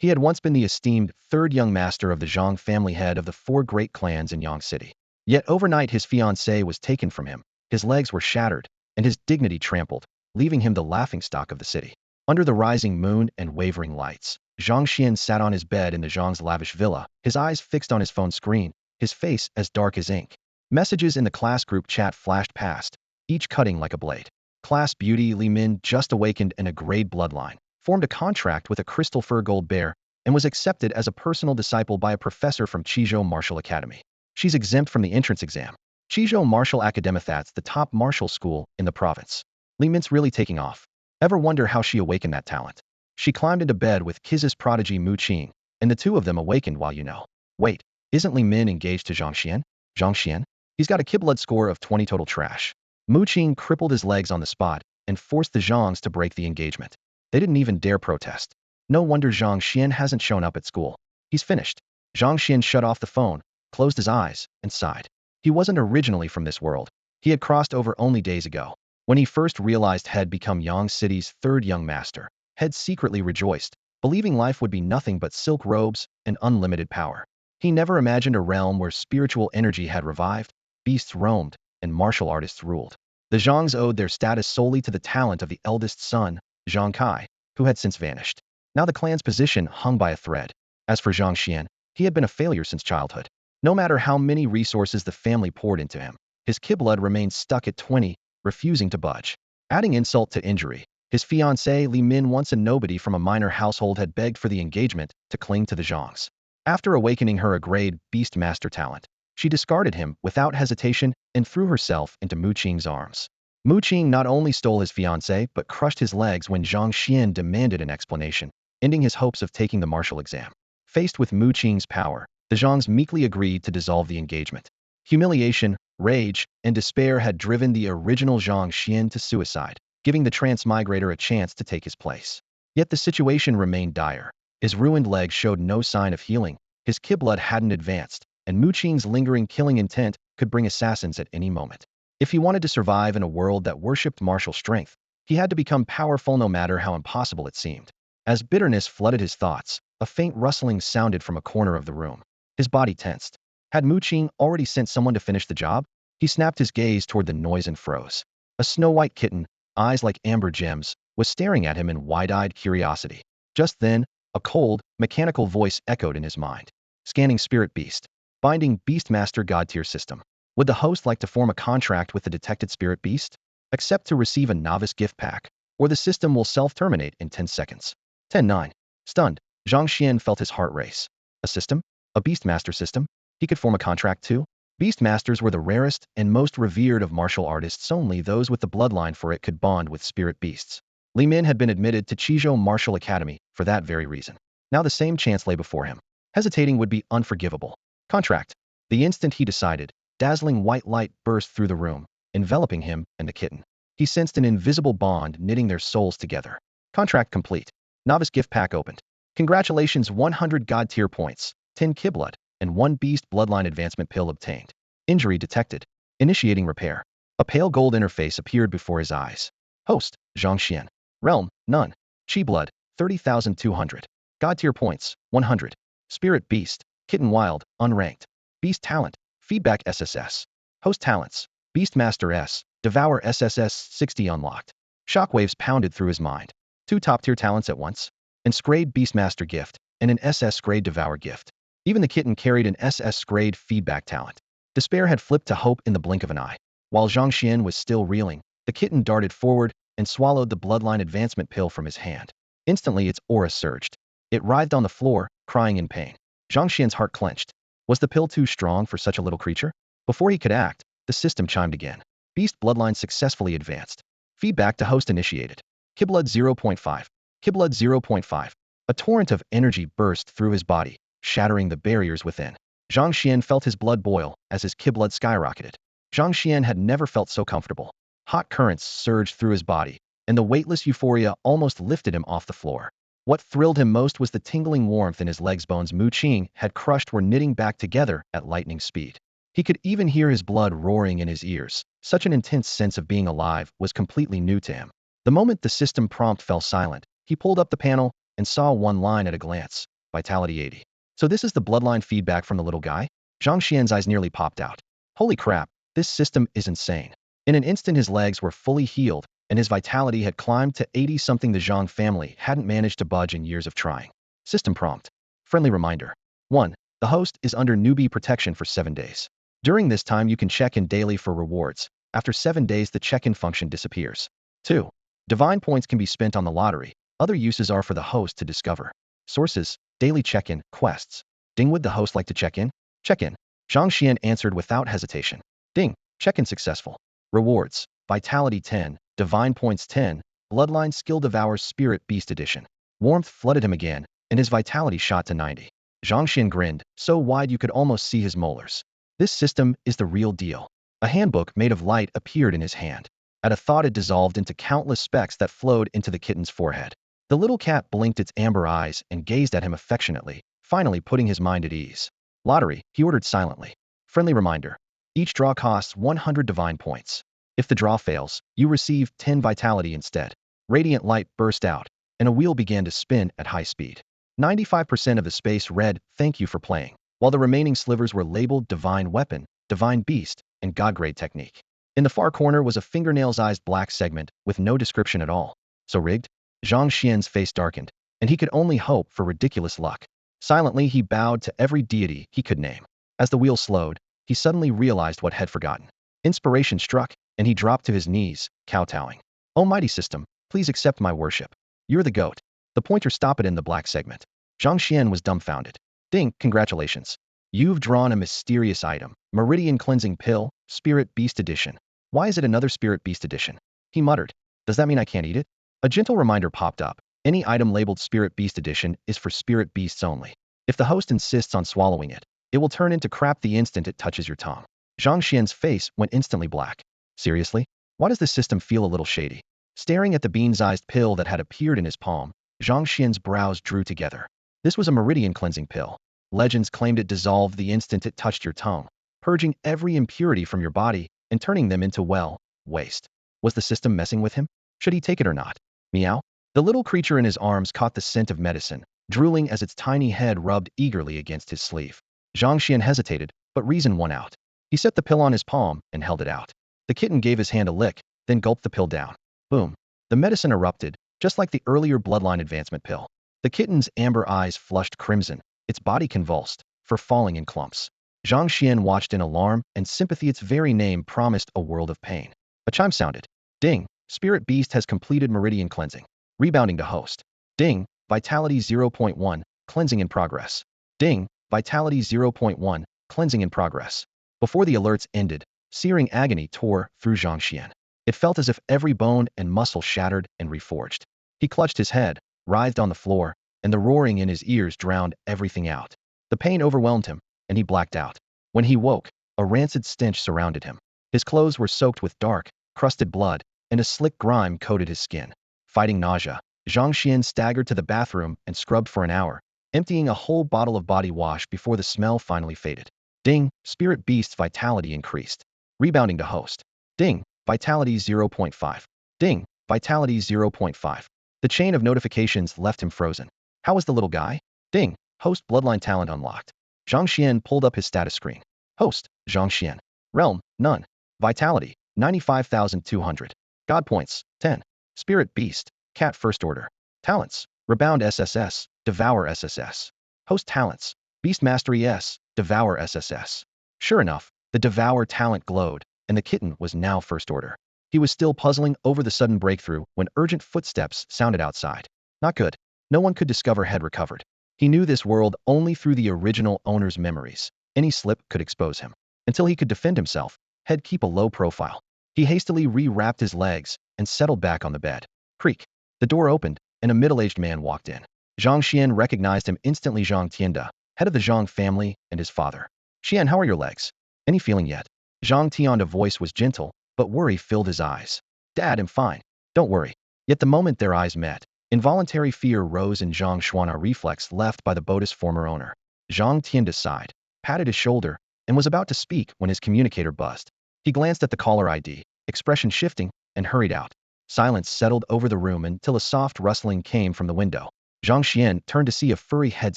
He had once been the esteemed third young master of the Zhang family, head of the four great clans in Yang City. Yet overnight his fiancée was taken from him, his legs were shattered, and his dignity trampled, leaving him the laughingstock of the city. Under the rising moon and wavering lights, Zhang Xuan sat on his bed in the Zhang's lavish villa, his eyes fixed on his phone screen, his face as dark as ink. Messages in the class group chat flashed past, each cutting like a blade. Class beauty Li Min, just awakened in a grade bloodline, formed a contract with a crystal fur gold bear, and was accepted as a personal disciple by a professor from Qizhou Martial Academy. She's exempt from the entrance exam. Qizhou Martial Academy, that's the top martial school in the province. Li Min's really taking off. Ever wonder how she awakened that talent? She climbed into bed with Kiz's prodigy Mu Qing, and the two of them awakened while Wait, isn't Li Min engaged to Zhang Xuan? Zhang Xuan? He's got a Kiblood score of 20 total trash. Mu Qing crippled his legs on the spot and forced the Zhangs to break the engagement. They didn't even dare protest. No wonder Zhang Xuan hasn't shown up at school. He's finished. Zhang Xuan shut off the phone, closed his eyes, and sighed. He wasn't originally from this world. He had crossed over only days ago. When he first realized Head become Yang City's third young master, Head secretly rejoiced, believing life would be nothing but silk robes and unlimited power. He never imagined a realm where spiritual energy had revived, beasts roamed, and martial artists ruled. The Zhangs owed their status solely to the talent of the eldest son, Zhang Kai, who had since vanished. Now the clan's position hung by a thread. As for Zhang Xuan, he had been a failure since childhood. No matter how many resources the family poured into him, his Kiblood remained stuck at 20, refusing to budge. Adding insult to injury, his fiancée Li Min, once a nobody from a minor household, had begged for the engagement to cling to the Zhangs. After awakening her a grade Beastmaster talent, she discarded him without hesitation and threw herself into Mu Qing's arms. Mu Qing not only stole his fiancée but crushed his legs when Zhang Xuan demanded an explanation, ending his hopes of taking the martial exam. Faced with Mu Qing's power, the Zhangs meekly agreed to dissolve the engagement. Humiliation, rage, and despair had driven the original Zhang Xuan to suicide, giving the transmigrator a chance to take his place. Yet the situation remained dire. His ruined legs showed no sign of healing, his Kiblood hadn't advanced, and Mu Qing's lingering killing intent could bring assassins at any moment. If he wanted to survive in a world that worshipped martial strength, he had to become powerful no matter how impossible it seemed. As bitterness flooded his thoughts, a faint rustling sounded from a corner of the room. His body tensed. Had Mu Qing already sent someone to finish the job? He snapped his gaze toward the noise and froze. A snow-white kitten, eyes like amber gems, was staring at him in wide-eyed curiosity. Just then, a cold, mechanical voice echoed in his mind. Scanning Spirit Beast. Binding Beastmaster God-tier system. Would the host like to form a contract with the detected Spirit Beast? Accept to receive a novice gift pack, or the system will self-terminate in 10 seconds. 10-9. Stunned, Zhang Xuan felt his heart race. A system? A Beastmaster system? He could form a contract too? Beastmasters were the rarest and most revered of martial artists. Only those with the bloodline for it could bond with spirit beasts. Li Min had been admitted to Qizhou Martial Academy for that very reason. Now the same chance lay before him. Hesitating would be unforgivable. Contract. The instant he decided, dazzling white light burst through the room, enveloping him and the kitten. He sensed an invisible bond knitting their souls together. Contract complete. Novice gift pack opened. Congratulations, 100 God tier points, 10 Kiblood, and 1 Beast Bloodline Advancement pill obtained. Injury detected. Initiating repair. A pale gold interface appeared before his eyes. Host, Zhang Xuan. Realm, none. Chi Blood, 30,200. God tier points, 100. Spirit Beast, Kitten Wild, unranked. Beast Talent, Feedback SSS. Host Talents, Beastmaster S, Devour SSS 60 unlocked. Shockwaves pounded through his mind. 2 top-tier talents at once. An S-grade Beastmaster gift, and an SS-grade Devour gift. Even the kitten carried an SS-grade Feedback talent. Despair had flipped to hope in the blink of an eye. While Zhang Xuan was still reeling, the kitten darted forward and swallowed the Bloodline Advancement pill from his hand. Instantly its aura surged. It writhed on the floor, crying in pain. Zhang Xuan's heart clenched. Was the pill too strong for such a little creature? Before he could act, the system chimed again. Beast Bloodline successfully advanced. Feedback to host initiated. Kiblood 0.5. Kiblood 0.5. A torrent of energy burst through his body, shattering the barriers within. Zhang Xuan felt his blood boil as his Kiblood skyrocketed. Zhang Xuan had never felt so comfortable. Hot currents surged through his body, and the weightless euphoria almost lifted him off the floor. What thrilled him most was the tingling warmth in his legs. Bones Mu Qing had crushed were knitting back together at lightning speed. He could even hear his blood roaring in his ears. Such an intense sense of being alive was completely new to him. The moment the system prompt fell silent, he pulled up the panel and saw one line at a glance. Vitality 80. So this is the bloodline feedback from the little guy? Zhang Xian's eyes nearly popped out. Holy crap, this system is insane. In an instant his legs were fully healed, and his vitality had climbed to 80-something. The Zhang family hadn't managed to budge in years of trying. System prompt. Friendly reminder. 1. The host is under newbie protection for 7 days. During this time you can check in daily for rewards. After 7 days the check-in function disappears. 2. Divine points can be spent on the lottery. Other uses are for the host to discover. Sources, daily check-in, quests. Ding, would the host like to check in? Check in. Zhang Xian answered without hesitation. Ding, check-in successful. Rewards, Vitality 10, Divine Points 10, Bloodline Skill Devours Spirit Beast Edition. Warmth flooded him again, and his vitality shot to 90. Zhang Xian grinned, so wide you could almost see his molars. This system is the real deal. A handbook made of light appeared in his hand. At a thought it dissolved into countless specks that flowed into the kitten's forehead. The little cat blinked its amber eyes and gazed at him affectionately, finally putting his mind at ease. Lottery, he ordered silently. Friendly reminder. Each draw costs 100 divine points. If the draw fails, you receive 10 vitality instead. Radiant light burst out, and a wheel began to spin at high speed. 95% of the space read, "Thank you for playing," while the remaining slivers were labeled Divine Weapon, Divine Beast, and God-Grade Technique. In the far corner was a fingernail-sized black segment with no description at all. So rigged? Zhang Xian's face darkened, and he could only hope for ridiculous luck. Silently he bowed to every deity he could name. As the wheel slowed, he suddenly realized what had forgotten. Inspiration struck, and he dropped to his knees, kowtowing. Almighty system, please accept my worship. You're the goat. The pointer stopped it in the black segment. Zhang Xian was dumbfounded. Ding, congratulations. You've drawn a mysterious item. Meridian Cleansing Pill, Spirit Beast Edition. Why is it another Spirit Beast Edition? He muttered. Does that mean I can't eat it? A gentle reminder popped up. Any item labeled Spirit Beast Edition is for spirit beasts only. If the host insists on swallowing it, it will turn into crap the instant it touches your tongue. Zhang Xian's face went instantly black. Seriously? Why does this system feel a little shady? Staring at the bean-sized pill that had appeared in his palm, Zhang Xian's brows drew together. This was a meridian cleansing pill. Legends claimed it dissolved the instant it touched your tongue, purging every impurity from your body and turning them into, well, waste. Was the system messing with him? Should he take it or not? Meow? The little creature in his arms caught the scent of medicine, drooling as its tiny head rubbed eagerly against his sleeve. Zhang Xian hesitated, but reason won out. He set the pill on his palm and held it out. The kitten gave his hand a lick, then gulped the pill down. Boom. The medicine erupted, just like the earlier bloodline advancement pill. The kitten's amber eyes flushed crimson, its body convulsed, fur falling in clumps. Zhang Xian watched in alarm and sympathy. Its very name promised a world of pain. A chime sounded. Ding. Spirit Beast has completed meridian cleansing. Rebounding to host. Ding. Vitality 0.1. Cleansing in progress. Ding. Vitality 0.1. Cleansing in progress. Before the alerts ended, searing agony tore through Zhang Xian. It felt as if every bone and muscle shattered and reforged. He clutched his head, writhed on the floor, and the roaring in his ears drowned everything out. The pain overwhelmed him, and he blacked out. When he woke, a rancid stench surrounded him. His clothes were soaked with dark, crusted blood, and a slick grime coated his skin. Fighting nausea, Zhang Xian staggered to the bathroom and scrubbed for an hour, emptying a whole bottle of body wash before the smell finally faded. Ding. Spirit Beast's vitality increased. Rebounding to host. Ding. Vitality 0.5. Ding. Vitality 0.5. The chain of notifications left him frozen. How was the little guy? Ding. Host bloodline talent unlocked. Zhang Xian pulled up his status screen. Host, Zhang Xian. Realm, none. Vitality, 95,200. God points, 10. Spirit Beast, Cat First Order. Talents, Rebound SSS, Devour SSS. Host talents, Beastmaster ES, Devour SSS. Sure enough, the Devour talent glowed, and the kitten was now First Order. He was still puzzling over the sudden breakthrough when urgent footsteps sounded outside. Not good. No one could discover had recovered. He knew this world only through the original owner's memories. Any slip could expose him. Until he could defend himself, Head keep a low profile. He hastily re-wrapped his legs and settled back on the bed. Creak. The door opened, and a middle-aged man walked in. Zhang Xian recognized him instantly. Zhang Tianda, head of the Zhang family, and his father. Xian, how are your legs? Any feeling yet? Zhang Tianda's voice was gentle, but worry filled his eyes. Dad, I'm fine. Don't worry. Yet the moment their eyes met, involuntary fear rose in Zhang Xuan, a reflex left by the boat's former owner. Zhang Tianda sighed, patted his shoulder, and was about to speak when his communicator buzzed. He glanced at the caller ID, expression shifting, and hurried out. Silence settled over the room until a soft rustling came from the window. Zhang Xuan turned to see a furry head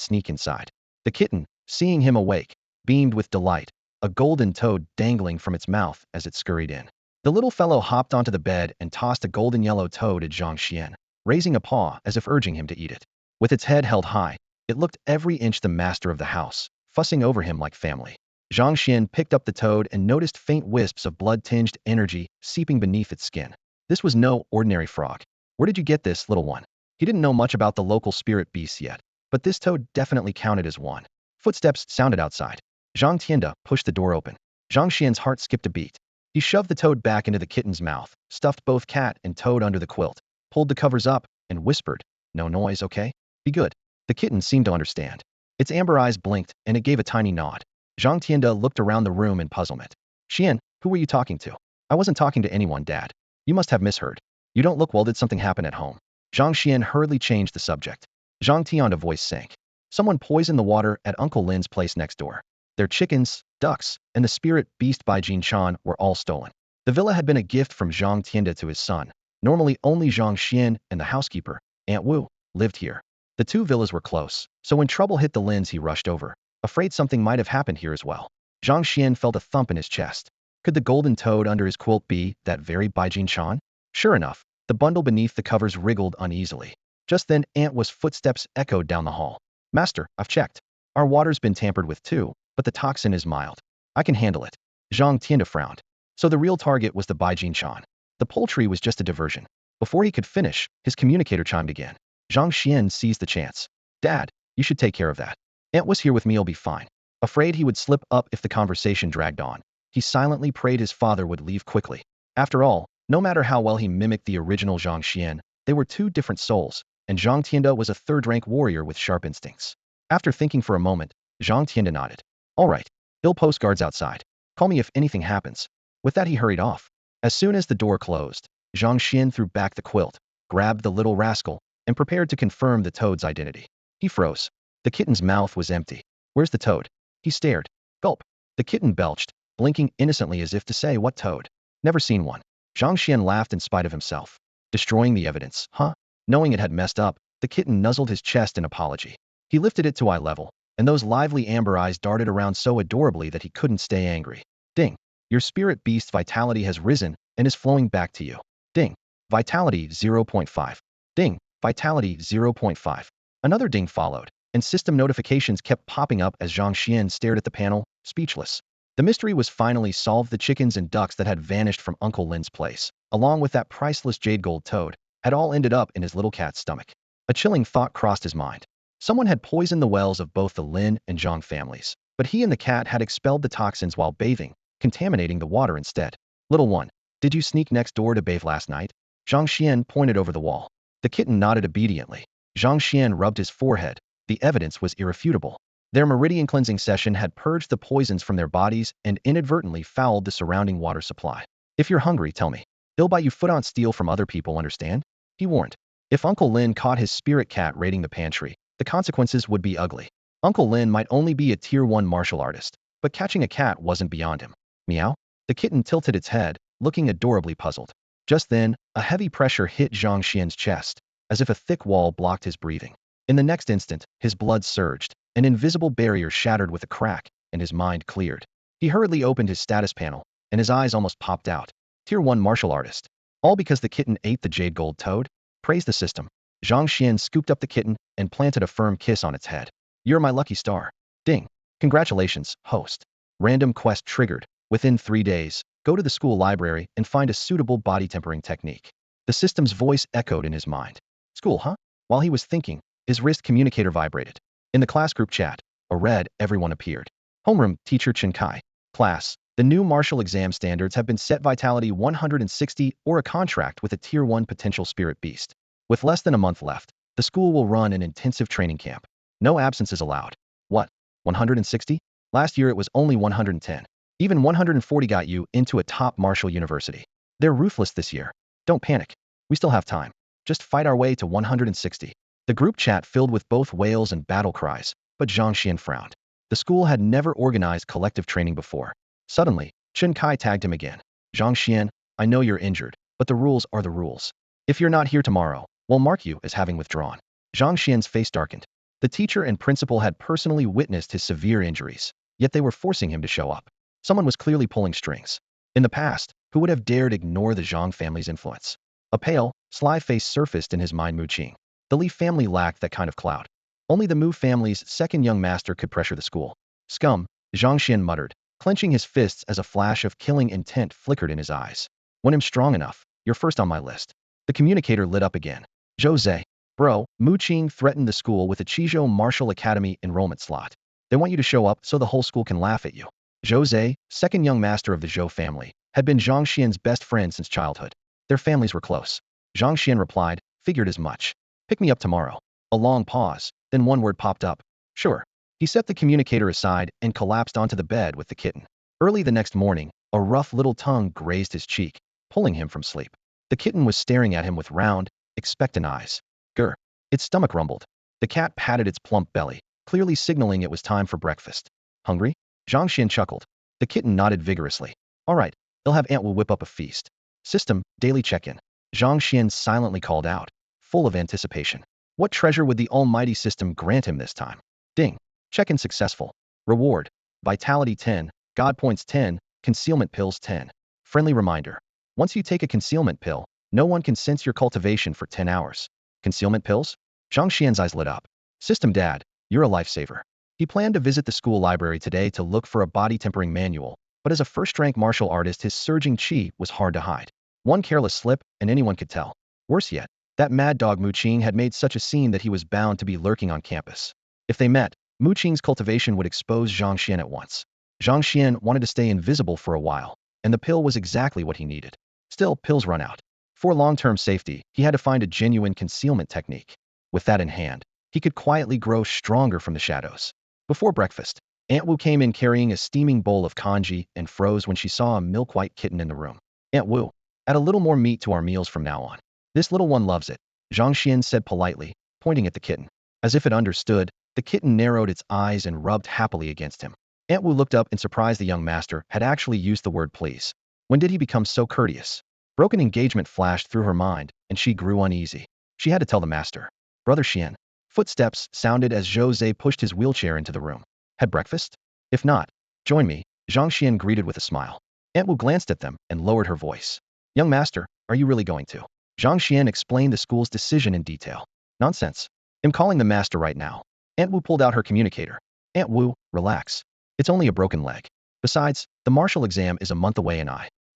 sneak inside. The kitten, seeing him awake, beamed with delight, a golden toad dangling from its mouth as it scurried in. The little fellow hopped onto the bed and tossed a golden yellow toad at Zhang Xuan, raising a paw as if urging him to eat it. With its head held high, it looked every inch the master of the house, fussing over him like family. Zhang Xuan picked up the toad and noticed faint wisps of blood-tinged energy seeping beneath its skin. This was no ordinary frog. Where did you get this, little one? He didn't know much about the local spirit beasts yet, but this toad definitely counted as one. Footsteps sounded outside. Zhang Tianda pushed the door open. Zhang Xian's heart skipped a beat. He shoved the toad back into the kitten's mouth, stuffed both cat and toad under the quilt, pulled the covers up, and whispered, "No noise, okay? Be good." The kitten seemed to understand. Its amber eyes blinked, and it gave a tiny nod. Zhang Tianda looked around the room in puzzlement. "Xian, who were you talking to?" "I wasn't talking to anyone, Dad. You must have misheard. You don't look well. Did something happen at home?" Zhang Xian hurriedly changed the subject. Zhang Tianda's voice sank. "Someone poisoned the water at Uncle Lin's place next door. Their chickens, ducks, and the spirit beast by Jin Chan were all stolen. The villa had been a gift from Zhang Tianda to his son. Normally only Zhang Xian and the housekeeper, Aunt Wu, lived here. The two villas were close, so when trouble hit the Lins he rushed over, afraid something might have happened here as well." Zhang Xian felt a thump in his chest. Could the golden toad under his quilt be that very Baijin Chan? Sure enough, the bundle beneath the covers wriggled uneasily. Just then Aunt Wu's footsteps echoed down the hall. "Master, I've checked. Our water's been tampered with too, but the toxin is mild. I can handle it." Zhang Tianda frowned. So the real target was the Baijin Chan. The poultry was just a diversion. Before he could finish, his communicator chimed again. Zhang Xian seized the chance. "Dad, you should take care of that. Aunt was here with me, I'll be fine." Afraid he would slip up if the conversation dragged on, he silently prayed his father would leave quickly. After all, no matter how well he mimicked the original Zhang Xian, they were two different souls, and Zhang Tianda was a third-rank warrior with sharp instincts. After thinking for a moment, Zhang Tianda nodded. "All right, he'll post guards outside. Call me if anything happens." With that he hurried off. As soon as the door closed, Zhang Xian threw back the quilt, grabbed the little rascal, and prepared to confirm the toad's identity. He froze. The kitten's mouth was empty. "Where's the toad?" He stared. Gulp. The kitten belched, blinking innocently as if to say, "What toad? Never seen one." Zhang Xian laughed in spite of himself. "Destroying the evidence, huh?" Knowing it had messed up, the kitten nuzzled his chest in apology. He lifted it to eye level, and those lively amber eyes darted around so adorably that he couldn't stay angry. Ding. Your spirit beast's vitality has risen and is flowing back to you. Ding. Vitality 0.5. Ding. Vitality 0.5. Another ding followed, and system notifications kept popping up as Zhang Xian stared at the panel, speechless. The mystery was finally solved. The chickens and ducks that had vanished from Uncle Lin's place, along with that priceless jade gold toad, had all ended up in his little cat's stomach. A chilling thought crossed his mind. Someone had poisoned the wells of both the Lin and Zhang families, but he and the cat had expelled the toxins while bathing, contaminating the water instead. "Little one, did you sneak next door to bathe last night?" Zhang Xian pointed over the wall. The kitten nodded obediently. Zhang Xian rubbed his forehead. The evidence was irrefutable. Their meridian cleansing session had purged the poisons from their bodies and inadvertently fouled the surrounding water supply. "If you're hungry, tell me. He'll buy you foot-on-steel from other people, understand?" He warned. If Uncle Lin caught his spirit cat raiding the pantry, the consequences would be ugly. Uncle Lin might only be a Tier 1 martial artist, but catching a cat wasn't beyond him. Meow? The kitten tilted its head, looking adorably puzzled. Just then, a heavy pressure hit Zhang Xian's chest, as if a thick wall blocked his breathing. In the next instant, his blood surged, an invisible barrier shattered with a crack, and his mind cleared. He hurriedly opened his status panel, and his eyes almost popped out. Tier 1 martial artist. All because the kitten ate the jade gold toad? Praise the system. Zhang Xian scooped up the kitten and planted a firm kiss on its head. "You're my lucky star." Ding. "Congratulations, host. Random quest triggered. Within 3 days, go to the school library and find a suitable body tempering technique." The system's voice echoed in his mind. School, huh? While he was thinking, his wrist communicator vibrated. In the class group chat, a red everyone appeared. Homeroom, Teacher Chen Kai. Class, the new martial exam standards have been set. Vitality 160 or a contract with a Tier 1 potential spirit beast. With less than a month left, the school will run an intensive training camp. No absences allowed. What? 160? Last year it was only 110. Even 140 got you into a top martial university. They're ruthless this year. Don't panic. We still have time. Just fight our way to 160. The group chat filled with both wails and battle cries, but Zhang Xian frowned. The school had never organized collective training before. Suddenly, Chen Kai tagged him again. "Zhang Xian, I know you're injured, but the rules are the rules. If you're not here tomorrow, we'll mark you as having withdrawn." Zhang Xian's face darkened. The teacher and principal had personally witnessed his severe injuries, yet they were forcing him to show up. Someone was clearly pulling strings. In the past, who would have dared ignore the Zhang family's influence? A pale, sly face surfaced in his mind. Mu Qing. The Li family lacked that kind of clout. Only the Mu family's second young master could pressure the school. Scum, Zhang Xian muttered, clenching his fists as a flash of killing intent flickered in his eyes. When I'm strong enough, you're first on my list. The communicator lit up again. Jose. Bro, Mu Qing threatened the school with a Chizhou Martial Academy enrollment slot. They want you to show up so the whole school can laugh at you. Jose, second young master of the Zhou family, had been Zhang Xian's best friend since childhood. Their families were close. Zhang Xian replied, figured as much. Pick me up tomorrow. A long pause, then one word popped up. Sure. He set the communicator aside and collapsed onto the bed with the kitten. Early the next morning, a rough little tongue grazed his cheek, pulling him from sleep. The kitten was staring at him with round, expectant eyes. Grr. Its stomach rumbled. The cat patted its plump belly, clearly signaling it was time for breakfast. Hungry? Zhang Xian chuckled. The kitten nodded vigorously. All right, he'll have Aunt will whip up a feast. System, daily check-in. Zhang Xian silently called out, full of anticipation. What treasure would the almighty system grant him this time? Ding. Check-in successful. Reward. Vitality 10, God points 10, concealment pills 10. Friendly reminder. Once you take a concealment pill, no one can sense your cultivation for 10 hours. Concealment pills? Zhang Xian's eyes lit up. System Dad, you're a lifesaver. He planned to visit the school library today to look for a body-tempering manual, but as a first-rank martial artist his surging chi was hard to hide. One careless slip, and anyone could tell. Worse yet, that mad dog Mu Qing had made such a scene that he was bound to be lurking on campus. If they met, Mu Qing's cultivation would expose Zhang Xian at once. Zhang Xian wanted to stay invisible for a while, and the pill was exactly what he needed. Still, pills run out. For long-term safety, he had to find a genuine concealment technique. With that in hand, he could quietly grow stronger from the shadows. Before breakfast, Aunt Wu came in carrying a steaming bowl of congee and froze when she saw a milk-white kitten in the room. Aunt Wu, add a little more meat to our meals from now on. This little one loves it, Zhang Xian said politely, pointing at the kitten. As if it understood, the kitten narrowed its eyes and rubbed happily against him. Aunt Wu looked up in surprise. The young master had actually used the word please. When did he become so courteous? Broken engagement flashed through her mind, and she grew uneasy. She had to tell the master. Brother Xian. Footsteps sounded as Jose pushed his wheelchair into the room. Had breakfast? If not, join me, Zhang Xian greeted with a smile. Aunt Wu glanced at them and lowered her voice. Young master, are you really going to? Zhang Xian explained the school's decision in detail. Nonsense. I'm calling the master right now. Aunt Wu pulled out her communicator. Aunt Wu, relax. It's only a broken leg. Besides, the martial exam is a month away and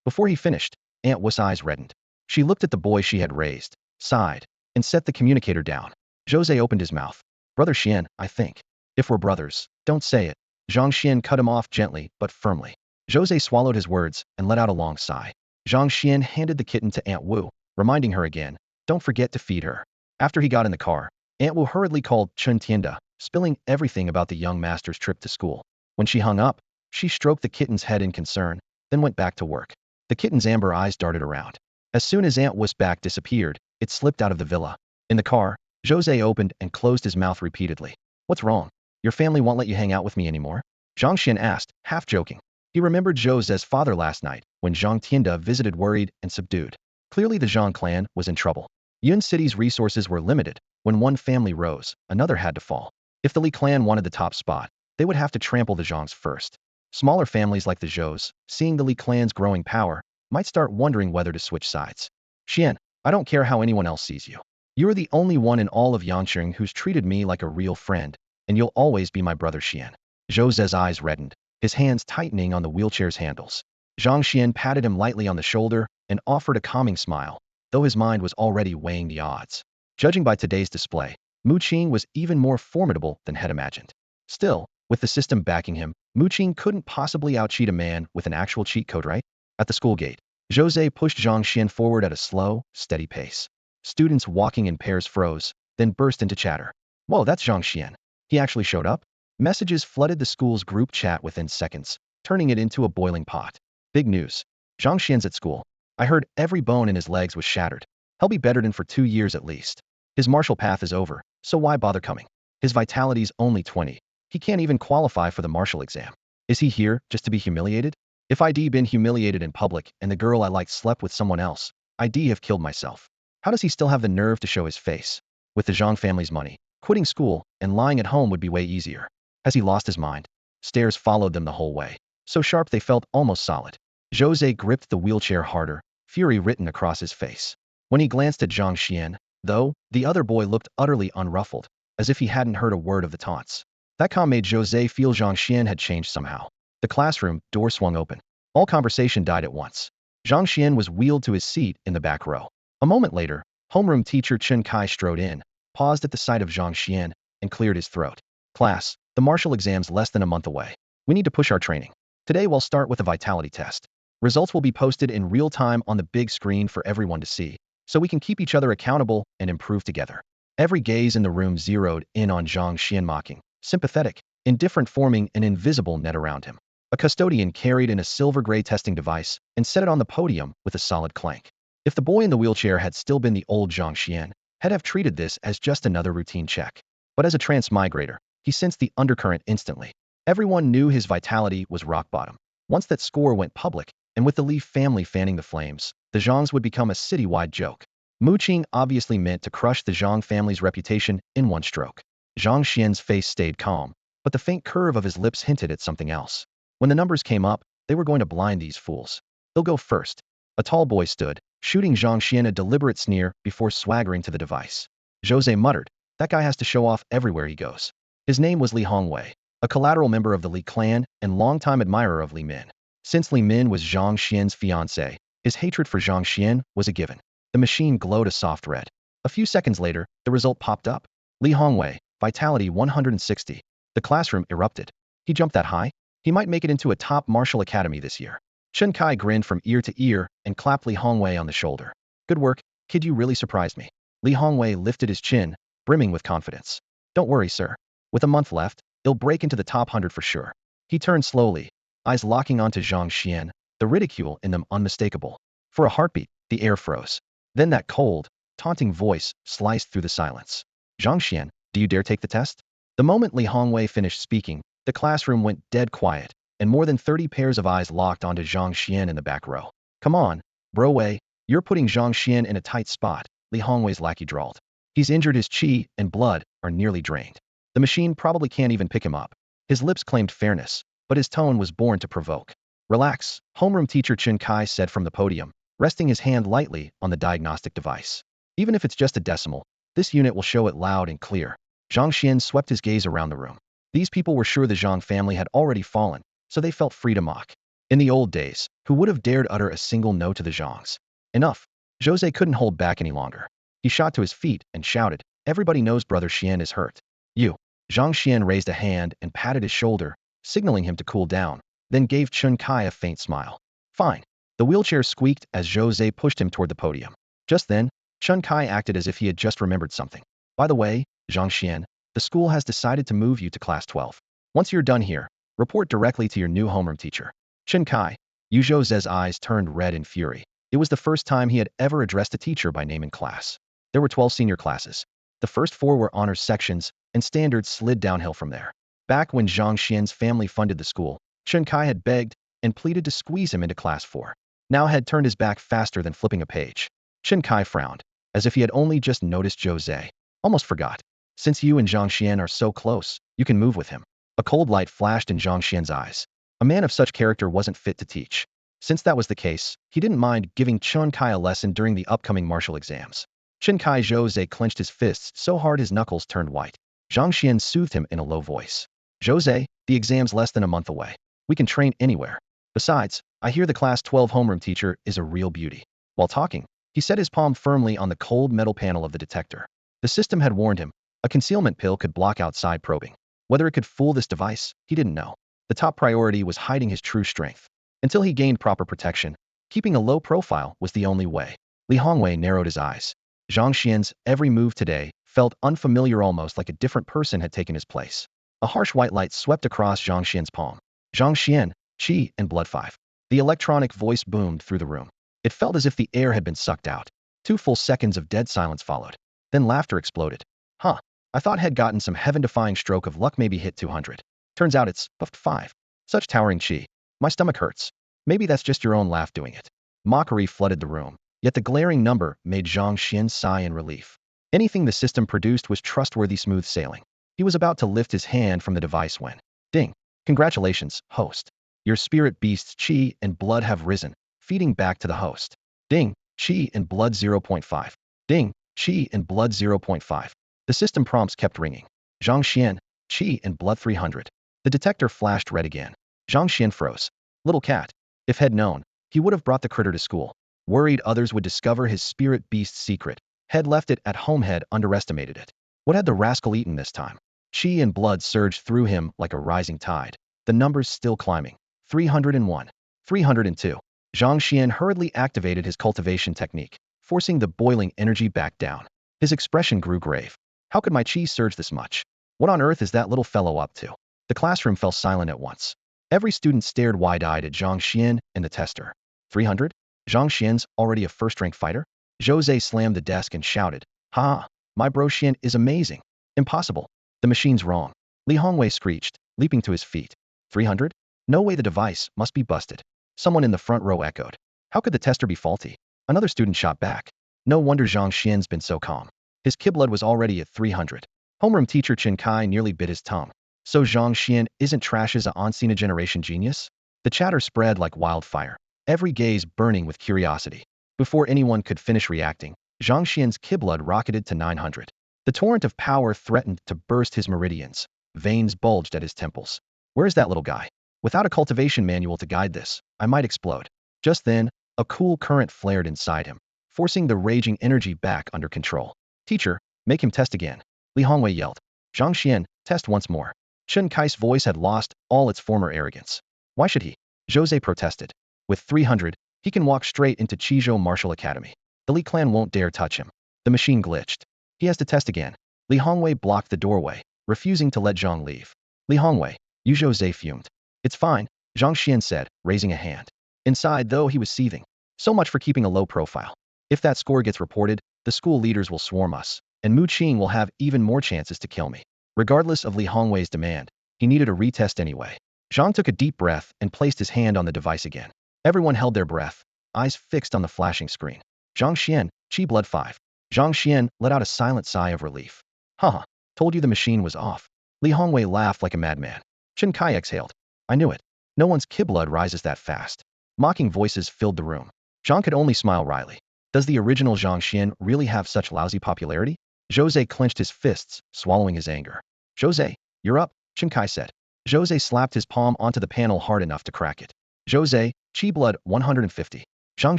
Before he finished, Aunt Wu's eyes reddened. She looked at the boy she had raised, sighed, and set the communicator down. Jose opened his mouth. Brother Xian, I think. If we're brothers, don't say it. Zhang Xian cut him off gently but firmly. Jose swallowed his words and let out a long sigh. Zhang Xian handed the kitten to Aunt Wu, reminding her again, don't forget to feed her. After he got in the car, Aunt Wu hurriedly called Chen Tienda, spilling everything about the young master's trip to school. When she hung up, she stroked the kitten's head in concern, then went back to work. The kitten's amber eyes darted around. As soon as Aunt Wu's back disappeared, it slipped out of the villa. In the car, Jose opened and closed his mouth repeatedly. What's wrong? Your family won't let you hang out with me anymore? Zhang Xian asked, half joking. He remembered Jose's father last night, when Zhang Tienda visited worried and subdued. Clearly the Zhang clan was in trouble. Yun City's resources were limited. When one family rose, another had to fall. If the Li clan wanted the top spot, they would have to trample the Zhangs first. Smaller families like the Zhous, seeing the Li clan's growing power, might start wondering whether to switch sides. Xian, I don't care how anyone else sees you. You are the only one in all of Yangqing who's treated me like a real friend, and you'll always be my brother Xian. Jose's eyes reddened, his hands tightening on the wheelchair's handles. Zhang Xian patted him lightly on the shoulder and offered a calming smile, though his mind was already weighing the odds. Judging by today's display, Mu Qing was even more formidable than had imagined. Still, with the system backing him, Mu Qing couldn't possibly outcheat a man with an actual cheat code, right? At the school gate, Jose pushed Zhang Xian forward at a slow, steady pace. Students walking in pairs froze, then burst into chatter. Whoa, that's Zhang Xian. He actually showed up? Messages flooded the school's group chat within seconds, turning it into a boiling pot. Big news. Zhang Xian's at school. I heard every bone in his legs was shattered. He'll be bedridden for 2 years at least. His martial path is over, so why bother coming? His vitality's only 20. He can't even qualify for the martial exam. Is he here just to be humiliated? If I'd been humiliated in public and the girl I liked slept with someone else, I'd have killed myself. How does he still have the nerve to show his face? With the Zhang family's money, quitting school and lying at home would be way easier. Has he lost his mind? Stares followed them the whole way, so sharp they felt almost solid. Jose gripped the wheelchair harder, fury written across his face. When he glanced at Zhang Xuan, though, the other boy looked utterly unruffled, as if he hadn't heard a word of the taunts. That calm made Jose feel Zhang Xuan had changed somehow. The classroom door swung open. All conversation died at once. Zhang Xuan was wheeled to his seat in the back row. A moment later, homeroom teacher Chen Kai strode in, paused at the sight of Zhang Xuan, and cleared his throat. Class, the martial exam's less than a month away. We need to push our training. Today we'll start with a vitality test. Results will be posted in real time on the big screen for everyone to see, so we can keep each other accountable and improve together. Every gaze in the room zeroed in on Zhang Xuan, mocking, sympathetic, indifferent, forming an invisible net around him. A custodian carried in a silver-gray testing device and set it on the podium with a solid clank. If the boy in the wheelchair had still been the old Zhang Xuan, he'd have treated this as just another routine check. But as a transmigrator, he sensed the undercurrent instantly. Everyone knew his vitality was rock bottom. Once that score went public, and with the Li family fanning the flames, the Zhangs would become a citywide joke. Mu Qing obviously meant to crush the Zhang family's reputation in one stroke. Zhang Xian's face stayed calm, but the faint curve of his lips hinted at something else. When the numbers came up, they were going to blind these fools. They'll go first. A tall boy stood, shooting Zhang Xuan a deliberate sneer before swaggering to the device. Jose muttered, that guy has to show off everywhere he goes. His name was Li Hongwei, a collateral member of the Li clan and longtime admirer of Li Min. Since Li Min was Zhang Xian's fiancée, his hatred for Zhang Xuan was a given. The machine glowed a soft red. A few seconds later, the result popped up. Li Hongwei, vitality 160. The classroom erupted. He jumped that high? He might make it into a top martial academy this year. Chen Kai grinned from ear to ear and clapped Li Hongwei on the shoulder. Good work, kid, you really surprised me. Li Hongwei lifted his chin, brimming with confidence. Don't worry, sir. With a month left, he'll break into the top 100 for sure. He turned slowly, eyes locking onto Zhang Xuan, the ridicule in them unmistakable. For a heartbeat, the air froze. Then that cold, taunting voice sliced through the silence. Zhang Xuan, do you dare take the test? The moment Li Hongwei finished speaking, the classroom went dead quiet, and more than 30 pairs of eyes locked onto Zhang Xuan in the back row. Come on, bro Wei, you're putting Zhang Xuan in a tight spot, Li Hongwei's lackey drawled. He's injured, his qi and blood are nearly drained. The machine probably can't even pick him up. His lips claimed fairness, but his tone was born to provoke. Relax, homeroom teacher Chen Kai said from the podium, resting his hand lightly on the diagnostic device. Even if it's just a decimal, this unit will show it loud and clear. Zhang Xuan swept his gaze around the room. These people were sure the Zhang family had already fallen, so they felt free to mock. In the old days, who would have dared utter a single no to the Zhangs? Enough. Jose couldn't hold back any longer. He shot to his feet and shouted, everybody knows brother Xian is hurt. You. Zhang Xuan raised a hand and patted his shoulder, signaling him to cool down, then gave Chen Kai a faint smile. Fine. The wheelchair squeaked as Jose pushed him toward the podium. Just then, Chen Kai acted as if he had just remembered something. By the way, Zhang Xuan, the school has decided to move you to class 12. Once you're done here, report directly to your new homeroom teacher. Chen Kai. Yu Jose's eyes turned red in fury. It was the first time he had ever addressed a teacher by name in class. There were 12 senior classes. The first 4 were honors sections, and standards slid downhill from there. Back when Zhang Xian's family funded the school, Chen Kai had begged and pleaded to squeeze him into class 4. Now had turned his back faster than flipping a page. Chen Kai frowned, as if he had only just noticed Jose. Almost forgot. Since you and Zhang Xuan are so close, you can move with him. A cold light flashed in Zhang Xian's eyes. A man of such character wasn't fit to teach. Since that was the case, he didn't mind giving Chen Kai a lesson during the upcoming martial exams. Chen Kai Jose clenched his fists so hard his knuckles turned white. Zhang Xuan soothed him in a low voice. Jose, the exam's less than a month away. We can train anywhere. Besides, I hear the class 12 homeroom teacher is a real beauty. While talking, he set his palm firmly on the cold metal panel of the detector. The system had warned him. A concealment pill could block outside probing. Whether it could fool this device, he didn't know. The top priority was hiding his true strength. Until he gained proper protection, keeping a low profile was the only way. Li Hongwei narrowed his eyes. Zhang Xian's every move today felt unfamiliar, almost like a different person had taken his place. A harsh white light swept across Zhang Xian's palm. Zhang Xian, Qi, and Blood 5. The electronic voice boomed through the room. It felt as if the air had been sucked out. 2 full seconds of dead silence followed. Then laughter exploded. Huh. I thought had gotten some heaven-defying stroke of luck, maybe hit 200. Turns out it's buffed 5. Such towering Qi. My stomach hurts. Maybe that's just your own laugh doing it. Mockery flooded the room, yet the glaring number made Zhang Xian sigh in relief. Anything the system produced was trustworthy smooth sailing. He was about to lift his hand from the device when, ding, congratulations, host. Your spirit beast's chi and blood have risen, feeding back to the host. Ding, chi and blood 0.5. Ding, chi and blood 0.5. The system prompts kept ringing. Zhang Xuan, chi and blood 300. The detector flashed red again. Zhang Xuan froze. Little cat. If had known, he would have brought the critter to school. Worried others would discover his spirit beast's secret. Had left it at home. Had underestimated it. What had the rascal eaten this time? Chi and blood surged through him like a rising tide. The numbers still climbing. 301. 302. Zhang Xuan hurriedly activated his cultivation technique, forcing the boiling energy back down. His expression grew grave. How could my chi surge this much? What on earth is that little fellow up to? The classroom fell silent at once. Every student stared wide-eyed at Zhang Xuan and the tester. 300? Zhang Xuan's already a first-rank fighter? Jose slammed the desk and shouted, "Ha! My bro Xuan is amazing! Impossible! The machine's wrong!" Li Hongwei screeched, leaping to his feet. 300? No way, the device must be busted. Someone in the front row echoed. How could the tester be faulty? Another student shot back. No wonder Zhang Xuan's been so calm. His Kiblood was already at 300. Homeroom teacher Chen Kai nearly bit his tongue. So Zhang Xuan isn't trash as a on-scene generation genius? The chatter spread like wildfire, every gaze burning with curiosity. Before anyone could finish reacting, Zhang Xuan's Kiblood rocketed to 900. The torrent of power threatened to burst his meridians. Veins bulged at his temples. Where's that little guy? Without a cultivation manual to guide this, I might explode. Just then, a cool current flared inside him, forcing the raging energy back under control. Teacher, make him test again. Li Hongwei yelled. Zhang Xuan, test once more. Chen Kai's voice had lost all its former arrogance. Why should he? Jose protested. With 300, he can walk straight into Chizhou Martial Academy. The Li clan won't dare touch him. The machine glitched. He has to test again. Li Hongwei blocked the doorway, refusing to let Zhang leave. Li Hongwei, you Jose fumed. It's fine, Zhang Xuan said, raising a hand. Inside, though, he was seething. So much for keeping a low profile. If that score gets reported, the school leaders will swarm us, and Mu Qing will have even more chances to kill me. Regardless of Li Hongwei's demand, he needed a retest anyway. Zhang took a deep breath and placed his hand on the device again. Everyone held their breath, eyes fixed on the flashing screen. Zhang Xuan, Chi blood 5. Zhang Xuan let out a silent sigh of relief. Haha, told you the machine was off. Li Hongwei laughed like a madman. Chen Kai exhaled. I knew it. No one's Kiblood rises that fast. Mocking voices filled the room. Zhang could only smile wryly. Does the original Zhang Xuan really have such lousy popularity? Jose clenched his fists, swallowing his anger. Jose, you're up, Chen Kai said. Jose slapped his palm onto the panel hard enough to crack it. Jose, Chi blood 150. Zhang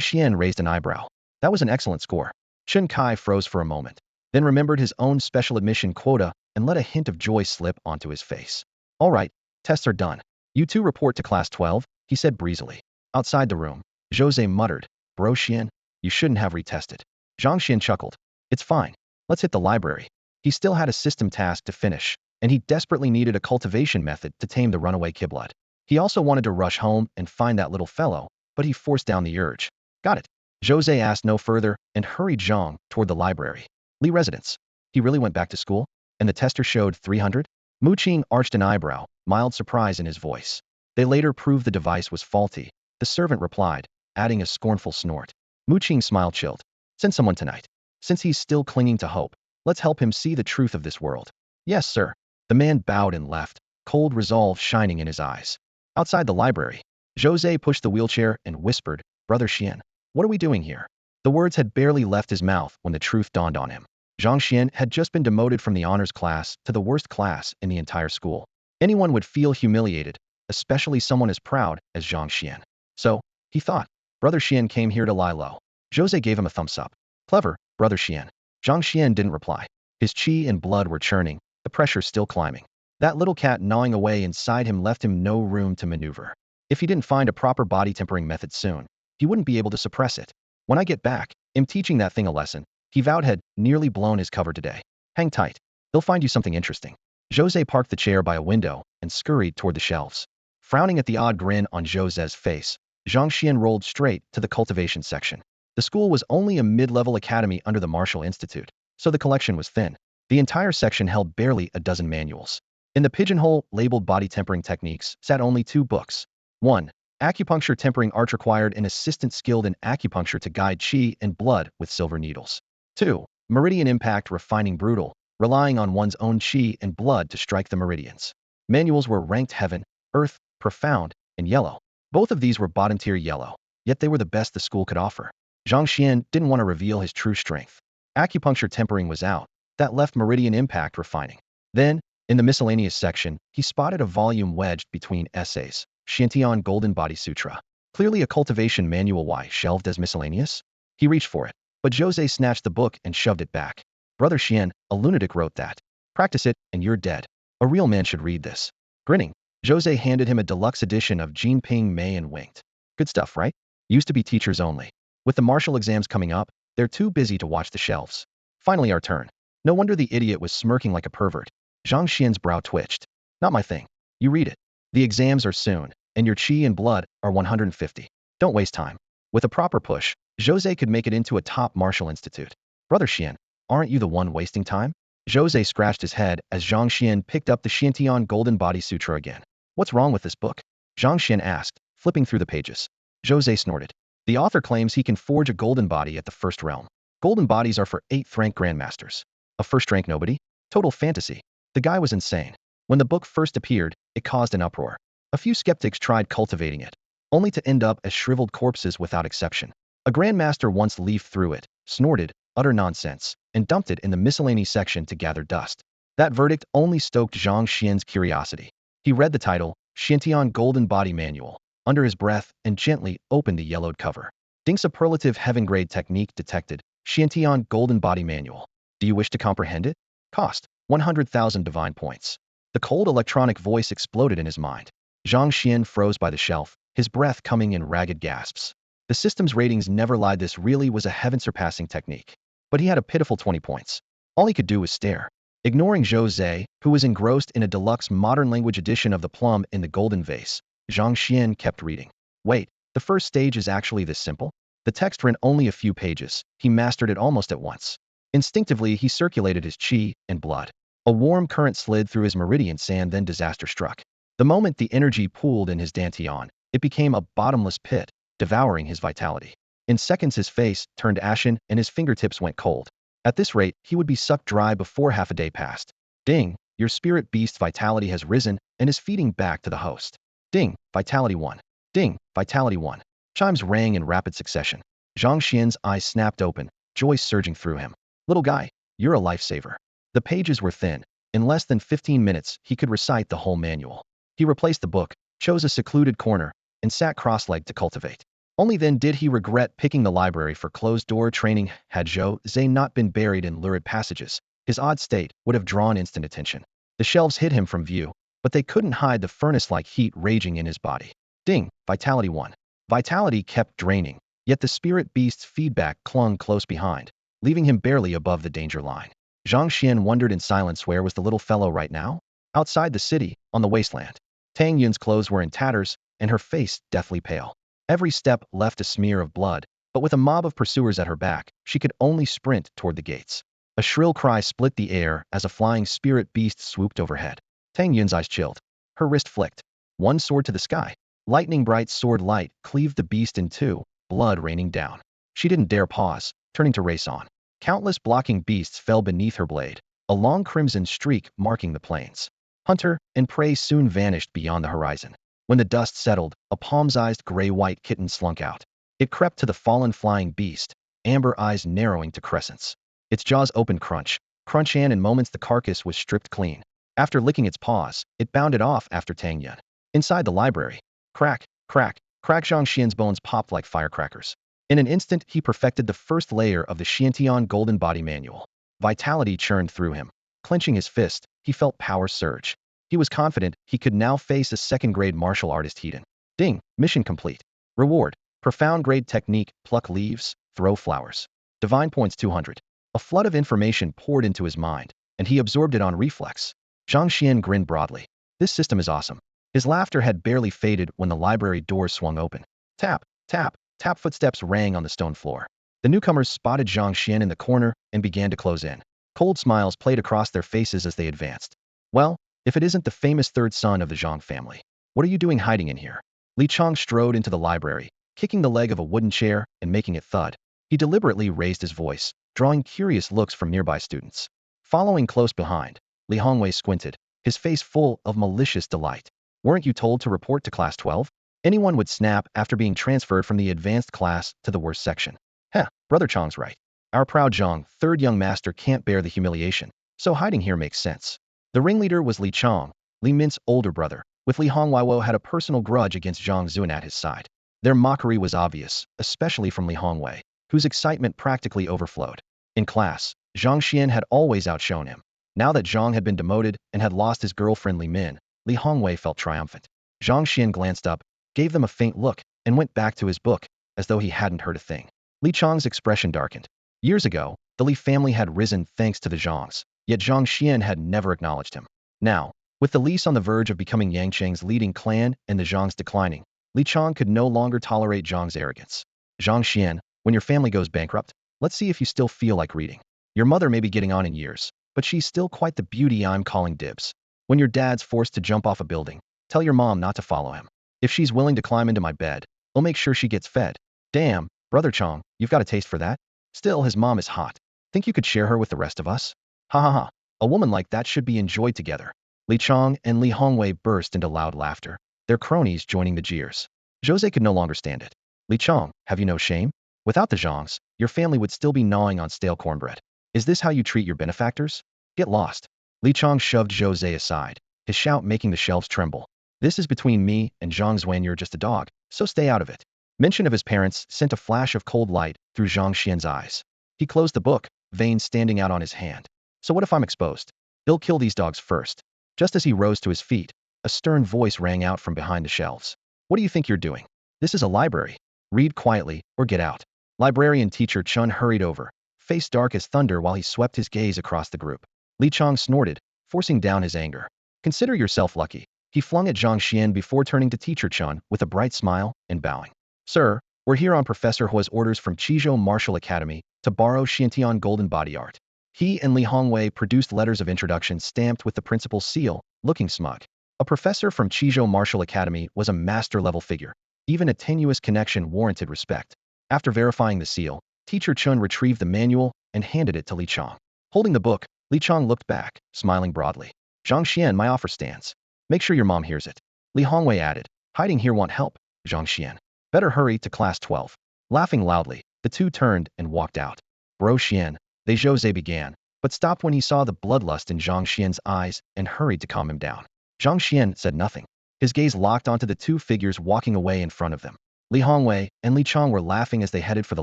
Xuan raised an eyebrow. That was an excellent score. Chen Kai froze for a moment, then remembered his own special admission quota and let a hint of joy slip onto his face. All right, tests are done. You two report to class 12, he said breezily. Outside the room, Jose muttered, Bro Xian, you shouldn't have retested. Zhang Xuan chuckled. It's fine. Let's hit the library. He still had a system task to finish, and he desperately needed a cultivation method to tame the runaway Kiblood. He also wanted to rush home and find that little fellow, but he forced down the urge. Got it. Jose asked no further and hurried Zhang toward the library. Li residence. He really went back to school? And the tester showed 300? Mu Qing arched an eyebrow, mild surprise in his voice. They later proved the device was faulty. The servant replied, adding a scornful snort. Mu Qing's smile chilled. Send someone tonight. Since he's still clinging to hope, let's help him see the truth of this world. Yes, sir. The man bowed and left, cold resolve shining in his eyes. Outside the library, Jose pushed the wheelchair and whispered, Brother Xian, what are we doing here? The words had barely left his mouth when the truth dawned on him. Zhang Xuan had just been demoted from the honors class to the worst class in the entire school. Anyone would feel humiliated, especially someone as proud as Zhang Xuan. So, he thought, Brother Xian came here to lie low. Jose gave him a thumbs up. Clever, Brother Xian. Zhang Xuan didn't reply. His chi and blood were churning, the pressure still climbing. That little cat gnawing away inside him left him no room to maneuver. If he didn't find a proper body tempering method soon, he wouldn't be able to suppress it. When I get back, I'm teaching that thing a lesson. He vowed had nearly blown his cover today. Hang tight. He'll find you something interesting. Jose parked the chair by a window and scurried toward the shelves. Frowning at the odd grin on Jose's face, Zhang Xuan rolled straight to the cultivation section. The school was only a mid-level academy under the Martial Institute, so the collection was thin. The entire section held barely a dozen manuals. In the pigeonhole labeled body tempering techniques sat only 2 books. 1. Acupuncture tempering art required an assistant skilled in acupuncture to guide chi and blood with silver needles. 2. Meridian impact refining brutal, relying on one's own chi and blood to strike the meridians. Manuals were ranked heaven, earth, profound, and yellow. Both of these were bottom-tier yellow, yet they were the best the school could offer. Zhang Xuan didn't want to reveal his true strength. Acupuncture tempering was out. That left meridian impact refining. Then, in the miscellaneous section, he spotted a volume wedged between essays. Xiantian Golden Body Sutra. Clearly a cultivation manual. Why shelved as miscellaneous? He reached for it, but Jose snatched the book and shoved it back. Brother Xian, a lunatic wrote that. Practice it, and you're dead. A real man should read this. Grinning, Jose handed him a deluxe edition of Jinping Mei and winked. Good stuff, right? Used to be teachers only. With the martial exams coming up, they're too busy to watch the shelves. Finally our turn. No wonder the idiot was smirking like a pervert. Zhang Xian's brow twitched. Not my thing. You read it. The exams are soon, and your chi and blood are 150. Don't waste time. With a proper push, Jose could make it into a top martial institute. Brother Xian, aren't you the one wasting time? Jose scratched his head as Zhang Xian picked up the Xiantian Golden Body Sutra again. What's wrong with this book? Zhang Xian asked, flipping through the pages. Jose snorted. The author claims he can forge a golden body at the first realm. Golden bodies are for 8th rank grandmasters. A first rank nobody? Total fantasy. The guy was insane. When the book first appeared, it caused an uproar. A few skeptics tried cultivating it, only to end up as shriveled corpses without exception. A grandmaster once leafed through it, snorted, utter nonsense, and dumped it in the miscellany section to gather dust. That verdict only stoked Zhang Xian's curiosity. He read the title, Xiantian Golden Body Manual, under his breath and gently opened the yellowed cover. Ding superlative heaven-grade technique detected, Xiantian Golden Body Manual. Do you wish to comprehend it? Cost, 100,000 divine points. The cold electronic voice exploded in his mind. Zhang Xian froze by the shelf, his breath coming in ragged gasps. The system's ratings never lied. This really was a heaven-surpassing technique. But he had a pitiful 20 points. All he could do was stare. Ignoring Jose, who was engrossed in a deluxe modern language edition of The Plum in the Golden Vase, Zhang Xian kept reading. Wait, the first stage is actually this simple? The text ran only a few pages. He mastered it almost at once. Instinctively, he circulated his chi and blood. A warm current slid through his meridian sand, then disaster struck. The moment the energy pooled in his dantian, it became a bottomless pit, devouring his vitality. In seconds his face turned ashen and his fingertips went cold. At this rate, he would be sucked dry before half a day passed. Ding, your spirit beast's vitality has risen and is feeding back to the host. Ding, vitality 1. Ding, vitality 1. Chimes rang in rapid succession. Zhang Xian's eyes snapped open, joy surging through him. Little guy, you're a lifesaver. The pages were thin. In less than 15 minutes, he could recite the whole manual. He replaced the book, chose a secluded corner, and sat cross-legged to cultivate. Only then did he regret picking the library for closed-door training. Had Jose not been buried in lurid passages, his odd state would have drawn instant attention. The shelves hid him from view, but they couldn't hide the furnace-like heat raging in his body. Ding, vitality 1. Vitality kept draining, yet the spirit beast's feedback clung close behind, leaving him barely above the danger line. Zhang Xian wondered in silence, where was the little fellow right now? Outside the city, on the wasteland. Tang Yun's clothes were in tatters, and her face deathly pale. Every step left a smear of blood, but with a mob of pursuers at her back, she could only sprint toward the gates. A shrill cry split the air as a flying spirit beast swooped overhead. Tang Yun's eyes chilled. Her wrist flicked. One soared to the sky. Lightning-bright sword light cleaved the beast in two, blood raining down. She didn't dare pause, turning to race on. Countless blocking beasts fell beneath her blade, a long crimson streak marking the plains. Hunter and prey soon vanished beyond the horizon. When the dust settled, a palm-sized gray-white kitten slunk out. It crept to the fallen flying beast, amber eyes narrowing to crescents. Its jaws opened crunch, and in moments the carcass was stripped clean. After licking its paws, it bounded off after Tang Yun. Inside the library, crack, crack, crack, Zhang Xian's bones popped like firecrackers. In an instant, he perfected the first layer of the Xiantian Golden Body Manual. Vitality churned through him. Clenching his fist, he felt power surge. He was confident he could now face a second-grade martial artist Hedon. Ding, mission complete. Reward, profound-grade technique, pluck leaves, throw flowers. Divine points 200. A flood of information poured into his mind, and he absorbed it on reflex. Zhang Xian grinned broadly. This system is awesome. His laughter had barely faded when the library doors swung open. Tap, tap, tap, footsteps rang on the stone floor. The newcomers spotted Zhang Xian in the corner and began to close in. Cold smiles played across their faces as they advanced. Well, if it isn't the famous third son of the Zhang family. What are you doing hiding in here? Li Chong strode into the library, kicking the leg of a wooden chair and making it thud. He deliberately raised his voice, drawing curious looks from nearby students. Following close behind, Li Hongwei squinted, his face full of malicious delight. Weren't you told to report to class 12? Anyone would snap after being transferred from the advanced class to the worst section. Heh, Brother Chang's right. Our proud Zhang, third young master, can't bear the humiliation, so hiding here makes sense. The ringleader was Li Chang, Li Mint's older brother, with Li Hongwei had a personal grudge against Zhang Xuan at his side. Their mockery was obvious, especially from Li Hongwei, whose excitement practically overflowed. In class, Zhang Xian had always outshone him. Now that Zhang had been demoted and had lost his girlfriend Li Min, Li Hongwei felt triumphant. Zhang Xian glanced up, gave them a faint look, and went back to his book, as though he hadn't heard a thing. Li Chang's expression darkened. Years ago, the Li family had risen thanks to the Zhangs, yet Zhang Xian had never acknowledged him. Now, with the Lis on the verge of becoming Yangcheng's leading clan and the Zhangs declining, Li Chang could no longer tolerate Zhang's arrogance. Zhang Xian, when your family goes bankrupt, let's see if you still feel like reading. Your mother may be getting on in years, but she's still quite the beauty. I'm calling dibs. When your dad's forced to jump off a building, tell your mom not to follow him. If she's willing to climb into my bed, I'll make sure she gets fed. Damn, Brother Chang, you've got a taste for that? Still, his mom is hot. Think you could share her with the rest of us? Ha ha ha. A woman like that should be enjoyed together. Li Chang and Li Hongwei burst into loud laughter, their cronies joining the jeers. Jose could no longer stand it. Li Chang, have you no shame? Without the Zhangs, your family would still be gnawing on stale cornbread. Is this how you treat your benefactors? Get lost. Li Chang shoved Jose aside, his shout making the shelves tremble. This is between me and Zhang Xuan. You're just a dog, so stay out of it. Mention of his parents sent a flash of cold light through Zhang Xian's eyes. He closed the book, veins standing out on his hand. So what if I'm exposed? He'll kill these dogs first. Just as he rose to his feet, a stern voice rang out from behind the shelves. What do you think you're doing? This is a library. Read quietly, or get out. Librarian teacher Chun hurried over, face dark as thunder while he swept his gaze across the group. Li Chang snorted, forcing down his anger. Consider yourself lucky. He flung at Zhang Xian before turning to teacher Chun with a bright smile and bowing. Sir, we're here on Professor Hua's orders from Qizhou Martial Academy to borrow Xiantian golden body art. He and Li Hongwei produced letters of introduction stamped with the principal's seal, looking smug. A professor from Qizhou Martial Academy was a master-level figure. Even a tenuous connection warranted respect. After verifying the seal, teacher Chun retrieved the manual and handed it to Li Chang. Holding the book, Li Chang looked back, smiling broadly. Zhang Xian, my offer stands. Make sure your mom hears it. Li Hongwei added, hiding here want help, Zhang Xian. Better hurry to class 12. Laughing loudly, the two turned and walked out. Bro Xian, they Jose began, but stopped when he saw the bloodlust in Zhang Xian's eyes and hurried to calm him down. Zhang Xian said nothing. His gaze locked onto the two figures walking away in front of them. Li Hongwei and Li Chang were laughing as they headed for the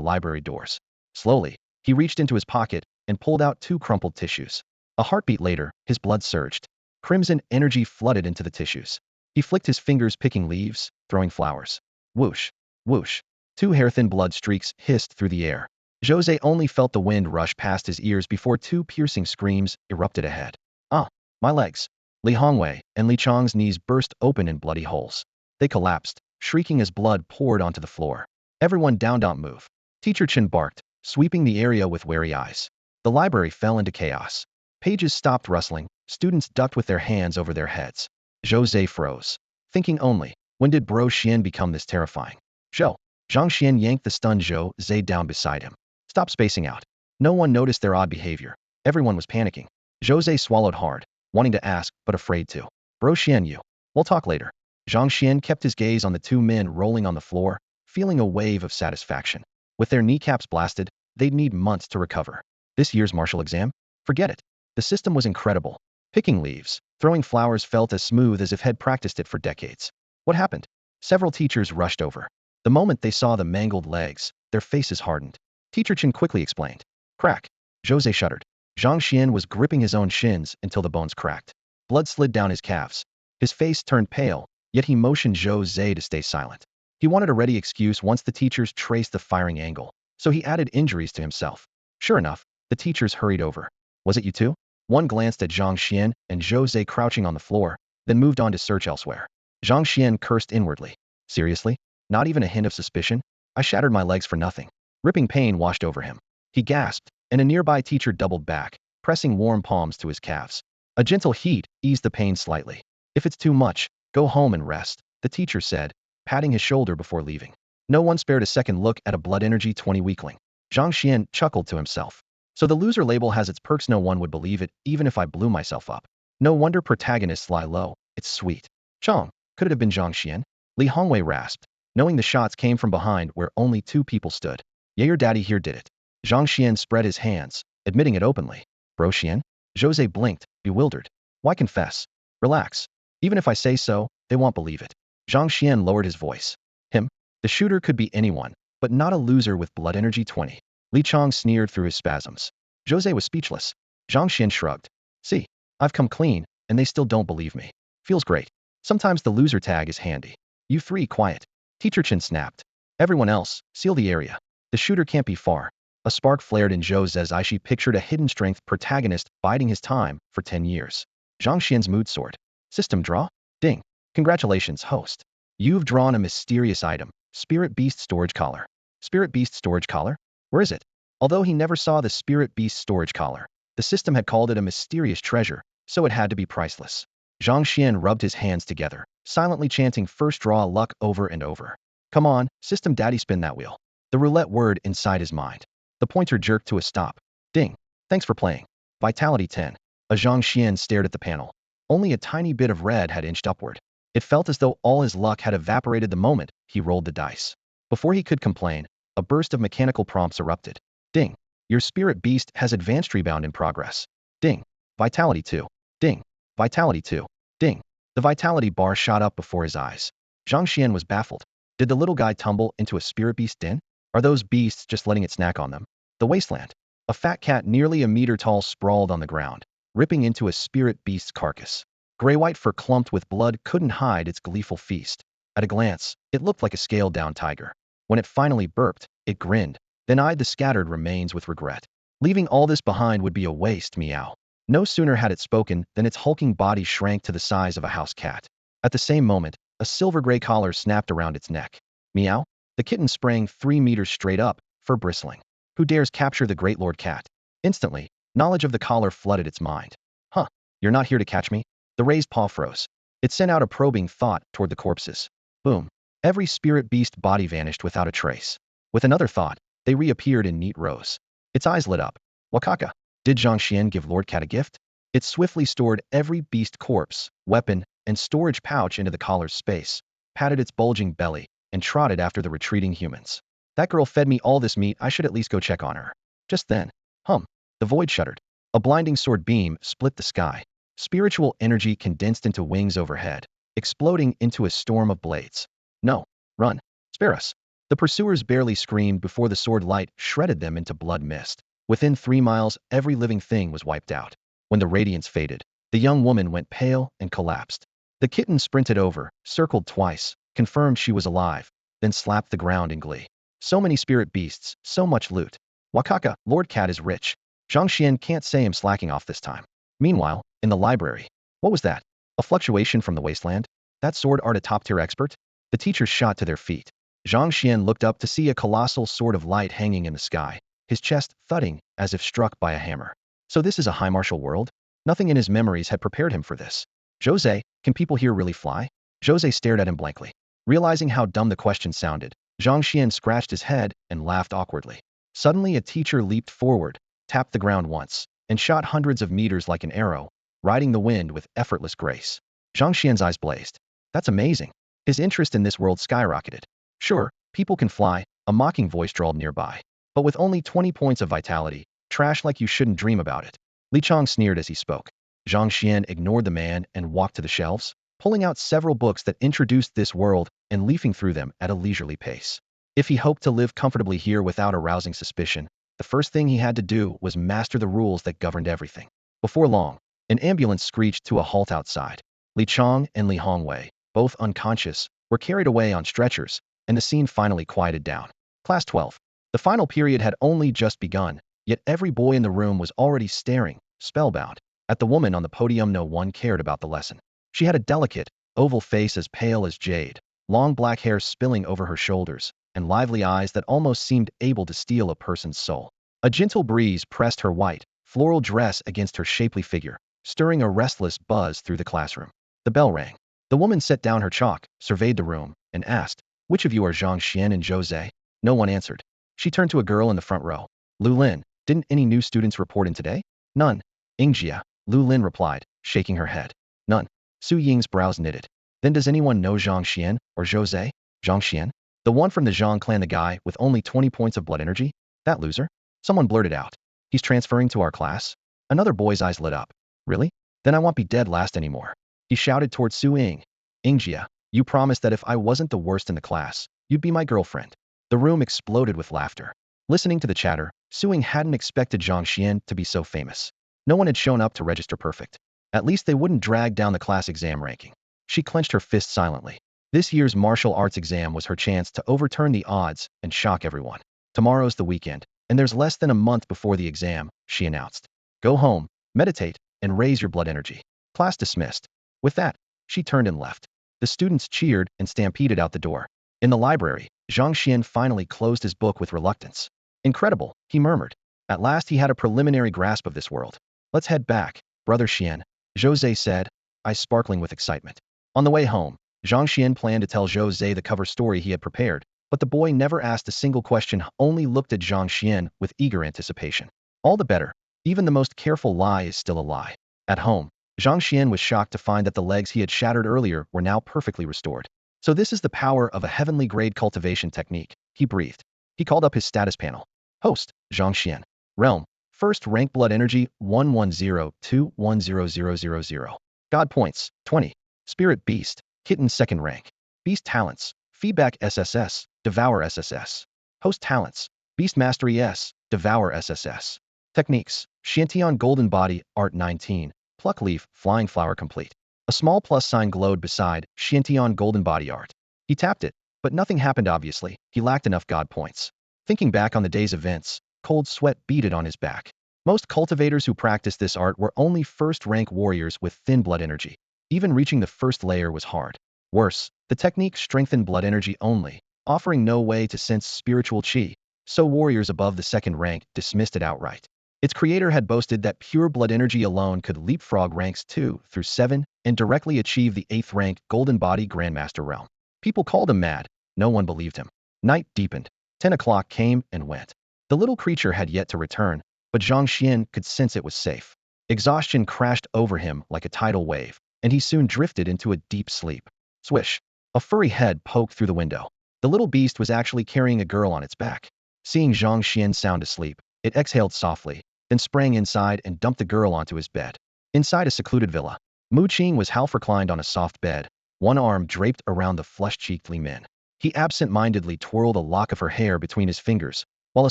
library doors. Slowly, he reached into his pocket and pulled out 2 crumpled tissues. A heartbeat later, his blood surged. Crimson energy flooded into the tissues. He flicked his fingers picking leaves, throwing flowers. Whoosh, whoosh. 2 hair-thin blood streaks hissed through the air. Jose only felt the wind rush past his ears before 2 piercing screams erupted ahead. Ah, my legs. Li Hongwei and Li Chang's knees burst open in bloody holes. They collapsed, shrieking as blood poured onto the floor. Everyone down, don't move. Teacher Chen barked, sweeping the area with wary eyes. The library fell into chaos. Pages stopped rustling, students ducked with their hands over their heads. Jose froze, thinking only, when did Bro Xian become this terrifying? Zhou. Zhang Xian yanked the stunned Jose down beside him. Stop spacing out. No one noticed their odd behavior. Everyone was panicking. Jose swallowed hard, wanting to ask, but afraid to. Bro Xian, you. We'll talk later. Zhang Xian kept his gaze on the 2 men rolling on the floor, feeling a wave of satisfaction. With their kneecaps blasted, they'd need months to recover. This year's martial exam? Forget it. The system was incredible. Picking leaves, throwing flowers felt as smooth as if had practiced it for decades. What happened? Several teachers rushed over. The moment they saw the mangled legs, their faces hardened. Teacher Chen quickly explained. Crack. Jose shuddered. Zhang Xian was gripping his own shins until the bones cracked. Blood slid down his calves. His face turned pale, yet he motioned Jose to stay silent. He wanted a ready excuse once the teachers traced the firing angle, so he added injuries to himself. Sure enough, the teachers hurried over. Was it you two? One glanced at Zhang Xian and Jose crouching on the floor, then moved on to search elsewhere. Zhang Xian cursed inwardly. Seriously? Not even a hint of suspicion? I shattered my legs for nothing. Ripping pain washed over him. He gasped, and a nearby teacher doubled back, pressing warm palms to his calves. A gentle heat eased the pain slightly. If it's too much, go home and rest, the teacher said, patting his shoulder before leaving. No one spared a second look at a blood energy 20 weakling. Zhang Xuan chuckled to himself. So the loser label has its perks. No one would believe it, even if I blew myself up. No wonder protagonists lie low. It's sweet. Chong, could it have been Zhang Xuan? Li Hongwei rasped, knowing the shots came from behind where only two people stood. Yeah, your daddy here did it. Zhang Xuan spread his hands, admitting it openly. Bro Xian? Jose blinked, bewildered. Why confess? Relax. Even if I say so, they won't believe it. Zhang Xuan lowered his voice. Him? The shooter could be anyone, but not a loser with blood energy 20. Li Chong sneered through his spasms. Jose was speechless. Zhang Xuan shrugged. See, I've come clean, and they still don't believe me. Feels great. Sometimes the loser tag is handy. You three, quiet. Teacher Chen snapped. Everyone else, seal the area. The shooter can't be far. A spark flared in Jose's eye. She pictured a hidden strength protagonist biding his time for 10 years. Zhang Xian's mood soared. System draw? Ding. Congratulations, host. You've drawn a mysterious item. Spirit Beast Storage Collar. Spirit Beast Storage Collar? Where is it? Although he never saw the Spirit Beast Storage Collar, the system had called it a mysterious treasure, so it had to be priceless. Zhang Xuan rubbed his hands together, silently chanting first draw luck over and over. Come on, system daddy, spin that wheel. The roulette word inside his mind. The pointer jerked to a stop. Ding. Thanks for playing. Vitality 10. Zhang Xuan stared at the panel. Only a tiny bit of red had inched upward. It felt as though all his luck had evaporated the moment he rolled the dice. Before he could complain, a burst of mechanical prompts erupted. Ding. Your spirit beast has advanced rebound in progress. Ding. Vitality 2. Ding. Vitality 2. Ding. The vitality bar shot up before his eyes. Zhang Xuan was baffled. Did the little guy tumble into a spirit beast den? Are those beasts just letting it snack on them? The wasteland. A fat cat nearly a meter tall sprawled on the ground, ripping into a spirit beast's carcass. Gray-white fur clumped with blood couldn't hide its gleeful feast. At a glance, it looked like a scaled-down tiger. When it finally burped, it grinned, then eyed the scattered remains with regret. Leaving all this behind would be a waste, meow. No sooner had it spoken than its hulking body shrank to the size of a house cat. At the same moment, a silver-gray collar snapped around its neck. Meow. The kitten sprang 3 meters straight up, fur bristling. Who dares capture the great lord cat? Instantly, knowledge of the collar flooded its mind. Huh, you're not here to catch me? The raised paw froze. It sent out a probing thought toward the corpses. Boom. Every spirit beast body vanished without a trace. With another thought, they reappeared in neat rows. Its eyes lit up. Wakaka. Did Zhang Xuan give Lord Cat a gift? It swiftly stored every beast corpse, weapon, and storage pouch into the collar's space, patted its bulging belly, and trotted after the retreating humans. That girl fed me all this meat, I should at least go check on her. Just then, the void shuddered. A blinding sword beam split the sky. Spiritual energy condensed into wings overhead, exploding into a storm of blades. No, run, spare us. The pursuers barely screamed before the sword light shredded them into blood mist. Within 3 miles, every living thing was wiped out. When the radiance faded, the young woman went pale and collapsed. The kitten sprinted over, circled twice, confirmed she was alive, then slapped the ground in glee. So many spirit beasts, so much loot. Wakaka, Lord Cat is rich. Zhang Xuan can't say him slacking off this time. Meanwhile, in the library. What was that? A fluctuation from the wasteland? That sword art a top-tier expert? The teachers shot to their feet. Zhang Xuan looked up to see a colossal sword of light hanging in the sky, his chest thudding as if struck by a hammer. So this is a high martial world? Nothing in his memories had prepared him for this. Jose, can people here really fly? Jose stared at him blankly. Realizing how dumb the question sounded, Zhang Xuan scratched his head and laughed awkwardly. Suddenly a teacher leaped forward, tapped the ground once, and shot hundreds of meters like an arrow, riding the wind with effortless grace. Zhang Xuan's eyes blazed. That's amazing. His interest in this world skyrocketed. Sure, people can fly, a mocking voice drawled nearby. But with only 20 points of vitality, trash like you shouldn't dream about it. Li Chong sneered as he spoke. Zhang Xuan ignored the man and walked to the shelves, pulling out several books that introduced this world and leafing through them at a leisurely pace. If he hoped to live comfortably here without arousing suspicion, the first thing he had to do was master the rules that governed everything. Before long, an ambulance screeched to a halt outside. Li Chong and Li Hongwei, both unconscious, were carried away on stretchers, and the scene finally quieted down. Class 12. The final period had only just begun, yet every boy in the room was already staring, spellbound, at the woman on the podium. No one cared about the lesson. She had a delicate, oval face as pale as jade, long black hair spilling over her shoulders, and lively eyes that almost seemed able to steal a person's soul. A gentle breeze pressed her white, floral dress against her shapely figure, stirring a restless buzz through the classroom. The bell rang. The woman set down her chalk, surveyed the room, and asked, "Which of you are Zhang Xuan and Jose?" No one answered. She turned to a girl in the front row. Lu Lin, didn't any new students report in today? None. Ingjia, Lu Lin replied, shaking her head. None. Su Ying's brows knitted. Then does anyone know Zhang Xuan or Jose? Zhang Xuan? The one from the Zhang clan, the guy with only 20 points of blood energy? That loser? Someone blurted out. He's transferring to our class? Another boy's eyes lit up. Really? Then I won't be dead last anymore. He shouted toward Su Ying. Ingjia, you promised that if I wasn't the worst in the class, you'd be my girlfriend. The room exploded with laughter. Listening to the chatter, Su Ying hadn't expected Zhang Xuan to be so famous. No one had shown up to register perfect. At least they wouldn't drag down the class exam ranking. She clenched her fist silently. This year's martial arts exam was her chance to overturn the odds and shock everyone. Tomorrow's the weekend, and there's less than a month before the exam, she announced. Go home, meditate, and raise your blood energy. Class dismissed. With that, she turned and left. The students cheered and stampeded out the door. In the library, Zhang Xuan finally closed his book with reluctance. Incredible, he murmured. At last he had a preliminary grasp of this world. Let's head back, Brother Xian, Jose said, eyes sparkling with excitement. On the way home, Zhang Xuan planned to tell Jose the cover story he had prepared, but the boy never asked a single question, only looked at Zhang Xuan with eager anticipation. All the better. Even the most careful lie is still a lie. At home, Zhang Xuan was shocked to find that the legs he had shattered earlier were now perfectly restored. So this is the power of a heavenly grade cultivation technique, he breathed. He called up his status panel. Host, Zhang Xuan. Realm, first rank blood energy 110210000. God points, 20. Spirit beast, kitten second rank. Beast talents, feedback SSS, devour SSS. Host talents, Beastmaster ES, devour SSS. Techniques, Shantian golden body, art 19. Pluck leaf, flying flower complete. A small plus sign glowed beside Shantian golden body art. He tapped it, but nothing happened obviously. He lacked enough God points. Thinking back on the day's events, cold sweat beaded on his back. Most cultivators who practiced this art were only first-rank warriors with thin blood energy. Even reaching the first layer was hard. Worse, the technique strengthened blood energy only, offering no way to sense spiritual chi, so warriors above the second rank dismissed it outright. Its creator had boasted that pure blood energy alone could leapfrog ranks 2 through 7 and directly achieve the 8th rank golden body grandmaster realm. People called him mad. No one believed him. Night deepened. 10 o'clock came and went. The little creature had yet to return, but Zhang Xuan could sense it was safe. Exhaustion crashed over him like a tidal wave, and he soon drifted into a deep sleep. Swish! A furry head poked through the window. The little beast was actually carrying a girl on its back. Seeing Zhang Xuan sound asleep, it exhaled softly, then sprang inside and dumped the girl onto his bed. Inside a secluded villa, Mu Qing was half reclined on a soft bed, one arm draped around the flush-cheeked Li Min. He absent-mindedly twirled a lock of her hair between his fingers, while a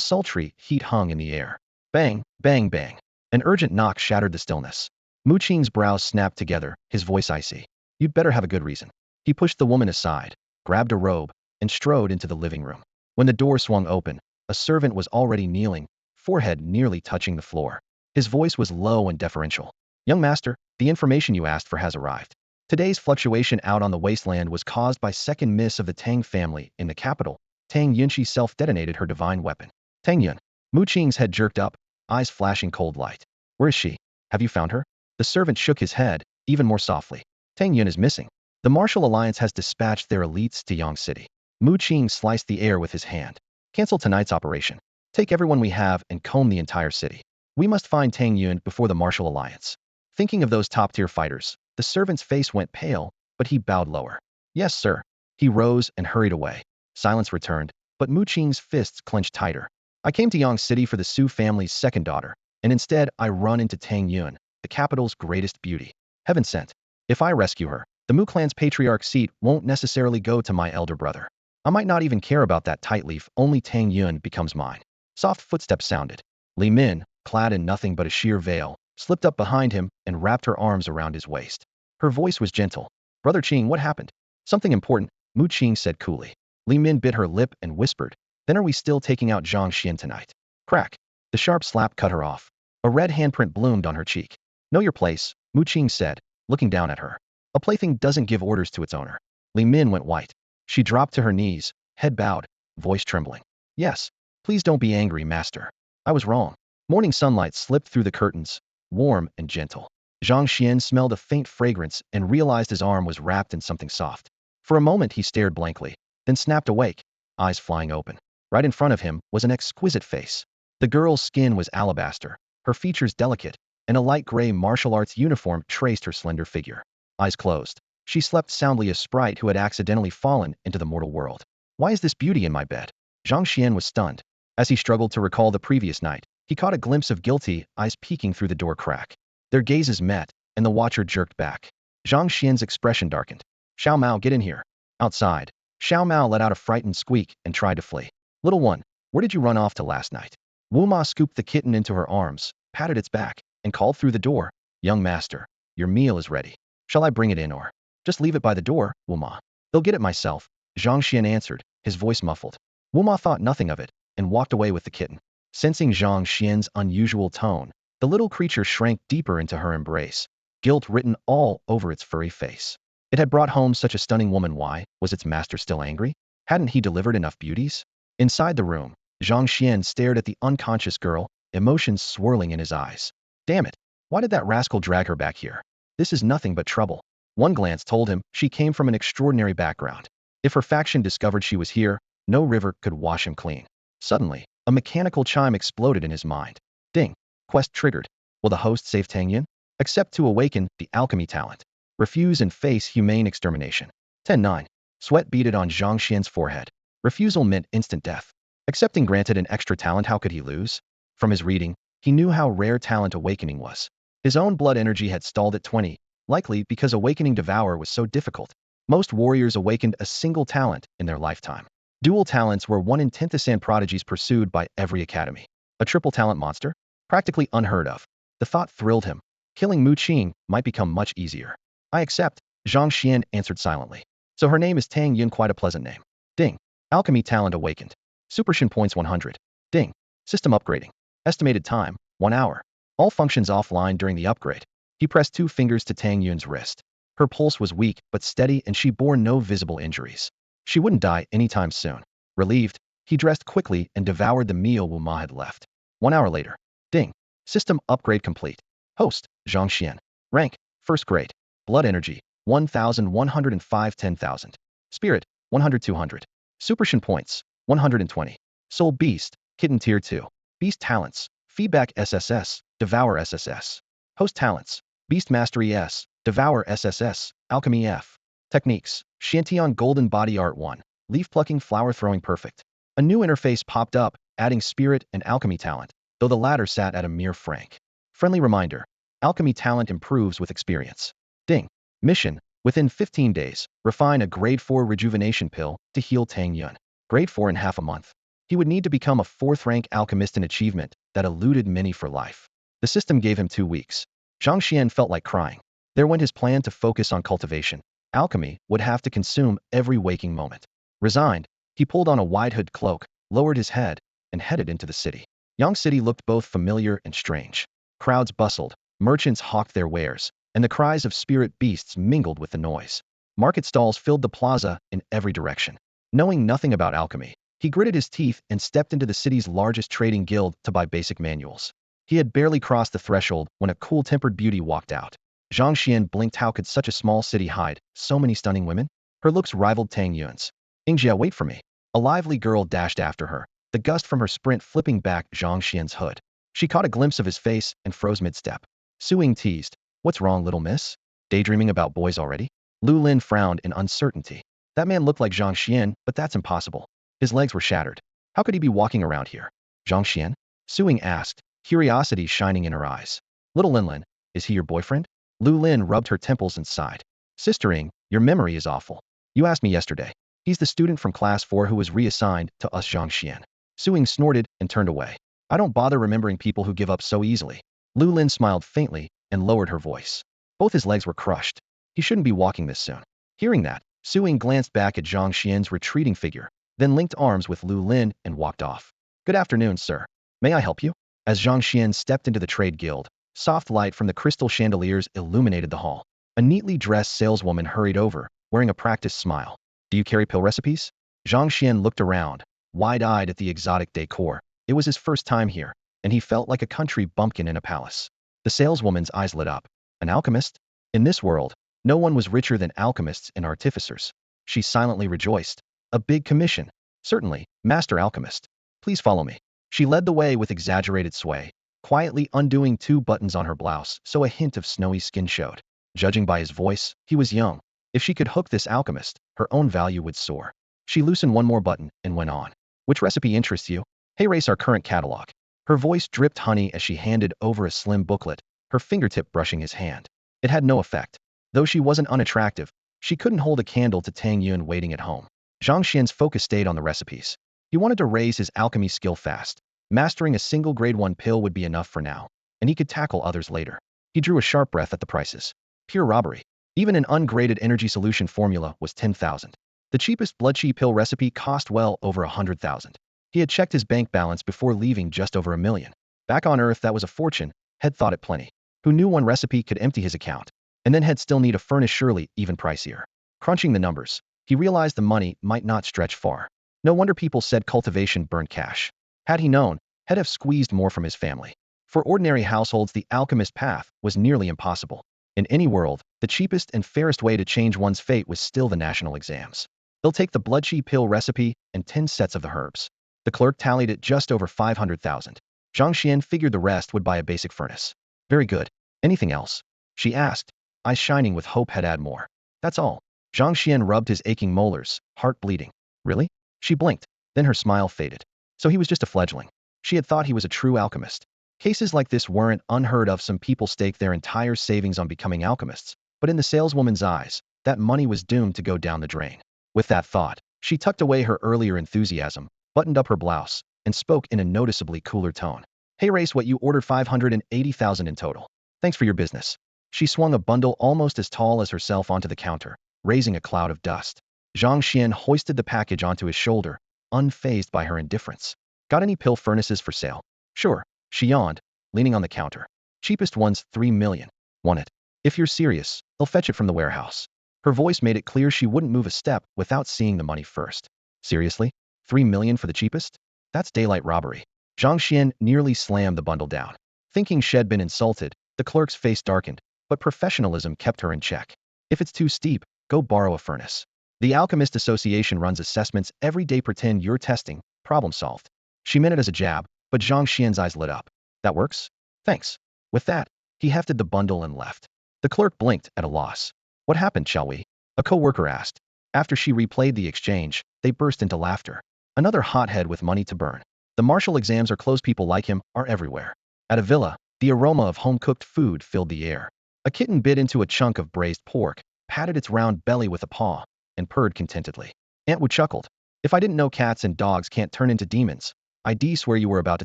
sultry heat hung in the air. Bang, bang, bang. An urgent knock shattered the stillness. Mu Qing's brows snapped together, his voice icy. You'd better have a good reason. He pushed the woman aside, grabbed a robe, and strode into the living room. When the door swung open, a servant was already kneeling, forehead nearly touching the floor. His voice was low and deferential. Young master, the information you asked for has arrived. Today's fluctuation out on the wasteland was caused by second miss of the Tang family in the capital. Tang Yunshi self-detonated her divine weapon. Tang Yun. Mu Qing's head jerked up, eyes flashing cold light. Where is she? Have you found her? The servant shook his head, even more softly. Tang Yun is missing. The Martial Alliance has dispatched their elites to Yang City. Mu Qing sliced the air with his hand. Cancel tonight's operation. Take everyone we have and comb the entire city. We must find Tang Yun before the Martial Alliance. Thinking of those top-tier fighters, the servant's face went pale, but he bowed lower. Yes, sir. He rose and hurried away. Silence returned, but Mu Qing's fists clenched tighter. I came to Yang City for the Su family's second daughter, and instead I run into Tang Yun, the capital's greatest beauty. Heaven sent. If I rescue her, the Mu clan's patriarch seat won't necessarily go to my elder brother. I might not even care about that tight leaf, only Tang Yun becomes mine. Soft footsteps sounded. Li Min, clad in nothing but a sheer veil, slipped up behind him and wrapped her arms around his waist. Her voice was gentle. Brother Qing, what happened? Something important, Mu Qing said coolly. Li Min bit her lip and whispered, then are we still taking out Zhang Xuan tonight? Crack. The sharp slap cut her off. A red handprint bloomed on her cheek. Know your place, Mu Qing said, looking down at her. A plaything doesn't give orders to its owner. Li Min went white. She dropped to her knees, head bowed, voice trembling. Yes. Please don't be angry, master. I was wrong. Morning sunlight slipped through the curtains, warm and gentle. Zhang Xuan smelled a faint fragrance and realized his arm was wrapped in something soft. For a moment he stared blankly, then snapped awake, eyes flying open. Right in front of him was an exquisite face. The girl's skin was alabaster, her features delicate, and a light gray martial arts uniform traced her slender figure. Eyes closed, she slept soundly, a sprite who had accidentally fallen into the mortal world. Why is this beauty in my bed? Zhang Xuan was stunned. As he struggled to recall the previous night, he caught a glimpse of guilty eyes peeking through the door crack. Their gazes met, and the watcher jerked back. Zhang Xian's expression darkened. Xiao Mao, get in here. Outside, Xiao Mao let out a frightened squeak and tried to flee. Little one, where did you run off to last night? Wu Ma scooped the kitten into her arms, patted its back, and called through the door. Young master, your meal is ready. Shall I bring it in or? Just leave it by the door, Wu Ma. They'll get it myself, Zhang Xian answered, his voice muffled. Wu Ma thought nothing of it, and walked away with the kitten. Sensing Zhang Xian's unusual tone, the little creature shrank deeper into her embrace, guilt written all over its furry face. It had brought home such a stunning woman. Why was its master still angry? Hadn't he delivered enough beauties? Inside the room, Zhang Xian stared at the unconscious girl, emotions swirling in his eyes. Damn it! Why did that rascal drag her back here? This is nothing but trouble. One glance told him she came from an extraordinary background. If her faction discovered she was here, no river could wash him clean. Suddenly, a mechanical chime exploded in his mind. Ding! Quest triggered. Will the host save Tang Yin? Accept to awaken the alchemy talent. Refuse and face humane extermination. 10-9. Sweat beaded on Zhang Xian's forehead. Refusal meant instant death. Accepting granted an extra talent, how could he lose? From his reading, he knew how rare talent awakening was. His own blood energy had stalled at 20, likely because awakening Devour was so difficult. Most warriors awakened a single talent in their lifetime. Dual talents were 1 in 10,000 prodigies pursued by every academy. A triple talent monster? Practically unheard of. The thought thrilled him. Killing Mu Qing might become much easier. I accept, Zhang Xian answered silently. So her name is Tang Yin, quite a pleasant name. Ding. Alchemy talent awakened. Super Shin points 100. Ding. System upgrading. Estimated time, 1 hour. All functions offline during the upgrade. He pressed 2 fingers to Tang Yun's wrist. Her pulse was weak but steady, and she bore no visible injuries. She wouldn't die anytime soon. Relieved, he dressed quickly and devoured the meal Wu Ma had left. 1 hour later. Ding. System upgrade complete. Host, Zhang Xian. Rank, 1st grade. Blood energy, 1,105 10,000. Spirit, 100-200. Super Shin points, 120. Soul Beast, Kitten Tier 2. Beast Talents, Feedback SSS, Devour SSS. Host Talents, Beastmaster ES, Devour SSS, Alchemy F. Techniques, Shantian Golden Body Art 1. Leaf Plucking, Flower Throwing Perfect. A new interface popped up, adding Spirit and Alchemy Talent, though the latter sat at a mere franc. Friendly reminder, Alchemy Talent improves with experience. Ding. Mission, within 15 days, refine a grade 4 rejuvenation pill to heal Tang Yun. Grade 4 in half a month. He would need to become a 4th rank alchemist, an achievement that eluded many for life. The system gave him 2 weeks. Zhang Xian felt like crying. There went his plan to focus on cultivation. Alchemy would have to consume every waking moment. Resigned, he pulled on a wide hood cloak, lowered his head, and headed into the city. Yang City looked both familiar and strange. Crowds bustled, merchants hawked their wares, and the cries of spirit beasts mingled with the noise. Market stalls filled the plaza in every direction. Knowing nothing about alchemy, he gritted his teeth and stepped into the city's largest trading guild to buy basic manuals. He had barely crossed the threshold when a cool-tempered beauty walked out. Zhang Xian blinked. How could such a small city hide so many stunning women? Her looks rivaled Tang Yun's. Ingjia, wait for me. A lively girl dashed after her, the gust from her sprint flipping back Zhang Xian's hood. She caught a glimpse of his face and froze mid-step. Su Ying teased, "What's wrong, little miss? Daydreaming about boys already?" Lu Lin frowned in uncertainty. That man looked like Zhang Xian, but that's impossible. His legs were shattered. How could he be walking around here? Zhang Xian? Su Ying asked, curiosity shining in her eyes. Little Lin, is he your boyfriend? Lu Lin rubbed her temples and sighed. Sister Ying, your memory is awful. You asked me yesterday. He's the student from class 4 who was reassigned to us. Zhang Xian. Su Ying snorted and turned away. I don't bother remembering people who give up so easily. Lu Lin smiled faintly and lowered her voice. Both his legs were crushed. He shouldn't be walking this soon. Hearing that, Su Ying glanced back at Zhang Xian's retreating figure, then linked arms with Lu Lin and walked off. Good afternoon, sir. May I help you? As Zhang Xian stepped into the trade guild, soft light from the crystal chandeliers illuminated the hall. A neatly dressed saleswoman hurried over, wearing a practiced smile. Do you carry pill recipes? Zhang Xian looked around, wide-eyed at the exotic decor. It was his first time here, and he felt like a country bumpkin in a palace. The saleswoman's eyes lit up. An alchemist? In this world, no one was richer than alchemists and artificers. She silently rejoiced. A big commission. Certainly, Master Alchemist. Please follow me. She led the way with exaggerated sway, quietly undoing 2 buttons on her blouse so a hint of snowy skin showed. Judging by his voice, he was young. If she could hook this alchemist, her own value would soar. She loosened one more button and went on. Which recipe interests you? Hey, race our current catalog. Her voice dripped honey as she handed over a slim booklet, her fingertip brushing his hand. It had no effect. Though she wasn't unattractive, she couldn't hold a candle to Tang Yun waiting at home. Zhang Xuan's focus stayed on the recipes. He wanted to raise his alchemy skill fast. Mastering a single grade 1 pill would be enough for now, and he could tackle others later. He drew a sharp breath at the prices. Pure robbery. Even an ungraded energy solution formula was 10,000. The cheapest blood chi pill recipe cost well over 100,000. He had checked his bank balance before leaving just over $1 million. Back on Earth that was a fortune, had thought it plenty. Who knew one recipe could empty his account? And then had still need a furnace surely even pricier. Crunching the numbers, he realized the money might not stretch far. No wonder people said cultivation burned cash. Had he known, he'd have squeezed more from his family. For ordinary households the alchemist path was nearly impossible. In any world, the cheapest and fairest way to change one's fate was still the national exams. They'll take the blood chi pill recipe and 10 sets of the herbs. The clerk tallied it just over 500,000. Zhang Xuan figured the rest would buy a basic furnace. Very good. Anything else? She asked, eyes shining with hope he'd add more. That's all. Zhang Xuan rubbed his aching molars, heart bleeding. Really? She blinked, then her smile faded. So he was just a fledgling. She had thought he was a true alchemist. Cases like this weren't unheard of. Some people stake their entire savings on becoming alchemists, but in the saleswoman's eyes, that money was doomed to go down the drain. With that thought, she tucked away her earlier enthusiasm, buttoned up her blouse, and spoke in a noticeably cooler tone. Hey Race, what you ordered 580,000 in total. Thanks for your business. She swung a bundle almost as tall as herself onto the counter, raising a cloud of dust. Zhang Xuan hoisted the package onto his shoulder, unfazed by her indifference. Got any pill furnaces for sale? Sure, she yawned, leaning on the counter. Cheapest one's 3 million. Want it? If you're serious, I'll fetch it from the warehouse. Her voice made it clear she wouldn't move a step without seeing the money first. Seriously? 3 million for the cheapest? That's daylight robbery. Zhang Xuan nearly slammed the bundle down. Thinking she'd been insulted, the clerk's face darkened, but professionalism kept her in check. If it's too steep, go borrow a furnace. The Alchemist Association runs assessments every day. Pretend you're testing. Problem solved. She meant it as a jab, but Zhang Xian's eyes lit up. That works? Thanks. With that, he hefted the bundle and left. The clerk blinked at a loss. What happened, shall we? A co-worker asked. After she replayed the exchange, they burst into laughter. Another hothead with money to burn. The martial exams are closed. People like him are everywhere. At a villa, the aroma of home-cooked food filled the air. A kitten bit into a chunk of braised pork, patted its round belly with a paw, and purred contentedly. Aunt Wu chuckled. If I didn't know cats and dogs can't turn into demons, I'd swear you were about to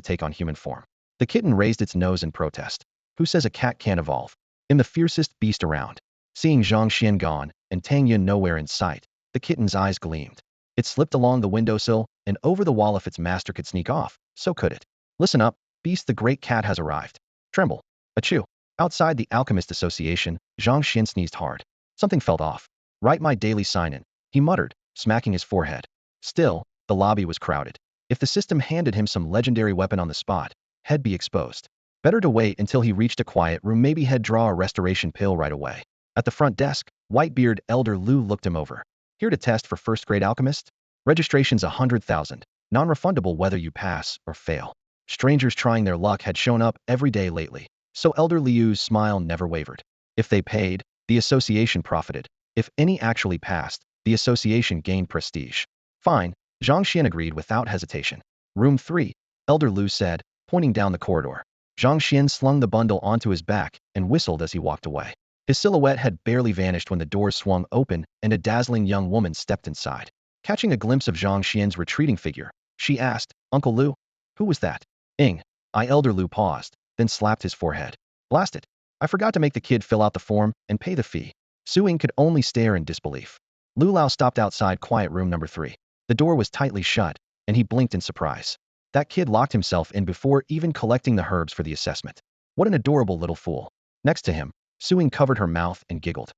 take on human form. The kitten raised its nose in protest. Who says a cat can't evolve? I'm the fiercest beast around. Seeing Zhang Xuan gone and Tang Yun nowhere in sight, the kitten's eyes gleamed. It slipped along the windowsill and over the wall. If its master could sneak off, so could it. Listen up, beast, the great cat has arrived. Tremble. Achoo. Outside the Alchemist Association, Zhang Xuan sneezed hard. Something felt off. Write my daily sign-in, he muttered, smacking his forehead. Still, the lobby was crowded. If the system handed him some legendary weapon on the spot, he'd be exposed. Better to wait until he reached a quiet room. Maybe he'd draw a restoration pill right away. At the front desk, white-beard Elder Lu looked him over. Here to test for first-grade alchemist? Registration's 100,000, non-refundable whether you pass or fail. Strangers trying their luck had shown up every day lately, so Elder Liu's smile never wavered. If they paid, the association profited. If any actually passed, the association gained prestige. Fine, Zhang Xuan agreed without hesitation. Room 3, Elder Lu said, pointing down the corridor. Zhang Xuan slung the bundle onto his back and whistled as he walked away. His silhouette had barely vanished when the doors swung open and a dazzling young woman stepped inside. Catching a glimpse of Zhang Xian's retreating figure, she asked, Uncle Lu? Who was that? Elder Lu paused, then slapped his forehead. Blast it. I forgot to make the kid fill out the form and pay the fee. Su Ying could only stare in disbelief. Lu Lao stopped outside quiet room number 3. The door was tightly shut, and he blinked in surprise. That kid locked himself in before even collecting the herbs for the assessment. What an adorable little fool. Next to him, Su Ying covered her mouth and giggled.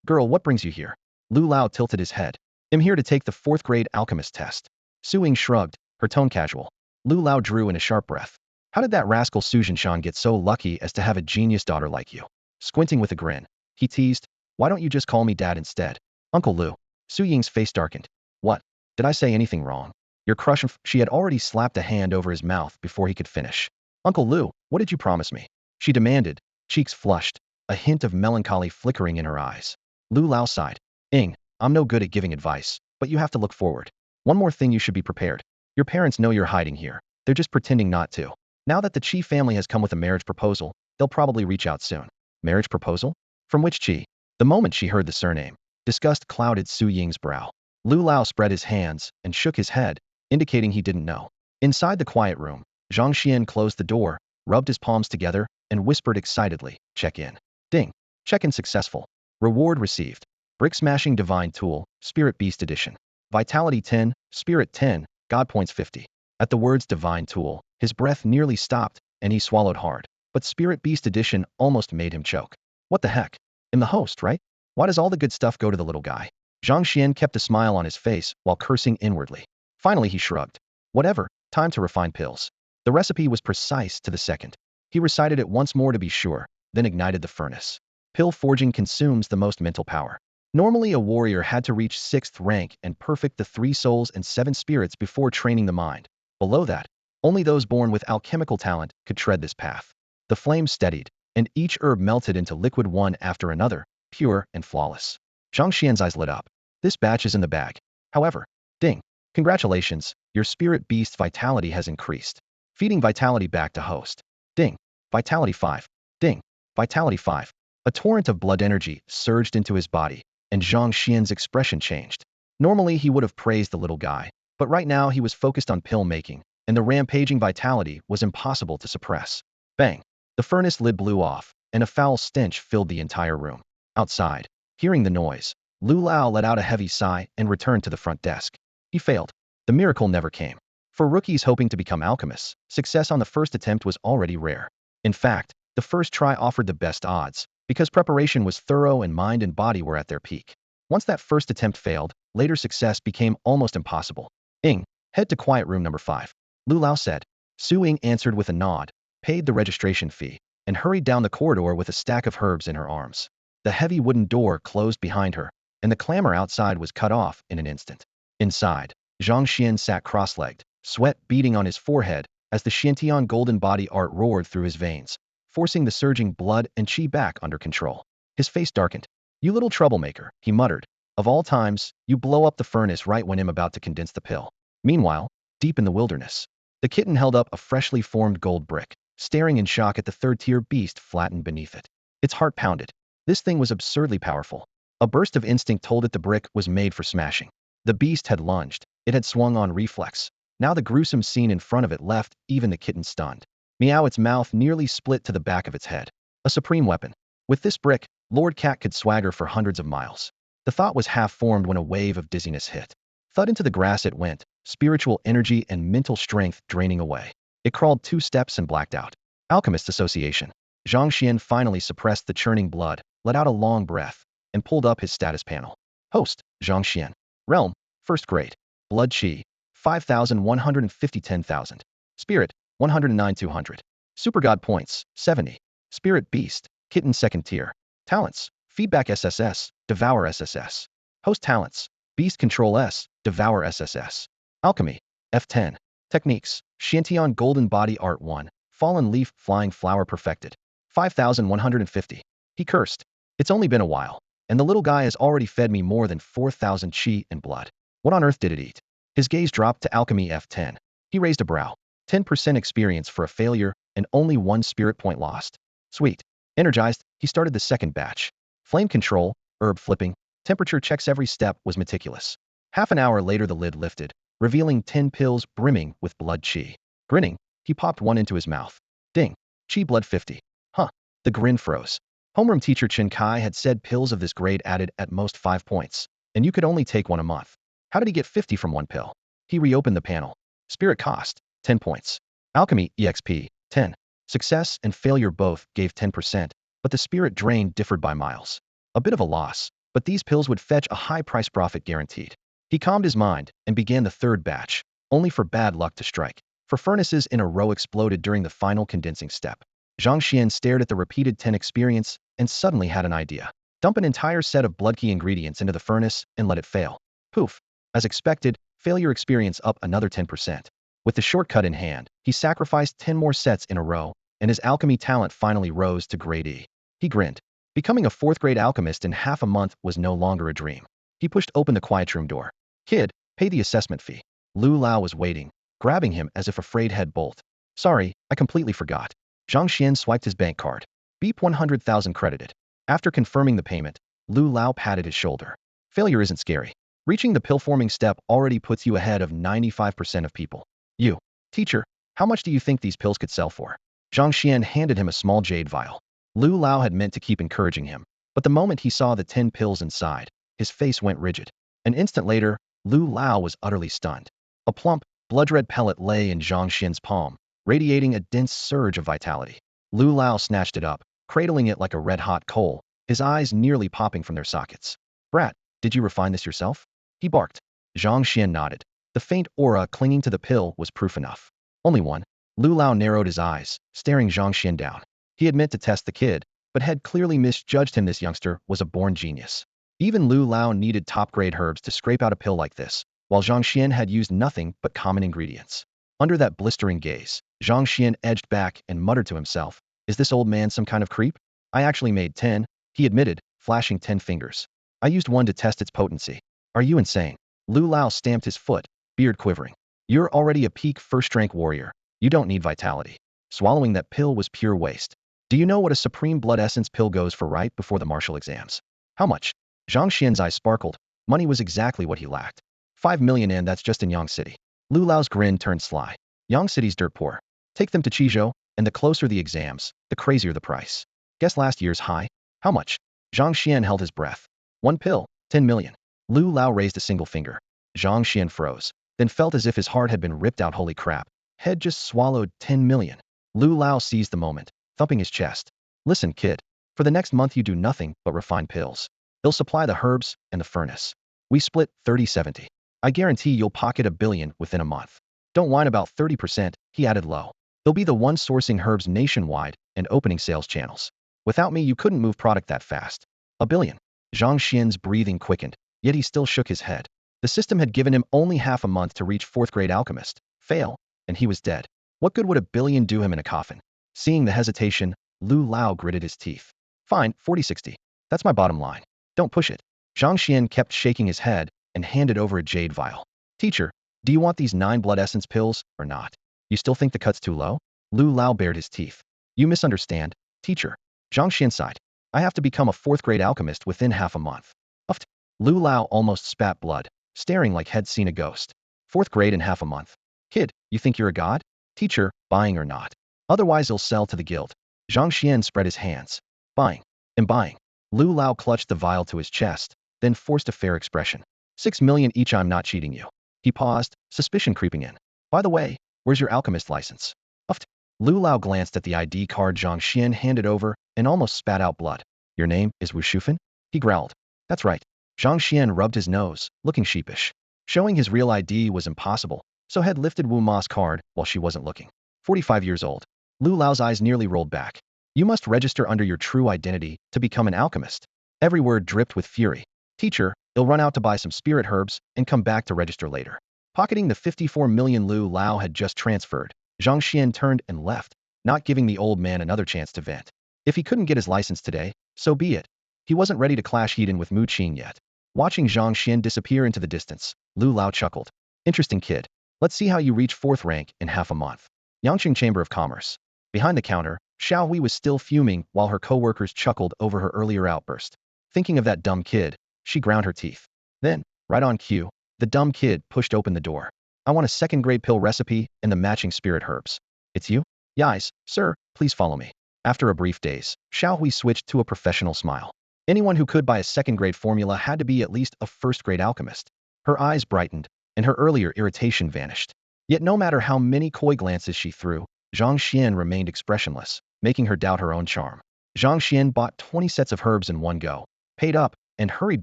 Girl, what brings you here? Lu Lao tilted his head. I'm here to take the 4th grade alchemist test. Su Ying shrugged, her tone casual. Lu Lao drew in a sharp breath. How did that rascal Su Jinshan get so lucky as to have a genius daughter like you? Squinting with a grin, he teased, why don't you just call me Dad instead? Uncle Lu. Su Ying's face darkened. What? Did I say anything wrong? Your crush. She had already slapped a hand over his mouth before he could finish. Uncle Lu, what did you promise me? She demanded, cheeks flushed, a hint of melancholy flickering in her eyes. Lu Lao sighed. I'm no good at giving advice, but you have to look forward. One more thing, you should be prepared. Your parents know you're hiding here. They're just pretending not to. Now that the Qi family has come with a marriage proposal, they'll probably reach out soon. Marriage proposal? From which Qi? The moment she heard the surname, disgust clouded Su Ying's brow. Lu Lao spread his hands and shook his head, indicating he didn't know. Inside the quiet room, Zhang Xuan closed the door, rubbed his palms together, and whispered excitedly, check in. Ding. Check-in successful. Reward received. Brick Smashing Divine Tool, Spirit Beast Edition. Vitality 10, Spirit 10, God Points 50. At the words Divine Tool, his breath nearly stopped, and he swallowed hard. But Spirit Beast Edition almost made him choke. What the heck? I'm the host, right? Why does all the good stuff go to the little guy? Zhang Xuan kept a smile on his face while cursing inwardly. Finally he shrugged. Whatever, time to refine pills. The recipe was precise to the second. He recited it once more to be sure, then ignited the furnace. Pill forging consumes the most mental power. Normally a warrior had to reach 6th rank and perfect the 3 souls and 7 spirits before training the mind. Below that, only those born with alchemical talent could tread this path. The flame steadied, and each herb melted into liquid one after another, pure and flawless. Zhang Xian's eyes lit up. This batch is in the bag. However, ding. Congratulations, your spirit beast's vitality has increased. Feeding vitality back to host. Ding. Vitality 5. Ding. Vitality 5. A torrent of blood energy surged into his body, and Zhang Xian's expression changed. Normally he would have praised the little guy, but right now he was focused on pill making, and the rampaging vitality was impossible to suppress. Bang! The furnace lid blew off, and a foul stench filled the entire room. Outside, hearing the noise, Lu Lao let out a heavy sigh and returned to the front desk. He failed. The miracle never came. For rookies hoping to become alchemists, success on the first attempt was already rare. In fact, the first try offered the best odds, because preparation was thorough and mind and body were at their peak. Once that first attempt failed, later success became almost impossible. Head to quiet room number 5. Lu Lao said. Su Ying answered with a nod, paid the registration fee, and hurried down the corridor with a stack of herbs in her arms. The heavy wooden door closed behind her, and the clamor outside was cut off in an instant. Inside, Zhang Xuan sat cross-legged, sweat beading on his forehead as the Xiantian golden body art roared through his veins, forcing the surging blood and qi back under control. His face darkened. You little troublemaker, he muttered. Of all times, you blow up the furnace right when I'm about to condense the pill. Meanwhile, deep in the wilderness, the kitten held up a freshly formed gold brick, staring in shock at the third-tier beast flattened beneath it. Its heart pounded. This thing was absurdly powerful. A burst of instinct told it the brick was made for smashing. The beast had lunged. It had swung on reflex. Now the gruesome scene in front of it left even the kitten stunned. Meow, its mouth nearly split to the back of its head. A supreme weapon. With this brick, Lord Cat could swagger for hundreds of miles. The thought was half-formed when a wave of dizziness hit. Thud into the grass it went, spiritual energy and mental strength draining away. It crawled 2 steps and blacked out. Alchemist Association. Zhang Xuan finally suppressed the churning blood, let out a long breath, and pulled up his status panel. Host, Zhang Xuan. Realm, 1st grade. Blood Qi, 5,150 10,000. Spirit, 109,200. Super God Points, 70. Spirit Beast, Kitten 2nd tier. Talents, Feedback SSS, Devour SSS. Host Talents, Beast Control S, Devour SSS. Alchemy, F10. Techniques, Xiantian Golden Body Art 1, Fallen Leaf Flying Flower Perfected. 5,150. He cursed. It's only been a while, and the little guy has already fed me more than 4,000 qi and blood. What on earth did it eat? His gaze dropped to Alchemy F10. He raised a brow. 10% experience for a failure and only 1 spirit point lost. Sweet. Energized, he started the 2nd batch. Flame control, herb flipping, temperature checks, every step was meticulous. Half an hour later the lid lifted, revealing 10 pills brimming with blood qi. Grinning, he popped one into his mouth. Ding. Qi blood 50. Huh. The grin froze. Homeroom teacher Chen Kai had said pills of this grade added at most 5 points, and you could only take 1 a month. How did he get 50 from 1 pill? He reopened the panel. Spirit cost, 10 points. Alchemy, EXP, 10. Success and failure both gave 10%, but the spirit drain differed by miles. A bit of a loss, but these pills would fetch a high price profit guaranteed. He calmed his mind and began the 3rd batch, only for bad luck to strike. For furnaces in a row exploded during the final condensing step. Zhang Xuan stared at the repeated 10 experience and suddenly had an idea. Dump an entire set of blood key ingredients into the furnace and let it fail. Poof. As expected, failure experience up another 10%. With the shortcut in hand, he sacrificed 10 more sets in a row, and his alchemy talent finally rose to grade E. He grinned. Becoming a fourth-grade alchemist in half a month was no longer a dream. He pushed open the quiet room door. Kid, pay the assessment fee. Lu Lao was waiting, grabbing him as if afraid he'd bolt. Sorry, I completely forgot. Zhang Xuan swiped his bank card. Beep 100,000 credited. After confirming the payment, Lu Lao patted his shoulder. Failure isn't scary. Reaching the pill-forming step already puts you ahead of 95% of people. You. Teacher, how much do you think these pills could sell for? Zhang Xuan handed him a small jade vial. Lu Lao had meant to keep encouraging him, but the moment he saw the 10 pills inside, his face went rigid. An instant later, Lu Lao was utterly stunned. A plump, blood-red pellet lay in Zhang Xuan's palm, radiating a dense surge of vitality. Lu Lao snatched it up, cradling it like a red-hot coal, his eyes nearly popping from their sockets. Brat, did you refine this yourself? He barked. Zhang Xuan nodded. The faint aura clinging to the pill was proof enough. Only one. Lu Lao narrowed his eyes, staring Zhang Xuan down. He had meant to test the kid, but had clearly misjudged him. This youngster was a born genius. Even Lu Lao needed top-grade herbs to scrape out a pill like this, while Zhang Xuan had used nothing but common ingredients. Under that blistering gaze, Zhang Xuan edged back and muttered to himself, is this old man some kind of creep? I actually made 10, he admitted, flashing 10 fingers. I used one to test its potency. Are you insane? Lu Lao stamped his foot, beard quivering. You're already a peak first-rank warrior. You don't need vitality. Swallowing that pill was pure waste. Do you know what a supreme blood essence pill goes for right before the martial exams? How much? Zhang Xian's eyes sparkled. Money was exactly what he lacked. 5 million, and that's just in Yang City. Lu Lao's grin turned sly. Yang City's dirt poor. Take them to Qizhou, and the closer the exams, the crazier the price. Guess last year's high? How much? Zhang Xian held his breath. One pill, 10 million. Lu Lao raised a single finger. Zhang Xian froze, then felt as if his heart had been ripped out. Holy crap. Head just swallowed 10 million. Lu Lao seized the moment, thumping his chest. Listen, kid. For the next month you do nothing but refine pills. They'll supply the herbs and the furnace. We split 30-70. I guarantee you'll pocket $1 billion within a month. Don't whine about 30%, he added low. They'll be the one sourcing herbs nationwide and opening sales channels. Without me you couldn't move product that fast. $1 billion. Zhang Xian's breathing quickened, yet he still shook his head. The system had given him only half a month to reach fourth-grade alchemist. Fail, and he was dead. What good would $1 billion do him in a coffin? Seeing the hesitation, Lu Lao gritted his teeth. Fine, 40-60. That's my bottom line. Don't push it. Zhang Xian kept shaking his head and handed over a jade vial. Teacher, do you want these 9 blood essence pills or not? You still think the cut's too low? Lu Lao bared his teeth. You misunderstand, teacher. Zhang Xian sighed. I have to become a fourth-grade alchemist within half a month. Uffed. Lu Lao almost spat blood, staring like he'd seen a ghost. Fourth grade in half a month. Kid, you think you're a god? Teacher, buying or not? Otherwise he'll sell to the guild. Zhang Xian spread his hands. Buying. I'm buying. Lu Lao clutched the vial to his chest, then forced a fair expression. 6 million each. I'm not cheating you. He paused, suspicion creeping in. By the way, where's your alchemist license? Uffed. Lu Lao glanced at the ID card Zhang Xian handed over and almost spat out blood. Your name is Wu Shufan? He growled. That's right. Zhang Xian rubbed his nose, looking sheepish. Showing his real ID was impossible, so had lifted Wu Ma's card while she wasn't looking. 45 years old. Lu Lao's eyes nearly rolled back. You must register under your true identity to become an alchemist. Every word dripped with fury. Teacher, he'll run out to buy some spirit herbs and come back to register later. Pocketing the 54 million Lu Lao had just transferred, Zhang Xian turned and left, not giving the old man another chance to vent. If he couldn't get his license today, so be it. He wasn't ready to clash head-in with Mu Qing yet. Watching Zhang Xian disappear into the distance, Lu Lao chuckled. Interesting kid. Let's see how you reach 4th rank in half a month. Yangqing Chamber of Commerce. Behind the counter, Xiao Hui was still fuming while her co-workers chuckled over her earlier outburst. Thinking of that dumb kid, she ground her teeth. Then, right on cue, the dumb kid pushed open the door. I want a second-grade pill recipe and the matching spirit herbs. It's you? Yes, sir, please follow me. After a brief daze, Xiao Hui switched to a professional smile. Anyone who could buy a second-grade formula had to be at least a first-grade alchemist. Her eyes brightened, and her earlier irritation vanished. Yet no matter how many coy glances she threw, Zhang Xian remained expressionless, making her doubt her own charm. Zhang Xian bought 20 sets of herbs in one go, paid up, and hurried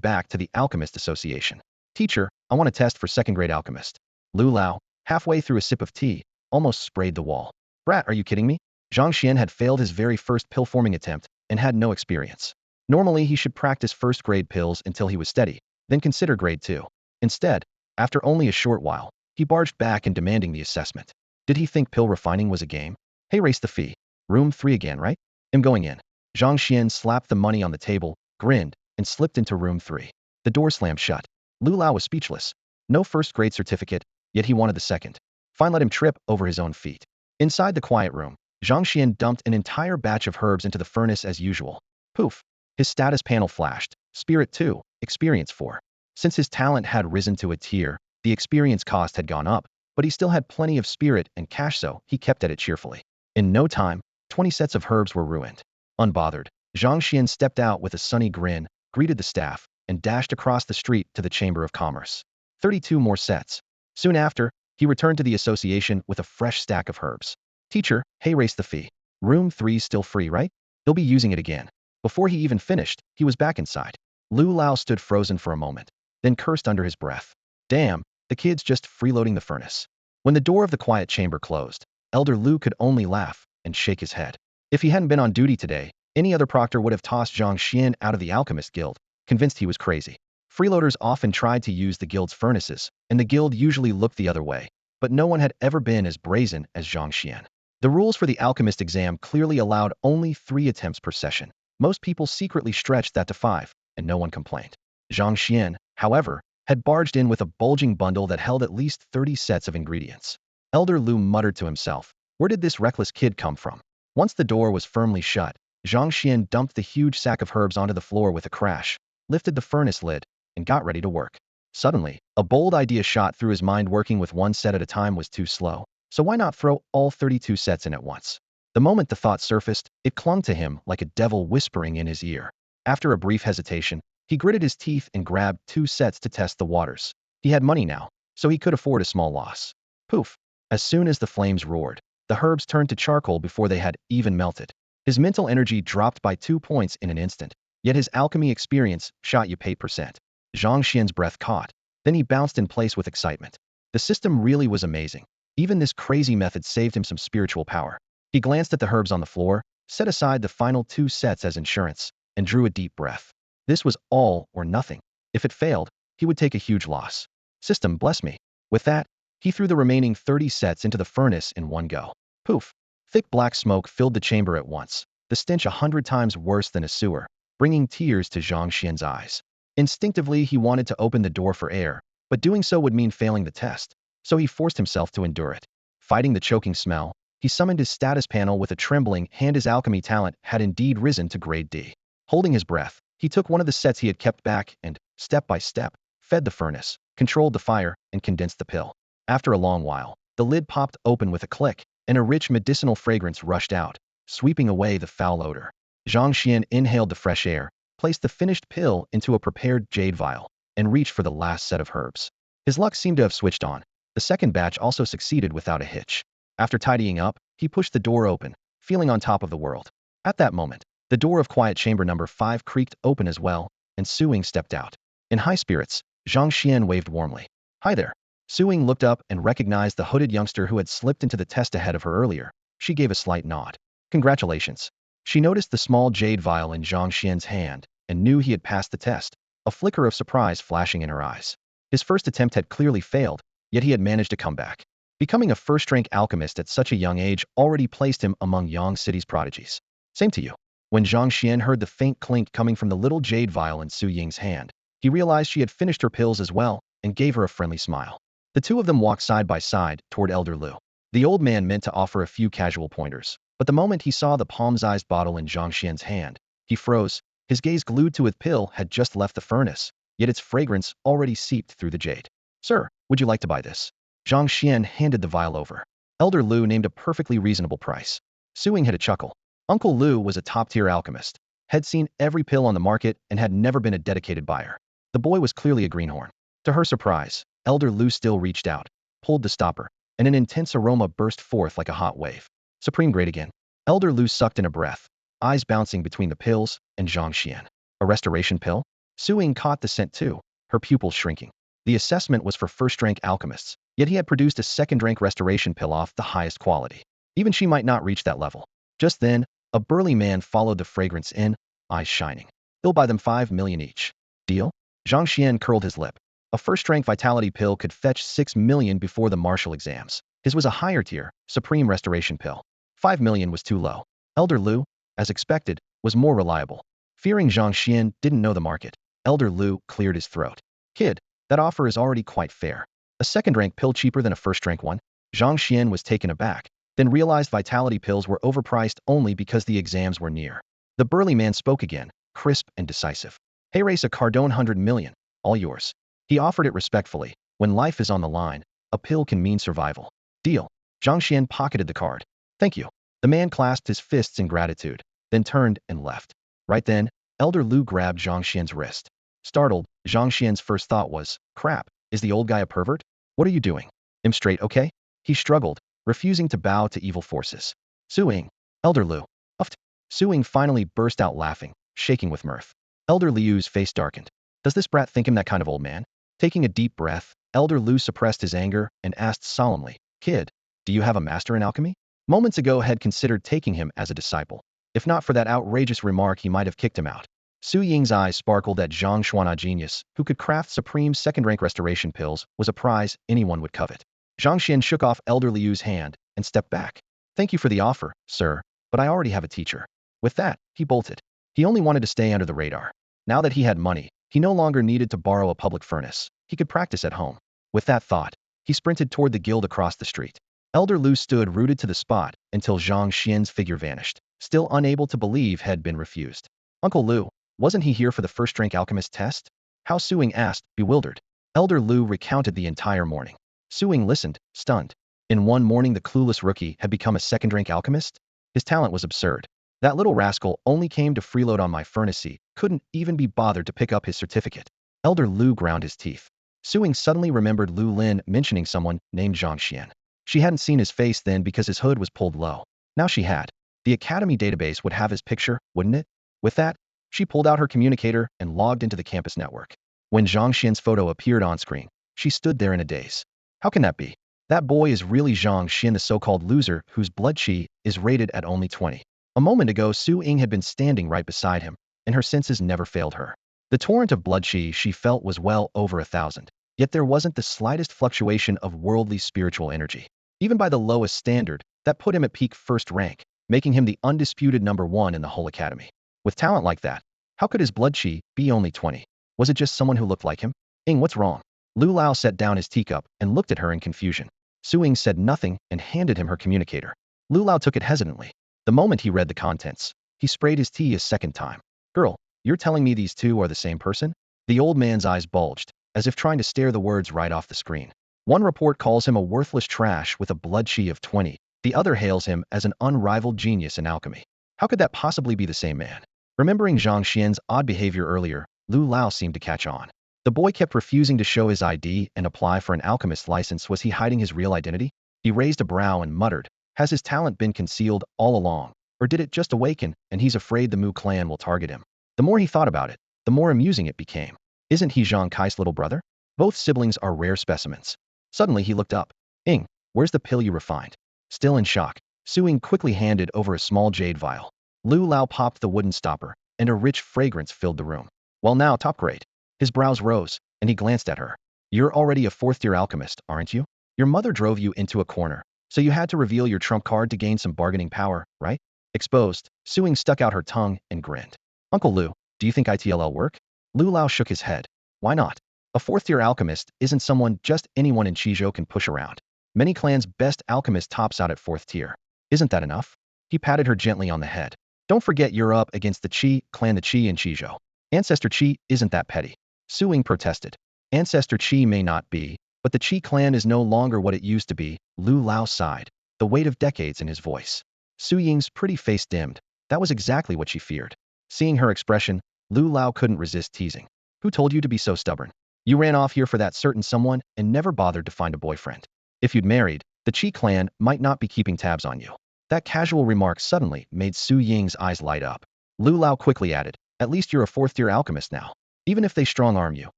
back to the Alchemist Association. Teacher, I want a test for second-grade alchemist. Lu Lao, halfway through a sip of tea, almost sprayed the wall. Brat, are you kidding me? Zhang Xian had failed his very first pill-forming attempt and had no experience. Normally he should practice first-grade pills until he was steady, then consider grade 2. Instead, After only a short while, he barged back and demanding the assessment. Did he think pill refining was a game? Hey, raise the fee. Room 3 again, right? I'm going in. Zhang Xuan slapped the money on the table, grinned, and slipped into room 3. The door slammed shut. Lu Lao was speechless. No first-grade certificate, yet he wanted the second. Fine, let him trip over his own feet. Inside the quiet room, Zhang Xuan dumped an entire batch of herbs into the furnace as usual. Poof! His status panel flashed. Spirit 2, Experience 4. Since his talent had risen to a tier, the experience cost had gone up, but he still had plenty of spirit and cash, so he kept at it cheerfully. In no time, 20 sets of herbs were ruined. Unbothered, Zhang Xuan stepped out with a sunny grin, greeted the staff, and dashed across the street to the Chamber of Commerce. 32 more sets. Soon after, he returned to the association with a fresh stack of herbs. Teacher, hey, raise the fee. Room 3's still free, right? He'll be using it again. Before he even finished, he was back inside. Lu Lao stood frozen for a moment, then cursed under his breath. Damn, the kid's just freeloading the furnace. When the door of the quiet chamber closed, Elder Lu could only laugh and shake his head. If he hadn't been on duty today, any other proctor would have tossed Zhang Xuan out of the Alchemist Guild, convinced he was crazy. Freeloaders often tried to use the guild's furnaces, and the guild usually looked the other way, but no one had ever been as brazen as Zhang Xuan. The rules for the alchemist exam clearly allowed only 3 attempts per session. Most people secretly stretched that to 5, and no one complained. Zhang Xuan, however, had barged in with a bulging bundle that held at least 30 sets of ingredients. Elder Lu muttered to himself, where did this reckless kid come from? Once the door was firmly shut, Zhang Xuan dumped the huge sack of herbs onto the floor with a crash, lifted the furnace lid, and got ready to work. Suddenly, a bold idea shot through his mind. Working with 1 set at a time was too slow, so why not throw all 32 sets in at once? The moment the thought surfaced, it clung to him like a devil whispering in his ear. After a brief hesitation, he gritted his teeth and grabbed 2 sets to test the waters. He had money now, so he could afford a small loss. Poof! As soon as the flames roared, the herbs turned to charcoal before they had even melted. His mental energy dropped by 2 points in an instant, yet his alchemy experience shot you 8%. Zhang Xuan's breath caught. Then he bounced in place with excitement. The system really was amazing. Even this crazy method saved him some spiritual power. He glanced at the herbs on the floor, set aside the final 2 sets as insurance, and drew a deep breath. This was all or nothing. If it failed, he would take a huge loss. System, bless me. With that, he threw the remaining 30 sets into the furnace in one go. Poof! Thick black smoke filled the chamber at once, the stench 100 times worse than a sewer, bringing tears to Zhang Xuan's eyes. Instinctively, he wanted to open the door for air, but doing so would mean failing the test, so he forced himself to endure it. Fighting the choking smell, he summoned his status panel with a trembling hand. His alchemy talent had indeed risen to grade D. Holding his breath, he took one of the sets he had kept back and, step by step, fed the furnace, controlled the fire, and condensed the pill. After a long while, the lid popped open with a click, and a rich medicinal fragrance rushed out, sweeping away the foul odor. Zhang Xuan inhaled the fresh air, placed the finished pill into a prepared jade vial, and reached for the last set of herbs. His luck seemed to have switched on. The second batch also succeeded without a hitch. After tidying up, he pushed the door open, feeling on top of the world. At that moment, the door of quiet chamber number 5 creaked open as well, and Suing stepped out. In high spirits, Zhang Xuan waved warmly. Hi there. Suing looked up and recognized the hooded youngster who had slipped into the test ahead of her earlier. She gave a slight nod. Congratulations. She noticed the small jade vial in Zhang Xuan's hand and knew he had passed the test, a flicker of surprise flashing in her eyes. His first attempt had clearly failed, yet he had managed to come back. Becoming a first-rank alchemist at such a young age already placed him among Yang City's prodigies. Same to you. When Zhang Xuan heard the faint clink coming from the little jade vial in Su Ying's hand, he realized she had finished her pills as well and gave her a friendly smile. The two of them walked side by side toward Elder Lu. The old man meant to offer a few casual pointers, but the moment he saw the palm-sized bottle in Zhang Xuan's hand, he froze. His gaze glued to his pill had just left the furnace, yet its fragrance already seeped through the jade. Sir, would you like to buy this? Zhang Xuan handed the vial over. Elder Lu named a perfectly reasonable price. Suing had a chuckle. Uncle Lu was a top-tier alchemist, had seen every pill on the market, and had never been a dedicated buyer. The boy was clearly a greenhorn. To her surprise, Elder Lu still reached out, pulled the stopper, and an intense aroma burst forth like a hot wave. Supreme grade again. Elder Lu sucked in a breath, eyes bouncing between the pills and Zhang Xuan. A restoration pill? Suing caught the scent too, her pupils shrinking. The assessment was for first-rank alchemists, yet he had produced a second-rank restoration pill off the highest quality. Even she might not reach that level. Just then, a burly man followed the fragrance in, eyes shining. He'll buy them 5 million each. Deal? Zhang Xuan curled his lip. A first-rank vitality pill could fetch 6 million before the martial exams. His was a higher tier, supreme restoration pill. 5 million was too low. Elder Lu, as expected, was more reliable. Fearing Zhang Xuan didn't know the market, Elder Lu cleared his throat. Kid, that offer is already quite fair. A second-rank pill cheaper than a first-rank one? Zhang Xuan was taken aback, then realized vitality pills were overpriced only because the exams were near. The burly man spoke again, crisp and decisive. Hey, race a Cardone 100 million, all yours. He offered it respectfully. When life is on the line, a pill can mean survival. Deal. Zhang Xuan pocketed the card. Thank you. The man clasped his fists in gratitude, then turned and left. Right then, Elder Lu grabbed Zhang Xuan's wrist. Startled, Zhang Xuan's first thought was, crap, is the old guy a pervert? What are you doing? I'm straight, okay? He struggled, refusing to bow to evil forces. Suing. Elder Lu. Uffed. Suing finally burst out laughing, shaking with mirth. Elder Liu's face darkened. Does this brat think him that kind of old man? Taking a deep breath, Elder Lu suppressed his anger and asked solemnly, Kid, do you have a master in alchemy? Moments ago had considered taking him as a disciple. If not for that outrageous remark, he might have kicked him out. Su Ying's eyes sparkled at Zhang Xuan, a genius, who could craft supreme second-rank restoration pills, was a prize anyone would covet. Zhang Xuan shook off Elder Liu's hand and stepped back. Thank you for the offer, sir, but I already have a teacher. With that, he bolted. He only wanted to stay under the radar. Now that he had money, he no longer needed to borrow a public furnace. He could practice at home. With that thought, he sprinted toward the guild across the street. Elder Lu stood rooted to the spot until Zhang Xuan's figure vanished, still unable to believe had been refused. Uncle Lu, wasn't he here for the first-rank alchemist test? Hao Suing asked, bewildered. Elder Lu recounted the entire morning. Suing listened, stunned. In one morning the clueless rookie had become a second-rank alchemist? His talent was absurd. That little rascal only came to freeload on my furnace, couldn't even be bothered to pick up his certificate. Elder Lu ground his teeth. Suing suddenly remembered Lu Lin mentioning someone named Zhang Xuan. She hadn't seen his face then because his hood was pulled low. Now she had. The academy database would have his picture, wouldn't it? With that, she pulled out her communicator and logged into the campus network. When Zhang Xuan's photo appeared on screen, she stood there in a daze. How can that be? That boy is really Zhang Xuan, the so-called loser whose blood chi is rated at only 20. A moment ago, Su Ying had been standing right beside him, and her senses never failed her. The torrent of blood chi she felt was well over 1,000. Yet there wasn't the slightest fluctuation of worldly spiritual energy. Even by the lowest standard, that put him at peak first rank, making him the undisputed #1 in the whole academy. With talent like that, how could his blood chi be only 20? Was it just someone who looked like him? Ing, what's wrong? Lu Lao set down his teacup and looked at her in confusion. Su Ying said nothing and handed him her communicator. Lu Lao took it hesitantly. The moment he read the contents, he sprayed his tea a second time. Girl, you're telling me these two are the same person? The old man's eyes bulged, as if trying to stare the words right off the screen. One report calls him a worthless trash with a blood chi of 20. The other hails him as an unrivaled genius in alchemy. How could that possibly be the same man? Remembering Zhang Xuan's odd behavior earlier, Lu Lao seemed to catch on. The boy kept refusing to show his ID and apply for an alchemist license. Was he hiding his real identity? He raised a brow and muttered, has his talent been concealed all along, or did it just awaken and he's afraid the Mu clan will target him? The more he thought about it, the more amusing it became. Isn't he Zhang Kai's little brother? Both siblings are rare specimens. Suddenly he looked up. Ing, where's the pill you refined? Still in shock, Su Ying quickly handed over a small jade vial. Lu Lao popped the wooden stopper, and a rich fragrance filled the room. Well now, top grade. His brows rose, and he glanced at her. You're already a fourth-tier alchemist, aren't you? Your mother drove you into a corner, so you had to reveal your trump card to gain some bargaining power, right? Exposed, Su Ying stuck out her tongue and grinned. Uncle Lu, do you think ITLL work? Lu Lao shook his head. Why not? A fourth-tier alchemist isn't someone just anyone in Qizhou can push around. Many clans' best alchemist tops out at 4th tier. Isn't that enough? He patted her gently on the head. Don't forget you're up against the Qi clan, the Qi in Qizhou. Ancestor Qi isn't that petty. Su Ying protested. Ancestor Qi may not be, but the Qi clan is no longer what it used to be. Lu Lao sighed, the weight of decades in his voice. Su Ying's pretty face dimmed. That was exactly what she feared. Seeing her expression, Lu Lao couldn't resist teasing. Who told you to be so stubborn? You ran off here for that certain someone and never bothered to find a boyfriend. If you'd married, the Qi clan might not be keeping tabs on you. That casual remark suddenly made Su Ying's eyes light up. Lu Lao quickly added, at least you're a 4th-tier alchemist now. Even if they strong-arm you,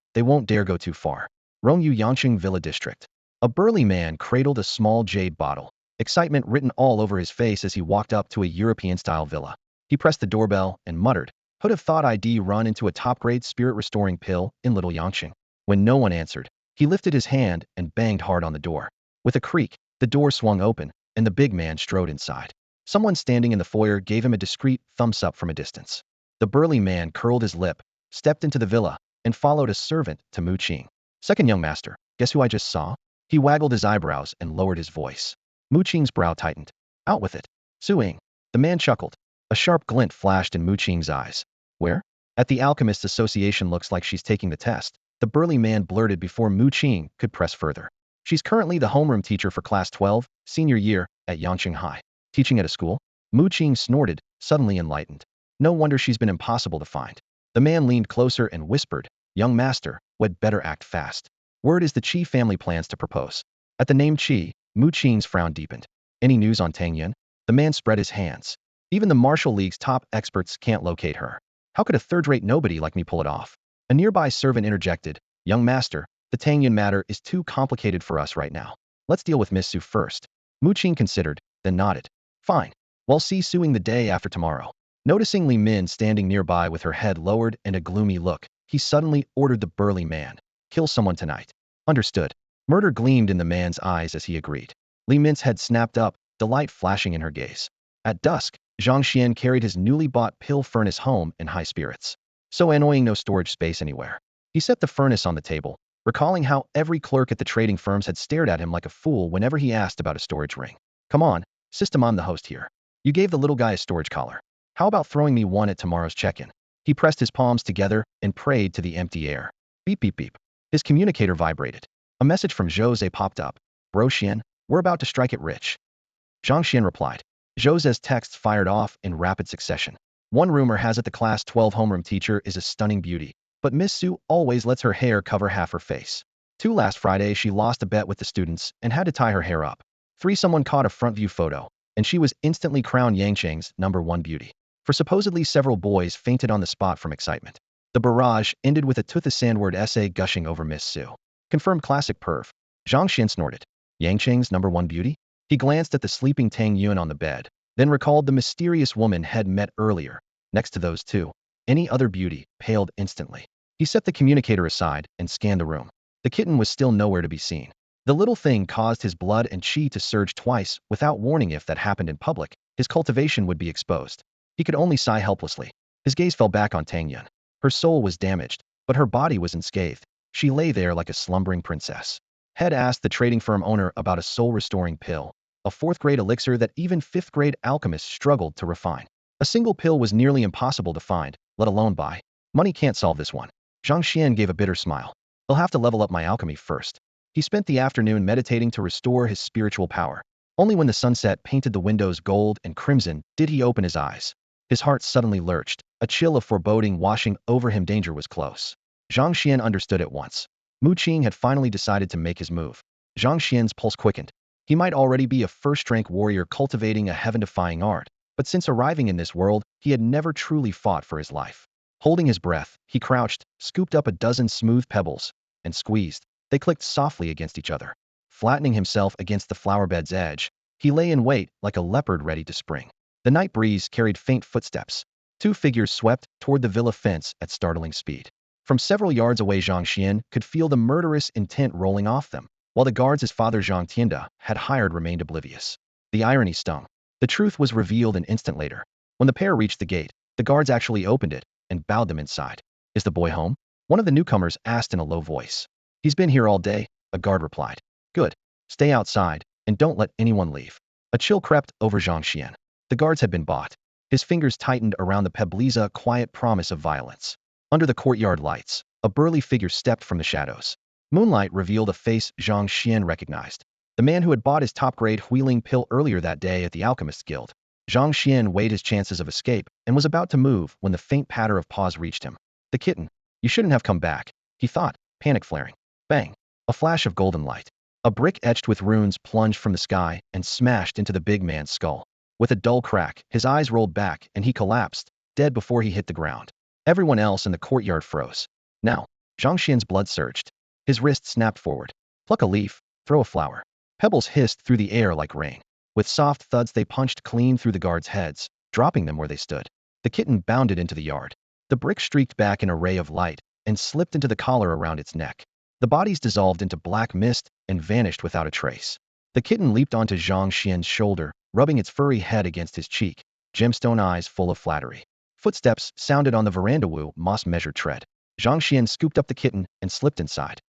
they won't dare go too far. Rongyu Yangqing Villa District. A burly man cradled a small jade bottle, excitement written all over his face as he walked up to a European-style villa. He pressed the doorbell and muttered, who'd have thought I'd run into a top-grade spirit-restoring pill in Little Yangqing. When no one answered, he lifted his hand and banged hard on the door. With a creak, the door swung open, and the big man strode inside. Someone standing in the foyer gave him a discreet thumbs up from a distance. The burly man curled his lip, stepped into the villa, and followed a servant to Mu Qing. Second young master, guess who I just saw? He waggled his eyebrows and lowered his voice. Mu Qing's brow tightened. Out with it. Suing. The man chuckled. A sharp glint flashed in Mu Qing's eyes. Where? At the Alchemists Association. Looks like she's taking the test, the burly man blurted before Mu Qing could press further. She's currently the homeroom teacher for Class 12, senior year, at Yangqing High. Teaching at a school? Mu Qing snorted, suddenly enlightened. No wonder she's been impossible to find. The man leaned closer and whispered, Young master, we'd better act fast. Word is the Qi family plans to propose. At the name Qi, Mu Qing's frown deepened. Any news on Tang Yun? The man spread his hands. Even the Martial League's top experts can't locate her. How could a third-rate nobody like me pull it off? A nearby servant interjected, Young master, the Tang Yun matter is too complicated for us right now. Let's deal with Miss Su first. Mu Qing considered, then nodded. Fine. We'll see suing the day after tomorrow. Noticing Li Min standing nearby with her head lowered and a gloomy look, he suddenly ordered the burly man, kill someone tonight. Understood. Murder gleamed in the man's eyes as he agreed. Li Min's head snapped up, delight flashing in her gaze. At dusk, Zhang Xuan carried his newly bought pill furnace home in high spirits. So annoying, no storage space anywhere. He set the furnace on the table, recalling how every clerk at the trading firms had stared at him like a fool whenever he asked about a storage ring. Come on, system, I'm the host here. You gave the little guy a storage collar. How about throwing me one at tomorrow's check-in? He pressed his palms together and prayed to the empty air. Beep beep beep. His communicator vibrated. A message from Jose popped up. Bro Xian, we're about to strike it rich. Zhang Xian replied. Jose's texts fired off in rapid succession. One rumor has it the Class 12 homeroom teacher is a stunning beauty, but Miss Su always lets her hair cover half her face. 2, last Friday she lost a bet with the students and had to tie her hair up. 3, someone caught a front view photo, and she was instantly crowned Yangqing's #1 beauty. For supposedly several boys fainted on the spot from excitement. The barrage ended with a tooth-a-sandword essay gushing over Miss Su. Confirmed classic perv. Zhang Xian snorted. Yangqing's #1 beauty? He glanced at the sleeping Tang Yun on the bed, then recalled the mysterious woman had met earlier. Next to those two, any other beauty paled instantly. He set the communicator aside and scanned the room. The kitten was still nowhere to be seen. The little thing caused his blood and qi to surge twice without warning. If that happened in public, his cultivation would be exposed. He could only sigh helplessly. His gaze fell back on Tang Yun. Her soul was damaged, but her body was unscathed. She lay there like a slumbering princess. Had asked the trading firm owner about a soul-restoring pill, a 4th-grade elixir that even 5th-grade alchemists struggled to refine. A single pill was nearly impossible to find, let alone buy. Money can't solve this one. Zhang Xian gave a bitter smile. I'll have to level up my alchemy first. He spent the afternoon meditating to restore his spiritual power. Only when the sunset painted the windows gold and crimson did he open his eyes. His heart suddenly lurched, a chill of foreboding washing over him. Danger was close. Zhang Xian understood at once. Mu Qing had finally decided to make his move. Zhang Xian's pulse quickened. He might already be a first-rank warrior cultivating a heaven-defying art, but since arriving in this world, he had never truly fought for his life. Holding his breath, he crouched, scooped up a dozen smooth pebbles, and squeezed. They clicked softly against each other. Flattening himself against the flowerbed's edge, he lay in wait like a leopard ready to spring. The night breeze carried faint footsteps. 2 figures swept toward the villa fence at startling speed. From several yards away, Zhang Xian could feel the murderous intent rolling off them, while the guards his father Zhang Tianda had hired remained oblivious. The irony stung. The truth was revealed an instant later. When the pair reached the gate, the guards actually opened it and bowed them inside. Is the boy home? One of the newcomers asked in a low voice. He's been here all day, a guard replied. Good. Stay outside, and don't let anyone leave. A chill crept over Zhang Xian. The guards had been bought. His fingers tightened around the Pebliza quiet promise of violence. Under the courtyard lights, a burly figure stepped from the shadows. Moonlight revealed a face Zhang Xian recognized. The man who had bought his top-grade wheeling pill earlier that day at the Alchemist's Guild. Zhang Xian weighed his chances of escape and was about to move when the faint patter of paws reached him. The kitten. You shouldn't have come back, he thought, panic flaring. Bang. A flash of golden light. A brick etched with runes plunged from the sky and smashed into the big man's skull. With a dull crack, his eyes rolled back and he collapsed, dead before he hit the ground. Everyone else in the courtyard froze. Now, Zhang Xian's blood surged. His wrist snapped forward. Pluck a leaf, throw a flower. Pebbles hissed through the air like rain. With soft thuds they punched clean through the guards' heads, dropping them where they stood. The kitten bounded into the yard. The brick streaked back an array of light and slipped into the collar around its neck. The bodies dissolved into black mist and vanished without a trace. The kitten leaped onto Zhang Xuan's shoulder, rubbing its furry head against his cheek, gemstone eyes full of flattery. Footsteps sounded on the veranda. Wu Moss measured tread. Zhang Xuan scooped up the kitten and slipped inside.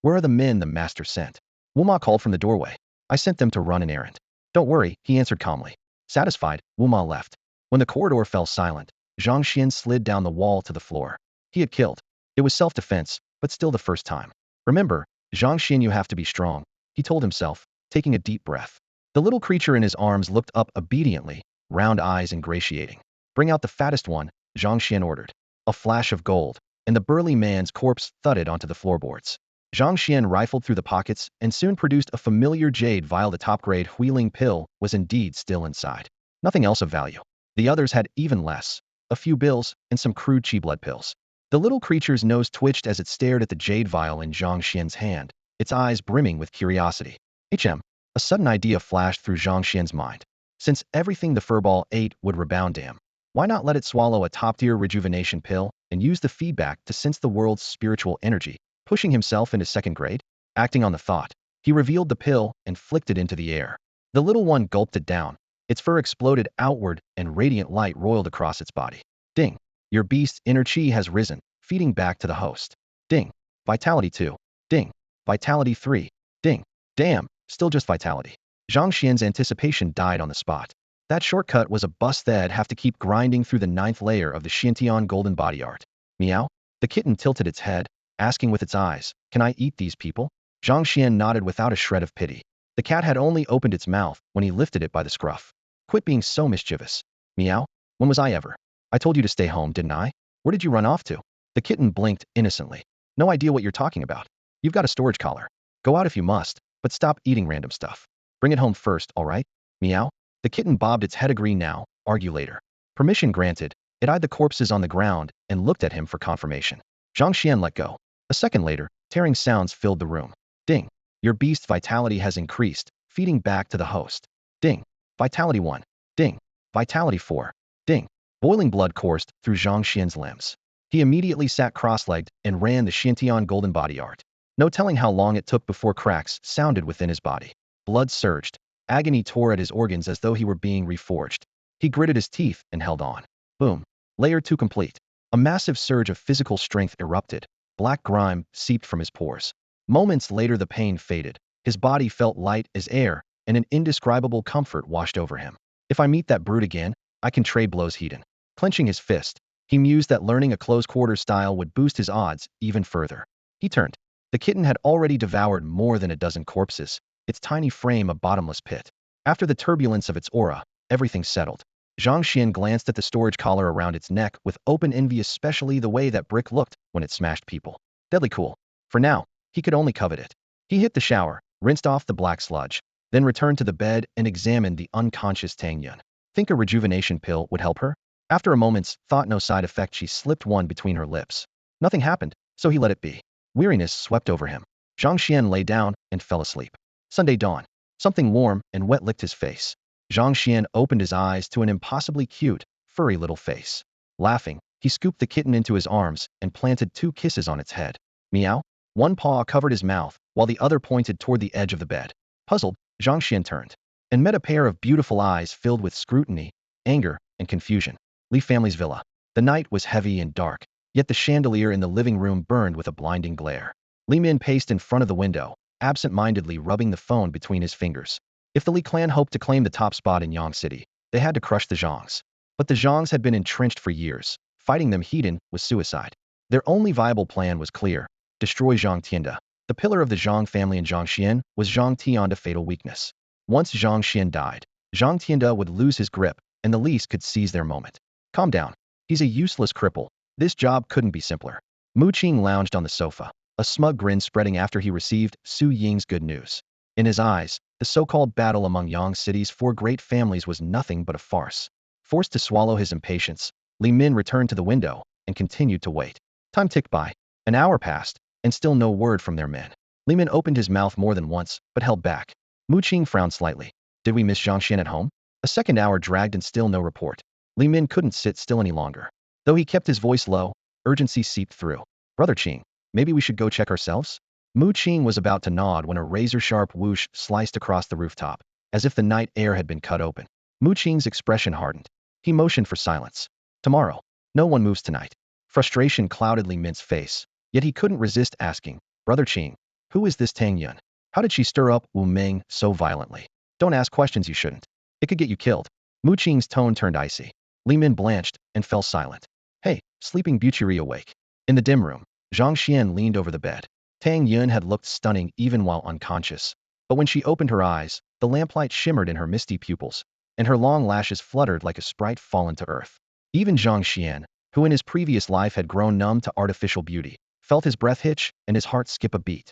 Where are the men the master sent? Wu Ma called from the doorway. I sent them to run an errand. Don't worry, he answered calmly. Satisfied, Wu Ma left. When the corridor fell silent, Zhang Xuan slid down the wall to the floor. He had killed. It was self-defense, but still the first time. Remember, Zhang Xuan, you have to be strong, he told himself, taking a deep breath. The little creature in his arms looked up obediently, round eyes ingratiating. Bring out the fattest one, Zhang Xuan ordered. A flash of gold, and the burly man's corpse thudded onto the floorboards. Zhang Xuan rifled through the pockets and soon produced a familiar jade vial. The top-grade wheeling pill was indeed still inside. Nothing else of value. The others had even less. A few bills and some crude chi blood pills. The little creature's nose twitched as it stared at the jade vial in Zhang Xuan's hand, its eyes brimming with curiosity. A sudden idea flashed through Zhang Xuan's mind. Since everything the furball ate would rebound to him, why not let it swallow a top-tier rejuvenation pill and use the feedback to sense the world's spiritual energy, pushing himself into second grade? Acting on the thought, he revealed the pill and flicked it into the air. The little one gulped it down. Its fur exploded outward and radiant light roiled across its body. Ding! Your beast's inner chi has risen, feeding back to the host. Ding! Vitality 2. Ding! Vitality 3. Ding! Damn, still just vitality. Zhang Xuan's anticipation died on the spot. That shortcut was a bust that'd have to keep grinding through the 9th layer of the Xiantian golden body art. Meow? The kitten tilted its head, asking with its eyes, can I eat these people? Zhang Xuan nodded without a shred of pity. The cat had only opened its mouth when he lifted it by the scruff. Quit being so mischievous. Meow? When was I ever? I told you to stay home, didn't I? Where did you run off to? The kitten blinked innocently. No idea what you're talking about. You've got a storage collar. Go out if you must, but stop eating random stuff. Bring it home first, all right? Meow? The kitten bobbed its head. Agree now, argue later. Permission granted. It eyed the corpses on the ground and looked at him for confirmation. Zhang Xuan let go. A second later, tearing sounds filled the room. Ding! Your beast's vitality has increased, feeding back to the host. Ding! Vitality 1. Ding! Vitality 4. Ding! Boiling blood coursed through Zhang Xuan's limbs. He immediately sat cross-legged and ran the Xiantian golden body art. No telling how long it took before cracks sounded within his body. Blood surged. Agony tore at his organs as though he were being reforged. He gritted his teeth and held on. Boom. Layer 2 complete. A massive surge of physical strength erupted. Black grime seeped from his pores. Moments later the pain faded. His body felt light as air, and an indescribable comfort washed over him. If I meet that brute again, I can trade blows. Hedon. Clenching his fist, he mused that learning a close-quarter style would boost his odds even further. He turned. The kitten had already devoured more than a dozen corpses, its tiny frame a bottomless pit. After the turbulence of its aura, everything settled. Zhang Xuan glanced at the storage collar around its neck with open envy, especially the way that brick looked when it smashed people. Deadly cool. For now, he could only covet it. He hit the shower, rinsed off the black sludge, then returned to the bed and examined the unconscious Tang Yun. Think a rejuvenation pill would help her? After a moment's thought, no side effect, she slipped one between her lips. Nothing happened, so he let it be. Weariness swept over him. Zhang Xuan lay down and fell asleep. Sunday dawn. Something warm and wet licked his face. Zhang Xuan opened his eyes to an impossibly cute, furry little face. Laughing, he scooped the kitten into his arms and planted 2 kisses on its head. Meow? One paw covered his mouth, while the other pointed toward the edge of the bed. Puzzled, Zhang Xuan turned and met a pair of beautiful eyes filled with scrutiny, anger, and confusion. Li family's villa. The night was heavy and dark, yet the chandelier in the living room burned with a blinding glare. Li Min paced in front of the window, absent-mindedly rubbing the phone between his fingers. If the Li clan hoped to claim the top spot in Yang City, they had to crush the Zhangs. But the Zhangs had been entrenched for years. Fighting them Hedon was suicide. Their only viable plan was clear: destroy Zhang Tianda. The pillar of the Zhang family in Zhang Xian was Zhang Tianda fatal weakness. Once Zhang Xian died, Zhang Tianda would lose his grip, and the Lis could seize their moment. Calm down. He's a useless cripple. This job couldn't be simpler. Mu Qing lounged on the sofa, a smug grin spreading after he received Su Ying's good news. In his eyes, the so-called battle among Yang City's 4 great families was nothing but a farce. Forced to swallow his impatience, Li Min returned to the window and continued to wait. Time ticked by. An hour passed, and still no word from their men. Li Min opened his mouth more than once, but held back. Mu Qing frowned slightly. Did we miss Zhang Xian at home? A second hour dragged and still no report. Li Min couldn't sit still any longer. Though he kept his voice low, urgency seeped through. Brother Qing, maybe we should go check ourselves? Mu Qing was about to nod when a razor-sharp whoosh sliced across the rooftop, as if the night air had been cut open. Mu Qing's expression hardened. He motioned for silence. Tomorrow. No one moves tonight. Frustration clouded Li Min's face, yet he couldn't resist asking, Brother Qing, who is this Tang Yun? How did she stir up Wu Ming so violently? Don't ask questions you shouldn't. It could get you killed. Mu Qing's tone turned icy. Li Min blanched and fell silent. Hey, sleeping Beauty awake. In the dim room, Zhang Xuan leaned over the bed. Tang Yun had looked stunning even while unconscious. But when she opened her eyes, the lamplight shimmered in her misty pupils, and her long lashes fluttered like a sprite fallen to earth. Even Zhang Xuan, who in his previous life had grown numb to artificial beauty, felt his breath hitch and his heart skip a beat.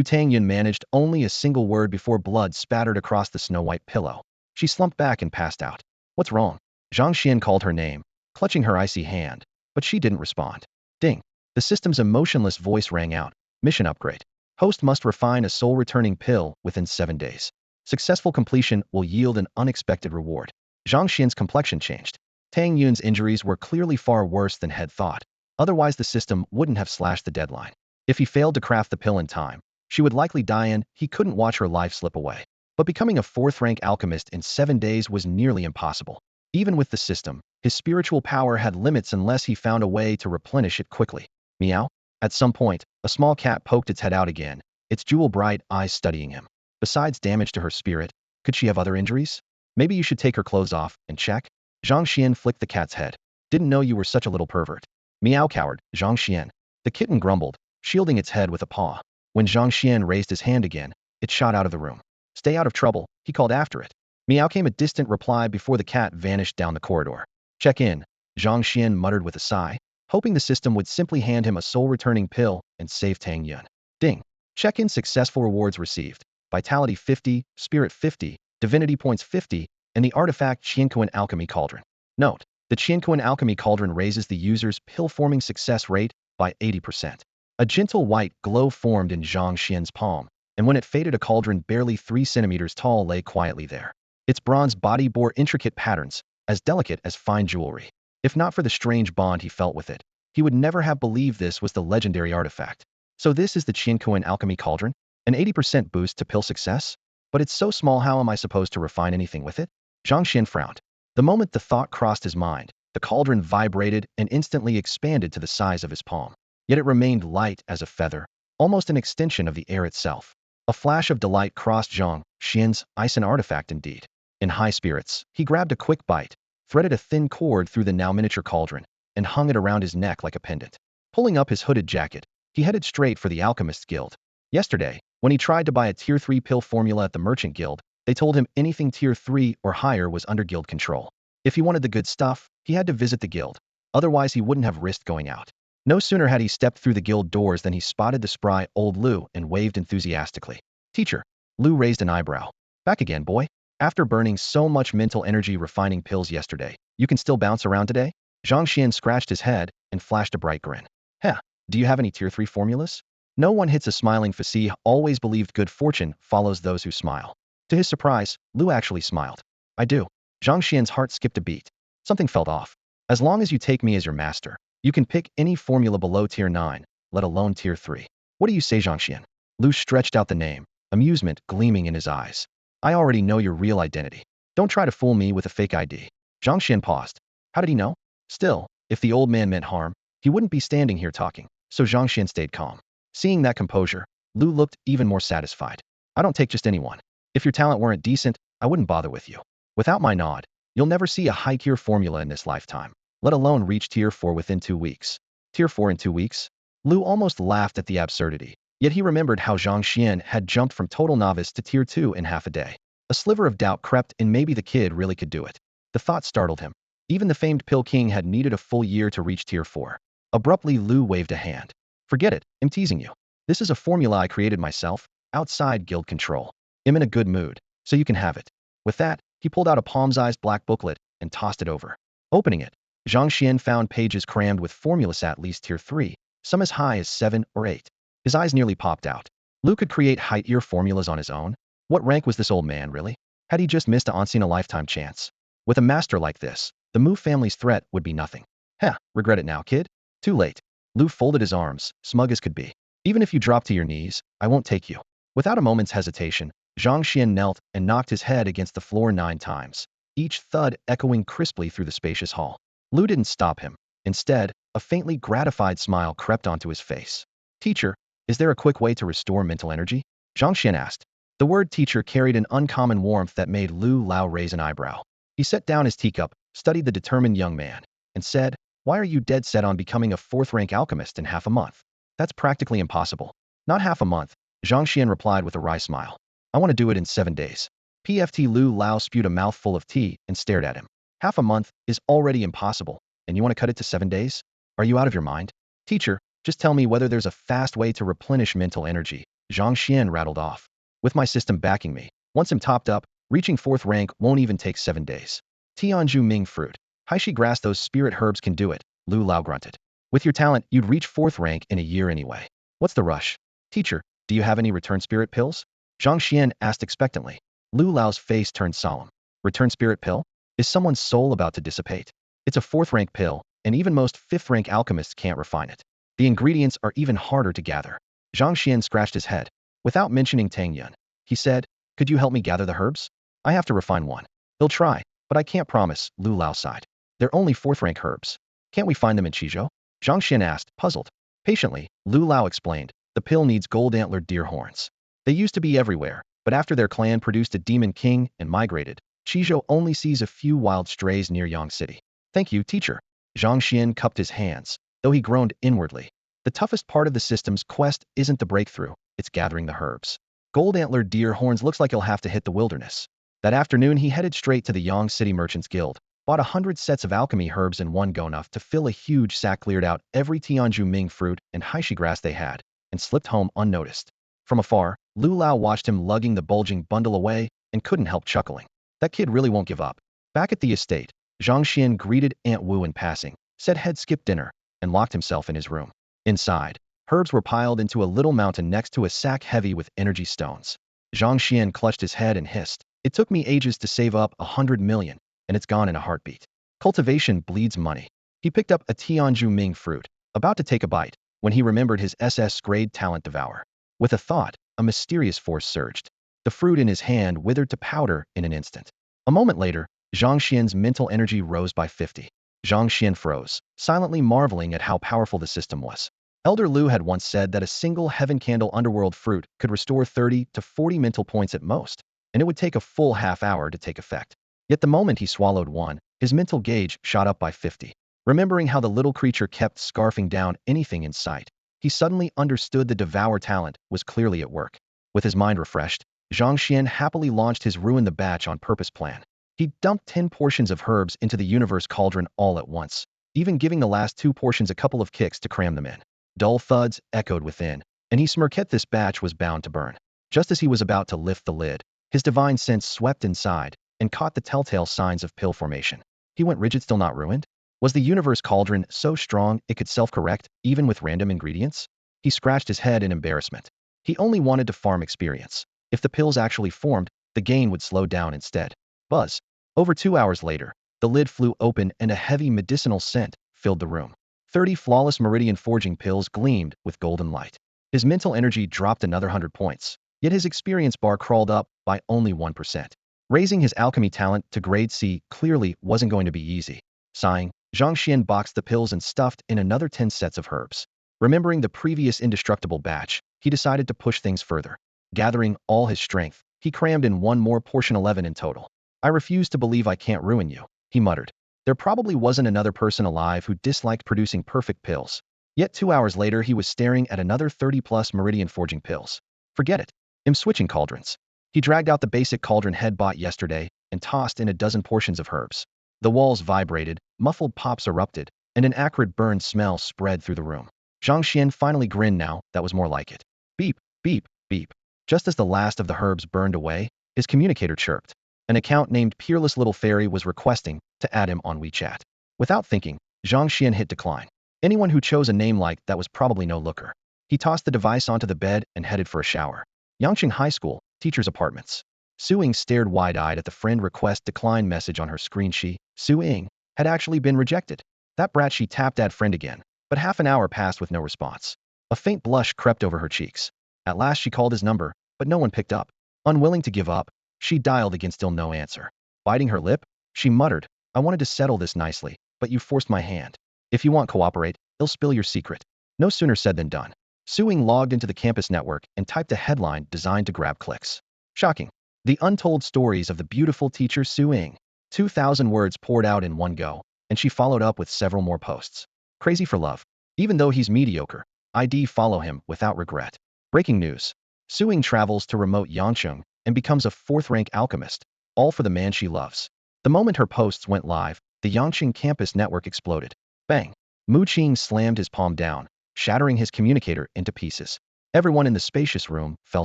Tang Yun managed only a single word before blood spattered across the snow-white pillow. She slumped back and passed out. What's wrong? Zhang Xuan called her name, clutching her icy hand, but she didn't respond. Ding. The system's emotionless voice rang out. Mission upgrade. Host must refine a soul-returning pill within 7 days. Successful completion will yield an unexpected reward. Zhang Xuan's complexion changed. Tang Yun's injuries were clearly far worse than had thought. Otherwise the system wouldn't have slashed the deadline. If he failed to craft the pill in time, she would likely die and he couldn't watch her life slip away. But becoming a 4th-rank alchemist in 7 days was nearly impossible. Even with the system, his spiritual power had limits unless he found a way to replenish it quickly. Meow? At some point, a small cat poked its head out again, its jewel-bright eyes studying him. Besides damage to her spirit, could she have other injuries? Maybe you should take her clothes off and check? Zhang Xuan flicked the cat's head. Didn't know you were such a little pervert. Meow, coward, Zhang Xuan. The kitten grumbled, shielding its head with a paw. When Zhang Xuan raised his hand again, it shot out of the room. Stay out of trouble, he called after it. Meow came a distant reply before the cat vanished down the corridor. Check in, Zhang Xuan muttered with a sigh, hoping the system would simply hand him a soul-returning pill and save Tang Yun. Ding. Check-in successful rewards received. Vitality 50, Spirit 50, Divinity Points 50, and the artifact Qiankuan Alchemy Cauldron. Note, the Qiankuan Alchemy Cauldron raises the user's pill-forming success rate by 80%. A gentle white glow formed in Zhang Xuan's palm, and when it faded a cauldron barely 3 centimeters tall lay quietly there. Its bronze body bore intricate patterns, as delicate as fine jewelry. If not for the strange bond he felt with it, he would never have believed this was the legendary artifact. So this is the Qiankuan Alchemy Cauldron? An 80% boost to pill success? But it's so small, how am I supposed to refine anything with it? Zhang Xuan frowned. The moment the thought crossed his mind, the cauldron vibrated and instantly expanded to the size of his palm. Yet it remained light as a feather, almost an extension of the air itself. A flash of delight crossed Zhang Xuan's eyes. An artifact indeed. In high spirits, he grabbed a quick bite, threaded a thin cord through the now miniature cauldron, and hung it around his neck like a pendant. Pulling up his hooded jacket, he headed straight for the Alchemist's Guild. Yesterday, when he tried to buy a Tier 3 pill formula at the Merchant Guild, they told him anything Tier 3 or higher was under Guild control. If he wanted the good stuff, he had to visit the Guild. Otherwise he wouldn't have risked going out. No sooner had he stepped through the Guild doors than he spotted the spry old Lu and waved enthusiastically. Teacher. Lu raised an eyebrow. Back again, boy? After burning so much mental energy refining pills yesterday, you can still bounce around today? Zhang Xuan scratched his head and flashed a bright grin. Heh, do you have any Tier 3 formulas? No one hits a smiling face. Always believed good fortune follows those who smile. To his surprise, Lu actually smiled. I do. Zhang Xuan's heart skipped a beat. Something felt off. As long as you take me as your master, you can pick any formula below Tier 9, let alone Tier 3. What do you say, Zhang Xuan? Lu stretched out the name, amusement gleaming in his eyes. I already know your real identity. Don't try to fool me with a fake ID. Zhang Xuan paused. How did he know? Still, if the old man meant harm, he wouldn't be standing here talking. So Zhang Xuan stayed calm. Seeing that composure, Lu looked even more satisfied. I don't take just anyone. If your talent weren't decent, I wouldn't bother with you. Without my nod, you'll never see a high tier formula in this lifetime, let alone reach Tier 4 within 2 weeks. Tier 4 in 2 weeks? Lu almost laughed at the absurdity. Yet he remembered how Zhang Xuan had jumped from total novice to Tier 2 in half a day. A sliver of doubt crept in. Maybe the kid really could do it. The thought startled him. Even the famed Pill King had needed a full year to reach Tier 4. Abruptly, Lu waved a hand. Forget it, I'm teasing you. This is a formula I created myself, outside guild control. I'm in a good mood, so you can have it. With that, he pulled out a palm-sized black booklet and tossed it over. Opening it, Zhang Xuan found pages crammed with formulas at least Tier 3, some as high as 7 or 8. His eyes nearly popped out. Lu could create high-tier formulas on his own? What rank was this old man, really? Had he just missed a once-in-a-lifetime chance? With a master like this, the Mu family's threat would be nothing. Heh, regret it now, kid? Too late. Lu folded his arms, smug as could be. Even if you drop to your knees, I won't take you. Without a moment's hesitation, Zhang Xuan knelt and knocked his head against the floor 9 times, each thud echoing crisply through the spacious hall. Lu didn't stop him. Instead, a faintly gratified smile crept onto his face. Teacher, is there a quick way to restore mental energy? Zhang Xuan asked. The word teacher carried an uncommon warmth that made Lu Lao raise an eyebrow. He set down his teacup, studied the determined young man, and said, "Why are you dead set on becoming a fourth-rank alchemist in half a month? That's practically impossible." Not half a month, Zhang Xuan replied with a wry smile. I want to do it in 7 days. PFT Lu Lao spewed a mouthful of tea and stared at him. Half a month is already impossible, and you want to cut it to 7 days? Are you out of your mind? Teacher, just tell me whether there's a fast way to replenish mental energy, Zhang Xuan rattled off. With my system backing me, once I'm topped up, reaching 4th rank won't even take 7 days. Tianzhu Ming fruit. Haishi grass, those spirit herbs can do it, Lu Lao grunted. With your talent, you'd reach 4th rank in a year anyway. What's the rush? Teacher, do you have any return spirit pills? Zhang Xuan asked expectantly. Lu Lao's face turned solemn. Return spirit pill? Is someone's soul about to dissipate? It's a 4th rank pill, and even most 5th rank alchemists can't refine it. The ingredients are even harder to gather. Zhang Xuan scratched his head. Without mentioning Tang Yun, he said, could you help me gather the herbs? I have to refine one. He'll try, but I can't promise, Lu Lao sighed. They're only 4th rank herbs. Can't we find them in Qizhou? Zhang Xuan asked, puzzled. Patiently, Lu Lao explained, the pill needs gold-antlered deer horns. They used to be everywhere, but after their clan produced a demon king and migrated, Qizhou only sees a few wild strays near Yang City. Thank you, teacher. Zhang Xuan cupped his hands, though he groaned inwardly. The toughest part of the system's quest isn't the breakthrough, it's gathering the herbs. Gold-antlered deer horns looks like he'll have to hit the wilderness. That afternoon he headed straight to the Yang City Merchants Guild, bought 100 sets of alchemy herbs in one go, enough to fill a huge sack, cleared out every Tianzhu Ming fruit and Haishi grass they had, and slipped home unnoticed. From afar, Lu Lao watched him lugging the bulging bundle away and couldn't help chuckling. That kid really won't give up. Back at the estate, Zhang Xuan greeted Aunt Wu in passing, said he'd skip dinner, and locked himself in his room. Inside, herbs were piled into a little mountain next to a sack heavy with energy stones. Zhang Xuan clutched his head and hissed, it took me ages to save up 100 million, and it's gone in a heartbeat. Cultivation bleeds money. He picked up a Tianzhu Ming fruit, about to take a bite, when he remembered his SS grade talent devour. With a thought, a mysterious force surged. The fruit in his hand withered to powder in an instant. A moment later, Zhang Xian's mental energy rose by 50. Zhang Xian froze, silently marveling at how powerful the system was. Elder Lu had once said that a single heaven candle underworld fruit could restore 30 to 40 mental points at most, and it would take a full half-hour to take effect. Yet the moment he swallowed one, his mental gauge shot up by 50. Remembering how the little creature kept scarfing down anything in sight, he suddenly understood the devour talent was clearly at work. With his mind refreshed, Zhang Xian happily launched his ruin the batch on purpose plan. He dumped 10 portions of herbs into the universe cauldron all at once, even giving the last 2 portions a couple of kicks to cram them in. Dull thuds echoed within, and he smirked. This batch was bound to burn. Just as he was about to lift the lid, his divine sense swept inside and caught the telltale signs of pill formation. He went rigid. Still not ruined? Was the universe cauldron so strong it could self-correct, even with random ingredients? He scratched his head in embarrassment. He only wanted to farm experience. If the pills actually formed, the gain would slow down instead. Buzz. Over 2 hours later, the lid flew open and a heavy medicinal scent filled the room. 30 flawless meridian forging pills gleamed with golden light. His mental energy dropped another 100 points, yet his experience bar crawled up by only 1%. Raising his alchemy talent to grade C clearly wasn't going to be easy. Sighing, Zhang Xian boxed the pills and stuffed in another 10 sets of herbs. Remembering the previous indestructible batch, he decided to push things further. Gathering all his strength, he crammed in one more portion, 11 in total. I refuse to believe I can't ruin you, he muttered. There probably wasn't another person alive who disliked producing perfect pills. Yet 2 hours later he was staring at another 30+ meridian forging pills. Forget it. I'm switching cauldrons. He dragged out the basic cauldron head bought yesterday and tossed in a dozen portions of herbs. The walls vibrated, muffled pops erupted, and an acrid burn smell spread through the room. Zhang Xian finally grinned. Now, that was more like it. Beep, beep, beep. Just as the last of the herbs burned away, his communicator chirped. An account named Peerless Little Fairy was requesting to add him on WeChat. Without thinking, Zhang Xian hit decline. Anyone who chose a name like that was probably no looker. He tossed the device onto the bed and headed for a shower. Yangqing High School, teacher's apartments. Su Ying stared wide-eyed at the friend request decline message on her screen. Su Ying, had actually been rejected. That brat. She tapped add friend again, but half an hour passed with no response. A faint blush crept over her cheeks. At last she called his number, but no one picked up. Unwilling to give up, she dialed again, still no answer. Biting her lip, she muttered, I wanted to settle this nicely, but you forced my hand. If you want cooperate, I'll spill your secret. No sooner said than done. Suing logged into the campus network and typed a headline designed to grab clicks. Shocking. The untold stories of the beautiful teacher Suing. 2,000 words poured out in one go, and she followed up with several more posts. Crazy for love. Even though he's mediocre, I'd follow him without regret. Breaking news. Suing travels to remote Yangcheng and becomes a fourth-rank alchemist, all for the man she loves. The moment her posts went live, the Yangcheng campus network exploded. Bang! Mu Qing slammed his palm down, shattering his communicator into pieces. Everyone in the spacious room fell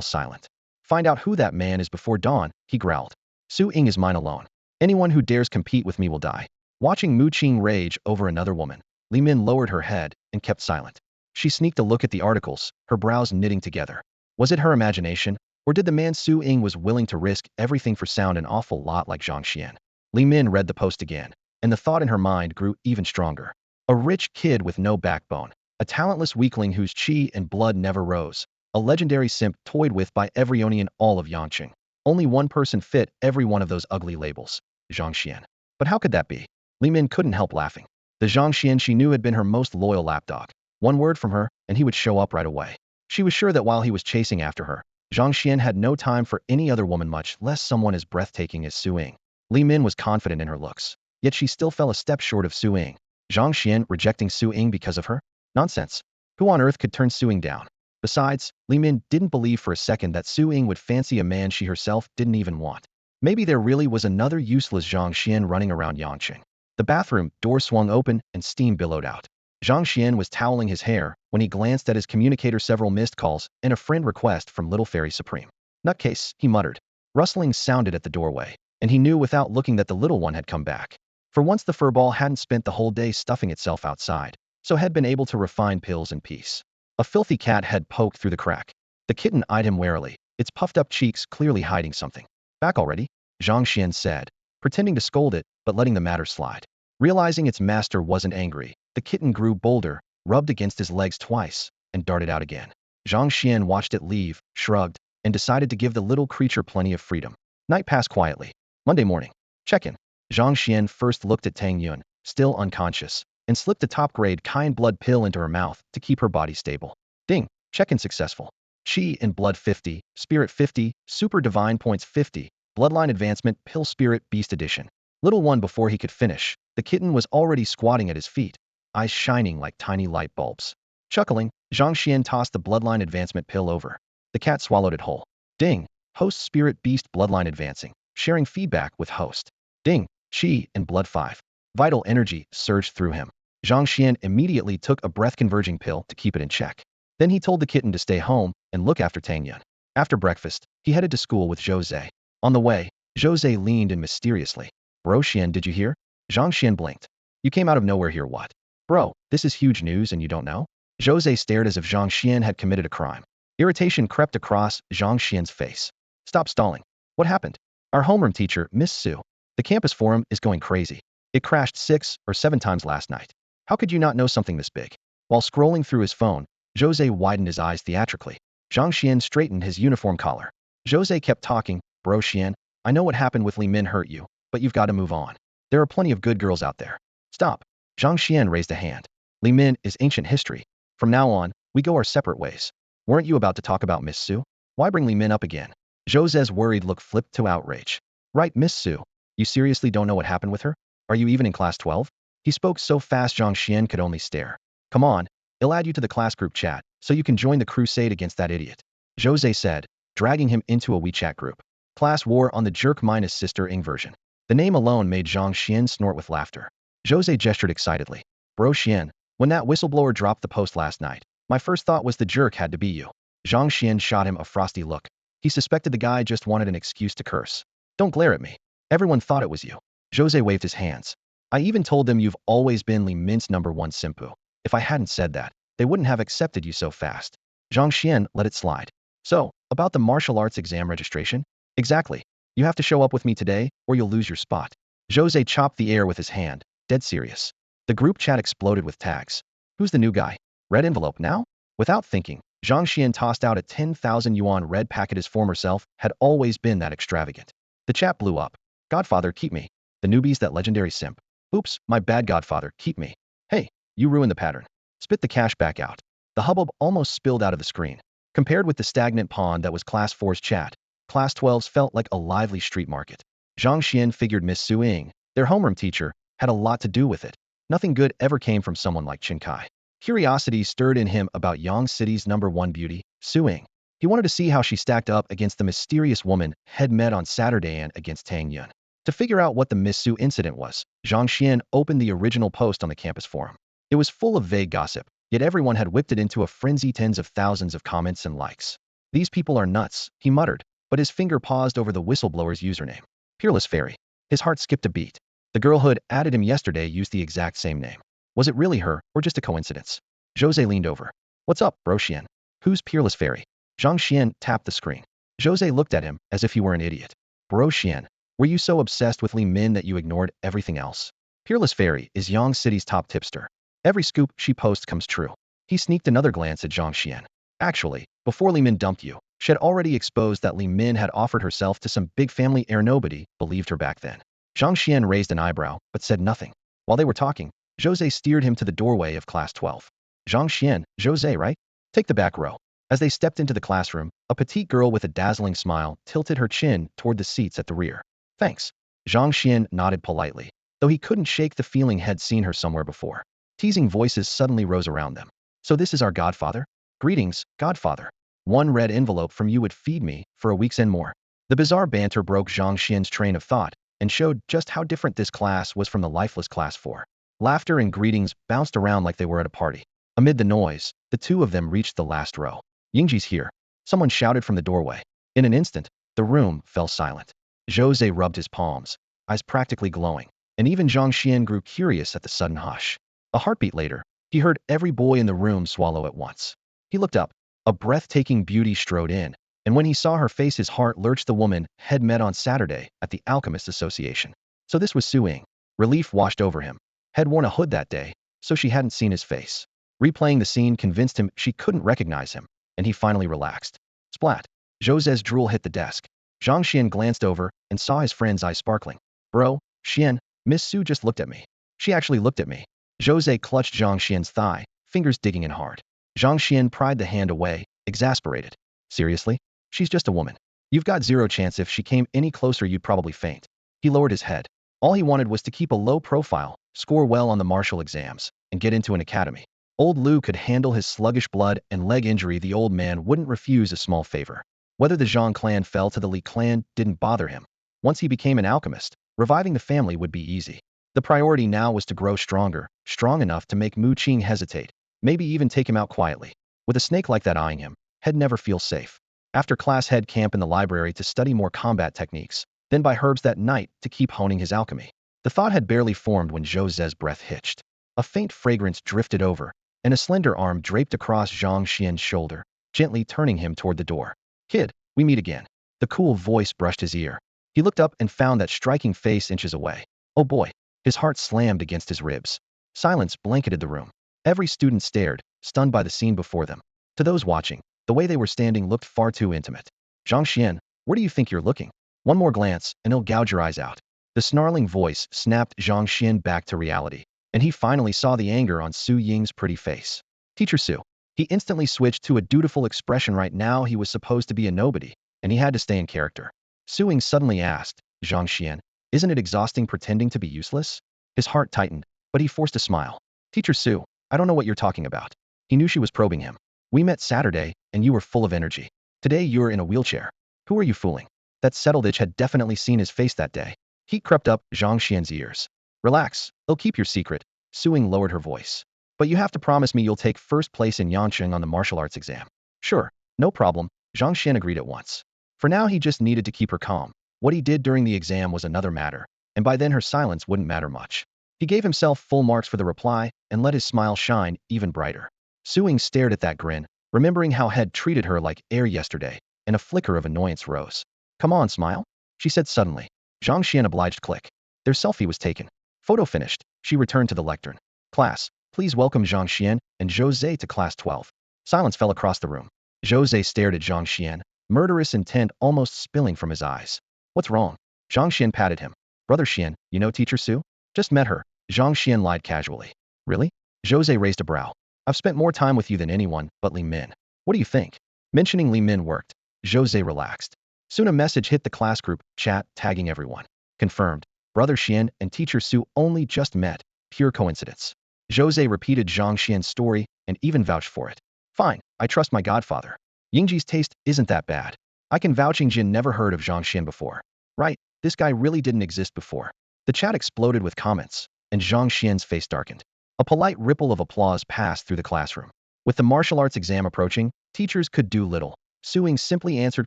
silent. Find out who that man is before dawn, he growled. Su Ying is mine alone. Anyone who dares compete with me will die. Watching Mu Qing rage over another woman, Li Min lowered her head and kept silent. She sneaked a look at the articles, her brows knitting together. Was it her imagination, or did the man Su Ying was willing to risk everything for sound an awful lot like Zhang Xuan? Li Min read the post again, and the thought in her mind grew even stronger. A rich kid with no backbone, a talentless weakling whose chi and blood never rose, a legendary simp toyed with by every oni in all of Yangcheng. Only one person fit every one of those ugly labels, Zhang Xuan. But how could that be? Li Min couldn't help laughing. The Zhang Xuan she knew had been her most loyal lapdog. One word from her, and he would show up right away. She was sure that while he was chasing after her, Zhang Xuan had no time for any other woman, much less someone as breathtaking as Su Ying. Li Min was confident in her looks, yet she still fell a step short of Su Ying. Zhang Xuan rejecting Su Ying because of her? Nonsense. Who on earth could turn Su Ying down? Besides, Li Min didn't believe for a second that Su Ying would fancy a man she herself didn't even want. Maybe there really was another useless Zhang Xuan running around Yangcheng. The bathroom door swung open and steam billowed out. Zhang Xuan was toweling his hair when he glanced at his communicator, several missed calls and a friend request from Little Fairy Supreme. Nutcase, he muttered. Rustling sounded at the doorway, and he knew without looking that the little one had come back. For once the furball hadn't spent the whole day stuffing itself outside, so had been able to refine pills in peace. A filthy cat head poked through the crack. The kitten eyed him warily, its puffed-up cheeks clearly hiding something. Back already? Zhang Xuan said, pretending to scold it, but letting the matter slide. Realizing its master wasn't angry, the kitten grew bolder, rubbed against his legs twice, and darted out again. Zhang Xuan watched it leave, shrugged, and decided to give the little creature plenty of freedom. Night passed quietly. Monday morning. Check-in. Zhang Xuan first looked at Tang Yun, still unconscious, and slipped a top-grade kind blood pill into her mouth to keep her body stable. Ding. Check-in successful. Chi and blood 50, spirit 50, super divine points 50, bloodline advancement pill spirit beast edition. Little one before he could finish, the kitten was already squatting at his feet, eyes shining like tiny light bulbs. Chuckling, Zhang Xuan tossed the bloodline advancement pill over. The cat swallowed it whole. Ding. Host spirit beast bloodline advancing, sharing feedback with host. Ding. Chi and blood 5. Vital energy surged through him. Zhang Xuan immediately took a breath-converging pill to keep it in check. Then he told the kitten to stay home and look after Tang Yun. After breakfast, he headed to school with Jose. On the way, Jose leaned in mysteriously. Bro Xian, did you hear? Zhang Xuan blinked. You came out of nowhere here, what? Bro, this is huge news and you don't know? Jose stared as if Zhang Xuan had committed a crime. Irritation crept across Zhang Xian's face. Stop stalling. What happened? Our homeroom teacher, Miss Su. The campus forum is going crazy. It crashed 6 or 7 times last night. How could you not know something this big? While scrolling through his phone, Jose widened his eyes theatrically. Zhang Xuan straightened his uniform collar. Jose kept talking. Bro Xian, I know what happened with Li Min hurt you, but you've got to move on. There are plenty of good girls out there. Stop. Zhang Xuan raised a hand. Li Min is ancient history. From now on, we go our separate ways. Weren't you about to talk about Miss Su? Why bring Li Min up again? Jose's worried look flipped to outrage. Right, Miss Su. You seriously don't know what happened with her? Are you even in class 12? He spoke so fast Zhang Xuan could only stare. Come on, I'll add you to the class group chat, so you can join the crusade against that idiot. Jose said, dragging him into a WeChat group. Class war on the jerk minus sister Ing version. The name alone made Zhang Xuan snort with laughter. Jose gestured excitedly. Bro Xian, when that whistleblower dropped the post last night, my first thought was the jerk had to be you. Zhang Xuan shot him a frosty look. He suspected the guy just wanted an excuse to curse. Don't glare at me. Everyone thought it was you. Jose waved his hands. I even told them you've always been Li Min's #1 simpu. If I hadn't said that, they wouldn't have accepted you so fast. Zhang Xuan let it slide. So, about the martial arts exam registration? Exactly. You have to show up with me today, or you'll lose your spot. Jose chopped the air with his hand, dead serious. The group chat exploded with tags. Who's the new guy? Red envelope now? Without thinking, Zhang Xuan tossed out a 10,000 yuan red packet. His former self had always been that extravagant. The chat blew up. Godfather, keep me. The newbie's that legendary simp. Oops, my bad Godfather, keep me. Hey, you ruined the pattern. Spit the cash back out. The hubbub almost spilled out of the screen. Compared with the stagnant pond that was Class 4's chat, Class 12's felt like a lively street market. Zhang Xuan figured Miss Su Ying, their homeroom teacher, had a lot to do with it. Nothing good ever came from someone like Chen Kai. Curiosity stirred in him about Yang City's #1 beauty, Su Ying. He wanted to see how she stacked up against the mysterious woman had met on Saturday and against Tang Yun. To figure out what the Miss Su incident was, Zhang Xuan opened the original post on the campus forum. It was full of vague gossip, yet everyone had whipped it into a frenzy, tens of thousands of comments and likes. These people are nuts, he muttered, but his finger paused over the whistleblower's username. Peerless Fairy. His heart skipped a beat. The girl who'd added him yesterday used the exact same name. Was it really her, or just a coincidence? Jose leaned over. What's up, bro Xian? Who's Peerless Fairy? Zhang Xuan tapped the screen. Jose looked at him as if he were an idiot. Bro Xian, were you so obsessed with Li Min that you ignored everything else? Peerless Fairy is Yang City's top tipster. Every scoop she posts comes true. He sneaked another glance at Zhang Xuan. Actually, before Li Min dumped you, she had already exposed that Li Min had offered herself to some big family heir. Nobody believed her back then. Zhang Xuan raised an eyebrow, but said nothing. While they were talking, Jose steered him to the doorway of Class 12. Zhang Xuan, Jose, right? Take the back row. As they stepped into the classroom, a petite girl with a dazzling smile tilted her chin toward the seats at the rear. Thanks. Zhang Xuan nodded politely, though he couldn't shake the feeling had seen her somewhere before. Teasing voices suddenly rose around them. So this is our Godfather? Greetings, Godfather. One red envelope from you would feed me for a week's and more. The bizarre banter broke Zhang Xuan's train of thought and showed just how different this class was from the lifeless Class 4. Laughter and greetings bounced around like they were at a party. Amid the noise, the two of them reached the last row. Yingji's here. Someone shouted from the doorway. In an instant, the room fell silent. Jose rubbed his palms, eyes practically glowing, and even Zhang Xuan grew curious at the sudden hush. A heartbeat later, he heard every boy in the room swallow at once. He looked up. A breathtaking beauty strode in, and when he saw her face his heart lurched. The woman had met on Saturday at the Alchemists Association. So this was Su Ying. Relief washed over him. Had worn a hood that day, so she hadn't seen his face. Replaying the scene convinced him she couldn't recognize him, and he finally relaxed. Splat. Jose's drool hit the desk. Zhang Xuan glanced over and saw his friend's eyes sparkling. Bro, Xian, Miss Su just looked at me. She actually looked at me. Jose clutched Zhang Xian's thigh, fingers digging in hard. Zhang Xuan pried the hand away, exasperated. Seriously? She's just a woman. You've got zero chance. If she came any closer you'd probably faint. He lowered his head. All he wanted was to keep a low profile, score well on the martial exams, and get into an academy. Old Lu could handle his sluggish blood and leg injury. The old man wouldn't refuse a small favor. Whether the Zhang clan fell to the Li clan didn't bother him. Once he became an alchemist, reviving the family would be easy. The priority now was to grow stronger, strong enough to make Mu Qing hesitate, maybe even take him out quietly. With a snake like that eyeing him, he'd never feel safe. After class he'd camp in the library to study more combat techniques, then buy herbs that night to keep honing his alchemy. The thought had barely formed when Jose's breath hitched. A faint fragrance drifted over, and a slender arm draped across Zhang Xian's shoulder, gently turning him toward the door. Kid, we meet again. The cool voice brushed his ear. He looked up and found that striking face inches away. Oh boy. His heart slammed against his ribs. Silence blanketed the room. Every student stared, stunned by the scene before them. To those watching, the way they were standing looked far too intimate. Zhang Xuan, where do you think you're looking? One more glance, and he'll gouge your eyes out. The snarling voice snapped Zhang Xuan back to reality, and he finally saw the anger on Su Ying's pretty face. Teacher Su. He instantly switched to a dutiful expression. Right now he was supposed to be a nobody, and he had to stay in character. Su Ying suddenly asked, Zhang Xuan, isn't it exhausting pretending to be useless? His heart tightened, but he forced a smile. Teacher Su, I don't know what you're talking about. He knew she was probing him. We met Saturday, and you were full of energy. Today you're in a wheelchair. Who are you fooling? That settled itch had definitely seen his face that day. Heat crept up Zhang Xian's ears. Relax, I'll keep your secret. Su Ying lowered her voice. But you have to promise me you'll take first place in Yangcheng on the martial arts exam. Sure, no problem. Zhang Xian agreed at once. For now he just needed to keep her calm. What he did during the exam was another matter, and by then her silence wouldn't matter much. He gave himself full marks for the reply and let his smile shine even brighter. Su Ying stared at that grin, remembering how Head treated her like air yesterday, and a flicker of annoyance rose. Come on, smile, she said suddenly. Zhang Xian obliged. Click. Their selfie was taken. Photo finished. She returned to the lectern. Class, please welcome Zhang Xian and Jose to Class 12. Silence fell across the room. Jose stared at Zhang Xuan, murderous intent almost spilling from his eyes. What's wrong? Zhang Xuan patted him. Brother Xuan, you know Teacher Su? Just met her. Zhang Xuan lied casually. Really? Jose raised a brow. I've spent more time with you than anyone but Li Min. What do you think? Mentioning Li Min worked. Jose relaxed. Soon a message hit the class group chat tagging everyone. Confirmed. Brother Xian and Teacher Su only just met. Pure coincidence. Jose repeated Zhang Xian's story and even vouched for it. Fine, I trust my godfather. Yingji's taste isn't that bad. I can vouch Yingjin never heard of Zhang Xian before. Right, this guy really didn't exist before. The chat exploded with comments, and Zhang Xian's face darkened. A polite ripple of applause passed through the classroom. With the martial arts exam approaching, teachers could do little. Su Ying simply answered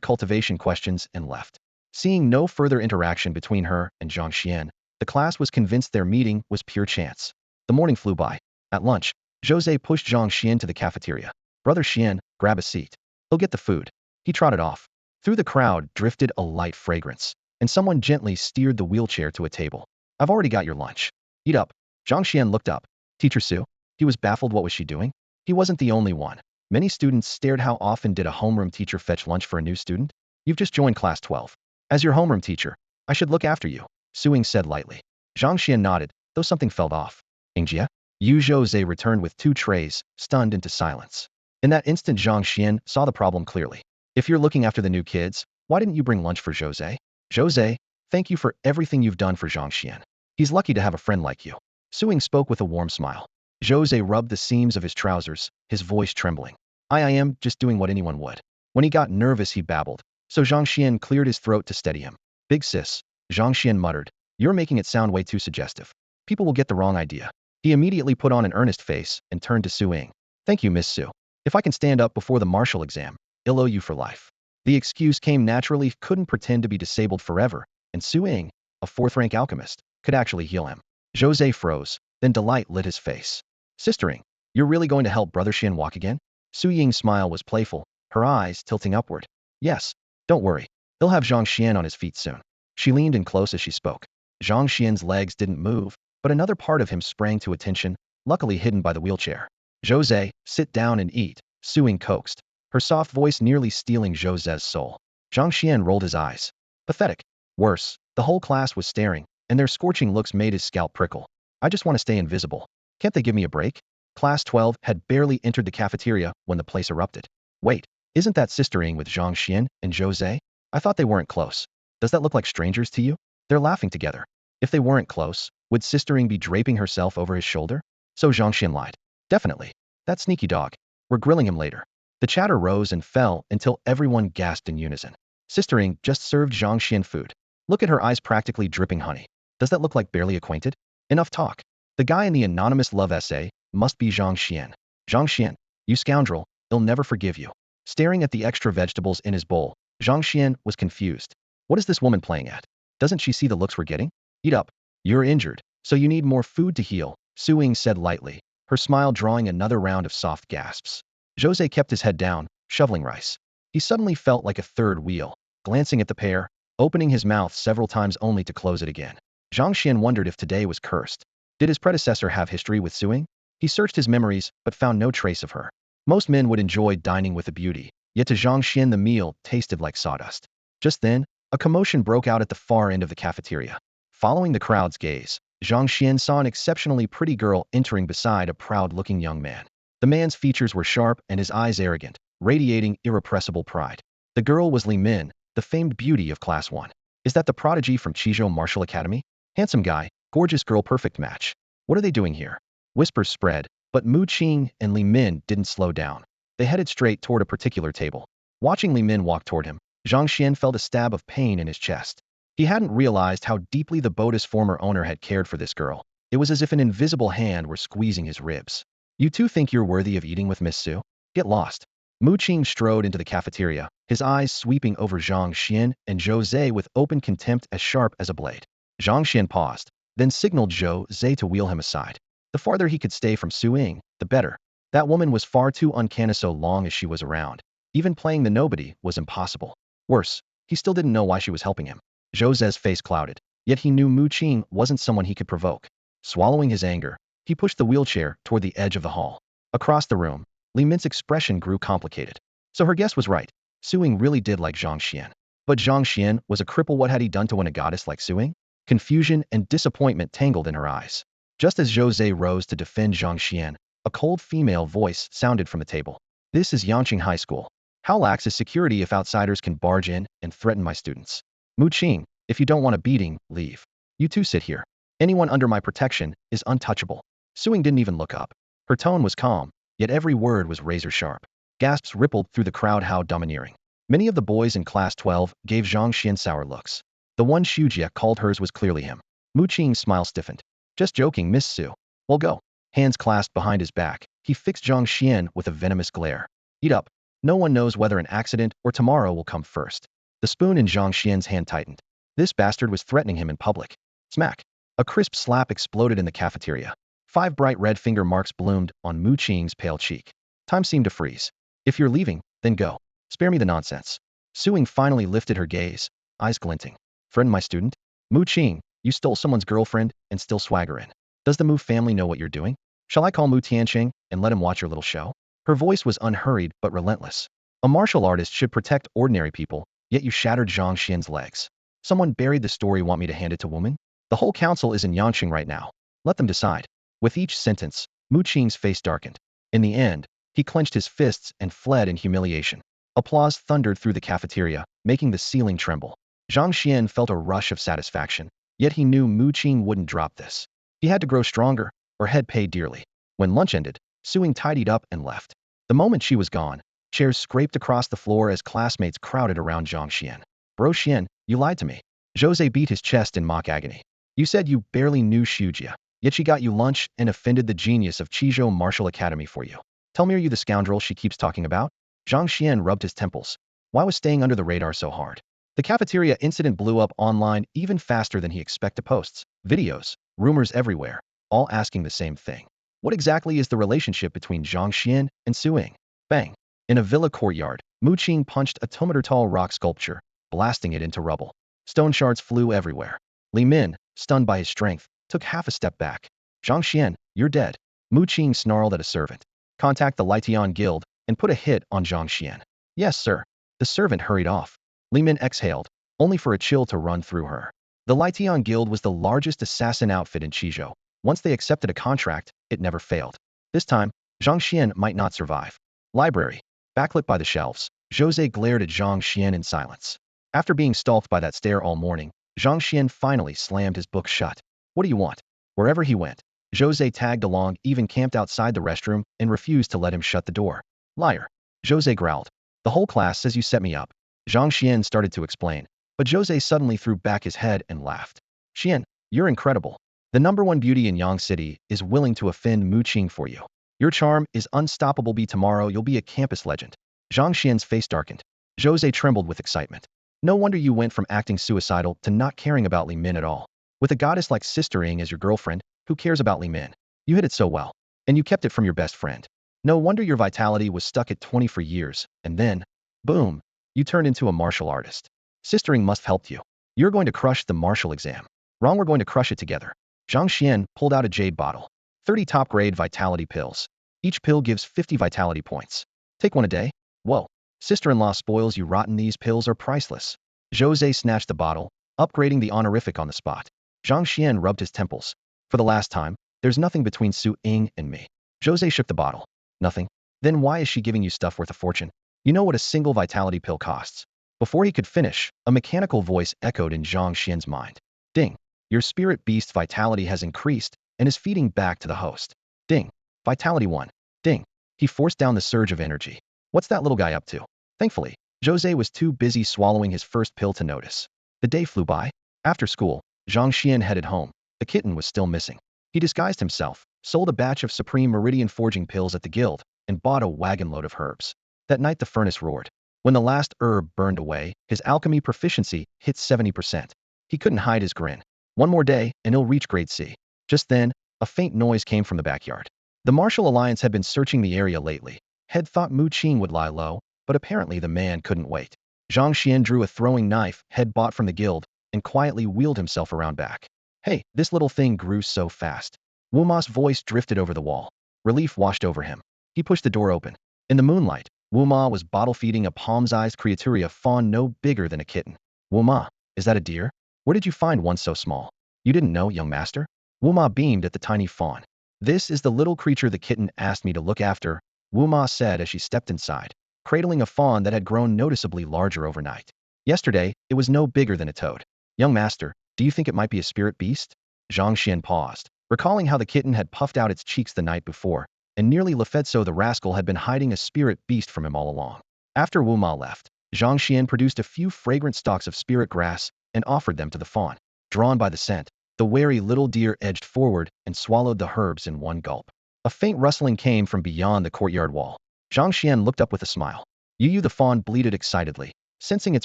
cultivation questions and left. Seeing no further interaction between her and Zhang Xian, the class was convinced their meeting was pure chance. The morning flew by. At lunch, Jose pushed Zhang Xian to the cafeteria. Brother Xian, grab a seat. He'll get the food. He trotted off. Through the crowd drifted a light fragrance, and someone gently steered the wheelchair to a table. I've already got your lunch. Eat up. Zhang Xian looked up. Teacher Su? He was baffled. What was she doing? He wasn't the only one. Many students stared. How often did a homeroom teacher fetch lunch for a new student? You've just joined class 12. As your homeroom teacher, I should look after you, Su Ying said lightly. Zhang Xian nodded, though something felt off. Yingjia? Yu Jose returned with 2 trays, stunned into silence. In that instant Zhang Xian saw the problem clearly. If you're looking after the new kids, why didn't you bring lunch for Jose? Jose, thank you for everything you've done for Zhang Xian. He's lucky to have a friend like you. Su Ying spoke with a warm smile. Jose rubbed the seams of his trousers, his voice trembling. I am just doing what anyone would. When he got nervous he babbled, so Zhang Xian cleared his throat to steady him. Big sis, Zhang Xian muttered. You're making it sound way too suggestive. People will get the wrong idea. He immediately put on an earnest face and turned to Su Ying. Thank you, Miss Su. If I can stand up before the martial exam, I'll owe you for life. The excuse came naturally. Couldn't pretend to be disabled forever, and Su Ying, a 4th-rank alchemist, could actually heal him. Jose froze, then delight lit his face. Sister Ying, you're really going to help Brother Xian walk again? Su Ying's smile was playful, her eyes tilting upward. Yes, don't worry. He'll have Zhang Xian on his feet soon. She leaned in close as she spoke. Zhang Xian's legs didn't move, but another part of him sprang to attention, luckily hidden by the wheelchair. Jose, sit down and eat, Su Ying coaxed, her soft voice nearly stealing Jose's soul. Zhang Xian rolled his eyes. Pathetic. Worse, the whole class was staring, and their scorching looks made his scalp prickle. I just want to stay invisible. Can't they give me a break? Class 12 had barely entered the cafeteria when the place erupted. Wait, isn't that Sister Ying with Zhang Xian and Jose? I thought they weren't close. Does that look like strangers to you? They're laughing together. If they weren't close, would Sister Ying be draping herself over his shoulder? So Zhang Xian lied. Definitely. That sneaky dog. We're grilling him later. The chatter rose and fell until everyone gasped in unison. Sister Ying just served Zhang Xian food. Look at her eyes practically dripping honey. Does that look like barely acquainted? Enough talk. The guy in the anonymous love essay must be Zhang Xian. Zhang Xian, you scoundrel, he'll never forgive you. Staring at the extra vegetables in his bowl, Zhang Xian was confused. What is this woman playing at? Doesn't she see the looks we're getting? Eat up. You're injured, so you need more food to heal, Su Ying said lightly, her smile drawing another round of soft gasps. Jose kept his head down, shoveling rice. He suddenly felt like a third wheel, glancing at the pair, opening his mouth several times only to close it again. Zhang Xian wondered if today was cursed. Did his predecessor have history with Su Ying? He searched his memories but found no trace of her. Most men would enjoy dining with a beauty, yet to Zhang Xian the meal tasted like sawdust. Just then, a commotion broke out at the far end of the cafeteria. Following the crowd's gaze, Zhang Xian saw an exceptionally pretty girl entering beside a proud-looking young man. The man's features were sharp and his eyes arrogant, radiating irrepressible pride. The girl was Li Min, the famed beauty of Class 1. Is that the prodigy from Qizhou Martial Academy? Handsome guy, gorgeous girl, perfect match. What are they doing here? Whispers spread, but Mu Qing and Li Min didn't slow down. They headed straight toward a particular table. Watching Li Min walk toward him, Zhang Xian felt a stab of pain in his chest. He hadn't realized how deeply the boat's former owner had cared for this girl. It was as if an invisible hand were squeezing his ribs. You two think you're worthy of eating with Miss Su? Get lost. Mu Qing strode into the cafeteria, his eyes sweeping over Zhang Xian and Jose with open contempt as sharp as a blade. Zhang Xian paused, then signaled Jose to wheel him aside. The farther he could stay from Su Ying, the better. That woman was far too uncanny so long as she was around. Even playing the nobody was impossible. Worse, he still didn't know why she was helping him. Jose's face clouded, yet he knew Mu Qing wasn't someone he could provoke. Swallowing his anger, he pushed the wheelchair toward the edge of the hall. Across the room, Li Min's expression grew complicated. So her guess was right. Suing really did like Zhang Xuan. But Zhang Xuan was a cripple. What had he done to win a goddess like Suing? Confusion and disappointment tangled in her eyes. Just as Jose rose to defend Zhang Xuan, a cold female voice sounded from the table. This is Yangqing High School. How lax is security if outsiders can barge in and threaten my students? Mu Qing, if you don't want a beating, leave. You two sit here. Anyone under my protection is untouchable. Suing didn't even look up. Her tone was calm, yet every word was razor sharp. Gasps rippled through the crowd. How domineering. Many of the boys in class 12 gave Zhang Xuan sour looks. The one Xujia called hers was clearly him. Mu Qing's smile stiffened. Just joking, Miss Su. Well, go. Hands clasped behind his back, he fixed Zhang Xuan with a venomous glare. Eat up. No one knows whether an accident or tomorrow will come first. The spoon in Zhang Xuan's hand tightened. This bastard was threatening him in public. Smack. A crisp slap exploded in the cafeteria. 5 bright red finger marks bloomed on Mu Qing's pale cheek. Time seemed to freeze. If you're leaving, then go. Spare me the nonsense. Suing finally lifted her gaze, eyes glinting. Friend my student? Mu Qing, you stole someone's girlfriend and still swagger in. Does the Mu family know what you're doing? Shall I call Mu Tianqing and let him watch your little show? Her voice was unhurried but relentless. A martial artist should protect ordinary people, yet you shattered Zhang Xuan's legs. Someone buried the story. Want me to hand it to woman? The whole council is in Yangqing right now. Let them decide. With each sentence, Mu Qing's face darkened. In the end, he clenched his fists and fled in humiliation. Applause thundered through the cafeteria, making the ceiling tremble. Zhang Xuan felt a rush of satisfaction, yet he knew Mu Qing wouldn't drop this. He had to grow stronger, or he'd pay dearly. When lunch ended, Suing tidied up and left. The moment she was gone, chairs scraped across the floor as classmates crowded around Zhang Xuan. Bro Xian, you lied to me. Jose beat his chest in mock agony. You said you barely knew Xujia, yet she got you lunch and offended the genius of Qizhou Martial Academy for you. Tell me, are you the scoundrel she keeps talking about? Zhang Xuan rubbed his temples. Why was staying under the radar so hard? The cafeteria incident blew up online even faster than he expected. Posts, videos, rumors everywhere, all asking the same thing. What exactly is the relationship between Zhang Xuan and Suing? Bang! In a villa courtyard, Mu Qing punched a 2-meter-tall rock sculpture, blasting it into rubble. Stone shards flew everywhere. Li Min, stunned by his strength, took half a step back. Zhang Xuan, you're dead. Mu Qing snarled at a servant. Contact the Lietian Guild and put a hit on Zhang Xuan. Yes, sir. The servant hurried off. Li Min exhaled, only for a chill to run through her. The Lietian Guild was the largest assassin outfit in Qizhou. Once they accepted a contract, it never failed. This time, Zhang Xuan might not survive. Library. Backlit by the shelves, Jose glared at Zhang Xuan in silence. After being stalked by that stare all morning, Zhang Xuan finally slammed his book shut. What do you want? Wherever he went, Jose tagged along, even camped outside the restroom, and refused to let him shut the door. Liar. Jose growled. The whole class says you set me up. Zhang Xuan started to explain, but Jose suddenly threw back his head and laughed. Xuan, you're incredible. The #1 beauty in Yang City is willing to offend Mu Qing for you. Your charm is unstoppable. Tomorrow you'll be a campus legend. Zhang Xuan's face darkened. Jose trembled with excitement. No wonder you went from acting suicidal to not caring about Li Min at all. With a goddess like Sister Ying as your girlfriend, who cares about Li Min? You hid it so well. And you kept it from your best friend. No wonder your vitality was stuck at 20 for years, and then, boom, you turned into a martial artist. Sister Ying must have helped you. You're going to crush the martial exam. Wrong, we're going to crush it together. Zhang Xuan pulled out a jade bottle. 30 top-grade vitality pills. Each pill gives 50 vitality points. Take one a day? Whoa. Sister-in-law spoils you rotten. These pills are priceless. Jose snatched the bottle, upgrading the honorific on the spot. Zhang Xuan rubbed his temples. For the last time, there's nothing between Su Ying and me. Jose shook the bottle. Nothing? Then why is she giving you stuff worth a fortune? You know what a single vitality pill costs. Before he could finish, a mechanical voice echoed in Zhang Xuan's mind. Ding. Your spirit beast's vitality has increased and is feeding back to the host. Ding. Vitality 1. Ding. He forced down the surge of energy. What's that little guy up to? Thankfully, Jose was too busy swallowing his first pill to notice. The day flew by. After school, Zhang Xuan headed home. The kitten was still missing. He disguised himself, sold a batch of Supreme Meridian forging pills at the guild, and bought a wagon load of herbs. That night the furnace roared. When the last herb burned away, his alchemy proficiency hit 70%. He couldn't hide his grin. One more day, and he'll reach grade C. Just then, a faint noise came from the backyard. The Martial Alliance had been searching the area lately. Had thought Mu Qing would lie low, but apparently the man couldn't wait. Zhang Xuan drew a throwing knife Head bought from the guild and quietly wheeled himself around back. Hey, this little thing grew so fast. Wuma's voice drifted over the wall. Relief washed over him. He pushed the door open. In the moonlight, Wuma was bottle-feeding a palm-sized creatura fawn no bigger than a kitten. Wuma, is that a deer? Where did you find one so small? You didn't know, young master? Wuma beamed at the tiny fawn. This is the little creature the kitten asked me to look after, Wuma said as she stepped inside, cradling a fawn that had grown noticeably larger overnight. Yesterday, it was no bigger than a toad. Young master, do you think it might be a spirit beast? Zhang Xuan paused, recalling how the kitten had puffed out its cheeks the night before, and nearly left so the rascal had been hiding a spirit beast from him all along. After Wuma left, Zhang Xuan produced a few fragrant stalks of spirit grass and offered them to the fawn. Drawn by the scent, the wary little deer edged forward and swallowed the herbs in one gulp. A faint rustling came from beyond the courtyard wall. Zhang Xuan looked up with a smile. Yu the fawn bleated excitedly, sensing its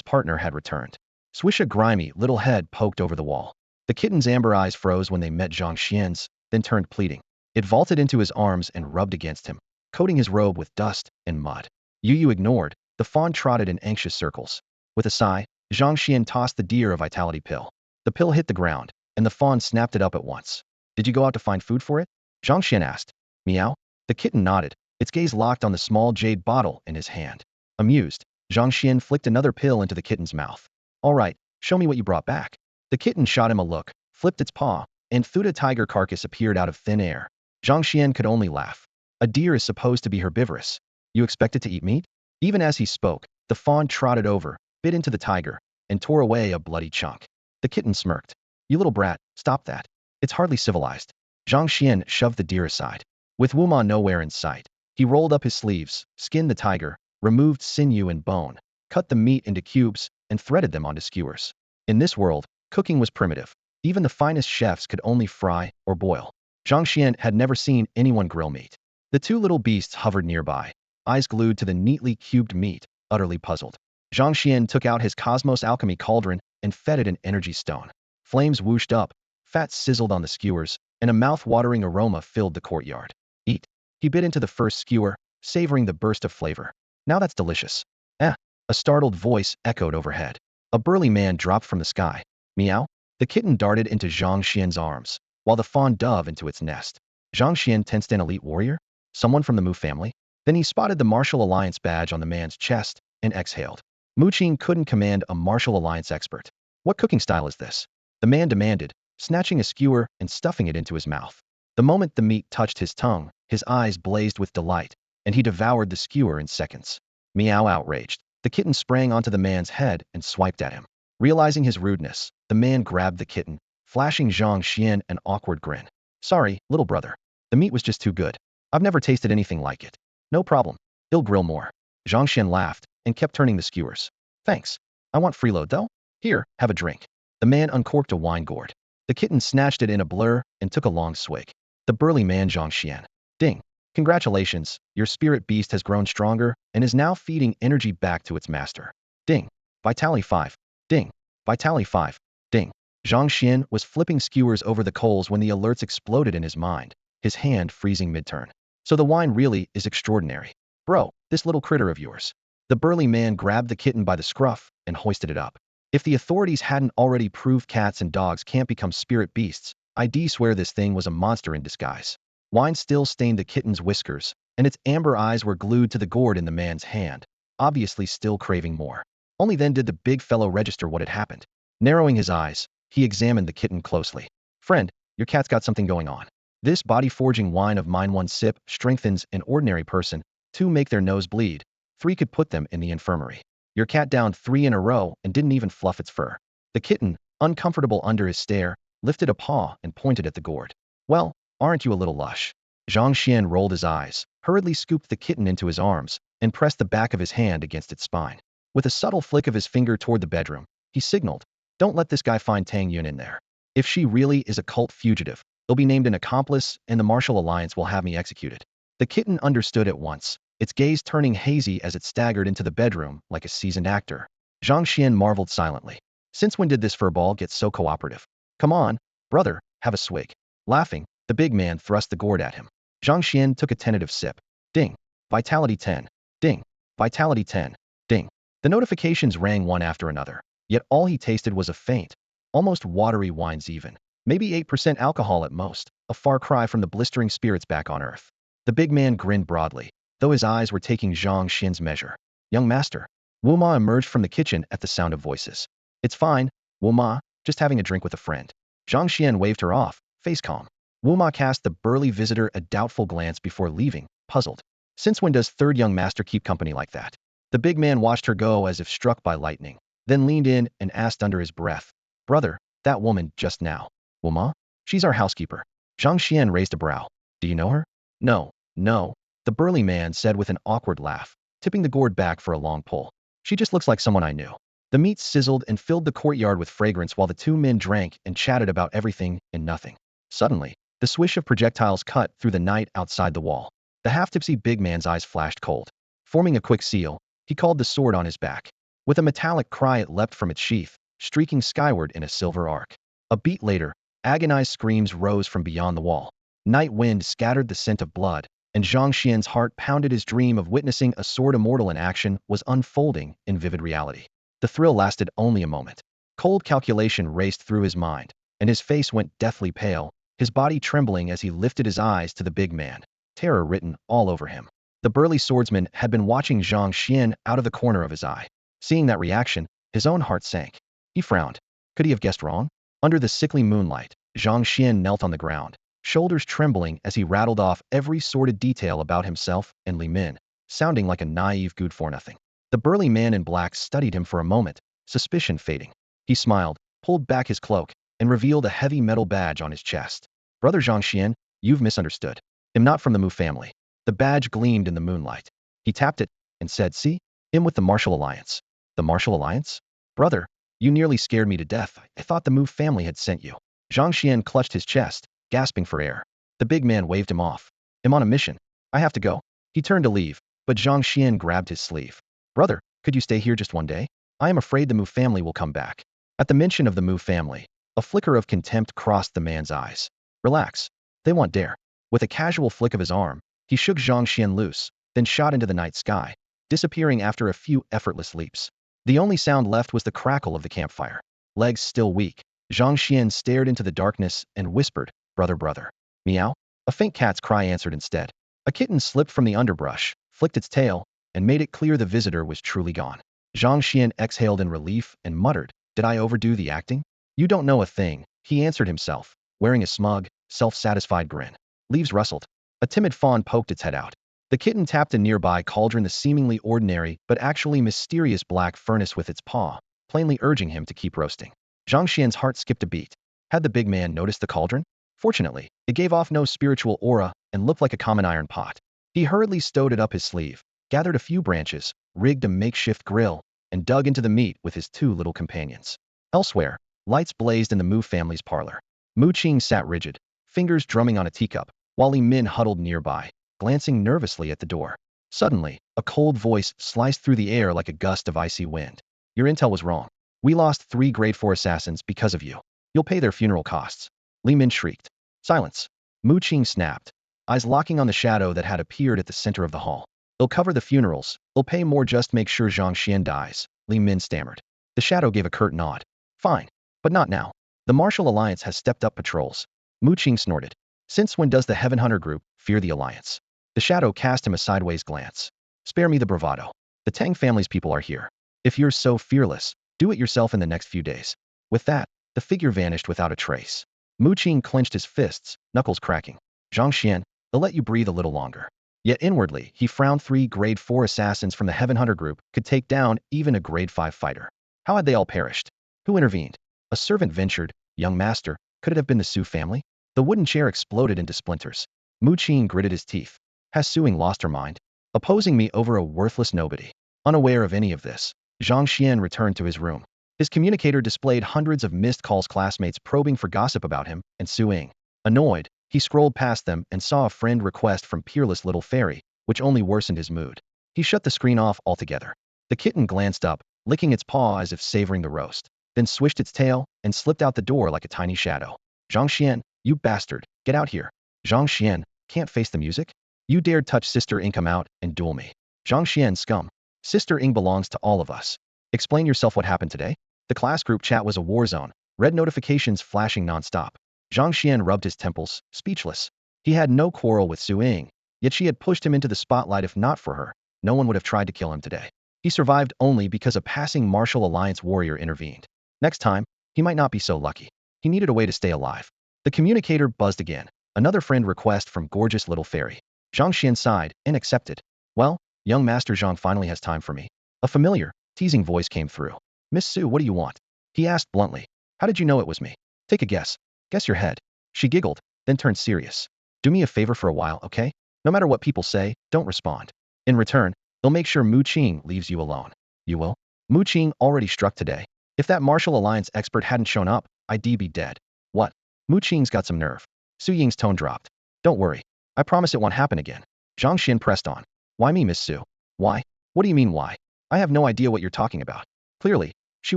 partner had returned. Swish, a grimy little head poked over the wall. The kitten's amber eyes froze when they met Zhang Xuan's, then turned pleading. It vaulted into his arms and rubbed against him, coating his robe with dust and mud. Yu ignored. The fawn trotted in anxious circles. With a sigh, Zhang Xuan tossed the deer a vitality pill. The pill hit the ground, and the fawn snapped it up at once. Did you go out to find food for it? Zhang Xuan asked. Meow? The kitten nodded, its gaze locked on the small jade bottle in his hand. Amused, Zhang Xuan flicked another pill into the kitten's mouth. All right, show me what you brought back. The kitten shot him a look, flipped its paw, and Thuda tiger carcass appeared out of thin air. Zhang Xuan could only laugh. A deer is supposed to be herbivorous. You expect it to eat meat? Even as he spoke, the fawn trotted over, bit into the tiger, and tore away a bloody chunk. The kitten smirked. You little brat, stop that. It's hardly civilized. Zhang Xuan shoved the deer aside. With Wuma nowhere in sight, he rolled up his sleeves, skinned the tiger, removed sinew and bone, cut the meat into cubes, and threaded them onto skewers. In this world, cooking was primitive. Even the finest chefs could only fry or boil. Zhang Xuan had never seen anyone grill meat. The two little beasts hovered nearby, eyes glued to the neatly cubed meat, utterly puzzled. Zhang Xuan took out his Cosmos Alchemy cauldron and fed it an energy stone. Flames whooshed up, fat sizzled on the skewers, and a mouth-watering aroma filled the courtyard. Eat. He bit into the first skewer, savoring the burst of flavor. Now that's delicious. Eh. A startled voice echoed overhead. A burly man dropped from the sky. Meow. The kitten darted into Zhang Xuan's arms, while the fawn dove into its nest. Zhang Xuan tensed an elite warrior? Someone from the Mu family? Then he spotted the Martial Alliance badge on the man's chest and exhaled. Mu Qing couldn't command a Martial Alliance expert. What cooking style is this? The man demanded, snatching a skewer and stuffing it into his mouth. The moment the meat touched his tongue, his eyes blazed with delight, and he devoured the skewer in seconds. Meow, outraged. The kitten sprang onto the man's head and swiped at him. Realizing his rudeness, the man grabbed the kitten, flashing Zhang Xuan an awkward grin. Sorry, little brother. The meat was just too good. I've never tasted anything like it. No problem. I'll grill more. Zhang Xuan laughed and kept turning the skewers. Thanks. I want freeload though. Here, have a drink. The man uncorked a wine gourd. The kitten snatched it in a blur and took a long swig. The burly man Zhang Xuan. Ding. Congratulations, your spirit beast has grown stronger and is now feeding energy back to its master. Ding. Vitality 5. Ding. Vitality 5. Ding. Zhang Xuan was flipping skewers over the coals when the alerts exploded in his mind, his hand freezing mid-turn. So the wine really is extraordinary. Bro, this little critter of yours. The burly man grabbed the kitten by the scruff and hoisted it up. If the authorities hadn't already proved cats and dogs can't become spirit beasts, I'd swear this thing was a monster in disguise. Wine still stained the kitten's whiskers, and its amber eyes were glued to the gourd in the man's hand, obviously still craving more. Only then did the big fellow register what had happened. Narrowing his eyes, he examined the kitten closely. Friend, your cat's got something going on. This body-forging wine of mine, 1 sip strengthens an ordinary person, 2 make their nose bleed, 3 could put them in the infirmary. Your cat downed 3 in a row and didn't even fluff its fur. The kitten, uncomfortable under his stare, lifted a paw and pointed at the gourd. Well, aren't you a little lush? Zhang Xuan rolled his eyes, hurriedly scooped the kitten into his arms, and pressed the back of his hand against its spine. With a subtle flick of his finger toward the bedroom, he signaled, don't let this guy find Tang Yun in there. If she really is a cult fugitive, he'll be named an accomplice and the Martial Alliance will have me executed. The kitten understood at once, its gaze turning hazy as it staggered into the bedroom like a seasoned actor. Zhang Xuan marveled silently. Since when did this furball get so cooperative? Come on, brother, have a swig. Laughing, the big man thrust the gourd at him. Zhang Xuan took a tentative sip. Ding. Vitality 10. Ding. Vitality 10. Ding. The notifications rang one after another, yet all he tasted was a faint, almost watery wines even. Maybe 8% alcohol at most, a far cry from the blistering spirits back on Earth. The big man grinned broadly. though his eyes were taking Zhang Xuan's measure. Young master. Wu Ma emerged from the kitchen at the sound of voices. It's fine, Wu Ma, just having a drink with a friend. Zhang Xuan waved her off, face calm. Wu Ma cast the burly visitor a doubtful glance before leaving, puzzled. Since when does third young master keep company like that? The big man watched her go as if struck by lightning, then leaned in and asked under his breath, Brother, that woman just now. Wu Ma? She's our housekeeper. Zhang Xuan raised a brow. Do you know her? No, no, the burly man said with an awkward laugh, tipping the gourd back for a long pull. She just looks like someone I knew. The meat sizzled and filled the courtyard with fragrance while the two men drank and chatted about everything and nothing. Suddenly, the swish of projectiles cut through the night outside the wall. The half-tipsy big man's eyes flashed cold. Forming a quick seal, he called the sword on his back. With a metallic cry it leapt from its sheath, streaking skyward in a silver arc. A beat later, agonized screams rose from beyond the wall. Night wind scattered the scent of blood, and Zhang Xian's heart pounded. His dream of witnessing a sword immortal in action was unfolding in vivid reality. The thrill lasted only a moment. Cold calculation raced through his mind, and his face went deathly pale, his body trembling as he lifted his eyes to the big man, terror written all over him. The burly swordsman had been watching Zhang Xian out of the corner of his eye. Seeing that reaction, his own heart sank. He frowned. Could he have guessed wrong? Under the sickly moonlight, Zhang Xian knelt on the ground, shoulders trembling as he rattled off every sordid detail about himself and Li Min, sounding like a naive good-for-nothing. The burly man in black studied him for a moment, suspicion fading. He smiled, pulled back his cloak, and revealed a heavy metal badge on his chest. Brother Zhang Xian, you've misunderstood. I'm not from the Mu family. The badge gleamed in the moonlight. He tapped it and said, see? I'm with the Martial Alliance. The Martial Alliance? Brother, you nearly scared me to death. I thought the Mu family had sent you. Zhang Xian clutched his chest, gasping for air. The big man waved him off. I'm on a mission. I have to go. He turned to leave, but Zhang Xian grabbed his sleeve. Brother, could you stay here just one day? I am afraid the Mu family will come back. At the mention of the Mu family, a flicker of contempt crossed the man's eyes. Relax. They won't dare. With a casual flick of his arm, he shook Zhang Xian loose, then shot into the night sky, disappearing after a few effortless leaps. The only sound left was the crackle of the campfire. Legs still weak, Zhang Xian stared into the darkness and whispered, Brother, brother. Meow? A faint cat's cry answered instead. A kitten slipped from the underbrush, flicked its tail, and made it clear the visitor was truly gone. Zhang Xian exhaled in relief and muttered, Did I overdo the acting? You don't know a thing, he answered himself, wearing a smug, self-satisfied grin. Leaves rustled. A timid fawn poked its head out. The kitten tapped a nearby cauldron, the seemingly ordinary but actually mysterious black furnace, with its paw, plainly urging him to keep roasting. Zhang Xian's heart skipped a beat. Had the big man noticed the cauldron? Fortunately, it gave off no spiritual aura and looked like a common iron pot. He hurriedly stowed it up his sleeve, gathered a few branches, rigged a makeshift grill, and dug into the meat with his two little companions. Elsewhere, lights blazed in the Mu family's parlor. Mu Qing sat rigid, fingers drumming on a teacup, while Li Min huddled nearby, glancing nervously at the door. Suddenly, a cold voice sliced through the air like a gust of icy wind. Your intel was wrong. We lost 3 grade 4 assassins because of you. You'll pay their funeral costs. Li Min shrieked. Silence. Mu Qing snapped, eyes locking on the shadow that had appeared at the center of the hall. They'll cover the funerals. They'll pay more, just make sure Zhang Xian dies, Li Min stammered. The shadow gave a curt nod. Fine. But not now. The Martial Alliance has stepped up patrols. Mu Qing snorted. Since when does the Heaven Hunter group fear the Alliance? The shadow cast him a sideways glance. Spare me the bravado. The Tang family's people are here. If you're so fearless, do it yourself in the next few days. With that, the figure vanished without a trace. Mu Qing clenched his fists, knuckles cracking. Zhang Xian, they'll let you breathe a little longer. Yet inwardly, he frowned. 3 grade 4 assassins from the Heaven Hunter group could take down even a grade 5 fighter. How had they all perished? Who intervened? A servant ventured, young master, could it have been the Su family? The wooden chair exploded into splinters. Mu Qing gritted his teeth. Has Suing lost her mind? Opposing me over a worthless nobody? Unaware of any of this, Zhang Xian returned to his room. His communicator displayed hundreds of missed calls, classmates probing for gossip about him and Suing. Annoyed, he scrolled past them and saw a friend request from peerless little fairy, which only worsened his mood. He shut the screen off altogether. The kitten glanced up, licking its paw as if savoring the roast, then swished its tail and slipped out the door like a tiny shadow. Zhang Xian, you bastard, get out here. Zhang Xian, can't face the music? You dared touch Sister Ing, come out and duel me. Zhang Xian, scum. Sister Ing belongs to all of us. Explain yourself, what happened today? The class group chat was a war zone, red notifications flashing nonstop. Zhang Xian rubbed his temples, speechless. He had no quarrel with Su Ing, Yet she had pushed him into the spotlight. If not for her, no one would have tried to kill him today. He survived only because a passing martial alliance warrior intervened. Next time, he might not be so lucky. He needed a way to stay alive. The communicator buzzed again. Another friend request from gorgeous little fairy. Zhang Xuan sighed and accepted. Well, young Master Zhang finally has time for me. A familiar, teasing voice came through. Miss Su, what do you want? He asked bluntly. How did you know it was me? Take a guess. Guess your head. She giggled, then turned serious. Do me a favor for a while, okay? No matter what people say, don't respond. In return, they'll make sure Mu Qing leaves you alone. You will? Mu Qing already struck today. If that martial alliance expert hadn't shown up, I'd be dead. What? Mu Qing's got some nerve. Su Ying's tone dropped. Don't worry. I promise it won't happen again. Zhang Xuan pressed on. Why me, Miss Su? Why? What do you mean why? I have no idea what you're talking about. Clearly, she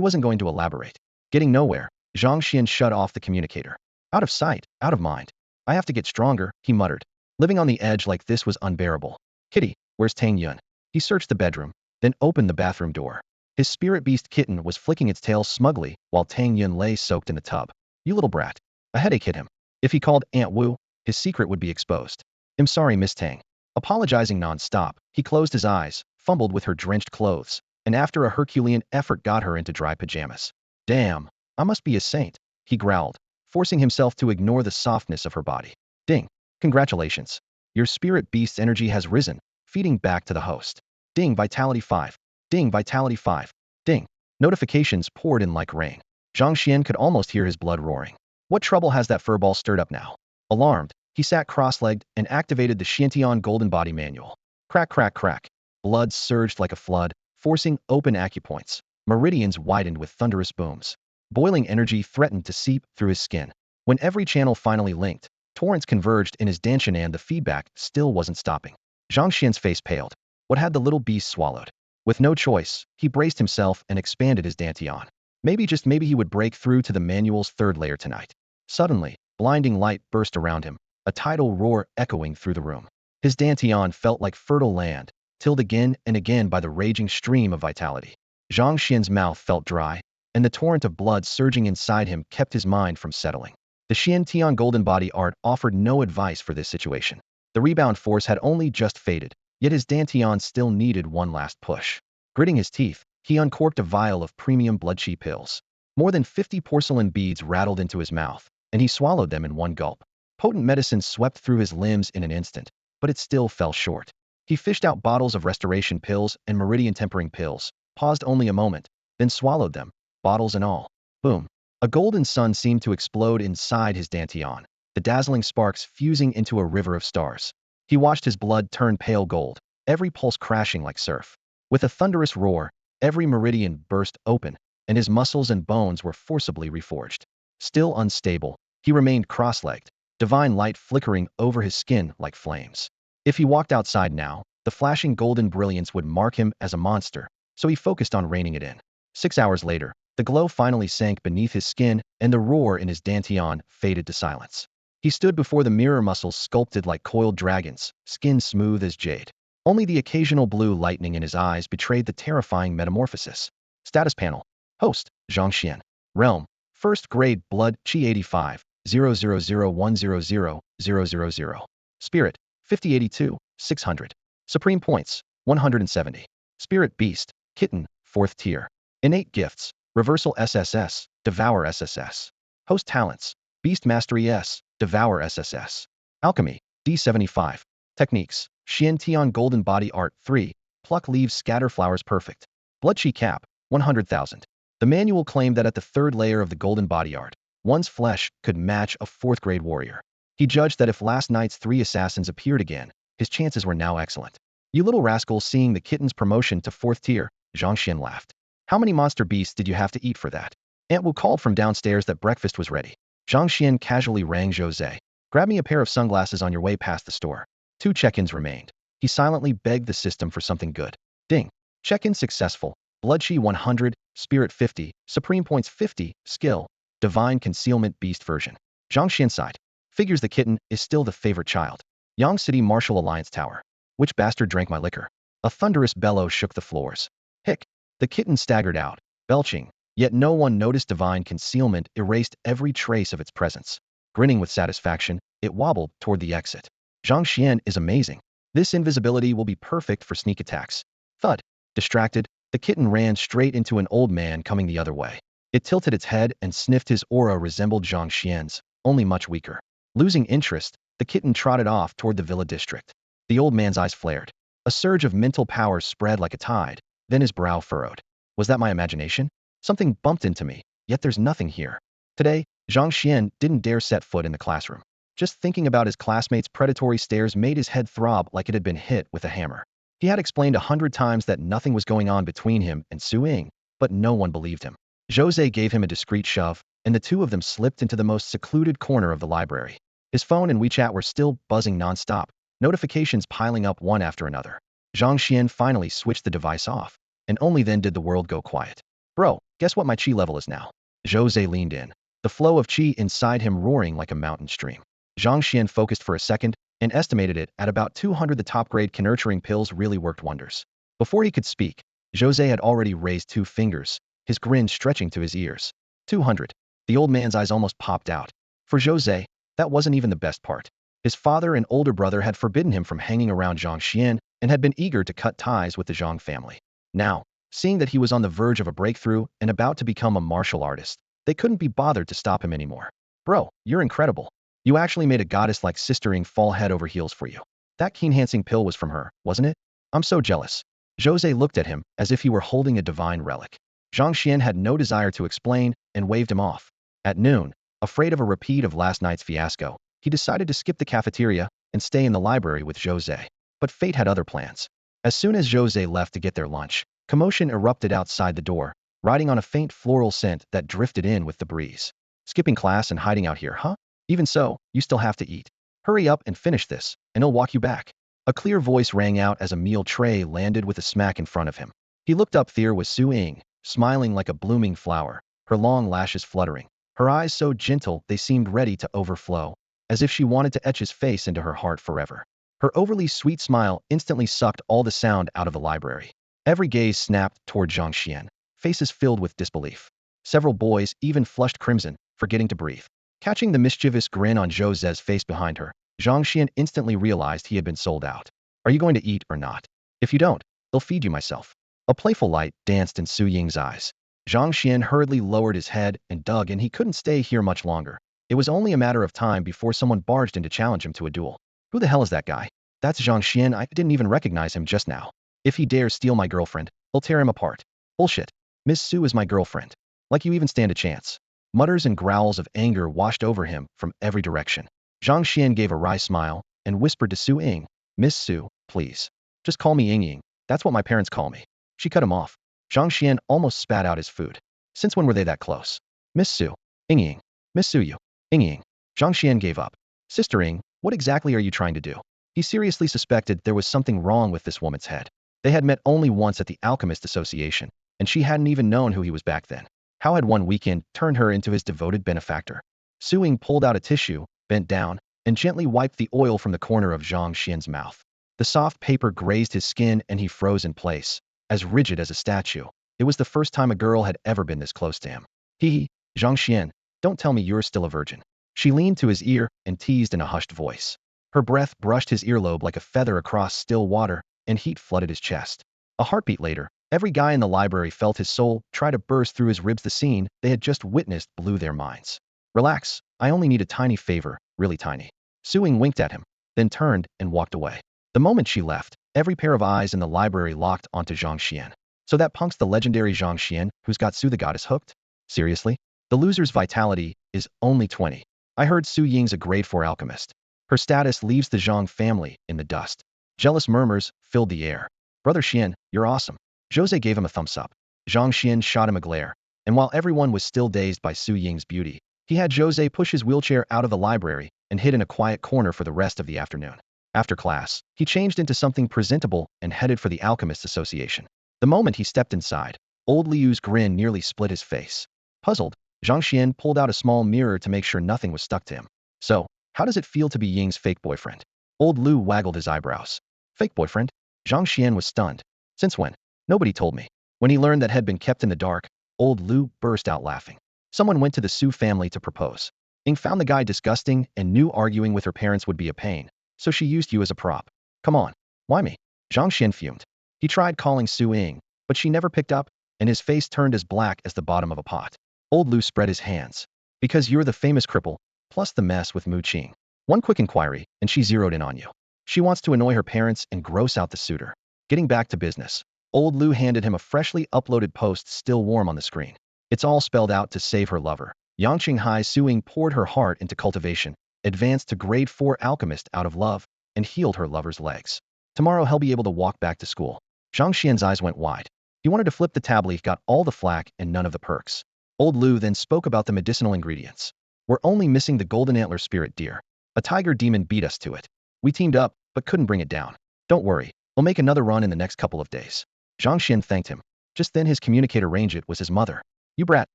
wasn't going to elaborate. Getting nowhere, Zhang Xuan shut off the communicator. Out of sight, out of mind. I have to get stronger, he muttered. Living on the edge like this was unbearable. Kitty, where's Tang Yun? He searched the bedroom, then opened the bathroom door. His spirit beast kitten was flicking its tail smugly while Tang Yun lay soaked in the tub. You little brat. A headache hit him. If he called Aunt Wu, his secret would be exposed. I'm sorry, Miss Tang. Apologizing non-stop, he closed his eyes, fumbled with her drenched clothes, and after a Herculean effort got her into dry pajamas. Damn, I must be a saint, he growled, forcing himself to ignore the softness of her body. Ding. Congratulations. Your spirit beast's energy has risen, feeding back to the host. Ding, vitality 5. Ding, vitality 5. Ding. Notifications poured in like rain. Zhang Xuan could almost hear his blood roaring. What trouble has that furball stirred up now? Alarmed, he sat cross-legged and activated the Xiantian Golden Body Manual. Crack, crack, crack. Blood surged like a flood, forcing open acupoints. Meridians widened with thunderous booms. Boiling energy threatened to seep through his skin. When every channel finally linked, torrents converged in his Danshan and the feedback still wasn't stopping. Zhang Xian's face paled. What had the little beast swallowed? With no choice, he braced himself and expanded his Dantian. Maybe, just maybe, he would break through to the manual's third layer tonight. Suddenly, blinding light burst around him, a tidal roar echoing through the room. His Dantian felt like fertile land, tilled again and again by the raging stream of vitality. Zhang Xian's mouth felt dry, and the torrent of blood surging inside him kept his mind from settling. The Xiantian Golden Body art offered no advice for this situation. The rebound force had only just faded, yet his Dantian still needed one last push. Gritting his teeth, he uncorked a vial of premium blood chi pills. More than 50 porcelain beads rattled into his mouth, and he swallowed them in one gulp. Potent medicine swept through his limbs in an instant, but it still fell short. He fished out bottles of restoration pills and meridian tempering pills, paused only a moment, then swallowed them, bottles and all. Boom. A golden sun seemed to explode inside his Dantian, the dazzling sparks fusing into a river of stars. He watched his blood turn pale gold, every pulse crashing like surf. With a thunderous roar, every meridian burst open, and his muscles and bones were forcibly reforged. Still unstable, he remained cross-legged, divine light flickering over his skin like flames. If he walked outside now, the flashing golden brilliance would mark him as a monster, so he focused on reining it in. 6 hours later, the glow finally sank beneath his skin, and the roar in his Dantian faded to silence. He stood before the mirror, muscles sculpted like coiled dragons, skin smooth as jade. Only the occasional blue lightning in his eyes betrayed the terrifying metamorphosis. Status panel. Host, Zhang Xuan. Realm, First Grade Blood Chi 85, 000100000. Spirit, 5082, 600. Supreme Points, 170. Spirit Beast, Kitten, 4th Tier. Innate Gifts, Reversal SSS, Devour SSS. Host Talents, Beastmaster ES, Devour SSS. Alchemy, D75. Techniques, Xiantian Golden Body Art 3, Pluck Leaves Scatter Flowers Perfect. Blood Chi Cap, 100,000. The manual claimed that at the third layer of the Golden Body Art, one's flesh could match a 4th grade warrior. He judged that if last night's 3 assassins appeared again, his chances were now excellent. You little rascal, seeing the kitten's promotion to 4th tier, Zhang Xuan laughed. How many monster beasts did you have to eat for that? Aunt Wu called from downstairs that breakfast was ready. Zhang Xuan casually rang Jose. Grab me a pair of sunglasses on your way past the store. 2 check-ins remained. He silently begged the system for something good. Ding. Check-in successful. Blood Chi 100, Spirit 50, Supreme Points 50, Skill, Divine Concealment Beast version. Zhang Xuan sighed. Figures the kitten is still the favorite child. Yang City Martial Alliance Tower. Which bastard drank my liquor? A thunderous bellow shook the floors. Hick. The kitten staggered out, belching, yet no one noticed divine concealment erased every trace of its presence. Grinning with satisfaction, it wobbled toward the exit. Zhang Xuan is amazing. This invisibility will be perfect for sneak attacks. Thud. Distracted, the kitten ran straight into an old man coming the other way. It tilted its head and sniffed. His aura resembled Zhang Xuan's, only much weaker. Losing interest, the kitten trotted off toward the villa district. The old man's eyes flared. A surge of mental power spread like a tide, then his brow furrowed. Was that my imagination? Something bumped into me, yet there's nothing here. Today, Zhang Xuan didn't dare set foot in the classroom. Just thinking about his classmates' predatory stares made his head throb like it had been hit with a hammer. He had explained 100 times that nothing was going on between him and Su Ying, but no one believed him. Jose gave him a discreet shove, and the two of them slipped into the most secluded corner of the library. His phone and WeChat were still buzzing nonstop, notifications piling up one after another. Zhang Xuan finally switched the device off, and only then did the world go quiet. Bro, guess what my chi level is now? Jose leaned in, the flow of chi inside him roaring like a mountain stream. Zhang Xuan focused for a second and estimated it at about 200. The top-grade nurturing pills really worked wonders. Before he could speak, Jose had already raised 2 fingers, his grin stretching to his ears. 200. The old man's eyes almost popped out. For Jose, that wasn't even the best part. His father and older brother had forbidden him from hanging around Zhang Xuan and had been eager to cut ties with the Zhang family. Now, seeing that he was on the verge of a breakthrough and about to become a martial artist, they couldn't be bothered to stop him anymore. Bro, you're incredible. You actually made a goddess like Sister Ying fall head over heels for you. That keen-enhancing pill was from her, wasn't it? I'm so jealous. Jose looked at him as if he were holding a divine relic. Zhang Xuan had no desire to explain and waved him off. At noon, afraid of a repeat of last night's fiasco, he decided to skip the cafeteria and stay in the library with Jose. But fate had other plans. As soon as Jose left to get their lunch, commotion erupted outside the door, riding on a faint floral scent that drifted in with the breeze. Skipping class and hiding out here, huh? Even so, you still have to eat. Hurry up and finish this, and I'll walk you back. A clear voice rang out as a meal tray landed with a smack in front of him. He looked up. There was Su Ying, smiling like a blooming flower, her long lashes fluttering, her eyes so gentle they seemed ready to overflow, as if she wanted to etch his face into her heart forever. Her overly sweet smile instantly sucked all the sound out of the library. Every gaze snapped toward Zhang Xuan, faces filled with disbelief. Several boys even flushed crimson, forgetting to breathe. Catching the mischievous grin on Jose's face behind her, Zhang Xuan instantly realized he had been sold out. Are you going to eat or not? If you don't, I'll feed you myself. A playful light danced in Su Ying's eyes. Zhang Xuan hurriedly lowered his head and dug in. He couldn't stay here much longer. It was only a matter of time before someone barged in to challenge him to a duel. Who the hell is that guy? That's Zhang Xuan. I didn't even recognize him just now. If he dares steal my girlfriend, I'll tear him apart. Bullshit. Miss Su is my girlfriend. Like you even stand a chance. Mutters and growls of anger washed over him from every direction. Zhang Xuan gave a wry smile and whispered to Su Ying, Miss Su, please. Just call me Ying Ying. That's what my parents call me. She cut him off. Zhang Xuan almost spat out his food. Since when were they that close? Miss Su. Ying Ying. Miss Su you. Ying Ying. Zhang Xuan gave up. Sister Ying, what exactly are you trying to do? He seriously suspected there was something wrong with this woman's head. They had met only once at the Alchemist Association, and she hadn't even known who he was back then. How had one weekend turned her into his devoted benefactor? Su Ying pulled out a tissue, bent down, and gently wiped the oil from the corner of Zhang Xuan's mouth. The soft paper grazed his skin and he froze in place, as rigid as a statue. It was the first time a girl had ever been this close to him. Hee, Zhang Xuan, don't tell me you're still a virgin. She leaned to his ear and teased in a hushed voice. Her breath brushed his earlobe like a feather across still water, and heat flooded his chest. A heartbeat later, every guy in the library felt his soul try to burst through his ribs. The scene they had just witnessed blew their minds. Relax, I only need a tiny favor, really tiny. Su Ying winked at him, then turned and walked away. The moment she left, every pair of eyes in the library locked onto Zhang Xuan. So that punk's the legendary Zhang Xuan who's got Su the goddess hooked? Seriously? The loser's vitality is only 20. I heard Su Ying's a grade 4 alchemist. Her status leaves the Zhang family in the dust. Jealous murmurs filled the air. Brother Xuan, you're awesome. Jose gave him a thumbs up. Zhang Xuan shot him a glare, and while everyone was still dazed by Su Ying's beauty, he had Jose push his wheelchair out of the library and hid in a quiet corner for the rest of the afternoon. After class, he changed into something presentable and headed for the Alchemists Association. The moment he stepped inside, old Liu's grin nearly split his face. Puzzled, Zhang Xuan pulled out a small mirror to make sure nothing was stuck to him. So, how does it feel to be Ying's fake boyfriend? Old Liu waggled his eyebrows. Fake boyfriend? Zhang Xuan was stunned. Since when? Nobody told me. When he learned that had been kept in the dark, old Liu burst out laughing. Someone went to the Su family to propose. Ying found the guy disgusting and knew arguing with her parents would be a pain, so she used you as a prop. Come on, Why me? Zhang Xuan fumed. He tried calling Su Ying, but she never picked up, and his face turned as black as the bottom of a pot. Old Lu spread his hands. Because you're the famous cripple, plus the mess with Mu Qing. One quick inquiry, and she zeroed in on you. She wants to annoy her parents and gross out the suitor. Getting back to business, old Lu handed him a freshly uploaded post still warm on the screen. It's all spelled out to save her lover. Yangqing Hai Su Ying poured her heart into cultivation, advanced to grade 4 alchemist out of love, and healed her lover's legs. Tomorrow he'll be able to walk back to school. Zhang Xian's eyes went wide. He wanted to flip the tablet, got all the flack and none of the perks. Old Lu then spoke about the medicinal ingredients. We're only missing the golden antler spirit deer. A tiger demon beat us to it. We teamed up, but couldn't bring it down. Don't worry, we'll make another run in the next couple of days. Zhang Xian thanked him. Just then his communicator range it was his mother. You brat,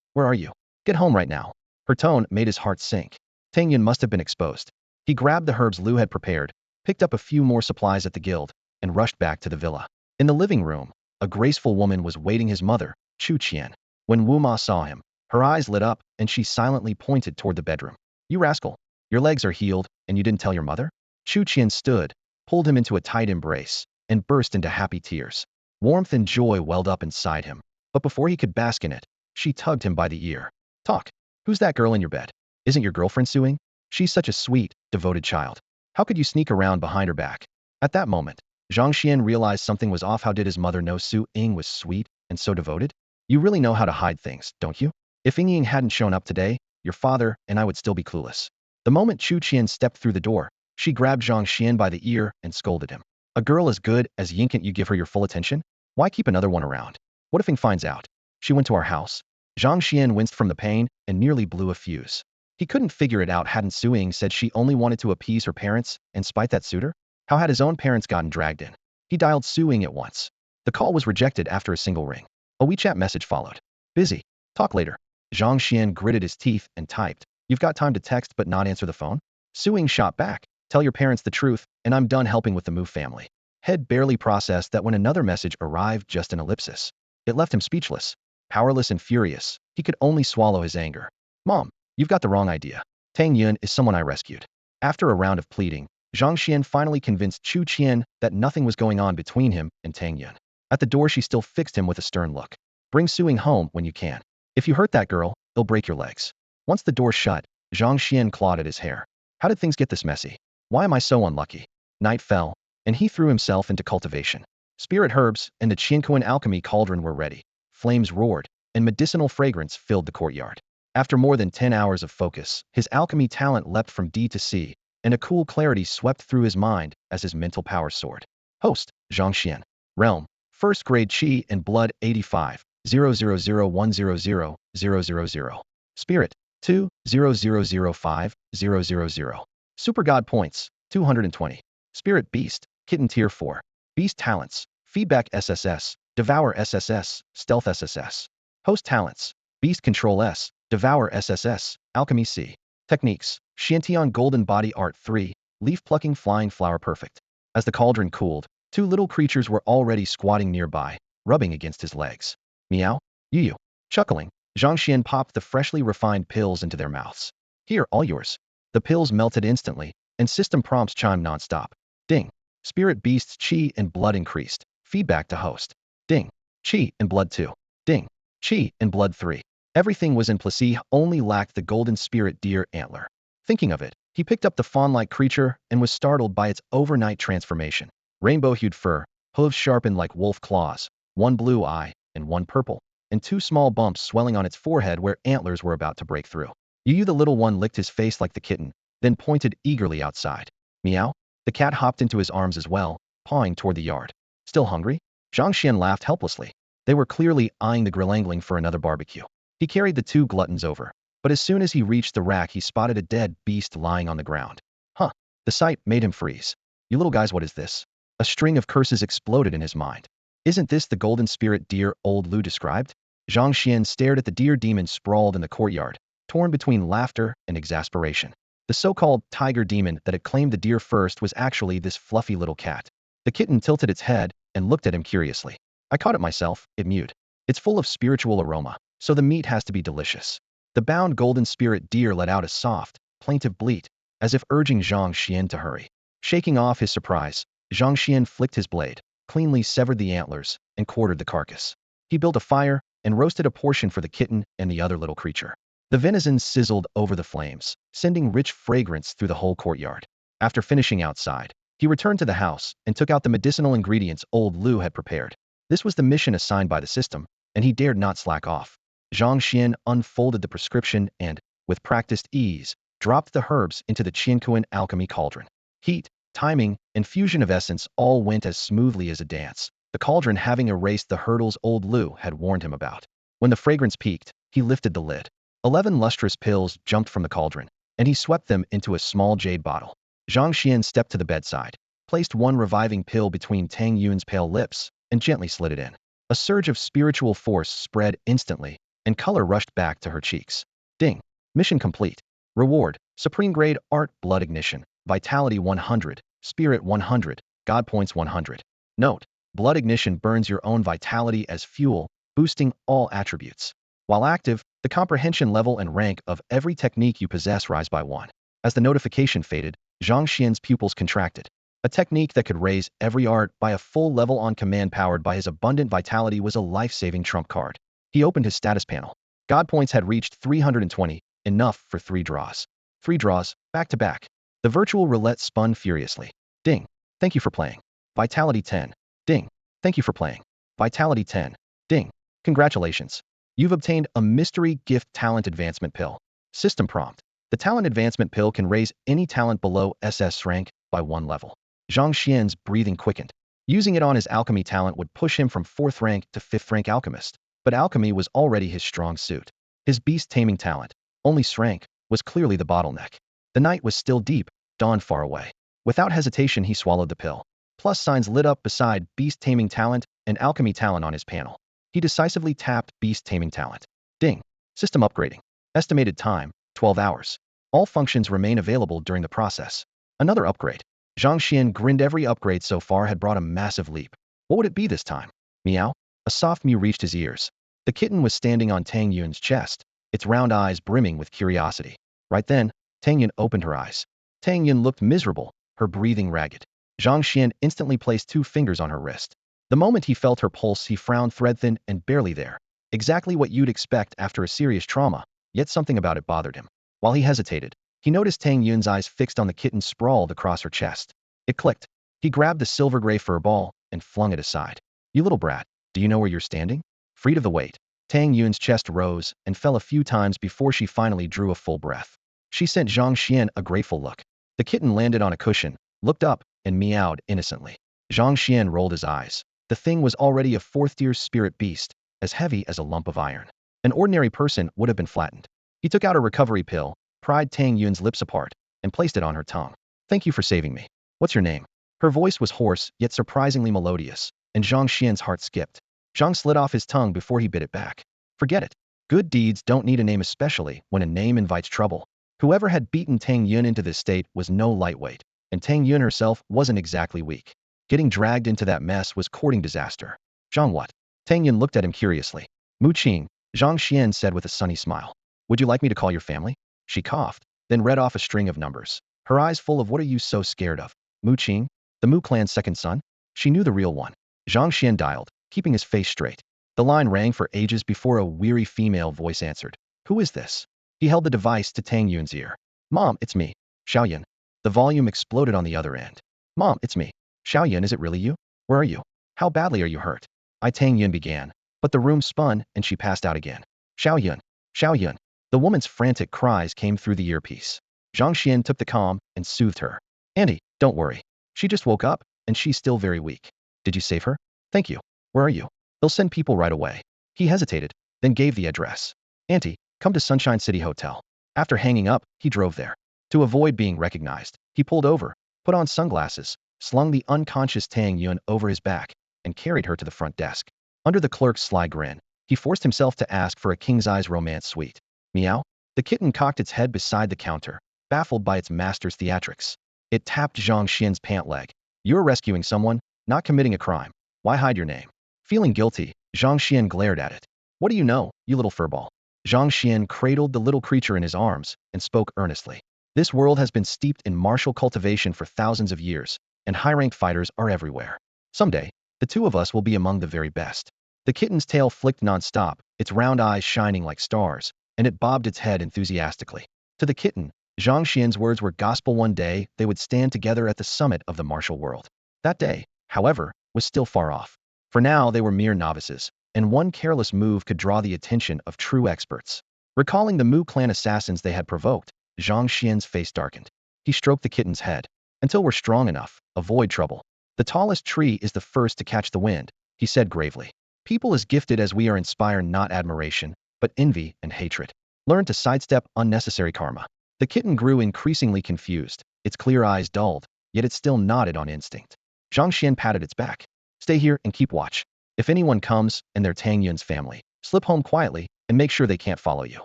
where are you? Get home right now. Her tone made his heart sink. Tang Yun must have been exposed. He grabbed the herbs Lu had prepared, picked up a few more supplies at the guild, and rushed back to the villa. In the living room, a graceful woman was waiting his mother, Chu Qian. When Wu Ma saw him, her eyes lit up and she silently pointed toward the bedroom. You rascal, your legs are healed and you didn't tell your mother? Chu Qian stood, pulled him into a tight embrace, and burst into happy tears. Warmth and joy welled up inside him, but before he could bask in it, she tugged him by the ear. Talk. Who's that girl in your bed? Isn't your girlfriend Su Ying? She's such a sweet, devoted child. How could you sneak around behind her back? At that moment, Zhang Xian realized something was off. How did his mother know Su Ying was sweet and so devoted? You really know how to hide things, don't you? If Ying Ying hadn't shown up today, your father and I would still be clueless. The moment Chu Qian stepped through the door, she grabbed Zhang Xian by the ear and scolded him. A girl as good as Ying, can't you give her your full attention? Why keep another one around? What if Ying finds out? She went to our house. Zhang Xian winced from the pain and nearly blew a fuse. He couldn't figure it out. Hadn't Su Ying said she only wanted to appease her parents and spite that suitor? How had his own parents gotten dragged in? He dialed Su Ying at once. The call was rejected after a single ring. A WeChat message followed. Busy. Talk later. Zhang Xian gritted his teeth and typed. You've got time to text but not answer the phone? Su Ying shot back. Tell your parents the truth, and I'm done helping with the Mu family. Head barely processed that when another message arrived, just an ellipsis. It left him speechless. Powerless and furious, he could only swallow his anger. Mom, you've got the wrong idea. Tang Yun is someone I rescued. After a round of pleading, Zhang Xian finally convinced Chu Qian that nothing was going on between him and Tang Yun. At the door, she still fixed him with a stern look. Bring Su Ying home when you can. If you hurt that girl, they'll break your legs. Once the door shut, Zhang Xian clawed at his hair. How did things get this messy? Why am I so unlucky? Night fell, and he threw himself into cultivation. Spirit herbs and the Qiankuan alchemy cauldron were ready. Flames roared, and medicinal fragrance filled the courtyard. After more than 10 hours of focus, his alchemy talent leapt from D to C, and a cool clarity swept through his mind as his mental power soared. Host, Zhang Xian. Realm, first grade Qi and blood 85, 000100000. Spirit, 2, 0005000. Super God points, 220. Spirit Beast, Kitten Tier 4. Beast Talents, Feedback SSS, Devour SSS, Stealth SSS. Host Talents, Beast Control S, Devour SSS, Alchemy C. Techniques, Xiantian Golden Body Art 3, Leaf Plucking Flying Flower Perfect. As the cauldron cooled, two little creatures were already squatting nearby, rubbing against his legs. Meow, Yu. Chuckling, Zhang Xian popped the freshly refined pills into their mouths. Here, all yours. The pills melted instantly, and system prompts chimed non-stop. Ding. Spirit Beast's Qi and blood increased. Feedback to host. Ding. Qi and blood 2. Ding. Qi and blood 3. Everything was in place, only lacked the golden spirit deer antler. Thinking of it, he picked up the fawn-like creature and was startled by its overnight transformation. Rainbow-hued fur, hooves sharpened like wolf claws, one blue eye and one purple, and two small bumps swelling on its forehead where antlers were about to break through. Yu, the little one, licked his face like the kitten, then pointed eagerly outside. Meow. The cat hopped into his arms as well, pawing toward the yard. Still hungry? Zhang Xian laughed helplessly. They were clearly eyeing the grill, angling for another barbecue. He carried the two gluttons over, but as soon as he reached the rack, he spotted a dead beast lying on the ground. Huh. The sight made him freeze. You little guys, what is this? A string of curses exploded in his mind. Isn't this the golden spirit deer old Lu described? Zhang Xian stared at the deer demon sprawled in the courtyard, torn between laughter and exasperation. The so-called tiger demon that had claimed the deer first was actually this fluffy little cat. The kitten tilted its head and looked at him curiously. I caught it myself, it mewed. It's full of spiritual aroma, so the meat has to be delicious. The bound golden spirit deer let out a soft, plaintive bleat, as if urging Zhang Xian to hurry. Shaking off his surprise, Zhang Xuan flicked his blade, cleanly severed the antlers, and quartered the carcass. He built a fire and roasted a portion for the kitten and the other little creature. The venison sizzled over the flames, sending rich fragrance through the whole courtyard. After finishing outside, he returned to the house and took out the medicinal ingredients old Lu had prepared. This was the mission assigned by the system, and he dared not slack off. Zhang Xuan unfolded the prescription and, with practiced ease, dropped the herbs into the Qiankuan alchemy cauldron. Heat, timing, and fusion of essence all went as smoothly as a dance, the cauldron having erased the hurdles old Lu had warned him about. When the fragrance peaked, he lifted the lid. 11 lustrous pills jumped from the cauldron, and he swept them into a small jade bottle. Zhang Xuan stepped to the bedside, placed one reviving pill between Tang Yun's pale lips, and gently slid it in. A surge of spiritual force spread instantly, and color rushed back to her cheeks. Ding! Mission complete. Reward: Supreme Grade Art Blood Ignition, Vitality 100, Spirit 100, God Points 100. Note: Blood Ignition burns your own vitality as fuel, boosting all attributes. While active, the comprehension level and rank of every technique you possess rise by 1. As the notification faded, Zhang Xuan's pupils contracted. A technique that could raise every art by a full level on command powered by his abundant vitality was a life-saving trump card. He opened his status panel. God points had reached 320, enough for 3 draws. 3 draws, back to back. The virtual roulette spun furiously. Ding. Thank you for playing. Vitality 10. Ding. Thank you for playing. Vitality 10. Ding. Congratulations. You've obtained a mystery gift talent advancement pill. System prompt. The talent advancement pill can raise any talent below SS rank by 1 level. Zhang Xuan's breathing quickened. Using it on his alchemy talent would push him from 4th rank to 5th rank alchemist, but alchemy was already his strong suit. His beast taming talent, only rank, was clearly the bottleneck. The night was still deep, dawn far away. Without hesitation he swallowed the pill. Plus signs lit up beside beast taming talent and alchemy talent on his panel. He decisively tapped beast taming talent. Ding. System upgrading. Estimated time, 12 hours. All functions remain available during the process. Another upgrade. Zhang Xuan grinned. Every upgrade so far had brought a massive leap. What would it be this time? Meow? A soft mew reached his ears. The kitten was standing on Tang Yun's chest, its round eyes brimming with curiosity. Right then, Tang Yun opened her eyes. Tang Yun looked miserable, her breathing ragged. Zhang Xuan instantly placed 2 fingers on her wrist. The moment he felt her pulse, he frowned, thread-thin and barely there. Exactly what you'd expect after a serious trauma, yet something about it bothered him. While he hesitated, he noticed Tang Yun's eyes fixed on the kitten sprawled across her chest. It clicked. He grabbed the silver-gray fur ball and flung it aside. You little brat, do you know where you're standing? Freed of the weight, Tang Yun's chest rose and fell a few times before she finally drew a full breath. She sent Zhang Xuan a grateful look. The kitten landed on a cushion, looked up, and meowed innocently. Zhang Xuan rolled his eyes. The thing was already a 4th-tier spirit beast, as heavy as a lump of iron. An ordinary person would have been flattened. He took out a recovery pill, pried Tang Yun's lips apart, and placed it on her tongue. Thank you for saving me. What's your name? Her voice was hoarse, yet surprisingly melodious, and Zhang Xian's heart skipped. Zhang slid off his tongue before he bit it back. Forget it. Good deeds don't need a name, especially when a name invites trouble. Whoever had beaten Tang Yun into this state was no lightweight, and Tang Yun herself wasn't exactly weak. Getting dragged into that mess was courting disaster. Zhang what? Tang Yun looked at him curiously. Mu Qing, Zhang Xuan said with a sunny smile. Would you like me to call your family? She coughed, then read off a string of numbers. Her eyes full of what are you so scared of? Mu Qing? The Mu clan's second son? She knew the real one. Zhang Xuan dialed, keeping his face straight. The line rang for ages before a weary female voice answered. Who is this? He held the device to Tang Yun's ear. Mom, it's me. Xiaoyan. The volume exploded on the other end. Mom, it's me. Xiaoyan, is it really you? Where are you? How badly are you hurt? Tang Yun began, but the room spun and she passed out again. Xiaoyan. Xiaoyan. The woman's frantic cries came through the earpiece. Zhang Xuan took the calm and soothed her. Auntie, don't worry. She just woke up, and she's still very weak. Did you save her? Thank you. Where are you? They'll send people right away. He hesitated, then gave the address. Auntie, come to Sunshine City Hotel. After hanging up, he drove there. To avoid being recognized, he pulled over, put on sunglasses, slung the unconscious Tang Yun over his back, and carried her to the front desk. Under the clerk's sly grin, he forced himself to ask for a king-size romance suite. Meow? The kitten cocked its head beside the counter, baffled by its master's theatrics. It tapped Zhang Xian's pant leg. You're rescuing someone, not committing a crime. Why hide your name? Feeling guilty, Zhang Xian glared at it. What do you know, you little furball? Zhang Xuan cradled the little creature in his arms and spoke earnestly. This world has been steeped in martial cultivation for thousands of years, and high-ranked fighters are everywhere. Someday, the two of us will be among the very best. The kitten's tail flicked non-stop, its round eyes shining like stars, and it bobbed its head enthusiastically. To the kitten, Zhang Xuan's words were gospel. One day, they would stand together at the summit of the martial world. That day, however, was still far off. For now, they were mere novices, and one careless move could draw the attention of true experts. Recalling the Mu clan assassins they had provoked, Zhang Xian's face darkened. He stroked the kitten's head. Until we're strong enough, avoid trouble. The tallest tree is the first to catch the wind, he said gravely. People as gifted as we are inspire not admiration, but envy and hatred. Learn to sidestep unnecessary karma. The kitten grew increasingly confused, its clear eyes dulled, yet it still nodded on instinct. Zhang Xian patted its back. Stay here and keep watch. If anyone comes, and they're Tang Yun's family, slip home quietly and make sure they can't follow you.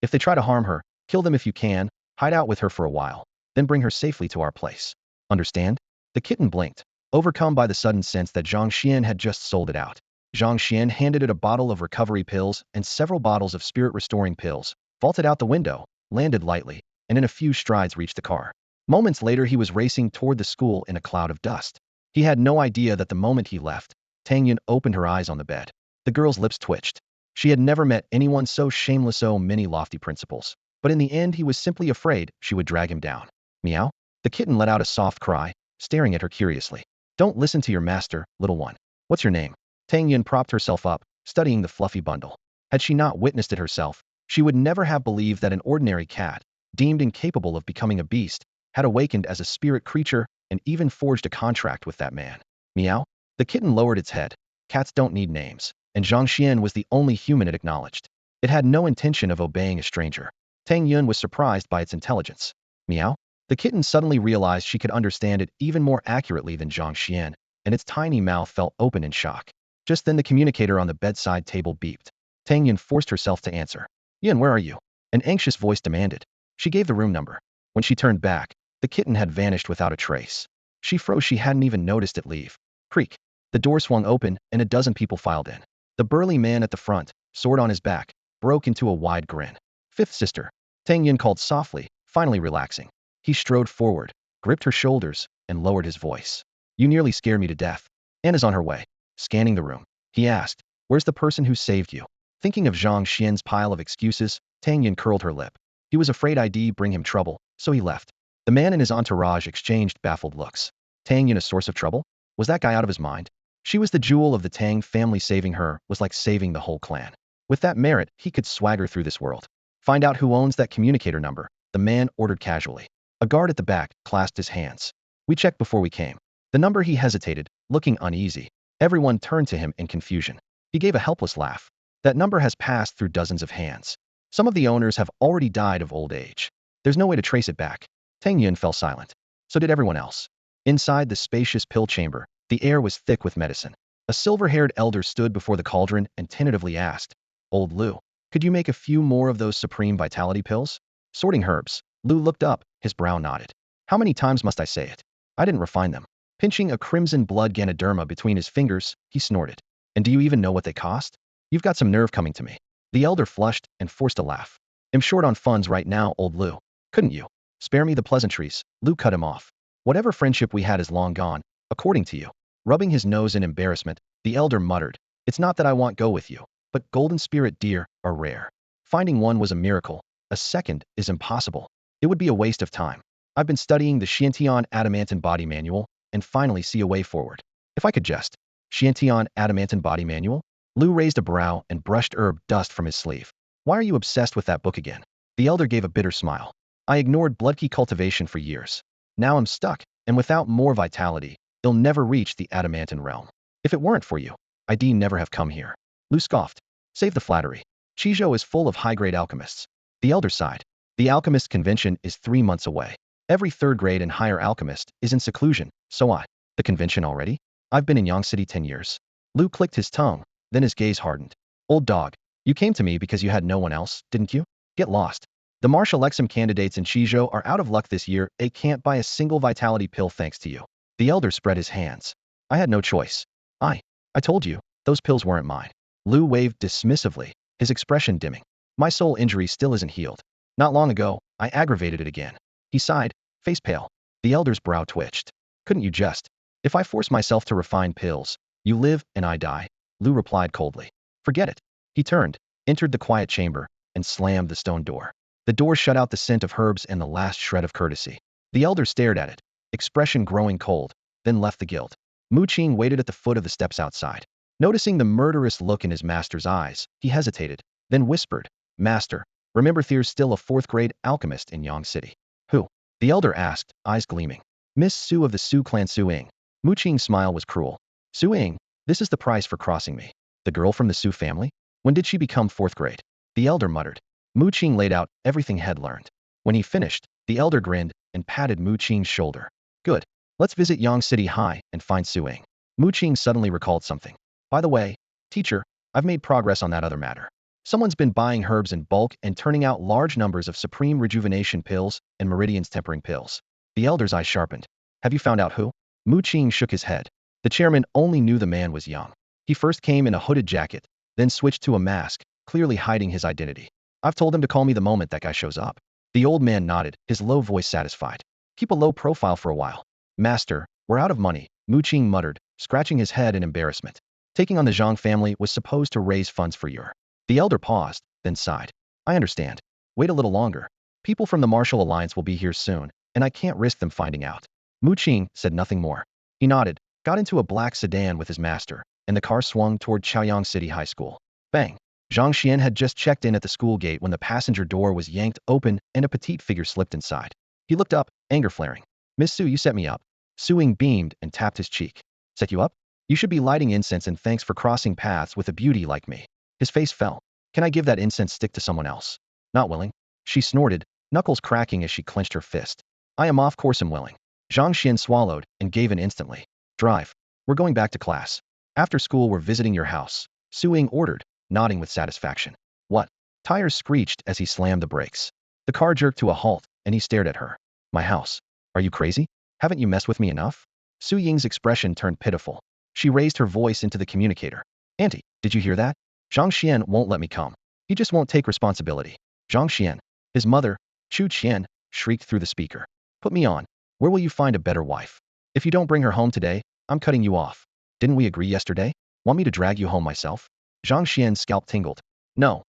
If they try to harm her, kill them if you can, hide out with her for a while, then bring her safely to our place. Understand? The kitten blinked, overcome by the sudden sense that Zhang Xian had just sold it out. Zhang Xian handed it a bottle of recovery pills and several bottles of spirit-restoring pills, vaulted out the window, landed lightly, and in a few strides reached the car. Moments later he was racing toward the school in a cloud of dust. He had no idea that the moment he left, Tang Yun opened her eyes on the bed. The girl's lips twitched. She had never met anyone so shameless, so many lofty principles. But in the end he was simply afraid she would drag him down. Meow? The kitten let out a soft cry, staring at her curiously. Don't listen to your master, little one. What's your name? Tang Yun propped herself up, studying the fluffy bundle. Had she not witnessed it herself, she would never have believed that an ordinary cat, deemed incapable of becoming a beast, had awakened as a spirit creature and even forged a contract with that man. Meow? The kitten lowered its head. Cats don't need names, and Zhang Xian was the only human it acknowledged. It had no intention of obeying a stranger. Tang Yun was surprised by its intelligence. Meow? The kitten suddenly realized she could understand it even more accurately than Zhang Xian, and its tiny mouth fell open in shock. Just then the communicator on the bedside table beeped. Tang Yun forced herself to answer. Yun, where are you? An anxious voice demanded. She gave the room number. When she turned back, the kitten had vanished without a trace. She froze. She hadn't even noticed it leave. Creak. The door swung open, and a dozen people filed in. The burly man at the front, sword on his back, broke into a wide grin. Fifth sister. Tang Yun called softly, finally relaxing. He strode forward, gripped her shoulders, and lowered his voice. You nearly scared me to death. Anna's on her way. Scanning the room, he asked, where's the person who saved you? Thinking of Zhang Xian's pile of excuses, Tang Yun curled her lip. He was afraid I'd bring him trouble, so he left. The man and his entourage exchanged baffled looks. Tang Yun a source of trouble? Was that guy out of his mind? She was the jewel of the Tang family. Saving her was like saving the whole clan. With that merit, he could swagger through this world. Find out who owns that communicator number, the man ordered casually. A guard at the back clasped his hands. We checked before we came. The number. He hesitated, looking uneasy. Everyone turned to him in confusion. He gave a helpless laugh. That number has passed through dozens of hands. Some of the owners have already died of old age. There's no way to trace it back. Tang Yun fell silent. So did everyone else. Inside the spacious pill chamber, the air was thick with medicine. A silver-haired elder stood before the cauldron and tentatively asked, Old Lu, could you make a few more of those supreme vitality pills? Sorting herbs, Lu looked up, his brow knotted. How many times must I say it? I didn't refine them. Pinching a crimson blood ganoderma between his fingers, he snorted. And do you even know what they cost? You've got some nerve coming to me. The elder flushed and forced a laugh. I'm short on funds right now, old Lu. Couldn't you? Spare me the pleasantries, Lu cut him off. Whatever friendship we had is long gone, according to you. Rubbing his nose in embarrassment, the elder muttered. It's not that I won't go with you, but golden spirit deer are rare. Finding one was a miracle. A second is impossible. It would be a waste of time. I've been studying the Xiantian Adamantine Body Manual, and finally see a way forward. If I could just. Xiantian Adamantine Body Manual? Lu raised a brow and brushed herb dust from his sleeve. Why are you obsessed with that book again? The elder gave a bitter smile. I ignored bloodkey cultivation for years. Now I'm stuck, and without more vitality, you'll never reach the adamantine realm. If it weren't for you, I'd never have come here. Lu scoffed. Save the flattery. Qizhou is full of high-grade alchemists. The elder sighed. The alchemist convention is 3 months away. Every third-grade and higher alchemist is in seclusion, so I. The convention already? I've been in Yang City 10 years. Lu clicked his tongue, then his gaze hardened. Old dog, you came to me because you had no one else, didn't you? Get lost. The martial exam candidates in Qizhou are out of luck this year. They can't buy a single vitality pill thanks to you. The elder spread his hands. I had no choice. I told you, those pills weren't mine. Lu waved dismissively, his expression dimming. My soul injury still isn't healed. Not long ago, I aggravated it again. He sighed, face pale. The elder's brow twitched. Couldn't you just If I force myself to refined pills, you live and I die, Lu replied coldly. Forget it. He turned, entered the quiet chamber, and slammed the stone door. The door shut out the scent of herbs and the last shred of courtesy. The elder stared at it, expression growing cold, then left the guild. Mu Qing waited at the foot of the steps outside. Noticing the murderous look in his master's eyes, he hesitated, then whispered, Master, remember there's still a fourth-grade alchemist in Yang City. Who? The elder asked, eyes gleaming. Miss Su of the Su clan Su Ying. Mu Qing's smile was cruel. Su Ying, this is the price for crossing me. The girl from the Su family? When did she become fourth grade? The elder muttered. Mu Qing laid out everything he had learned. When he finished, the elder grinned and patted Mu Qing's shoulder. Good. Let's visit Yang City High and find Su Ying. Mu Qing suddenly recalled something. By the way, teacher, I've made progress on that other matter. Someone's been buying herbs in bulk and turning out large numbers of supreme rejuvenation pills and meridians tempering pills. The elder's eyes sharpened. Have you found out who? Mu Qing shook his head. The chairman only knew the man was young. He first came in a hooded jacket, then switched to a mask, clearly hiding his identity. I've told him to call me the moment that guy shows up. The old man nodded, his low voice satisfied. Keep a low profile for a while. Master, we're out of money, Mu Qing muttered, scratching his head in embarrassment. Taking on the Zhang family was supposed to raise funds for your. The elder paused, then sighed. I understand. Wait a little longer. People from the Martial Alliance will be here soon, and I can't risk them finding out. Mu Qing said nothing more. He nodded, got into a black sedan with his master, and the car swung toward Chaoyang City High School. Bang! Zhang Xuan had just checked in at the school gate when the passenger door was yanked open and a petite figure slipped inside. He looked up, anger flaring. Miss Su, you set me up. Su Ying beamed and tapped his cheek. Set you up? You should be lighting incense and thanks for crossing paths with a beauty like me. His face fell. Can I give that incense stick to someone else? Not willing. She snorted, knuckles cracking as she clenched her fist. I am off course and willing. Zhang Xuan swallowed and gave in instantly. Drive. We're going back to class. After school we're visiting your house, Su Ying ordered, nodding with satisfaction. What? Tires screeched as he slammed the brakes. The car jerked to a halt, and he stared at her. My house. Are you crazy? Haven't you messed with me enough? Su Ying's expression turned pitiful. She raised her voice into the communicator. Auntie, did you hear that? Zhang Xuan won't let me come. He just won't take responsibility. Zhang Xuan. His mother, Chu Qian, shrieked through the speaker. Put me on. Where will you find a better wife? If you don't bring her home today, I'm cutting you off. Didn't we agree yesterday? Want me to drag you home myself? Zhang Xian's scalp tingled. No,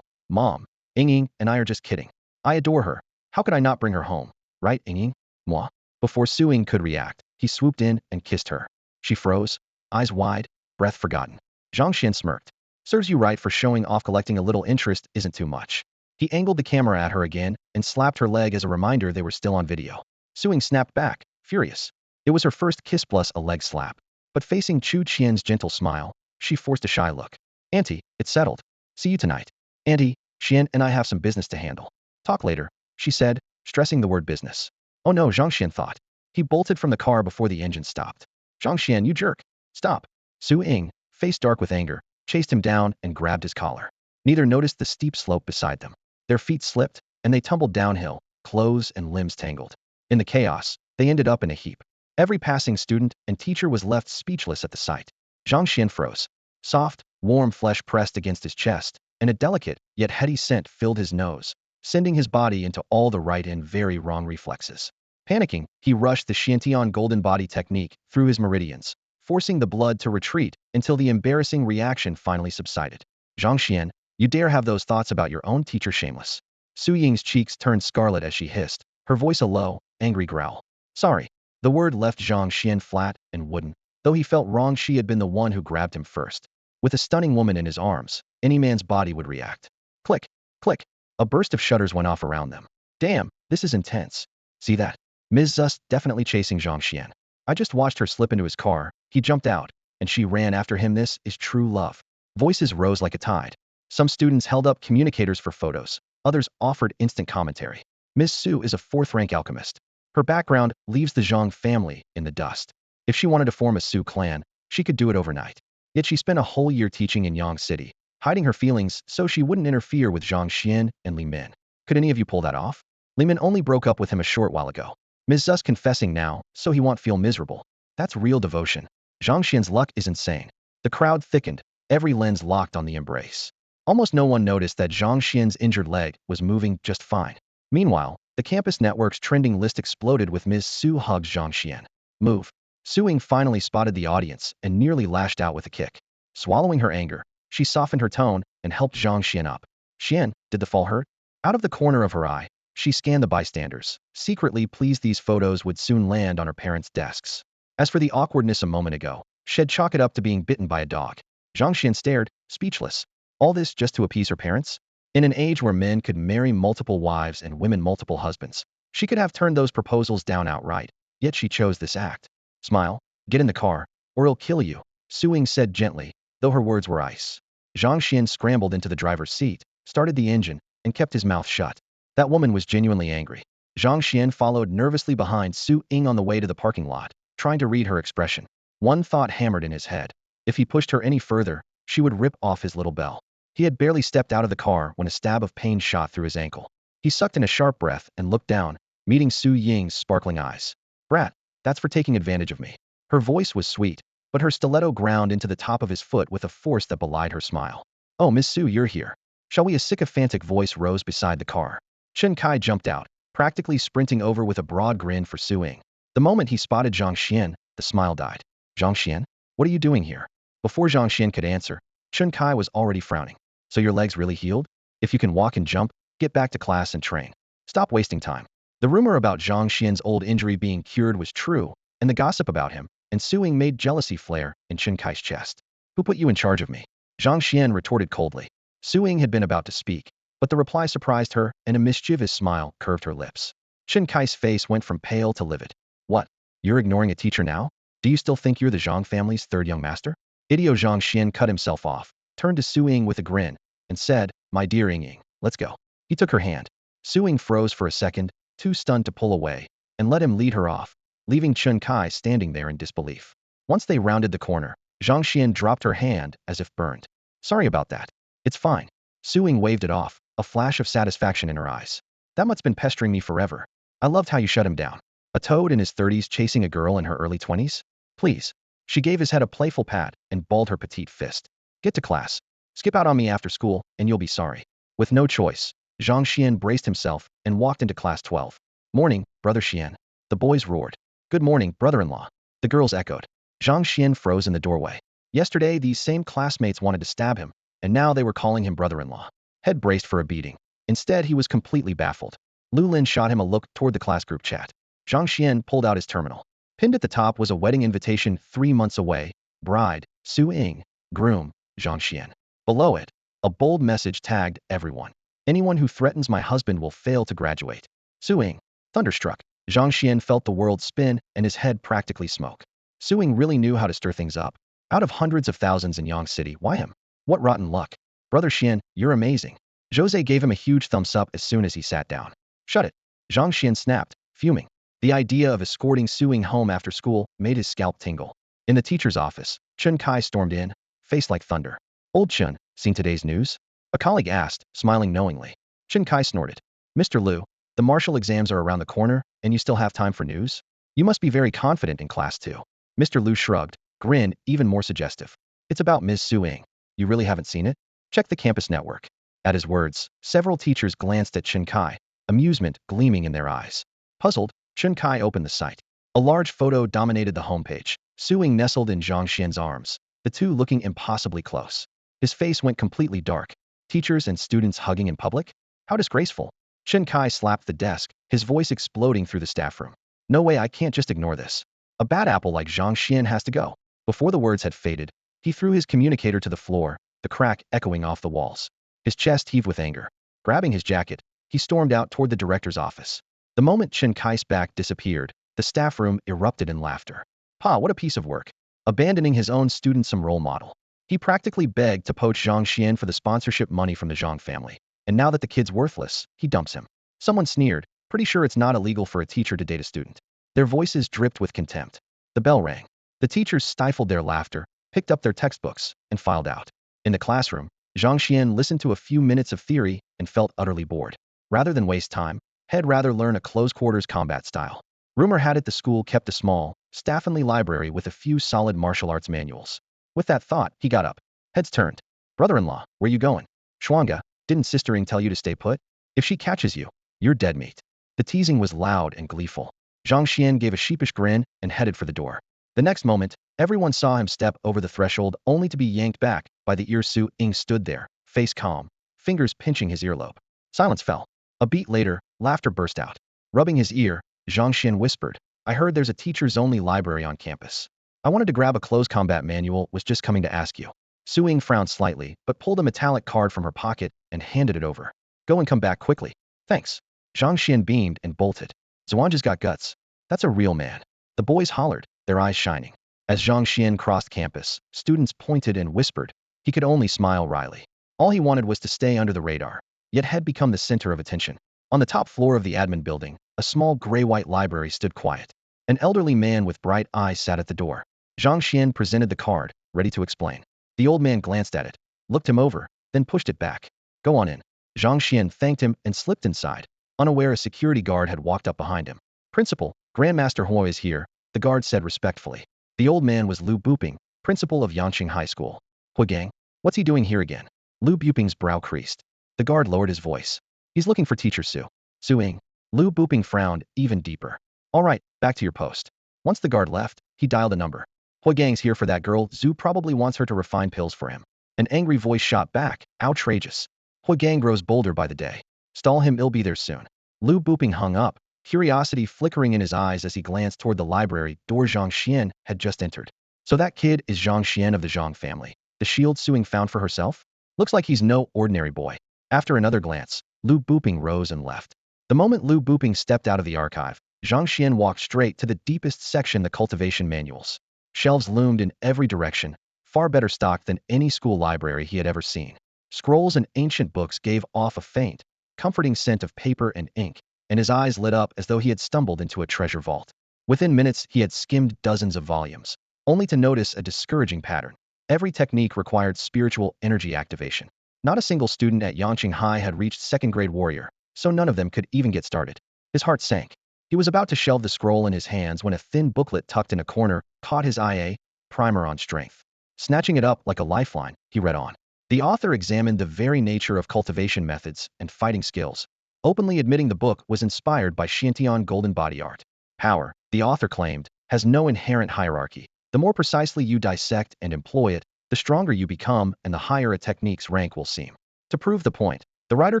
Mom. Ying and I are just kidding. I adore her. How could I not bring her home? Right, Ying? Moi. Before Su Ying could react, he swooped in and kissed her. She froze, eyes wide, breath forgotten. Zhang Xian smirked. Serves you right for showing off. Collecting a little interest isn't too much. He angled the camera at her again and slapped her leg as a reminder they were still on video. Su Ying snapped back, furious. It was her first kiss plus a leg slap. But facing Chu Qian's gentle smile, she forced a shy look. Auntie, it's settled. See you tonight. Auntie, Xian and I have some business to handle. Talk later, she said, stressing the word business. Oh no, Zhang Xian thought. He bolted from the car before the engine stopped. Zhang Xian, you jerk. Stop. Su Ying, face dark with anger, chased him down and grabbed his collar. Neither noticed the steep slope beside them. Their feet slipped, and they tumbled downhill, clothes and limbs tangled. In the chaos, they ended up in a heap. Every passing student and teacher was left speechless at the sight. Zhang Xian froze. Soft, warm flesh pressed against his chest, and a delicate, yet heady scent filled his nose, sending his body into all the right and very wrong reflexes. Panicking, he rushed the Xiantian golden body technique through his meridians, forcing the blood to retreat until the embarrassing reaction finally subsided. Zhang Xian, you dare have those thoughts about your own teacher? Shameless. Su Ying's cheeks turned scarlet as she hissed, her voice a low, angry growl. Sorry. The word left Zhang Xian flat and wooden, though he felt wrong. She had been the one who grabbed him first. With a stunning woman in his arms, any man's body would react. Click, click. A burst of shudders went off around them. Damn, this is intense. See that? Ms. Zus definitely chasing Zhang Xian. I just watched her slip into his car, he jumped out, and she ran after him. This is true love. Voices rose like a tide. Some students held up communicators for photos, others offered instant commentary. Ms. Su is a fourth-rank alchemist. Her background leaves the Zhang family in the dust. If she wanted to form a Su clan, she could do it overnight. Yet she spent a whole year teaching in Yang City, hiding her feelings so she wouldn't interfere with Zhang Xian and Li Min. Could any of you pull that off? Li Min only broke up with him a short while ago. Ms. Zus confessing now, so he won't feel miserable. That's real devotion. Zhang Xian's luck is insane. The crowd thickened, every lens locked on the embrace. Almost no one noticed that Zhang Xian's injured leg was moving just fine. Meanwhile, the campus network's trending list exploded with Ms. Su hugs Zhang Xian. Move. Su-Ying finally spotted the audience and nearly lashed out with a kick. Swallowing her anger, she softened her tone and helped Zhang Xuan up. Xian, did the fall hurt? Out of the corner of her eye, she scanned the bystanders, secretly pleased these photos would soon land on her parents' desks. As for the awkwardness a moment ago, she'd chalk it up to being bitten by a dog. Zhang Xuan stared, speechless. All this just to appease her parents? In an age where men could marry multiple wives and women multiple husbands, she could have turned those proposals down outright, yet she chose this act. Smile, get in the car, or I'll kill you, Su-Ying said gently, though her words were ice. Zhang Xuan scrambled into the driver's seat, started the engine, and kept his mouth shut. That woman was genuinely angry. Zhang Xuan followed nervously behind Su-Ying on the way to the parking lot, trying to read her expression. One thought hammered in his head. If he pushed her any further, she would rip off his little bell. He had barely stepped out of the car when a stab of pain shot through his ankle. He sucked in a sharp breath and looked down, meeting Su-Ying's sparkling eyes. Brat, that's for taking advantage of me. Her voice was sweet, but her stiletto ground into the top of his foot with a force that belied her smile. Oh, Miss Su, you're here. Shall we? A sycophantic voice rose beside the car. Chen Kai jumped out, practically sprinting over with a broad grin for Su-Ying. The moment he spotted Zhang Xuan, the smile died. Zhang Xuan, what are you doing here? Before Zhang Xuan could answer, Chen Kai was already frowning. So your legs really healed? If you can walk and jump, get back to class and train. Stop wasting time. The rumor about Zhang Xuan's old injury being cured was true, and the gossip about him and Su-Ying made jealousy flare in Chen Kai's chest. Who put you in charge of me? Zhang Xuan retorted coldly. Su-Ying had been about to speak, but the reply surprised her and a mischievous smile curved her lips. Chen Kai's face went from pale to livid. What? You're ignoring a teacher now? Do you still think you're the Zhang family's third young master? Idiot. Zhang Xuan cut himself off, turned to Su-Ying with a grin, and said, my dear Ying, let's go. He took her hand. Su-Ying froze for a second, too stunned to pull away, and let him lead her off, leaving Chen Kai standing there in disbelief. Once they rounded the corner, Zhang Xuan dropped her hand as if burned. Sorry about that. It's fine. Su-Ying waved it off, a flash of satisfaction in her eyes. That mutt's been pestering me forever. I loved how you shut him down. A toad in his 30s chasing a girl in her early 20s? Please. She gave his head a playful pat and balled her petite fist. Get to class. Skip out on me after school, and you'll be sorry. With no choice, Zhang Xuan braced himself and walked into class 12. Morning, Brother Xian. The boys roared. Good morning, brother-in-law. The girls echoed. Zhang Xuan froze in the doorway. Yesterday, these same classmates wanted to stab him, and now they were calling him brother-in-law. Head braced for a beating. Instead, he was completely baffled. Lu Lin shot him a look toward the class group chat. Zhang Xuan pulled out his terminal. Pinned at the top was a wedding invitation 3 months away. Bride, Su-Ying. Groom, Zhang Xuan. Below it, a bold message tagged everyone. Anyone who threatens my husband will fail to graduate. Su-Ying. Thunderstruck, Zhang Xuan felt the world spin and his head practically smoke. Su-Ying really knew how to stir things up. Out of hundreds of thousands in Yang City, why him? What rotten luck. Brother Xian, you're amazing. Jose gave him a huge thumbs up as soon as he sat down. Shut it. Zhang Xuan snapped, fuming. The idea of escorting Su-Ying home after school made his scalp tingle. In the teacher's office, Chen Kai stormed in, face like thunder. Old Chen, seen today's news? A colleague asked, smiling knowingly. Chen Kai snorted. Mr. Liu, the martial exams are around the corner, and you still have time for news? You must be very confident in class too. Mr. Liu shrugged, grin even more suggestive. It's about Ms. Su-Ying. You really haven't seen it? Check the campus network. At his words, several teachers glanced at Chen Kai, amusement gleaming in their eyes. Puzzled, Chen Kai opened the site. A large photo dominated the homepage. Su-Ying nestled in Zhang Xuan's arms, the two looking impossibly close. His face went completely dark. Teachers and students hugging in public? How disgraceful. Chen Kai slapped the desk, his voice exploding through the staff room. No way, I can't just ignore this. A bad apple like Zhang Xuan has to go. Before the words had faded, he threw his communicator to the floor, the crack echoing off the walls. His chest heaved with anger. Grabbing his jacket, he stormed out toward the director's office. The moment Chen Kai's back disappeared, the staff room erupted in laughter. Pa, what a piece of work. Abandoning his own student some role model. He practically begged to poach Zhang Xuan for the sponsorship money from the Zhang family. And now that the kid's worthless, he dumps him. Someone sneered, pretty sure it's not illegal for a teacher to date a student. Their voices dripped with contempt. The bell rang. The teachers stifled their laughter, picked up their textbooks, and filed out. In the classroom, Zhang Xuan listened to a few minutes of theory and felt utterly bored. Rather than waste time, he'd rather learn a close-quarters combat style. Rumor had it the school kept a small, staff-only library with a few solid martial arts manuals. With that thought, he got up. Heads turned. Brother-in-law, where you going? Shuanga, didn't Sister Ying tell you to stay put? If she catches you, you're dead meat. The teasing was loud and gleeful. Zhang Xuan gave a sheepish grin and headed for the door. The next moment, everyone saw him step over the threshold only to be yanked back by the ear. Su Ying stood there, face calm, fingers pinching his earlobe. Silence fell. A beat later, laughter burst out. Rubbing his ear, Zhang Xuan whispered, I heard there's a teachers-only library on campus. I wanted to grab a close combat manual, was just coming to ask you. Su Ying frowned slightly, but pulled a metallic card from her pocket and handed it over. Go and come back quickly. Thanks. Zhang Xuan beamed and bolted. Zhuang's got guts. That's a real man. The boys hollered, their eyes shining. As Zhang Xuan crossed campus, students pointed and whispered. He could only smile wryly. All he wanted was to stay under the radar, yet had become the center of attention. On the top floor of the admin building, a small gray-white library stood quiet. An elderly man with bright eyes sat at the door. Zhang Xuan presented the card, ready to explain. The old man glanced at it, looked him over, then pushed it back. Go on in. Zhang Xuan thanked him and slipped inside, unaware a security guard had walked up behind him. Principal, Grandmaster Hoi is here, the guard said respectfully. The old man was Lu Buping, principal of Yanqing High School. Huigang, what's he doing here again? Lu Buping's brow creased. The guard lowered his voice. He's looking for teacher Su. Su Ying. Lu Buping frowned even deeper. All right, back to your post. Once the guard left, he dialed a number. Huigang's here for that girl. Zhu probably wants her to refine pills for him. An angry voice shot back, outrageous. Huigang grows bolder by the day. Stall him, he'll be there soon. Lu Buping hung up, curiosity flickering in his eyes as he glanced toward the library door Zhang Xuan had just entered. So that kid is Zhang Xuan of the Zhang family, the shield Su Ying found for herself? Looks like he's no ordinary boy. After another glance, Lu Buping rose and left. The moment Lu Buping stepped out of the archive, Zhang Xuan walked straight to the deepest section, the cultivation manuals. Shelves loomed in every direction, far better stocked than any school library he had ever seen. Scrolls and ancient books gave off a faint, comforting scent of paper and ink, and his eyes lit up as though he had stumbled into a treasure vault. Within minutes, he had skimmed dozens of volumes, only to notice a discouraging pattern. Every technique required spiritual energy activation. Not a single student at Yanqing High had reached second-grade warrior, so none of them could even get started. His heart sank. He was about to shelve the scroll in his hands when a thin booklet tucked in a corner caught his eye, primer on strength. Snatching it up like a lifeline, he read on. The author examined the very nature of cultivation methods and fighting skills, openly admitting the book was inspired by Xiantian golden body art. Power, the author claimed, has no inherent hierarchy. The more precisely you dissect and employ it, the stronger you become and the higher a technique's rank will seem. To prove the point, the writer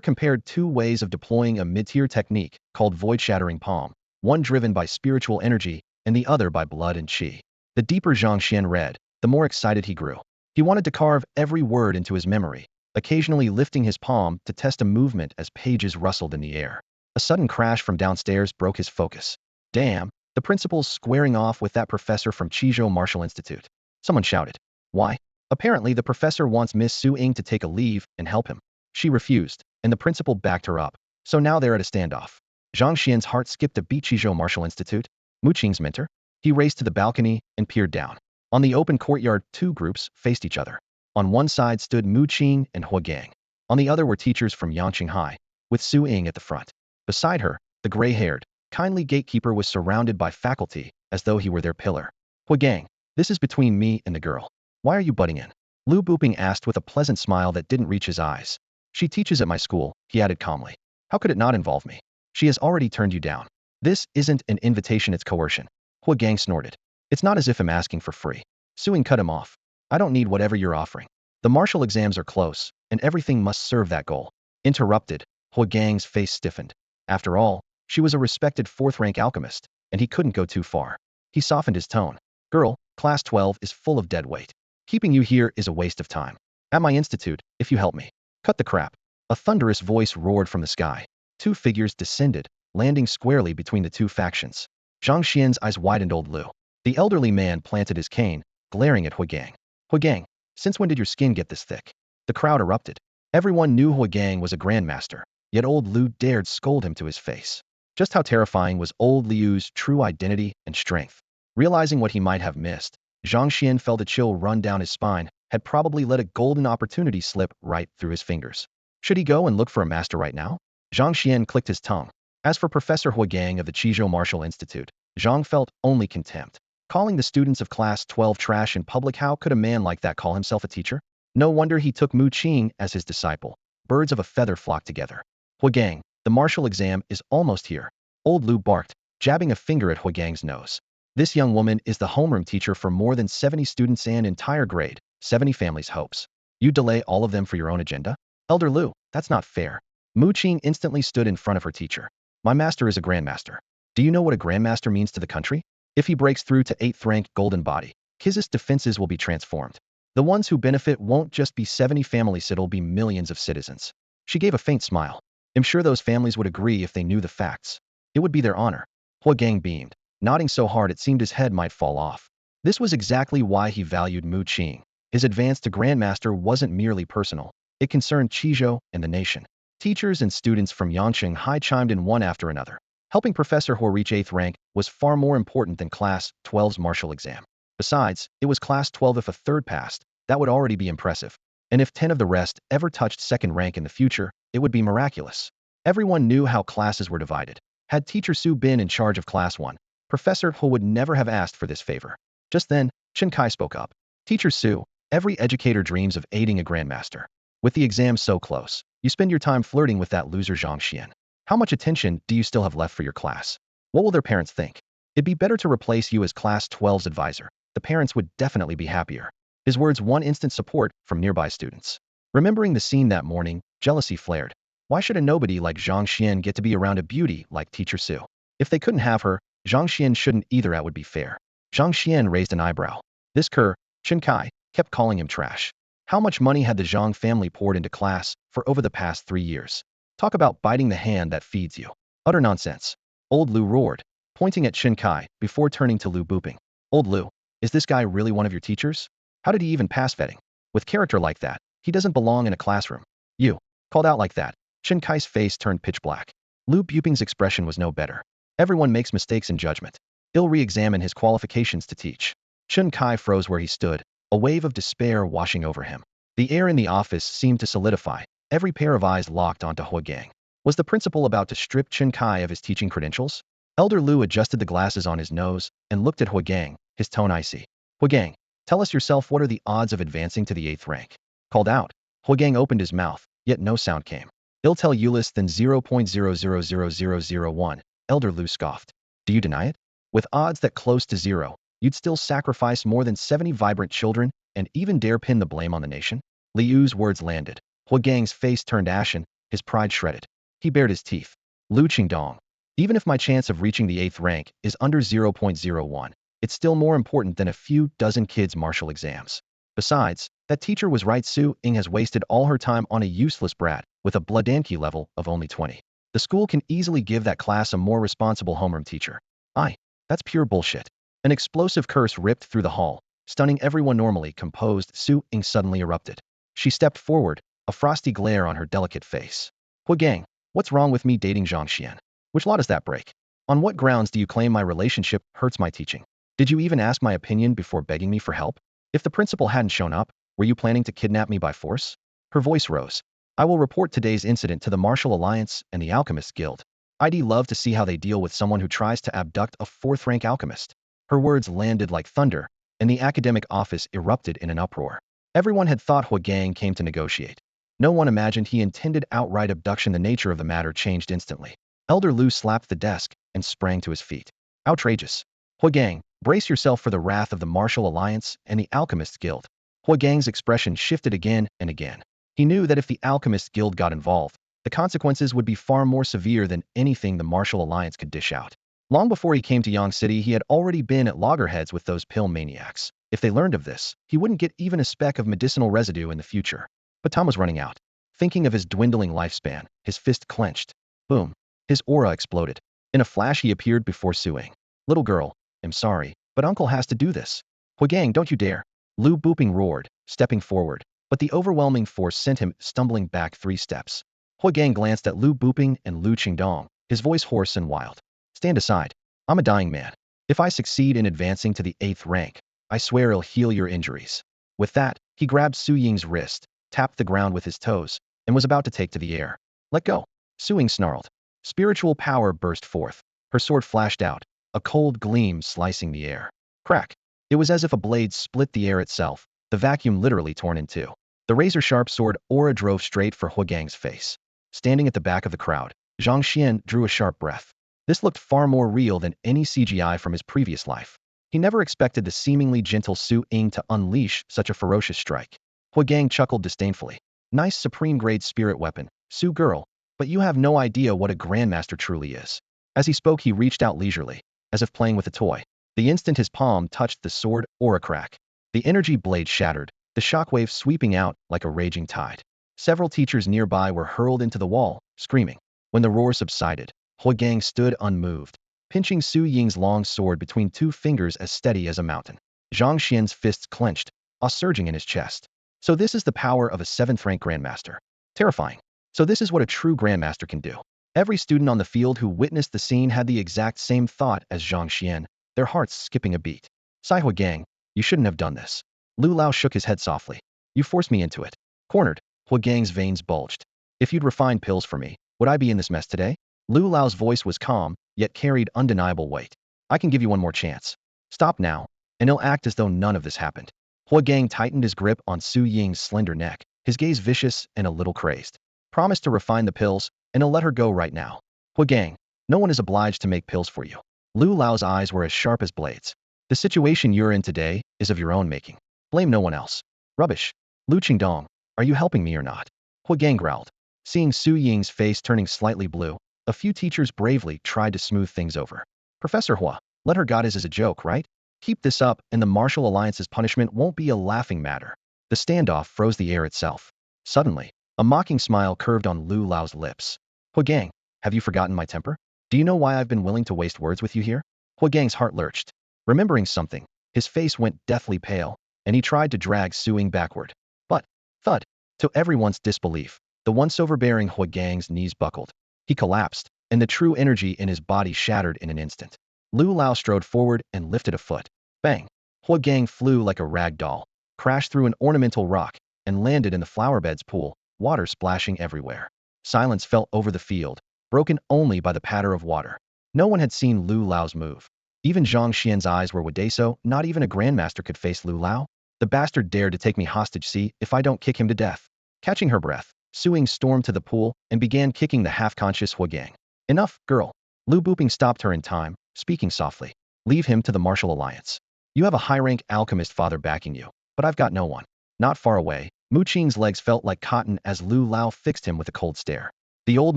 compared two ways of deploying a mid-tier technique called void-shattering palm, one driven by spiritual energy and the other by blood and qi. The deeper Zhang Xuan read, the more excited he grew. He wanted to carve every word into his memory, occasionally lifting his palm to test a movement as pages rustled in the air. A sudden crash from downstairs broke his focus. Damn, the principal's squaring off with that professor from Qizhou Martial Institute. Someone shouted. Why? Apparently the professor wants Miss Su Ying to take a leave and help him. She refused, and the principal backed her up. So now they're at a standoff. Zhang Xian's heart skipped a beat. Qizhou Martial Institute? Mu Qing's mentor? He raced to the balcony and peered down. On the open courtyard, two groups faced each other. On one side stood Mu Qing and Huigang. On the other were teachers from Yanqing High, with Su Ying at the front. Beside her, the gray-haired, kindly gatekeeper was surrounded by faculty, as though he were their pillar. Huigang, this is between me and the girl. Why are you butting in? Lu Buping asked with a pleasant smile that didn't reach his eyes. She teaches at my school, he added calmly. How could it not involve me? She has already turned you down. This isn't an invitation, it's coercion. Huigang snorted. It's not as if I'm asking for free. Su Ying cut him off. I don't need whatever you're offering. The martial exams are close, and everything must serve that goal. Interrupted, Huigang's face stiffened. After all, she was a respected fourth-rank alchemist, and he couldn't go too far. He softened his tone. Girl, class 12 is full of dead weight. Keeping you here is a waste of time. At my institute, if you help me. Cut the crap. A thunderous voice roared from the sky. Two figures descended, landing squarely between the two factions. Zhang Xian's eyes widened. Old Lu. The elderly man planted his cane, glaring at Huigang. Huigang, since when did your skin get this thick? The crowd erupted. Everyone knew Huigang was a grandmaster, yet old Lu dared scold him to his face. Just how terrifying was old Liu's true identity and strength? Realizing what he might have missed, Zhang Xuan felt a chill run down his spine, had probably let a golden opportunity slip right through his fingers. Should he go and look for a master right now? Zhang Xuan clicked his tongue. As for Professor Huigang of the Qizhou Martial Institute, Zhang felt only contempt. Calling the students of class 12 trash in public, how could a man like that call himself a teacher? No wonder he took Mu Qing as his disciple. Birds of a feather flock together. Huigang, the martial exam is almost here. Old Lu barked, jabbing a finger at Huigang's nose. This young woman is the homeroom teacher for more than 70 students and entire grade, 70 families' hopes. You delay all of them for your own agenda? Elder Lu, that's not fair. Mu Qing instantly stood in front of her teacher. My master is a grandmaster. Do you know what a grandmaster means to the country? If he breaks through to 8th rank golden body, his defenses will be transformed. The ones who benefit won't just be 70 families, it'll be millions of citizens. She gave a faint smile. I'm sure those families would agree if they knew the facts. It would be their honor. Hua Gang beamed, nodding so hard it seemed his head might fall off. This was exactly why he valued Mu Qing. His advance to grandmaster wasn't merely personal. It concerned Qizhou and the nation. Teachers and students from Yangqing High chimed in one after another. Helping Professor Hua reach 8th rank was far more important than Class 12's martial exam. Besides, it was Class 12 if a third passed. That would already be impressive. And if 10 of the rest ever touched 2nd rank in the future, it would be miraculous. Everyone knew how classes were divided. Had Teacher Su been in charge of Class 1, Professor Hua would never have asked for this favor. Just then, Chen Kai spoke up. Teacher Su, every educator dreams of aiding a grandmaster. With the exam so close, you spend your time flirting with that loser Zhang Xuan. How much attention do you still have left for your class? What will their parents think? It'd be better to replace you as Class 12's advisor. The parents would definitely be happier. His words won instant support from nearby students. Remembering the scene that morning, jealousy flared. Why should a nobody like Zhang Xuan get to be around a beauty like Teacher Su? If they couldn't have her, Zhang Xuan shouldn't either. That would be fair. Zhang Xuan raised an eyebrow. This cur, Chen Kai, kept calling him trash. How much money had the Zhang family poured into class for over the past 3 years? Talk about biting the hand that feeds you. Utter nonsense. Old Lu roared, pointing at Chen Kai before turning to Lu booping. Old Lu, is this guy really one of your teachers? How did he even pass vetting? With character like that, he doesn't belong in a classroom. You, called out like that. Chen Kai's face turned pitch black. Lu Buping's expression was no better. Everyone makes mistakes in judgment. He'll re-examine his qualifications to teach. Chen Kai froze where he stood, a wave of despair washing over him. The air in the office seemed to solidify, every pair of eyes locked onto Hua Gang. Was the principal about to strip Chen Kai of his teaching credentials? Elder Lu adjusted the glasses on his nose and looked at Hua Gang, his tone icy. Hua Gang, tell us yourself, what are the odds of advancing to the 8th rank? Called out. Hua Gang opened his mouth, yet no sound came. I'll tell you less than 0.000001, Elder Lu scoffed. Do you deny it? With odds that close to 0, you'd still sacrifice more than 70 vibrant children and even dare pin the blame on the nation? Liu's words landed. Hua Gang's face turned ashen, his pride shredded. He bared his teeth. Lu Qingdong. Even if my chance of reaching the 8th rank is under 0.01, it's still more important than a few dozen kids' martial exams. Besides, that teacher was right. Su Ying has wasted all her time on a useless brat with a blood Anki level of only 20. The school can easily give that class a more responsible homeroom teacher. That's pure bullshit. An explosive curse ripped through the hall, stunning everyone. Normally composed Su Ying suddenly erupted. She stepped forward, a frosty glare on her delicate face. Hua Gang, what's wrong with me dating Zhang Xuan? Which law does that break? On what grounds do you claim my relationship hurts my teaching? Did you even ask my opinion before begging me for help? If the principal hadn't shown up, were you planning to kidnap me by force? Her voice rose. I will report today's incident to the Martial Alliance and the Alchemist Guild. I'd love to see how they deal with someone who tries to abduct a 4th rank alchemist. Her words landed like thunder, and the academic office erupted in an uproar. Everyone had thought Hua Gang came to negotiate. No one imagined he intended outright abduction. The nature of the matter changed instantly. Elder Lu slapped the desk and sprang to his feet. Outrageous. Hua Gang, brace yourself for the wrath of the Martial Alliance and the Alchemist Guild. Hua Gang's expression shifted again and again. He knew that if the Alchemist Guild got involved, the consequences would be far more severe than anything the Martial Alliance could dish out. Long before he came to Yang City, he had already been at loggerheads with those pill maniacs. If they learned of this, he wouldn't get even a speck of medicinal residue in the future. But time was running out. Thinking of his dwindling lifespan, his fist clenched. Boom. His aura exploded. In a flash he appeared before Su Ying. Little girl, I'm sorry, but uncle has to do this. Hua Gang, don't you dare. Lu Booping roared, stepping forward, but the overwhelming force sent him stumbling back 3 steps. Hua Gang glanced at Lu Booping and Lu Qingdong, his voice hoarse and wild. Stand aside. I'm a dying man. If I succeed in advancing to the 8th rank, I swear I'll heal your injuries. With that, he grabbed Su Ying's wrist, tapped the ground with his toes, and was about to take to the air. Let go. Su Ying snarled. Spiritual power burst forth. Her sword flashed out, a cold gleam slicing the air. Crack. It was as if a blade split the air itself, the vacuum literally torn in two. The razor-sharp sword aura drove straight for Hua Gang's face. Standing at the back of the crowd, Zhang Xuan drew a sharp breath. This looked far more real than any CGI from his previous life. He never expected the seemingly gentle Su Ying to unleash such a ferocious strike. Hui Gang chuckled disdainfully. Nice supreme-grade spirit weapon, Su girl, but you have no idea what a grandmaster truly is. As he spoke, he reached out leisurely, as if playing with a toy. The instant his palm touched the sword, aura crack. The energy blade shattered, the shockwave sweeping out like a raging tide. Several teachers nearby were hurled into the wall, screaming. When the roar subsided, Hui Gang stood unmoved, pinching Su Ying's long sword between two fingers as steady as a mountain. Zhang Xuan's fists clenched, awe surging in his chest. So this is the power of a 7th-rank grandmaster. Terrifying. So this is what a true grandmaster can do. Every student on the field who witnessed the scene had the exact same thought as Zhang Xuan, their hearts skipping a beat. Hui Gang, you shouldn't have done this. Lu Lao shook his head softly. You forced me into it. Cornered, Hui Gang's veins bulged. If you'd refined pills for me, would I be in this mess today? Lu Lao's voice was calm, yet carried undeniable weight. I can give you one more chance. Stop now, and he'll act as though none of this happened. Hui Gang tightened his grip on Su Ying's slender neck, his gaze vicious and a little crazed. Promise to refine the pills, and he'll let her go right now. Hui Gang, no one is obliged to make pills for you. Lu Lao's eyes were as sharp as blades. The situation you're in today is of your own making. Blame no one else. Rubbish. Lu Qingdong, are you helping me or not? Hui Gang growled. Seeing Su Ying's face turning slightly blue, a few teachers bravely tried to smooth things over. Professor Hua, let her goddess as a joke, right? Keep this up, and the martial alliance's punishment won't be a laughing matter. The standoff froze the air itself. Suddenly, a mocking smile curved on Lu Lao's lips. Hui Gang, have you forgotten my temper? Do you know why I've been willing to waste words with you here? Hui Gang's heart lurched. Remembering something, his face went deathly pale, and he tried to drag Su Ying backward. But, thud, to everyone's disbelief, the once overbearing Hui Gang's knees buckled. He collapsed, and the true energy in his body shattered in an instant. Lu Lao strode forward and lifted a foot. Bang! Hui Gang flew like a rag doll, crashed through an ornamental rock, and landed in the flowerbed's pool, water splashing everywhere. Silence fell over the field, broken only by the patter of water. No one had seen Lu Lao's move. Even Zhang Xian's eyes were wadeso. Not even a grandmaster could face Lu Lao. The bastard dared to take me hostage, see if I don't kick him to death. Catching her breath, Su Ying stormed to the pool and began kicking the half-conscious Hui Gang. Enough, girl. Lu Buping stopped her in time, speaking softly. Leave him to the martial alliance. You have a high-rank alchemist father backing you, but I've got no one. Not far away, Mu Qing's legs felt like cotton as Lu Lao fixed him with a cold stare. The old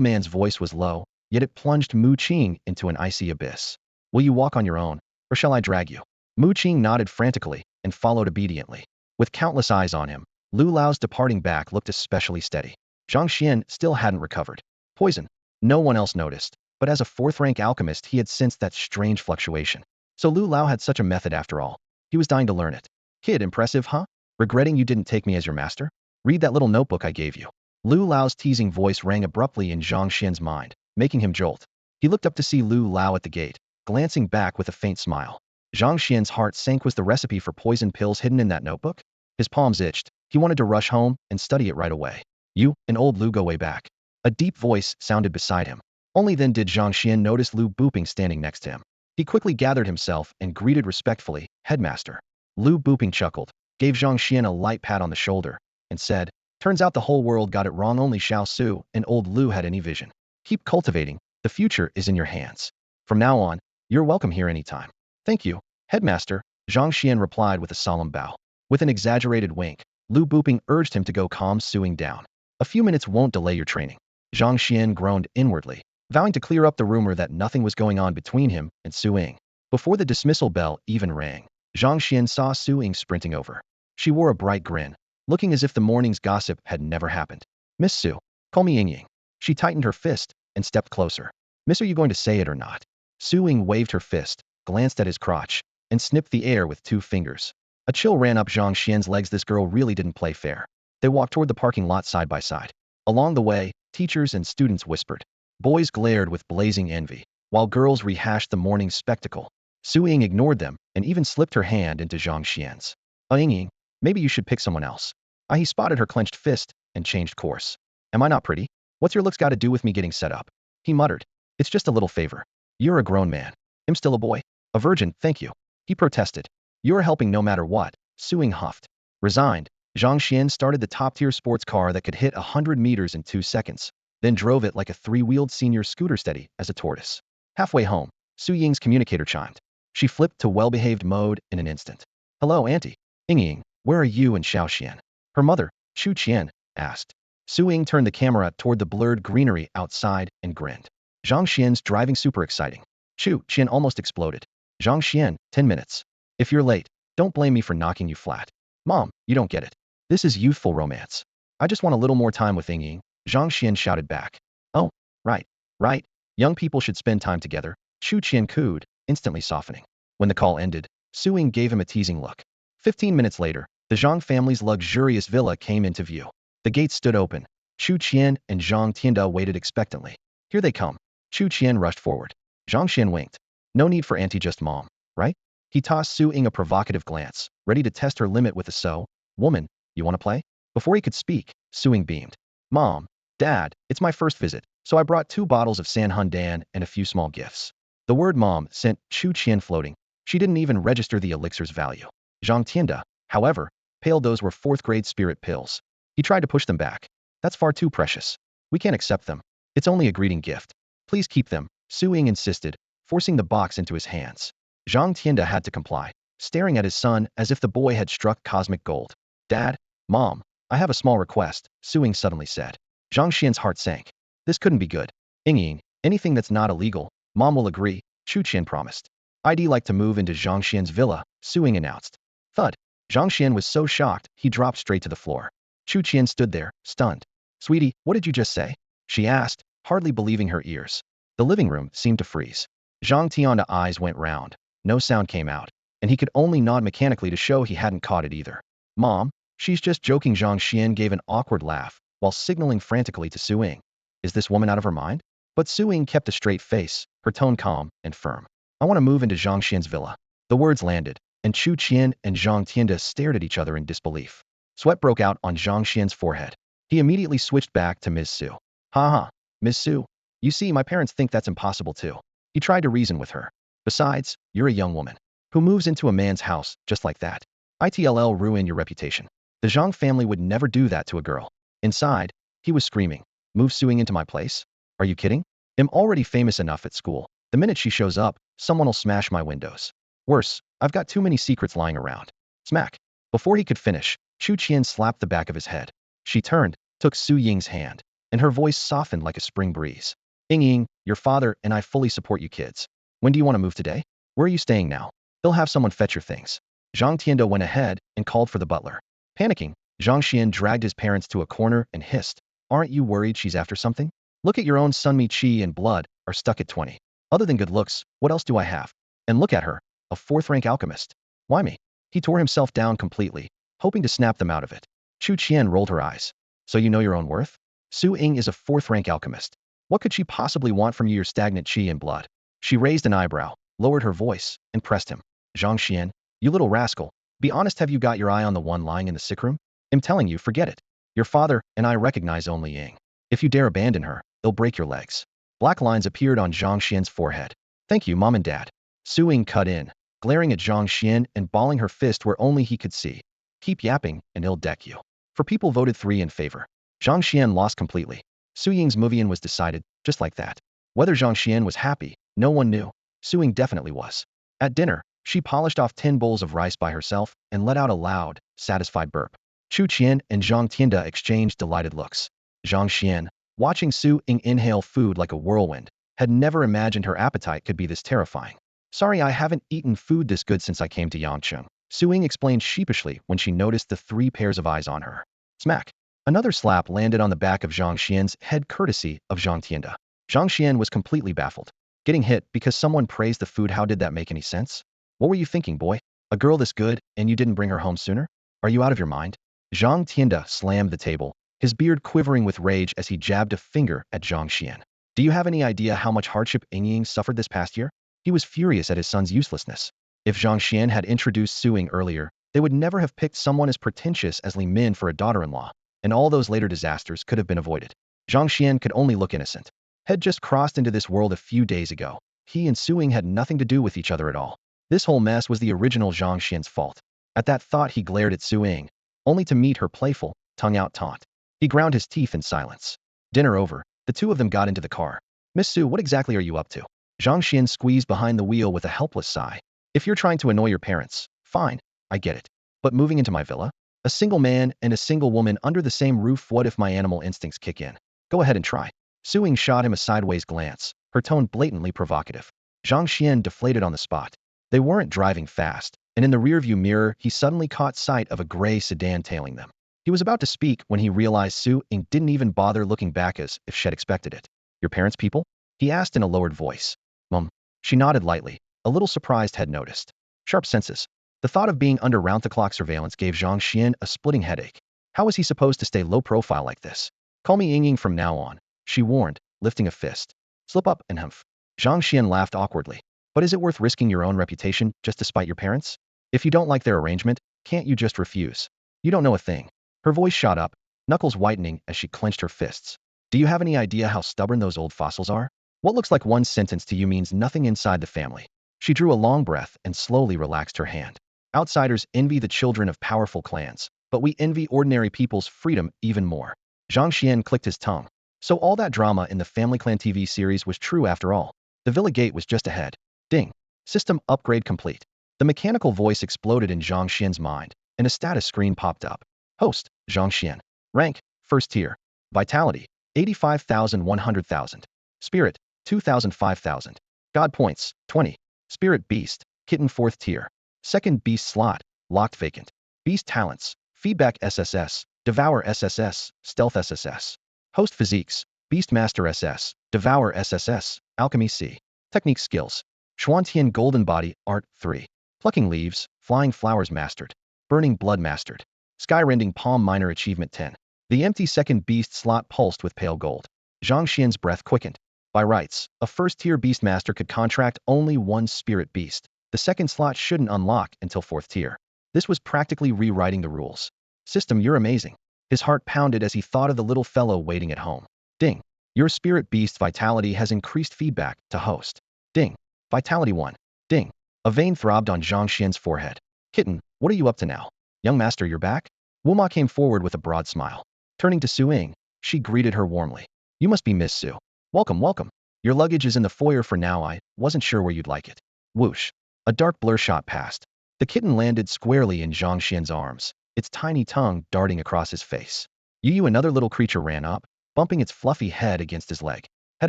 man's voice was low, yet it plunged Mu Qing into an icy abyss. Will you walk on your own, or shall I drag you? Mu Qing nodded frantically and followed obediently. With countless eyes on him, Lu Lao's departing back looked especially steady. Zhang Xian still hadn't recovered. Poison. No one else noticed, but as a 4th-rank alchemist he had sensed that strange fluctuation. So Lu Lao had such a method after all. He was dying to learn it. Kid, impressive, huh? Regretting you didn't take me as your master? Read that little notebook I gave you. Lu Lao's teasing voice rang abruptly in Zhang Xian's mind, making him jolt. He looked up to see Lu Lao at the gate, glancing back with a faint smile. Zhang Xian's heart sank. Was the recipe for poison pills hidden in that notebook? His palms itched. He wanted to rush home and study it right away. You and old Lu go way back. A deep voice sounded beside him. Only then did Zhang Xian notice Lu Buping standing next to him. He quickly gathered himself and greeted respectfully, Headmaster. Lu Buping chuckled, gave Zhang Xian a light pat on the shoulder, and said, Turns out the whole world got it wrong. Only Xiao Su and old Lu had any vision. Keep cultivating. The future is in your hands. From now on, you're welcome here anytime. Thank you, Headmaster, Zhang Xian replied with a solemn bow. With an exaggerated wink, Lu Buping urged him to go calm Su Ying down. A few minutes won't delay your training. Zhang Xian groaned inwardly, vowing to clear up the rumor that nothing was going on between him and Su Ying. Before the dismissal bell even rang, Zhang Xian saw Su Ying sprinting over. She wore a bright grin, looking as if the morning's gossip had never happened. Miss Su, call me Ying Ying. She tightened her fist and stepped closer. Miss, are you going to say it or not? Su Ying waved her fist, glanced at his crotch, and snipped the air with 2 fingers. A chill ran up Zhang Xian's legs. This girl really didn't play fair. They walked toward the parking lot side by side. Along the way, teachers and students whispered. Boys glared with blazing envy, while girls rehashed the morning's spectacle. Su Ying ignored them and even slipped her hand into Zhang Xian's. Ying Ying, maybe you should pick someone else. He spotted her clenched fist and changed course. Am I not pretty? What's your looks got to do with me getting set up? He muttered. It's just a little favor. You're a grown man. I'm still a boy. A virgin, thank you. He protested. You're helping no matter what, Su Ying huffed. Resigned, Zhang Xian started the top-tier sports car that could hit 100 meters in 2 seconds, then drove it like a 3-wheeled senior scooter steady as a tortoise. Halfway home, Su Ying's communicator chimed. She flipped to well-behaved mode in an instant. Hello, Auntie. Ying, where are you and Xiao Xian? Her mother, Chu Qian, asked. Su Ying turned the camera toward the blurred greenery outside and grinned. Zhang Xian's driving super exciting. Chu Qian almost exploded. Zhang Xian, 10 minutes. If you're late, don't blame me for knocking you flat. Mom, you don't get it. This is youthful romance. I just want a little more time with Ying, Zhang Xian shouted back. Oh, right, right. Young people should spend time together, Chu Qian cooed, instantly softening. When the call ended, Su Ying gave him a teasing look. 15 minutes later, the Zhang family's luxurious villa came into view. The gates stood open. Chu Qian and Zhang Tianda waited expectantly. Here they come. Chu Qian rushed forward. Zhang Xian winked. No need for auntie, just mom, right? He tossed Su Ying a provocative glance, ready to test her limit with a "So, woman, you want to play?" Before he could speak, Su Ying beamed. Mom, Dad, it's my first visit, so I brought 2 bottles of San Hundan and a few small gifts. The word mom sent Chu Qian floating. She didn't even register the elixir's value. Zhang Tianda, however, paled. Those were 4th-grade spirit pills. He tried to push them back. That's far too precious. We can't accept them. It's only a greeting gift. Please keep them, Su Ying insisted, forcing the box into his hands. Zhang Tianda had to comply, staring at his son as if the boy had struck cosmic gold. Dad, Mom, I have a small request, Su Ying suddenly said. Zhang Xian's heart sank. This couldn't be good. Ying, anything that's not illegal, Mom will agree, Chu Qian promised. I'd like to move into Zhang Xian's villa, Su Ying announced. Thud. Zhang Xian was so shocked, he dropped straight to the floor. Chu Qian stood there, stunned. Sweetie, what did you just say? She asked, hardly believing her ears. The living room seemed to freeze. Zhang Tian's eyes went round. No sound came out, and he could only nod mechanically to show he hadn't caught it either. Mom, she's just joking. Zhang Xian gave an awkward laugh, while signaling frantically to Su Ying. Is this woman out of her mind? But Su Ying kept a straight face, her tone calm and firm. I want to move into Zhang Xian's villa. The words landed, and Chu Qian and Zhang Tianda stared at each other in disbelief. Sweat broke out on Zhang Xian's forehead. He immediately switched back to Ms. Su. Ha ha, Ms. Su. You see, my parents think that's impossible too. He tried to reason with her. Besides, you're a young woman. Who moves into a man's house just like that? It'll ruin your reputation. The Zhang family would never do that to a girl. Inside, he was screaming. Move Su Ying into my place? Are you kidding? I'm already famous enough at school. The minute she shows up, someone'll smash my windows. Worse, I've got too many secrets lying around. Smack. Before he could finish, Chu Qian slapped the back of his head. She turned, took Su Ying's hand, and her voice softened like a spring breeze. Ying, your father and I fully support you kids. When do you want to move today? Where are you staying now? They'll have someone fetch your things. Zhang Tianda went ahead and called for the butler. Panicking, Zhang Xian dragged his parents to a corner and hissed. Aren't you worried she's after something? Look at your own son. Mi Qi and blood are stuck at 20. Other than good looks, what else do I have? And look at her, a 4th-rank alchemist. Why me? He tore himself down completely, hoping to snap them out of it. Chu Qian rolled her eyes. So you know your own worth? Su Ying is a 4th-rank alchemist. What could she possibly want from you, your stagnant qi and blood? She raised an eyebrow, lowered her voice, and pressed him. Zhang Xian, you little rascal. Be honest, have you got your eye on the one lying in the sick room? I'm telling you, forget it. Your father and I recognize only Ying. If you dare abandon her, they'll break your legs. Black lines appeared on Zhang Xian's forehead. Thank you, Mom and Dad. Su Ying cut in, glaring at Zhang Xian and balling her fist where only he could see. Keep yapping, and he'll deck you. For people voted 3 in favor. Zhang Xian lost completely. Su Ying's moving was decided, just like that. Whether Zhang Xian was happy, no one knew. Su Ying definitely was. At dinner, she polished off 10 bowls of rice by herself and let out a loud, satisfied burp. Chu Qian and Zhang Tianda exchanged delighted looks. Zhang Xian, watching Su Ying inhale food like a whirlwind, had never imagined her appetite could be this terrifying. Sorry, I haven't eaten food this good since I came to Yangcheng, Su Ying explained sheepishly when she noticed the 3 pairs of eyes on her. Smack. Another slap landed on the back of Zhang Xian's head courtesy of Zhang Tianda. Zhang Xian was completely baffled. Getting hit because someone praised the food, how did that make any sense? What were you thinking, boy? A girl this good, and you didn't bring her home sooner? Are you out of your mind? Zhang Tianda slammed the table, his beard quivering with rage as he jabbed a finger at Zhang Xian. Do you have any idea how much hardship Ying suffered this past year? He was furious at his son's uselessness. If Zhang Xian had introduced Su Ying earlier, they would never have picked someone as pretentious as Li Min for a daughter-in-law, and all those later disasters could have been avoided. Zhang Xian could only look innocent. Had just crossed into this world a few days ago. He and Su Ying had nothing to do with each other at all. This whole mess was the original Zhang Xian's fault. At that thought, he glared at Su Ying, only to meet her playful, tongue-out taunt. He ground his teeth in silence. Dinner over, the 2 of them got into the car. Miss Su, what exactly are you up to? Zhang Xian squeezed behind the wheel with a helpless sigh. If you're trying to annoy your parents, fine, I get it. But moving into my villa? A single man and a single woman under the same roof, what if my animal instincts kick in? Go ahead and try. Su Ying shot him a sideways glance, her tone blatantly provocative. Zhang Xuan deflated on the spot. They weren't driving fast, and in the rearview mirror, he suddenly caught sight of a gray sedan tailing them. He was about to speak when he realized Su Ying didn't even bother looking back as if she'd expected it. Your parents' people? He asked in a lowered voice. Mum. She nodded lightly, a little surprised had noticed. Sharp senses. The thought of being under round-the-clock surveillance gave Zhang Xuan a splitting headache. How was he supposed to stay low-profile like this? Call me Ying from now on, she warned, lifting a fist. Slip up and humph. Zhang Xuan laughed awkwardly. But is it worth risking your own reputation just to spite your parents? If you don't like their arrangement, can't you just refuse? You don't know a thing. Her voice shot up, knuckles whitening as she clenched her fists. Do you have any idea how stubborn those old fossils are? What looks like one sentence to you means nothing inside the family. She drew a long breath and slowly relaxed her hand. Outsiders envy the children of powerful clans, but we envy ordinary people's freedom even more. Zhang Xuan clicked his tongue. So all that drama in the Family Clan TV series was true after all. The villa gate was just ahead. Ding. System upgrade complete. The mechanical voice exploded in Zhang Xian's mind, and a status screen popped up. Host, Zhang Xuan. Rank, first tier. Vitality, 85,000 100,000. Spirit, 2,000 5,000. God points, 20. Spirit Beast, Kitten 4th tier. Second Beast slot, locked vacant. Beast talents, Feedback SSS, Devour SSS, Stealth SSS. Host physiques, Beastmaster SS, Devour SSS, Alchemy C. Technique skills, Xuantian Golden Body, Art 3. Plucking Leaves, Flying Flowers mastered. Burning Blood mastered. Skyrending Palm Minor Achievement 10. The empty second Beast slot pulsed with pale gold. Zhang Xian's breath quickened. By rights, a first-tier Beastmaster could contract only one Spirit Beast. The second slot shouldn't unlock until 4th tier. This was practically rewriting the rules. System, you're amazing. His heart pounded as he thought of the little fellow waiting at home. Ding. Your Spirit Beast vitality has increased. Feedback to host. Ding. Vitality 1. Ding. A vein throbbed on Zhang Xian's forehead. Kitten, what are you up to now? Young master, you're back? Wuma came forward with a broad smile. Turning to Su Ying, she greeted her warmly. You must be Miss Su. Welcome, welcome. Your luggage is in the foyer for now. I wasn't sure where you'd like it. Whoosh. A dark blur shot past. The kitten landed squarely in Zhang Xian's arms, its tiny tongue darting across his face. Yu, another little creature, ran up, bumping its fluffy head against his leg. Had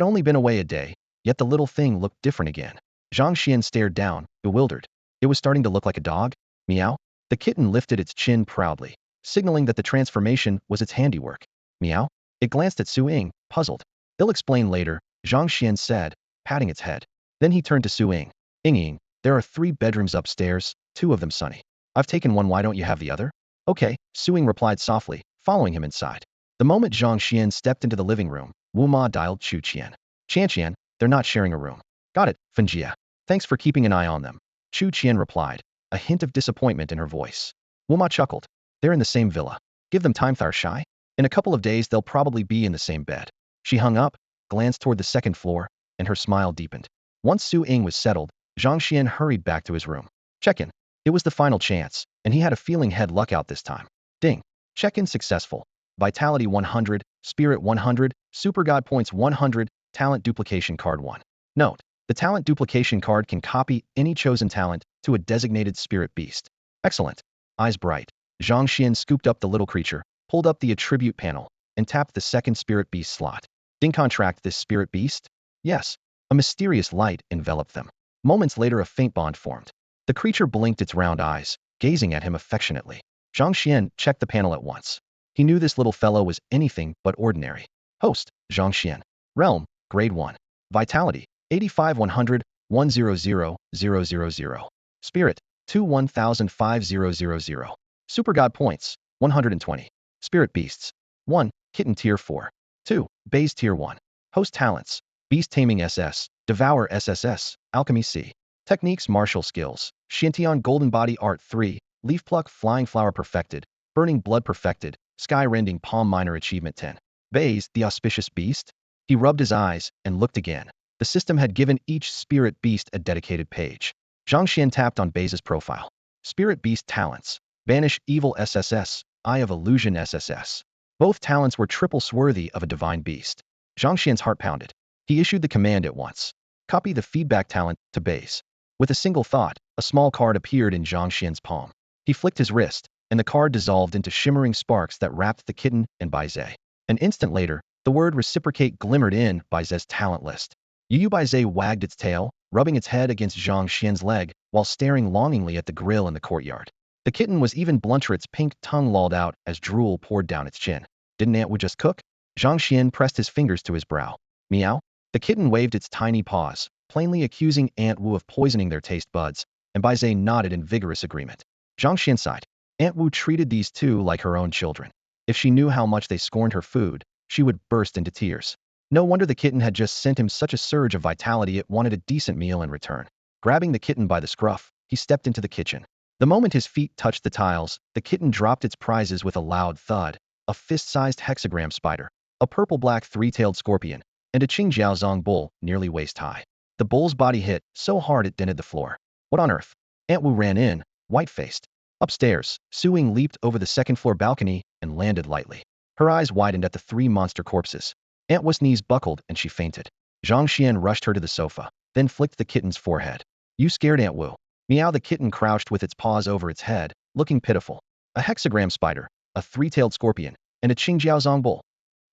only been away a day, yet the little thing looked different again. Zhang Xuan stared down, bewildered. It was starting to look like a dog? Meow? The kitten lifted its chin proudly, signaling that the transformation was its handiwork. Meow? It glanced at Su Ying, puzzled. They'll explain later, Zhang Xuan said, patting its head. Then he turned to Su Ying. Ying, there are 3 bedrooms upstairs, 2 of them sunny. I've taken one, why don't you have the other? Okay, Su Ying replied softly, following him inside. The moment Zhang Xuan stepped into the living room, Wu Ma dialed Chu Qian. Qian, they're not sharing a room. Got it, Fenjia. Thanks for keeping an eye on them. Chu Qian replied, a hint of disappointment in her voice. Wu Ma chuckled. They're in the same villa. Give them time, Thar Shai. In a couple of days they'll probably be in the same bed. She hung up, glanced toward the 2nd floor, and her smile deepened. Once Su Ying was settled, Zhang Xuan hurried back to his room. Check-in. It was the final chance, and he had a feeling he'd luck out this time. Ding. Check-in successful. Vitality 100, Spirit 100, Super God Points 100, Talent Duplication Card 1. Note, the Talent Duplication Card can copy any chosen talent to a designated Spirit Beast. Excellent. Eyes bright. Zhang Xuan scooped up the little creature, pulled up the Attribute panel, and tapped the 2nd Spirit Beast slot. Ding, contract this Spirit Beast? Yes. A mysterious light enveloped them. Moments later, a faint bond formed. The creature blinked its round eyes, gazing at him affectionately. Zhang Xuan checked the panel at once. He knew this little fellow was anything but ordinary. Host, Zhang Xuan. Realm, Grade 1. Vitality, 85 100, 100 000. Spirit, 21,5000. Super God Points, 120. Spirit Beasts. 1. Kitten Tier 4. 2. Bays Tier 1. Host Talents, Beast Taming SS, Devour SSS, Alchemy C. Techniques, Martial Skills, Xiantian Golden Body Art 3, Leaf Pluck Flying Flower perfected, Burning Blood perfected, Skyrending Palm Minor Achievement 10. Bays, the Auspicious Beast? He rubbed his eyes and looked again. The system had given each Spirit Beast a dedicated page. Zhang Xuan tapped on Bays' profile. Spirit Beast Talents, Banish Evil SSS, Eye of Illusion SSS. Both talents were triple sworthy of a divine beast. Zhang Xian's heart pounded. He issued the command at once. Copy the feedback talent to Bays. With a single thought, a small card appeared in Zhang Xuan's palm. He flicked his wrist, and the card dissolved into shimmering sparks that wrapped the kitten and Baize. An instant later, the word reciprocate glimmered in Baize's talent list. Yu Baize wagged its tail, rubbing its head against Zhang Xuan's leg while staring longingly at the grill in the courtyard. The kitten was even blunter, its pink tongue lolled out as drool poured down its chin. Didn't Aunt Wu just cook? Zhang Xuan pressed his fingers to his brow. Meow? The kitten waved its tiny paws, plainly accusing Aunt Wu of poisoning their taste buds, and Baize nodded in vigorous agreement. Zhang Xuan sighed. Aunt Wu treated these two like her own children. If she knew how much they scorned her food, she would burst into tears. No wonder the kitten had just sent him such a surge of vitality. It wanted a decent meal in return. Grabbing the kitten by the scruff, he stepped into the kitchen. The moment his feet touched the tiles, the kitten dropped its prizes with a loud thud: a fist-sized hexagram spider, a purple-black three-tailed scorpion, and a Qingjiaozong bull nearly waist-high. The bull's body hit so hard it dented the floor. What on earth? Aunt Wu ran in, white-faced. Upstairs, Su Ying leaped over the second-floor balcony and landed lightly. Her eyes widened at the three monster corpses. Aunt Wu's knees buckled and she fainted. Zhang Xuan rushed her to the sofa, then flicked the kitten's forehead. You scared Aunt Wu. Meow. The kitten crouched with its paws over its head, looking pitiful. A hexagram spider, a three-tailed scorpion, and a Qingjiaozong bull.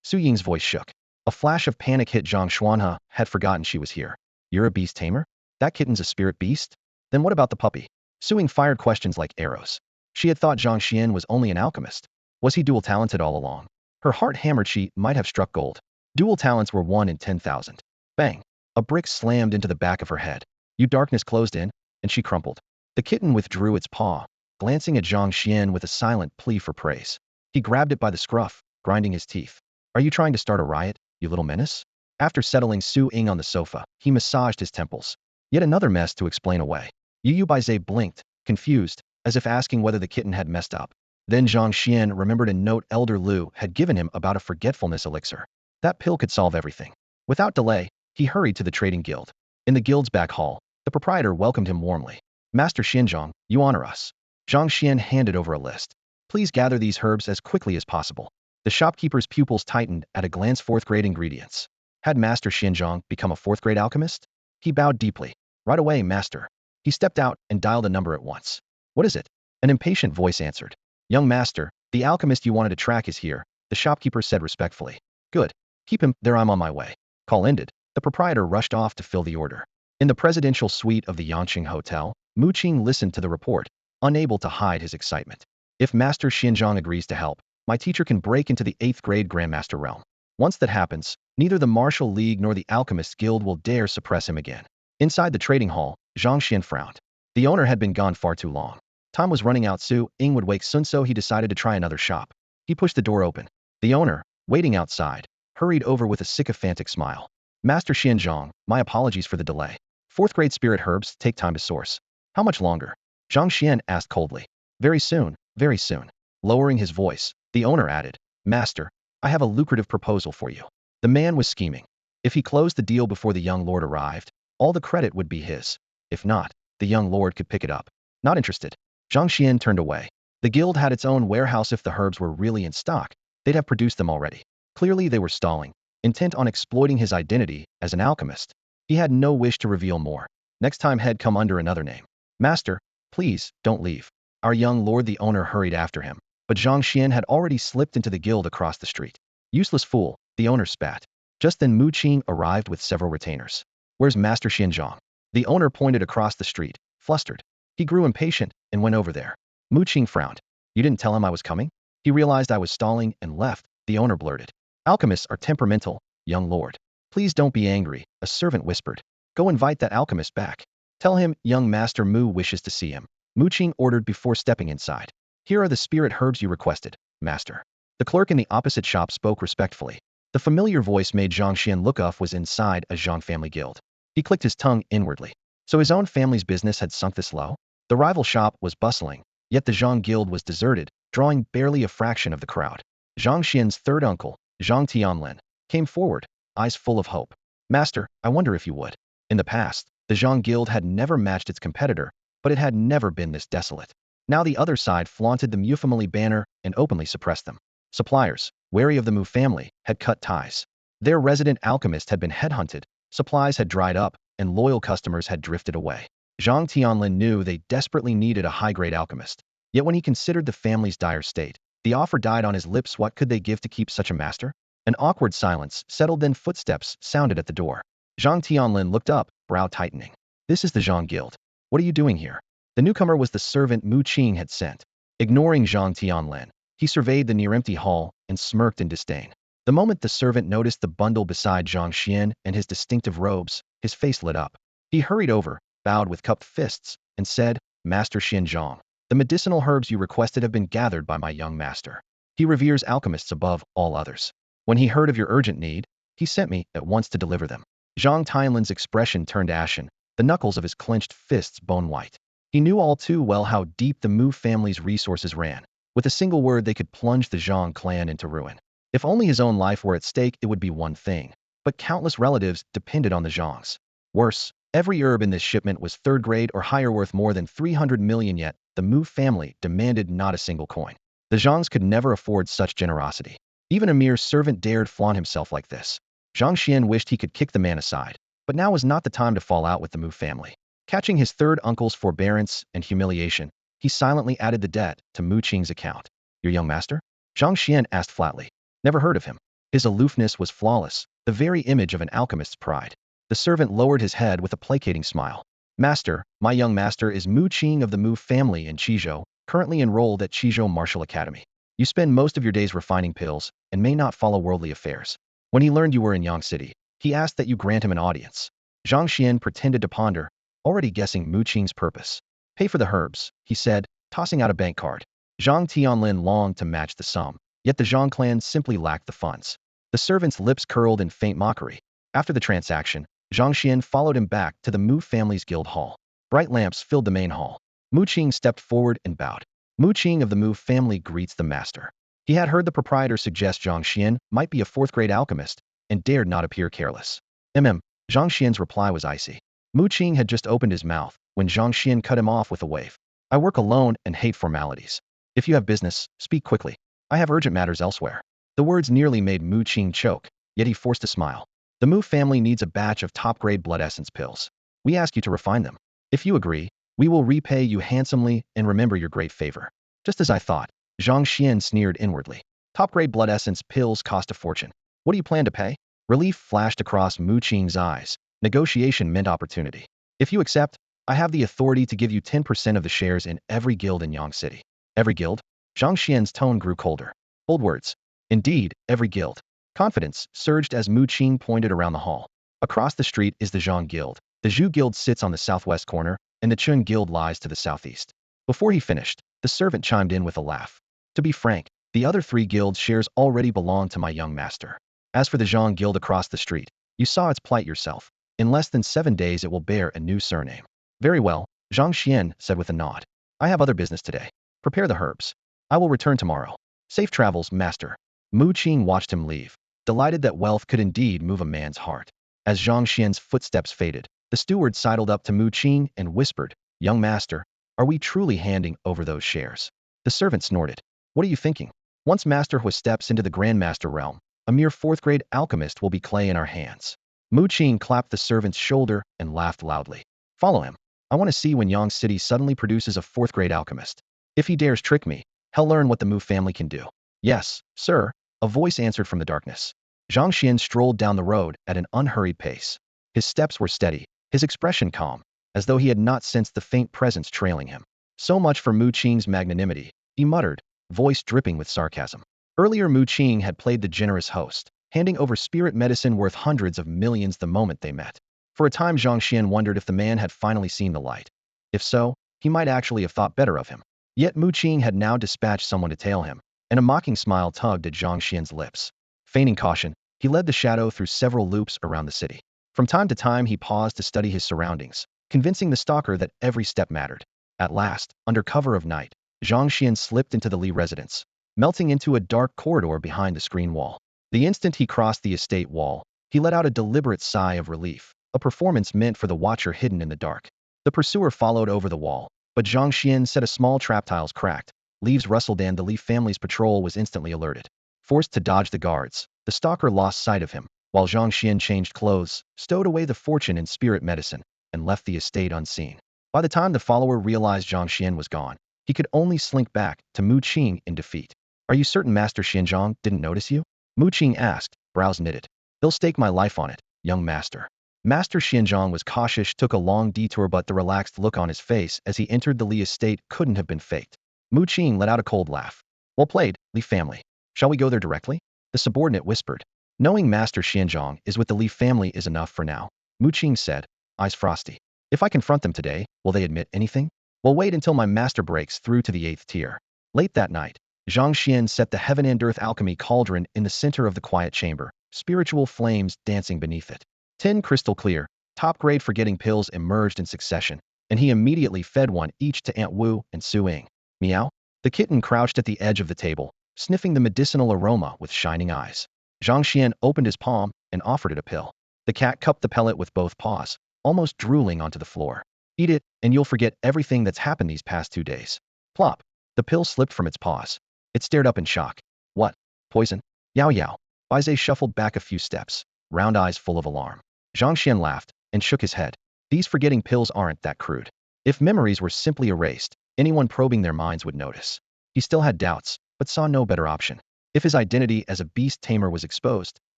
Su Ying's voice shook. A flash of panic hit Zhang Xuan. Had forgotten she was here. You're a beast tamer? That kitten's a spirit beast? Then what about the puppy? Su Ying fired questions like arrows. She had thought Zhang Xuan was only an alchemist. Was he dual-talented all along? Her heart hammered. She might have struck gold. Dual talents were 1 in 10,000. Bang! A brick slammed into the back of her head. Darkness closed in, and she crumpled. The kitten withdrew its paw, glancing at Zhang Xuan with a silent plea for praise. He grabbed it by the scruff, grinding his teeth. Are you trying to start a riot, you little menace? After settling Su Ying on the sofa, he massaged his temples. Yet another mess to explain away. Yu Baize blinked, confused, as if asking whether the kitten had messed up. Then Zhang Xuan remembered a note Elder Lu had given him about a forgetfulness elixir. That pill could solve everything. Without delay, he hurried to the trading guild. In the guild's back hall, the proprietor welcomed him warmly. Master Xinzhong, you honor us. Zhang Xuan handed over a list. Please gather these herbs as quickly as possible. The shopkeeper's pupils tightened at a glance. Fourth-grade ingredients. Had Master Xinzhong become a fourth-grade alchemist? He bowed deeply. Right away, Master. He stepped out and dialed a number at once. What is it? An impatient voice answered. Young Master, the alchemist you wanted to track is here, the shopkeeper said respectfully. Good. Keep him there. I'm on my way. Call ended. The proprietor rushed off to fill the order. In the presidential suite of the Yangqing Hotel, Mu Qing listened to the report, unable to hide his excitement. If Master Xinzhong agrees to help, my teacher can break into the 8th grade Grandmaster realm. Once that happens, neither the Martial League nor the Alchemists Guild will dare suppress him again. Inside the trading hall, Zhang Xuan frowned. The owner had been gone far too long. Time was running out. Su Ying would wake soon, so he decided to try another shop. He pushed the door open. The owner, waiting outside, hurried over with a sycophantic smile. Master Xinzhong, my apologies for the delay. 4th-grade spirit herbs take time to source. How much longer? Zhang Xuan asked coldly. Very soon, very soon. Lowering his voice, the owner added, Master, I have a lucrative proposal for you. The man was scheming. If he closed the deal before the young lord arrived, all the credit would be his. If not, the young lord could pick it up. Not interested. Zhang Xuan turned away. The guild had its own warehouse. If the herbs were really in stock, they'd have produced them already. Clearly they were stalling, intent on exploiting his identity as an alchemist. He had no wish to reveal more. Next time he'd come under another name. Master, please, don't leave. Our young lord. The owner hurried after him, but Zhang Xuan had already slipped into the guild across the street. Useless fool, the owner spat. Just then Mu Qing arrived with several retainers. Where's Master Xinzhong? The owner pointed across the street, flustered. He grew impatient and went over there. Mu Qing frowned. You didn't tell him I was coming? He realized I was stalling and left, the owner blurted. Alchemists are temperamental, young lord. Please don't be angry, a servant whispered. Go invite that alchemist back. Tell him young Master Mu wishes to see him. Mu Qing ordered before stepping inside. Here are the spirit herbs you requested, Master. The clerk in the opposite shop spoke respectfully. The familiar voice made Zhang Xuan look up. Was inside a Zhang family guild. He clicked his tongue inwardly. So his own family's business had sunk this low? The rival shop was bustling, yet the Zhang guild was deserted, drawing barely a fraction of the crowd. Zhang Xian's third uncle, Zhang Tianlin, came forward, eyes full of hope. Master, I wonder if you would. In the past, the Zhang guild had never matched its competitor, but it had never been this desolate. Now the other side flaunted the Mu family banner and openly suppressed them. Suppliers, wary of the Mu family, had cut ties. Their resident alchemist had been headhunted, supplies had dried up, and loyal customers had drifted away. Zhang Tianlin knew they desperately needed a high-grade alchemist. Yet when he considered the family's dire state, the offer died on his lips. What could they give to keep such a master? An awkward silence settled, then footsteps sounded at the door. Zhang Tianlin looked up, brow tightening. This is the Zhang Guild. What are you doing here? The newcomer was the servant Mu Qing had sent. Ignoring Zhang Tianlin, he surveyed the near-empty hall and smirked in disdain. The moment the servant noticed the bundle beside Zhang Xuan and his distinctive robes, his face lit up. He hurried over, bowed with cupped fists, and said, Master Xian Zhang, the medicinal herbs you requested have been gathered by my young master. He reveres alchemists above all others. When he heard of your urgent need, he sent me at once to deliver them. Zhang Tianlin's expression turned ashen, the knuckles of his clenched fists bone-white. He knew all too well how deep the Mu family's resources ran. With a single word, they could plunge the Zhang clan into ruin. If only his own life were at stake, it would be one thing. But countless relatives depended on the Zhangs. Worse, every herb in this shipment was third grade or higher, worth more than 300 million, yet the Mu family demanded not a single coin. The Zhangs could never afford such generosity. Even a mere servant dared flaunt himself like this. Zhang Xuan wished he could kick the man aside, but now was not the time to fall out with the Mu family. Catching his third uncle's forbearance and humiliation, he silently added the debt to Mu Qing's account. Your young master? Zhang Xuan asked flatly. Never heard of him. His aloofness was flawless, the very image of an alchemist's pride. The servant lowered his head with a placating smile. Master, my young master is Mu Qing of the Mu family in Qizhou, currently enrolled at Qizhou Martial Academy. You spend most of your days refining pills and may not follow worldly affairs. When he learned you were in Yang City, he asked that you grant him an audience. Zhang Xuan pretended to ponder, already guessing Mu Qing's purpose. Pay for the herbs, he said, tossing out a bank card. Zhang Tianlin longed to match the sum, yet the Zhang clan simply lacked the funds. The servant's lips curled in faint mockery. After the transaction, Zhang Xuan followed him back to the Mu family's guild hall. Bright lamps filled the main hall. Mu Qing stepped forward and bowed. Mu Qing of the Mu family greets the master. He had heard the proprietor suggest Zhang Xuan might be a fourth-grade alchemist and dared not appear careless. Zhang Xuan's reply was icy. Mu Qing had just opened his mouth when Zhang Xuan cut him off with a wave. I work alone and hate formalities. If you have business, speak quickly. I have urgent matters elsewhere. The words nearly made Mu Qing choke, yet he forced a smile. The Mu family needs a batch of top-grade blood essence pills. We ask you to refine them. If you agree, we will repay you handsomely and remember your great favor. Just as I thought, Zhang Xuan sneered inwardly. Top-grade blood essence pills cost a fortune. What do you plan to pay? Relief flashed across Mu Qing's eyes. Negotiation meant opportunity. If you accept, I have the authority to give you 10% of the shares in every guild in Yang City. Every guild? Zhang Xuan's tone grew colder. Bold words. Indeed, every guild. Confidence surged as Mu Qing pointed around the hall. Across the street is the Zhang Guild. The Zhu Guild sits on the southwest corner, and the Chun Guild lies to the southeast. Before he finished, the servant chimed in with a laugh. To be frank, the other three guild shares already belong to my young master. As for the Zhang Guild across the street, you saw its plight yourself. In less than 7 days it will bear a new surname. Very well, Zhang Xuan said with a nod. I have other business today. Prepare the herbs. I will return tomorrow. Safe travels, master. Mu Qing watched him leave, delighted that wealth could indeed move a man's heart. As Zhang Xuan's footsteps faded, the steward sidled up to Mu Qing and whispered, Young master, are we truly handing over those shares? The servant snorted. What are you thinking? Once Master Hui steps into the Grandmaster realm, a mere fourth-grade alchemist will be clay in our hands. Mu Qing clapped the servant's shoulder and laughed loudly. Follow him. I want to see when Yang City suddenly produces a fourth-grade alchemist. If he dares trick me, he'll learn what the Mu family can do. Yes, sir, a voice answered from the darkness. Zhang Xuan strolled down the road at an unhurried pace. His steps were steady, his expression calm, as though he had not sensed the faint presence trailing him. So much for Mu Qing's magnanimity, he muttered, voice dripping with sarcasm. Earlier Mu Qing had played the generous host, handing over spirit medicine worth hundreds of millions the moment they met. For a time Zhang Xuan wondered if the man had finally seen the light. If so, he might actually have thought better of him. Yet Mu Qing had now dispatched someone to tail him, and a mocking smile tugged at Zhang Xuan's lips. Feigning caution, he led the shadow through several loops around the city. From time to time he paused to study his surroundings, convincing the stalker that every step mattered. At last, under cover of night, Zhang Xuan slipped into the Li residence, melting into a dark corridor behind the screen wall. The instant he crossed the estate wall, he let out a deliberate sigh of relief, a performance meant for the watcher hidden in the dark. The pursuer followed over the wall, but Zhang Xuan said a small trap tiles cracked, leaves rustled, and the Li family's patrol was instantly alerted. Forced to dodge the guards, the stalker lost sight of him, while Zhang Xuan changed clothes, stowed away the fortune in spirit medicine, and left the estate unseen. By the time the follower realized Zhang Xuan was gone, he could only slink back to Mu Qing in defeat. Are you certain Master Xianzhong didn't notice you? Mu Qing asked, brows knitted. They'll stake my life on it, young master. Master Xianzhong was cautious, took a long detour, but the relaxed look on his face as he entered the Li estate couldn't have been faked. Mu Qing let out a cold laugh. Well played, Li family. Shall we go there directly? The subordinate whispered. Knowing Master Xianzhong is with the Li family is enough for now, Mu Qing said, eyes frosty. If I confront them today, will they admit anything? We'll wait until my master breaks through to the 8th tier. Late that night, Zhang Xuan set the heaven and earth alchemy cauldron in the center of the quiet chamber, spiritual flames dancing beneath it. 10 crystal clear, top-grade forgetting pills emerged in succession, and he immediately fed one each to Aunt Wu and Su Ying. Meow? The kitten crouched at the edge of the table, sniffing the medicinal aroma with shining eyes. Zhang Xuan opened his palm and offered it a pill. The cat cupped the pellet with both paws, almost drooling onto the floor. Eat it, and you'll forget everything that's happened these past 2 days. Plop. The pill slipped from its paws. It stared up in shock. What? Poison? Yao Yao. Baizé shuffled back a few steps, round eyes full of alarm. Zhang Xuan laughed and shook his head. These forgetting pills aren't that crude. If memories were simply erased, anyone probing their minds would notice. He still had doubts, but saw no better option. If his identity as a beast tamer was exposed,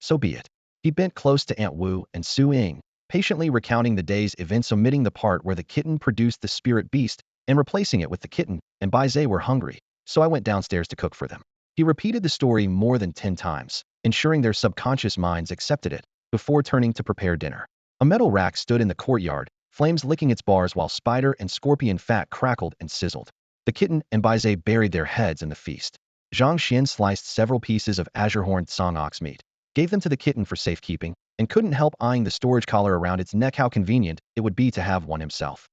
so be it. He bent close to Aunt Wu and Su Ying, patiently recounting the day's events, omitting the part where the kitten produced the spirit beast and replacing it with the kitten, and Baizé were hungry, so I went downstairs to cook for them. He repeated the story more than 10 times, ensuring their subconscious minds accepted it, before turning to prepare dinner. A metal rack stood in the courtyard, flames licking its bars while spider and scorpion fat crackled and sizzled. The kitten and Baizé buried their heads in the feast. Zhang Xuan sliced several pieces of azure-horned song ox meat, gave them to the kitten for safekeeping, and couldn't help eyeing the storage collar around its neck. How convenient it would be to have one himself.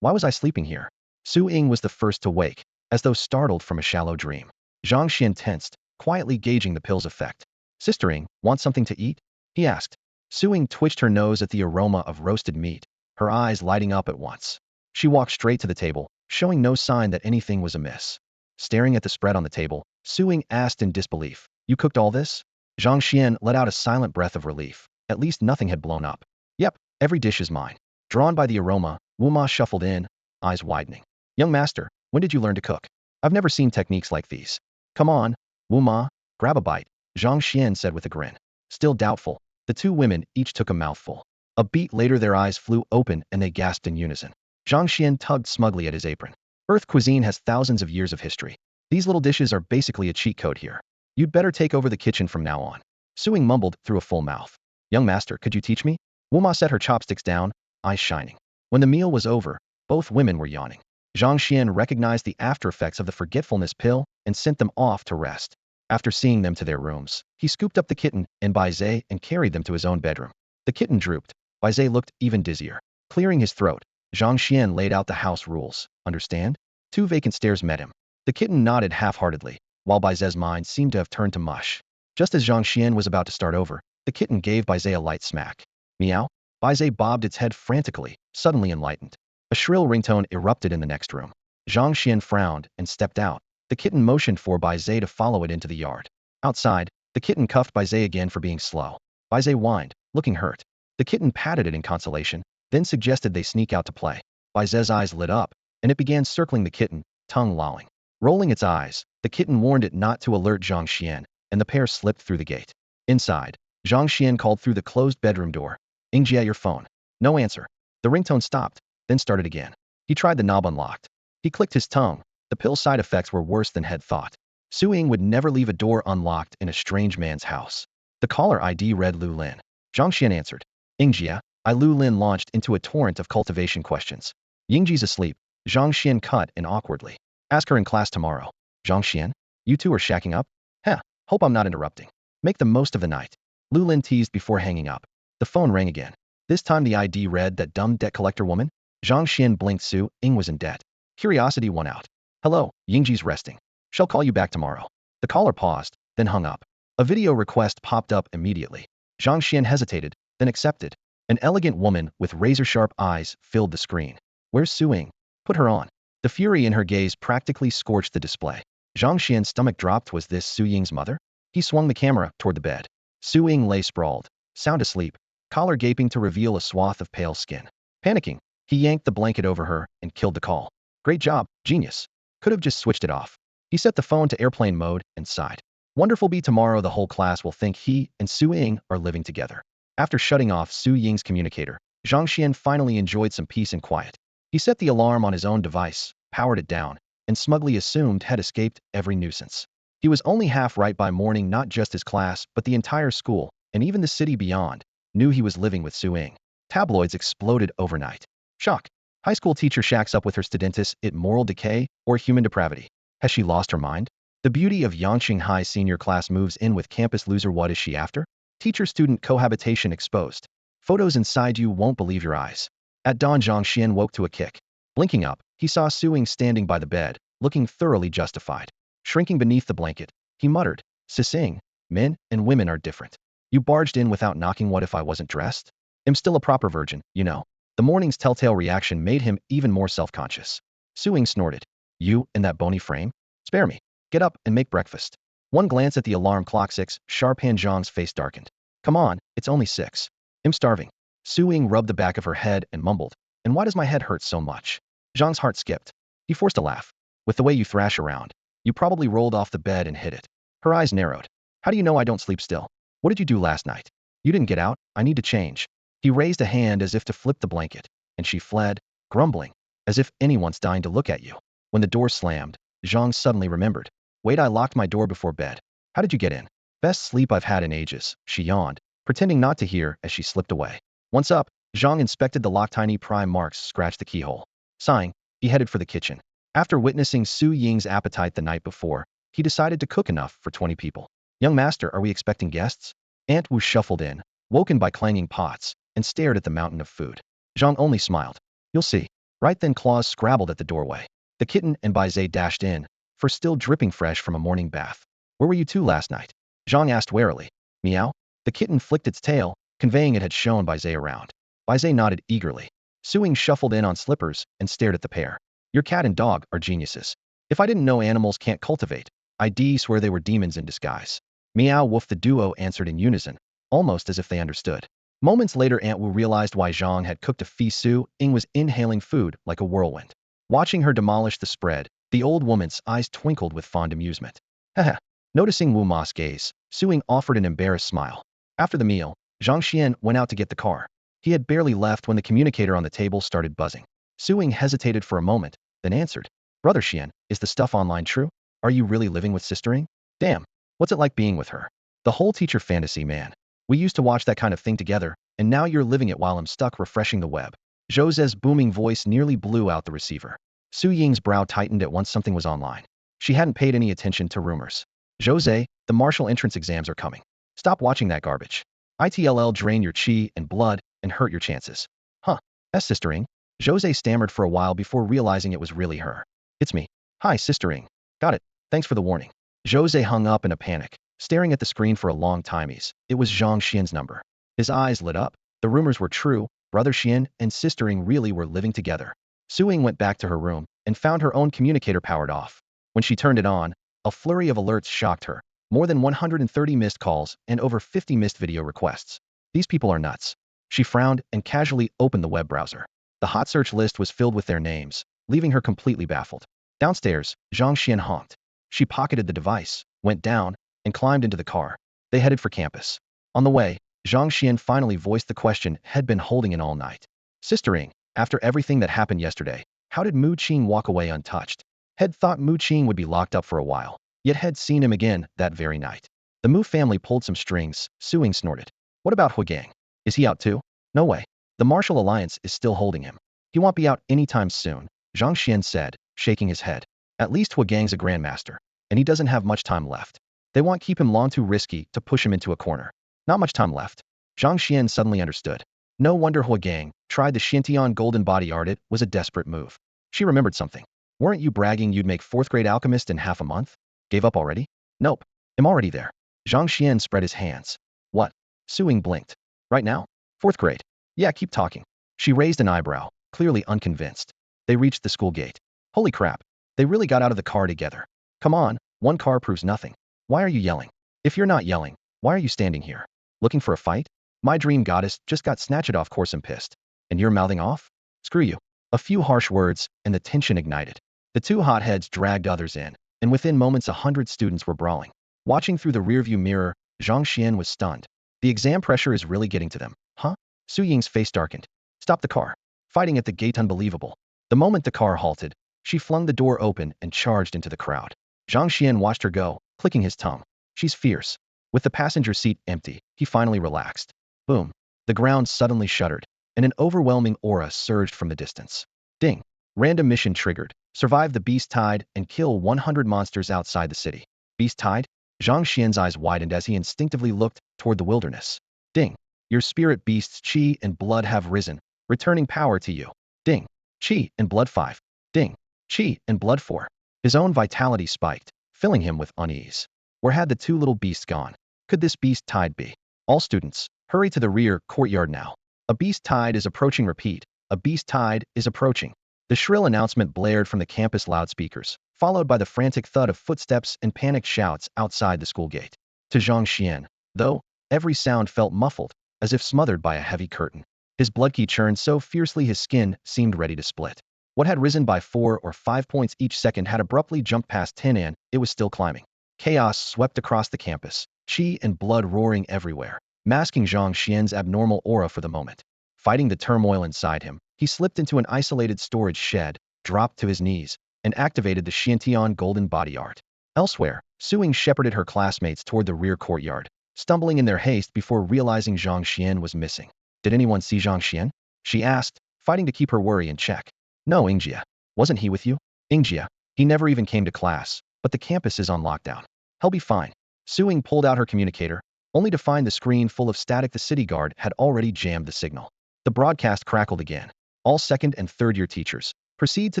Why was I sleeping here? Su Ying was the first to wake, as though startled from a shallow dream. Zhang Xuan tensed, quietly gauging the pill's effect. Sister Ying, want something to eat? He asked. Su Ying twitched her nose at the aroma of roasted meat, her eyes lighting up at once. She walked straight to the table, showing no sign that anything was amiss. Staring at the spread on the table, Su Ying asked in disbelief, You cooked all this? Zhang Xuan let out a silent breath of relief. At least nothing had blown up. Yep, every dish is mine. Drawn by the aroma, Wu Ma shuffled in, eyes widening. Young master, when did you learn to cook? I've never seen techniques like these. Come on, Wu Ma, grab a bite, Zhang Xuan said with a grin. Still doubtful, the two women each took a mouthful. A beat later their eyes flew open and they gasped in unison. Zhang Xuan tugged smugly at his apron. Earth cuisine has thousands of years of history. These little dishes are basically a cheat code here. You'd better take over the kitchen from now on. Su Ying mumbled through a full mouth. Young master, could you teach me? Wu Ma set her chopsticks down, eyes shining. When the meal was over, both women were yawning. Zhang Xuan recognized the after effects of the forgetfulness pill and sent them off to rest. After seeing them to their rooms, he scooped up the kitten and Baizé and carried them to his own bedroom. The kitten drooped. Baizé looked even dizzier. Clearing his throat, Zhang Xuan laid out the house rules. Understand? 2 vacant stares met him. The kitten nodded half-heartedly, while Baizé's mind seemed to have turned to mush. Just as Zhang Xuan was about to start over, the kitten gave Baizé a light smack. Meow? Baizé bobbed its head frantically, suddenly enlightened. A shrill ringtone erupted in the next room. Zhang Xuan frowned and stepped out. The kitten motioned for Baizé to follow it into the yard. Outside, the kitten cuffed Baizé again for being slow. Baizé whined, looking hurt. The kitten patted it in consolation, then suggested they sneak out to play. Baizé's eyes lit up, and it began circling the kitten, tongue lolling. Rolling its eyes, the kitten warned it not to alert Zhang Xuan, and the pair slipped through the gate. Inside, Zhang Xuan called through the closed bedroom door. Yingjia, your phone. No answer. The ringtone stopped, then started again. He tried the knob unlocked. He clicked his tongue. The pill side effects were worse than had thought. Su Ying would never leave a door unlocked in a strange man's house. The caller ID read Lu Lin. Zhang Xuan answered. Yingjia, Lu Lin launched into a torrent of cultivation questions. Yingji's asleep. Zhang Xuan cut in awkwardly. Ask her in class tomorrow. Zhang Xuan? You two are shacking up? Heh, hope I'm not interrupting. Make the most of the night. Lu Lin teased before hanging up. The phone rang again. This time the ID read that dumb debt collector woman. Zhang Xuan blinked. Su Ying was in debt. Curiosity won out. Hello, Yingji's resting. Shall call you back tomorrow. The caller paused, then hung up. A video request popped up immediately. Zhang Xuan hesitated, then accepted. An elegant woman with razor-sharp eyes filled the screen. Where's Su Ying? Put her on. The fury in her gaze practically scorched the display. Zhang Xuan's stomach dropped. Was this Su Ying's mother? He swung the camera toward the bed. Su Ying lay sprawled, sound asleep, collar gaping to reveal a swath of pale skin. Panicking, He yanked the blanket over her and killed the call. Great job, genius. Could have just switched it off. He set the phone to airplane mode and sighed. Wonderful be tomorrow the whole class will think he and Su Ying are living together. After shutting off Su Ying's communicator, Zhang Xuan finally enjoyed some peace and quiet. He set the alarm on his own device, powered it down, and smugly assumed had escaped every nuisance. He was only half right by morning. Not just his class, but the entire school, and even the city beyond, knew he was living with Su Ying. Tabloids exploded overnight. Shock. High school teacher shacks up with her studentess. It moral decay or human depravity? Has she lost her mind? The beauty of Yangqing High senior class moves in with campus loser. What is she after? Teacher-student cohabitation exposed. Photos inside you won't believe your eyes. At dawn, Zhang Xuan woke to a kick. Blinking up, he saw Su Ying standing by the bed, looking thoroughly justified. Shrinking beneath the blanket, he muttered, "Sising, men and women are different. You barged in without knocking. What if I wasn't dressed? I'm still a proper virgin, you know." The morning's telltale reaction made him even more self-conscious. Su Ying snorted. "You, in that bony frame? Spare me. Get up and make breakfast." One glance at the alarm clock. 6, sharp. Han Zhang's face darkened. "Come on, it's only 6. I'm starving." Su Ying rubbed the back of her head and mumbled, "And why does my head hurt so much?" Zhang's heart skipped. He forced a laugh. "With the way you thrash around, you probably rolled off the bed and hit it." Her eyes narrowed. "How do you know I don't sleep still? What did you do last night?" "You didn't get out. I need to change." He raised a hand as if to flip the blanket, and she fled, grumbling, "As if anyone's dying to look at you." When the door slammed, Zhang suddenly remembered. "Wait, I locked my door before bed. How did you get in?" "Best sleep I've had in ages," she yawned, pretending not to hear as she slipped away. Once up, Zhang inspected the lock. Tiny pry marks scratched the keyhole. Sighing, he headed for the kitchen. After witnessing Su Ying's appetite the night before, he decided to cook enough for 20 people. "Young master, are we expecting guests?" Aunt Wu shuffled in, woken by clanging pots, and stared at the mountain of food. Zhang only smiled. "You'll see." Right then, claws scrabbled at the doorway. The kitten and Baizé dashed in, fur still dripping fresh from a morning bath. "Where were you two last night?" Zhang asked warily. "Meow." The kitten flicked its tail, conveying it had shown Baizé around. Baizé nodded eagerly. Su Ying shuffled in on slippers and stared at the pair. "Your cat and dog are geniuses. If I didn't know animals can't cultivate, I'd swear they were demons in disguise." "Meow, woof," the duo answered in unison, almost as if they understood. Moments later, Aunt Wu realized why Zhang had cooked a feast. Su Ying was inhaling food like a whirlwind. Watching her demolish the spread, the old woman's eyes twinkled with fond amusement. Haha. Noticing Wu Ma's gaze, Su Ying offered an embarrassed smile. After the meal, Zhang Xuan went out to get the car. He had barely left when the communicator on the table started buzzing. Su Ying hesitated for a moment, then answered. "Brother Xian, is the stuff online true? Are you really living with Sister Ying? Damn, what's it like being with her? The whole teacher fantasy, man. We used to watch that kind of thing together, and now you're living it while I'm stuck refreshing the web." Jose's booming voice nearly blew out the receiver. Su Ying's brow tightened at once. Something was online. She hadn't paid any attention to rumors. "Jose, the martial entrance exams are coming. Stop watching that garbage. It'll drain your chi and blood and hurt your chances." "Huh? That's Sister Ying?" Jose stammered for a while before realizing it was really her. "It's me. Hi, Sister Ying. Got it. Thanks for the warning." Jose hung up in a panic, staring at the screen for a long time. It was Zhang Xian's number. His eyes lit up. The rumors were true. Brother Xian and Sister Ying really were living together. Su Ying went back to her room and found her own communicator powered off. When she turned it on, a flurry of alerts shocked her. More than 130 missed calls and over 50 missed video requests. These people are nuts. She frowned and casually opened the web browser. The hot search list was filled with their names, leaving her completely baffled. Downstairs, Zhang Xian honked. She pocketed the device, went down, and climbed into the car. They headed for campus. On the way, Zhang Xian finally voiced the question had been holding in all night. "Sister Ying, after everything that happened yesterday, how did Mu Qing walk away untouched?" Had thought Mu Qing would be locked up for a while, yet had seen him again that very night. The Mu family pulled some strings. Su Ying snorted. "What about Huagang? Is he out too?" "No way. The martial alliance is still holding him. He won't be out anytime soon," Zhang Xian said, shaking his head. "At least Huagang's a grandmaster, and he doesn't have much time left. They won't keep him long, too risky to push him into a corner." "Not much time left." Zhang Xian suddenly understood. No wonder Huagang tried the Xintian golden body art. It was a desperate move. She remembered something. "Weren't you bragging you'd make 4th grade alchemist in half a month? Gave up already?" "Nope. I'm already there." Zhang Xian spread his hands. "What?" Su Ying blinked. "Right now? 4th grade. Yeah, keep talking." She raised an eyebrow, clearly unconvinced. They reached the school gate. Holy crap. They really got out of the car together. "Come on, one car proves nothing. Why are you yelling? If you're not yelling, why are you standing here? Looking for a fight? My dream goddess just got snatched off course and pissed. And you're mouthing off? Screw you. A few harsh words, and the tension ignited. The two hotheads dragged others in, and within moments 100 students were brawling. Watching through the rearview mirror, Zhang Xuan was stunned. The exam pressure is really getting to them, huh? Su Ying's face darkened. Stop the car. Fighting at the gate unbelievable. The moment the car halted, she flung the door open and charged into the crowd. Zhang Xuan watched her go, clicking his tongue. She's fierce. With the passenger seat empty, he finally relaxed. Boom. The ground suddenly shuddered, and an overwhelming aura surged from the distance. Ding. Random mission triggered. Survive the beast tide and kill 100 monsters outside the city. Beast tide? Zhang Xian's eyes widened as he instinctively looked toward the wilderness. Ding. Your spirit beasts Qi and blood have risen, returning power to you. Ding. Qi and blood 5. Ding. Qi and blood 4. His own vitality spiked, filling him with unease. Where had the two little beasts gone? Could this beast tide be? All students, hurry to the rear courtyard now. A beast tide is approaching. Repeat. A beast tide is approaching. The shrill announcement blared from the campus loudspeakers, followed by the frantic thud of footsteps and panicked shouts outside the school gate. To Zhang Xuan, though, every sound felt muffled, as if smothered by a heavy curtain. His bloodkey churned so fiercely his skin seemed ready to split. What had risen by 4 or 5 points each second had abruptly jumped past 10 and it was still climbing. Chaos swept across the campus, qi and blood roaring everywhere, masking Zhang Xian's abnormal aura for the moment. Fighting the turmoil inside him, he slipped into an isolated storage shed, dropped to his knees, and activated the Xiantian golden body art. Elsewhere, Su Ying shepherded her classmates toward the rear courtyard, stumbling in their haste before realizing Zhang Xuan was missing. Did anyone see Zhang Xuan? She asked, fighting to keep her worry in check. No, Ingjia. Wasn't he with you? Ingjia. He never even came to class, but the campus is on lockdown. He'll be fine. Su Ying pulled out her communicator, only to find the screen full of static. The city guard had already jammed the signal. The broadcast crackled again. All second and third-year teachers, proceed to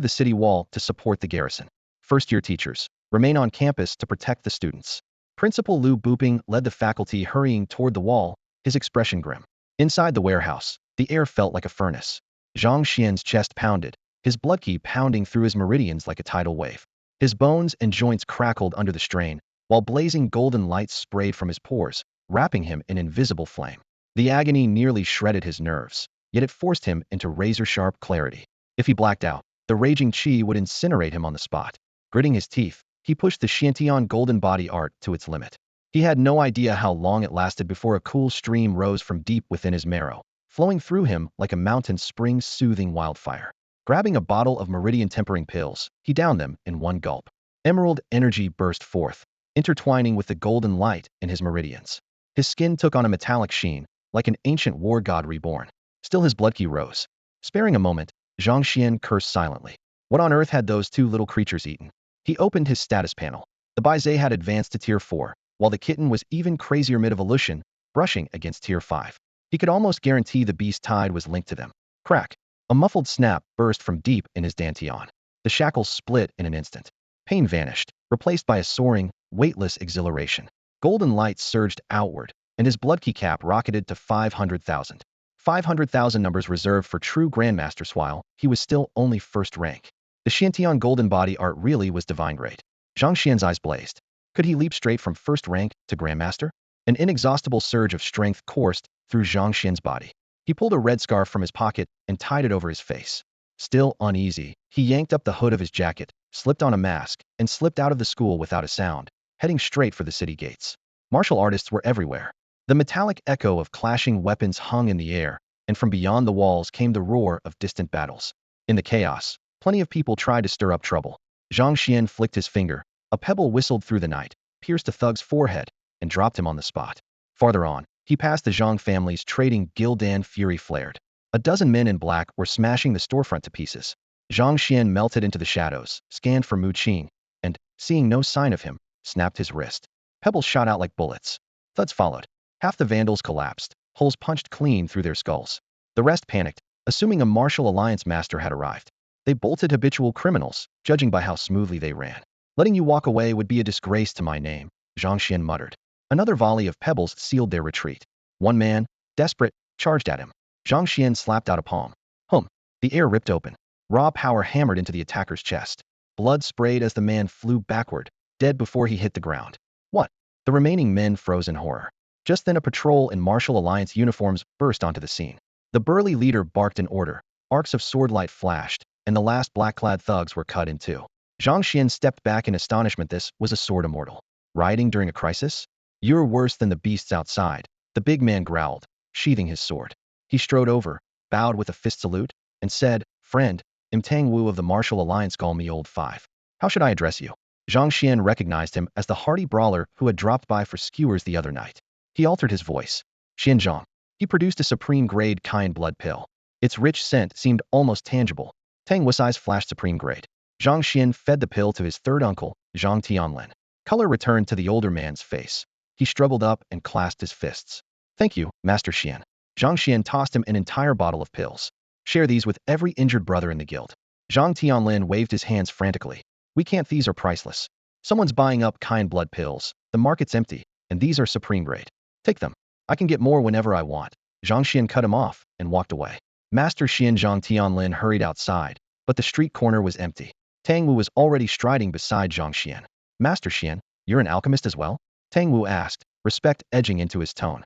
the city wall to support the garrison. First-year teachers, remain on campus to protect the students. Principal Liu Booping led the faculty hurrying toward the wall, his expression grim. Inside the warehouse, the air felt like a furnace. Zhang Xian's chest pounded, his bloodkey pounding through his meridians like a tidal wave. His bones and joints crackled under the strain, while blazing golden lights sprayed from his pores, wrapping him in invisible flame. The agony nearly shredded his nerves, yet it forced him into razor-sharp clarity. If he blacked out, the raging qi would incinerate him on the spot. Gritting his teeth, he pushed the Xiantian golden body art to its limit. He had no idea how long it lasted before a cool stream rose from deep within his marrow, flowing through him like a mountain spring's soothing wildfire. Grabbing a bottle of meridian tempering pills, he downed them in one gulp. Emerald energy burst forth, intertwining with the golden light in his meridians. His skin took on a metallic sheen, like an ancient war god reborn. Still his bloodkey rose. Sparing a moment, Zhang Xuan cursed silently. What on earth had those two little creatures eaten? He opened his status panel. The Baizé had advanced to Tier 4, while the kitten was even crazier mid-evolution, brushing against Tier 5. He could almost guarantee the beast tide was linked to them. Crack. A muffled snap burst from deep in his dantian. The shackles split in an instant. Pain vanished, replaced by a soaring, weightless exhilaration. Golden light surged outward, and his bloodkey cap rocketed to 500,000. 500,000 numbers reserved for true grandmasters while he was still only first rank. The Xiantian golden body art really was divine grade. Zhang Xian's eyes blazed. Could he leap straight from first rank to grandmaster? An inexhaustible surge of strength coursed through Zhang Xian's body. He pulled a red scarf from his pocket and tied it over his face. Still uneasy, he yanked up the hood of his jacket, slipped on a mask, and slipped out of the school without a sound, heading straight for the city gates. Martial artists were everywhere. The metallic echo of clashing weapons hung in the air, and from beyond the walls came the roar of distant battles. In the chaos, plenty of people tried to stir up trouble. Zhang Xuan flicked his finger. A pebble whistled through the night, pierced a thug's forehead, and dropped him on the spot. Farther on, he passed the Zhang family's trading guild and fury flared. A dozen men in black were smashing the storefront to pieces. Zhang Xuan melted into the shadows, scanned for Mu Qing, and, seeing no sign of him, snapped his wrist. Pebbles shot out like bullets. Thuds followed. Half the vandals collapsed, holes punched clean through their skulls. The rest panicked, assuming a martial alliance master had arrived. They bolted habitual criminals, judging by how smoothly they ran. Letting you walk away would be a disgrace to my name, Zhang Xuan muttered. Another volley of pebbles sealed their retreat. One man, desperate, charged at him. Zhang Xuan slapped out a palm. Hum. The air ripped open. Raw power hammered into the attacker's chest. Blood sprayed as the man flew backward, dead before he hit the ground. What? The remaining men froze in horror. Just then a patrol in martial alliance uniforms burst onto the scene. The burly leader barked an order. arcs of swordlight flashed, and the last black-clad thugs were cut in two. Zhang Xuan stepped back in astonishment. This was a sword immortal. Riding during a crisis? You're worse than the beasts outside, the big man growled, sheathing his sword. He strode over, bowed with a fist salute, and said, "Friend, Tang Wu of the Martial Alliance, call me Old Five. How should I address you?" Zhang Xuan recognized him as the hardy brawler who had dropped by for skewers the other night. He altered his voice. "Zhang." He produced a supreme-grade kind blood pill. Its rich scent seemed almost tangible. Tang Wu's eyes flashed supreme grade. Zhang Xuan fed the pill to his third uncle, Zhang Tianlin. Color returned to the older man's face. He struggled up and clasped his fists. "Thank you, Master Xian." Zhang Xuan tossed him an entire bottle of pills. "Share these with every injured brother in the guild." Zhang Tianlin waved his hands frantically. "We can't, these are priceless. Someone's buying up kind blood pills. The market's empty, and these are supreme grade. Take them. I can get more whenever I want." Zhang Xuan cut him off and walked away. Master Xian. Zhang Tianlin hurried outside, but the street corner was empty. Tang Wu was already striding beside Zhang Xuan. "Master Xian, you're an alchemist as well?" Tang Wu asked, respect edging into his tone.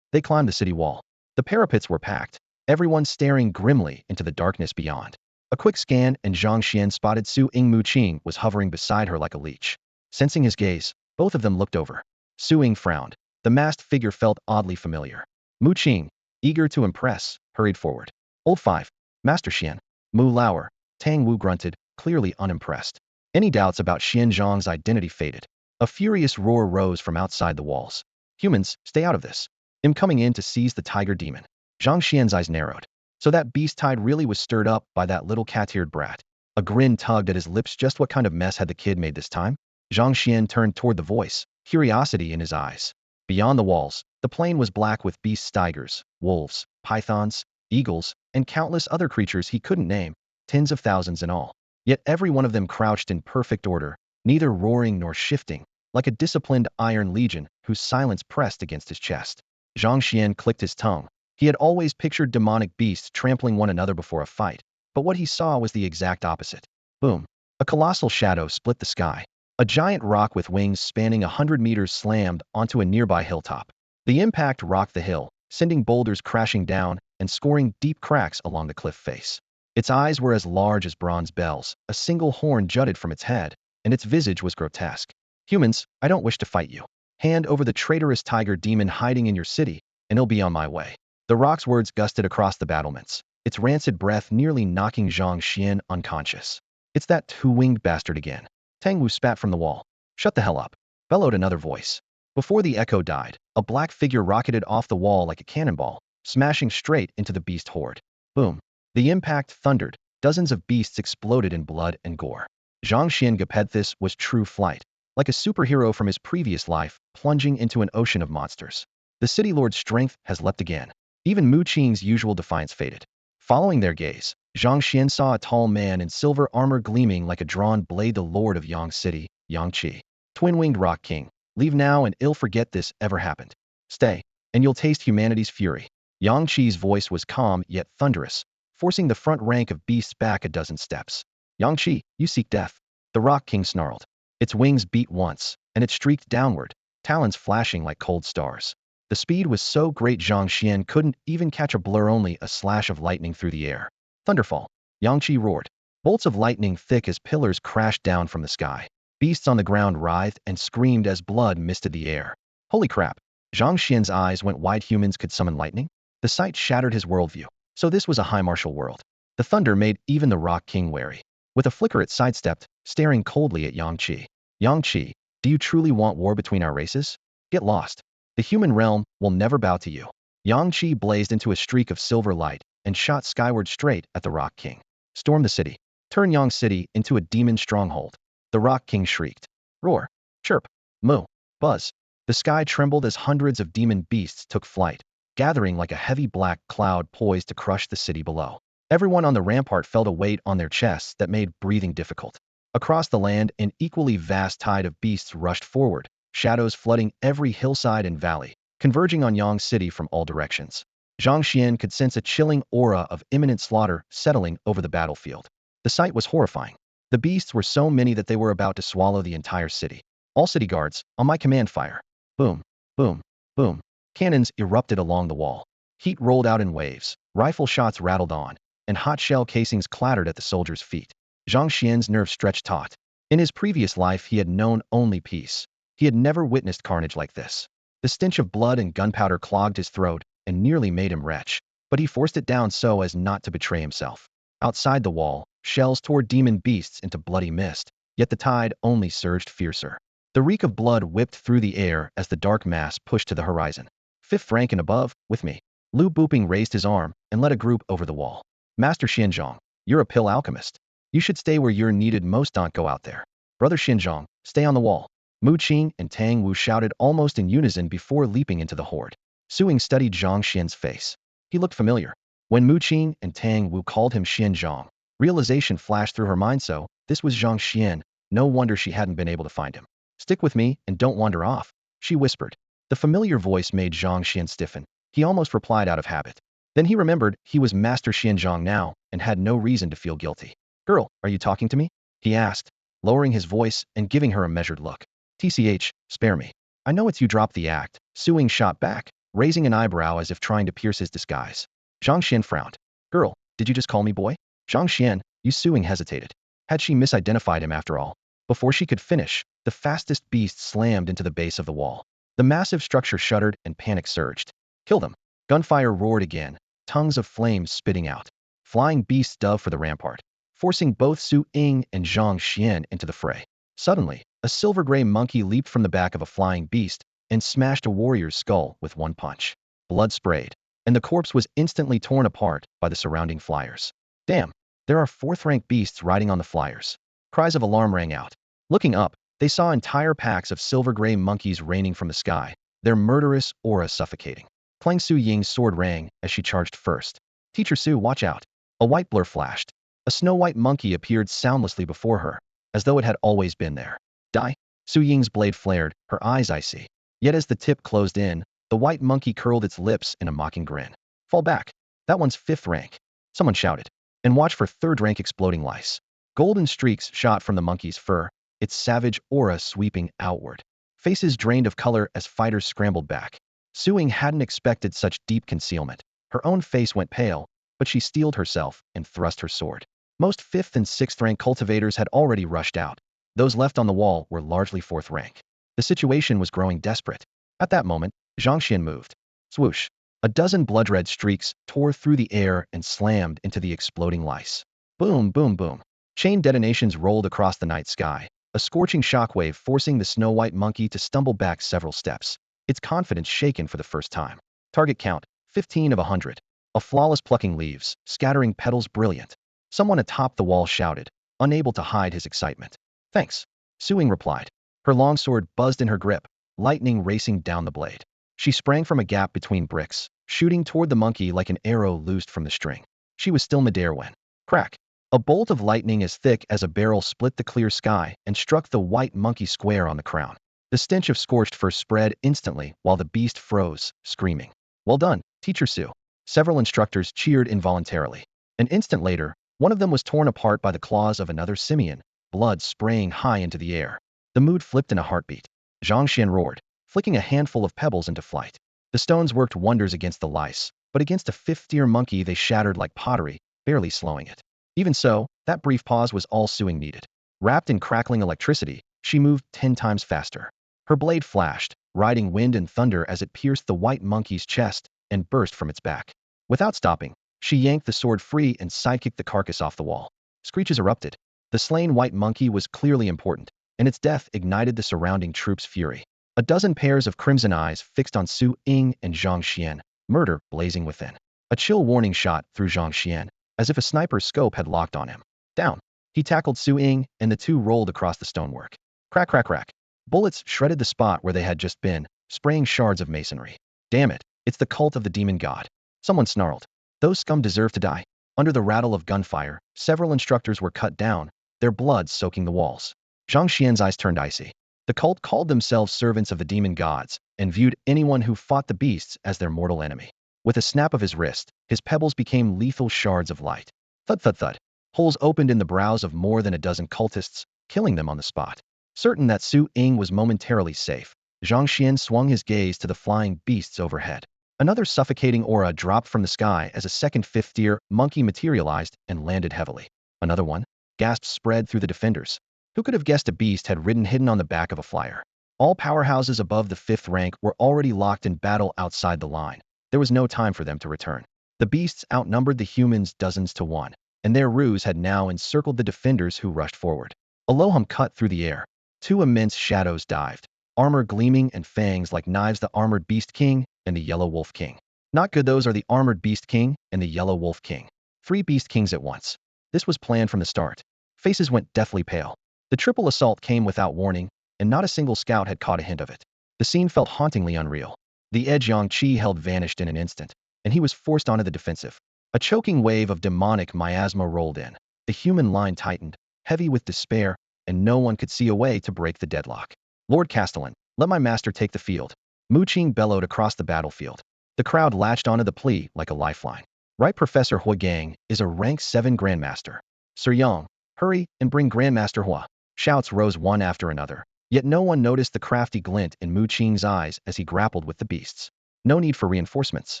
They climbed the city wall. The parapets were packed, everyone staring grimly into the darkness beyond. A quick scan and Zhang Xuan spotted Su Ying Muqing was hovering beside her like a leech. Sensing his gaze, both of them looked over. Su Ying frowned. The masked figure felt oddly familiar. Muqing, eager to impress, hurried forward. "Old Five, Master Xian." Mu Lauer, Tang Wu grunted, clearly unimpressed. Any doubts about Xian Zhang's identity faded. A furious roar rose from outside the walls. "Humans, stay out of this. I'm coming in to seize the tiger demon." Zhang Xian's eyes narrowed. So that beast tide really was stirred up by that little cat-eared brat. A grin tugged at his lips. Just what kind of mess had the kid made this time? Zhang Xian turned toward the voice, curiosity in his eyes. Beyond the walls, the plain was black with beasts, tigers, wolves, pythons, eagles, and countless other creatures he couldn't name, tens of thousands in all. Yet every one of them crouched in perfect order, neither roaring nor shifting, like a disciplined iron legion whose silence pressed against his chest. Zhang Xian clicked his tongue. He had always pictured demonic beasts trampling one another before a fight, but what he saw was the exact opposite. Boom! A colossal shadow split the sky. A giant rock with wings spanning 100 meters slammed onto a nearby hilltop. The impact rocked the hill, sending boulders crashing down and scoring deep cracks along the cliff face. Its eyes were as large as bronze bells, a single horn jutted from its head, and its visage was grotesque. "Humans, I don't wish to fight you. Hand over the traitorous tiger demon hiding in your city, and he'll be on my way." The rock's words gusted across the battlements, its rancid breath nearly knocking Zhang Xian unconscious. "It's that two-winged bastard again." Tang Wu spat from the wall. "Shut the hell up," bellowed another voice. Before the echo died, a black figure rocketed off the wall like a cannonball, smashing straight into the beast horde. Boom! The impact thundered. Dozens of beasts exploded in blood and gore. Zhang Xian Gepethis was true flight, like a superhero from his previous life, plunging into an ocean of monsters. The city lord's strength has leapt again. Even Mu Qing's usual defiance faded. Following their gaze, Zhang Xian saw a tall man in silver armor gleaming like a drawn blade, the lord of Yang City, Yang Qi. Twin-winged rock king. Leave now and ill forget this ever happened. Stay, and you'll taste humanity's fury. Yang Qi's voice was calm yet thunderous, forcing the front rank of beasts back a dozen steps. "Yang Qi, you seek death." The rock king snarled. Its wings beat once, and it streaked downward, talons flashing like cold stars. The speed was so great Zhang Xian couldn't even catch a blur, only a slash of lightning through the air. "Thunderfall!" Yang Qi roared. Bolts of lightning thick as pillars crashed down from the sky. Beasts on the ground writhed and screamed as blood misted the air. Holy crap! Zhang Xian's eyes went wide. Humans could summon lightning? The sight shattered his worldview. So this was a high martial world. The thunder made even the rock king wary. With a flicker it sidestepped, staring coldly at Yang Qi. "Yang Qi, do you truly want war between our races? Get lost. The human realm will never bow to you." Yang Qi blazed into a streak of silver light and shot skyward straight at the Rock King. "Storm the city. Turn Yang City into a demon stronghold." The Rock King shrieked. Roar. Chirp. Moo. Buzz. The sky trembled as hundreds of demon beasts took flight, gathering like a heavy black cloud poised to crush the city below. Everyone on the rampart felt a weight on their chests that made breathing difficult. Across the land, an equally vast tide of beasts rushed forward, shadows flooding every hillside and valley, converging on Yang City from all directions. Zhang Xian could sense a chilling aura of imminent slaughter settling over the battlefield. The sight was horrifying. The beasts were so many that they were about to swallow the entire city. "All city guards, on my command, fire." Boom, boom, boom. Cannons erupted along the wall. Heat rolled out in waves. Rifle shots rattled on, and hot shell casings clattered at the soldiers' feet. Zhang Xian's nerves stretched taut. In his previous life he had known only peace. He had never witnessed carnage like this. The stench of blood and gunpowder clogged his throat and nearly made him retch, but he forced it down so as not to betray himself. Outside the wall, shells tore demon beasts into bloody mist, yet the tide only surged fiercer. The reek of blood whipped through the air as the dark mass pushed to the horizon. Fifth rank and above, with me. Lu Buping raised his arm and led a group over the wall. Master Xinzhong, you're a pill alchemist. You should stay where you're needed most, don't go out there. Brother Xinzhong, stay on the wall. Mu Qing and Tang Wu shouted almost in unison before leaping into the horde. Suing studied Zhang Xian's face. He looked familiar. When Mu Qing and Tang Wu called him Xinzhong, realization flashed through her mind, so this was Zhang Xian. No wonder she hadn't been able to find him. Stick with me and don't wander off, she whispered. The familiar voice made Zhang Xian stiffen. He almost replied out of habit. Then he remembered he was Master Xinzhong now and had no reason to feel guilty. Girl, are you talking to me? He asked, lowering his voice and giving her a measured look. TCH, spare me. I know it's you. Drop the act, Suing shot back, raising an eyebrow as if trying to pierce his disguise. Zhang Xian frowned. Girl, did you just call me boy? Zhang Xian, you. Suing hesitated. Had she misidentified him after all? Before she could finish, the fastest beast slammed into the base of the wall. The massive structure shuddered and panic surged. Kill them. Gunfire roared again, tongues of flames spitting out. Flying beasts dove for the rampart, forcing both Su Ying and Zhang Xian into the fray. Suddenly, a silver-gray monkey leaped from the back of a flying beast and smashed a warrior's skull with one punch. Blood sprayed, and the corpse was instantly torn apart by the surrounding flyers. Damn, there are fourth-rank beasts riding on the flyers. Cries of alarm rang out. Looking up, they saw entire packs of silver-gray monkeys raining from the sky, their murderous aura suffocating. Clang Su Ying's sword rang as she charged first. Teacher Su, watch out. A white blur flashed. A snow-white monkey appeared soundlessly before her, as though it had always been there. Die. Su Ying's blade flared, her eyes icy. Yet as the tip closed in, the white monkey curled its lips in a mocking grin. Fall back. That one's fifth rank. Someone shouted. And watch for third-rank exploding lice. Golden streaks shot from the monkey's fur, its savage aura sweeping outward. Faces drained of color as fighters scrambled back. Suing hadn't expected such deep concealment. Her own face went pale, but she steeled herself and thrust her sword. Most 5th and 6th rank cultivators had already rushed out. Those left on the wall were largely 4th rank. The situation was growing desperate. At that moment, Zhang Xian moved. Swoosh. A dozen blood-red streaks tore through the air and slammed into the exploding lice. Boom, boom, boom. Chain detonations rolled across the night sky, a scorching shockwave forcing the snow-white monkey to stumble back several steps, its confidence shaken for the first time. Target count, 15 of 100. A flawless plucking leaves, scattering petals brilliant. Someone atop the wall shouted, unable to hide his excitement. Thanks. Suing replied. Her longsword buzzed in her grip, lightning racing down the blade. She sprang from a gap between bricks, shooting toward the monkey like an arrow loosed from the string. She was still midair when, crack, a bolt of lightning as thick as a barrel split the clear sky and struck the white monkey square on the crown. The stench of scorched fur spread instantly while the beast froze, screaming. Well done, Teacher Su. Several instructors cheered involuntarily. An instant later, one of them was torn apart by the claws of another simian, blood spraying high into the air. The mood flipped in a heartbeat. Zhang Xian roared, flicking a handful of pebbles into flight. The stones worked wonders against the lice, but against a fifth-tier monkey they shattered like pottery, barely slowing it. Even so, that brief pause was all Suing needed. Wrapped in crackling electricity, she moved 10 times faster. Her blade flashed, riding wind and thunder as it pierced the white monkey's chest and burst from its back. Without stopping, she yanked the sword free and sidekicked the carcass off the wall. Screeches erupted. The slain white monkey was clearly important, and its death ignited the surrounding troops' fury. A dozen pairs of crimson eyes fixed on Su Ying and Zhang Xian, murder blazing within. A chill warning shot through Zhang Xian, as if a sniper's scope had locked on him. Down. He tackled Su Ying, and the two rolled across the stonework. Crack, crack, crack. Bullets shredded the spot where they had just been, spraying shards of masonry. Damn it, it's the cult of the demon god. Someone snarled. Those scum deserve to die. Under the rattle of gunfire, several instructors were cut down, their blood soaking the walls. Zhang Xian's eyes turned icy. The cult called themselves servants of the demon gods, and viewed anyone who fought the beasts as their mortal enemy. With a snap of his wrist, his pebbles became lethal shards of light. Thud, thud, thud. Holes opened in the brows of more than a dozen cultists, killing them on the spot. Certain that Su Ying was momentarily safe, Zhang Xian swung his gaze to the flying beasts overhead. Another suffocating aura dropped from the sky as a second fifth-tier monkey materialized and landed heavily. Another one? Gasps spread through the defenders. Who could have guessed a beast had ridden hidden on the back of a flyer? All powerhouses above the fifth rank were already locked in battle outside the line. There was no time for them to return. The beasts outnumbered the humans dozens to one, and their ruse had now encircled the defenders who rushed forward. A lohum cut through the air. Two immense shadows dived, armor gleaming and fangs like knives. The armored beast king and the yellow wolf king. Not good. Those are the armored beast king and the yellow wolf king. Three beast kings at once. This was planned from the start. Faces went deathly pale. The triple assault came without warning, and not a single scout had caught a hint of it. The scene felt hauntingly unreal. The edge Yang Qi held vanished in an instant, and he was forced onto the defensive. A choking wave of demonic miasma rolled in. The human line tightened, heavy with despair, and no one could see a way to break the deadlock. Lord Castellan, let my master take the field. Mu Qing bellowed across the battlefield. The crowd latched onto the plea like a lifeline. Right, Professor Hui Gang is a rank 7 Grandmaster. Sir Yang, hurry and bring Grandmaster Hua. Shouts rose one after another, yet no one noticed the crafty glint in Mu Qing's eyes as he grappled with the beasts. No need for reinforcements.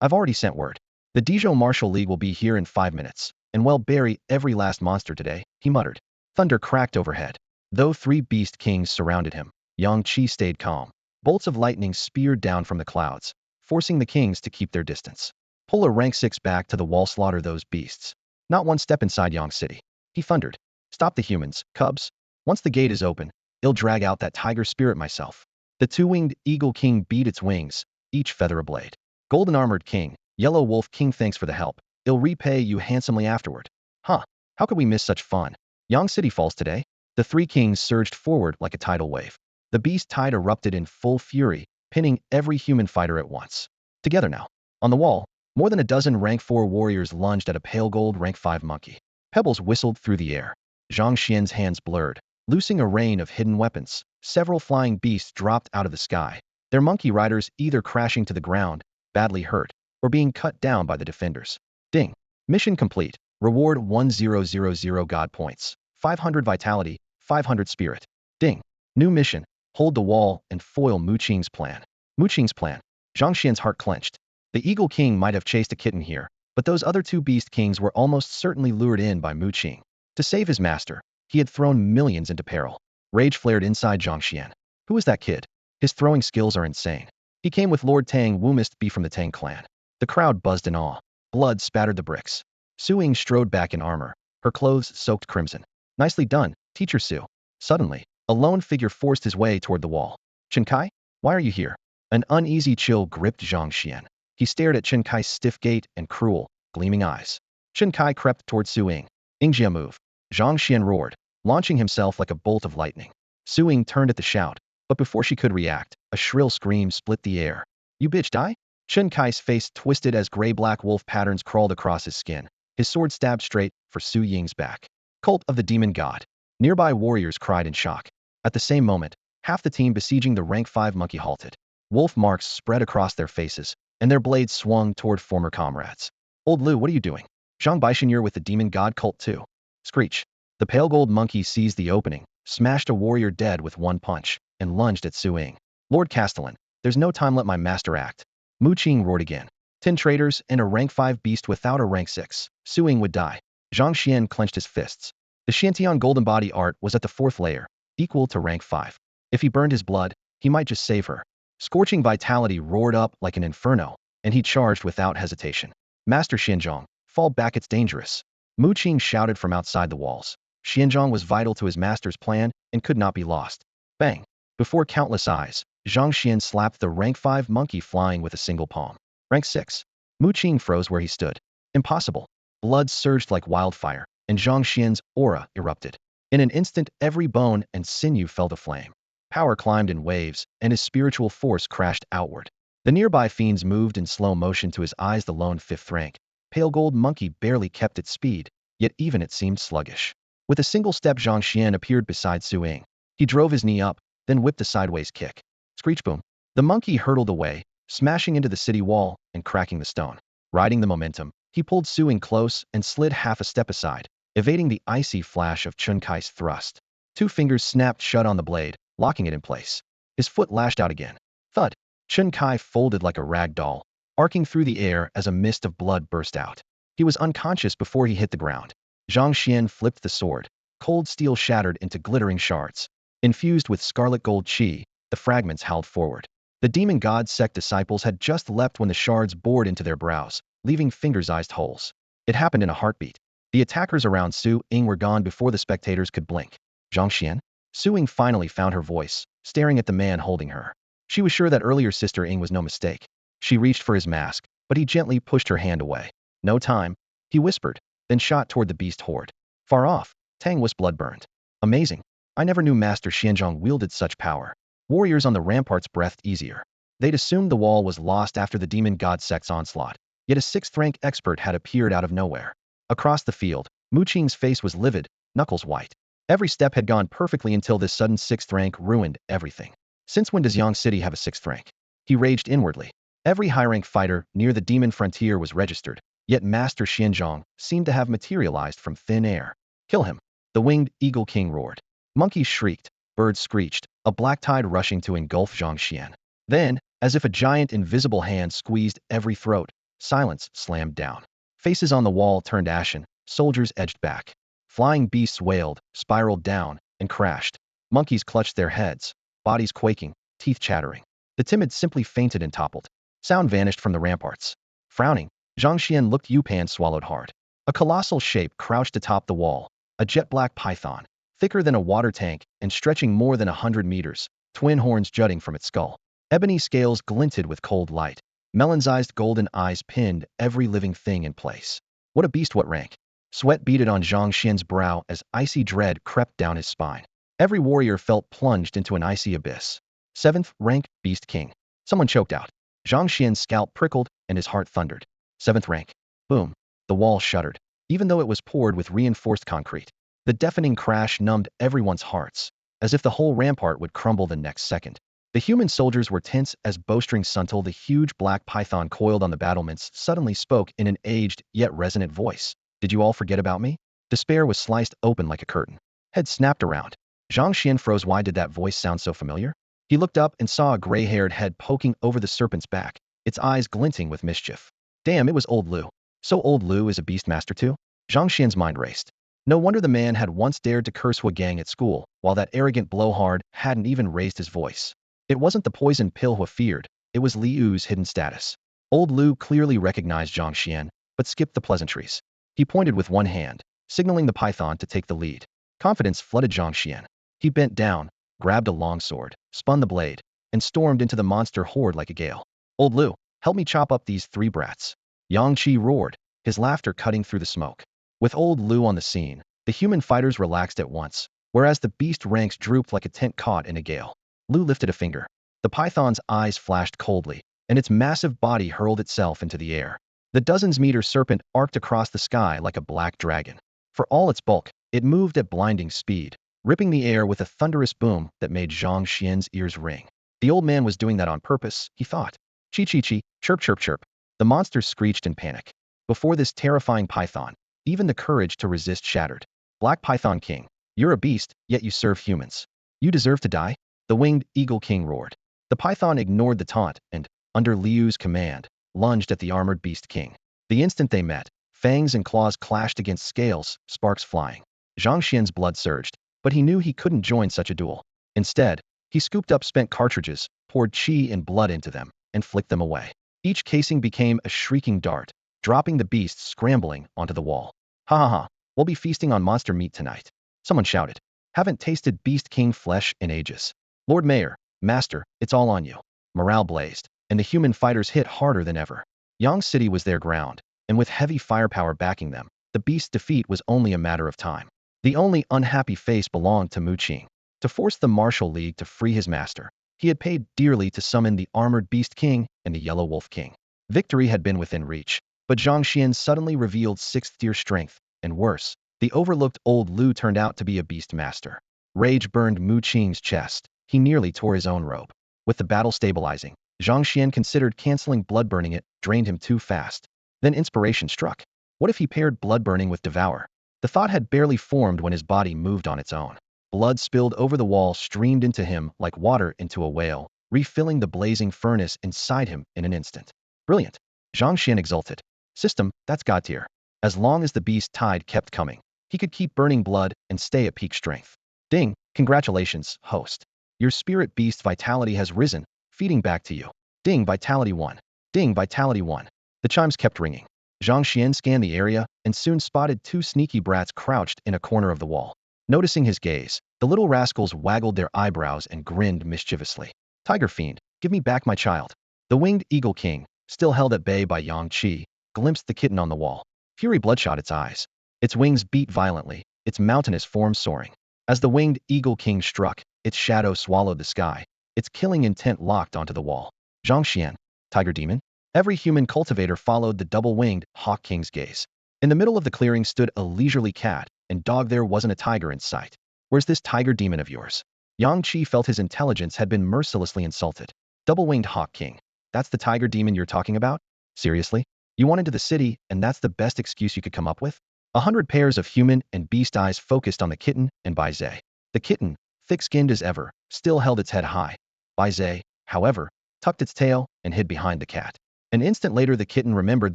I've already sent word. The Dijon Martial League will be here in 5 minutes, and we'll bury every last monster today, he muttered. Thunder cracked overhead. Though 3 beast kings surrounded him, Yang Qi stayed calm. Bolts of lightning speared down from the clouds, forcing the kings to keep their distance. Pull a rank 6 back to the wall, slaughter those beasts. Not one step inside Yang City. He thundered. Stop the humans, cubs. Once the gate is open, I'll drag out that tiger spirit myself. The two-winged eagle king beat its wings, each feather a blade. Golden armored king, yellow wolf king, thanks for the help. I'll repay you handsomely afterward. Huh, how could we miss such fun? Yang City falls today. The 3 kings surged forward like a tidal wave. The beast tide erupted in full fury, pinning every human fighter at once. Together now. On the wall, more than a dozen rank 4 warriors lunged at a pale gold rank 5 monkey. Pebbles whistled through the air. Zhang Xuan's hands blurred, loosing a rain of hidden weapons. Several flying beasts dropped out of the sky, their monkey riders either crashing to the ground, badly hurt, or being cut down by the defenders. Ding. Mission complete. Reward 1000 God points, 500 vitality, 500 spirit. Ding. New mission. Hold the wall and foil Mu Qing's plan. Mu Qing's plan. Zhang Xuan's heart clenched. The Eagle King might have chased a kitten here, but those other 2 beast kings were almost certainly lured in by Mu Qing. To save his master, he had thrown millions into peril. Rage flared inside Zhang Xuan. Who is that kid? His throwing skills are insane. He came with Lord Tang Wu, must be from the Tang clan. The crowd buzzed in awe. Blood spattered the bricks. Su Ying strode back in armor, her clothes soaked crimson. Nicely done, Teacher Su. Suddenly, a lone figure forced his way toward the wall. Chen Kai? Why are you here? An uneasy chill gripped Zhang Xuan. He stared at Chen Kai's stiff gait and cruel, gleaming eyes. Chen Kai crept toward Su Ying. Ingjia move. Zhang Xuan roared, launching himself like a bolt of lightning. Su Ying turned at the shout, but before she could react, a shrill scream split the air. You bitch die? Chen Kai's face twisted as gray-black wolf patterns crawled across his skin. His sword stabbed straight for Su Ying's back. Cult of the Demon God. Nearby warriors cried in shock. At the same moment, half the team besieging the rank 5 monkey halted. Wolf marks spread across their faces, and their blades swung toward former comrades. Old Lu, what are you doing? Zhang Baishan, you're with the Demon God cult too. Screech. The pale gold monkey seized the opening, smashed a warrior dead with one punch, and lunged at Su Ying. Lord Castellan, there's no time, let my master act. Mu Qing roared again. 10 traitors and a rank 5 beast without a rank 6. Su Ying would die. Zhang Xuan clenched his fists. The Shantian golden body art was at the 4th layer, equal to rank 5. If he burned his blood, he might just save her. Scorching vitality roared up like an inferno, and he charged without hesitation. Master Xianzhong, fall back, it's dangerous. Mu Qing shouted from outside the walls. Xianzhong was vital to his master's plan and could not be lost. Bang! Before countless eyes, Zhang Xuan slapped the rank 5 monkey flying with a single palm. Rank 6. Mu Qing froze where he stood. Impossible. Blood surged like wildfire, and Zhang Xuan's aura erupted. In an instant, every bone and sinew fell aflame. Power climbed in waves, and his spiritual force crashed outward. The nearby fiends moved in slow motion to his eyes. The lone 5th rank pale gold monkey barely kept its speed, yet even it seemed sluggish. With a single step, Zhang Xuan appeared beside Su Ying. He drove his knee up, then whipped a sideways kick. Screech boom. The monkey hurtled away, smashing into the city wall and cracking the stone. Riding the momentum, he pulled Su Ying close and slid half a step aside, evading the icy flash of Chen Kai's thrust. 2 fingers snapped shut on the blade, locking it in place. His foot lashed out again. Thud. Chen Kai folded like a rag doll, arcing through the air as a mist of blood burst out. He was unconscious before he hit the ground. Zhang Xuan flipped the sword. Cold steel shattered into glittering shards. Infused with scarlet gold qi, the fragments howled forward. The demon god sect disciples had just leapt when the shards bored into their brows, leaving finger-sized holes. It happened in a heartbeat. The attackers around Su Ying were gone before the spectators could blink. Zhang Xuan? Su Ying finally found her voice, staring at the man holding her. She was sure that earlier Sister Ying was no mistake. She reached for his mask, but he gently pushed her hand away. No time, he whispered, then shot toward the beast horde. Far off, Tang was blood-burned. Amazing. I never knew Master Xianzhong wielded such power. Warriors on the ramparts breathed easier. They'd assumed the wall was lost after the demon god sect's onslaught. Yet a 6th-rank expert had appeared out of nowhere. Across the field, Mu Qing's face was livid, knuckles white. Every step had gone perfectly until this sudden 6th rank ruined everything. Since when does Yang City have a 6th rank? He raged inwardly. Every high-rank fighter near the demon frontier was registered, yet Master Xianzhong seemed to have materialized from thin air. Kill him. The winged Eagle King roared. Monkeys shrieked, birds screeched, a black tide rushing to engulf Zhang Xuan. Then, as if a giant invisible hand squeezed every throat, silence slammed down. Faces on the wall turned ashen, soldiers edged back. Flying beasts wailed, spiraled down, and crashed. Monkeys clutched their heads, bodies quaking, teeth chattering. The timid simply fainted and toppled. Sound vanished from the ramparts. Frowning, Zhang Xuan looked Yupan swallowed hard. A colossal shape crouched atop the wall, a jet-black python, thicker than a water tank and stretching more than 100 meters, twin horns jutting from its skull. Ebony scales glinted with cold light. Melon-sized golden eyes pinned every living thing in place. What a beast, what rank? Sweat beaded on Zhang Xuan's brow as icy dread crept down his spine. Every warrior felt plunged into an icy abyss. 7th rank, Beast King. Someone choked out. Zhang Xuan's scalp prickled and his heart thundered. 7th rank. Boom. The wall shuddered, even though it was poured with reinforced concrete. The deafening crash numbed everyone's hearts, as if the whole rampart would crumble the next second. The human soldiers were tense as Bowstring Suntal, the huge black python coiled on the battlements, suddenly spoke in an aged yet resonant voice. Did you all forget about me? Despair was sliced open like a curtain. Head snapped around. Zhang Xuan froze. Why did that voice sound so familiar? He looked up and saw a gray-haired head poking over the serpent's back, its eyes glinting with mischief. Damn, it was old Lu. So old Lu is a Beastmaster too? Zhang Xuan's mind raced. No wonder the man had once dared to curse Hua Gang at school, while that arrogant blowhard hadn't even raised his voice. It wasn't the poison pill Hua feared, it was Liu's hidden status. Old Lu clearly recognized Zhang Xuan, but skipped the pleasantries. He pointed with one hand, signaling the python to take the lead. Confidence flooded Zhang Xuan. He bent down, grabbed a long sword, spun the blade, and stormed into the monster horde like a gale. Old Lu, help me chop up these 3 brats. Yang Qi roared, his laughter cutting through the smoke. With old Lu on the scene, the human fighters relaxed at once, whereas the beast ranks drooped like a tent caught in a gale. Lu lifted a finger. The python's eyes flashed coldly, and its massive body hurled itself into the air. The dozens-meter serpent arced across the sky like a black dragon. For all its bulk, it moved at blinding speed, ripping the air with a thunderous boom that made Zhang Xuan's ears ring. The old man was doing that on purpose, he thought. Chi-chi-chi, chirp chirp chirp. The monsters screeched in panic. Before this terrifying python, even the courage to resist shattered. Black Python King, you're a beast, yet you serve humans. You deserve to die? The winged Eagle King roared. The python ignored the taunt and, under Liu's command, lunged at the armored Beast King. The instant they met, fangs and claws clashed against scales, sparks flying. Zhang Xuan's blood surged, but he knew he couldn't join such a duel. Instead, he scooped up spent cartridges, poured qi and blood into them, and flicked them away. Each casing became a shrieking dart, dropping the beasts scrambling onto the wall. Ha ha ha, we'll be feasting on monster meat tonight. Someone shouted. Haven't tasted Beast King flesh in ages. Lord Mayor, Master, it's all on you. Morale blazed, and the human fighters hit harder than ever. Yang City was their ground, and with heavy firepower backing them, the beast's defeat was only a matter of time. The only unhappy face belonged to Mu Qing. To force the Martial League to free his master, he had paid dearly to summon the Armored Beast King and the Yellow Wolf King. Victory had been within reach, but Zhang Xuan suddenly revealed 6th-tier strength, and worse, the overlooked old Lu turned out to be a Beastmaster. Rage burned Mu Qing's chest. He nearly tore his own robe. With the battle stabilizing, Zhang Xuan considered canceling blood burning. It drained him too fast. Then inspiration struck. What if he paired blood burning with devour? The thought had barely formed when his body moved on its own. Blood spilled over the wall, streamed into him like water into a whale, refilling the blazing furnace inside him in an instant. Brilliant. Zhang Xuan exulted. System, that's god tier. As long as the beast tide kept coming, he could keep burning blood and stay at peak strength. Ding, congratulations, host. Your spirit beast vitality has risen, feeding back to you. Ding, vitality 1. Ding, vitality 1. The chimes kept ringing. Zhang Xuan scanned the area and soon spotted two sneaky brats crouched in a corner of the wall. Noticing his gaze, the little rascals waggled their eyebrows and grinned mischievously. Tiger fiend, give me back my child. The winged eagle king, still held at bay by Yang Qi, glimpsed the kitten on the wall. Fury bloodshot its eyes. Its wings beat violently, its mountainous form soaring. As the winged eagle king struck, its shadow swallowed the sky, its killing intent locked onto the wall. Zhang Xuan, tiger demon? Every human cultivator followed the double-winged hawk king's gaze. In the middle of the clearing stood a leisurely cat, and dog there wasn't a tiger in sight. Where's this tiger demon of yours? Yang Qi felt his intelligence had been mercilessly insulted. Double-winged hawk king. That's the tiger demon you're talking about? Seriously? You went into the city, and that's the best excuse you could come up with? 100 pairs of human and beast eyes focused on the kitten and Bai Zhe. The kitten, thick-skinned as ever, still held its head high. Bai Zhe, however, tucked its tail and hid behind the cat. An instant later the kitten remembered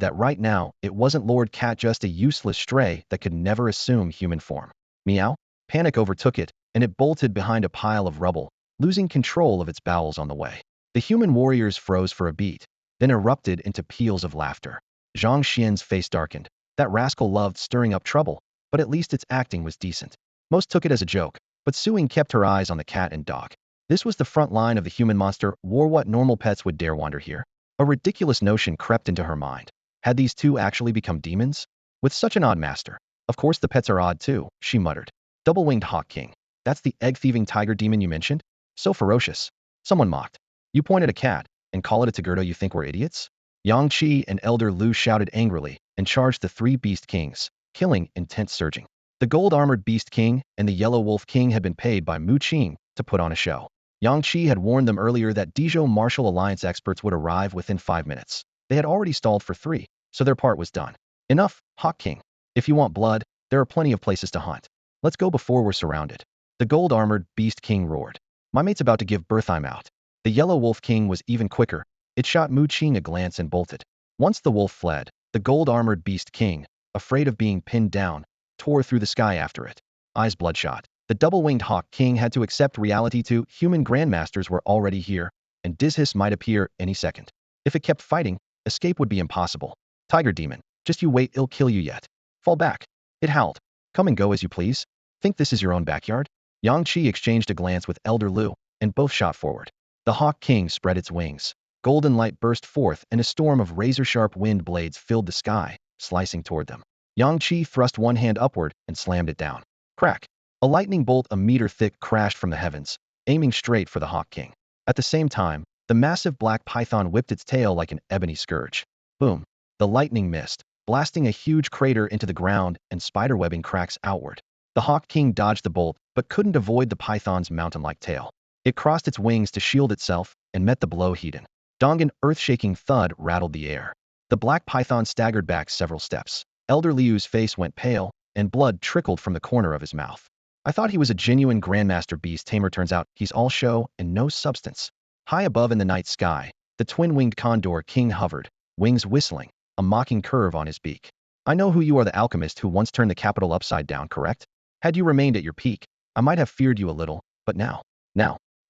that right now it wasn't Lord Cat, just a useless stray that could never assume human form. Meow? Panic overtook it, and it bolted behind a pile of rubble, losing control of its bowels on the way. The human warriors froze for a beat, then erupted into peals of laughter. Zhang Xuan's face darkened. That rascal loved stirring up trouble, but at least its acting was decent. Most took it as a joke, but Suing kept her eyes on the cat and dog. This was the front line of the human monster war. What normal pets would dare wander here? A ridiculous notion crept into her mind. Had these two actually become demons? With such an odd master. Of course the pets are odd too, she muttered. Double-winged hawk king. That's the egg-thieving tiger demon you mentioned? So ferocious. Someone mocked. You point at a cat, and call it a tigurdo. You think we're idiots? Yang Qi and Elder Lu shouted angrily, and charged the three beast kings, killing intent surging. The gold-armored beast king and the yellow wolf king had been paid by Mu Qing to put on a show. Yang Qi had warned them earlier that Dijon Martial Alliance experts would arrive within 5 minutes. They had already stalled for 3, so their part was done. Enough, Hawk King. If you want blood, there are plenty of places to hunt. Let's go before we're surrounded. The gold-armored Beast King roared. My mate's about to give birth, I'm out. The Yellow Wolf King was even quicker. It shot Mu Qing a glance and bolted. Once the wolf fled, the gold-armored Beast King, afraid of being pinned down, tore through the sky after it. Eyes bloodshot. The double-winged Hawk King had to accept reality too. Human grandmasters were already here, and Dizhis might appear any second. If it kept fighting, escape would be impossible. Tiger demon, just you wait, it'll kill you yet. Fall back. It howled. Come and go as you please. Think this is your own backyard? Yang Qi exchanged a glance with Elder Lu, and both shot forward. The Hawk King spread its wings. Golden light burst forth, and a storm of razor-sharp wind blades filled the sky, slicing toward them. Yang Qi thrust one hand upward and slammed it down. Crack! A lightning bolt a meter thick crashed from the heavens, aiming straight for the Hawk King. At the same time, the massive black python whipped its tail like an ebony scourge. Boom! The lightning missed, blasting a huge crater into the ground and spiderwebbing cracks outward. The Hawk King dodged the bolt, but couldn't avoid the python's mountain-like tail. It crossed its wings to shield itself and met the blow heat in. Dong, an earth-shaking thud rattled the air. The black python staggered back several steps. Elder Liu's face went pale, and blood trickled from the corner of his mouth. I thought he was a genuine grandmaster beast tamer. Turns out he's all show and no substance. High above in the night sky, the twin-winged condor king hovered, wings whistling, a mocking curve on his beak. I know who you are, the alchemist who once turned the capital upside down, correct? Had you remained at your peak, I might have feared you a little, but now.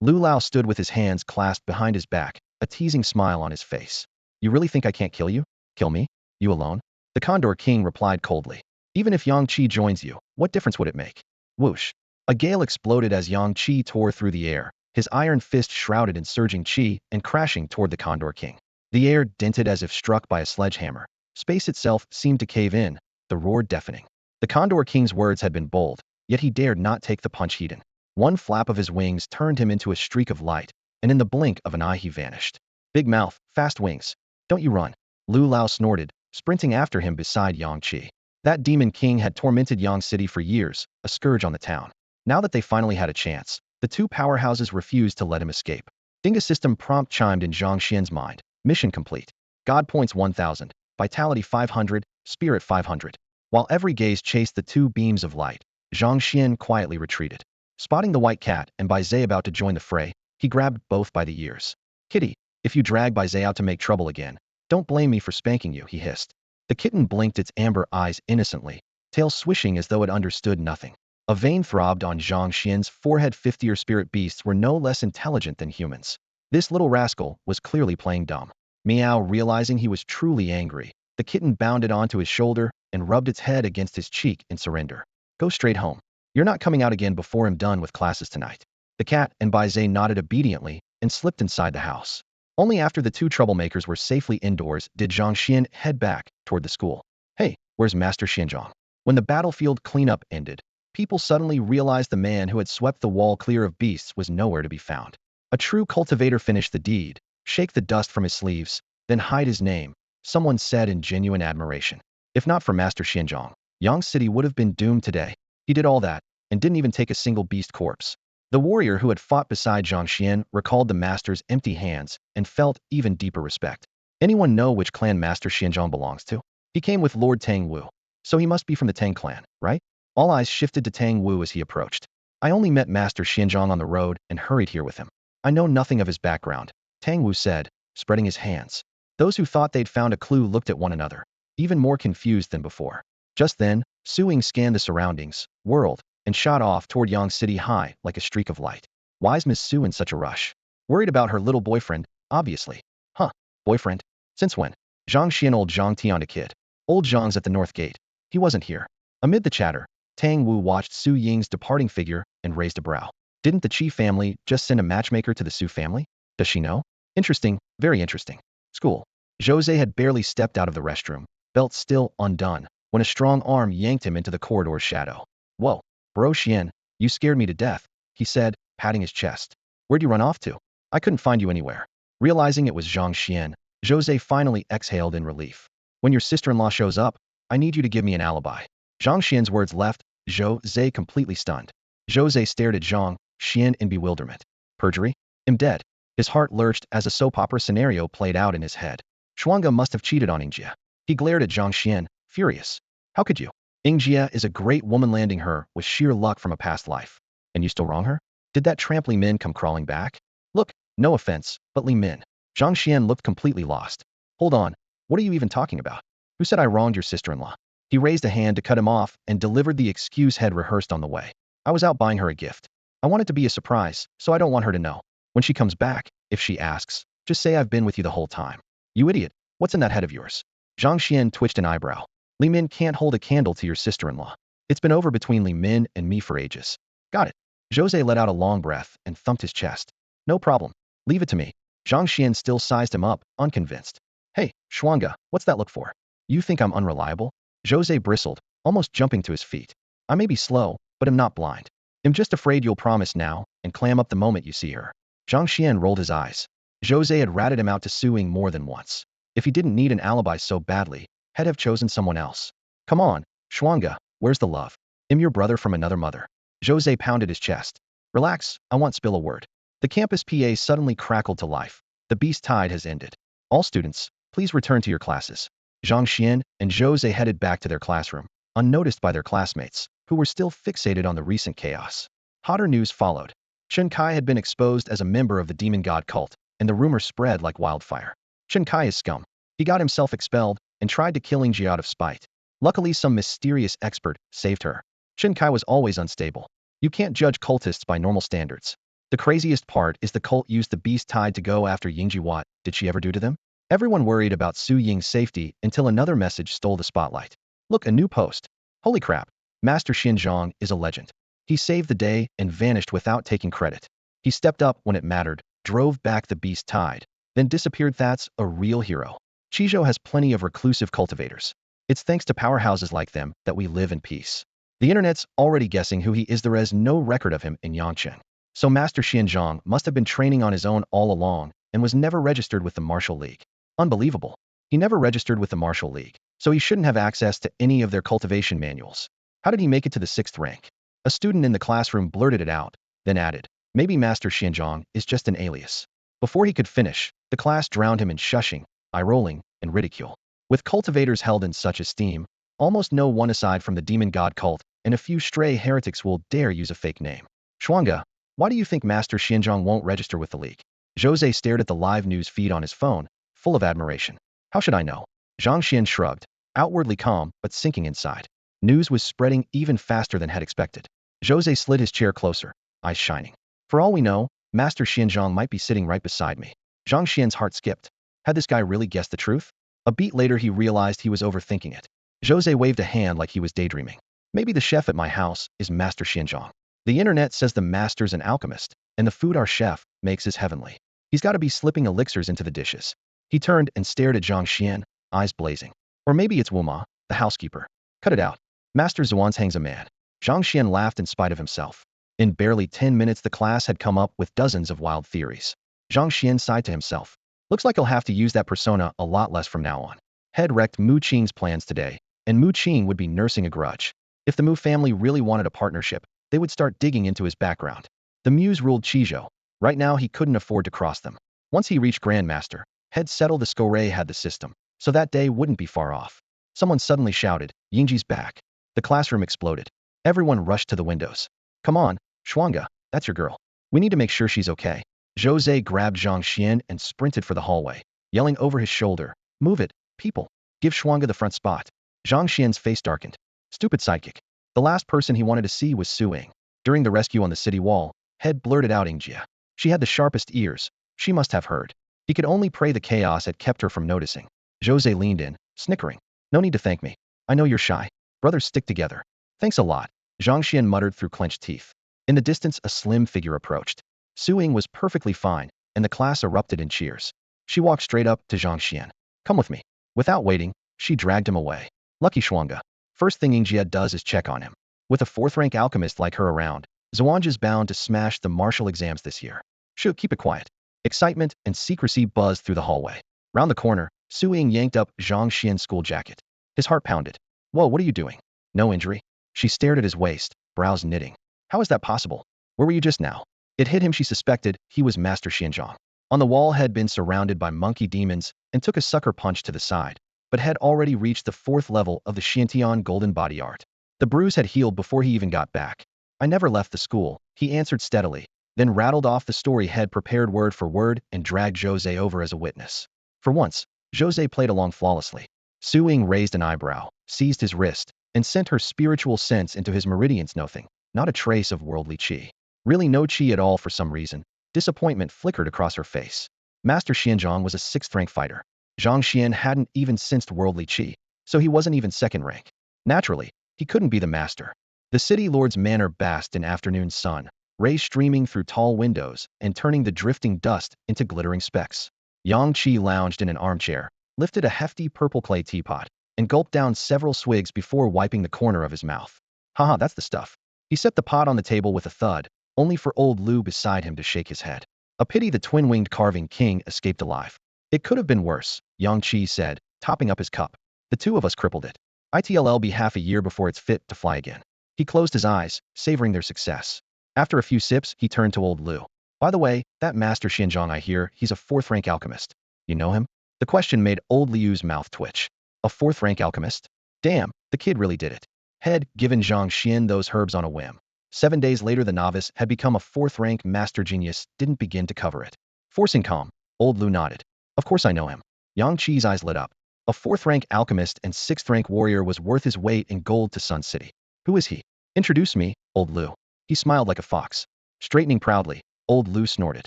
Lu Lao stood with his hands clasped behind his back, a teasing smile on his face. You really think I can't kill you? Kill me? You alone? The Condor King replied coldly. Even if Yang Qi joins you, what difference would it make? Whoosh! A gale exploded as Yang Qi tore through the air, his iron fist shrouded in surging qi and crashing toward the Condor King. The air dented as if struck by a sledgehammer. Space itself seemed to cave in, the roar deafening. The Condor King's words had been bold, yet he dared not take the punch he'd in. One flap of his wings turned him into a streak of light, and in the blink of an eye he vanished. Big mouth, fast wings. Don't you run. Lu Lao snorted, sprinting after him beside Yang Qi. That demon king had tormented Yang City for years, a scourge on the town. Now that they finally had a chance, the two powerhouses refused to let him escape. Dinga system prompt chimed in Zhang Xuan's mind. Mission complete. God points 1000, vitality 500, spirit 500. While every gaze chased the two beams of light, Zhang Xuan quietly retreated. Spotting the white cat and Bai Zhe about to join the fray, he grabbed both by the ears. Kitty, if you drag Bai Zhe out to make trouble again, Don't blame me for spanking you, he hissed. The kitten blinked its amber eyes innocently, tail swishing as though it understood nothing. A vein throbbed on Zhang Xuan's forehead. 50-year spirit beasts were no less intelligent than humans. This little rascal was clearly playing dumb. Meow, realizing he was truly angry, the kitten bounded onto his shoulder and rubbed its head against his cheek in surrender. Go straight home. You're not coming out again before I'm done with classes tonight. The cat and Baizé nodded obediently and slipped inside the house. Only after the two troublemakers were safely indoors did Zhang Xuan head back toward the school. Hey, where's Master Xianzhong? When the battlefield cleanup ended, people suddenly realized the man who had swept the wall clear of beasts was nowhere to be found. A true cultivator finished the deed, shake the dust from his sleeves, then hide his name, someone said in genuine admiration. If not for Master Xianzhong, Yang City would have been doomed today. He did all that, and didn't even take a single beast corpse. The warrior who had fought beside Zhang Xuan recalled the master's empty hands and felt even deeper respect. Anyone know which clan Master Xianzhong belongs to? He came with Lord Tang Wu, so he must be from the Tang clan, right? All eyes shifted to Tang Wu as he approached. I only met Master Xianzhong on the road and hurried here with him. I know nothing of his background, Tang Wu said, spreading his hands. Those who thought they'd found a clue looked at one another, even more confused than before. Just then, Su Ying scanned the surroundings, whirled, and shot off toward Yang City high like a streak of light. Why's Miss Su in such a rush? Worried about her little boyfriend, obviously. Huh, boyfriend? Since when? Zhang Xian. Old Zhang Tian, a kid. Old Zhang's at the north gate. He wasn't here. Amid the chatter, Tang Wu watched Su Ying's departing figure and raised a brow. Didn't the Qi family just send a matchmaker to the Su family? Does she know? Interesting, very interesting. School. Jose had barely stepped out of the restroom, belt still undone, when a strong arm yanked him into the corridor's shadow. Whoa, bro Xian, you scared me to death, he said, patting his chest. Where'd you run off to? I couldn't find you anywhere. Realizing it was Zhang Xian, Jose finally exhaled in relief. When your sister-in-law shows up, I need you to give me an alibi. Zhang Xian's words left Jose completely stunned. Jose stared at Zhang Xian in bewilderment. Perjury? I'm dead. His heart lurched as a soap opera scenario played out in his head. Shuanga must have cheated on Yingjia. He glared at Zhang Xian, furious. How could you? Yingjia is a great woman, landing her with sheer luck from a past life. And you still wrong her? Did that tramp Li Min come crawling back? Look, no offense, but Li Min. Zhang Xian looked completely lost. Hold on, what are you even talking about? Who said I wronged your sister-in-law? He raised a hand to cut him off and delivered the excuse he'd rehearsed on the way. I was out buying her a gift. I want it to be a surprise, so I don't want her to know. When she comes back, if she asks, just say I've been with you the whole time. You idiot, what's in that head of yours? Zhang Xian twitched an eyebrow. Li Min can't hold a candle to your sister-in-law. It's been over between Li Min and me for ages. Got it. Jose let out a long breath and thumped his chest. No problem. Leave it to me. Zhang Xian still sized him up, unconvinced. Hey, Shuanga, what's that look for? You think I'm unreliable? Jose bristled, almost jumping to his feet. I may be slow, but I'm not blind. I'm just afraid you'll promise now and clam up the moment you see her. Zhang Xian rolled his eyes. Jose had ratted him out to Su Ying more than once. If he didn't need an alibi so badly, he'd have chosen someone else. Come on, Shuanga, where's the love? I'm your brother from another mother. Jose pounded his chest. Relax, I won't spill a word. The campus PA suddenly crackled to life. The beast tide has ended. All students, please return to your classes. Zhang Xian and Jose headed back to their classroom, unnoticed by their classmates, who were still fixated on the recent chaos. Hotter news followed. Chen Kai had been exposed as a member of the demon god cult, and the rumor spread like wildfire. Chen Kai is scum. He got himself expelled and tried to kill Yingjia out of spite. Luckily, some mysterious expert saved her. Chen Kai was always unstable. You can't judge cultists by normal standards. The craziest part is the cult used the beast tide to go after Yingjia. What did she ever do to them? Everyone worried about Su Ying's safety until another message stole the spotlight. Look, a new post. Holy crap. Master Xianzhong is a legend. He saved the day and vanished without taking credit. He stepped up when it mattered, drove back the beast tide, then disappeared. That's a real hero. Qizhou has plenty of reclusive cultivators. It's thanks to powerhouses like them that we live in peace. The internet's already guessing who he is. There is no record of him in Yangcheng. So Master Xianzhong must have been training on his own all along and was never registered with the Martial League. Unbelievable. He never registered with the Martial League, so he shouldn't have access to any of their cultivation manuals. How did he make it to the 6th rank? A student in the classroom blurted it out, then added, maybe Master Xianzhong is just an alias. Before he could finish, the class drowned him in shushing, eye-rolling, and ridicule. With cultivators held in such esteem, almost no one aside from the demon god cult and a few stray heretics will dare use a fake name. Shuanga, why do you think Master Xianzhong won't register with the league? Jose stared at the live news feed on his phone, full of admiration. How should I know? Zhang Xuan shrugged, outwardly calm but sinking inside. News was spreading even faster than had expected. Jose slid his chair closer, eyes shining. For all we know, Master Xianzhang might be sitting right beside me. Zhang Xian's heart skipped. Had this guy really guessed the truth? A beat later he realized he was overthinking it. Jose waved a hand like he was daydreaming. Maybe the chef at my house is Master Xianzhang. The internet says the master's an alchemist, and the food our chef makes is heavenly. He's got to be slipping elixirs into the dishes. He turned and stared at Zhang Xian, eyes blazing. Or maybe it's Wuma, the housekeeper. Cut it out. Master Zhuan's a man. Zhang Xian laughed in spite of himself. In barely 10 minutes the class had come up with dozens of wild theories. Zhang Xian sighed to himself. Looks like I'll have to use that persona a lot less from now on. Head wrecked Mu Qing's plans today, and Mu Qing would be nursing a grudge. If the Mu family really wanted a partnership, they would start digging into his background. The Muse ruled Qizhou. Right now he couldn't afford to cross them. Once he reached Grandmaster, Head settled the Skorei had the system, so that day wouldn't be far off. Someone suddenly shouted, Yingji's back. The classroom exploded. Everyone rushed to the windows. Come on, Shuanga, that's your girl. We need to make sure she's okay. Jose grabbed Zhang Xian and sprinted for the hallway, yelling over his shoulder, move it, people. Give Shuanga the front spot. Zhang Xian's face darkened. Stupid sidekick. The last person he wanted to see was Su Ying. During the rescue on the city wall, Head blurted out Yingjia. She had the sharpest ears. She must have heard. He could only pray the chaos had kept her from noticing. Jose leaned in, snickering. No need to thank me. I know you're shy. Brothers stick together. Thanks a lot. Zhang Xian muttered through clenched teeth. In the distance a slim figure approached. Su Ying was perfectly fine, and the class erupted in cheers. She walked straight up to Zhang Xian. Come with me. Without waiting, she dragged him away. Lucky Shuanga. First thing Yingjia does is check on him. With a fourth-rank alchemist like her around, Zhuang's bound to smash the martial exams this year. Should keep it quiet. Excitement and secrecy buzzed through the hallway. Round the corner, Su Ying yanked up Zhang Xian's school jacket. His heart pounded. Whoa, what are you doing? No injury? She stared at his waist, brows knitting. How is that possible? Where were you just now? It hit him she suspected he was Master Xianzhang. On the wall had been surrounded by monkey demons and took a sucker punch to the side, but had already reached the 4th level of the Xiantian golden body art. The bruise had healed before he even got back. I never left the school, he answered steadily, then rattled off the story Head prepared word for word and dragged Jose over as a witness. For once, Jose played along flawlessly. Su Ying raised an eyebrow, seized his wrist, and sent her spiritual sense into his meridians. Nothing, not a trace of worldly chi. Really no chi at all for some reason. Disappointment flickered across her face. Master Xianzhang was a 6th-rank fighter. Zhang Xian hadn't even sensed worldly chi, so he wasn't even 2nd rank. Naturally, he couldn't be the master. The city lord's manor basked in afternoon sun, rays streaming through tall windows and turning the drifting dust into glittering specks. Yang Qi lounged in an armchair, lifted a hefty purple clay teapot, and gulped down several swigs before wiping the corner of his mouth. Haha, that's the stuff. He set the pot on the table with a thud, only for old Lu beside him to shake his head. A pity the twin-winged carving king escaped alive. It could have been worse, Yang Qi said, topping up his cup. The two of us crippled it. It'll be half a year before it's fit to fly again. He closed his eyes, savoring their success. After a few sips, he turned to old Lu. By the way, that Master Xianzhang I hear, he's a 4th-rank alchemist. You know him? The question made old Liu's mouth twitch. A 4th-rank alchemist? Damn, the kid really did it. Had given Zhang Xian those herbs on a whim. 7 days later the novice had become a 4th-rank master genius, didn't begin to cover it. Forcing calm, old Lu nodded. Of course I know him. Yang Qi's eyes lit up. A 4th-rank alchemist and 6th-rank warrior was worth his weight in gold to Sun City. Who is he? Introduce me, old Lu. He smiled like a fox. Straightening proudly, old Lu snorted.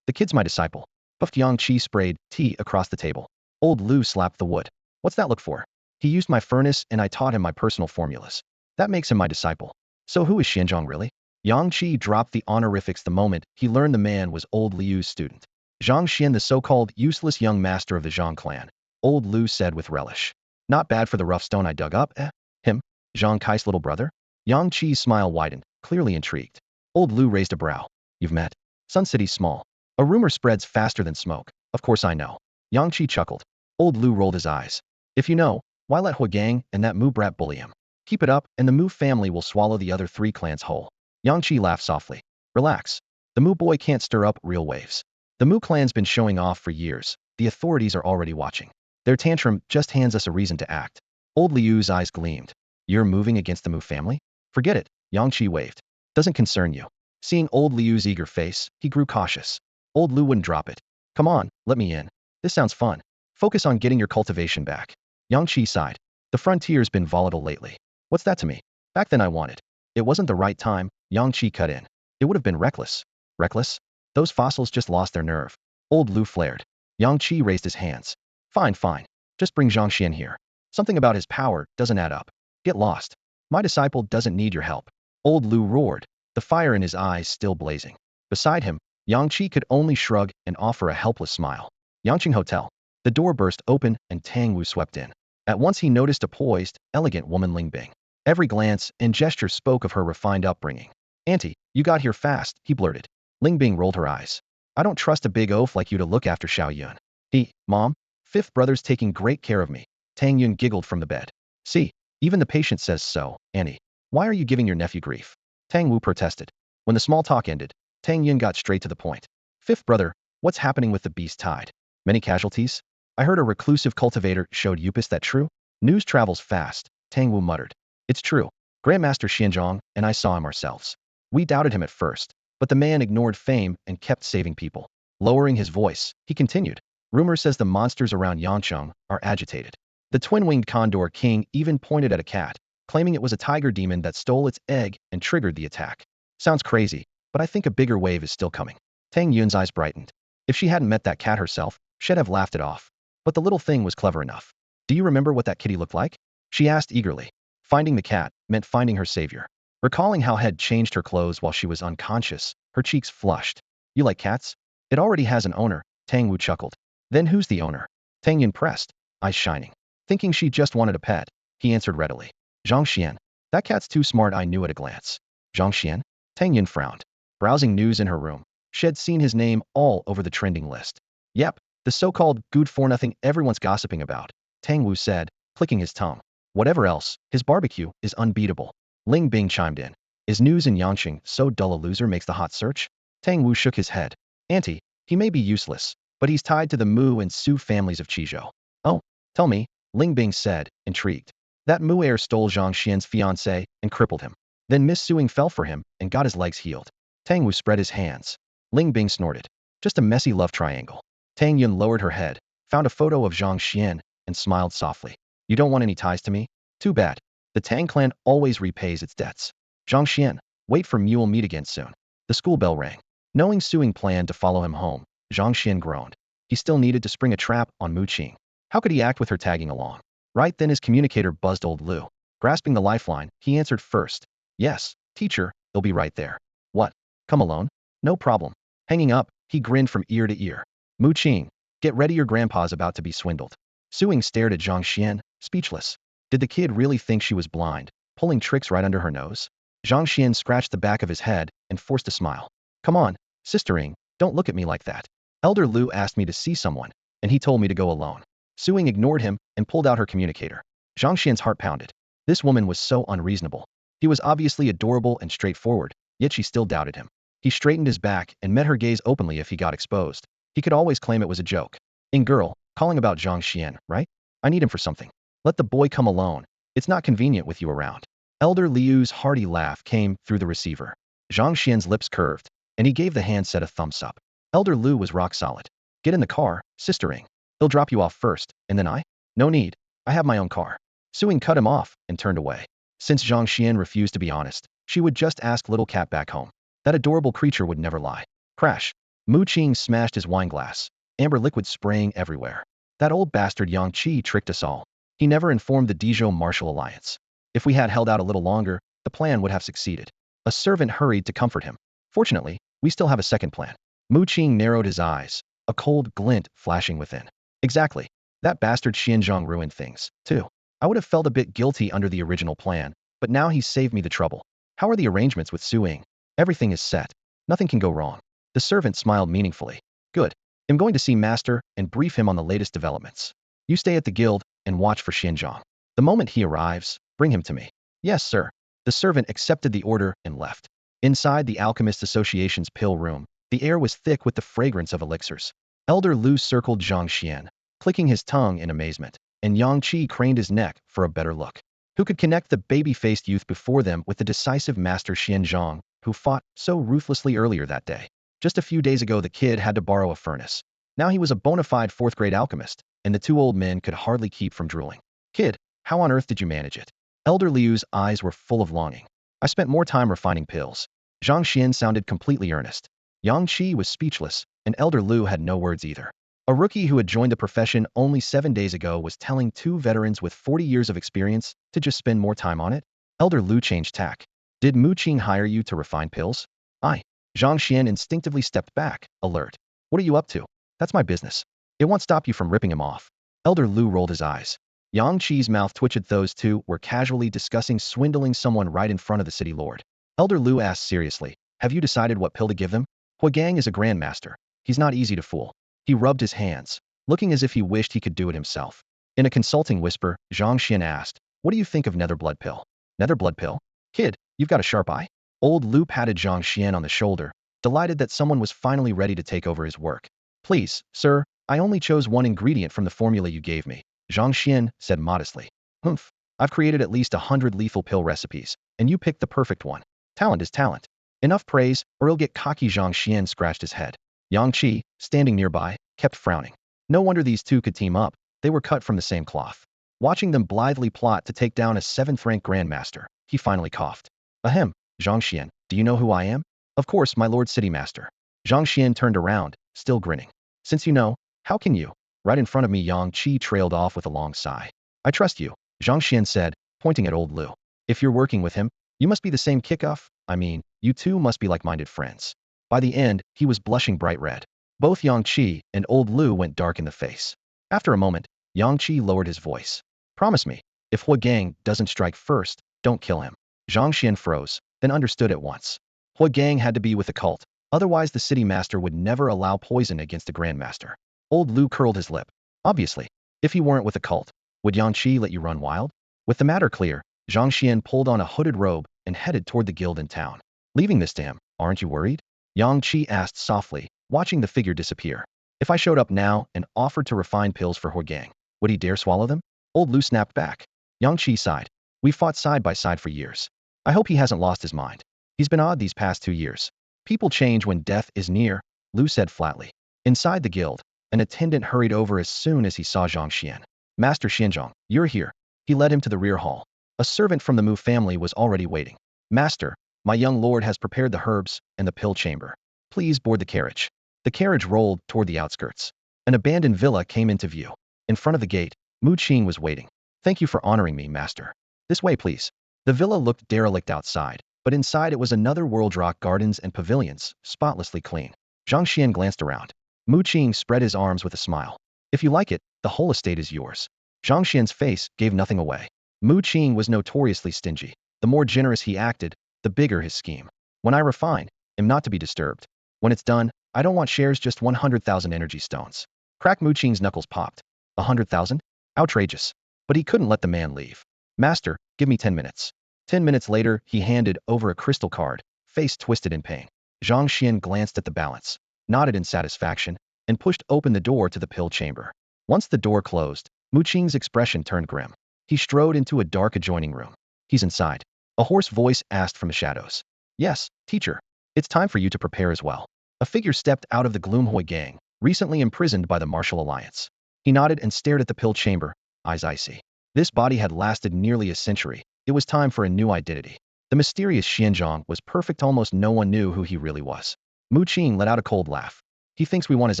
The kid's my disciple. Puffed Yang Qi sprayed tea across the table. Old Lu slapped the wood. What's that look for? He used my furnace and I taught him my personal formulas. That makes him my disciple. So who is Xianzhang really? Yang Qi dropped the honorifics the moment he learned the man was old Liu's student. Zhang Xian, the so-called useless young master of the Zhang clan, old Lu said with relish. Not bad for the rough stone I dug up, eh? Him? Zhang Kai's little brother? Yang Qi's smile widened, clearly intrigued. Old Lu raised a brow. You've met? Sun City's small. A rumor spreads faster than smoke. Of course I know. Yang Qi chuckled. Old Lu rolled his eyes. If you know, why let Hua Gang and that Mu brat bully him? Keep it up, and the Mu family will swallow the other 3 clans whole. Yang Qi laughed softly. Relax. The Mu boy can't stir up real waves. The Mu clan's been showing off for years. The authorities are already watching. Their tantrum just hands us a reason to act. Old Liu's eyes gleamed. You're moving against the Mu family? Forget it, Yang Qi waved. Doesn't concern you. Seeing old Liu's eager face, he grew cautious. Old Lu wouldn't drop it. Come on, let me in. This sounds fun. Focus on getting your cultivation back. Yang Qi sighed. The frontier's been volatile lately. What's that to me? Back then I wanted. It wasn't the right time, Yang Qi cut in. It would have been reckless. Reckless? Those fossils just lost their nerve. Old Lu flared. Yang Qi raised his hands. Fine, fine. Just bring Zhang Xuan here. Something about his power doesn't add up. Get lost. My disciple doesn't need your help. Old Lu roared, the fire in his eyes still blazing. Beside him, Yang Qi could only shrug and offer a helpless smile. Yangqing Hotel. The door burst open and Tang Wu swept in. At once he noticed a poised, elegant woman Ling Bing. Every glance and gesture spoke of her refined upbringing. Auntie, you got here fast, he blurted. Ling Bing rolled her eyes. I don't trust a big oaf like you to look after Xiao Yun. Mom, fifth brother's taking great care of me. Tang Yun giggled from the bed. See, even the patient says so, Annie. Why are you giving your nephew grief? Tang Wu protested. When the small talk ended, Tang Yun got straight to the point. Fifth brother, what's happening with the beast tide? Many casualties? I heard a reclusive cultivator showed Yupis that true? News travels fast, Tang Wu muttered. It's true. Grandmaster Xianzhong and I saw him ourselves. We doubted him at first, but the man ignored fame and kept saving people. Lowering his voice, he continued. Rumor says the monsters around Yangcheng are agitated. The twin-winged condor king even pointed at a cat, claiming it was a tiger demon that stole its egg and triggered the attack. Sounds crazy, but I think a bigger wave is still coming. Tang Yun's eyes brightened. If she hadn't met that cat herself, she'd have laughed it off. But the little thing was clever enough. Do you remember what that kitty looked like? She asked eagerly. Finding the cat meant finding her savior. Recalling how had changed her clothes while she was unconscious, her cheeks flushed. You like cats? It already has an owner, Tang Wu chuckled. Then who's the owner? Tang Yun pressed, eyes shining. Thinking she just wanted a pet, he answered readily. Zhang Xuan. That cat's too smart, I knew at a glance. Zhang Xuan? Tang Yun frowned. Browsing news in her room, she had seen his name all over the trending list. Yep, the so-called good-for-nothing everyone's gossiping about, Tang Wu said, clicking his tongue. Whatever else, his barbecue is unbeatable. Ling Bing chimed in. Is news in Yangqing so dull a loser makes the hot search? Tang Wu shook his head. Auntie, he may be useless, but he's tied to the Mu and Su families of Qizhou. Oh, tell me, Ling Bing said, intrigued. That Mu heir stole Zhang Xian's fiancée and crippled him. Then Miss Suing fell for him and got his legs healed. Tang Wu spread his hands. Ling Bing snorted. Just a messy love triangle. Tang Yun lowered her head, found a photo of Zhang Xian, and smiled softly. You don't want any ties to me? Too bad. The Tang clan always repays its debts. Zhang Xian, wait for me, we'll meet again soon. The school bell rang. Knowing Suing planned to follow him home, Zhang Xian groaned. He still needed to spring a trap on Mu Qing. How could he act with her tagging along? Right then his communicator buzzed old Lu. Grasping the lifeline, he answered first. Yes, teacher, they'll be right there. What? Come alone? No problem. Hanging up, he grinned from ear to ear. Mu Qing, get ready, your grandpa's about to be swindled. Suing stared at Zhang Xian, speechless. Did the kid really think she was blind, pulling tricks right under her nose? Zhang Xian scratched the back of his head and forced a smile. Come on, sistering, don't look at me like that. Elder Lu asked me to see someone, and he told me to go alone. Suing ignored him and pulled out her communicator. Zhang Xian's heart pounded. This woman was so unreasonable. He was obviously adorable and straightforward, yet she still doubted him. He straightened his back and met her gaze openly if he got exposed. He could always claim it was a joke. Girl, calling about Zhang Xian, right? I need him for something. Let the boy come alone. It's not convenient with you around. Elder Liu's hearty laugh came through the receiver. Zhang Xian's lips curved, and he gave the handset a thumbs up. Elder Lu was rock solid. Get in the car, sistering. He'll drop you off first, and then I? No need. I have my own car. Suing cut him off and turned away. Since Zhang Xian refused to be honest, she would just ask little cat back home. That adorable creature would never lie. Crash. Mu Qing smashed his wine glass, amber liquid spraying everywhere. That old bastard Yang Qi tricked us all. He never informed the Dijon Martial Alliance. If we had held out a little longer, the plan would have succeeded. A servant hurried to comfort him. Fortunately, we still have a second plan. Mu Qing narrowed his eyes, a cold glint flashing within. Exactly. That bastard Xianzhong ruined things, too. I would have felt a bit guilty under the original plan, but now he's saved me the trouble. How are the arrangements with Suing? Everything is set. Nothing can go wrong. The servant smiled meaningfully. Good. I'm going to see Master and brief him on the latest developments. You stay at the guild and watch for Xianzhong. The moment he arrives, bring him to me. Yes, sir. The servant accepted the order and left. Inside the Alchemists Association's pill room, the air was thick with the fragrance of elixirs. Elder Lu circled Zhang Xian, clicking his tongue in amazement, and Yang Qi craned his neck for a better look. Who could connect the baby-faced youth before them with the decisive Master Xianzhong, who fought so ruthlessly earlier that day? Just a few days ago the kid had to borrow a furnace. Now he was a bona fide fourth-grade alchemist. and the two old men could hardly keep from drooling. Kid, how on earth did you manage it? Elder Liu's eyes were full of longing. I spent more time refining pills. Zhang Xuan sounded completely earnest. Yang Qi was speechless, and Elder Liu had no words either. A rookie who had joined the profession only 7 days ago was telling two veterans with 40 years of experience to just spend more time on it? Elder Liu changed tack. Did Mu Qing hire you to refine pills? I. Zhang Xuan instinctively stepped back, alert. What are you up to? That's my business. It won't stop you from ripping him off. Elder Liu rolled his eyes. Yang Qi's mouth twitched. Those two were casually discussing swindling someone right in front of the city lord. Elder Liu asked seriously, have you decided what pill to give them? Huagang is a grandmaster. He's not easy to fool. He rubbed his hands, looking as if he wished he could do it himself. In a consulting whisper, Zhang Xuan asked, what do you think of nether blood pill? Nether blood pill? Kid, you've got a sharp eye. Old Liu patted Zhang Xuan on the shoulder, delighted that someone was finally ready to take over his work. Please, sir, I only chose one ingredient from the formula you gave me, Zhang Xuan said modestly. Humph, I've created at least 100 lethal pill recipes, and you picked the perfect one. Talent is talent. Enough praise, or he'll get cocky. Zhang Xuan scratched his head. Yang Qi, standing nearby, kept frowning. No wonder these two could team up. They were cut from the same cloth. Watching them blithely plot to take down a 7th-rank grandmaster, he finally coughed. Ahem, Zhang Xuan, do you know who I am? Of course, my lord city master. Zhang Xuan turned around, still grinning. Since you know, how can you? Right in front of me. Yang Qi trailed off with a long sigh. I trust you, Zhang Xuan said, pointing at old Liu. If you're working with him, you must be the same kickoff. I mean, you two must be like-minded friends. By the end, he was blushing bright red. Both Yang Qi and old Liu went dark in the face. After a moment, Yang Qi lowered his voice. Promise me, if Huagang doesn't strike first, don't kill him. Zhang Xuan froze, then understood at once. Huagang had to be with the cult, otherwise the city master would never allow poison against the grandmaster. Old Liu curled his lip. Obviously, if he weren't with the cult, would Yang Qi let you run wild? With the matter clear, Zhang Xuan pulled on a hooded robe and headed toward the guild in town. Leaving this to him, aren't you worried? Yang Qi asked softly, watching the figure disappear. If I showed up now and offered to refine pills for Huagang, would he dare swallow them? Old Liu snapped back. Yang Qi sighed. We fought side by side for years. I hope he hasn't lost his mind. He's been odd these past 2 years. People change when death is near, Liu said flatly. Inside the guild, an attendant hurried over as soon as he saw Zhang Xuan. Master Xianzhong, you're here. He led him to the rear hall. A servant from the Mu family was already waiting. Master, my young lord has prepared the herbs and the pill chamber. Please board the carriage. The carriage rolled toward the outskirts. An abandoned villa came into view. In front of the gate, Mu Qing was waiting. Thank you for honoring me, master. This way, please. The villa looked derelict outside, but inside it was another world. Rock gardens and pavilions, spotlessly clean. Zhang Xuan glanced around. Mu Qing spread his arms with a smile. If you like it, the whole estate is yours. Zhang Xuan's face gave nothing away. Mu Qing was notoriously stingy. The more generous he acted, the bigger his scheme. When I refine, am not to be disturbed. When it's done, I don't want shares, just 100,000 energy stones. Crack. Mu Qing's knuckles popped. 100,000? Outrageous. But he couldn't let the man leave. Master, give me 10 minutes. 10 minutes later, he handed over a crystal card, face twisted in pain. Zhang Xuan glanced at the balance, nodded in satisfaction, and pushed open the door to the pill chamber. Once the door closed, Mu Qing's expression turned grim. He strode into a dark adjoining room. He's inside. A hoarse voice asked from the shadows. Yes, teacher. It's time for you to prepare as well. A figure stepped out of the gloom. Huagang, recently imprisoned by the Martial Alliance. He nodded and stared at the pill chamber, eyes icy. This body had lasted nearly a century. It was time for a new identity. The mysterious Xianzhong was perfect. Almost no one knew who he really was. Mu Qing let out a cold laugh. He thinks we want his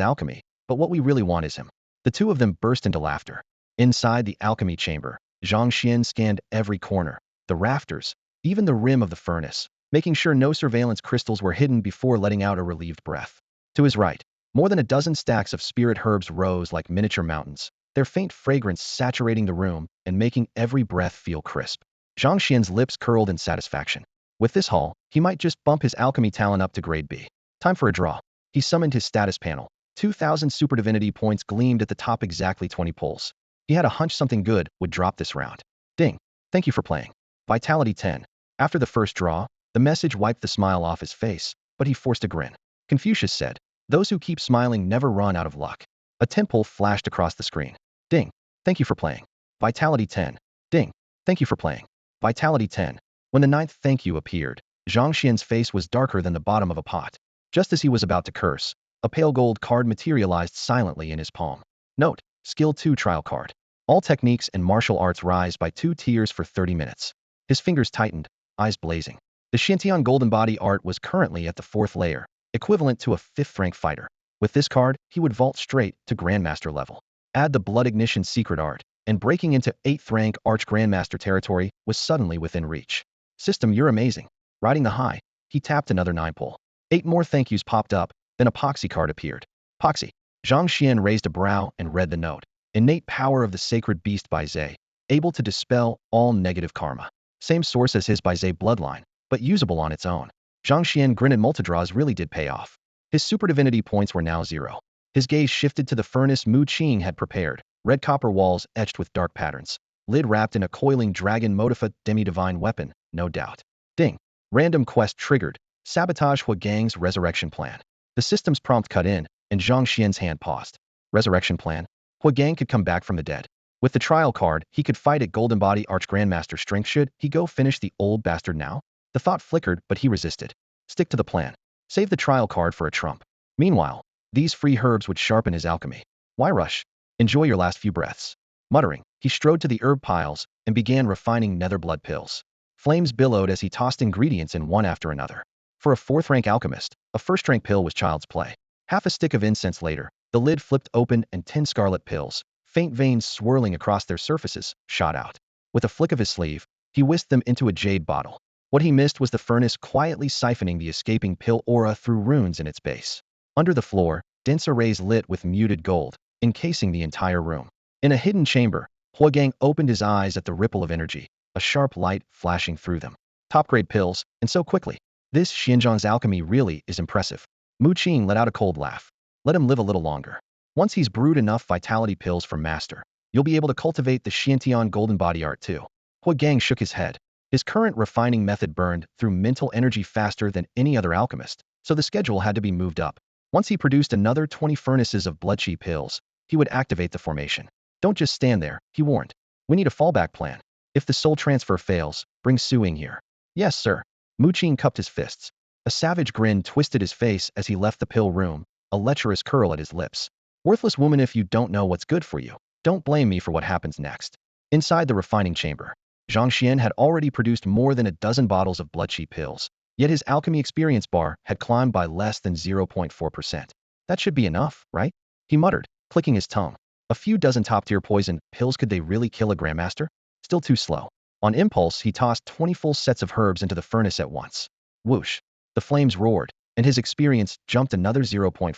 alchemy, but what we really want is him. The two of them burst into laughter. Inside the alchemy chamber, Zhang Xuan scanned every corner, the rafters, even the rim of the furnace, making sure no surveillance crystals were hidden before letting out a relieved breath. To his right, more than a dozen stacks of spirit herbs rose like miniature mountains, their faint fragrance saturating the room and making every breath feel crisp. Zhang Xuan's lips curled in satisfaction. With this haul, he might just bump his alchemy talent up to grade B. Time for a draw. He summoned his status panel. 2,000 super divinity points gleamed at the top, exactly 20 pulls. He had a hunch something good would drop this round. Ding. Thank you for playing. Vitality 10. After the first draw, the message wiped the smile off his face, but he forced a grin. Confucius said, those who keep smiling never run out of luck. A 10 pull flashed across the screen. Ding. Thank you for playing. Vitality 10. Ding. Thank you for playing. Vitality 10. When the 9th thank you appeared, Zhang Xian's face was darker than the bottom of a pot. Just as he was about to curse, a pale gold card materialized silently in his palm. Note: Skill 2 trial card. All techniques and martial arts rise by 2 tiers for 30 minutes. His fingers tightened, eyes blazing. The Shantian Golden Body art was currently at the 4th layer, equivalent to a 5th rank fighter. With this card, he would vault straight to Grandmaster level. Add the Blood Ignition secret art, and breaking into 8th rank Arch Grandmaster territory was suddenly within reach. System, you're amazing. Riding the high, he tapped another 9 pull. 8 more thank yous popped up, then a Poxy card appeared. Poxy. Zhang Xuan raised a brow and read the note. Innate power of the sacred beast by Zay, able to dispel all negative karma. Same source as his by Zay bloodline, but usable on its own. Zhang Xuan grinned and multidraws really did pay off. His super divinity points were now 0. His gaze shifted to the furnace Mu Qing had prepared, red copper walls etched with dark patterns. Lid wrapped in a coiling dragon motifa demi-divine weapon, no doubt. Ding. Random quest triggered. Sabotage Hua Gang's resurrection plan. The system's prompt cut in, and Zhang Xian's hand paused. Resurrection plan? Hua Gang could come back from the dead. With the trial card, he could fight at Golden Body Arch Grandmaster strength. Should he go finish the old bastard now? The thought flickered, but he resisted. Stick to the plan. Save the trial card for a trump. Meanwhile, these free herbs would sharpen his alchemy. Why rush? Enjoy your last few breaths. Muttering, he strode to the herb piles and began refining nether blood pills. Flames billowed as he tossed ingredients in one after another. For a 4th rank alchemist, a 1st rank pill was child's play. Half a stick of incense later, the lid flipped open and 10 scarlet pills, faint veins swirling across their surfaces, shot out. With a flick of his sleeve, he whisked them into a jade bottle. What he missed was the furnace quietly siphoning the escaping pill aura through runes in its base. Under the floor, dense arrays lit with muted gold, encasing the entire room. In a hidden chamber, Hua Gang opened his eyes at the ripple of energy, a sharp light flashing through them. Top-grade pills, and so quickly. This Xinjiang's alchemy really is impressive. Mu Qing let out a cold laugh. Let him live a little longer. Once he's brewed enough vitality pills for Master, you'll be able to cultivate the Xiantian Golden Body art too. Hua Gang shook his head. His current refining method burned through mental energy faster than any other alchemist, so the schedule had to be moved up. Once he produced another 20 furnaces of blood-chi pills, he would activate the formation. Don't just stand there, he warned. We need a fallback plan. If the soul transfer fails, bring Su Ying here. Yes, sir. Mu Qing cupped his fists. A savage grin twisted his face as he left the pill room, a lecherous curl at his lips. Worthless woman, if you don't know what's good for you, don't blame me for what happens next. Inside the refining chamber, Zhang Xuan had already produced more than a dozen bottles of blood-chi pills, yet his alchemy experience bar had climbed by less than 0.4%. That should be enough, right? He muttered, clicking his tongue. A few dozen top-tier poison pills, could they really kill a Grandmaster? Still too slow. On impulse, he tossed 20 full sets of herbs into the furnace at once. Whoosh. The flames roared, and his experience jumped another 0.4%.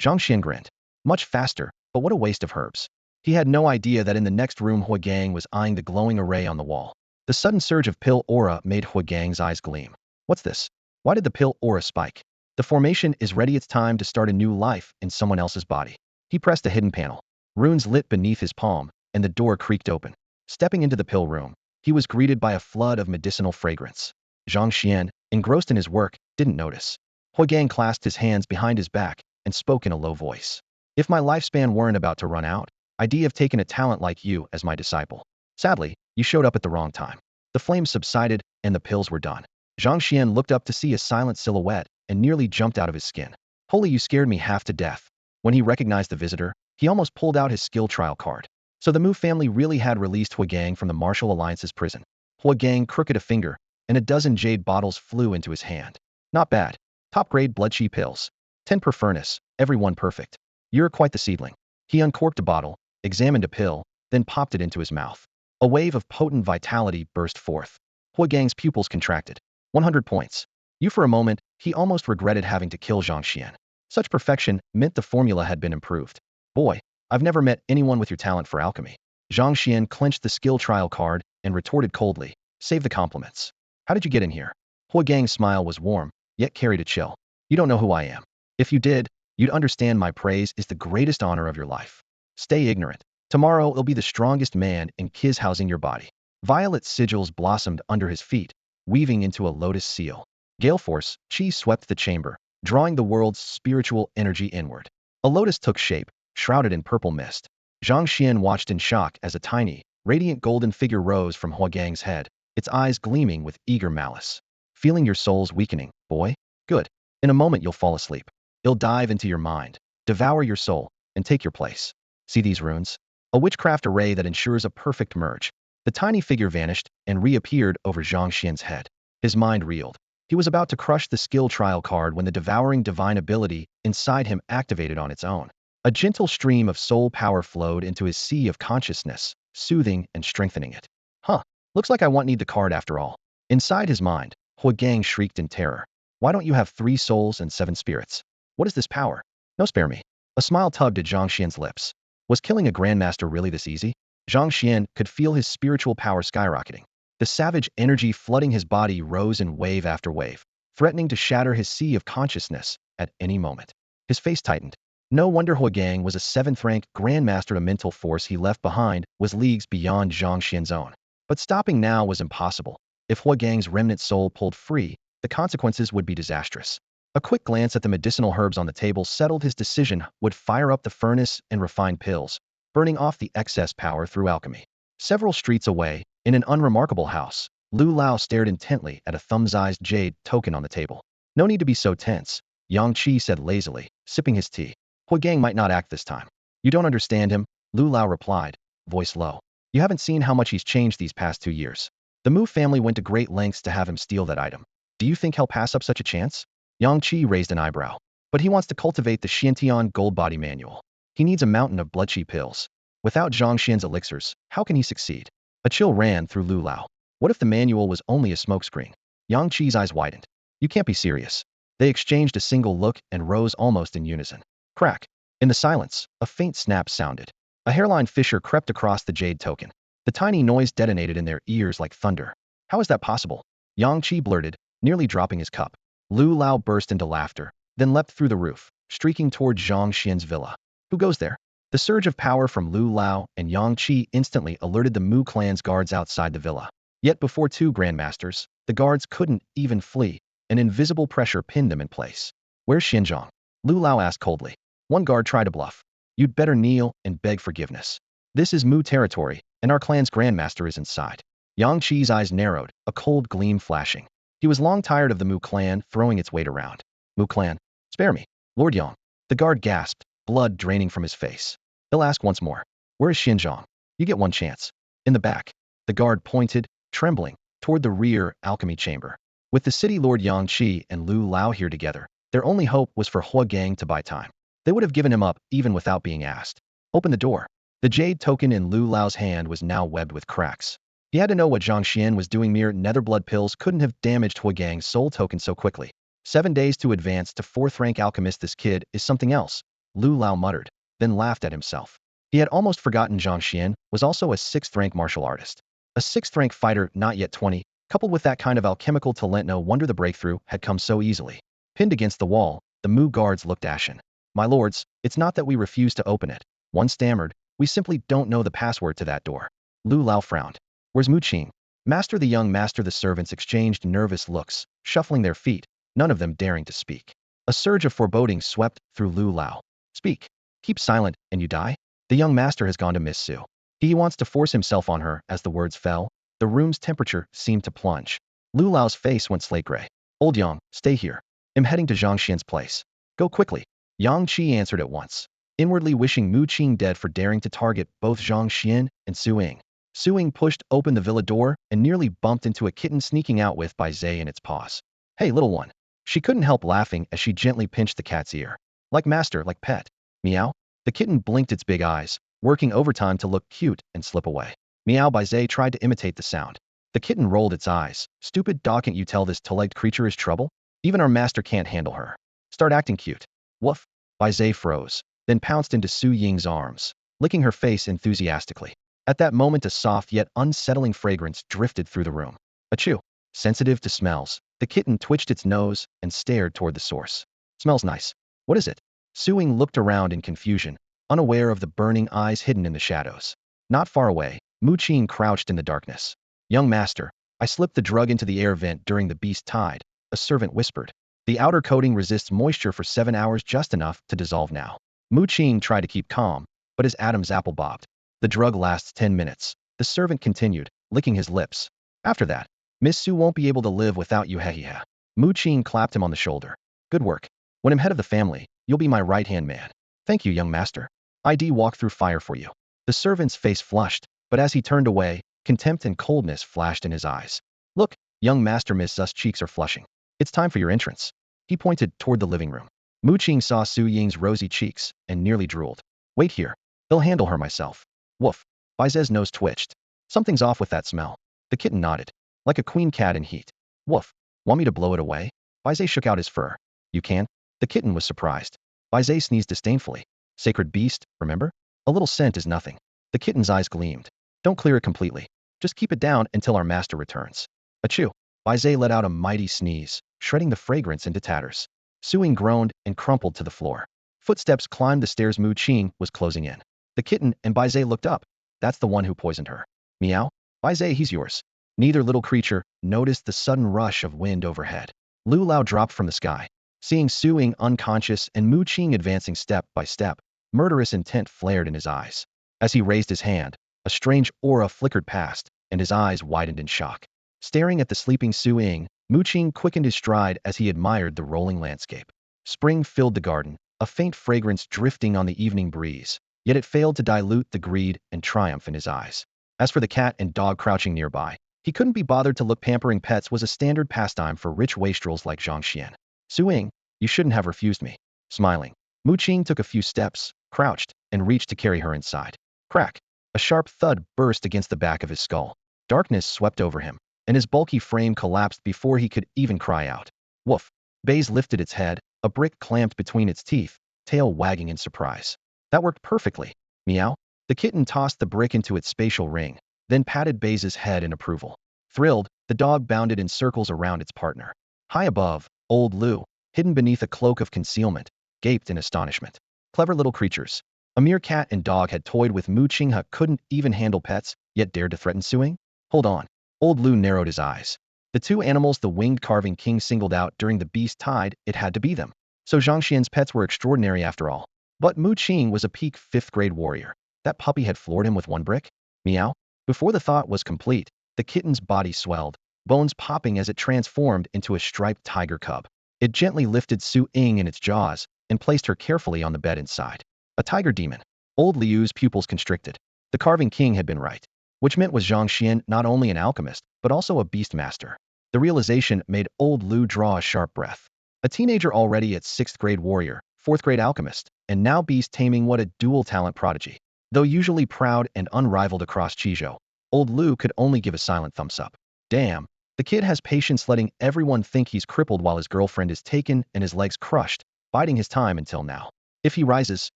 Zhang Xuan grinned. Much faster, but what a waste of herbs. He had no idea that in the next room Hua Gang was eyeing the glowing array on the wall. The sudden surge of pill aura made Hua Gang's eyes gleam. What's this? Why did the pill aura spike? The formation is ready. It's time to start a new life in someone else's body. He pressed a hidden panel. Runes lit beneath his palm, and the door creaked open. Stepping into the pill room, he was greeted by a flood of medicinal fragrance. Zhang Xuan, engrossed in his work, didn't notice. Hua Gang clasped his hands behind his back and spoke in a low voice. If my lifespan weren't about to run out, I'd have taken a talent like you as my disciple. Sadly, you showed up at the wrong time. The flames subsided, and the pills were done. Zhang Xuan looked up to see a silent silhouette and nearly jumped out of his skin. Holy, you scared me half to death. When he recognized the visitor, he almost pulled out his skill trial card. So the Mu family really had released Hua Gang from the Martial Alliance's prison. Hua Gang crooked a finger, and a dozen jade bottles flew into his hand. Not bad. Top-grade blood-chi pills. 10 per furnace, every one perfect. You're quite the seedling. He uncorked a bottle, examined a pill, then popped it into his mouth. A wave of potent vitality burst forth. Hua Gang's pupils contracted. 100 points. For a moment, he almost regretted having to kill Zhang Xuan. Such perfection meant the formula had been improved. Boy, I've never met anyone with your talent for alchemy. Zhang Xuan clenched the skill trial card and retorted coldly, save the compliments. How did you get in here? Hua Gang's smile was warm, yet carried a chill. You don't know who I am. If you did, you'd understand my praise is the greatest honor of your life. Stay ignorant. Tomorrow it'll be the strongest man in Kiz housing your body. Violet sigils blossomed under his feet, weaving into a lotus seal. Gale force, chi swept the chamber, drawing the world's spiritual energy inward. A lotus took shape, shrouded in purple mist. Zhang Xuan watched in shock as a tiny, radiant golden figure rose from Hua Gang's head, its eyes gleaming with eager malice. Feeling your soul's weakening, boy? Good. In a moment you'll fall asleep. It'll dive into your mind, devour your soul, and take your place. See these runes? A witchcraft array that ensures a perfect merge. The tiny figure vanished and reappeared over Zhang Xuan's head. His mind reeled. He was about to crush the skill trial card when the devouring divine ability inside him activated on its own. A gentle stream of soul power flowed into his sea of consciousness, soothing and strengthening it. Huh, looks like I won't need the card after all. Inside his mind, Huagang shrieked in terror. Why don't you have 3 souls and 7 spirits? What is this power? No, spare me. A smile tugged at Zhang Xian's lips. Was killing a grandmaster really this easy? Zhang Xian could feel his spiritual power skyrocketing. The savage energy flooding his body rose in wave after wave, threatening to shatter his sea of consciousness at any moment. His face tightened. No wonder Huagang was a 7th-ranked grandmaster. The mental force he left behind was leagues beyond Zhang Xian's own. But stopping now was impossible. If Huagang's remnant soul pulled free, the consequences would be disastrous. A quick glance at the medicinal herbs on the table settled his decision. Would fire up the furnace and refine pills, burning off the excess power through alchemy. Several streets away, in an unremarkable house, Lu Lao stared intently at a thumb-sized jade token on the table. No need to be so tense, Yang Qi said lazily, sipping his tea. Huagang might not act this time. You don't understand him, Lu Lao replied, voice low. You haven't seen how much he's changed these past 2 years. The Mu family went to great lengths to have him steal that item. Do you think he'll pass up such a chance? Yang Qi raised an eyebrow. But he wants to cultivate the Xiantian Gold Body Manual. He needs a mountain of blood-chi pills. Without Zhang Xian's elixirs, how can he succeed? A chill ran through Lu Lao. What if the manual was only a smokescreen? Yang Qi's eyes widened. You can't be serious. They exchanged a single look and rose almost in unison. Crack. In the silence, a faint snap sounded. A hairline fissure crept across the jade token. The tiny noise detonated in their ears like thunder. How is that possible? Yang Qi blurted, nearly dropping his cup. Lu Lao burst into laughter, then leapt through the roof, streaking toward Zhang Xian's villa. Who goes there? The surge of power from Lu Lao and Yang Qi instantly alerted the Mu clan's guards outside the villa. Yet before 2 grandmasters, the guards couldn't even flee. An invisible pressure pinned them in place. Where's Xinjiang? Lu Lao asked coldly. One guard tried to bluff. You'd better kneel and beg forgiveness. This is Mu territory, and our clan's grandmaster is inside. Yang Qi's eyes narrowed, a cold gleam flashing. He was long tired of the Mu clan throwing its weight around. Mu clan? Spare me, Lord Yang. The guard gasped, blood draining from his face. He'll ask once more. Where is Xinjiang? You get one chance. In the back. The guard pointed, trembling, toward the rear alchemy chamber. With the city lord Yang Qi and Lu Lao here together, their only hope was for Huagang to buy time. They would have given him up even without being asked. Open the door. The jade token in Lu Lao's hand was now webbed with cracks. He had to know what Zhang Xian was doing. Mere netherblood pills couldn't have damaged Huagang's soul token so quickly. 7 days to advance to 4th-rank alchemist. This kid is something else, Lu Lao muttered, then laughed at himself. He had almost forgotten Zhang Xian was also a 6th-rank martial artist. A 6th-rank fighter, not yet 20, coupled with that kind of alchemical talent. No wonder the breakthrough had come so easily. Pinned against the wall, the Mu guards looked ashen. My lords, it's not that we refuse to open it. One stammered. We simply don't know the password to that door. Lu Lao frowned. Where's Mu Qing? Master, the young master. The servants exchanged nervous looks, shuffling their feet, none of them daring to speak. A surge of foreboding swept through Lu Lao. Speak. Keep silent, and you die? The young master has gone to Miss Su. He wants to force himself on her. As the words fell, the room's temperature seemed to plunge. Lu Lao's face went slate gray. Old Yang, stay here. I'm heading to Zhang Xian's place. Go quickly. Yang Qi answered at once, inwardly wishing Mu Qing dead for daring to target both Zhang Xian and Su Ying. Su Ying pushed open the villa door and nearly bumped into a kitten sneaking out with Bai Zhe in its paws. Hey, little one. She couldn't help laughing as she gently pinched the cat's ear. Like master, like pet. Meow. The kitten blinked its big eyes, working overtime to look cute and slip away. Meow. Bai Zhe tried to imitate the sound. The kitten rolled its eyes. Stupid dog, can't you tell this two-legged creature is trouble? Even our master can't handle her. Start acting cute. Woof. Bai Zhe froze, then pounced into Su Ying's arms, licking her face enthusiastically. At that moment, a soft yet unsettling fragrance drifted through the room. Achoo. Sensitive to smells, the kitten twitched its nose and stared toward the source. Smells nice. What is it? Su Ying looked around in confusion, unaware of the burning eyes hidden in the shadows. Not far away, Mu Qing crouched in the darkness. Young master, I slipped the drug into the air vent during the beast tide, a servant whispered. The outer coating resists moisture for 7 hours, just enough to dissolve now. Mu Qing tried to keep calm, but his Adam's apple bobbed. The drug lasts 10 minutes, the servant continued, licking his lips. After that, Miss Su won't be able to live without you, hehehe. Mu Qing clapped him on the shoulder. Good work. When I'm head of the family, you'll be my right-hand man. Thank you, young master. I'd walk through fire for you. The servant's face flushed, but as he turned away, contempt and coldness flashed in his eyes. Look, young master, Miss Sus cheeks are flushing. It's time for your entrance. He pointed toward the living room. Mu Qing saw Su Ying's rosy cheeks and nearly drooled. Wait here. They'll handle her myself. Woof. Baize's nose twitched. Something's off with that smell. The kitten nodded. Like a queen cat in heat. Woof. Want me to blow it away? Baize shook out his fur. You can? The kitten was surprised. Baize sneezed disdainfully. Sacred beast, remember? A little scent is nothing. The kitten's eyes gleamed. Don't clear it completely. Just keep it down until our master returns. Achoo. Baize let out a mighty sneeze, shredding the fragrance into tatters. Su Ying groaned and crumpled to the floor. Footsteps climbed the stairs. Mu Qing was closing in. The kitten and Baize looked up. That's the one who poisoned her. Meow. Baize, he's yours. Neither little creature noticed the sudden rush of wind overhead. Lu Lao dropped from the sky. Seeing Su Ying unconscious and Mu Qing advancing step by step, murderous intent flared in his eyes. As he raised his hand, a strange aura flickered past, and his eyes widened in shock. Staring at the sleeping Su Ying, Mu Qing quickened his stride as he admired the rolling landscape. Spring filled the garden, a faint fragrance drifting on the evening breeze, yet it failed to dilute the greed and triumph in his eyes. As for the cat and dog crouching nearby, he couldn't be bothered to look. Pampering pets was a standard pastime for rich wastrels like Zhang Xuan. Su Ying, you shouldn't have refused me. Smiling, Mu Qing took a few steps, crouched, and reached to carry her inside. Crack! A sharp thud burst against the back of his skull. Darkness swept over him, and his bulky frame collapsed before he could even cry out. Woof! Baize lifted its head, a brick clamped between its teeth, tail wagging in surprise. That worked perfectly. Meow. The kitten tossed the brick into its spatial ring, then patted Baize's head in approval. Thrilled, the dog bounded in circles around its partner. High above, old Lu, hidden beneath a cloak of concealment, gaped in astonishment. Clever little creatures. A mere cat and dog had toyed with Mu Qing who couldn't even handle pets, yet dared to threaten Su Ying? Hold on. Old Lu narrowed his eyes. The two animals the winged carving king singled out during the beast tide, it had to be them. So Zhang Xian's pets were extraordinary after all. But Mu Qing was a peak 5th grade warrior. That puppy had floored him with one brick? Meow. Before the thought was complete, the kitten's body swelled, bones popping as it transformed into a striped tiger cub. It gently lifted Su Ying in its jaws and placed her carefully on the bed inside. A tiger demon. Old Liu's pupils constricted. The carving king had been right. Which meant was Zhang Xuan not only an alchemist, but also a beastmaster. The realization made old Lu draw a sharp breath. A teenager already at 6th grade warrior, 4th grade alchemist, and now beast taming. What a dual talent prodigy. Though usually proud and unrivaled across Qizhou, old Lu could only give a silent thumbs up. Damn, the kid has patience letting everyone think he's crippled while his girlfriend is taken and his legs crushed, biding his time until now. If he rises,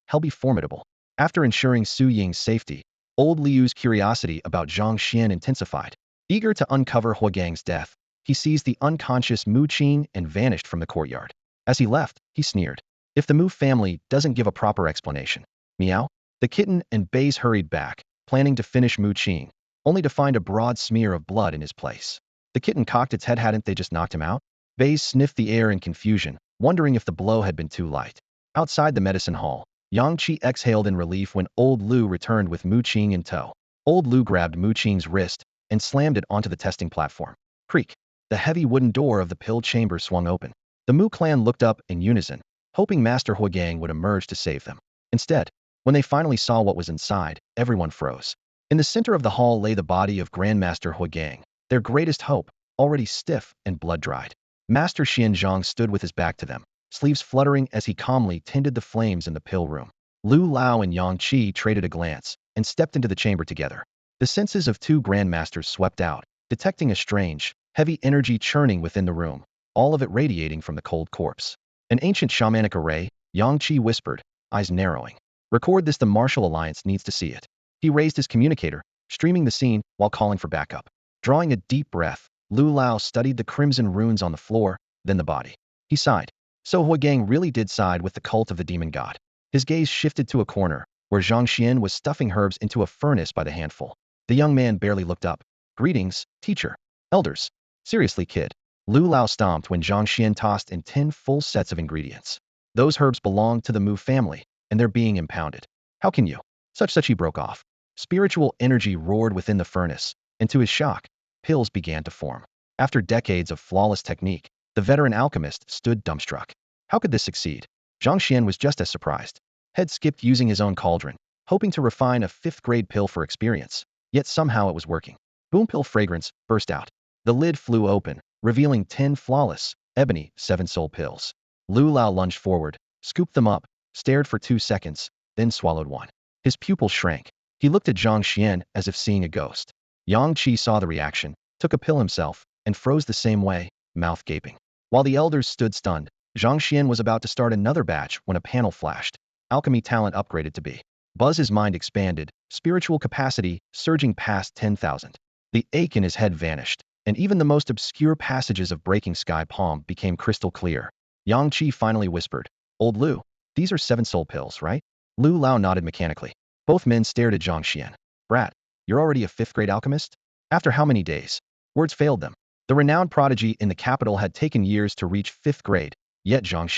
he'll be formidable. After ensuring Su Ying's safety, old Liu's curiosity about Zhang Xuan intensified. Eager to uncover Huagang's death, he seized the unconscious Mu Qing and vanished from the courtyard. As he left, he sneered. If the Mu family doesn't give a proper explanation. Meow. The kitten and Baize hurried back, planning to finish Mu Qing, only to find a broad smear of blood in his place. The kitten cocked its head. Hadn't they just knocked him out? Baize sniffed the air in confusion, wondering if the blow had been too light. Outside the medicine hall, Yang Qi exhaled in relief when old Lu returned with Mu Qing in tow. Old Lu grabbed Mu Qing's wrist and slammed it onto the testing platform. Creak. The heavy wooden door of the pill chamber swung open. The Mu clan looked up in unison, hoping Master Huagang would emerge to save them. Instead, when they finally saw what was inside, everyone froze. In the center of the hall lay the body of Grandmaster Huagang, their greatest hope, already stiff and blood-dried. Master Xianzhang stood with his back to them, sleeves fluttering as he calmly tended the flames in the pill room. Lu Lao and Yang Qi traded a glance and stepped into the chamber together. The senses of two grandmasters swept out, detecting a strange, heavy energy churning within the room, all of it radiating from the cold corpse. An ancient shamanic array, Yang Qi whispered, eyes narrowing. Record this, the Martial Alliance needs to see it. He raised his communicator, streaming the scene while calling for backup. Drawing a deep breath, Lu Lao studied the crimson runes on the floor, then the body. He sighed. So Huagang really did side with the cult of the demon god. His gaze shifted to a corner, where Zhang Xuan was stuffing herbs into a furnace by the handful. The young man barely looked up. Greetings, teacher. Elders. Seriously, kid. Lu Lao stomped when Zhang Xuan tossed in 10 full sets of ingredients. Those herbs belong to the Mu family, and they're being impounded. How can you? Such he broke off. Spiritual energy roared within the furnace, and to his shock, pills began to form. After decades of flawless technique, the veteran alchemist stood dumbstruck. How could this succeed? Zhang Xuan was just as surprised. Head skipped using his own cauldron, hoping to refine a fifth-grade pill for experience. Yet somehow it was working. Boom pill fragrance burst out. The lid flew open, revealing 10 flawless, ebony, 7-soul pills. Lu Lao lunged forward, scooped them up, stared for 2 seconds, then swallowed one. His pupils shrank. He looked at Zhang Xuan as if seeing a ghost. Yang Qi saw the reaction, took a pill himself, and froze the same way, mouth gaping. While the elders stood stunned, Zhang Xuan was about to start another batch when a panel flashed. Alchemy talent upgraded to B. Buzz's mind expanded, spiritual capacity surging past 10,000. The ache in his head vanished, and even the most obscure passages of Breaking Sky Palm became crystal clear. Yang Qi finally whispered, "Old Lu, these are 7-soul pills, right?" Lu Lao nodded mechanically. Both men stared at Zhang Xuan. "Brat, you're already a 5th-grade alchemist? After how many days?" Words failed them. The renowned prodigy in the capital had taken years to reach 5th grade, yet Zhang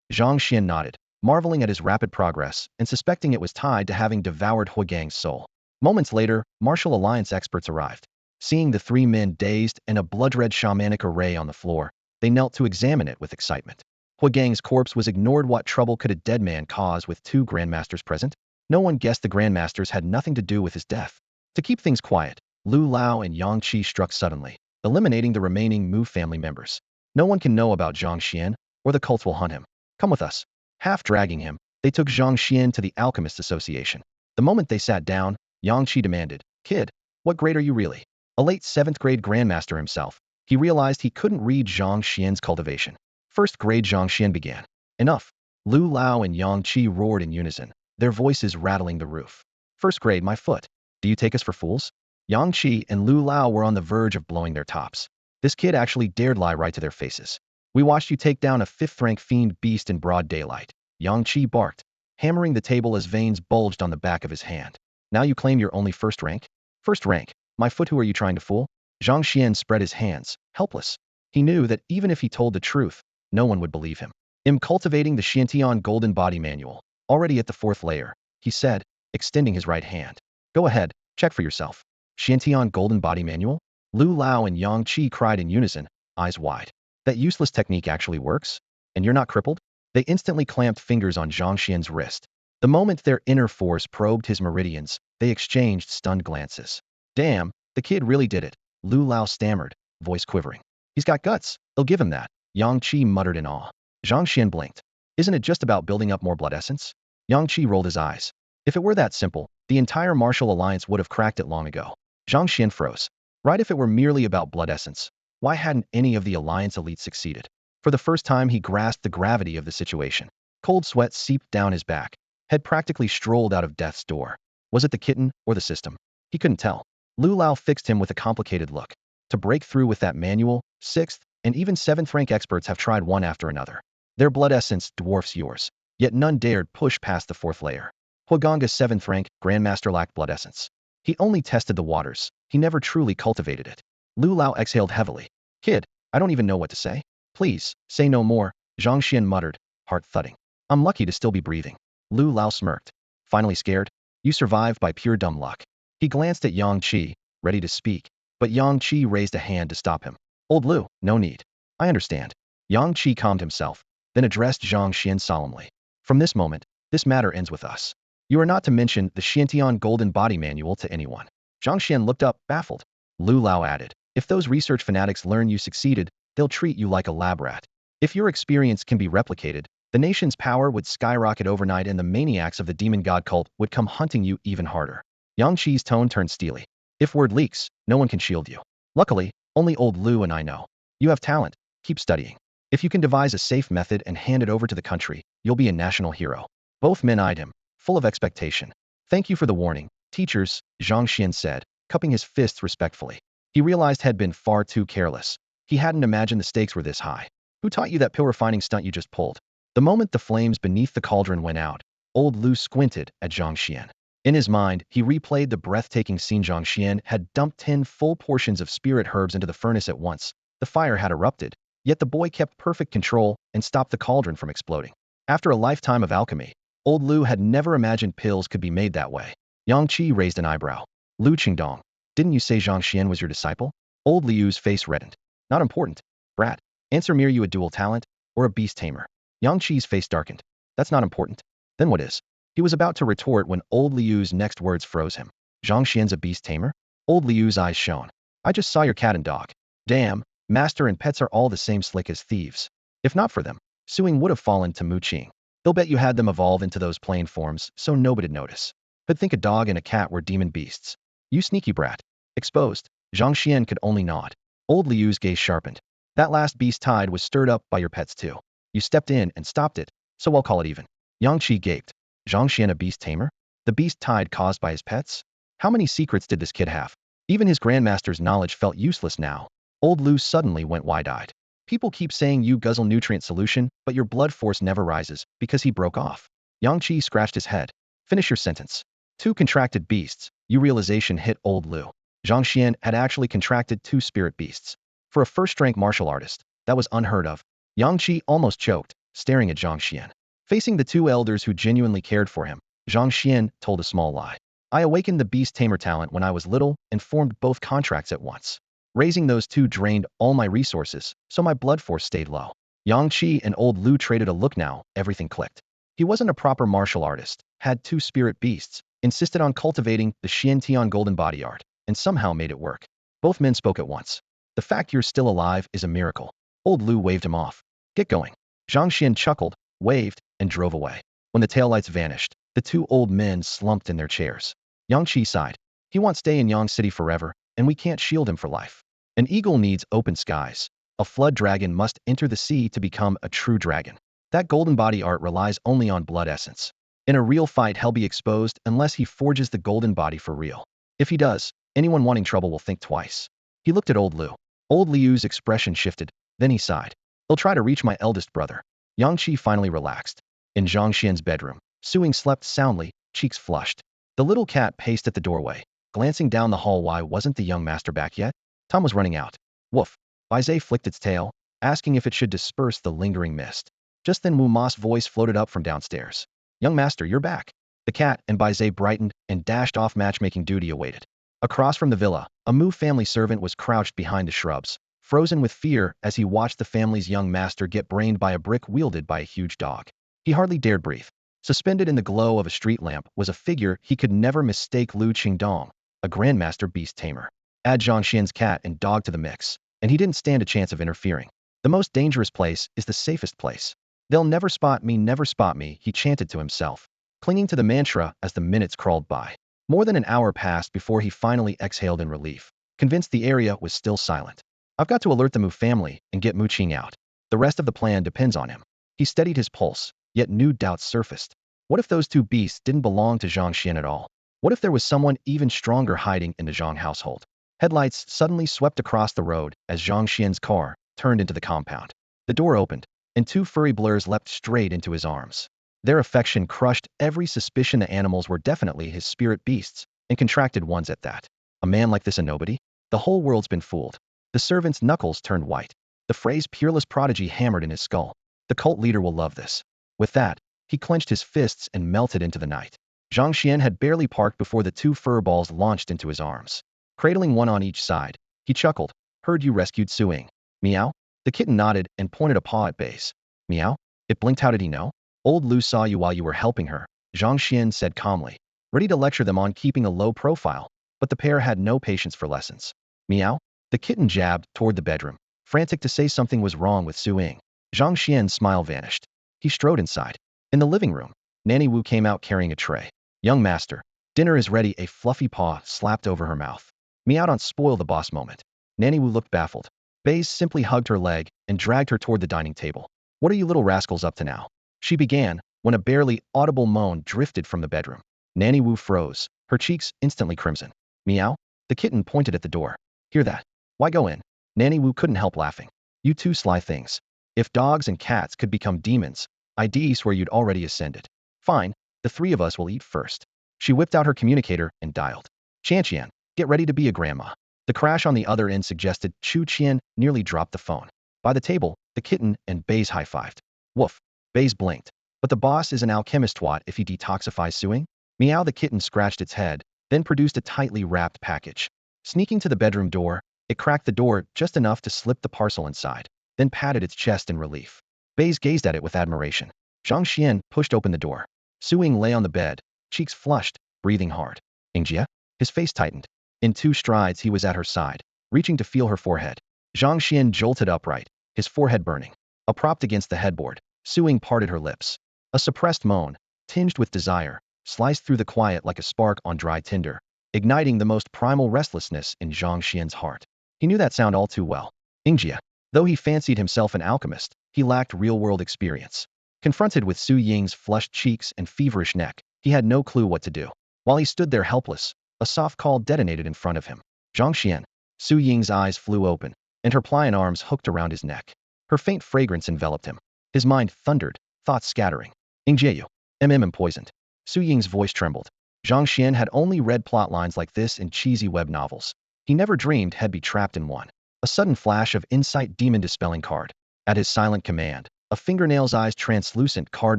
Xuan nodded, marveling at his rapid progress and suspecting it was tied to having devoured Huagang's soul. Moments later, Martial Alliance experts arrived. Seeing the 3 men dazed and a blood-red shamanic array on the floor, they knelt to examine it with excitement. Huagang's corpse was ignored. What trouble could a dead man cause with 2 grandmasters present? No one guessed the grandmasters had nothing to do with his death. To keep things quiet, Lu Lao and Yang Qi struck suddenly, eliminating the remaining Mu family members. No one can know about Zhang Xuan, or the cult will hunt him. Come with us. Half dragging him, they took Zhang Xuan to the Alchemist Association. The moment they sat down, Yang Qi demanded, "Kid, what grade are you really?" A late 7th grade grandmaster himself, he realized he couldn't read Zhang Xian's cultivation. 1st grade Zhang Xian began. "Enough." Lu Lao and Yang Qi roared in unison, their voices rattling the roof. "1st grade, my foot. Do you take us for fools?" Yang Qi and Lu Lao were on the verge of blowing their tops. This kid actually dared lie right to their faces. "We watched you take down a 5th-rank fiend beast in broad daylight," Yang Qi barked, hammering the table as veins bulged on the back of his hand. "Now you claim you're only 1st rank? 1st rank, my foot, who are you trying to fool?" Zhang Xuan spread his hands, helpless. He knew that even if he told the truth, no one would believe him. "I'm cultivating the Xiantian Golden Body Manual, already at the 4th layer," he said, extending his right hand. "Go ahead, check for yourself." "Xiantian Golden Body Manual?" Lu Lao and Yang Qi cried in unison, eyes wide. "That useless technique actually works? And you're not crippled?" They instantly clamped fingers on Zhang Xian's wrist. The moment their inner force probed his meridians, they exchanged stunned glances. "Damn, the kid really did it," Lu Lao stammered, voice quivering. "He's got guts, they'll give him that," Yang Qi muttered in awe. Zhang Xian blinked. "Isn't it just about building up more blood essence?" Yang Qi rolled his eyes. "If it were that simple, the entire Martial Alliance would have cracked it long ago." Zhang Xian froze. Right, if it were merely about blood essence, why hadn't any of the Alliance elites succeeded? For the first time, he grasped the gravity of the situation. Cold sweat seeped down his back, had practically strolled out of death's door. Was it the kitten or the system? He couldn't tell. Lu Lao fixed him with a complicated look. To break through with that manual, 6th and even 7th rank experts have tried one after another. Their blood essence dwarfs yours, yet none dared push past the 4th layer. Huaganga's 7th rank grandmaster lacked blood essence. He only tested the waters, he never truly cultivated it. Lu Lao exhaled heavily. "Kid, I don't even know what to say." "Please, say no more," Zhang Xian muttered, heart thudding. "I'm lucky to still be breathing." Lu Lao smirked. "Finally scared? You survived by pure dumb luck." He glanced at Yang Qi, ready to speak, but Yang Qi raised a hand to stop him. "Old Lu, no need. I understand." Yang Qi calmed himself, then addressed Zhang Xian solemnly. "From this moment, this matter ends with us. You are not to mention the Xiantian Golden Body Manual to anyone." Zhang Xian looked up, baffled. Lu Lao added, "If those research fanatics learn you succeeded, they'll treat you like a lab rat. If your experience can be replicated, the nation's power would skyrocket overnight and the maniacs of the demon god cult would come hunting you even harder." Yang Qi's tone turned steely. "If word leaks, no one can shield you. Luckily, only old Lu and I know. You have talent. Keep studying. If you can devise a safe method and hand it over to the country, you'll be a national hero." Both men eyed him, full of expectation. "Thank you for the warning, teachers," Zhang Xian said, cupping his fists respectfully. He realized had been far too careless. He hadn't imagined the stakes were this high. "Who taught you that pill refining stunt you just pulled?" The moment the flames beneath the cauldron went out, old Lu squinted at Zhang Xian. In his mind, he replayed the breathtaking scene. Zhang Xian had dumped 10 full portions of spirit herbs into the furnace at once. The fire had erupted, yet the boy kept perfect control and stopped the cauldron from exploding. After a lifetime of alchemy, old Lu had never imagined pills could be made that way. Yang Qi raised an eyebrow. "Lu Qingdong, didn't you say Zhang Xian was your disciple?" Old Liu's face reddened. "Not important, brat. Answer me, are you a dual talent, or a beast tamer?" Yang Qi's face darkened. "That's not important. Then what is?" He was about to retort when old Liu's next words froze him. Zhang Xian's a beast tamer? Old Liu's eyes shone. I just saw your cat and dog. Damn, master and pets are all the same slick as thieves. If not for them, Suing would have fallen to Mu Qing. They'll bet you had them evolve into those plain forms so nobody'd notice. But think a dog and a cat were demon beasts. You sneaky brat. Exposed. Zhang Xian could only nod. Old Liu's gaze sharpened. That last beast tide was stirred up by your pets too. You stepped in and stopped it, so I'll call it even. Yang Qi gaped. Zhang Xian a beast tamer? The beast tide caused by his pets? How many secrets did this kid have? Even his grandmaster's knowledge felt useless now. Old Lu suddenly went wide-eyed. People keep saying you guzzle nutrient solution, but your blood force never rises, because he broke off. Yang Qi scratched his head. Finish your sentence. Two contracted beasts. You realization hit old Lu. Zhang Xian had actually contracted 2 spirit beasts. For a first-rank martial artist, that was unheard of. Yang Qi almost choked, staring at Zhang Xian. Facing the 2 elders who genuinely cared for him, Zhang Xian told a small lie. I awakened the beast tamer talent when I was little and formed both contracts at once. Raising those 2 drained all my resources, so my blood force stayed low. Yang Qi and old Lu traded a look now, everything clicked. He wasn't a proper martial artist, had 2 spirit beasts, insisted on cultivating the Xiantian golden body art, and somehow made it work. Both men spoke at once. The fact you're still alive is a miracle. Old Lu waved him off. Get going. Zhang Xian chuckled, waved, and drove away. When the taillights vanished, the 2 old men slumped in their chairs. Yang Qi sighed. He won't stay in Yang City forever, and we can't shield him for life. An eagle needs open skies. A flood dragon must enter the sea to become a true dragon. That golden body art relies only on blood essence. In a real fight, he'll be exposed unless he forges the golden body for real. If he does, anyone wanting trouble will think twice. He looked at old Lu. Old Liu's expression shifted, then he sighed. He'll try to reach my eldest brother. Yang Qi finally relaxed. In Zhang Xian's bedroom, Suing slept soundly, cheeks flushed. The little cat paced at the doorway, glancing down the hall. Why wasn't the young master back yet? Time was running out. Woof. Baizé flicked its tail, asking if it should disperse the lingering mist. Just then Wu Ma's voice floated up from downstairs. Young master, you're back. The cat and Baizé brightened and dashed off. Matchmaking duty awaited. Across from the villa, a Mu family servant was crouched behind the shrubs, frozen with fear as he watched the family's young master get brained by a brick wielded by a huge dog. He hardly dared breathe. Suspended in the glow of a street lamp was a figure he could never mistake: Lu Qingdong, a grandmaster beast tamer. Add Zhang Xian's cat and dog to the mix, and he didn't stand a chance of interfering. The most dangerous place is the safest place. They'll never spot me, he chanted to himself, clinging to the mantra as the minutes crawled by. More than an hour passed before he finally exhaled in relief, convinced the area was still silent. I've got to alert the Mu family and get Mu Qing out. The rest of the plan depends on him. He steadied his pulse, yet new doubts surfaced. What if those 2 beasts didn't belong to Zhang Xian at all? What if there was someone even stronger hiding in the Zhang household? Headlights suddenly swept across the road as Zhang Xian's car turned into the compound. The door opened, and 2 furry blurs leapt straight into his arms. Their affection crushed every suspicion the animals were definitely his spirit beasts, and contracted ones at that. A man like this a nobody? The whole world's been fooled. The servant's knuckles turned white. The phrase peerless prodigy hammered in his skull. The cult leader will love this. With that, he clenched his fists and melted into the night. Zhang Xian had barely parked before the 2 fur balls launched into his arms. Cradling one on each side, he chuckled. Heard you rescued Suing. Meow? The kitten nodded and pointed a paw at Base. Meow? It blinked. How did he know? Old Lu saw you while you were helping her, Zhang Xian said calmly, ready to lecture them on keeping a low profile, but the pair had no patience for lessons. Meow? The kitten jabbed toward the bedroom, frantic to say something was wrong with Suing. Zhang Xian's smile vanished. He strode inside. In the living room, Nanny Wu came out carrying a tray. Young master, dinner is ready. A fluffy paw slapped over her mouth. Meow, don't spoil the boss moment. Nanny Wu looked baffled. Baze simply hugged her leg and dragged her toward the dining table. What are you little rascals up to now? She began, when a barely audible moan drifted from the bedroom. Nanny Wu froze, her cheeks instantly crimson. Meow? The kitten pointed at the door. Hear that? Why go in? Nanny Wu couldn't help laughing. You 2 sly things. If dogs and cats could become demons, I'd swear you'd already ascended. Fine, the 3 of us will eat first. She whipped out her communicator and dialed. Qian, get ready to be a grandma. The crash on the other end suggested Chu Qian nearly dropped the phone. By the table, the kitten and Baze high-fived. Woof. Baze blinked. But the boss is an alchemist twat if he detoxifies Suing? Meow. The kitten scratched its head, then produced a tightly wrapped package. Sneaking to the bedroom door, it cracked the door just enough to slip the parcel inside, then patted its chest in relief. Baze gazed at it with admiration. Zhang Xian pushed open the door. Su Ying lay on the bed, cheeks flushed, breathing hard. Yingjie? His face tightened. In 2 strides he was at her side, reaching to feel her forehead. Zhang Xuan jolted upright, his forehead burning. Propped against the headboard, Su Ying parted her lips. A suppressed moan, tinged with desire, sliced through the quiet like a spark on dry tinder, igniting the most primal restlessness in Zhang Xian's heart. He knew that sound all too well. Yingjie. Though he fancied himself an alchemist, he lacked real-world experience. Confronted with Su Ying's flushed cheeks and feverish neck, he had no clue what to do. While he stood there helpless, a soft call detonated in front of him. Zhang Xian. Su Ying's eyes flew open, and her pliant arms hooked around his neck. Her faint fragrance enveloped him. His mind thundered, thoughts scattering. Yingjie, I'm poisoned. Su Ying's voice trembled. Zhang Xian had only read plot lines like this in cheesy web novels. He never dreamed he'd be trapped in one. A sudden flash of insight demon dispelling card. At his silent command, a fingernail's-sized translucent card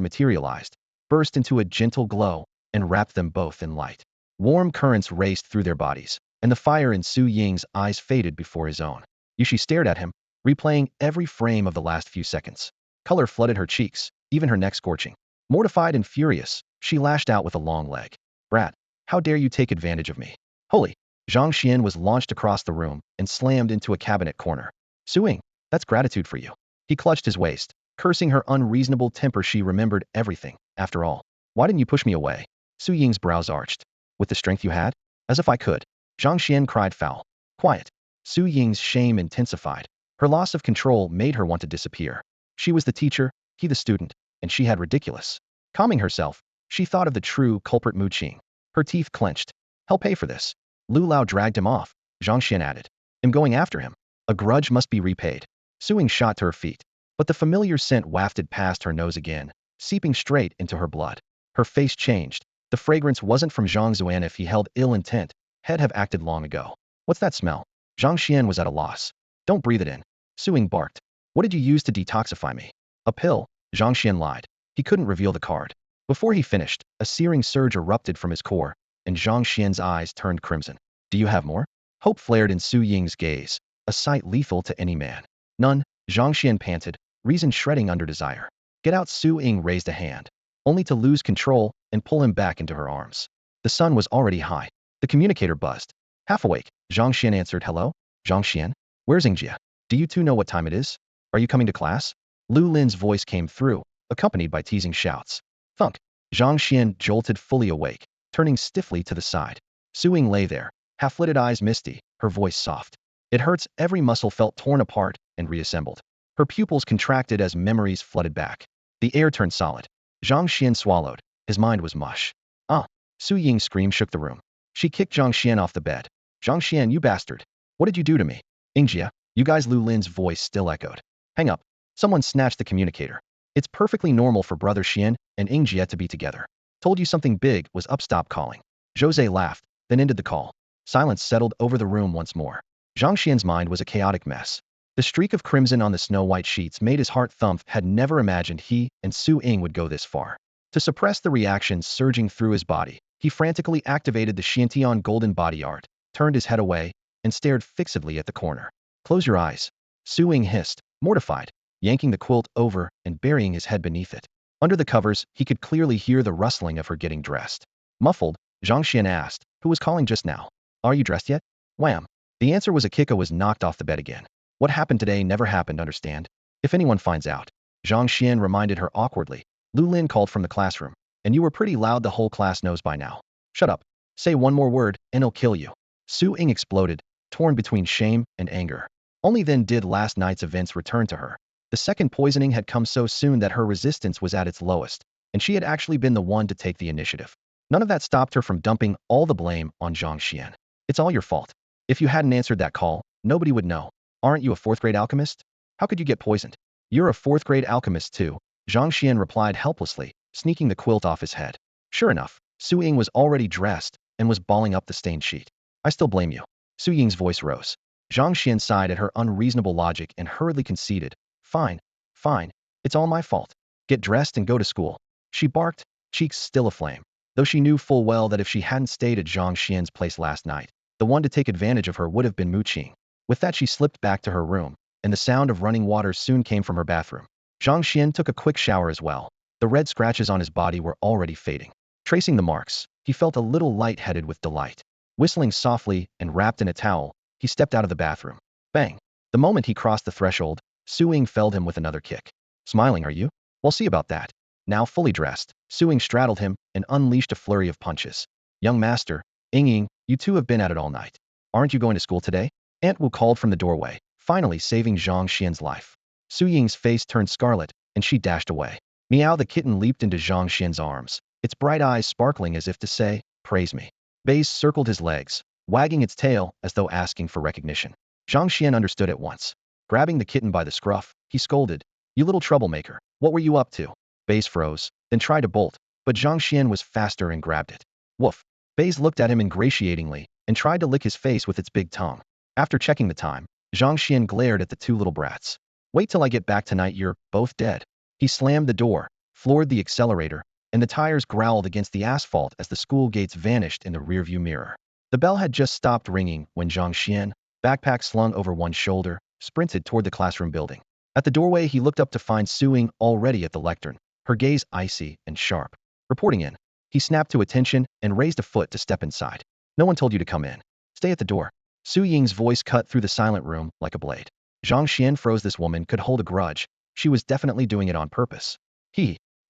materialized, burst into a gentle glow, and wrapped them both in light. Warm currents raced through their bodies, and the fire in Su Ying's eyes faded before his own. She stared at him, replaying every frame of the last few seconds. Color flooded her cheeks, even her neck scorching. Mortified and furious, she lashed out with a long leg. Brat, how dare you take advantage of me? Holy! Zhang Xian was launched across the room and slammed into a cabinet corner. Su Ying, that's gratitude for you. He clutched his waist, cursing her unreasonable temper. She remembered everything. After all, why didn't you push me away? Su Ying's brows arched. With the strength you had? As if I could. Zhang Xian cried foul. Quiet. Su Ying's shame intensified. Her loss of control made her want to disappear. She was the teacher, he the student, and she had ridiculous. Calming herself, she thought of the true culprit Mu Qing. Her teeth clenched. He'll pay for this. Lu Lao dragged him off, Zhang Xian added. I'm going after him. A grudge must be repaid. Su Ying shot to her feet, but the familiar scent wafted past her nose again, seeping straight into her blood. Her face changed. The fragrance wasn't from Zhang Xuan. If he held ill intent, he'd have acted long ago. What's that smell? Zhang Xian was at a loss. Don't breathe it in. Su Ying barked. What did you use to detoxify me? A pill, Zhang Xian lied. He couldn't reveal the card. Before he finished, a searing surge erupted from his core, and Zhang Xian's eyes turned crimson. Do you have more? Hope flared in Su Ying's gaze, a sight lethal to any man. None, Zhang Xian panted, reason shredding under desire. Get out. Su Ying raised a hand, only to lose control and pull him back into her arms. The sun was already high. The communicator buzzed. Half awake, Zhang Xian answered. Hello? Zhang Xian? Where's Yingjie? Do you two know what time it is? Are you coming to class? Lu Lin's voice came through, accompanied by teasing shouts. Thunk. Zhang Xian jolted fully awake, turning stiffly to the side. Su Ying lay there, half-lidded eyes misty, her voice soft. It hurts. Every muscle felt torn apart and reassembled. Her pupils contracted as memories flooded back. The air turned solid. Zhang Xian swallowed. His mind was mush. Ah! Su Ying's scream shook the room. She kicked Zhang Xian off the bed. Zhang Xian, you bastard! What did you do to me? Yingjie, you guys. Lu Lin's voice still echoed. Hang up. Someone snatched the communicator. It's perfectly normal for Brother Xian and Yingjie to be together. Told you something big was up. Stop calling. Jose laughed, then ended the call. Silence settled over the room once more. Zhang Xian's mind was a chaotic mess. The streak of crimson on the snow-white sheets made his heart thump. Had never imagined he and Su Ying would go this far. To suppress the reactions surging through his body, he frantically activated the Xiantian golden body art, turned his head away, and stared fixedly at the corner. Close your eyes. Su Ying hissed, mortified, yanking the quilt over and burying his head beneath it. Under the covers, he could clearly hear the rustling of her getting dressed. Muffled, Zhang Xian asked, who was calling just now? Are you dressed yet? Wham! The answer was a Kika was knocked off the bed again. What happened today never happened, understand? If anyone finds out. Zhang Xian reminded her awkwardly. Lu Lin called from the classroom. And you were pretty loud. The whole class knows by now. Shut up. Say one more word, and he'll kill you. Su Ying exploded, torn between shame and anger. Only then did last night's events return to her. The second poisoning had come so soon that her resistance was at its lowest, and she had actually been the one to take the initiative. None of that stopped her from dumping all the blame on Zhang Xian. It's all your fault. If you hadn't answered that call, nobody would know. Aren't you a fourth-grade alchemist? How could you get poisoned? You're a fourth-grade alchemist too, Zhang Xian replied helplessly, sneaking the quilt off his head. Sure enough, Su Ying was already dressed and was balling up the stained sheet. I still blame you. Su Ying's voice rose. Zhang Xian sighed at her unreasonable logic and hurriedly conceded. Fine, fine, it's all my fault. Get dressed and go to school. She barked, cheeks still aflame, though she knew full well that if she hadn't stayed at Zhang Xian's place last night, the one to take advantage of her would have been Mu Qing. With that she slipped back to her room, and the sound of running water soon came from her bathroom. Zhang Xian took a quick shower as well. The red scratches on his body were already fading. Tracing the marks, he felt a little lightheaded with delight. Whistling softly and wrapped in a towel, he stepped out of the bathroom. Bang! The moment he crossed the threshold, Su Ying felled him with another kick. Smiling, are you? We'll see about that. Now fully dressed, Su Ying straddled him and unleashed a flurry of punches. Young master, Ying, you two have been at it all night. Aren't you going to school today? Aunt Wu called from the doorway, finally saving Zhang Xuan's life. Su Ying's face turned scarlet, and she dashed away. Meow the kitten leaped into Zhang Xuan's arms, its bright eyes sparkling as if to say, praise me. Baze circled his legs, wagging its tail as though asking for recognition. Zhang Xuan understood at once. Grabbing the kitten by the scruff, he scolded, you little troublemaker, what were you up to? Baze froze, then tried to bolt, but Zhang Xuan was faster and grabbed it. Woof. Baze looked at him ingratiatingly and tried to lick his face with its big tongue. After checking the time, Zhang Xuan glared at the two little brats. Wait till I get back tonight, you're both dead. He slammed the door, floored the accelerator, and the tires growled against the asphalt as the school gates vanished in the rearview mirror. The bell had just stopped ringing when Zhang Xuan, backpack slung over one shoulder, sprinted toward the classroom building. At the doorway, he looked up to find Su Ying already at the lectern, her gaze icy and sharp. Reporting in. He snapped to attention and raised a foot to step inside. No one told you to come in. Stay at the door. Su Ying's voice cut through the silent room like a blade. Zhang Xuan froze. This woman could hold a grudge. She was definitely doing it on purpose.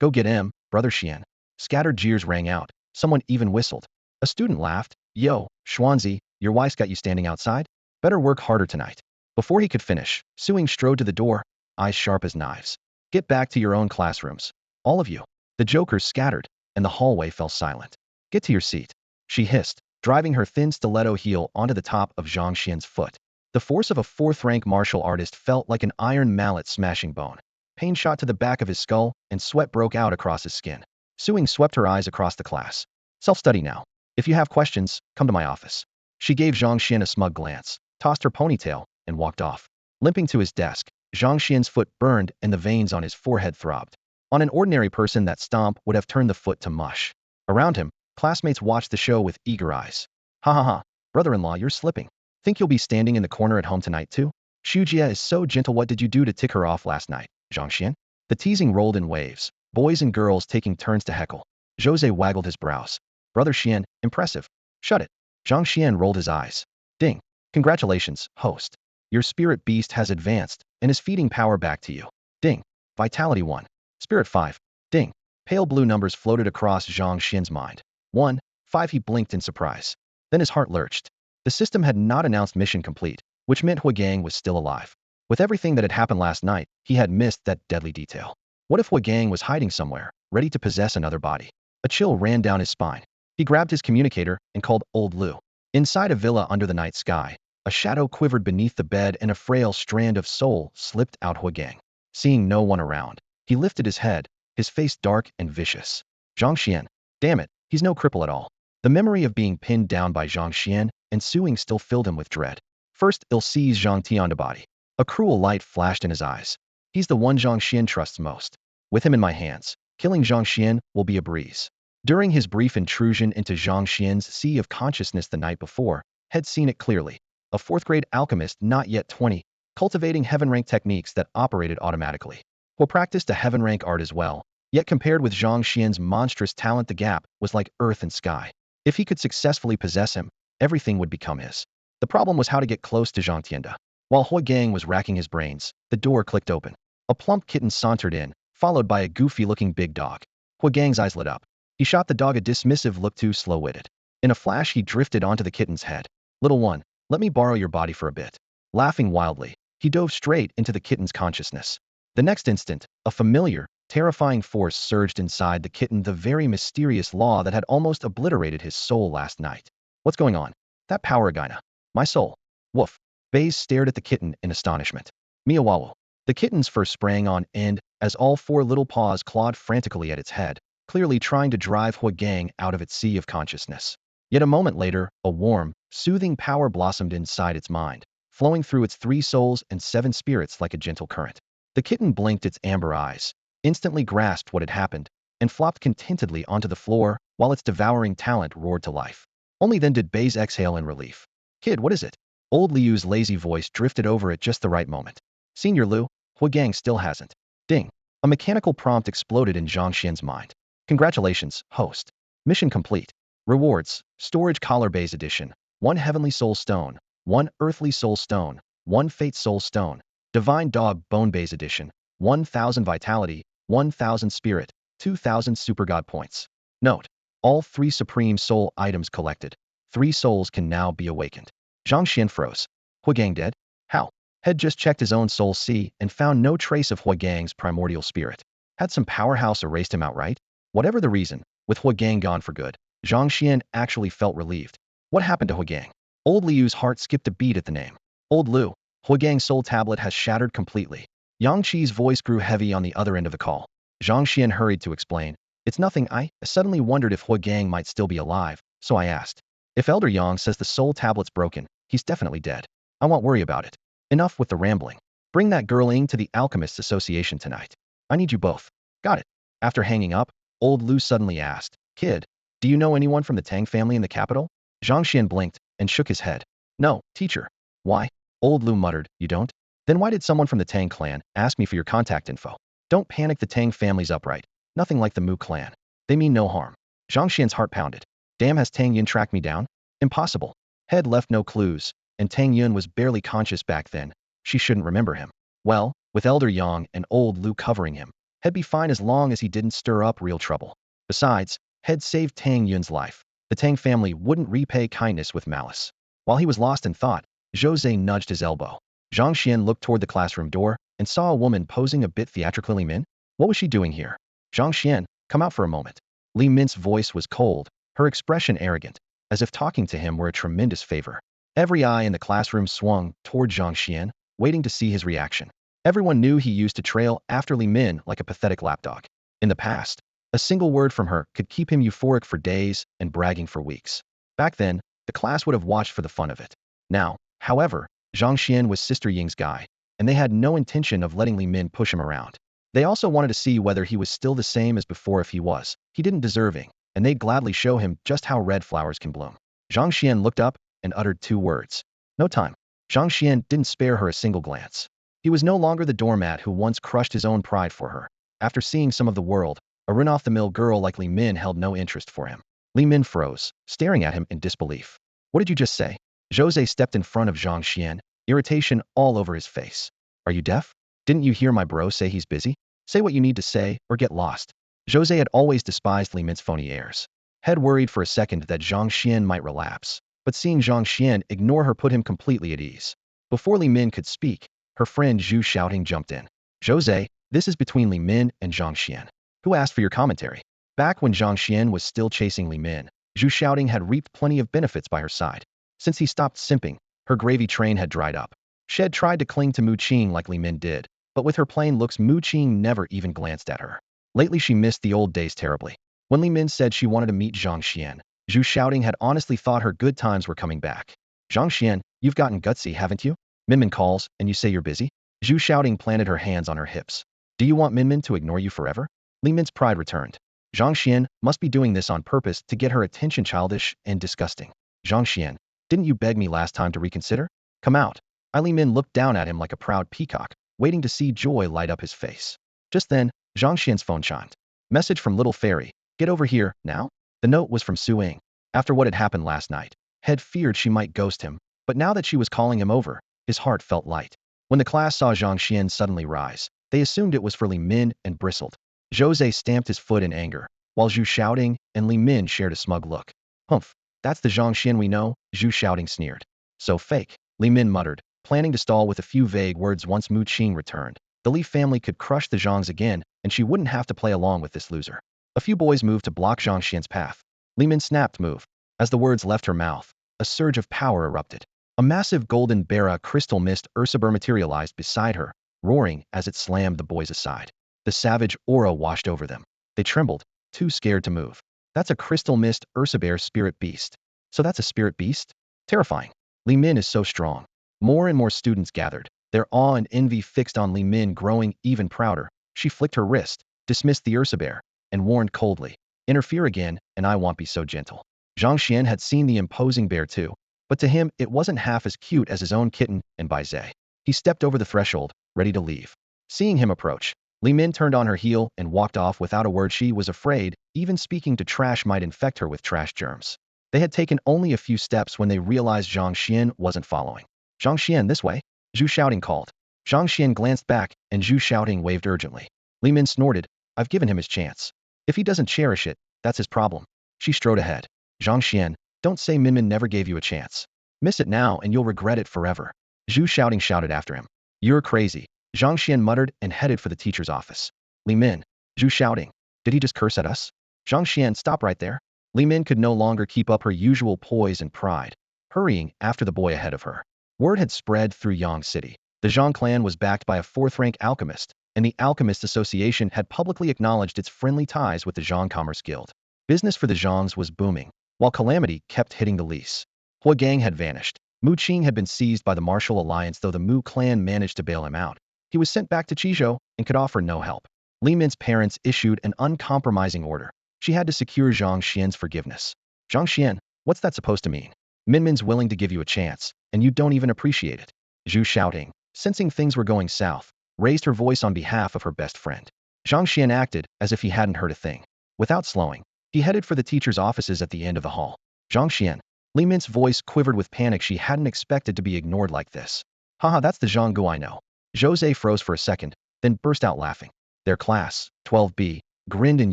Go get him, brother Xian. Scattered jeers rang out. Someone even whistled. A student laughed. Yo, Xuanzi, your wife's got you standing outside? Better work harder tonight. Before he could finish, Su Ying strode to the door, eyes sharp as knives. Get back to your own classrooms. All of you. The jokers scattered, and the hallway fell silent. Get to your seat, she hissed, driving her thin stiletto heel onto the top of Zhang Xuan's foot. The force of a fourth-rank martial artist felt like an iron mallet smashing bone. Pain shot to the back of his skull, and sweat broke out across his skin. Su Ying swept her eyes across the class. Self-study now. If you have questions, come to my office. She gave Zhang Xuan a smug glance, tossed her ponytail, and walked off. Limping to his desk, Zhang Xuan's foot burned and the veins on his forehead throbbed. On an ordinary person, that stomp would have turned the foot to mush. Around him, classmates watched the show with eager eyes. Ha ha ha, brother-in-law, you're slipping. Think you'll be standing in the corner at home tonight too? Xujia is so gentle. What did you do to tick her off last night, Zhang Xuan? The teasing rolled in waves, boys and girls taking turns to heckle. Jose waggled his brows. Brother Xian, impressive. Shut it. Zhang Xuan rolled his eyes. Ding. Congratulations, host. Your spirit beast has advanced and is feeding power back to you. Ding. Vitality 1. Spirit 5. Ding. Pale blue numbers floated across Zhang Xuan's mind. 1, 5. He blinked in surprise. Then his heart lurched. The system had not announced mission complete, which meant Huagang was still alive. With everything that had happened last night, he had missed that deadly detail. What if Huagang was hiding somewhere, ready to possess another body? A chill ran down his spine. He grabbed his communicator and called Old Lu. Inside a villa under the night sky, a shadow quivered beneath the bed and a frail strand of soul slipped out. Huagang. Seeing no one around, he lifted his head, his face dark and vicious. Zhang Xuan. Damn it, he's no cripple at all. The memory of being pinned down by Zhang Xuan and Su Ying still filled him with dread. First, he'll seize Zhang Tian's body. A cruel light flashed in his eyes. He's the one Zhang Xuan trusts most. With him in my hands, killing Zhang Xuan will be a breeze. During his brief intrusion into Zhang Xuan's sea of consciousness the night before, had seen it clearly. A fourth-grade alchemist not yet 20, cultivating heaven-rank techniques that operated automatically. He practiced a heaven-rank art as well, yet compared with Zhang Xuan's monstrous talent, the gap was like earth and sky. If he could successfully possess him, everything would become his. The problem was how to get close to Zhang Tianda. While Huagang was racking his brains, the door clicked open. A plump kitten sauntered in, followed by a goofy-looking big dog. Huagang's eyes lit up. He shot the dog a dismissive look, too slow-witted. In a flash, he drifted onto the kitten's head. Little one, let me borrow your body for a bit. Laughing wildly, he dove straight into the kitten's consciousness. The next instant, a familiar, terrifying force surged inside the kitten, the very mysterious law that had almost obliterated his soul last night. What's going on? That power againa. My soul. Woof. Baze stared at the kitten in astonishment. Miawawu. The kitten's fur sprang on end as all four little paws clawed frantically at its head, clearly trying to drive Huagang out of its sea of consciousness. Yet a moment later, a warm, soothing power blossomed inside its mind, flowing through its 3 souls and 7 spirits like a gentle current. The kitten blinked its amber eyes, instantly grasped what had happened, and flopped contentedly onto the floor while its devouring talent roared to life. Only then did Baze exhale in relief. Kid, what is it? Old Liu's lazy voice drifted over at just the right moment. Senior Liu, Huagang still hasn't. Ding. A mechanical prompt exploded in Zhang Xuan's mind. Congratulations, host. Mission complete. Rewards, Storage Collar Base Edition, 1 Heavenly Soul Stone, 1 Earthly Soul Stone, 1 Fate Soul Stone, Divine Dog Bone Base Edition, 1000 Vitality, 1000 Spirit, 2000 Super God Points. Note: all 3 Supreme Soul items collected. 3 souls can now be awakened. Zhang Xuan froze. Huigang dead? How? Had just checked his own soul sea and found no trace of Huigang's primordial spirit. Had some powerhouse erased him outright? Whatever the reason, with Huigang gone for good, Zhang Xuan actually felt relieved. What happened to Huigang? Old Liu's heart skipped a beat at the name. Old Liu, Huigang's soul tablet has shattered completely. Yang Qi's voice grew heavy on the other end of the call. Zhang Xuan hurried to explain. It's nothing. I suddenly wondered if Huigang might still be alive, so I asked. If Elder Yang says the soul tablet's broken, he's definitely dead. I won't worry about it. Enough with the rambling. Bring that girl Ying to the Alchemists Association tonight. I need you both. Got it. After hanging up, Old Liu suddenly asked, Kid, do you know anyone from the Tang family in the capital? Zhang Xuan blinked and shook his head. No, teacher. Why? Old Liu muttered, you don't? Then why did someone from the Tang clan ask me for your contact info? Don't panic, the Tang family's upright. Nothing like the Mu clan. They mean no harm. Zhang Xian's heart pounded. Damn, has Tang Yun tracked me down? Impossible. Head left no clues, and Tang Yun was barely conscious back then. She shouldn't remember him. Well, with Elder Yang and Old Liu covering him, He'd be fine as long as he didn't stir up real trouble. Besides, Head saved Tang Yun's life. The Tang family wouldn't repay kindness with malice. While he was lost in thought, Jose nudged his elbow. Zhang Xuan looked toward the classroom door and saw a woman posing a bit theatrically. Min? What was she doing here? Zhang Xuan, come out for a moment. Li Min's voice was cold, her expression arrogant, as if talking to him were a tremendous favor. Every eye in the classroom swung toward Zhang Xuan, waiting to see his reaction. Everyone knew he used to trail after Li Min like a pathetic lapdog. In the past, a single word from her could keep him euphoric for days and bragging for weeks. Back then, the class would have watched for the fun of it. Now, however, Zhang Xuan was Sister Ying's guy, and they had no intention of letting Li Min push him around. They also wanted to see whether he was still the same as before. If he was, he didn't deserving, and they'd gladly show him just how red flowers can bloom. Zhang Xuan looked up and uttered 2 words. No time. Zhang Xuan didn't spare her a single glance. He was no longer the doormat who once crushed his own pride for her. After seeing some of the world, a run-off-the-mill girl like Li Min held no interest for him. Li Min froze, staring at him in disbelief. What did you just say? Jose stepped in front of Zhang Xuan, irritation all over his face. Are you deaf? Didn't you hear my bro say he's busy? Say what you need to say, or get lost. Jose had always despised Li Min's phony airs. Had worried for a second that Zhang Xuan might relapse, but seeing Zhang Xuan ignore her put him completely at ease. Before Li Min could speak, her friend Zhu Shouting jumped in. Jose, this is between Li Min and Zhang Xuan. Who asked for your commentary? Back when Zhang Xuan was still chasing Li Min, Zhu Shouting had reaped plenty of benefits by her side. Since he stopped simping, her gravy train had dried up. She had tried to cling to Mu Qing like Li Min did, but with her plain looks Mu Qing never even glanced at her. Lately she missed the old days terribly. When Li Min said she wanted to meet Zhang Xuan, Zhu Shouting had honestly thought her good times were coming back. Zhang Xuan, you've gotten gutsy, haven't you? Minmin calls, and you say you're busy? Zhu Shouting planted her hands on her hips. Do you want Minmin to ignore you forever? Li Min's pride returned. Zhang Xuan must be doing this on purpose to get her attention. Childish and disgusting. Zhang Xuan, didn't you beg me last time to reconsider? Come out. Li Min looked down at him like a proud peacock, waiting to see joy light up his face. Just then, Zhang Xian's phone chimed. Message from Little Fairy. Get over here, now? The note was from Su Ying. After what had happened last night, Head feared she might ghost him, but now that she was calling him over, his heart felt light. When the class saw Zhang Xuan suddenly rise, they assumed it was for Li Min and bristled. Jose stamped his foot in anger, while Zhu Shouting and Li Min shared a smug look. Humph, that's the Zhang Xuan we know, Zhu Shouting sneered. So fake, Li Min muttered, planning to stall with a few vague words. Once Mu Qing returned, the Li family could crush the Zhangs again, and she wouldn't have to play along with this loser. A few boys moved to block Zhang Xian's path. Li Min snapped move. As the words left her mouth, a surge of power erupted. A massive golden Bara crystal mist Ursaber materialized beside her, roaring as it slammed the boys aside. The savage aura washed over them. They trembled, too scared to move. That's a crystal mist Ursaber spirit beast. So that's a spirit beast? Terrifying. Li Min is so strong. More and more students gathered, their awe and envy fixed on Li Min growing even prouder. She flicked her wrist, dismissed the Ursaber, and warned coldly, interfere again, and I won't be so gentle. Zhang Xuan had seen the imposing bear too, but to him it wasn't half as cute as his own kitten and Bai Zhe. He stepped over the threshold, ready to leave. Seeing him approach, Li Min turned on her heel and walked off without a word. She was afraid even speaking to trash might infect her with trash germs. They had taken only a few steps when they realized Zhang Xuan wasn't following. Zhang Xuan, this way, Zhu Shouting called. Zhang Xuan glanced back, and Zhu Shouting waved urgently. Li Min snorted. I've given him his chance. If he doesn't cherish it, that's his problem. She strode ahead. Zhang Xuan, don't say Minmin never gave you a chance. Miss it now and you'll regret it forever. Zhu Shouting shouted after him. You're crazy. Zhang Xuan muttered and headed for the teacher's office. Li Min. Zhu Shouting. Did he just curse at us? Zhang Xuan, stop right there. Li Min could no longer keep up her usual poise and pride, hurrying after the boy ahead of her. Word had spread through Yang City. The Zhang clan was backed by a fourth-rank alchemist, and the Alchemist Association had publicly acknowledged its friendly ties with the Zhang Commerce Guild. Business for the Zhangs was booming, while calamity kept hitting the lease. Hui Gang had vanished. Mu Qing had been seized by the Martial Alliance, though the Mu clan managed to bail him out. He was sent back to Qizhou and could offer no help. Li Min's parents issued an uncompromising order. She had to secure Zhang Xian's forgiveness. Zhang Xian, what's that supposed to mean? Minmin's willing to give you a chance, and you don't even appreciate it. Zhu Shouting, sensing things were going south, raised her voice on behalf of her best friend. Zhang Xian acted as if he hadn't heard a thing. Without slowing, he headed for the teacher's offices at the end of the hall. Zhang Xian. Li Min's voice quivered with panic. She hadn't expected to be ignored like this. Haha, that's the Zhang Gu I know. Jose froze for a second, then burst out laughing. Their class, 12B, grinned in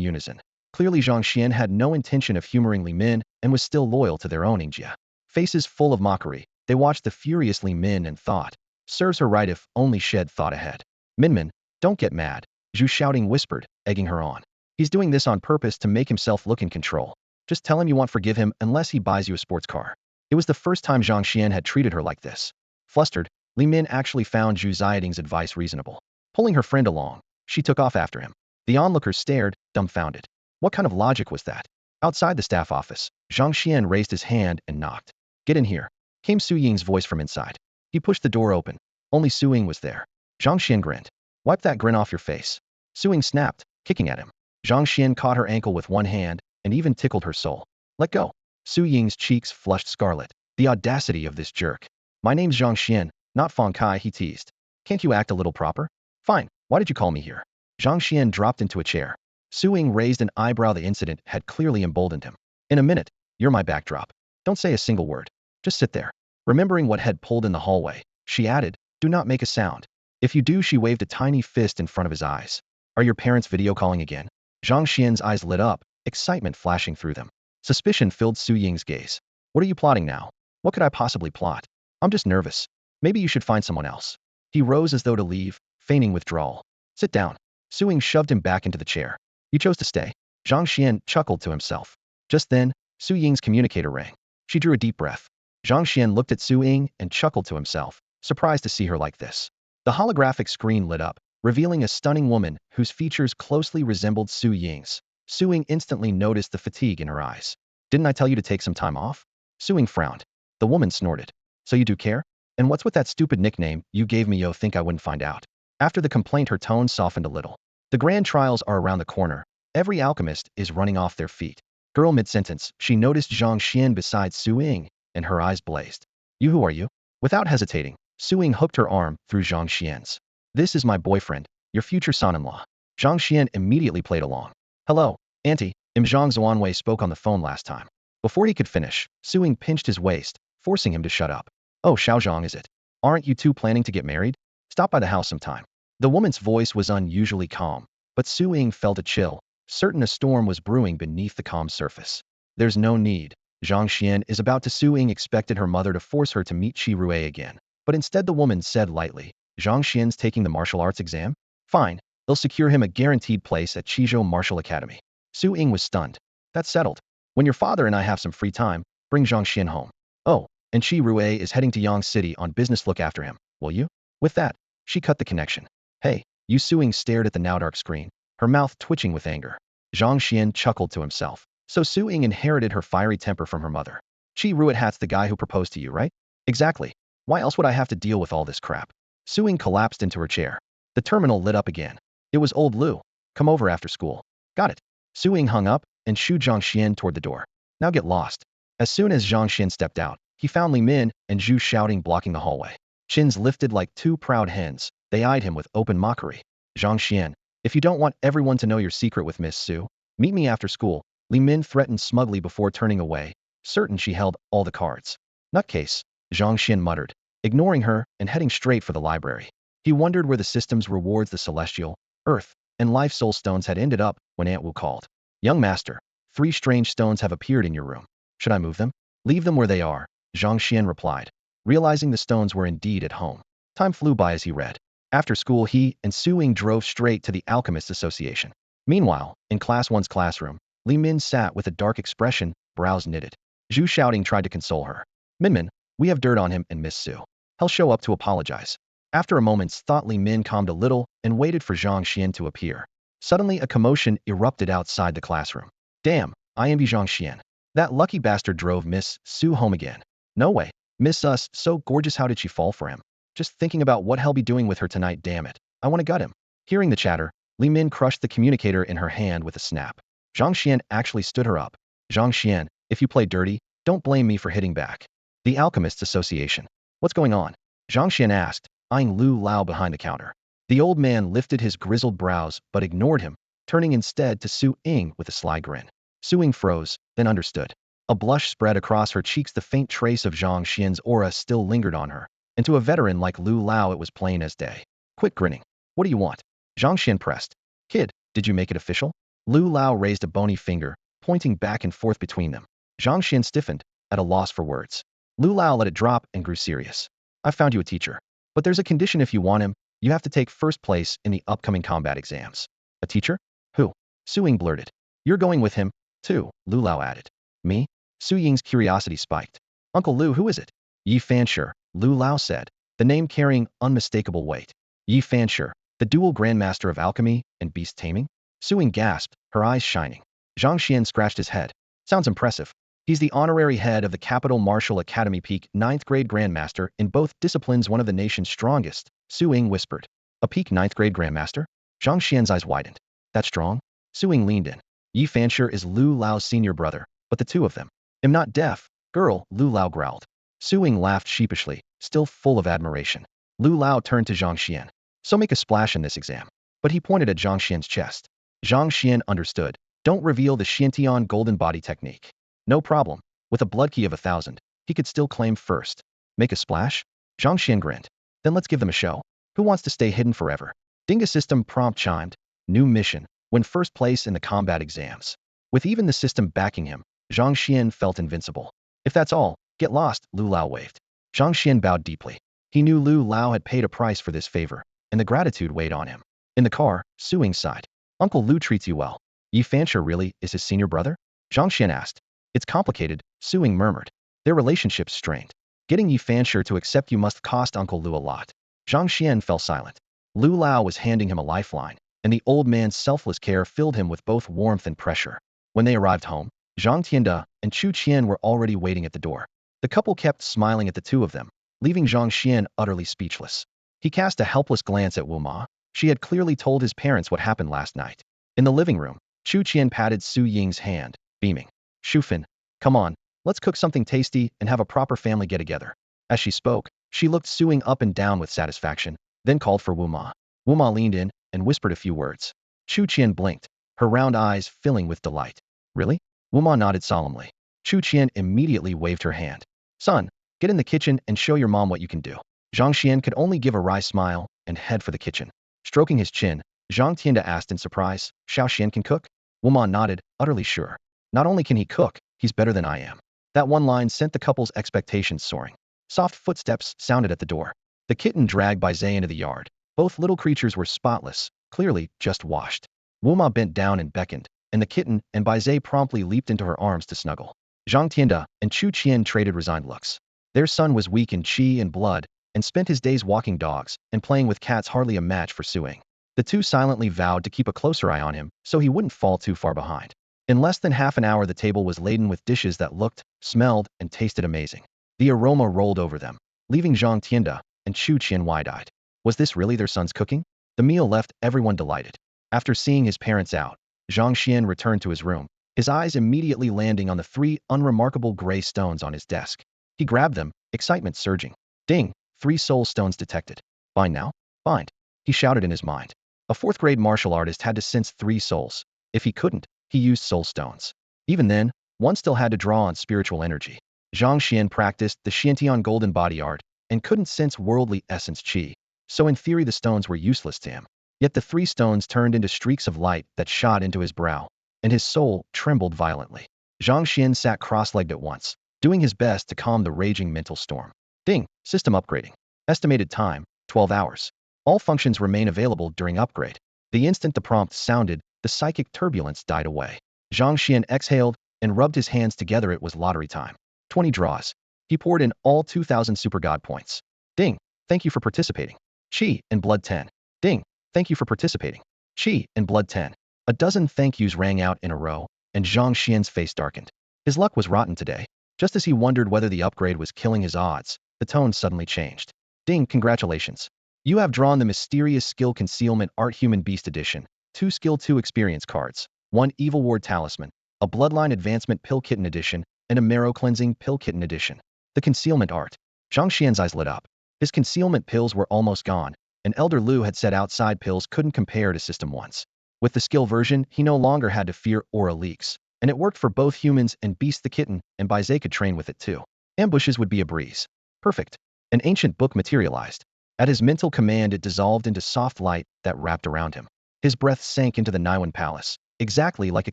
unison. Clearly Zhang Xian had no intention of humoring Li Min and was still loyal to their own Ingjia. Faces full of mockery, they watched the furious Li Min and thought, serves her right if only shed thought ahead. Minmin, don't get mad, Zhu Shouting whispered, egging her on. He's doing this on purpose to make himself look in control. Just tell him you won't forgive him unless he buys you a sports car. It was the first time Zhang Xian had treated her like this. Flustered, Li Min actually found Zhu Xiaoting's advice reasonable. Pulling her friend along, she took off after him. The onlookers stared, dumbfounded. What kind of logic was that? Outside the staff office, Zhang Xian raised his hand and knocked. Get in here, came Su Ying's voice from inside. He pushed the door open. Only Su Ying was there. Zhang Xian grinned. Wipe that grin off your face. Su Ying snapped, kicking at him. Zhang Xian caught her ankle with one hand and even tickled her soul. Let go. Su Ying's cheeks flushed scarlet. The audacity of this jerk. My name's Zhang Xian, not Feng Kai, he teased. Can't you act a little proper? Fine, why did you call me here? Zhang Xian dropped into a chair. Su Ying raised an eyebrow. The incident had clearly emboldened him. In a minute, you're my backdrop. Don't say a single word. Just sit there. Remembering what had pulled in the hallway, she added, do not make a sound. If you do, she waved a tiny fist in front of his eyes. Are your parents video calling again? Zhang Xian's eyes lit up, excitement flashing through them. Suspicion filled Su Ying's gaze. What are you plotting now? What could I possibly plot? I'm just nervous. Maybe you should find someone else. He rose as though to leave, feigning withdrawal. Sit down. Su Ying shoved him back into the chair. You chose to stay. Zhang Xian chuckled to himself. Just then, Su Ying's communicator rang. She drew a deep breath. Zhang Xian looked at Su Ying and chuckled to himself, surprised to see her like this. The holographic screen lit up, revealing a stunning woman whose features closely resembled Su Ying's. Su Ying instantly noticed the fatigue in her eyes. Didn't I tell you to take some time off? Su Ying frowned. The woman snorted. So you do care? And what's with that stupid nickname you gave me? Yo, think I wouldn't find out. After the complaint, her tone softened a little. The grand trials are around the corner. Every alchemist is running off their feet. Girl, mid-sentence, she noticed Zhang Xian beside Su Ying, and her eyes blazed. You, who are you? Without hesitating, Su Ying hooked her arm through Zhang Xian's. This is my boyfriend, your future son-in-law. Zhang Xian immediately played along. Hello, Auntie. Zhang Xuanwei spoke on the phone last time. Before he could finish, Su Ying pinched his waist, forcing him to shut up. Oh, Xiaozhang, is it? Aren't you two planning to get married? Stop by the house sometime. The woman's voice was unusually calm, but Su Ying felt a chill, certain a storm was brewing beneath the calm surface. There's no need. Zhang Xian is about to. Su Ying expected her mother to force her to meet Qi Rui again, but instead the woman said lightly, Zhang Xian's taking the martial arts exam? Fine, they'll secure him a guaranteed place at Qizhou Martial Academy. Su Ying was stunned. That's settled. When your father and I have some free time, bring Zhang Xian home. Oh, and Qi Rui is heading to Yang City on business. Look after him, will you? With that, she cut the connection. Hey, you. Su Ying stared at the now dark screen, her mouth twitching with anger. Zhang Xian chuckled to himself. So Su Ying inherited her fiery temper from her mother. Qi Rui Hat's the guy who proposed to you, right? Exactly. Why else would I have to deal with all this crap? Su Ying collapsed into her chair. The terminal lit up again. It was old Lu. Come over after school. Got it. Su Ying hung up and shooed Zhang Xian toward the door. Now get lost. As soon as Zhang Xian stepped out, he found Li Min and Zhu Shouting blocking the hallway. Chins lifted like two proud hens. They eyed him with open mockery. Zhang Xian, If you don't want everyone to know your secret with Miss Su, meet me after school, Li Min threatened smugly before turning away, certain she held all the cards. Nutcase, Zhang Xuan muttered, ignoring her and heading straight for the library. He wondered where the system's rewards the celestial, earth, and life soul stones had ended up when Aunt Wu called. Young master, 3 strange stones have appeared in your room. Should I move them? Leave them where they are, Zhang Xuan replied, realizing the stones were indeed at home. Time flew by as he read. After school he and Su Ying drove straight to the Alchemists Association. Meanwhile, in Class 1's classroom, Li Min sat with a dark expression, brows knitted. Zhu Shouting tried to console her. Min, we have dirt on him and Miss Su. He'll show up to apologize. After a moment's thought, Li Min calmed a little and waited for Zhang Xuan to appear. Suddenly a commotion erupted outside the classroom. Damn, I envy Zhang Xuan. That lucky bastard drove Miss Su home again. No way. Miss Us, so gorgeous, how did she fall for him? Just thinking about what he'll be doing with her tonight, damn it. I want to gut him. Hearing the chatter, Li Min crushed the communicator in her hand with a snap. Zhang Xuan actually stood her up. Zhang Xuan, if you play dirty, don't blame me for hitting back. The Alchemists Association. What's going on? Zhang Xuan asked, eyeing Lu Lao behind the counter. The old man lifted his grizzled brows but ignored him, turning instead to Su Ying with a sly grin. Su Ying froze, then understood. A blush spread across her cheeks. The faint trace of Zhang Xian's aura still lingered on her, and to a veteran like Lu Lao it was plain as day. Quit grinning. What do you want? Zhang Xian pressed. Kid, did you make it official? Lu Lao raised a bony finger, pointing back and forth between them. Zhang Xian stiffened, at a loss for words. Lu Lao let it drop and grew serious. I found you a teacher. But there's a condition. If you want him, you have to take first place in the upcoming combat exams. A teacher? Who? Su Ying blurted. You're going with him, too, Lu Lao added. Me? Su Ying's curiosity spiked. Uncle Lu, who is it? Yi Fanshi, Lu Lao said, the name carrying unmistakable weight. Yi Fanshi, the dual grandmaster of alchemy and beast taming? Su Ying gasped, her eyes shining. Zhang Xian scratched his head. Sounds impressive. He's the honorary head of the Capital Martial Academy, peak 9th grade grandmaster in both disciplines, one of the nation's strongest, Su Ying whispered. A peak 9th grade grandmaster? Zhang Xian's eyes widened. That strong? Su Ying leaned in. Yi Fanshi is Lu Lao's senior brother, but the two of them. Am not deaf, girl, Lu Lao growled. Su Ying laughed sheepishly, still full of admiration. Lu Lao turned to Zhang Xian. So make a splash in this exam. But he pointed at Zhang Xian's chest. Zhang Xian understood. Don't reveal the Xiantian golden body technique. No problem. With a blood key of 1,000, he could still claim first. Make a splash? Zhang Xian grinned. Then let's give them a show. Who wants to stay hidden forever? Dinga system prompt chimed. New mission. Win first place in the combat exams. With even the system backing him, Zhang Xian felt invincible. If that's all, get lost, Lu Lao waved. Zhang Xian bowed deeply. He knew Lu Lao had paid a price for this favor, and the gratitude weighed on him. In the car, Su Ying sighed. Uncle Lu treats you well. Yi Fanshi really is his senior brother? Zhang Xian asked. It's complicated, Su Ying murmured. Their relationship's strained. Getting Yi Fanshi to accept you must cost Uncle Lu a lot. Zhang Xian fell silent. Lu Lao was handing him a lifeline, and the old man's selfless care filled him with both warmth and pressure. When they arrived home, Zhang Tianda and Chu Qian were already waiting at the door. The couple kept smiling at the two of them, leaving Zhang Xian utterly speechless. He cast a helpless glance at Wu Ma. She had clearly told his parents what happened last night. In the living room, Chu Qian patted Su Ying's hand, beaming. Shufin, come on, let's cook something tasty and have a proper family get-together. As she spoke, she looked Su Ying up and down with satisfaction, then called for Wu Ma. Wu Ma leaned in and whispered a few words. Chu Qian blinked, her round eyes filling with delight. Really? Wu Ma nodded solemnly. Chu Qian immediately waved her hand. Son, get in the kitchen and show your mom what you can do. Zhang Xian could only give a wry smile and head for the kitchen. Stroking his chin, Zhang Tianda asked in surprise, Xiao Xian can cook? Wu Ma nodded, utterly sure. Not only can he cook, he's better than I am. That one line sent the couple's expectations soaring. Soft footsteps sounded at the door. The kitten dragged Bai Zhe into the yard. Both little creatures were spotless, clearly just washed. Wu Ma bent down and beckoned, and the kitten and Bai Zhe promptly leaped into her arms to snuggle. Zhang Tianda and Chu Qian traded resigned looks. Their son was weak in qi and blood, and spent his days walking dogs and playing with cats, hardly a match for Su Ying. The two silently vowed to keep a closer eye on him so he wouldn't fall too far behind. In less than half an hour the table was laden with dishes that looked, smelled, and tasted amazing. The aroma rolled over them, leaving Zhang Tianda and Chu Qian wide-eyed. Was this really their son's cooking? The meal left everyone delighted. After seeing his parents out, Zhang Xian returned to his room, his eyes immediately landing on the 3 unremarkable gray stones on his desk. He grabbed them, excitement surging. Ding! 3 soul stones detected. Find now? Find! He shouted in his mind. A fourth-grade martial artist had to sense 3 souls. If he couldn't, he used soul stones. Even then, one still had to draw on spiritual energy. Zhang Xuan practiced the Xiantian golden body art and couldn't sense worldly essence qi, so in theory the stones were useless to him. Yet the 3 stones turned into streaks of light that shot into his brow, and his soul trembled violently. Zhang Xuan sat cross-legged at once, doing his best to calm the raging mental storm. Ding! System upgrading. Estimated time, 12 hours. All functions remain available during upgrade. The instant the prompt sounded, the psychic turbulence died away. Zhang Xuan exhaled and rubbed his hands together. It was lottery time. 20 draws. He poured in all 2,000 super god points. Ding! Thank you for participating. Qi and blood 10. Ding! Thank you for participating. Qi and blood 10. A dozen thank yous rang out in a row, and Zhang Xian's face darkened. His luck was rotten today. Just as he wondered whether the upgrade was killing his odds, the tone suddenly changed. Ding! Congratulations. You have drawn the mysterious skill concealment art human beast edition, 2 skill 2 experience cards, 1 evil ward talisman, a bloodline advancement pill kitten edition, and a marrow cleansing pill kitten edition. The concealment art. Zhang Xian's eyes lit up. His concealment pills were almost gone, and Elder Lu had said outside pills couldn't compare to System 1's. With the skill version, he no longer had to fear aura leaks, and it worked for both humans and Beast the kitten, and Baizé could train with it too. Ambushes would be a breeze. Perfect. An ancient book materialized. At his mental command, it dissolved into soft light that wrapped around him. His breath sank into the Naiwan palace, exactly like a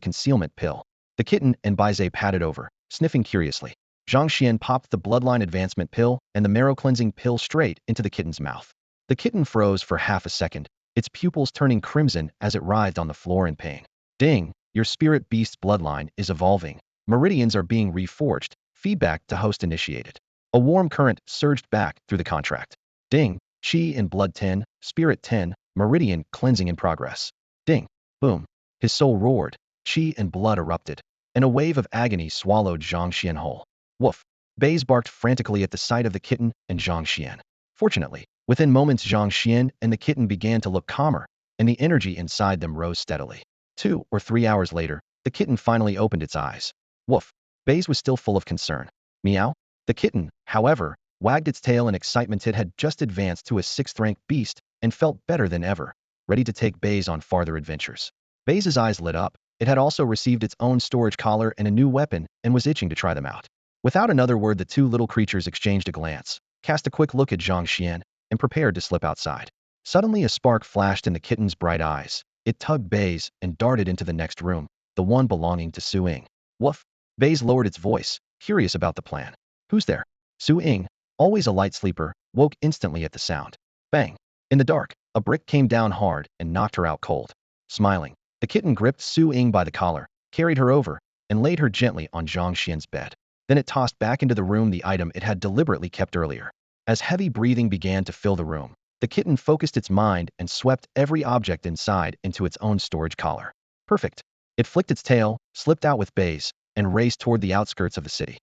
concealment pill. The kitten and Baizé patted over, sniffing curiously. Zhang Xuan popped the bloodline advancement pill and the marrow cleansing pill straight into the kitten's mouth. The kitten froze for half a second, its pupils turning crimson as it writhed on the floor in pain. Ding! Your spirit beast's bloodline is evolving. Meridians are being reforged. Feedback to host initiated. A warm current surged back through the contract. Ding! Qi and blood 10, spirit 10, meridian cleansing in progress. Ding! Boom! His soul roared. Qi and blood erupted, and a wave of agony swallowed Zhang Xian whole. Woof! Bays barked frantically at the sight of the kitten and Zhang Xian. Fortunately, within moments Zhang Xian and the kitten began to look calmer, and the energy inside them rose steadily. 2 or 3 hours later, the kitten finally opened its eyes. Woof! Bays was still full of concern. Meow? The kitten, however, wagged its tail in excitement. It had just advanced to a 6th-ranked beast and felt better than ever, ready to take Bays on farther adventures. Bays' eyes lit up. It had also received its own storage collar and a new weapon and was itching to try them out. Without another word, the 2 little creatures exchanged a glance, cast a quick look at Zhang Xian, and prepared to slip outside. Suddenly a spark flashed in the kitten's bright eyes. It tugged Bays and darted into the next room, the one belonging to Su Ying. Woof! Bays lowered its voice, curious about the plan. Who's there? Su Ying, always a light sleeper, woke instantly at the sound. Bang! In the dark, a brick came down hard and knocked her out cold. Smiling, the kitten gripped Su Ying by the collar, carried her over, and laid her gently on Zhang Xian's bed. Then it tossed back into the room the item it had deliberately kept earlier. As heavy breathing began to fill the room, the kitten focused its mind and swept every object inside into its own storage collar. Perfect. It flicked its tail, slipped out with Bays, and raced toward the outskirts of the city.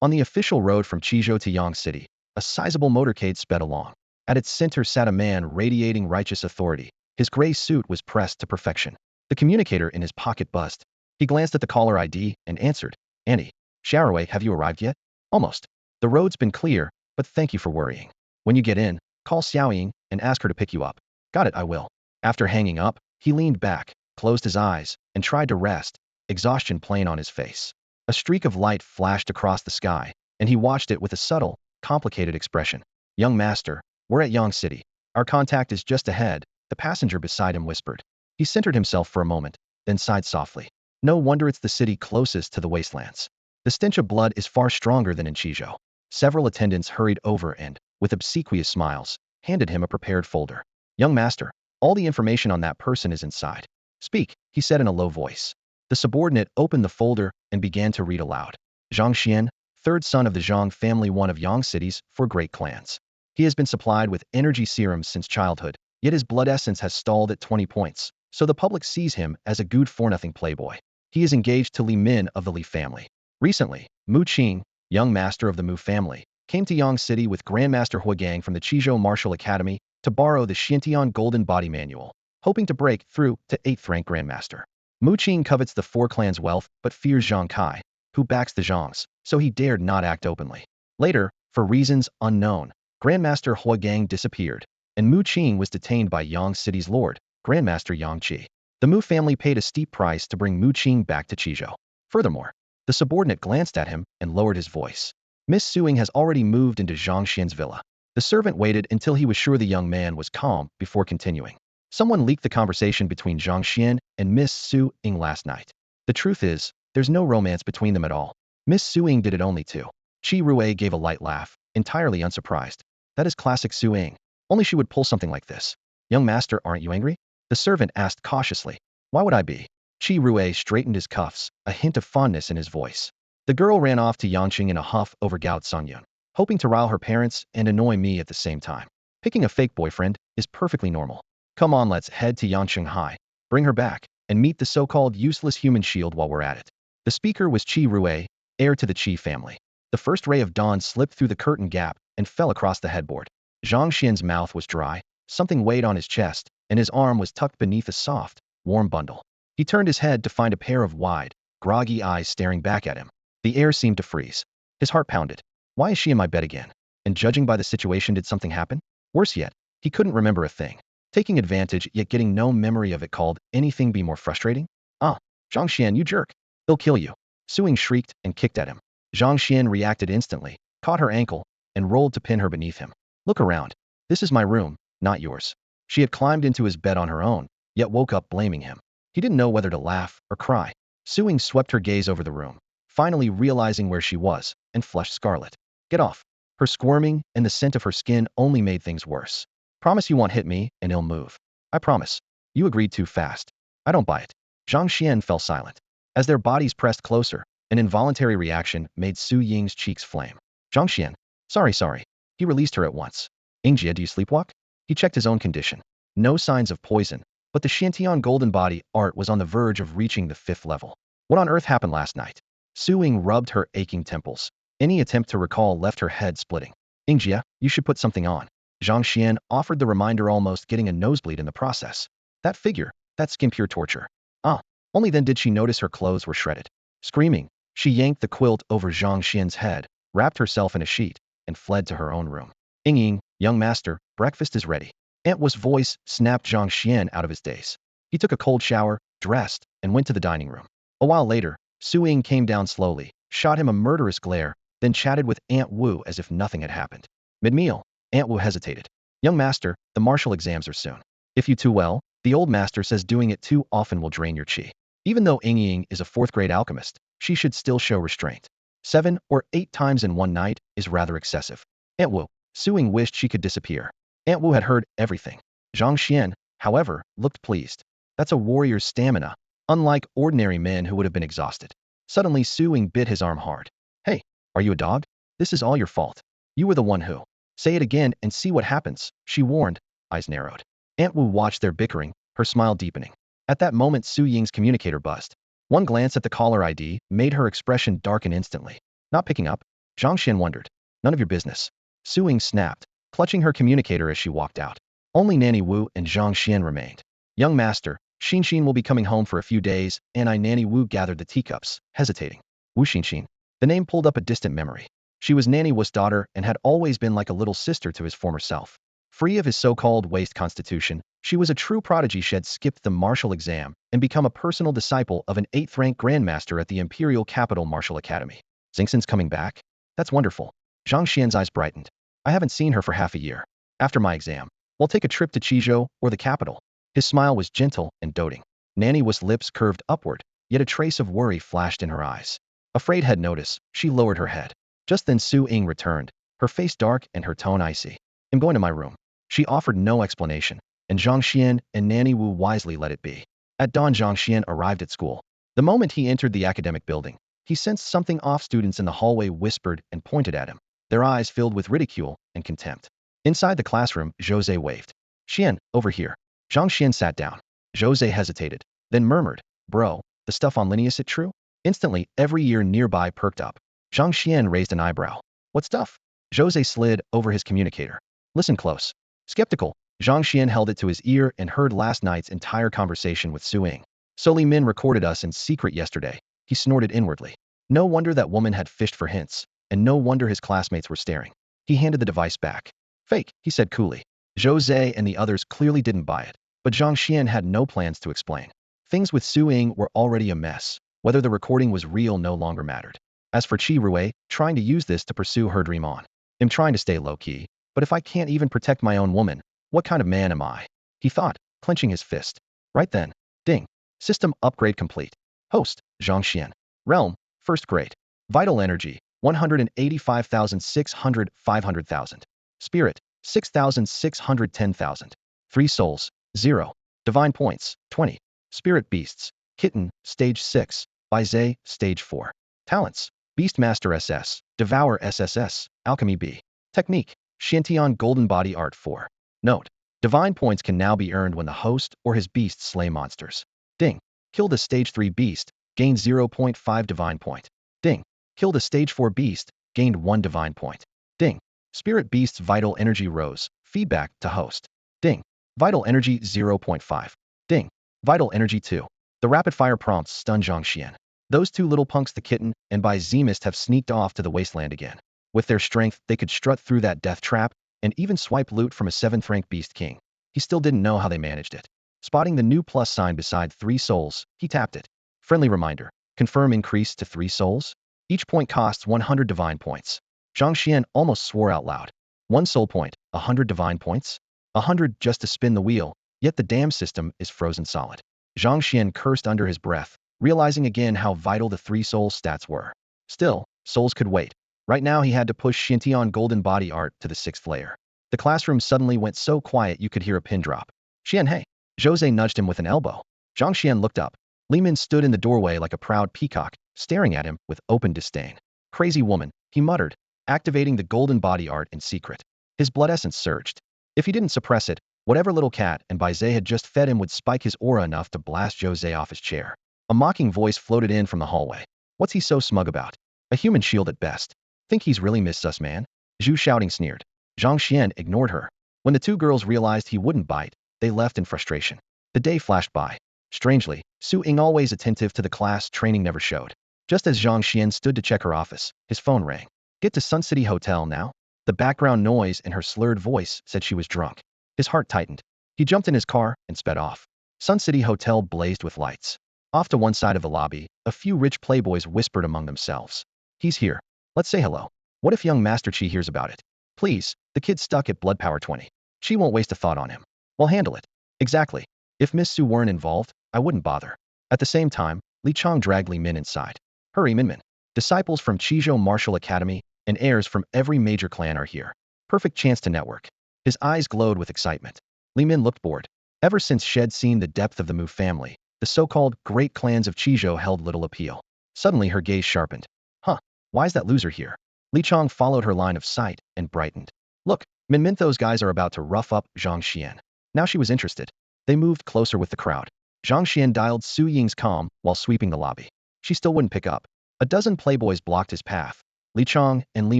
On the official road from Qizhou to Yang City, a sizable motorcade sped along. At its center sat a man radiating righteous authority. His gray suit was pressed to perfection. The communicator in his pocket buzzed. He glanced at the caller ID and answered. Annie. Sharaway, have you arrived yet? Almost. The road's been clear, but thank you for worrying. When you get in, call Xiaoying and ask her to pick you up. Got it, I will. After hanging up, he leaned back, closed his eyes, and tried to rest, exhaustion plain on his face. A streak of light flashed across the sky, and he watched it with a subtle, complicated expression. Young master, we're at Yang City. Our contact is just ahead, the passenger beside him whispered. He centered himself for a moment, then sighed softly. No wonder it's the city closest to the wastelands. The stench of blood is far stronger than in Qizhou. Several attendants hurried over and, with obsequious smiles, handed him a prepared folder. Young master, all the information on that person is inside. Speak, he said in a low voice. The subordinate opened the folder and began to read aloud. Zhang Xuan, 3rd son of the Zhang family, one of Yang City's 4 great clans. He has been supplied with energy serums since childhood, yet his blood essence has stalled at 20 points, so the public sees him as a good-for-nothing playboy. He is engaged to Li Min of the Li family. Recently, Mu Qing, young master of the Mu family, came to Yang City with Grandmaster Huagang from the Qizhou Martial Academy to borrow the Xiantian Golden Body Manual, hoping to break through to 8th-rank Grandmaster. Mu Qing covets the 4 clans' wealth but fears Zhang Kai, who backs the Zhangs, so he dared not act openly. Later, for reasons unknown, Grandmaster Huagang disappeared, and Mu Qing was detained by Yang City's lord, Grandmaster Yang Qi. The Mu family paid a steep price to bring Mu Qing back to Qizhou. Furthermore, the subordinate glanced at him and lowered his voice. Miss Suing has already moved into Zhang Xuan's villa. The servant waited until he was sure the young man was calm before continuing. Someone leaked the conversation between Zhang Xuan and Miss Suing last night. The truth is, there's no romance between them at all. Miss Suing did it only to. Qi Rui gave a light laugh, entirely unsurprised. That is classic Suing. Only she would pull something like this. Young master, aren't you angry? The servant asked cautiously. Why would I be? Qi Rui straightened his cuffs, a hint of fondness in his voice. The girl ran off to Yangqing in a huff over Gao Songyun, hoping to rile her parents and annoy me at the same time. Picking a fake boyfriend is perfectly normal. Come on, let's head to Yangqing High, bring her back, and meet the so-called useless human shield while we're at it. The speaker was Qi Rui, heir to the Qi family. The first ray of dawn slipped through the curtain gap and fell across the headboard. Zhang Xian's mouth was dry, something weighed on his chest, and his arm was tucked beneath a soft, warm bundle. He turned his head to find a pair of wide, groggy eyes staring back at him. The air seemed to freeze. His heart pounded. Why is she in my bed again? And judging by the situation, did something happen? Worse yet, he couldn't remember a thing. Taking advantage, yet getting no memory of it, called anything be more frustrating? Ah, Zhang Xian, you jerk. He'll kill you. Suing shrieked and kicked at him. Zhang Xian reacted instantly, caught her ankle, and rolled to pin her beneath him. Look around. This is my room, not yours. She had climbed into his bed on her own, yet woke up blaming him. He didn't know whether to laugh or cry. Suing swept her gaze over the room, finally realizing where she was, and flushed scarlet. Get off. Her squirming and the scent of her skin only made things worse. Promise you won't hit me, and he'll move. I promise. You agreed too fast. I don't buy it. Zhang Xian fell silent. As their bodies pressed closer, an involuntary reaction made Su Ying's cheeks flame. Zhang Xian. Sorry. He released her at once. Yingjie, do you sleepwalk? He checked his own condition. No signs of poison, but the Shantian golden body art was on the verge of reaching the 5th level. What on earth happened last night? Su Ying rubbed her aching temples. Any attempt to recall left her head splitting. Yingjie, you should put something on. Zhang Xian offered the reminder, almost getting a nosebleed in the process. That figure, that skin, pure torture. Ah, only then did she notice her clothes were shredded. Screaming, she yanked the quilt over Zhang Xian's head, wrapped herself in a sheet, and fled to her own room. Ying, young master, breakfast is ready. Aunt Wu's voice snapped Zhang Xian out of his daze. He took a cold shower, dressed, and went to the dining room. A while later, Su Ying came down slowly, shot him a murderous glare, then chatted with Aunt Wu as if nothing had happened. Mid-meal, Aunt Wu hesitated. Young master, the martial exams are soon. If you too well, the old master says doing it too often will drain your qi. Even though Ying is a 4th-grade alchemist, she should still show restraint. 7 or 8 times in one night is rather excessive. Aunt Wu. Su Ying wished she could disappear. Aunt Wu had heard everything. Zhang Xian, however, looked pleased. That's a warrior's stamina, unlike ordinary men who would have been exhausted. Suddenly Su Ying bit his arm hard. Hey, are you a dog? This is all your fault. You were the one who. Say it again and see what happens, she warned, eyes narrowed. Aunt Wu watched their bickering, her smile deepening. At that moment Su Ying's communicator buzzed. One glance at the caller ID made her expression darken instantly. Not picking up? Zhang Xian wondered. None of your business. Su Ying snapped, clutching her communicator as she walked out. Only Nanny Wu and Zhang Xian remained. Young master, Xin will be coming home for a few days, and Nanny Wu gathered the teacups, hesitating. Wu Xin. The name pulled up a distant memory. She was Nanny Wu's daughter and had always been like a little sister to his former self. Free of his so-called waste constitution, she was a true prodigy. She had skipped the martial exam and become a personal disciple of an 8th-rank grandmaster at the Imperial Capital Martial Academy. Xingxin's coming back? That's wonderful. Zhang Xian's eyes brightened. I haven't seen her for half a year. After my exam, we'll take a trip to Qizhou or the capital. His smile was gentle and doting. Nanny Wu's lips curved upward, yet a trace of worry flashed in her eyes. Afraid he'd notice, she lowered her head. Just then Su Ying returned, her face dark and her tone icy. I'm going to my room. She offered no explanation, and Zhang Xian and Nanny Wu wisely let it be. At dawn Zhang Xian arrived at school. The moment he entered the academic building, he sensed something off. Students in the hallway whispered and pointed at him, their eyes filled with ridicule and contempt. Inside the classroom, Jose waved. Xian, over here. Zhang Xian sat down. Jose hesitated, then murmured, Bro, the stuff on Linnaeus, it true? Instantly, every ear nearby perked up. Zhang Xian raised an eyebrow. What stuff? Jose slid over his communicator. Listen close. Skeptical, Zhang Xian held it to his ear and heard last night's entire conversation with Su Ying. So Li Min recorded us in secret yesterday. He snorted inwardly. No wonder that woman had fished for hints, and no wonder his classmates were staring. He handed the device back. Fake, he said coolly. Jose and the others clearly didn't buy it. But Zhang Xian had no plans to explain. Things with Su Ying were already a mess. Whether the recording was real no longer mattered. As for Qi Rui, trying to use this to pursue her dream on. I'm trying to stay low-key, but if I can't even protect my own woman, what kind of man am I? He thought, clenching his fist. Right then. Ding. System upgrade complete. Host, Zhang Xian. Realm, first grade. Vital energy, 185,600, 500,000. Spirit, 6,610,000. 3 souls, 0. Divine points, 20. Spirit beasts, kitten, stage 6. Fiancée, stage 4. Talents, Beastmaster SS, Devour SSS, Alchemy B. Technique, Xiantian Golden Body Art 4. Note, divine points can now be earned when the host or his beasts slay monsters. Ding. Kill the stage 3 beast, gain 0.5 divine point. Ding. Kill the stage 4 beast, gained 1 divine point. Ding. Spirit beast's vital energy rose, feedback to host. Ding. Vital energy 0.5. Ding. Vital energy 2. The rapid-fire prompts stun Zhang Xian. Those two little punks, the kitten and Beastmaster, have sneaked off to the wasteland again. With their strength, they could strut through that death trap and even swipe loot from a 7th-rank beast king. He still didn't know how they managed it. Spotting the new plus sign beside 3 souls, he tapped it. Friendly reminder. Confirm increase to 3 souls? Each point costs 100 divine points. Zhang Xian almost swore out loud. 1 soul point, 100 divine points? 100 just to spin the wheel, yet the damn system is frozen solid. Zhang Xian cursed under his breath, realizing again how vital the 3 soul stats were. Still, souls could wait. Right now he had to push Xiantian Golden Body Art to the 6th layer. The classroom suddenly went so quiet you could hear a pin drop. Xian, hey. Jose nudged him with an elbow. Zhang Xian looked up. Li Min stood in the doorway like a proud peacock, staring at him with open disdain. Crazy woman, he muttered, activating the golden body art in secret. His blood essence surged. If he didn't suppress it, whatever little cat and Baizé had just fed him would spike his aura enough to blast Jose off his chair. A mocking voice floated in from the hallway. What's he so smug about? A human shield at best. Think he's really missed us, man? Zhu shouting sneered. Zhang Xian ignored her. When the two girls realized he wouldn't bite, they left in frustration. The day flashed by. Strangely, Su Ying, always attentive to the class training, never showed. Just as Zhang Xian stood to check her office, his phone rang. Get to Sun City Hotel now? The background noise in her slurred voice said she was drunk. His heart tightened. He jumped in his car and sped off. Sun City Hotel blazed with lights. Off to one side of the lobby, a few rich playboys whispered among themselves. He's here. Let's say hello. What if young Master Qi hears about it? Please, the kid's stuck at blood power 20. Qi won't waste a thought on him. We'll handle it. Exactly. If Miss Su weren't involved, I wouldn't bother. At the same time, Li Chong dragged Li Min inside. Hurry, Min Min. Disciples from Qizhou Martial Academy and heirs from every major clan are here. Perfect chance to network. His eyes glowed with excitement. Li Min looked bored. Ever since she'd seen the depth of the Mu family, the so-called great clans of Qizhou held little appeal. Suddenly her gaze sharpened. Huh, why's that loser here? Li Chong followed her line of sight and brightened. Look, Min Min, those guys are about to rough up Zhang Xian. Now she was interested. They moved closer with the crowd. Zhang Xian dialed Su Ying's comm while sweeping the lobby. She still wouldn't pick up. A dozen playboys blocked his path. Li Chong and Li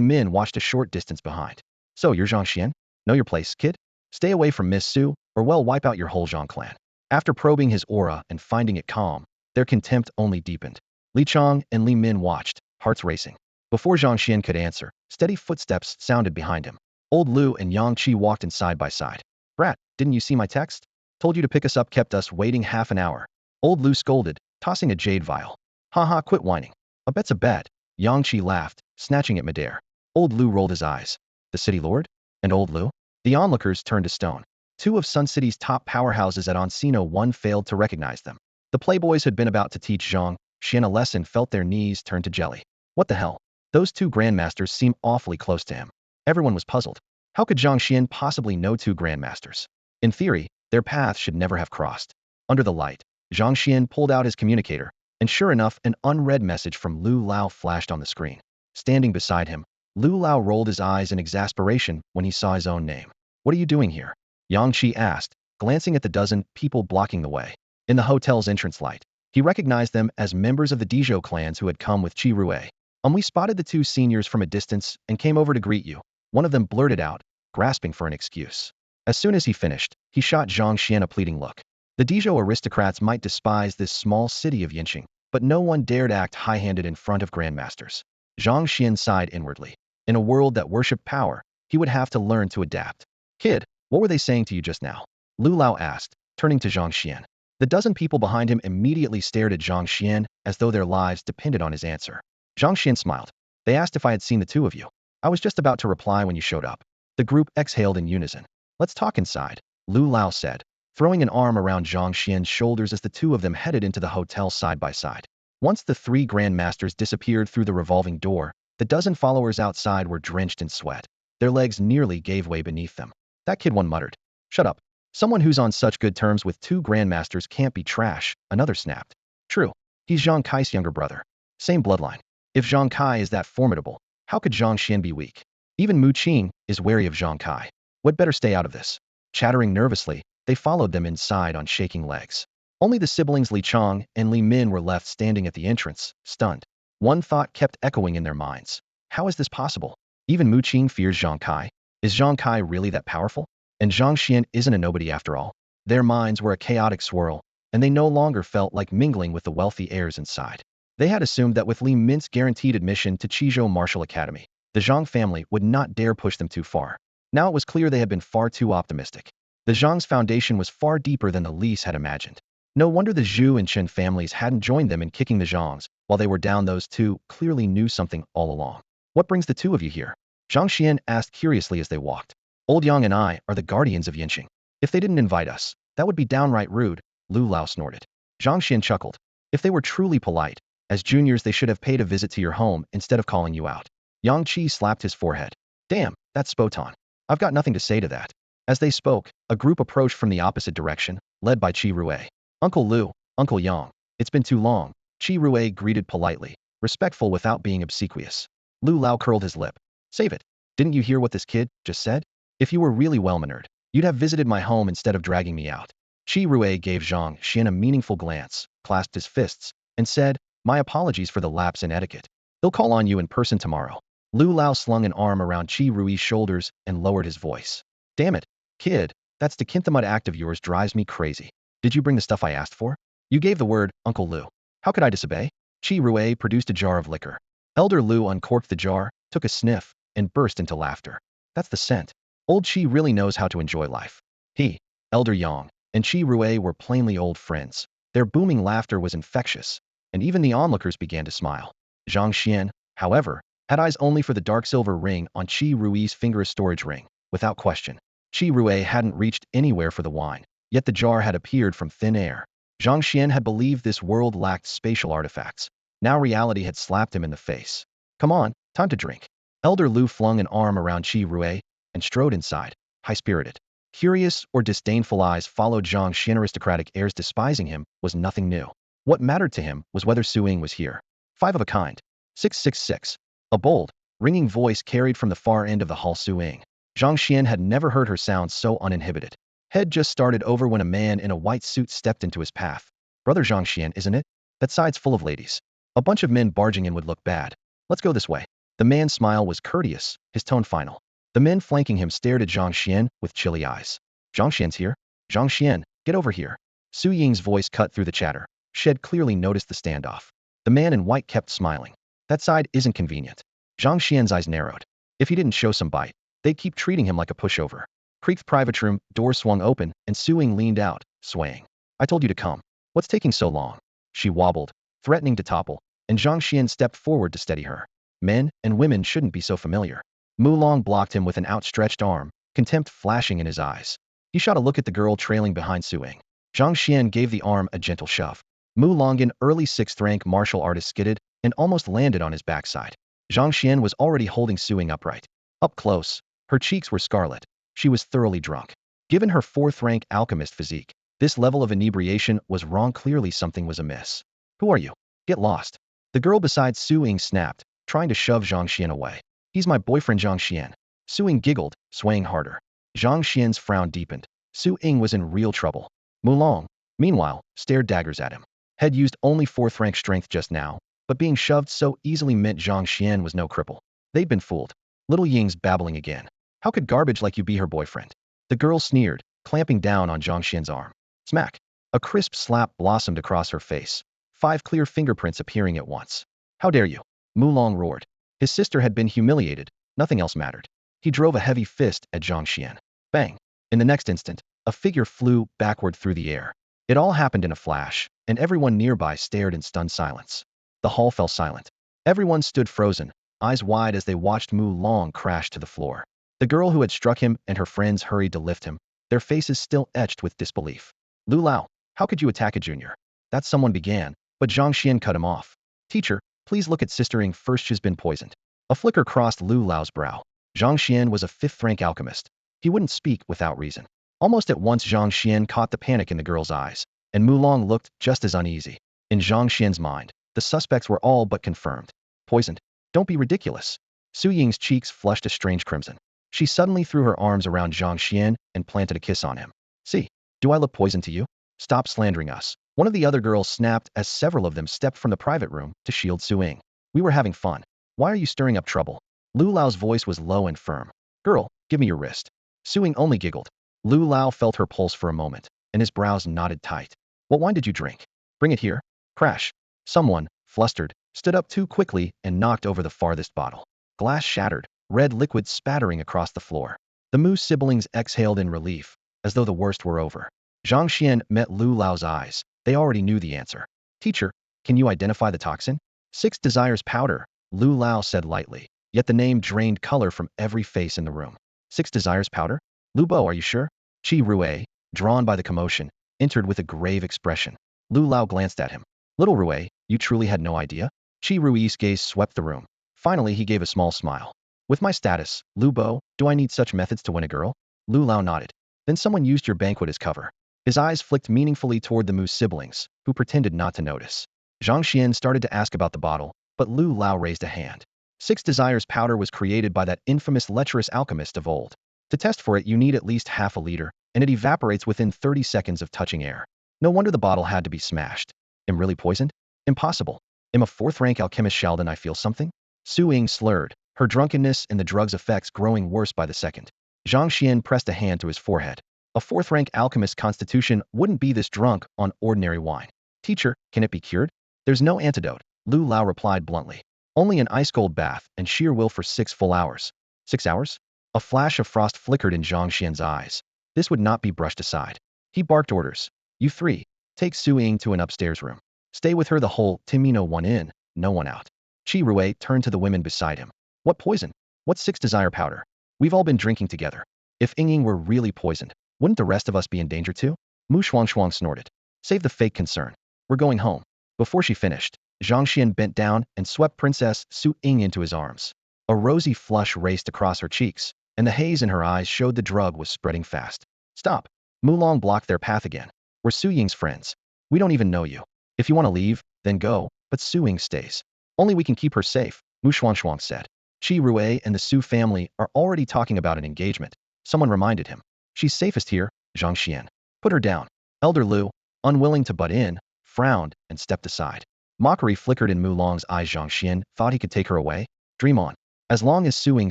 Min watched a short distance behind. So you're Zhang Xian? Know your place, kid? Stay away from Miss Su, or well wipe out your whole Zhang clan. After probing his aura and finding it calm, their contempt only deepened. Li Chong and Li Min watched, hearts racing. Before Zhang Xian could answer, steady footsteps sounded behind him. Old Lu and Yang Qi walked in side by side. Brat, didn't you see my text? Told you to pick us up, kept us waiting half an hour. Old Lu scolded, tossing a jade vial. Haha, quit whining. A bet's a bet. Yang Qi laughed, snatching at midair. Old Lu rolled his eyes. The city lord? And Old Lu? The onlookers turned to stone. 2 of Sun City's top powerhouses at Encino 1 failed to recognize them. The playboys had been about to teach Zhang Xian a lesson, felt their knees turn to jelly. What the hell? Those 2 grandmasters seem awfully close to him. Everyone was puzzled. How could Zhang Xian possibly know 2 grandmasters? In theory, their paths should never have crossed. Under the light, Zhang Xian pulled out his communicator, and sure enough, an unread message from Lu Lao flashed on the screen. Standing beside him, Lu Lao rolled his eyes in exasperation when he saw his own name. What are you doing here? Yang Qi asked, glancing at the dozen people blocking the way. In the hotel's entrance light, he recognized them as members of the Dezhou clans who had come with Qi Rui. We spotted the 2 seniors from a distance and came over to greet you, one of them blurted out, grasping for an excuse. As soon as he finished, he shot Zhang Xian a pleading look. The Dezhou aristocrats might despise this small city of Yinqing, but no one dared act high-handed in front of grandmasters. Zhang Xian sighed inwardly. In a world that worshipped power, he would have to learn to adapt. Kid, what were they saying to you just now? Lu Lao asked. turning to Zhang Xuan. The dozen people behind him immediately stared at Zhang Xuan as though their lives depended on his answer. Zhang Xuan smiled. They asked if I had seen the two of you. I was just about to reply when you showed up. The group exhaled in unison. Let's talk inside, Lu Lao said, throwing an arm around Zhang Xian's shoulders as the two of them headed into the hotel side by side. Once the three grandmasters disappeared through the revolving door, the dozen followers outside were drenched in sweat. Their legs nearly gave way beneath them. That kid, one muttered. Shut up. Someone who's on such good terms with two grandmasters can't be trash, another snapped. True. He's Zhang Kai's younger brother. Same bloodline. If Zhang Kai is that formidable, how could Zhang Xian be weak? Even Mu Qing is wary of Zhang Kai. We'd better stay out of this. Chattering nervously, they followed them inside on shaking legs. Only the siblings Li Chang and Li Min were left standing at the entrance, stunned. One thought kept echoing in their minds. How is this possible? Even Mu Qing fears Zhang Kai. Is Zhang Kai really that powerful? And Zhang Xian isn't a nobody after all. Their minds were a chaotic swirl, and they no longer felt like mingling with the wealthy heirs inside. They had assumed that with Li Min's guaranteed admission to Qizhou Martial Academy, the Zhang family would not dare push them too far. Now it was clear they had been far too optimistic. The Zhang's foundation was far deeper than the Li's had imagined. No wonder the Zhu and Chen families hadn't joined them in kicking the Zhangs, while they were down. Those two clearly knew something all along. What brings the two of you here? Zhang Xian asked curiously as they walked. Old Yang and I are the guardians of Yinqing. If they didn't invite us, that would be downright rude, Lu Lao snorted. Zhang Xian chuckled. If they were truly polite, as juniors they should have paid a visit to your home instead of calling you out. Yang Qi slapped his forehead. Damn, that's Spotan. I've got nothing to say to that. As they spoke, a group approached from the opposite direction, led by Qi Rui. Uncle Lu, Uncle Yang, it's been too long, Qi Rui greeted politely, respectful without being obsequious. Lu Lao curled his lip. Save it. Didn't you hear what this kid just said? If you were really well-mannered, you'd have visited my home instead of dragging me out. Qi Rui gave Zhang Xian a meaningful glance, clasped his fists, and said, my apologies for the lapse in etiquette. He'll call on you in person tomorrow. Lu Lao slung an arm around Qi Rui's shoulders and lowered his voice. Damn it, kid, that stikinthamud act of yours drives me crazy. Did you bring the stuff I asked for? You gave the word, Uncle Lu. How could I disobey? Qi Rui produced a jar of liquor. Elder Lu uncorked the jar, took a sniff, and burst into laughter. That's the scent. Old Qi really knows how to enjoy life. He, Elder Yang, and Qi Rui were plainly old friends. Their booming laughter was infectious, and even the onlookers began to smile. Zhang Xian, however, had eyes only for the dark silver ring on Qi Rui's finger storage ring. Without question, Qi Rui hadn't reached anywhere for the wine, yet the jar had appeared from thin air. Zhang Xian had believed this world lacked spatial artifacts. Now reality had slapped him in the face. Come on, time to drink. Elder Lu flung an arm around Qi Rui and strode inside, high-spirited. Curious or disdainful eyes followed Zhang Xian. Aristocratic heirs despising him was nothing new. What mattered to him was whether Su Ying was here. Five of a kind. 666. A bold, ringing voice carried from the far end of the hall. Su Ying. Zhang Xian had never heard her sound so uninhibited. Head just started over when a man in a white suit stepped into his path. Brother Zhang Xian, isn't it? That side's full of ladies. A bunch of men barging in would look bad. Let's go this way. The man's smile was courteous, his tone final. The men flanking him stared at Zhang Xian with chilly eyes. Zhang Xian's here? Zhang Xian, get over here. Su Ying's voice cut through the chatter. She had clearly noticed the standoff. The man in white kept smiling. That side isn't convenient. Zhang Xian's eyes narrowed. If he didn't show some bite, they'd keep treating him like a pushover. Creaked private room, door swung open, and Su Ying leaned out, swaying. I told you to come. What's taking so long? She wobbled, threatening to topple, and Zhang Xian stepped forward to steady her. Men and women shouldn't be so familiar. Mu Long blocked him with an outstretched arm, contempt flashing in his eyes. He shot a look at the girl trailing behind Su Ying. Zhang Xian gave the arm a gentle shove. Mu Long, an early 6th-rank martial artist, skidded and almost landed on his backside. Zhang Xian was already holding Su Ying upright. Up close, her cheeks were scarlet. She was thoroughly drunk. Given her 4th-rank alchemist physique, this level of inebriation was wrong. Clearly something was amiss. Who are you? Get lost. The girl beside Su Ying snapped, trying to shove Zhang Xian away. He's my boyfriend, Zhang Xian. Su Ying giggled, swaying harder. Zhang Xian's frown deepened. Su Ying was in real trouble. Mu Long, meanwhile, stared daggers at him. Had used only 4th-rank strength just now, but being shoved so easily meant Zhang Xian was no cripple. They'd been fooled. Little Ying's babbling again. How could garbage like you be her boyfriend? The girl sneered, clamping down on Zhang Xian's arm. Smack. A crisp slap blossomed across her face. 5 clear fingerprints appearing at once. How dare you? Mu Long roared. His sister had been humiliated. Nothing else mattered. He drove a heavy fist at Zhang Xian. Bang. In the next instant, A figure flew backward through the air. It all happened in a flash, and everyone nearby stared in stunned silence. The hall fell silent. Everyone stood frozen, eyes wide as they watched Mu Long crash to the floor. The girl who had struck him and her friends hurried to lift him, their faces still etched with disbelief. Lu Lao, how could you attack a junior? That someone began, but Zhang Xuan cut him off. Teacher, please look at Sister Ying first, she's been poisoned. A flicker crossed Lu Lao's brow. Zhang Xuan was a fifth-rank alchemist. He wouldn't speak without reason. Almost at once Zhang Xuan caught the panic in the girl's eyes, and Mu Long looked just as uneasy. In Zhang Xuan's mind, the suspects were all but confirmed. Poisoned? Don't be ridiculous. Su Ying's cheeks flushed a strange crimson. She suddenly threw her arms around Zhang Xuan and planted a kiss on him. See, do I look poisoned to you? Stop slandering us. One of the other girls snapped as several of them stepped from the private room to shield Su Ying. We were having fun. Why are you stirring up trouble? Lu Lao's voice was low and firm. Girl, give me your wrist. Su Ying only giggled. Lu Lao felt her pulse for a moment, and his brows knotted tight. What wine did you drink? Bring it here. Crash. Someone, flustered, stood up too quickly and knocked over the farthest bottle. Glass shattered, red liquid spattering across the floor. The Mu siblings exhaled in relief, as though the worst were over. Zhang Xuan met Lu Lao's eyes. They already knew the answer. Teacher, can you identify the toxin? 6 desires powder, Lu Lao said lightly, yet the name drained color from every face in the room. 6 desires powder? Lu Bo, are you sure? Qi Rue, drawn by the commotion, entered with a grave expression. Lu Lao glanced at him. Little Rue, you truly had no idea? Qi Rui's gaze swept the room. Finally, he gave a small smile. With my status, Lu Bo, do I need such methods to win a girl? Lu Lao nodded. Then someone used your banquet as cover. His eyes flicked meaningfully toward the Mu siblings, who pretended not to notice. Zhang Xuan started to ask about the bottle, but Lu Lao raised a hand. 6 desires powder was created by that infamous lecherous alchemist of old. To test for it, you need at least half a liter, and it evaporates within 30 seconds of touching air. No wonder the bottle had to be smashed. Am really poisoned? Impossible. Am a 4th-rank alchemist, Sheldon, I feel something? Su Ying slurred, her drunkenness and the drug's effects growing worse by the second. Zhang Xuan pressed a hand to his forehead. A 4th-rank alchemist's constitution wouldn't be this drunk on ordinary wine. Teacher, can it be cured? There's no antidote, Lu Lao replied bluntly. Only an ice-cold bath and sheer will for 6 full hours. 6 hours? A flash of frost flickered in Zhang Xuan's eyes. This would not be brushed aside. He barked orders. You 3, take Su Ying to an upstairs room. Stay with her the whole time, no one in, no one out. Qi Rue turned to the women beside him. What poison? What 6 desire powder? We've all been drinking together. If Ying were really poisoned, wouldn't the rest of us be in danger too? Mu Shuang snorted. Save the fake concern. We're going home. Before she finished, Zhang Xuan bent down and swept Princess Su Ying into his arms. A rosy flush raced across her cheeks, and the haze in her eyes showed the drug was spreading fast. Stop. Mu Long blocked their path again. We're Su Ying's friends. We don't even know you. If you want to leave, then go, but Su Ying stays. Only we can keep her safe, Mu Shuang said. Qi Rue and the Su family are already talking about an engagement. Someone reminded him. She's safest here, Zhang Xuan. Put her down. Elder Lu, unwilling to butt in, frowned and stepped aside. Mockery flickered in Mu Long's eyes. Zhang Xuan thought he could take her away. Dream on. As long as Su Ying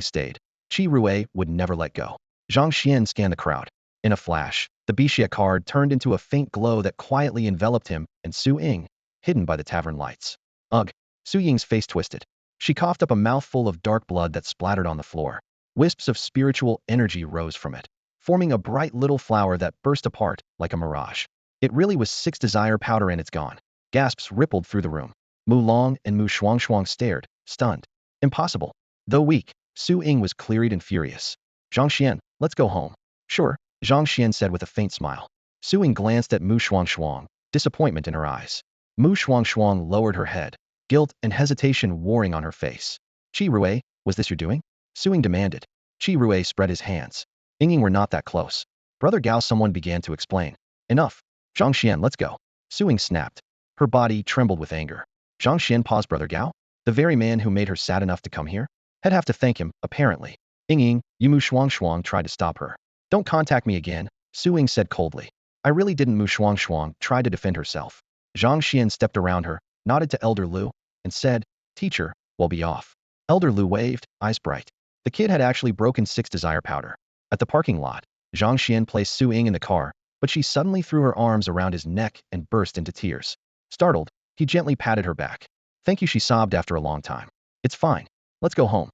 stayed, Qi Rue would never let go. Zhang Xuan scanned the crowd. In a flash, the Bixia card turned into a faint glow that quietly enveloped him and Su Ying, hidden by the tavern lights. Ugh! Su Ying's face twisted. She coughed up a mouthful of dark blood that splattered on the floor. Wisps of spiritual energy rose from it, forming a bright little flower that burst apart like a mirage. It really was 6 desire powder and it's gone. Gasps rippled through the room. Mu Long and Mu Shuang stared, stunned. Impossible. Though weak, Su Ying was clear-eyed and furious. Zhang Xuan, let's go home. Sure, Zhang Xuan said with a faint smile. Su Ying glanced at Mu Shuang, disappointment in her eyes. Mu Shuang lowered her head, guilt and hesitation warring on her face. Qi Rue, was this your doing? Su Ying demanded. Qi Rue spread his hands. Ying, we're not that close. Brother Gao, someone began to explain. Enough. Zhang Xuan, let's go. Su Ying snapped. Her body trembled with anger. Zhang Xuan paused. Brother Gao? The very man who made her sad enough to come here? I'd have to thank him, apparently. Ying, Mu Shuang tried to stop her. Don't contact me again, Su Ying said coldly. I really didn't. Mu Shuang tried to defend herself. Zhang Xuan stepped around her, nodded to Elder Lu, and said, Teacher, we'll be off. Elder Lu waved, eyes bright. The kid had actually broken 6 desire powder. At the parking lot, Zhang Xuan placed Su Ying in the car, but she suddenly threw her arms around his neck and burst into tears. Startled, he gently patted her back. Thank you, she sobbed after a long time. It's fine. Let's go home.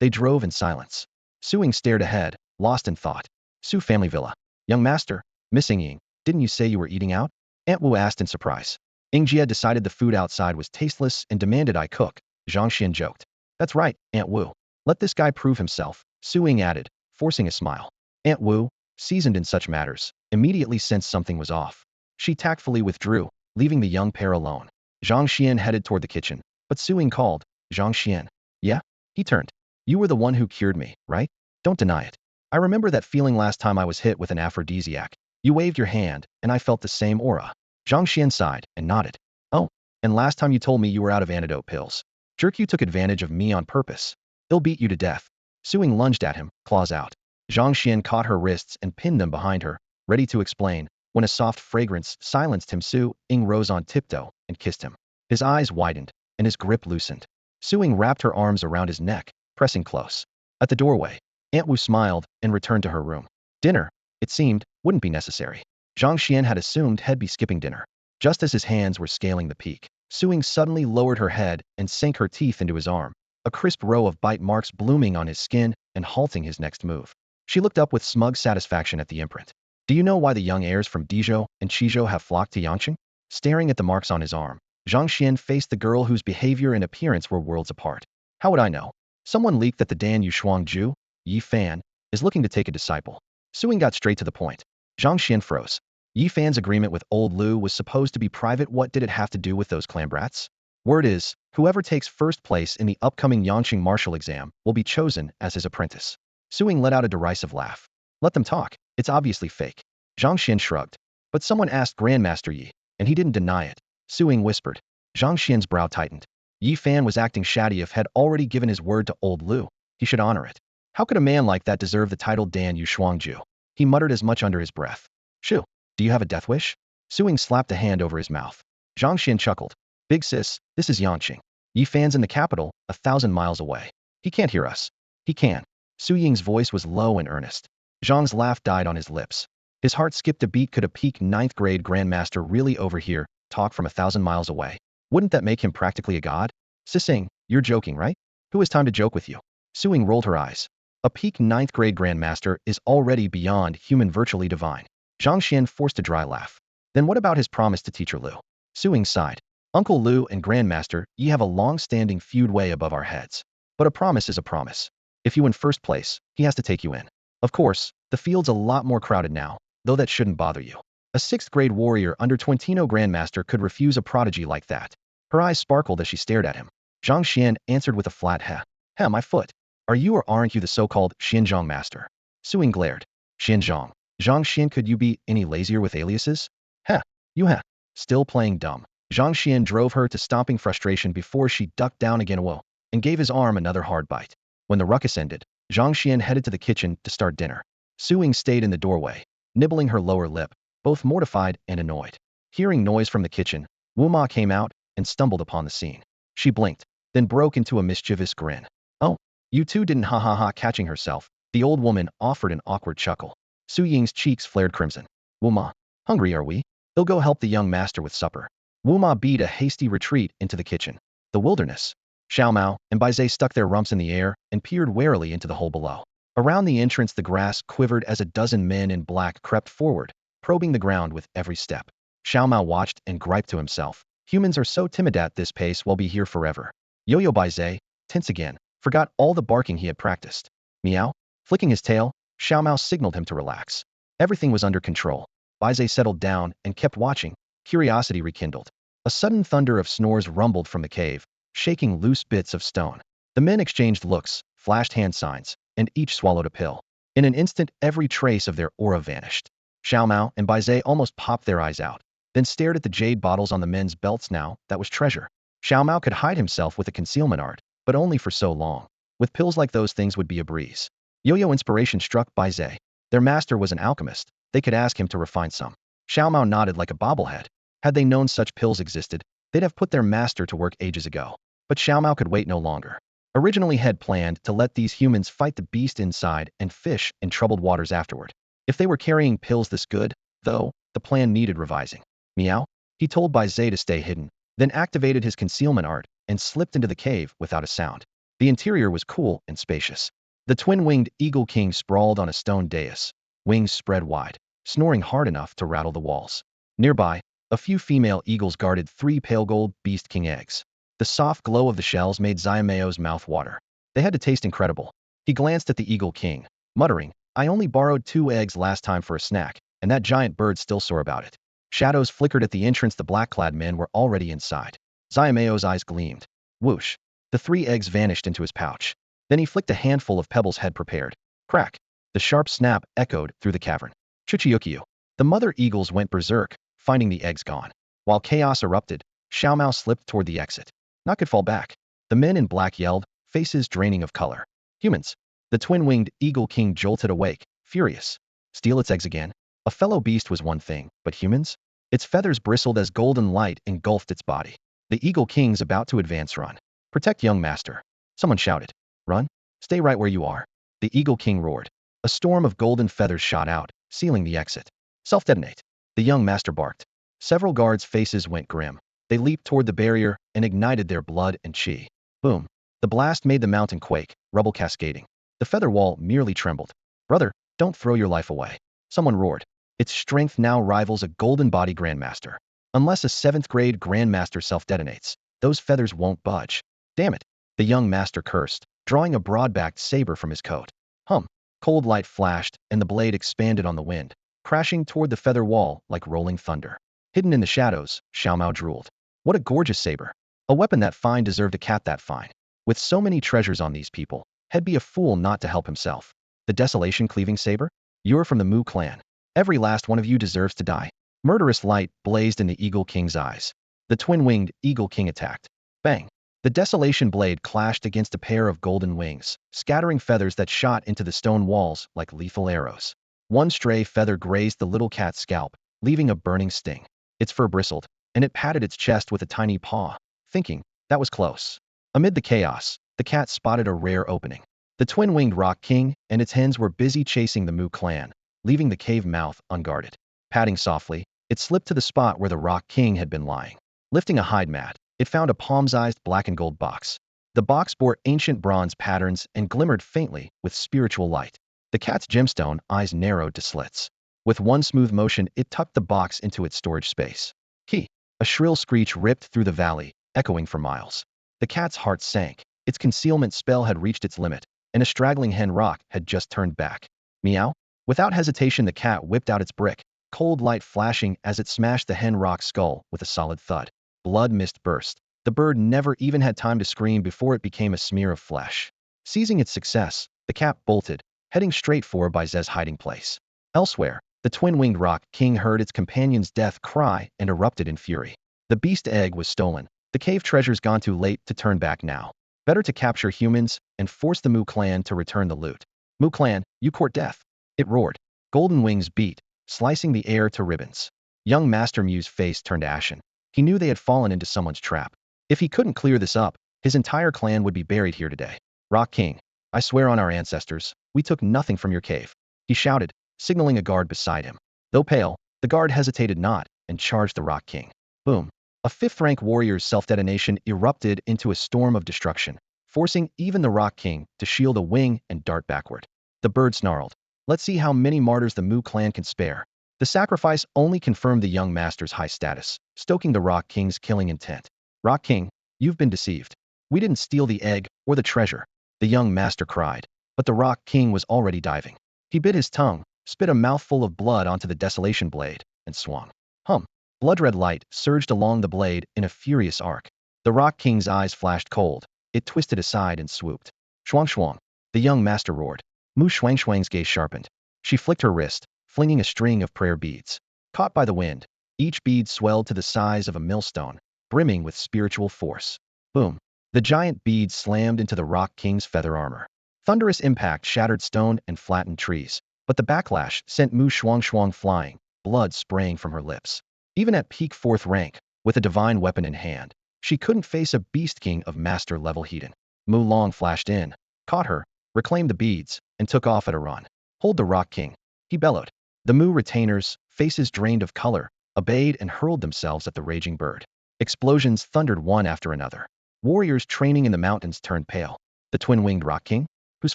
They drove in silence. Su Ying stared ahead, lost in thought. Su family villa. Young master, missing Ying, didn't you say you were eating out? Aunt Wu asked in surprise. Ying Jie decided the food outside was tasteless and demanded I cook. Zhang Xuan joked. That's right, Aunt Wu. Let this guy prove himself, Su Ying added, forcing a smile. Aunt Wu, seasoned in such matters, immediately sensed something was off. She tactfully withdrew, leaving the young pair alone. Zhang Xuan headed toward the kitchen, but Su Ying called. Zhang Xuan. Yeah? He turned. You were the one who cured me, right? Don't deny it. I remember that feeling last time I was hit with an aphrodisiac. You waved your hand, and I felt the same aura. Zhang Xuan sighed and nodded. Oh, and last time you told me you were out of antidote pills. Jerk, you took advantage of me on purpose. He'll beat you to death. Su Ying lunged at him, claws out. Zhang Xuan caught her wrists and pinned them behind her, ready to explain. When a soft fragrance silenced him, Su Ying rose on tiptoe and kissed him. His eyes widened, and his grip loosened. Su Ying wrapped her arms around his neck, pressing close. At the doorway, Aunt Wu smiled and returned to her room. Dinner, it seemed, wouldn't be necessary. Zhang Xuan had assumed he'd be skipping dinner. Just as his hands were scaling the peak, Su Ying suddenly lowered her head and sank her teeth into his arm, a crisp row of bite marks blooming on his skin and halting his next move. She looked up with smug satisfaction at the imprint. Do you know why the young heirs from Dizhou and Qizhou have flocked to Yangqing? Staring at the marks on his arm, Zhang Xuan faced the girl whose behavior and appearance were worlds apart. How would I know? Someone leaked that the Dan Yushuangju, Yi Fan, is looking to take a disciple. Su Ying got straight to the point. Zhang Xuan froze. Yi Fan's agreement with old Lu was supposed to be private. What did it have to do with those clan brats? Word is, whoever takes first place in the upcoming Yangqing martial exam will be chosen as his apprentice. Su Ying let out a derisive laugh. Let them talk. It's obviously fake. Zhang Xuan shrugged. But someone asked Grandmaster Yi, and he didn't deny it. Su Ying whispered. Zhang Xian's brow tightened. Yi Fan was acting shady. If had already given his word to old Lu, he should honor it. How could a man like that deserve the title Dan Yushuangju? He muttered as much under his breath. Shu, do you have a death wish? Su Ying slapped a hand over his mouth. Zhang Xuan chuckled. Big sis, this is Yangqing. Yi Fan's in the capital, 1,000 miles away. He can't hear us. He can. Su Ying's voice was low and earnest. Zhang's laugh died on his lips. His heart skipped a beat. Could a peak 9th grade grandmaster really overhear talk from 1,000 miles away? Wouldn't that make him practically a god? Sissing, you're joking, right? Who has time to joke with you? Su Ying rolled her eyes. A peak 9th grade grandmaster is already beyond human, virtually divine. Zhang Xuan forced a dry laugh. Then what about his promise to teacher Lu? Su Ying sighed. Uncle Lu and Grandmaster Yi have a long-standing feud way above our heads. But a promise is a promise. If you win first place, he has to take you in. Of course, the field's a lot more crowded now, though that shouldn't bother you. A 6th grade warrior under Twentino Grandmaster could refuse a prodigy like that. Her eyes sparkled as she stared at him. Zhang Xuan answered with a flat heh. Heh, my foot. Are you or aren't you the so-called Xinjiang master? Su Ying glared. Xinjiang. Zhang Xuan, could you be any lazier with aliases? Heh, you heh. Still playing dumb. Zhang Xuan drove her to stomping frustration before she ducked down again and gave his arm another hard bite. When the ruckus ended, Zhang Xuan headed to the kitchen to start dinner. Su Ying stayed in the doorway, nibbling her lower lip, both mortified and annoyed. Hearing noise from the kitchen, Wu Ma came out and stumbled upon the scene. She blinked, then broke into a mischievous grin. Oh, you two didn't, ha ha ha. Catching herself, the old woman offered an awkward chuckle. Su Ying's cheeks flared crimson. Wu Ma, hungry are we? They'll go help the young master with supper. Wu Ma beat a hasty retreat into the kitchen. The wilderness. Xiao Mao and Bai Zhe stuck their rumps in the air and peered warily into the hole below. Around the entrance the grass quivered as a dozen men in black crept forward, probing the ground with every step. Xiao Mao watched and griped to himself. Humans are so timid at this pace, we'll be here forever. Yo-Yo Bai Zhe, tense again, forgot all the barking he had practiced. Meow? Flicking his tail, Xiao Mao signaled him to relax. Everything was under control. Bai Zhe settled down and kept watching, curiosity rekindled. A sudden thunder of snores rumbled from the cave, shaking loose bits of stone. The men exchanged looks, flashed hand signs, and each swallowed a pill. In an instant, every trace of their aura vanished. Xiao Mao and Bai Zhe almost popped their eyes out, then stared at the jade bottles on the men's belts. Now, that was treasure. Xiao Mao could hide himself with a concealment art, but only for so long. With pills like those, things would be a breeze. Yo-Yo inspiration struck Bai Zhe. Their master was an alchemist. They could ask him to refine some. Xiao Mao nodded like a bobblehead. Had they known such pills existed, they'd have put their master to work ages ago. But Xiao Mao could wait no longer. Originally had planned to let these humans fight the beast inside and fish in troubled waters afterward. If they were carrying pills this good, though, the plan needed revising. Meow? He told Bai Zhe to stay hidden, then activated his concealment art and slipped into the cave without a sound. The interior was cool and spacious. The twin-winged Eagle King sprawled on a stone dais, wings spread wide. snoring hard enough to rattle the walls. Nearby, a few female eagles guarded 3 pale gold beast king eggs. The soft glow of the shells made Xiaomeo's mouth water. They had to taste incredible. He glanced at the eagle king, muttering, "I only borrowed 2 eggs last time for a snack, and that giant bird's still sore about it." Shadows flickered at the entrance. The black-clad men were already inside. Xiaomeo's eyes gleamed. Whoosh! The 3 eggs vanished into his pouch. Then he flicked a handful of pebbles had prepared. Crack! The sharp snap echoed through the cavern. Chuchiyukiyu. The mother eagles went berserk, finding the eggs gone. While chaos erupted, Xiaomao slipped toward the exit. Not could fall back. The men in black yelled, faces draining of color. Humans! The twin-winged eagle king jolted awake, furious. Steal its eggs again? A fellow beast was one thing, but humans? Its feathers bristled as golden light engulfed its body. The eagle king's about to advance. Run. Protect young master. Someone shouted. Run? Stay right where you are. The eagle king roared. A storm of golden feathers shot out, sealing the exit. Self-detonate. The young master barked. Several guards' faces went grim. They leaped toward the barrier and ignited their blood and chi. Boom. The blast made the mountain quake, rubble cascading. The feather wall merely trembled. Brother, don't throw your life away. Someone roared. Its strength now rivals a golden body grandmaster. Unless a 7th grade grandmaster self-detonates, those feathers won't budge. Damn it. The young master cursed, drawing a broad-backed saber from his coat. Hum. Cold light flashed, and the blade expanded on the wind, crashing toward the feather wall like rolling thunder. Hidden in the shadows, Xiaomao drooled. What a gorgeous saber. A weapon that fine deserved a cat that fine. With so many treasures on these people, he'd be a fool not to help himself. The desolation-cleaving saber? You're from the Mu clan. Every last one of you deserves to die. Murderous light blazed in the eagle king's eyes. The twin-winged eagle king attacked. Bang! The desolation blade clashed against a pair of golden wings, scattering feathers that shot into the stone walls like lethal arrows. One stray feather grazed the little cat's scalp, leaving a burning sting. Its fur bristled, and it patted its chest with a tiny paw, thinking, that was close. Amid the chaos, the cat spotted a rare opening. The twin-winged rock king and its hens were busy chasing the Mu clan, leaving the cave mouth unguarded. Padding softly, it slipped to the spot where the rock king had been lying. Lifting a hide mat, it found a palm-sized black and gold box. The box bore ancient bronze patterns and glimmered faintly with spiritual light. The cat's gemstone eyes narrowed to slits. With one smooth motion, it tucked the box into its storage space. He! A shrill screech ripped through the valley, echoing for miles. The cat's heart sank. Its concealment spell had reached its limit, and a straggling hen rock had just turned back. Meow? Without hesitation, the cat whipped out its brick, cold light flashing as it smashed the hen rock's skull with a solid thud. Blood mist burst. The bird never even had time to scream before it became a smear of flesh. Seizing its success, the cat bolted, heading straight for Baize's hiding place. Elsewhere, the twin-winged rock king heard its companion's death cry and erupted in fury. The beast egg was stolen. The cave treasure's gone too late to turn back now. Better to capture humans and force the Mu clan to return the loot. Mu clan, you court death. It roared. Golden wings beat, slicing the air to ribbons. Young Master Mu's face turned ashen. He knew they had fallen into someone's trap. If he couldn't clear this up, his entire clan would be buried here today. Rock King, I swear on our ancestors, we took nothing from your cave. He shouted, signaling a guard beside him. Though pale, the guard hesitated not and charged the Rock King. Boom. A 5th-rank warrior's self-detonation erupted into a storm of destruction, forcing even the Rock King to shield a wing and dart backward. The bird snarled. Let's see how many martyrs the Mu clan can spare. The sacrifice only confirmed the young master's high status, stoking the Rock King's killing intent. Rock King, you've been deceived. We didn't steal the egg or the treasure, the young master cried, but the Rock King was already diving. He bit his tongue, spit a mouthful of blood onto the desolation blade, and swung. Hum. Blood-red light surged along the blade in a furious arc. The Rock King's eyes flashed cold. It twisted aside and swooped. Shuang shuang. The young master roared. Mu Shuang's gaze sharpened. She flicked her wrist, flinging a string of prayer beads. Caught by the wind, each bead swelled to the size of a millstone, brimming with spiritual force. Boom. The giant beads slammed into the Rock King's feather armor. Thunderous impact shattered stone and flattened trees, but the backlash sent Mu Shuang flying, blood spraying from her lips. Even at peak 4th rank, with a divine weapon in hand, she couldn't face a beast king of master-level Hedon. Mu Long flashed in, caught her, reclaimed the beads, and took off at a run. Hold the Rock King, he bellowed. The Mu retainers, faces drained of color, obeyed and hurled themselves at the raging bird. Explosions thundered one after another. Warriors training in the mountains turned pale. The twin-winged Rock King? Who's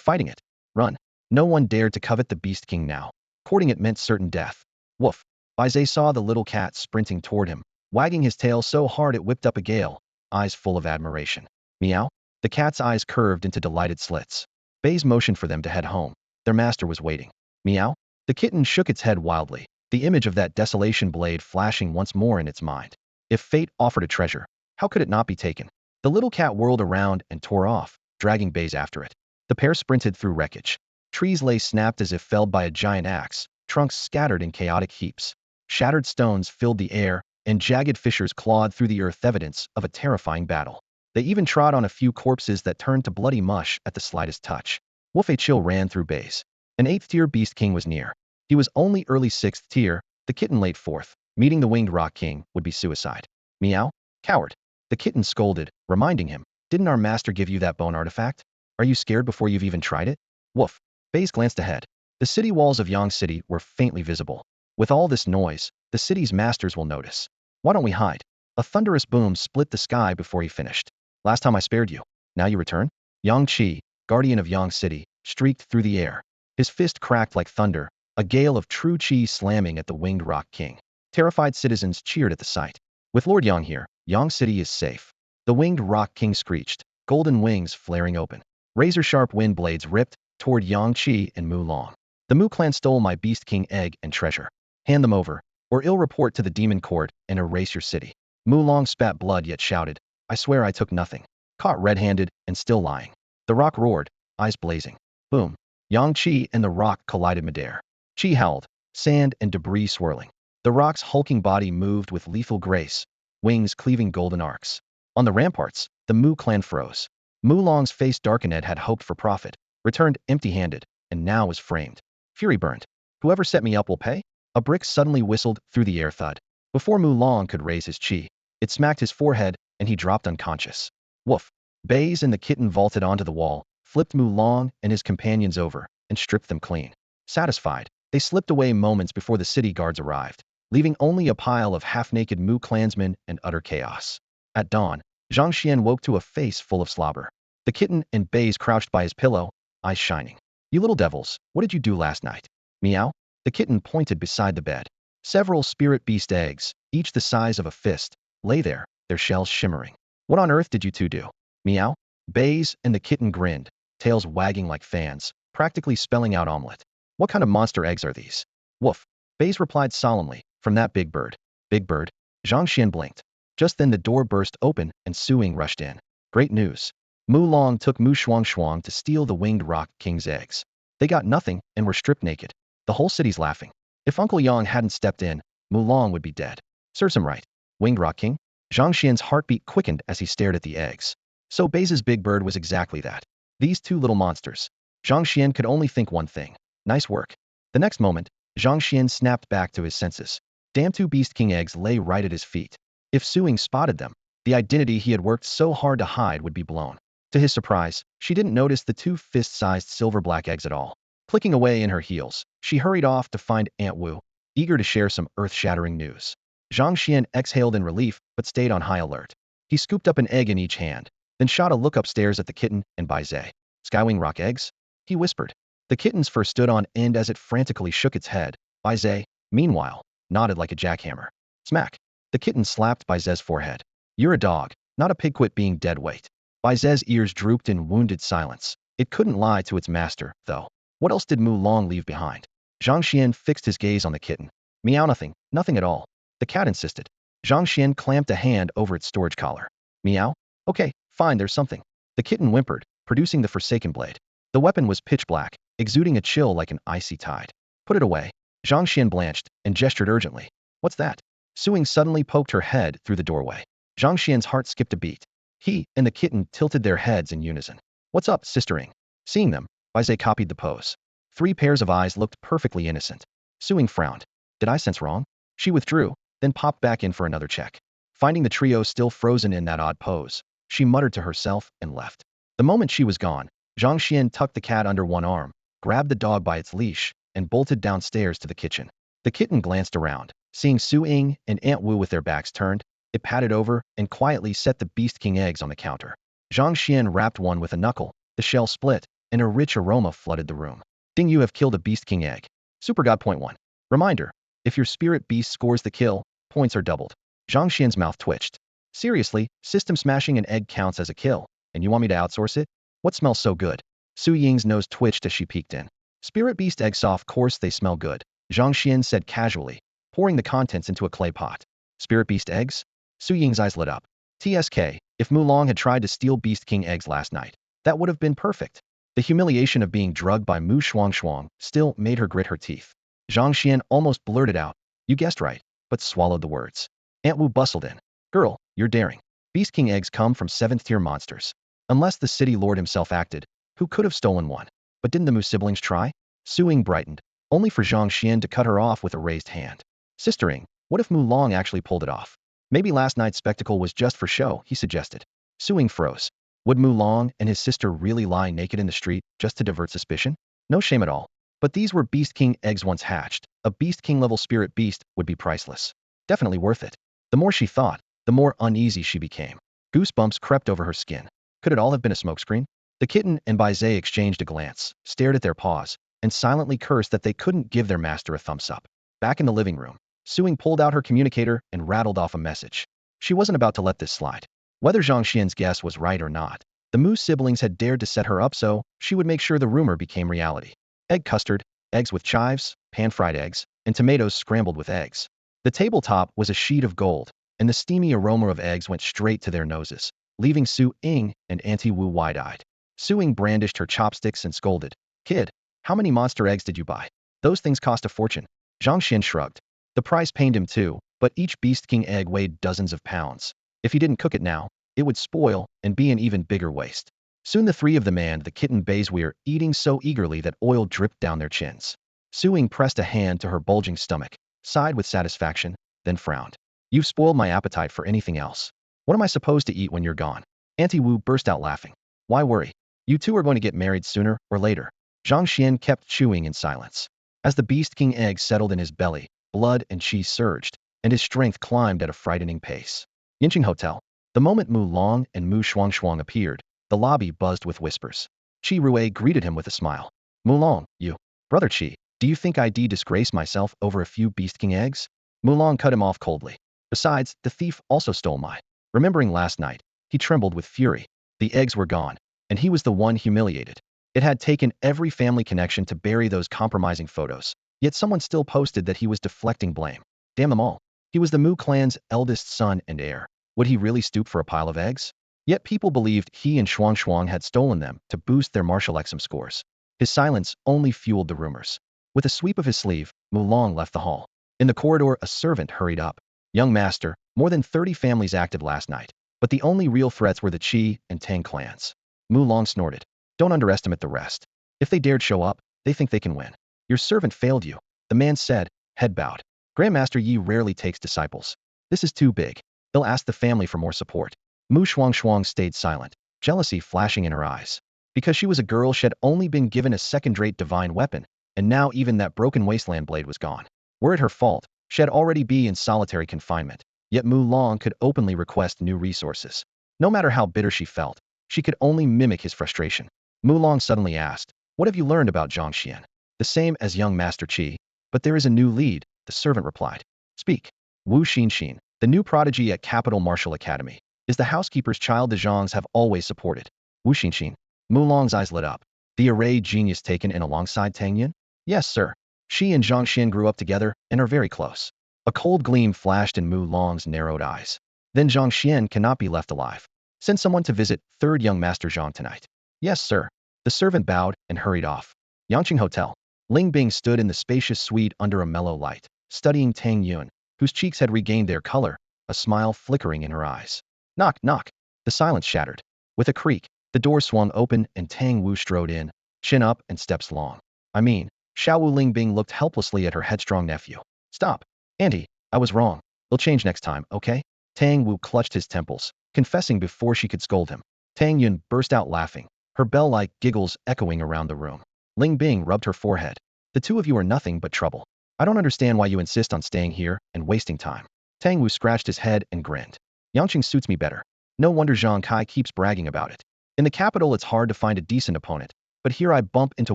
fighting it? Run. No one dared to covet the Beast King now. Courting it meant certain death. Woof. Bizet saw the little cat sprinting toward him, wagging his tail so hard it whipped up a gale, eyes full of admiration. Meow. The cat's eyes curved into delighted slits. Bays motioned for them to head home. Their master was waiting. Meow. The kitten shook its head wildly, the image of that desolation blade flashing once more in its mind. If fate offered a treasure, how could it not be taken? The little cat whirled around and tore off, dragging Bays after it. The pair sprinted through wreckage. Trees lay snapped as if felled by a giant axe, trunks scattered in chaotic heaps. Shattered stones filled the air, and jagged fissures clawed through the earth, evidence of a terrifying battle. They even trod on a few corpses that turned to bloody mush at the slightest touch. Wolf, a chill ran through Bays. An 8th-tier Beast King was near. He was only early 6th tier, the kitten late 4th. Meeting the Winged Rock King would be suicide. Meow. Coward. The kitten scolded, reminding him, didn't our master give you that bone artifact? Are you scared before you've even tried it? Woof. Bays glanced ahead. The city walls of Yang City were faintly visible. With all this noise, the city's masters will notice. Why don't we hide? A thunderous boom split the sky before he finished. Last time I spared you. Now you return? Yang Qi, guardian of Yang City, streaked through the air. His fist cracked like thunder, a gale of true qi slamming at the Winged Rock King. Terrified citizens cheered at the sight. With Lord Yang here, Yang City is safe. The Winged Rock King screeched, golden wings flaring open. Razor-sharp wind blades ripped toward Yang Qi and Mu Long. The Mu clan stole my Beast King egg and treasure. Hand them over, or ill report to the demon court and erase your city. Mu Long spat blood yet shouted, I swear I took nothing. Caught red-handed and still lying. The rock roared, eyes blazing. Boom. Yang Qi and the rock collided midair. Qi howled, sand and debris swirling. The rock's hulking body moved with lethal grace, wings cleaving golden arcs. On the ramparts, the Mu clan froze. Mu Long's face darkened. Had hoped for profit, returned empty-handed, and now was framed. Fury burned. Whoever set me up will pay? A brick suddenly whistled through the air thud. Before Mu Long could raise his qi, it smacked his forehead, and he dropped unconscious. Woof. Bays and the kitten vaulted onto the wall, flipped Mu Long and his companions over, and stripped them clean. Satisfied, they slipped away moments before the city guards arrived, leaving only a pile of half-naked Mu clansmen and utter chaos. At dawn, Zhang Xuan woke to a face full of slobber. The kitten and Bays crouched by his pillow, eyes shining. You little devils, what did you do last night? Meow. The kitten pointed beside the bed. Several spirit beast eggs, each the size of a fist, lay there, their shells shimmering. What on earth did you two do? Meow. Bays and the kitten grinned, tails wagging like fans, practically spelling out omelet. What kind of monster eggs are these? Woof. Bays replied solemnly, from that big bird. Big bird? Zhang Xuan blinked. Just then the door burst open and Su Ying rushed in. Great news. Mu Long took Mu Shuang to steal the Winged Rock King's eggs. They got nothing and were stripped naked. The whole city's laughing. If Uncle Yang hadn't stepped in, Mu Long would be dead. Serves him right. Winged Rock King? Zhang Xian's heartbeat quickened as he stared at the eggs. So Bays's big bird was exactly that. These two little monsters. Zhang Xian could only think one thing. Nice work. The next moment, Zhang Xian snapped back to his senses. Damn, two Beast King eggs lay right at his feet. If Su Ying spotted them, the identity he had worked so hard to hide would be blown. To his surprise, she didn't notice the two fist-sized silver-black eggs at all. Clicking away in her heels, she hurried off to find Aunt Wu, eager to share some earth-shattering news. Zhang Xian exhaled in relief, but stayed on high alert. He scooped up an egg in each hand, then shot a look upstairs at the kitten and Baizé. Skywing rock eggs? He whispered. The kitten's fur stood on end as it frantically shook its head. Baizé, meanwhile, nodded like a jackhammer. Smack. The kitten slapped Baizé's forehead. You're a dog, not a pig. Quit being dead weight. Baizé's ears drooped in wounded silence. It couldn't lie to its master, though. What else did Mu Long leave behind? Zhang Xian fixed his gaze on the kitten. Meow. Nothing, nothing at all. The cat insisted. Zhang Xian clamped a hand over its storage collar. Meow. Okay, fine, there's something. The kitten whimpered, producing the forsaken blade. The weapon was pitch black, exuding a chill like an icy tide. Put it away. Zhang Xian blanched and gestured urgently. What's that? Su Ying suddenly poked her head through the doorway. Zhang Xian's heart skipped a beat. He and the kitten tilted their heads in unison. What's up, Sister Ying? Seeing them, Baizé copied the pose. 3 pairs of eyes looked perfectly innocent. Su Ying frowned. Did I sense wrong? She withdrew, then popped back in for another check. Finding the trio still frozen in that odd pose, she muttered to herself and left. The moment she was gone, Zhang Xian tucked the cat under one arm, grabbed the dog by its leash, and bolted downstairs to the kitchen. The kitten glanced around. Seeing Su Ying and Aunt Wu with their backs turned, it padded over and quietly set the Beast King eggs on the counter. Zhang Xian wrapped one with a knuckle, the shell split, and a rich aroma flooded the room. Ding, you have killed a Beast King egg. Super God. Point 1. Reminder. If your spirit beast scores the kill, points are doubled. Zhang Xian's mouth twitched. Seriously, system smashing an egg counts as a kill, and you want me to outsource it? What smells so good? Su Ying's nose twitched as she peeked in. Spirit beast eggs, of course they smell good, Zhang Xian said casually, pouring the contents into a clay pot. Spirit beast eggs? Su Ying's eyes lit up. TSK, if Mulong had tried to steal Beast King eggs last night, that would have been perfect. The humiliation of being drugged by Mu Shuang still made her grit her teeth. Zhang Xian almost blurted out, "You guessed right," but swallowed the words. Aunt Wu bustled in. "Girl, you're daring. Beast King eggs come from 7th-tier monsters. Unless the city lord himself acted, who could have stolen one? But didn't the Mu siblings try?" Su Ying brightened, only for Zhang Xian to cut her off with a raised hand. "Sister Ying, what if Mu Long actually pulled it off? Maybe last night's spectacle was just for show," he suggested. Su Ying froze. Would Mu Long and his sister really lie naked in the street just to divert suspicion? No shame at all. But these were Beast King eggs once hatched. A Beast King level spirit beast would be priceless. Definitely worth it. The more she thought, the more uneasy she became. Goosebumps crept over her skin. Could it all have been a smokescreen? The kitten and Baizé exchanged a glance, stared at their paws, and silently cursed that they couldn't give their master a thumbs up. Back in the living room, Su Ying pulled out her communicator and rattled off a message. She wasn't about to let this slide. Whether Zhang Xian's guess was right or not, the Mu siblings had dared to set her up so she would make sure the rumor became reality. Egg custard, eggs with chives, pan-fried eggs, and tomatoes scrambled with eggs. The tabletop was a sheet of gold, and the steamy aroma of eggs went straight to their noses, leaving Su Ying and Auntie Wu wide-eyed. Su Ying brandished her chopsticks and scolded, "Kid, how many monster eggs did you buy? Those things cost a fortune." Zhang Xian shrugged. The price pained him too, but each Beast King egg weighed dozens of pounds. If he didn't cook it now, it would spoil and be an even bigger waste. Soon the three of them and the kitten Baizwe eating so eagerly that oil dripped down their chins. Su Ying pressed a hand to her bulging stomach, sighed with satisfaction, then frowned. "You've spoiled my appetite for anything else. What am I supposed to eat when you're gone?" Auntie Wu burst out laughing. "Why worry? You two are going to get married sooner or later." Zhang Xian kept chewing in silence. As the Beast King egg settled in his belly, blood and cheese surged, and his strength climbed at a frightening pace. Yinqing Hotel. The moment Mu Long and Mu Shuang appeared, the lobby buzzed with whispers. Qi Rui greeted him with a smile. "Mu Long, you. Brother Qi, do you think I'd disgrace myself over a few Beast King eggs?" Mu Long cut him off coldly. "Besides, the thief also stole mine." Remembering last night, he trembled with fury. The eggs were gone, and he was the one humiliated. It had taken every family connection to bury those compromising photos, yet someone still posted that he was deflecting blame. Damn them all. He was the Mu clan's eldest son and heir. Would he really stoop for a pile of eggs? Yet people believed he and Shuang had stolen them to boost their martial exam scores. His silence only fueled the rumors. With a sweep of his sleeve, Mu Long left the hall. In the corridor, a servant hurried up. "Young master, more than 30 families active last night, but the only real threats were the Qi and Tang clans." Mu Long snorted. "Don't underestimate the rest. If they dared show up, they think they can win." "Your servant failed you," the man said, head bowed. "Grandmaster Yi rarely takes disciples. This is too big. They'll ask the family for more support." Mu Shuang stayed silent, jealousy flashing in her eyes. Because she was a girl, she had only been given a second-rate divine weapon, and now even that broken wasteland blade was gone. Were it her fault, she had already been in solitary confinement, yet Mu Long could openly request new resources. No matter how bitter she felt, she could only mimic his frustration. Mu Long suddenly asked, "What have you learned about Zhang Xian?" "The same as young Master Qi, but there is a new lead," the servant replied. "Speak." "Wu Xinxin, the new prodigy at Capital Martial Academy, is the housekeeper's child the Zhangs have always supported." "Wu Xinxin." Mu Long's eyes lit up. "The array genius taken in alongside Tang Yin?" "Yes, sir. She and Zhang Xian grew up together and are very close." A cold gleam flashed in Mu Long's narrowed eyes. "Then Zhang Xian cannot be left alive. Send someone to visit 3rd young Master Zhang tonight." "Yes, sir." The servant bowed and hurried off. Yangqing Hotel. Ling Bing stood in the spacious suite under a mellow light, studying Tang Yun, whose cheeks had regained their color, a smile flickering in her eyes. "Knock, knock." The silence shattered. With a creak, the door swung open and Tang Wu strode in, chin up and steps long. Xiaowu Ling Bing looked helplessly at her headstrong nephew. "Stop. Auntie, I was wrong. They'll change next time, okay?" Tang Wu clutched his temples, confessing before she could scold him. Tang Yun burst out laughing, her bell-like giggles echoing around the room. Ling Bing rubbed her forehead. "The two of you are nothing but trouble. I don't understand why you insist on staying here and wasting time." Tang Wu scratched his head and grinned. "Yangqing suits me better. No wonder Zhang Kai keeps bragging about it. In the capital it's hard to find a decent opponent, but here I bump into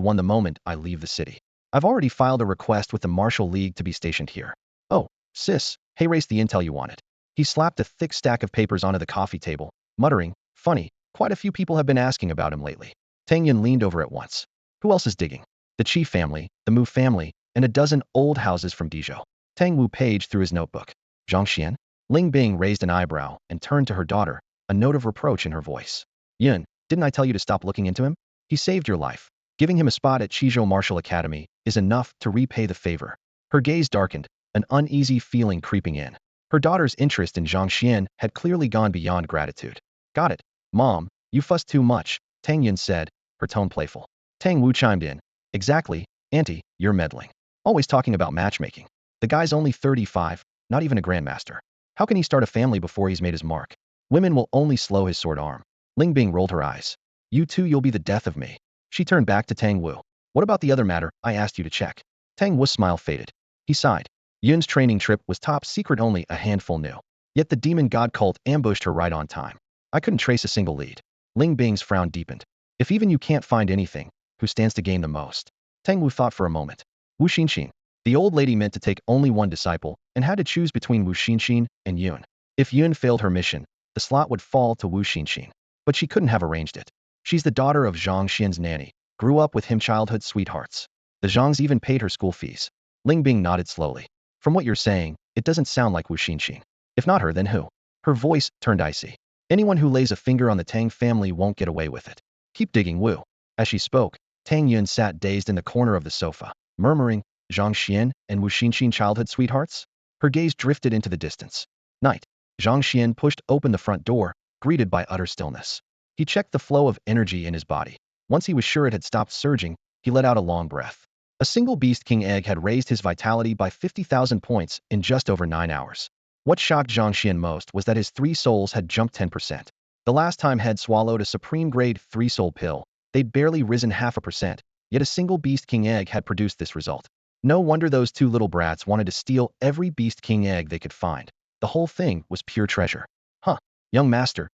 one the moment I leave the city." I've already filed a request with the Martial League to be stationed here. Oh, sis, hey, race the intel you wanted. He slapped a thick stack of papers onto the coffee table, muttering, funny, quite a few people have been asking about him lately. Tang Yin leaned over at once. Who else is digging? The Chi family, the Mu family, and a dozen old houses from Dizhou. Tang Wu paged through his notebook. Zhang Xuan? Ling Bing raised an eyebrow and turned to her daughter, a note of reproach in her voice. Yin, didn't I tell you to stop looking into him? He saved your life. Giving him a spot at Qizhou Martial Academy is enough to repay the favor. Her gaze darkened, an uneasy feeling creeping in. Her daughter's interest in Zhang Xuan had clearly gone beyond gratitude. Got it. Mom, you fuss too much, Tang Yin said, her tone playful. Tang Wu chimed in. Exactly, Auntie, you're meddling. Always talking about matchmaking. The guy's only 35, not even a grandmaster. How can he start a family before he's made his mark? Women will only slow his sword arm. Ling Bing rolled her eyes. You two, you'll be the death of me. She turned back to Tang Wu. What about the other matter I asked you to check? Tang Wu's smile faded. He sighed. Yun's training trip was top secret, only a handful knew. Yet the demon god cult ambushed her right on time. I couldn't trace a single lead. Ling Bing's frown deepened. If even you can't find anything, who stands to gain the most? Tang Wu thought for a moment. Wu Xinxin. The old lady meant to take only one disciple and had to choose between Wu Xinxin and Yun. If Yun failed her mission, the slot would fall to Wu Xinxin. But she couldn't have arranged it. She's the daughter of Zhang Xian's nanny, grew up with him, childhood sweethearts. The Zhangs even paid her school fees. Ling Bing nodded slowly. From what you're saying, it doesn't sound like Wu Xinxin. If not her, then who? Her voice turned icy. Anyone who lays a finger on the Tang family won't get away with it. Keep digging, Wu. As she spoke, Tang Yun sat dazed in the corner of the sofa, murmuring, Zhang Xian and Wu Xinxin childhood sweethearts? Her gaze drifted into the distance. Night. Zhang Xian pushed open the front door, greeted by utter stillness. He checked the flow of energy in his body. Once he was sure it had stopped surging, he let out a long breath. A single Beast King egg had raised his vitality by 50,000 points in just over 9 hours. What shocked Zhang Xian most was that his 3 souls had jumped 10%. The last time had swallowed a supreme grade 3 soul pill, they'd barely risen 0.5%, yet a single Beast King egg had produced this result. No wonder those 2 little brats wanted to steal every Beast King egg they could find. The whole thing was pure treasure. Huh, young master,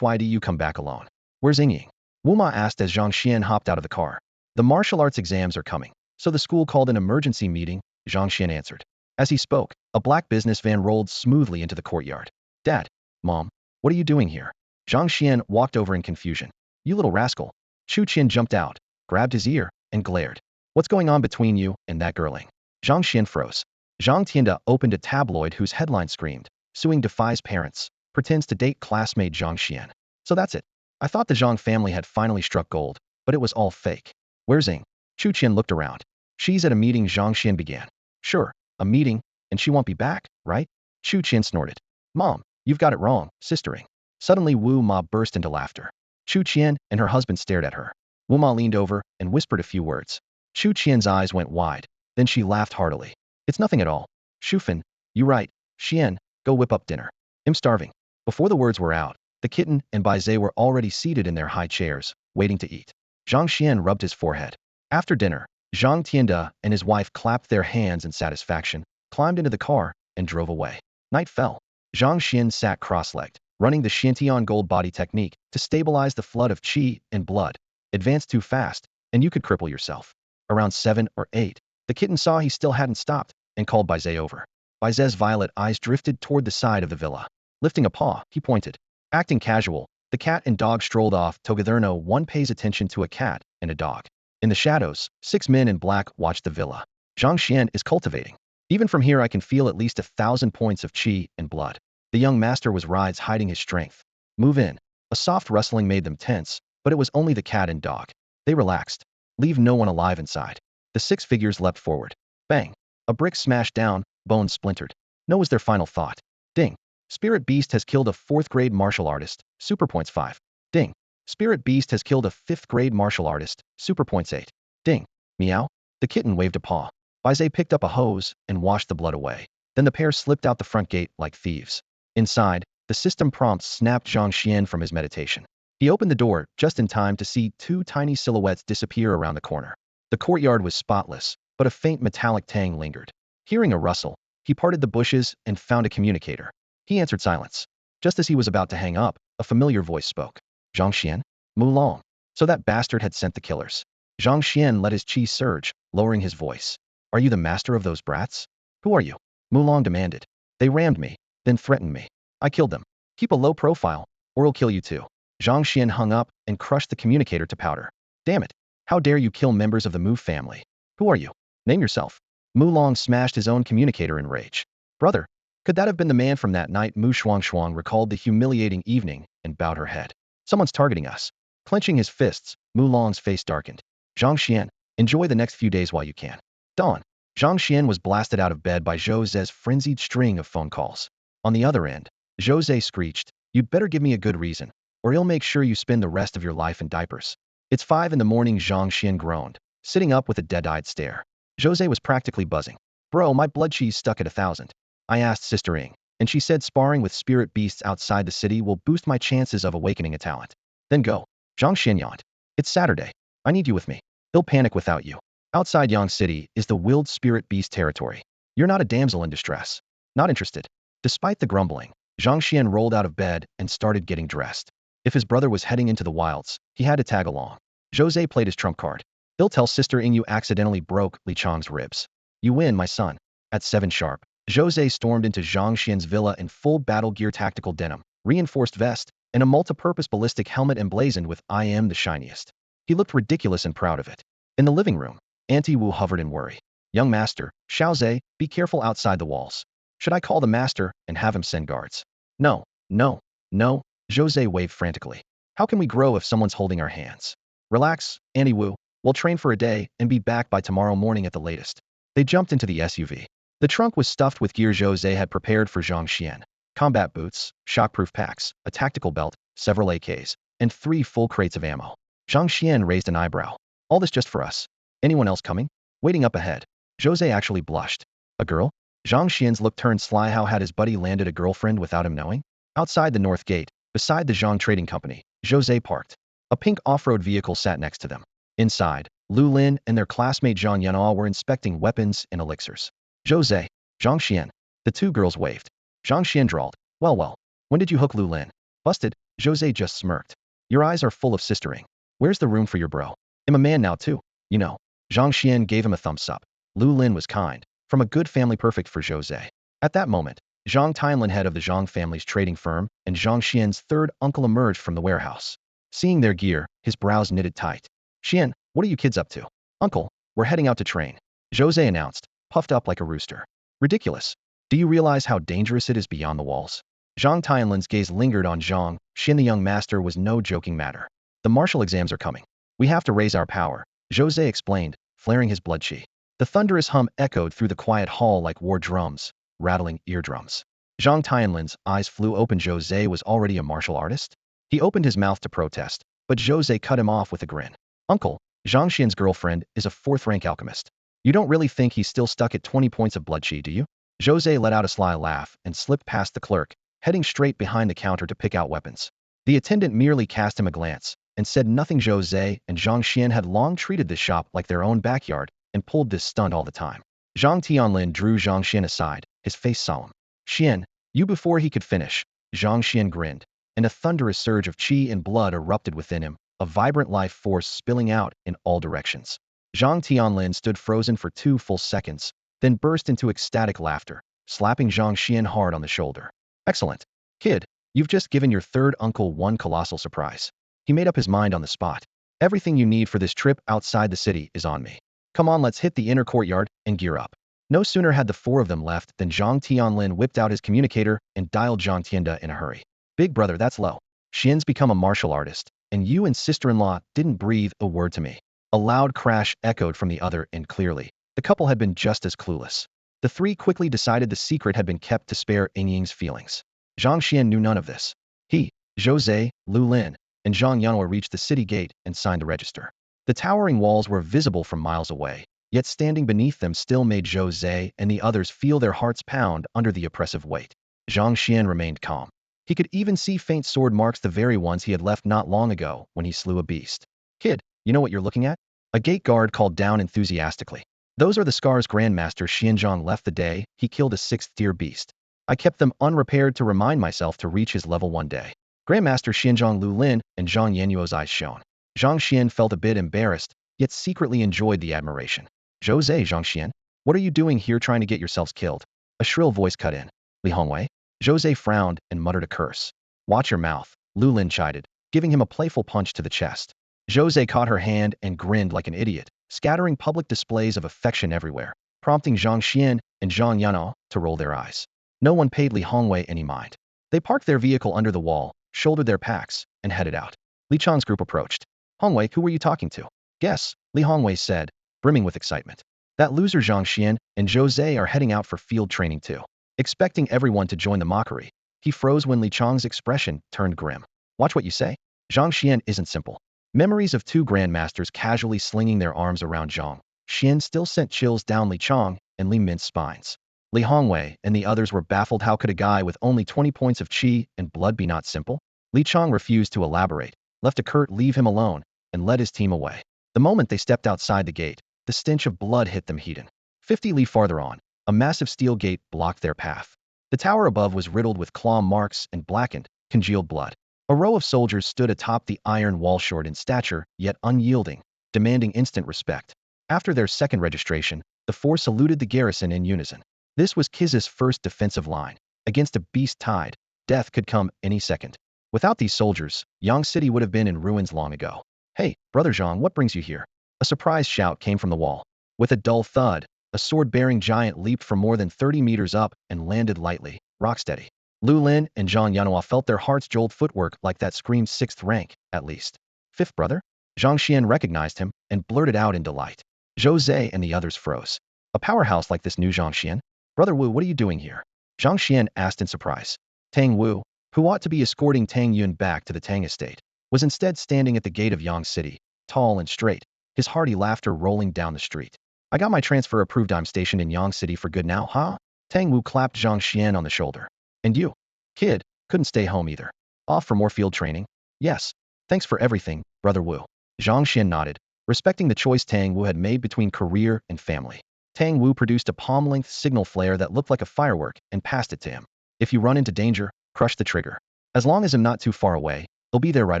why do you come back alone? Where's Yingying? Wu Ma asked as Zhang Xian hopped out of the car. The martial arts exams are coming, so the school called an emergency meeting, Zhang Xian answered. As he spoke, a black business van rolled smoothly into the courtyard. Dad, Mom, what are you doing here? Zhang Xian walked over in confusion. You little rascal. Chu Qian jumped out, grabbed his ear, and glared. What's going on between you and that girling? Zhang Xian froze. Zhang Tianda opened a tabloid whose headline screamed, Suing defies parents, pretends to date classmate Zhang Xian. So that's it. I thought the Zhang family had finally struck gold, but it was all fake. Where's Ying? Chu Qian looked around. She's at a meeting, Zhang Xian began. Sure, a meeting, and she won't be back, right? Chu Qian snorted. Mom, you've got it wrong, sistering. Suddenly Wu Ma burst into laughter. Chu Qian and her husband stared at her. Wu Ma leaned over and whispered a few words. Chu Qian's eyes went wide, then she laughed heartily. It's nothing at all. Shufan, you right. Xian, go whip up dinner. I'm starving. Before the words were out, the kitten and Bai Zhe were already seated in their high chairs, waiting to eat. Zhang Xian rubbed his forehead. After dinner, Zhang Tianda and his wife clapped their hands in satisfaction, climbed into the car, and drove away. Night fell. Zhang Xian sat cross-legged, running the Shantian gold body technique to stabilize the flood of qi and blood. Advanced too fast, and you could cripple yourself. Around 7 or 8, the kitten saw he still hadn't stopped, and called Bai Zhe over. Bai Zhe's violet eyes drifted toward the side of the villa. Lifting a paw, he pointed. Acting casual, the cat and dog strolled off together. No one pays attention to a cat and a dog. In the shadows, 6 men in black watched the villa. Zhang Xian is cultivating. Even from here I can feel at least 1,000 points of qi and blood. The young master was rides hiding his strength. Move in. A soft rustling made them tense, but it was only the cat and dog. They relaxed. Leave no one alive inside. The 6 figures leapt forward. Bang. A brick smashed down, bones splintered. No was their final thought. Ding. Spirit Beast has killed a 4th grade martial artist, super points 5. Ding. Spirit Beast has killed a 5th grade martial artist, super points 8. Ding. Meow. The kitten waved a paw. Bai Zhe picked up a hose and washed the blood away. Then the pair slipped out the front gate like thieves. Inside, the system prompts snapped Zhang Xian from his meditation. He opened the door just in time to see 2 tiny silhouettes disappear around the corner. The courtyard was spotless, but a faint metallic tang lingered. Hearing a rustle, he parted the bushes and found a communicator. He answered silence. Just as he was about to hang up, a familiar voice spoke. Zhang Xian? Mu Long. So that bastard had sent the killers. Zhang Xuan let his chi surge, lowering his voice. Are you the master of those brats? Who are you? Mulong demanded. They rammed me, then threatened me. I killed them. Keep a low profile, or I'll kill you too. Zhang Xuan hung up and crushed the communicator to powder. Damn it. How dare you kill members of the Mu family? Who are you? Name yourself. Mulong smashed his own communicator in rage. Brother, could that have been the man from that night? Mu Shuangshuang recalled the humiliating evening and bowed her head. Someone's targeting us. Clenching his fists, Mulong's face darkened. Zhang Xian, enjoy the next few days while you can. Dawn. Zhang Xian was blasted out of bed by Zhou Ze's frenzied string of phone calls. On the other end, Zhou Ze screeched, you'd better give me a good reason, or he'll make sure you spend the rest of your life in diapers. It's 5 in the morning, Zhang Xian groaned, sitting up with a dead-eyed stare. Zhou Ze was practically buzzing. Bro, my blood cheese stuck at 1,000. I asked Sister Ing, and she said sparring with spirit beasts outside the city will boost my chances of awakening a talent. Then go. Zhang Xian yawned. It's Saturday. I need you with me. He'll panic without you. Outside Yang City is the willed spirit beast territory. You're not a damsel in distress. Not interested. Despite the grumbling, Zhang Xian rolled out of bed and started getting dressed. If his brother was heading into the wilds, he had to tag along. Jose played his trump card. He'll tell Sister Ing you accidentally broke Li Chang's ribs. You win, my son. At 7 sharp, Jose stormed into Zhang Xian's villa in full battle gear tactical denim, reinforced vest, and a multi-purpose ballistic helmet emblazoned with I am the shiniest. He looked ridiculous and proud of it. In the living room, Auntie Wu hovered in worry. Young master, Xiaoze, be careful outside the walls. Should I call the master and have him send guards? No, no, no, Jose waved frantically. How can we grow if someone's holding our hands? Relax, Auntie Wu. We'll train for a day and be back by tomorrow morning at the latest. They jumped into the SUV. The trunk was stuffed with gear Jose had prepared for Zhang Xian. Combat boots, shockproof packs, a tactical belt, several AKs, and 3 full crates of ammo. Zhang Xian raised an eyebrow. All this just for us. Anyone else coming? Waiting up ahead. Jose actually blushed. A girl? Zhang Xian's look turned sly. How had his buddy landed a girlfriend without him knowing? Outside the north gate, beside the Zhang Trading Company, Jose parked. A pink off-road vehicle sat next to them. Inside, Lu Lin and their classmate Zhang Yanao were inspecting weapons and elixirs. Jose, Zhang Xian. The 2 girls waved. Zhang Xian drawled. Well, when did you hook Lu Lin? Busted. Jose just smirked. Your eyes are full of sistering. Where's the room for your bro? I'm a man now too, you know. Zhang Xian gave him a thumbs up. Lu Lin was kind. From a good family, perfect for Jose. At that moment, Zhang Tianlin, head of the Zhang family's trading firm, and Zhang Xian's 3rd uncle emerged from the warehouse. Seeing their gear, his brows knitted tight. Xian, what are you kids up to? Uncle, we're heading out to train. Jose announced, puffed up like a rooster. Ridiculous. Do you realize how dangerous it is beyond the walls? Zhang Tianlin's gaze lingered on Zhang Xian. The young master was no joking matter. The martial exams are coming. We have to raise our power, Jose explained, flaring his blood chi. The thunderous hum echoed through the quiet hall like war drums, rattling eardrums. Zhang Tianlin's eyes flew open. Jose was already a martial artist? He opened his mouth to protest, but Jose cut him off with a grin. Uncle, Zhang Xian's girlfriend is a 4th-rank alchemist. You don't really think he's still stuck at 20 points of blood chi, do you? Jose let out a sly laugh and slipped past the clerk, heading straight behind the counter to pick out weapons. The attendant merely cast him a glance and said nothing. Jose and Zhang Xian had long treated this shop like their own backyard and pulled this stunt all the time. Zhang Tianlin drew Zhang Xian aside, his face solemn. Xian, you. Before he could finish, Zhang Xian grinned, and a thunderous surge of qi and blood erupted within him, a vibrant life force spilling out in all directions. Zhang Tianlin stood frozen for 2 full seconds, then burst into ecstatic laughter, slapping Zhang Xian hard on the shoulder. Excellent. Kid, you've just given your 3rd uncle one colossal surprise. He made up his mind on the spot. Everything you need for this trip outside the city is on me. Come on, let's hit the inner courtyard and gear up. No sooner had the 4 of them left than Zhang Tianlin whipped out his communicator and dialed Zhang Tianda in a hurry. Big brother, that's low. Xian's become a martial artist, and you and sister-in-law didn't breathe a word to me. A loud crash echoed from the other end clearly. The couple had been just as clueless. The 3 quickly decided the secret had been kept to spare Yingying's feelings. Zhang Xian knew none of this. He, Jose, Lu Lin, and Zhang Yanhua reached the city gate and signed the register. The towering walls were visible from miles away, yet standing beneath them still made Jose and the others feel their hearts pound under the oppressive weight. Zhang Xian remained calm. He could even see faint sword marks, the very ones he had left not long ago when he slew a beast. Kid, you know what you're looking at? A gate guard called down enthusiastically. Those are the scars Grandmaster Xianzhang left the day he killed a 6th-tier beast. I kept them unrepaired to remind myself to reach his level one day. Grandmaster Xianzhang. Lu Lin and Zhang Yanhuo's eyes shone. Zhang Xian felt a bit embarrassed, yet secretly enjoyed the admiration. Zhang Xuan, what are you doing here trying to get yourselves killed? A shrill voice cut in. Li Hongwei? Zhang frowned and muttered a curse. Watch your mouth, Lu Lin chided, giving him a playful punch to the chest. Zhang caught her hand and grinned like an idiot, scattering public displays of affection everywhere, prompting Zhang Xuan and Zhang Yanao to roll their eyes. No one paid Li Hongwei any mind. They parked their vehicle under the wall, shouldered their packs, and headed out. Li Chang's group approached. Hongwei, who were you talking to? Guess, Li Hongwei said, brimming with excitement. That loser Zhang Xuan and Zhang are heading out for field training too. Expecting everyone to join the mockery, he froze when Li Chang's expression turned grim. Watch what you say. Zhang Xuan isn't simple. Memories of two grandmasters casually slinging their arms around Zhang Xuan still sent chills down Li Chang and Li Min's spines. Li Hongwei and the others were baffled. How could a guy with only 20 points of qi and blood be not simple? Li Chang refused to elaborate, left a curt leave him alone, and led his team away. The moment they stepped outside the gate, the stench of blood hit them heated. 50 li farther on, a massive steel gate blocked their path. The tower above was riddled with claw marks and blackened, congealed blood. A row of soldiers stood atop the iron wall, short in stature, yet unyielding, demanding instant respect. After their second registration, the four saluted the garrison in unison. This was Kiz's first defensive line. Against a beast tide, death could come any second. Without these soldiers, Yang City would have been in ruins long ago. Hey, Brother Zhang, what brings you here? A surprise shout came from the wall. With a dull thud, a sword-bearing giant leaped from more than 30 meters up and landed lightly, rock-steady. Lu Lin and Zhang Yanhua felt their hearts jolt. Footwork like that screamed 6th rank, at least. 5th brother? Zhang Xuan recognized him and blurted out in delight. Zhou and the others froze. A powerhouse like this new Zhang Xuan? Brother Wu, what are you doing here? Zhang Xuan asked in surprise. Tang Wu, who ought to be escorting Tang Yun back to the Tang estate, was instead standing at the gate of Yang City, tall and straight, his hearty laughter rolling down the street. I got my transfer approved. I'm stationed in Yang City for good now, huh? Tang Wu clapped Zhang Xuan on the shoulder. And you? Kid, couldn't stay home either. Off for more field training? Yes. Thanks for everything, Brother Wu. Zhang Xuan nodded, respecting the choice Tang Wu had made between career and family. Tang Wu produced a palm-length signal flare that looked like a firework and passed it to him. If you run into danger, crush the trigger. As long as I'm not too far away, they'll be there right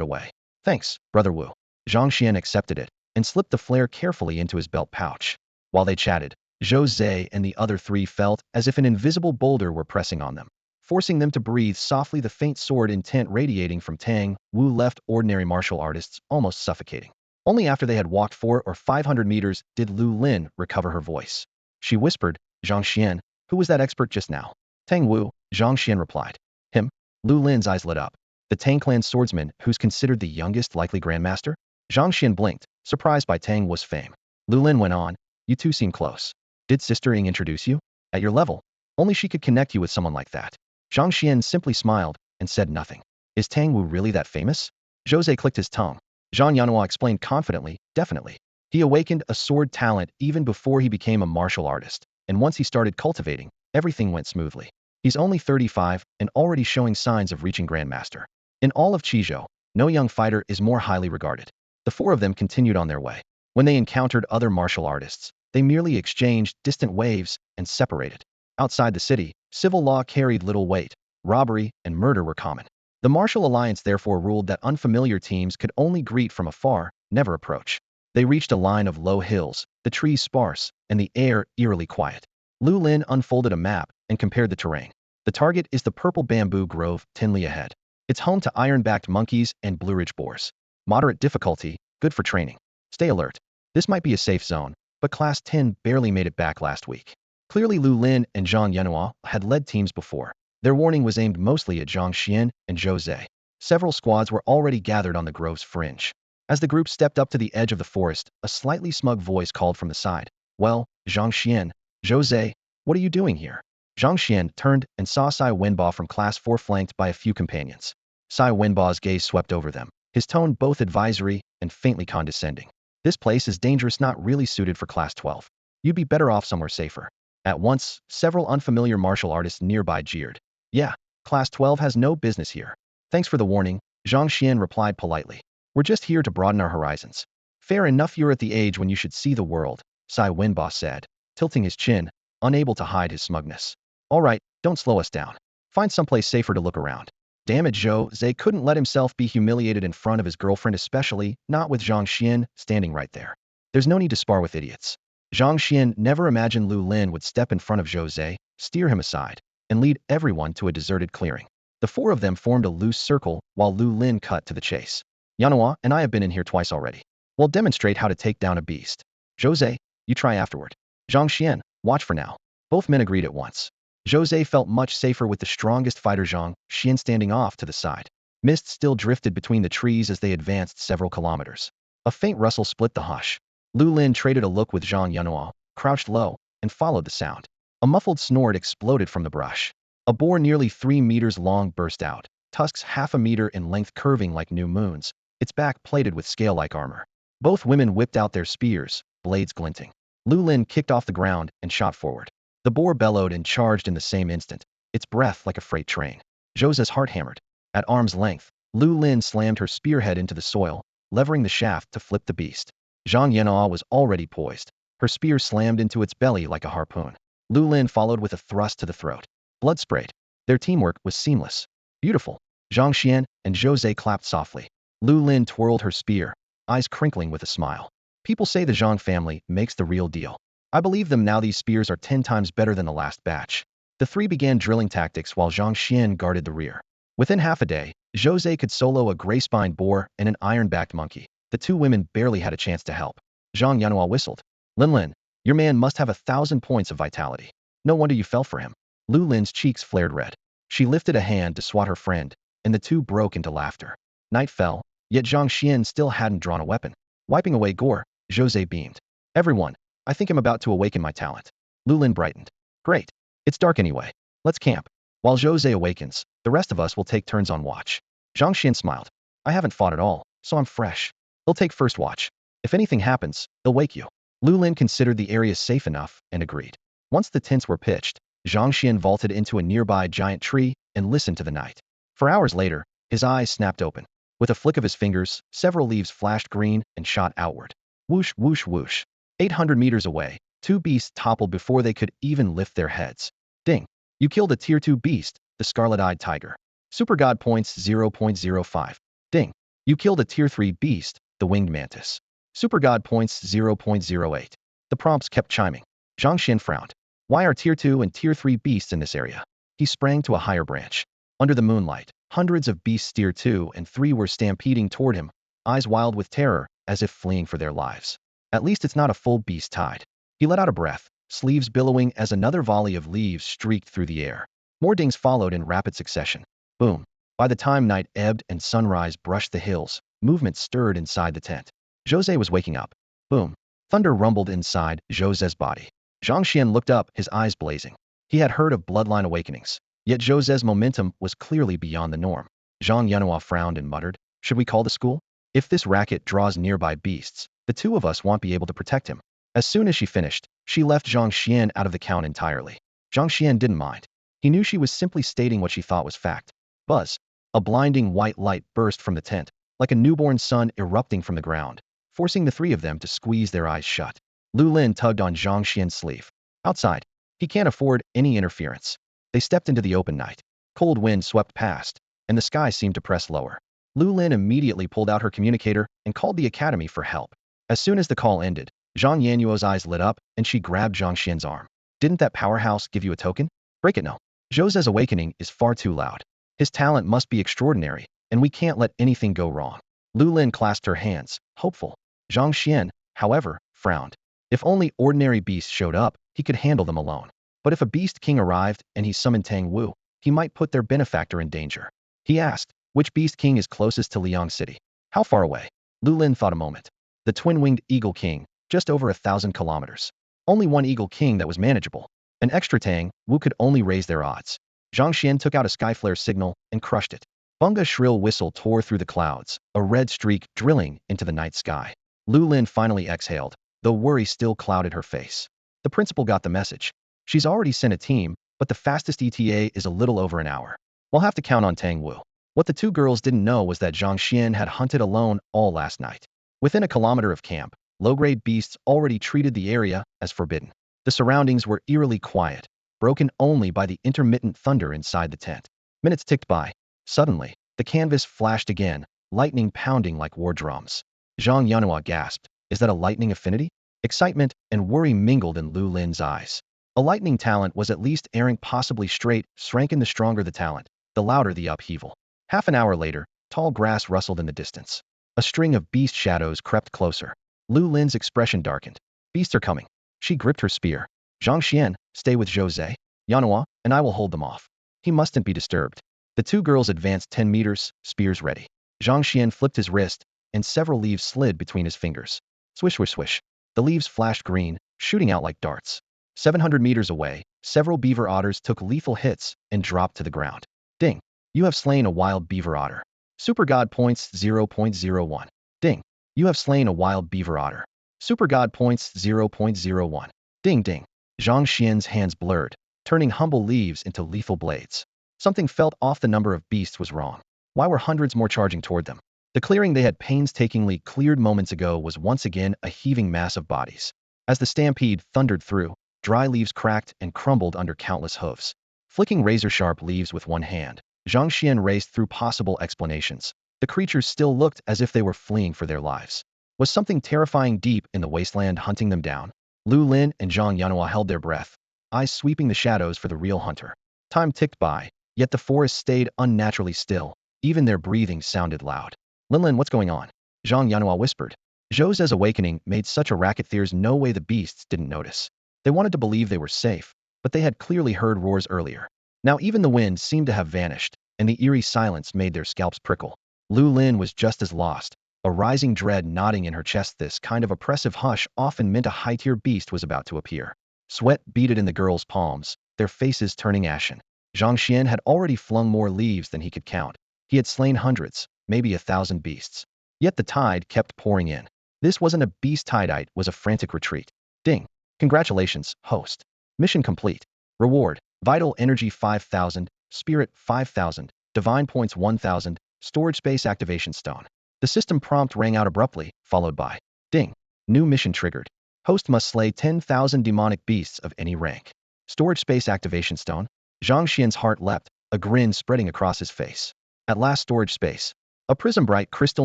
away. Thanks, Brother Wu. Zhang Xuan accepted it and slipped the flare carefully into his belt pouch. While they chatted, Zhou and the other three felt as if an invisible boulder were pressing on them, forcing them to breathe softly. The faint sword intent radiating from Tang Wu left ordinary martial artists almost suffocating. Only after they had walked 400 or 500 meters did Lu Lin recover her voice. She whispered, Zhang Xuan, who was that expert just now? Tang Wu, Zhang Xuan replied. Him? Lu Lin's eyes lit up. The Tang clan swordsman who's considered the youngest likely grandmaster? Zhang Xuan blinked, surprised by Tang Wu's fame. Lu Lin went on, you two seem close. Did Sister Ying introduce you? At your level, only she could connect you with someone like that. Zhang Xuan simply smiled and said nothing. Is Tang Wu really that famous? Zhou clicked his tongue. Zhang Yanhua explained confidently, definitely. He awakened a sword talent even before he became a martial artist, and once he started cultivating, everything went smoothly. He's only 35 and already showing signs of reaching grandmaster. In all of Qizhou, no young fighter is more highly regarded. The four of them continued on their way. When they encountered other martial artists, they merely exchanged distant waves and separated. Outside the city, civil law carried little weight. Robbery and murder were common. The martial alliance therefore ruled that unfamiliar teams could only greet from afar, never approach. They reached a line of low hills, the trees sparse, and the air eerily quiet. Lu Lin unfolded a map and compared the terrain. The target is the purple bamboo grove 10 li ahead. It's home to iron-backed monkeys and blue-ridge boars. Moderate difficulty, good for training. Stay alert. This might be a safe zone, but Class 10 barely made it back last week. Clearly Lu Lin and Zhang Yanhua had led teams before. Their warning was aimed mostly at Zhang Xuan and Zhou. Several squads were already gathered on the grove's fringe. As the group stepped up to the edge of the forest, a slightly smug voice called from the side. Well, Zhang Xuan, Zhou, what are you doing here? Zhang Xuan turned and saw Sai Wenbo from Class 4 flanked by a few companions. Sai Wenbo's gaze swept over them, his tone both advisory and faintly condescending. This place is dangerous, not really suited for Class 12. You'd be better off somewhere safer. At once, several unfamiliar martial artists nearby jeered. Yeah, Class 12 has no business here. Thanks for the warning, Zhang Xuan replied politely. We're just here to broaden our horizons. Fair enough, you're at the age when you should see the world, Sai Wenbo said, tilting his chin, unable to hide his smugness. All right, don't slow us down. Find someplace safer to look around. Damn it, Zhou couldn't let himself be humiliated in front of his girlfriend, especially not with Zhang Xuan standing right there. There's no need to spar with idiots. Zhang Xuan never imagined Lu Lin would step in front of Jose, steer him aside, and lead everyone to a deserted clearing. The four of them formed a loose circle while Lu Lin cut to the chase. Yanhua and I have been in here twice already. We'll demonstrate how to take down a beast. Jose, you try afterward. Zhang Xuan, watch for now. Both men agreed at once. Jose felt much safer with the strongest fighter Zhang Xuan standing off to the side. Mist still drifted between the trees as they advanced several kilometers. A faint rustle split the hush. Lu Lin traded a look with Zhang Yanhua, crouched low, and followed the sound. A muffled snort exploded from the brush. A boar nearly 3 meters long burst out, tusks half a meter in length curving like new moons, its back plated with scale-like armor. Both women whipped out their spears, blades glinting. Lu Lin kicked off the ground and shot forward. The boar bellowed and charged in the same instant, its breath like a freight train. Jose's heart hammered. At arm's length, Lu Lin slammed her spearhead into the soil, levering the shaft to flip the beast. Zhang Yanhua was already poised. Her spear slammed into its belly like a harpoon. Lu Lin followed with a thrust to the throat. Blood sprayed. Their teamwork was seamless. Beautiful. Zhang Xuan and Jose clapped softly. Lu Lin twirled her spear, eyes crinkling with a smile. People say the Zhang family makes the real deal. I believe them now. These spears are 10 times better than the last batch. The three began drilling tactics while Zhang Xuan guarded the rear. Within half a day, Jose could solo a gray-spined boar and an iron-backed monkey. The two women barely had a chance to help. Zhang Yanhua whistled. Lin, your man must have 1,000 points of vitality. No wonder you fell for him. Lu Lin's cheeks flared red. She lifted a hand to swat her friend, and the two broke into laughter. Night fell, yet Zhang Xuan still hadn't drawn a weapon. Wiping away gore, Jose beamed. Everyone, I think I'm about to awaken my talent. Lu Lin brightened. Great. It's dark anyway. Let's camp. While Jose awakens, the rest of us will take turns on watch. Zhang Xuan smiled. I haven't fought at all, so I'm fresh. They'll take first watch. If anything happens, they'll wake you. Lu Lin considered the area safe enough and agreed. Once the tents were pitched, Zhang Xuan vaulted into a nearby giant tree and listened to the night. For hours later, his eyes snapped open. With a flick of his fingers, several leaves flashed green and shot outward. Whoosh, whoosh, whoosh. 800 meters away, two beasts toppled before they could even lift their heads. Ding. You killed a tier 2 beast, the scarlet-eyed tiger. Super God points 0.05. Ding. You killed a tier 3 beast, the winged mantis. Super God points 0.08. The prompts kept chiming. Zhang Xuan frowned. Why are tier 2 and tier 3 beasts in this area? He sprang to a higher branch. Under the moonlight, hundreds of beasts tier 2 and 3 were stampeding toward him, eyes wild with terror, as if fleeing for their lives. At least it's not a full beast tide. He let out a breath, sleeves billowing as another volley of leaves streaked through the air. More dings followed in rapid succession. Boom. By the time night ebbed and sunrise brushed the hills, movement stirred inside the tent. Jose was waking up. Boom. Thunder rumbled inside Jose's body. Zhang Xuan looked up, his eyes blazing. He had heard of bloodline awakenings, yet Jose's momentum was clearly beyond the norm. Zhang Yanhua frowned and muttered, should we call the school? If this racket draws nearby beasts, the two of us won't be able to protect him. As soon as she finished, she left Zhang Xuan out of the count entirely. Zhang Xuan didn't mind. He knew she was simply stating what she thought was fact. Buzz. A blinding white light burst from the tent, like a newborn sun erupting from the ground, forcing the three of them to squeeze their eyes shut. Lu Lin tugged on Zhang Xuan's sleeve. Outside. He can't afford any interference. They stepped into the open night. Cold wind swept past, and the sky seemed to press lower. Lu Lin immediately pulled out her communicator and called the academy for help. As soon as the call ended, Zhang Yanhuo's eyes lit up, and she grabbed Zhang Xuan's arm. Didn't that powerhouse give you a token? Break it no. Jose's awakening is far too loud. His talent must be extraordinary, and we can't let anything go wrong. Lu Lin clasped her hands, hopeful. Zhang Xuan, however, frowned. If only ordinary beasts showed up, he could handle them alone. But if a beast king arrived and he summoned Tang Wu, he might put their benefactor in danger. He asked, which beast king is closest to Liang City? How far away? Lu Lin thought a moment. The twin-winged eagle king, just over 1,000 kilometers. Only one eagle king that was manageable. An extra Tang Wu could only raise their odds. Zhang Xuan took out a skyflare signal and crushed it. Bunga's shrill whistle tore through the clouds, a red streak drilling into the night sky. Lu Lin finally exhaled, though worry still clouded her face. The principal got the message. She's already sent a team, but the fastest ETA is a little over an hour. We'll have to count on Tang Wu. What the two girls didn't know was that Zhang Xuan had hunted alone all last night. Within a kilometer of camp, low-grade beasts already treated the area as forbidden. The surroundings were eerily quiet, broken only by the intermittent thunder inside the tent. Minutes ticked by. Suddenly, the canvas flashed again, lightning pounding like war drums. Zhang Yanhua gasped. Is that a lightning affinity? Excitement and worry mingled in Lu Lin's eyes. A lightning talent was at least erring possibly straight, shranken the stronger the talent, the louder the upheaval. Half an hour later, tall grass rustled in the distance. A string of beast shadows crept closer. Lu Lin's expression darkened. Beasts are coming. She gripped her spear. Zhang Xuan, stay with Jose, Yanhua, and I will hold them off. He mustn't be disturbed. The two girls advanced 10 meters, spears ready. Zhang Xuan flipped his wrist, and several leaves slid between his fingers. Swish, swish, swish. The leaves flashed green, shooting out like darts. 700 meters away, several beaver otters took lethal hits and dropped to the ground. Ding. You have slain a wild beaver otter. Super God points 0.01. Ding. You have slain a wild beaver otter. Super God points 0.01. Ding ding. Zhang Xian's hands blurred, turning humble leaves into lethal blades. Something felt off. The number of beasts was wrong. Why were hundreds more charging toward them? The clearing they had painstakingly cleared moments ago was once again a heaving mass of bodies. As the stampede thundered through, dry leaves cracked and crumbled under countless hoofs. Flicking razor-sharp leaves with one hand, Zhang Xian raced through possible explanations. The creatures still looked as if they were fleeing for their lives. Was something terrifying deep in the wasteland hunting them down? Lu Lin and Zhang Yanhua held their breath, eyes sweeping the shadows for the real hunter. Time ticked by, yet the forest stayed unnaturally still. Even their breathing sounded loud. Lin, what's going on? Zhang Yanhua whispered. Jose's awakening made such a racket there's no way the beasts didn't notice. They wanted to believe they were safe, but they had clearly heard roars earlier. Now even the wind seemed to have vanished, and the eerie silence made their scalps prickle. Lu Lin was just as lost, a rising dread knotting in her chest. This kind of oppressive hush often meant a high-tier beast was about to appear. Sweat beaded in the girls' palms, their faces turning ashen. Zhang Xian had already flung more leaves than he could count. He had slain hundreds, maybe 1,000 beasts. Yet the tide kept pouring in. This wasn't a beast tide, it was a frantic retreat. Ding. Congratulations, host. Mission complete. Reward, vital energy 5,000, spirit 5,000, divine points 1,000, storage space activation stone. The system prompt rang out abruptly, followed by, ding. New mission triggered. Host must slay 10,000 demonic beasts of any rank. Storage space activation stone. Zhang Xian's heart leapt, a grin spreading across his face. At last, storage space. A prism-bright crystal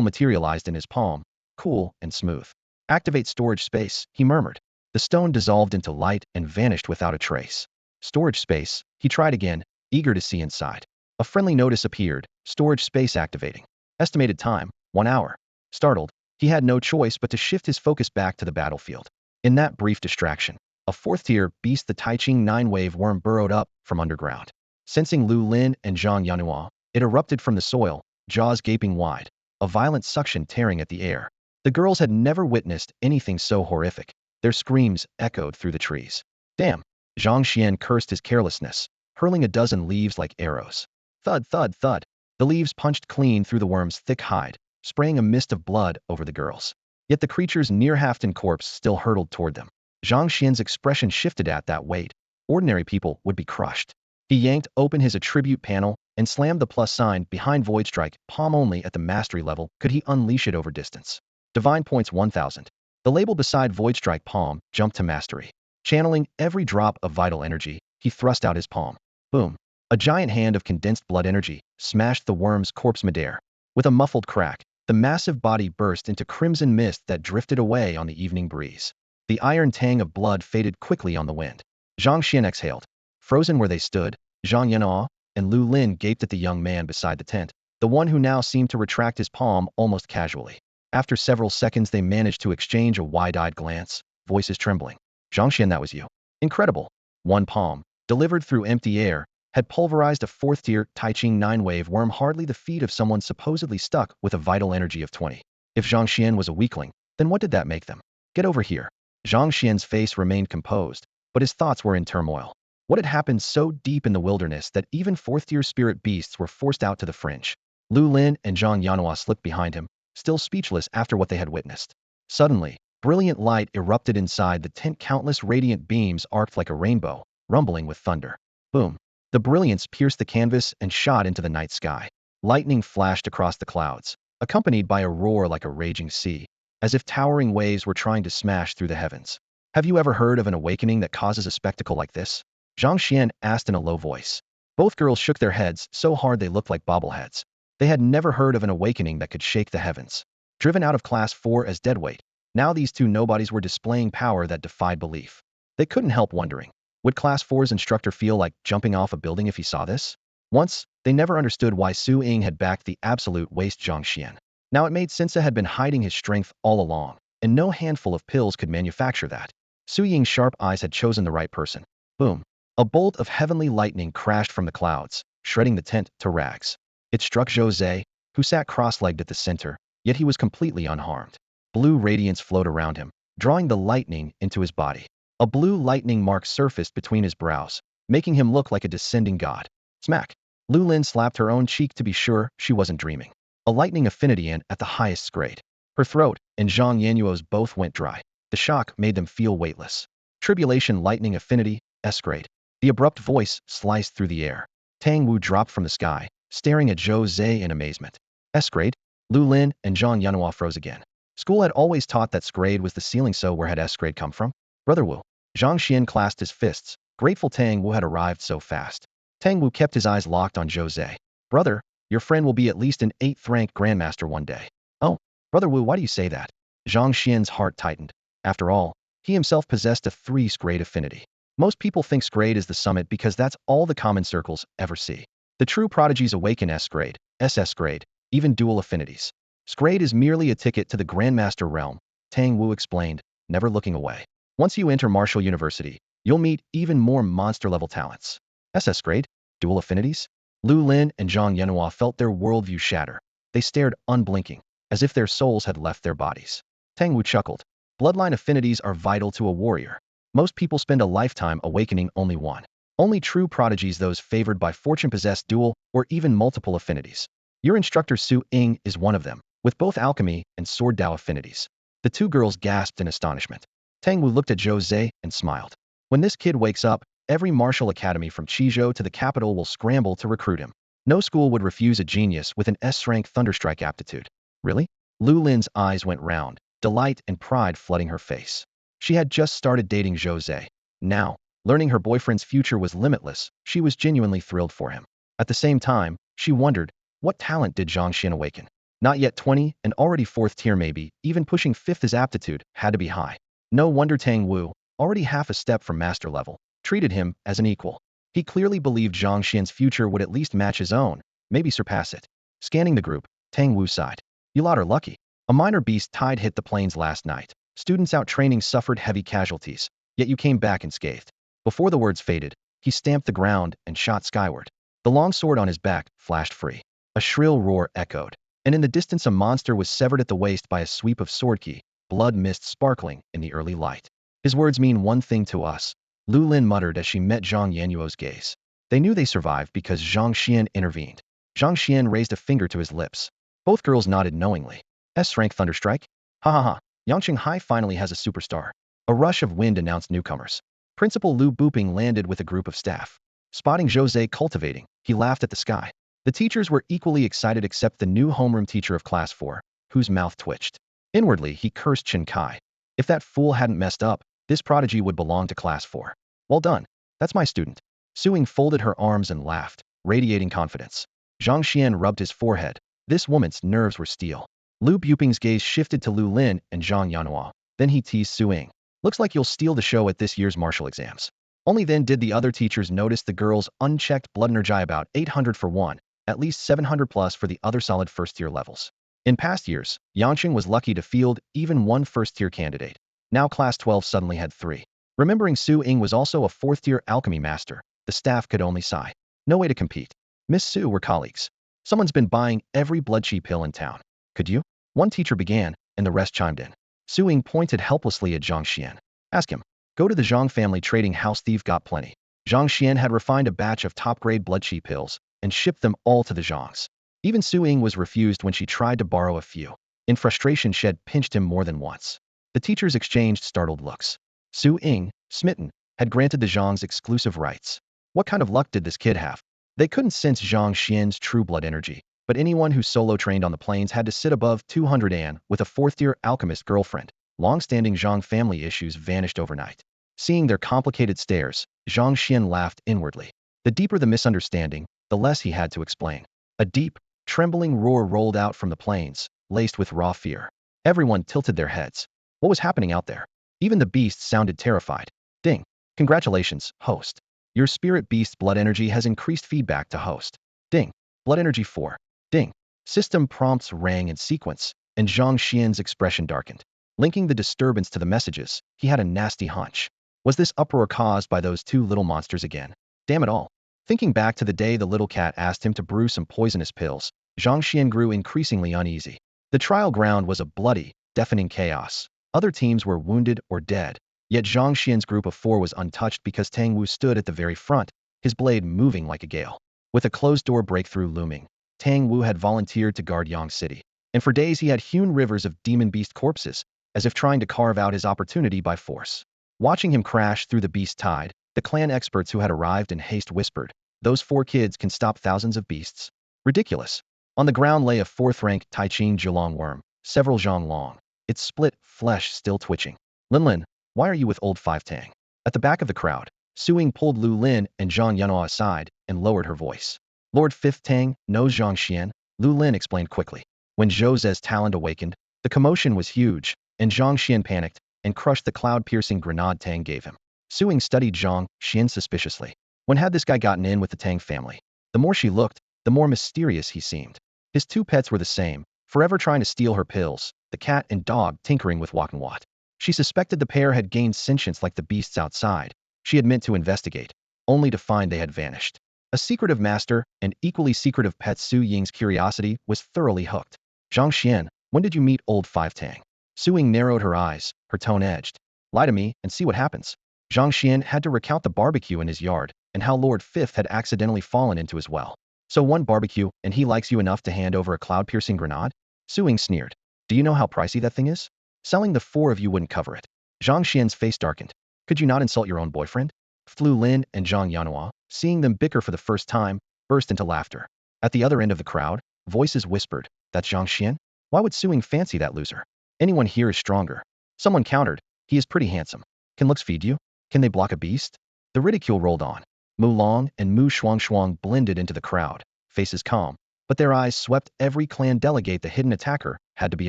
materialized in his palm, cool and smooth. Activate storage space, he murmured. The stone dissolved into light and vanished without a trace. Storage space, he tried again, eager to see inside. A friendly notice appeared, storage space activating. Estimated time, 1 hour. Startled, he had no choice but to shift his focus back to the battlefield. In that brief distraction, a fourth-tier beast, the Taiching 9-wave worm, burrowed up from underground. Sensing Lu Lin and Zhang Yanhua, it erupted from the soil, jaws gaping wide, a violent suction tearing at the air. The girls had never witnessed anything so horrific. Their screams echoed through the trees. Damn! Zhang Xian cursed his carelessness, hurling a dozen leaves like arrows. Thud, thud, thud. The leaves punched clean through the worm's thick hide, spraying a mist of blood over the girls. Yet the creature's near-half-eaten corpse still hurtled toward them. Zhang Xian's expression shifted at that weight. Ordinary people would be crushed. He yanked open his attribute panel and slammed the plus sign behind Void Strike. Palm only at the mastery level could he unleash it over distance. Divine points 1,000. The label beside Void Strike palm jumped to mastery. Channeling every drop of vital energy, he thrust out his palm. Boom. A giant hand of condensed blood energy smashed the worm's corpse midair. With a muffled crack, the massive body burst into crimson mist that drifted away on the evening breeze. The iron tang of blood faded quickly on the wind. Zhang Xian exhaled. Frozen where they stood, Zhang Yanhua and Lu Lin gaped at the young man beside the tent, the one who now seemed to retract his palm almost casually. After several seconds they managed to exchange a wide-eyed glance, voices trembling. Zhang Xian, that was you. Incredible. One palm, delivered through empty air, had pulverized a fourth-tier Taiching 9-wave worm, hardly the feat of someone supposedly stuck with a vital energy of 20. If Zhang Xian was a weakling, then what did that make them? Get over here. Zhang Xian's face remained composed, but his thoughts were in turmoil. What had happened so deep in the wilderness that even fourth-tier spirit beasts were forced out to the fringe? Lu Lin and Zhang Yanhua slipped behind him, still speechless after what they had witnessed. Suddenly, brilliant light erupted inside the tent. Countless radiant beams arced like a rainbow, rumbling with thunder. Boom. The brilliance pierced the canvas and shot into the night sky. Lightning flashed across the clouds, accompanied by a roar like a raging sea, as if towering waves were trying to smash through the heavens. Have you ever heard of an awakening that causes a spectacle like this? Zhang Xian asked in a low voice. Both girls shook their heads so hard they looked like bobbleheads. They had never heard of an awakening that could shake the heavens. Driven out of Class 4 as deadweight, Now these two nobodies were displaying power that defied belief. They couldn't help wondering, would Class 4's instructor feel like jumping off a building if he saw this? Once, they never understood why Su Ying had backed the absolute waste Zhang Xuan. Now it made sense had been hiding his strength all along, and no handful of pills could manufacture that. Su Ying's sharp eyes had chosen the right person. Boom. A bolt of heavenly lightning crashed from the clouds, shredding the tent to rags. It struck Zhou Zhe, who sat cross-legged at the center, yet he was completely unharmed. Blue radiance flowed around him, drawing the lightning into his body. A blue lightning mark surfaced between his brows, making him look like a descending god. Smack! Lu Lin slapped her own cheek to be sure she wasn't dreaming. A lightning affinity and at the highest grade. Her throat and Zhang Yanuo's both went dry. The shock made them feel weightless. Tribulation lightning affinity, S grade. The abrupt voice sliced through the air. Tang Wu dropped from the sky, staring at Zhou Zhe in amazement. S grade? Lu Lin and Zhang Yanuo froze again. School had always taught that S grade was the ceiling, so where had S grade come from? Brother Wu. Zhang Xian clasped his fists, grateful Tang Wu had arrived so fast. Tang Wu kept his eyes locked on Zhou Zhe. Brother, your friend will be at least an 8th rank grandmaster one day. Oh, Brother Wu, why do you say that? Zhang Xian's heart tightened. After all, he himself possessed a 3's grade affinity. Most people think S grade is the summit because that's all the common circles ever see. The true prodigies awaken S grade, SS grade, even dual affinities. S grade is merely a ticket to the grandmaster realm, Tang Wu explained, never looking away. Once you enter Martial University, you'll meet even more monster-level talents. SS grade? Dual affinities? Lu Lin and Zhang Yanhua felt their worldview shatter. They stared unblinking, as if their souls had left their bodies. Tang Wu chuckled. Bloodline affinities are vital to a warrior. Most people spend a lifetime awakening only one. Only true prodigies, those favored by fortune, possess dual or even multiple affinities. Your instructor Su Ying is one of them, with both alchemy and sword Dao affinities. The two girls gasped in astonishment. Tang Wu looked at Zhou Zhe and smiled. When this kid wakes up, every martial academy from Qizhou to the capital will scramble to recruit him. No school would refuse a genius with an S-rank Thunderstrike aptitude. Really? Lu Lin's eyes went round, delight and pride flooding her face. She had just started dating Zhou Zhe. Now, learning her boyfriend's future was limitless, she was genuinely thrilled for him. At the same time, she wondered, what talent did Zhang Xuan awaken? Not yet 20, and already 4th tier, maybe, even pushing 5th. His aptitude had to be high. No wonder Tang Wu, already half a step from master level, treated him as an equal. He clearly believed Zhang Xian's future would at least match his own, maybe surpass it. Scanning the group, Tang Wu sighed. You lot are lucky. A minor beast tide hit the plains last night. Students out training suffered heavy casualties, yet you came back unscathed. Before the words faded, he stamped the ground and shot skyward. The long sword on his back flashed free. A shrill roar echoed, and in the distance a monster was severed at the waist by a sweep of sword key, blood mist sparkling in the early light. His words mean one thing to us, Lu Lin muttered as she met Zhang Yanuo's gaze. They knew they survived because Zhang Xian intervened. Zhang Xian raised a finger to his lips. Both girls nodded knowingly. S-rank Thunderstrike? Ha ha ha, Yangqing High finally has a superstar. A rush of wind announced newcomers. Principal Lu Booping landed with a group of staff. Spotting Zhou Zhe cultivating, he laughed at the sky. The teachers were equally excited except the new homeroom teacher of Class 4, whose mouth twitched. Inwardly, he cursed Chen Kai. If that fool hadn't messed up, this prodigy would belong to Class 4. Well done. That's my student. Su Ying folded her arms and laughed, radiating confidence. Zhang Xian rubbed his forehead. This woman's nerves were steel. Lu Buping's gaze shifted to Lu Lin and Zhang Yanhua. Then he teased Su Ying. Looks like you'll steal the show at this year's martial exams. Only then did the other teachers notice the girl's unchecked blood energy, about 800 for one, at least 700 plus for the other solid first-tier levels. In past years, Yangqing was lucky to field even one first-tier candidate. Now Class 12 suddenly had 3. Remembering Su Ying was also a 4th-tier alchemy master, the staff could only sigh. No way to compete. Miss Su were colleagues. Someone's been buying every blood chi pill in town. Could you? One teacher began, and the rest chimed in. Su Ying pointed helplessly at Zhang Xian. Ask him. Go to the Zhang family trading house. Thief got plenty. Zhang Xian had refined a batch of top-grade blood chi pills and shipped them all to the Zhangs. Even Su Ying was refused when she tried to borrow a few. In frustration, she had pinched him more than once. The teachers exchanged startled looks. Su Ying, smitten, had granted the Zhangs exclusive rights. What kind of luck did this kid have? They couldn't sense Zhang Xian's true blood energy, but anyone who solo trained on the plains had to sit above 200 an with a 4th-tier alchemist girlfriend. Long-standing Zhang family issues vanished overnight. Seeing their complicated stares, Zhang Xian laughed inwardly. The deeper the misunderstanding, the less he had to explain. A deep, trembling roar rolled out from the plains, laced with raw fear. Everyone tilted their heads. What was happening out there? Even the beasts sounded terrified. Ding. Congratulations, host. Your spirit beast's blood energy has increased. Feedback to host. Ding. Blood energy 4. Ding. System prompts rang in sequence, and Zhang Xuan's expression darkened. Linking the disturbance to the messages, he had a nasty hunch. Was this uproar caused by those two little monsters again? Damn it all. Thinking back to the day the little cat asked him to brew some poisonous pills, Zhang Xuan grew increasingly uneasy. The trial ground was a bloody, deafening chaos. Other teams were wounded or dead, yet Zhang Xuan's group of 4 was untouched because Tang Wu stood at the very front, his blade moving like a gale. With a closed-door breakthrough looming, Tang Wu had volunteered to guard Yang City, and for days he had hewn rivers of demon beast corpses, as if trying to carve out his opportunity by force. Watching him crash through the beast tide, the clan experts who had arrived in haste whispered, "Those 4 kids can stop thousands of beasts." Ridiculous. On the ground lay a 4th-rank Taiching Zhulong worm, several zhang long, its split flesh still twitching. Lin, why are you with old 5 Tang? At the back of the crowd, Suing pulled Lu Lin and Zhang Yanhua aside and lowered her voice. Lord 5th Tang knows Zhang Xuan, Lu Lin explained quickly. When Zhou Ze's talent awakened, the commotion was huge, and Zhang Xuan panicked and crushed the cloud-piercing grenade Tang gave him. Suing studied Zhang Xuan suspiciously. When had this guy gotten in with the Tang family? The more she looked, the more mysterious he seemed. His 2 pets were the same, forever trying to steal her pills, the cat and dog tinkering with Wakanwat. She suspected the pair had gained sentience like the beasts outside. She had meant to investigate, only to find they had vanished. A secretive master and equally secretive pet Su Ying's curiosity was thoroughly hooked. Zhang Xuan, when did you meet old 5 Tang? Su Ying narrowed her eyes, her tone edged. Lie to me and see what happens. Zhang Xuan had to recount the barbecue in his yard and how Lord 5th had accidentally fallen into his well. So one barbecue and he likes you enough to hand over a cloud-piercing grenade? Su Ying sneered. Do you know how pricey that thing is? Selling the 4 of you wouldn't cover it. Zhang Xuan's face darkened. Could you not insult your own boyfriend? Flu Lin and Zhang Yanhua, seeing them bicker for the first time, burst into laughter. At the other end of the crowd, voices whispered, "That's Zhang Xuan? Why would Su Ying fancy that loser? Anyone here is stronger." Someone countered, "He is pretty handsome. Can looks feed you? Can they block a beast?" The ridicule rolled on. Mu Long and Mu Shuang blended into the crowd, faces calm, but their eyes swept every clan delegate. The hidden attacker had to be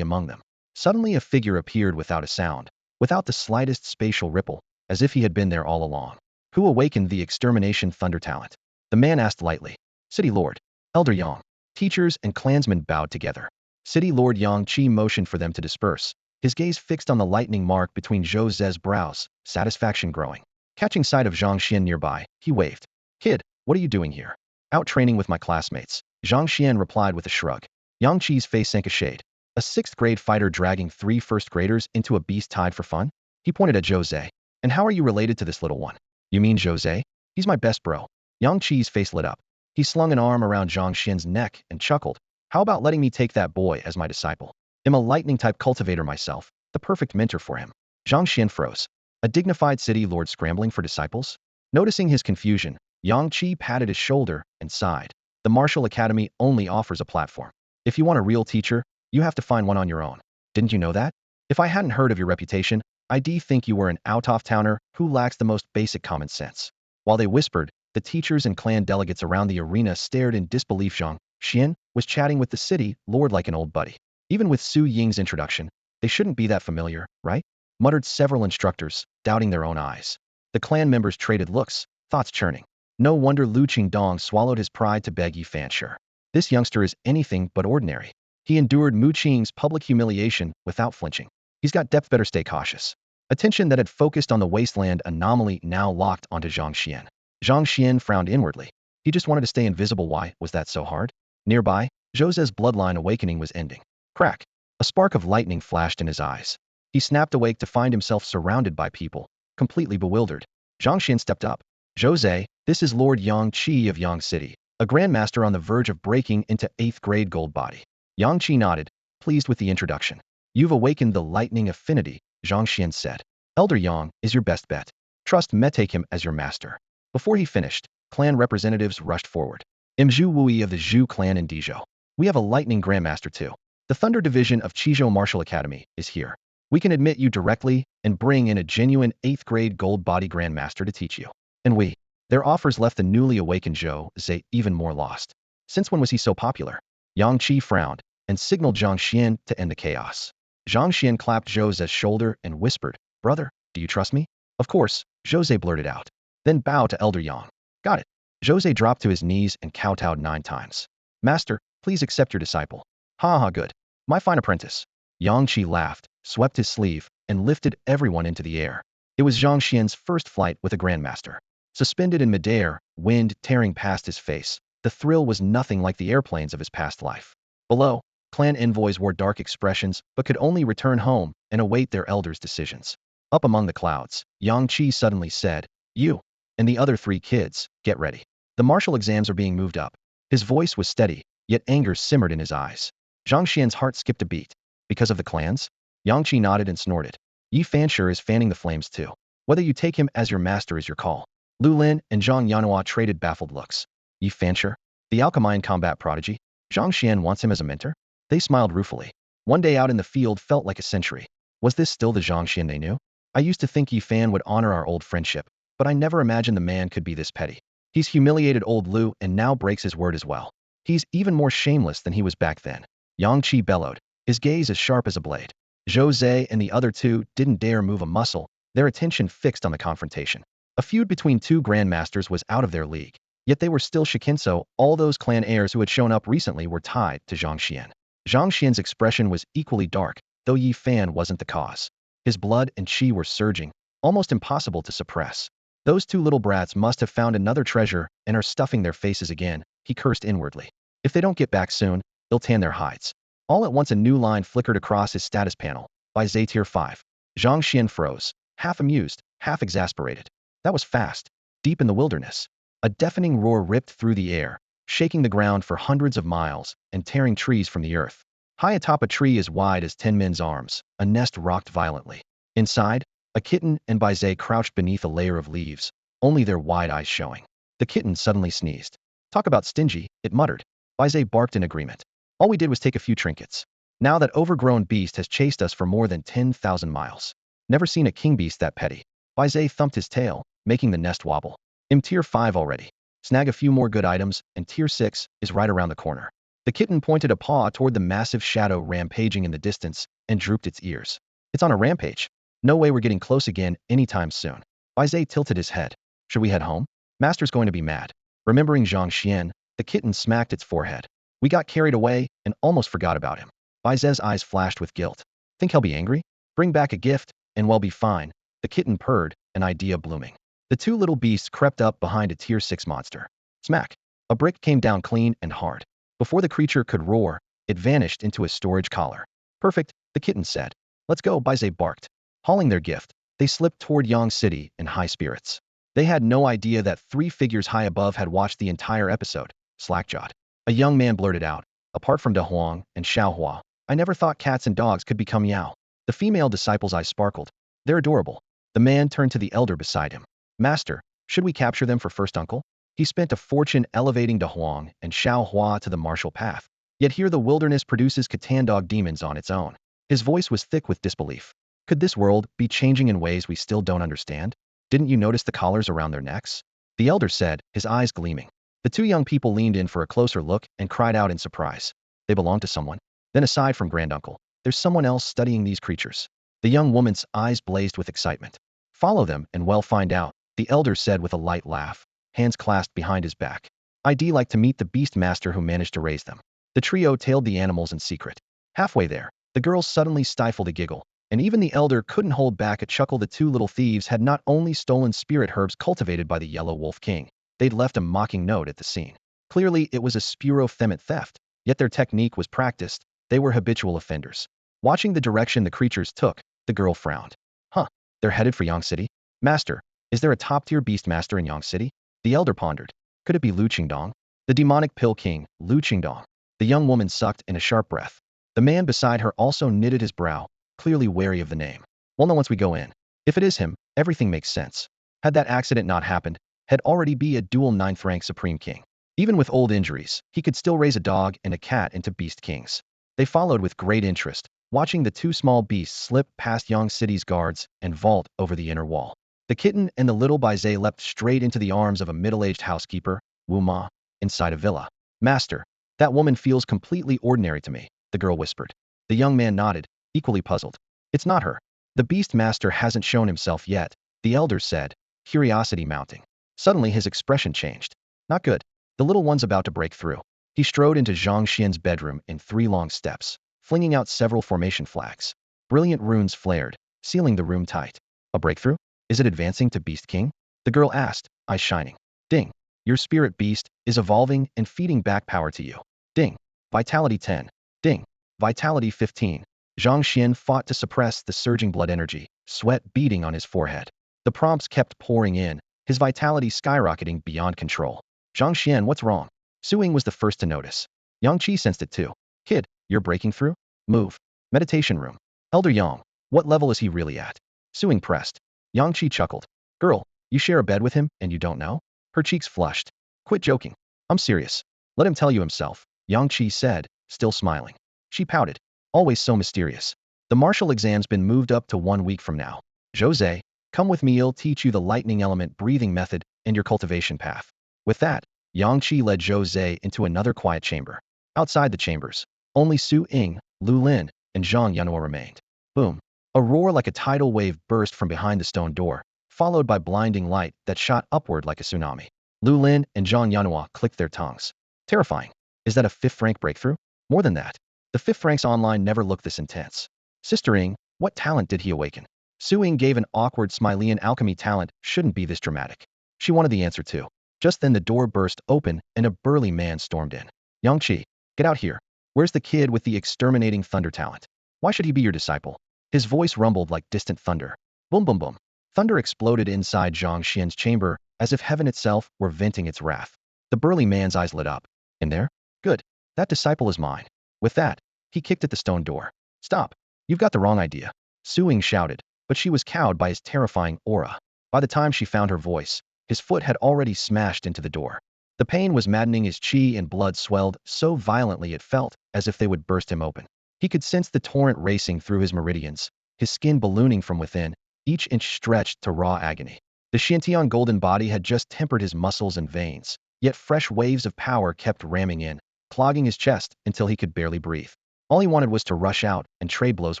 among them. Suddenly a figure appeared without a sound, without the slightest spatial ripple, as if he had been there all along. Who awakened the extermination thunder talent? The man asked lightly. City Lord, Elder Yang. Teachers and clansmen bowed together. City Lord Yang Qi motioned for them to disperse, his gaze fixed on the lightning mark between Zhou Ze's brows, satisfaction growing. Catching sight of Zhang Xuan nearby, he waved. Kid, what are you doing here? Out training with my classmates. Zhang Xuan replied with a shrug. Yang Qi's face sank a shade. A 6th-grade fighter dragging 3 first-graders into a beast tide for fun? He pointed at Zhou Ze. And how are you related to this little one? You mean Zhou Ze? He's my best bro. Yang Qi's face lit up. He slung an arm around Zhang Xuan's neck and chuckled. How about letting me take that boy as my disciple? I'm a lightning-type cultivator myself, the perfect mentor for him. Zhang Xuan froze. A dignified city lord scrambling for disciples? Noticing his confusion, Yang Qi patted his shoulder and sighed. The Martial Academy only offers a platform. If you want a real teacher, you have to find one on your own. Didn't you know that? If I hadn't heard of your reputation, I'd think you were an out-of-towner who lacks the most basic common sense. While they whispered, the teachers and clan delegates around the arena stared in disbelief. Zhang Xuan was chatting with the city lord like an old buddy. Even with Su Ying's introduction, they shouldn't be that familiar, right? Muttered several instructors, doubting their own eyes. The clan members traded looks, thoughts churning. No wonder Lu Qingdong swallowed his pride to beg Yi Fanshe. This youngster is anything but ordinary. He endured Mu Qing's public humiliation without flinching. He's got depth. Better stay cautious. Attention that had focused on the wasteland anomaly now locked onto Zhang Xuan. Zhang Xuan frowned inwardly. He just wanted to stay invisible. Why was that so hard? Nearby, Zhou Ze's bloodline awakening was ending. Crack. A spark of lightning flashed in his eyes. He snapped awake to find himself surrounded by people, completely bewildered. Zhang Xuan stepped up. Zhou Ze, this is Lord Yang Qi of Yang City, a grandmaster on the verge of breaking into 8th-grade gold body. Yang Qi nodded, pleased with the introduction. You've awakened the lightning affinity, Zhang Xuan said. Elder Yang is your best bet. Trust me, take him as your master. Before he finished, clan representatives rushed forward. Zhu Wui of the Zhu clan in Dizhou. We have a lightning grandmaster too. The Thunder Division of Qizhou Martial Academy is here. We can admit you directly and bring in a genuine 8th-grade gold body grandmaster to teach you. And their offers left the newly awakened Zhou Ze even more lost. Since when was he so popular? Yang Qi frowned and signaled Zhang Xuan to end the chaos. Zhang Xuan clapped Jose's shoulder and whispered, "Brother, do you trust me?" "Of course," Jose blurted out. Then bow to Elder Yang. "Got it." Jose dropped to his knees and kowtowed 9 times. "Master, please accept your disciple." "Ha ha, good. My fine apprentice." Yang Qi laughed, swept his sleeve, and lifted everyone into the air. It was Zhang Xian's first flight with a grandmaster. Suspended in midair, wind tearing past his face, the thrill was nothing like the airplanes of his past life. Below, clan envoys wore dark expressions but could only return home and await their elders' decisions. Up among the clouds, Yang Qi suddenly said, "You and the other 3 kids, get ready. The martial exams are being moved up." His voice was steady, yet anger simmered in his eyes. Zhang Xian's heart skipped a beat. "Because of the clans?" Yang Qi nodded and snorted. "Yi Fanshe is fanning the flames too. Whether you take him as your master is your call." Lu Lin and Zhang Yanhua traded baffled looks. "Yi Fanshe? The alchemine combat prodigy? Zhang Xian wants him as a mentor?" They smiled ruefully. One day out in the field felt like a century. Was this still the Zhang Xian they knew? "I used to think Yi Fan would honor our old friendship, but I never imagined the man could be this petty. He's humiliated old Lu and now breaks his word as well. He's even more shameless than he was back then." Yang Qi bellowed, his gaze as sharp as a blade. Jose and the other 2 didn't dare move a muscle, their attention fixed on the confrontation. A feud between 2 grandmasters was out of their league, yet they were still Shikinso. All those clan heirs who had shown up recently were tied to Zhang Xian. Zhang Xian's expression was equally dark, though Yi Fan wasn't the cause. His blood and qi were surging, almost impossible to suppress. "Those 2 little brats must have found another treasure and are stuffing their faces again," he cursed inwardly. "If they don't get back soon, they'll tan their hides." All at once a new line flickered across his status panel. "By Zay Tier 5. Zhang Xian froze, half amused, half exasperated. That was fast. Deep in the wilderness. A deafening roar ripped through the air, shaking the ground for hundreds of miles and tearing trees from the earth. High atop a tree as wide as 10 men's arms, a nest rocked violently. Inside, a kitten and Baizé crouched beneath a layer of leaves, only their wide eyes showing. The kitten suddenly sneezed. "Talk about stingy," it muttered. Baizé barked in agreement. "All we did was take a few trinkets. Now that overgrown beast has chased us for more than 10,000 miles. Never seen a king beast that petty." Baizé thumped his tail, making the nest wobble. "I'm Tier 5 already. Snag a few more good items, and Tier 6 is right around the corner." The kitten pointed a paw toward the massive shadow rampaging in the distance and drooped its ears. "It's on a rampage. No way we're getting close again anytime soon." Baizé tilted his head. "Should we head home? Master's going to be mad." Remembering Zhang Xian, the kitten smacked its forehead. "We got carried away and almost forgot about him." Baizé's eyes flashed with guilt. "Think he'll be angry? Bring back a gift, and we'll be fine." The kitten purred, an idea blooming. The 2 little beasts crept up behind a Tier 6 monster. Smack! A brick came down clean and hard. Before the creature could roar, it vanished into a storage collar. "Perfect," the kitten said. "Let's go," Baizé barked. Hauling their gift, they slipped toward Yang City in high spirits. They had no idea that 3 figures high above had watched the entire episode, slack-jawed. A young man blurted out, "Apart from De Huang and Xiaohua, I never thought cats and dogs could become Yao." The female disciple's eyes sparkled. "They're adorable." The man turned to the elder beside him. "Master, should we capture them for first uncle?" He spent a fortune elevating De Huang and Xiaohua to the martial path. Yet here the wilderness produces Catan-dog demons on its own. His voice was thick with disbelief. Could this world be changing in ways we still don't understand? "Didn't you notice the collars around their necks?" the elder said, his eyes gleaming. The 2 young people leaned in for a closer look and cried out in surprise. "They belong to someone?" Then aside from granduncle, "There's someone else studying these creatures." The young woman's eyes blazed with excitement. "Follow them and we'll find out," the elder said with a light laugh, hands clasped behind his back. "I'd like to meet the Beastmaster who managed to raise them." The trio tailed the animals in secret. Halfway there, the girls suddenly stifled a giggle, and even the elder couldn't hold back a chuckle. The 2 little thieves had not only stolen spirit herbs cultivated by the Yellow Wolf King, they'd left a mocking note at the scene. Clearly, it was a spuro-themet theft, yet their technique was practiced. They were habitual offenders. Watching the direction the creatures took, the girl frowned. "Huh, they're headed for Yang City? Master, is there a top-tier Beastmaster in Yang City?" The elder pondered. Could it be Lu Qingdong? The demonic pill king, Lu Qingdong. The young woman sucked in a sharp breath. The man beside her also knitted his brow, clearly wary of the name. "We'll know once we go in. If it is him, everything makes sense." Had that accident not happened, he'd already be a dual 9th-rank Supreme King. Even with old injuries, he could still raise a dog and a cat into Beast Kings. They followed with great interest, watching the 2 small beasts slip past Yang City's guards and vault over the inner wall. The kitten and the little Baizé leapt straight into the arms of a middle-aged housekeeper, Wu Ma, inside a villa. "Master, that woman feels completely ordinary to me," the girl whispered. The young man nodded. equally puzzled. It's not her. The Beastmaster hasn't shown himself yet, the elders said, curiosity mounting. Suddenly his expression changed. Not good. The little one's about to break through. He strode into Zhang Xuan's bedroom in 3 long steps, flinging out several formation flags. Brilliant runes flared, sealing the room tight. A breakthrough? Is it advancing to Beast King? The girl asked, eyes shining. Ding. Your spirit beast is evolving and feeding back power to you. Ding. Vitality 10. Ding. Vitality 15. Zhang Xuan fought to suppress the surging blood energy, sweat beading on his forehead. The prompts kept pouring in, his vitality skyrocketing beyond control. Zhang Xuan, what's wrong? Suing was the first to notice. Yang Qi sensed it too. Kid, you're breaking through? Move. Meditation room. Elder Yang, what level is he really at? Suing pressed. Yang Qi chuckled. Girl, you share a bed with him and you don't know? Her cheeks flushed. Quit joking. I'm serious. Let him tell you himself, Yang Qi said, still smiling. She pouted. Always so mysterious. The martial exam's been moved up to 1 week from now. Jose, come with me, I'll teach you the lightning element breathing method and your cultivation path. With that, Yang Qi led Jose into another quiet chamber. Outside the chambers, only Su Ying, Lu Lin, and Zhang Yanhua remained. Boom. A roar like a tidal wave burst from behind the stone door, followed by blinding light that shot upward like a tsunami. Lu Lin and Zhang Yanhua clicked their tongues. Terrifying. Is that a 5th rank breakthrough? More than that. The 5th ranks online never looked this intense. Sister Ying, what talent did he awaken? Su Ying gave an awkward Smiley. Alchemy talent shouldn't be this dramatic. She wanted the answer too. Just then the door burst open and a burly man stormed in. Yang Qi, get out here. Where's the kid with the exterminating thunder talent? Why should he be your disciple? His voice rumbled like distant thunder. Boom boom boom. Thunder exploded inside Zhang Xuan's chamber as if heaven itself were venting its wrath. The burly man's eyes lit up. In there? Good. That disciple is mine. With that, he kicked at the stone door. Stop. You've got the wrong idea. Su Ying shouted, but she was cowed by his terrifying aura. By the time she found her voice, his foot had already smashed into the door. The pain was maddening. His chi and blood swelled so violently it felt as if they would burst him open. He could sense the torrent racing through his meridians, his skin ballooning from within, each inch stretched to raw agony. The Xiantian golden body had just tempered his muscles and veins, yet fresh waves of power kept ramming in, clogging his chest until he could barely breathe. All he wanted was to rush out and trade blows